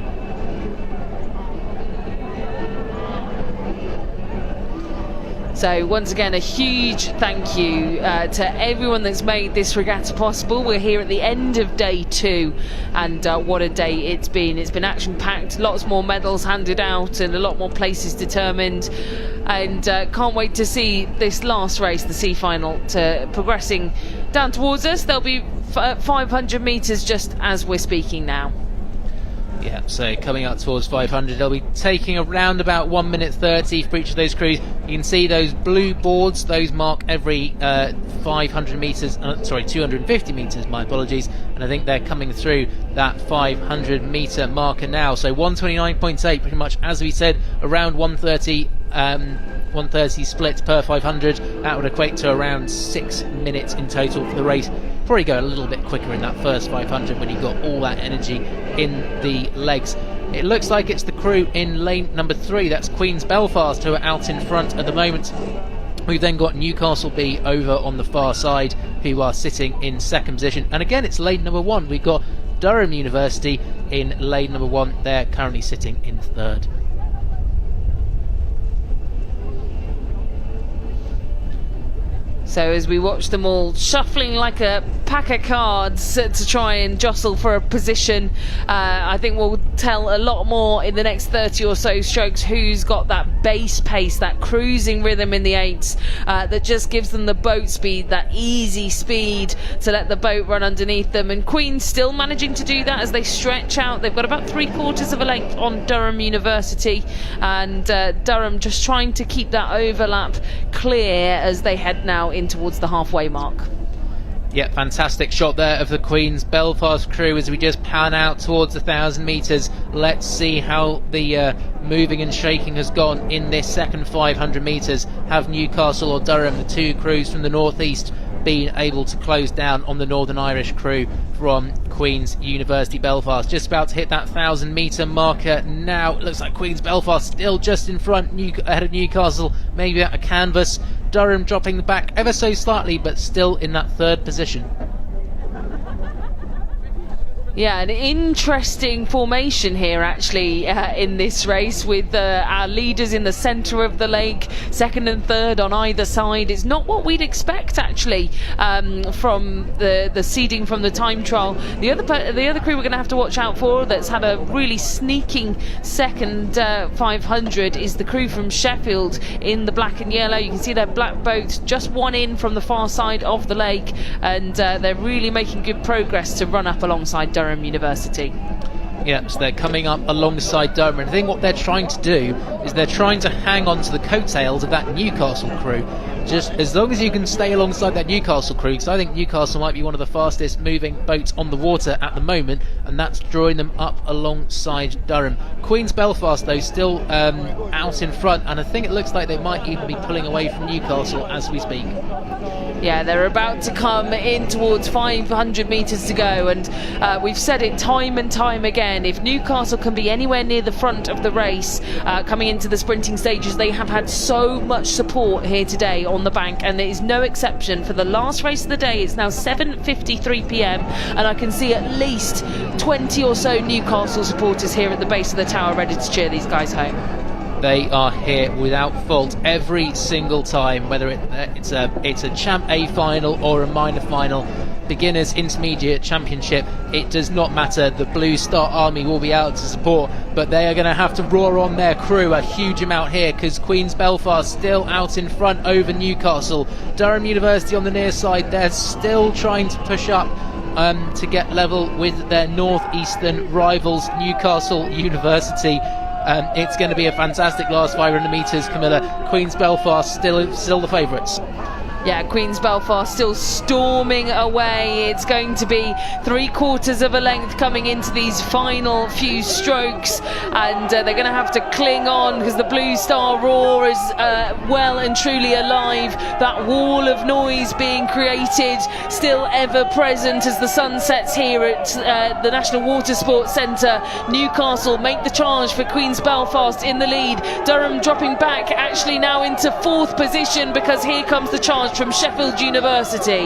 So once again, a huge thank you to everyone that's made this regatta possible. We're here at the end of day 2, and what a day it's been. It's been action-packed, lots more medals handed out and a lot more places determined, and can't wait to see this last race, the C final, progressing down towards us. There'll be 500 metres just as we're speaking now. Yeah, so coming up towards 500, they'll be taking around about 1 minute 30 for each of those crews. You can see those blue boards, those mark every 500 metres, 250 metres, my apologies, and I think they're coming through that 500 metre marker now. So 129.8, pretty much as we said, around 130 split per 500. That would equate to around 6 minutes in total for the race. Probably go a little bit quicker in that first 500 when you've got all that energy in the legs. It looks like it's the crew in lane number 3, that's Queen's Belfast, who are out in front at the moment. We've then got Newcastle B over on the far side, who are sitting in second position. And again, it's lane number 1. We've got Durham University in lane number 1. They're currently sitting in third. So as we watch them all shuffling like a pack of cards to try and jostle for a position, I think we'll tell a lot more in the next 30 or so strokes who's got that base pace, that cruising rhythm in the 8s that just gives them the boat speed, that easy speed to let the boat run underneath them. And Queen's still managing to do that as they stretch out. They've got about 3/4 of a length on Durham University, and Durham just trying to keep that overlap clear as they head now in towards the halfway mark. Yeah, fantastic shot there of the Queen's Belfast crew as we just pan out towards 1,000 metres. Let's see how the moving and shaking has gone in this second 500 metres. Have Newcastle or Durham, the two crews from the northeast, been able to close down on the Northern Irish crew from Queen's University Belfast? Just about to hit that 1,000 metre marker now. It looks like Queen's Belfast still just in front, ahead of Newcastle, maybe at a canvas. Durham dropping the back ever so slightly, but still in that third position. Yeah, an interesting formation here actually in this race, with our leaders in the centre of the lake, second and third on either side. It's not what we'd expect actually from the seeding from the time trial. The other crew we're going to have to watch out for that's had a really sneaking second 500 is the crew from Sheffield in the black and yellow. You can see their black boat just one in from the far side of the lake, and they're really making good progress to run up alongside Durham University. Yeah, so they're coming up alongside Durham, and I think what they're trying to do is they're trying to hang on to the coattails of that Newcastle crew. Just as long as you can stay alongside that Newcastle crew, because I think Newcastle might be one of the fastest moving boats on the water at the moment, and that's drawing them up alongside Durham. Queen's Belfast though still out in front, and I think it looks like they might even be pulling away from Newcastle as we speak. Yeah, they're about to come in towards 500 metres to go, and we've said it time and time again, if Newcastle can be anywhere near the front of the race coming into the sprinting stages, they have had so much support here today on the bank, and there is no exception. For the last race of the day, it's now 7:53 p.m. and I can see at least 20 or so Newcastle supporters here at the base of the tower ready to cheer these guys home. They are here without fault every single time, whether it's a Champ A final or a minor final, beginners, intermediate, championship, it does not matter. The Blue Star Army will be out to support, but they are going to have to roar on their crew a huge amount here, because Queen's Belfast still out in front over Newcastle. Durham University on the near side, they're still trying to push up to get level with their northeastern rivals, Newcastle University. It's going to be a fantastic last 500 metres, Camilla. Queen's Belfast still the favourites. Yeah, Queen's Belfast still storming away. It's going to be 3/4 of a length coming into these final few strokes, and they're going to have to cling on because the Blue Star Roar is well and truly alive. That wall of noise being created, still ever present as the sun sets here at the National Water Sports Centre. Newcastle make the charge for Queen's Belfast in the lead. Durham dropping back actually now into 4th position, because here comes the charge from Sheffield University.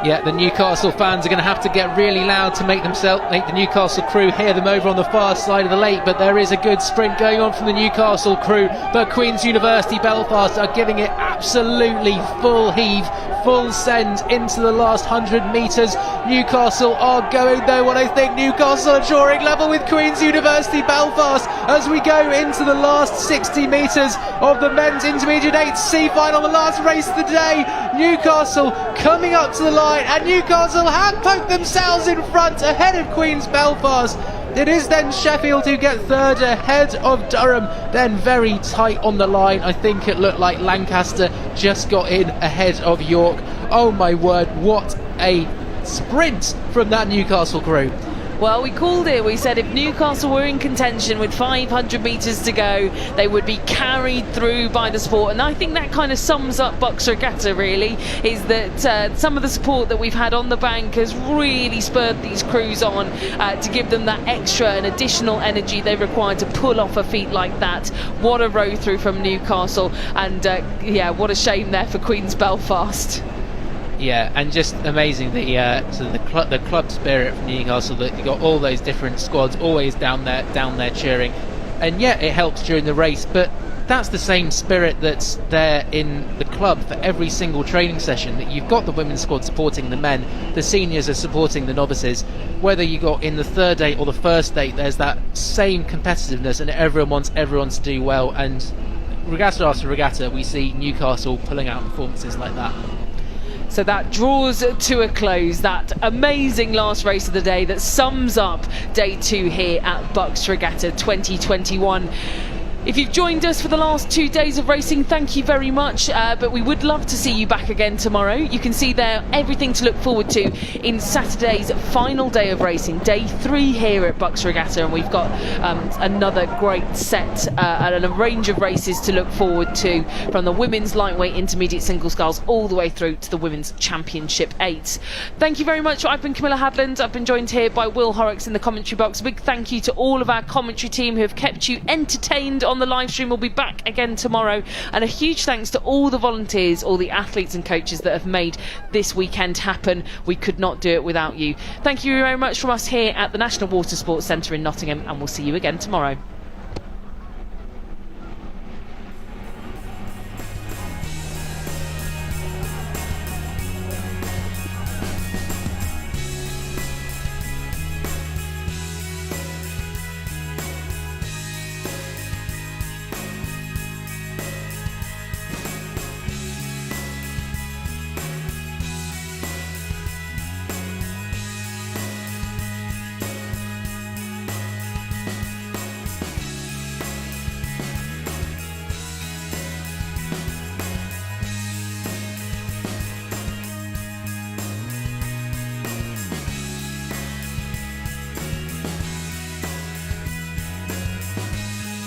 Yeah, the Newcastle fans are going to have to get really loud to make the Newcastle crew hear them over on the far side of the lake, but there is a good sprint going on from the Newcastle crew, but Queen's University Belfast are giving it absolutely full heave, full send into the last 100 metres. Newcastle are going though, and I think Newcastle are drawing level with Queen's University Belfast as we go into the last 60 metres of the men's intermediate 8C final, the last race of the day. Newcastle coming up to the line, and Newcastle have poked themselves in front ahead of Queen's Belfast. It is then Sheffield who get third ahead of Durham, then very tight on the line. I think it looked like Lancaster just got in ahead of York. Oh my word, what a sprint from that Newcastle crew. Well, we called it. We said if Newcastle were in contention with 500 metres to go, they would be carried through by the support. And I think that kind of sums up Bucs Regatta, really, is that some of the support that we've had on the bank has really spurred these crews on to give them that extra and additional energy they require to pull off a feat like that. What a row through from Newcastle. And yeah, what a shame there for Queen's Belfast. Yeah, and just amazing the club spirit from Newcastle, that you got all those different squads always down there cheering, and yeah, it helps during the race. But that's the same spirit that's there in the club for every single training session. That you've got the women's squad supporting the men, the seniors are supporting the novices. Whether you got in the third day or the first day, there's that same competitiveness, and everyone wants everyone to do well. And regatta after regatta, we see Newcastle pulling out performances like that. So that draws to a close that amazing last race of the day that sums up day 2 here at Bucs Regatta 2021. If you've joined us for the last 2 days of racing, thank you very much, but we would love to see you back again tomorrow. You can see there everything to look forward to in Saturday's final day of racing, day 3 here at Bucs Regatta, and we've got another great set and a range of races to look forward to, from the women's lightweight intermediate single sculls all the way through to the women's championship 8. Thank you very much. I've been Camilla Hadland. I've been joined here by Will Horrocks in the commentary box. A big thank you to all of our commentary team who have kept you entertained on the live stream. We'll be back again tomorrow, and a huge thanks to all the volunteers, all the athletes and coaches that have made this weekend happen. We could not do it without you. Thank you very much from us here at the National Water Sports Centre in Nottingham, and we'll see you again tomorrow.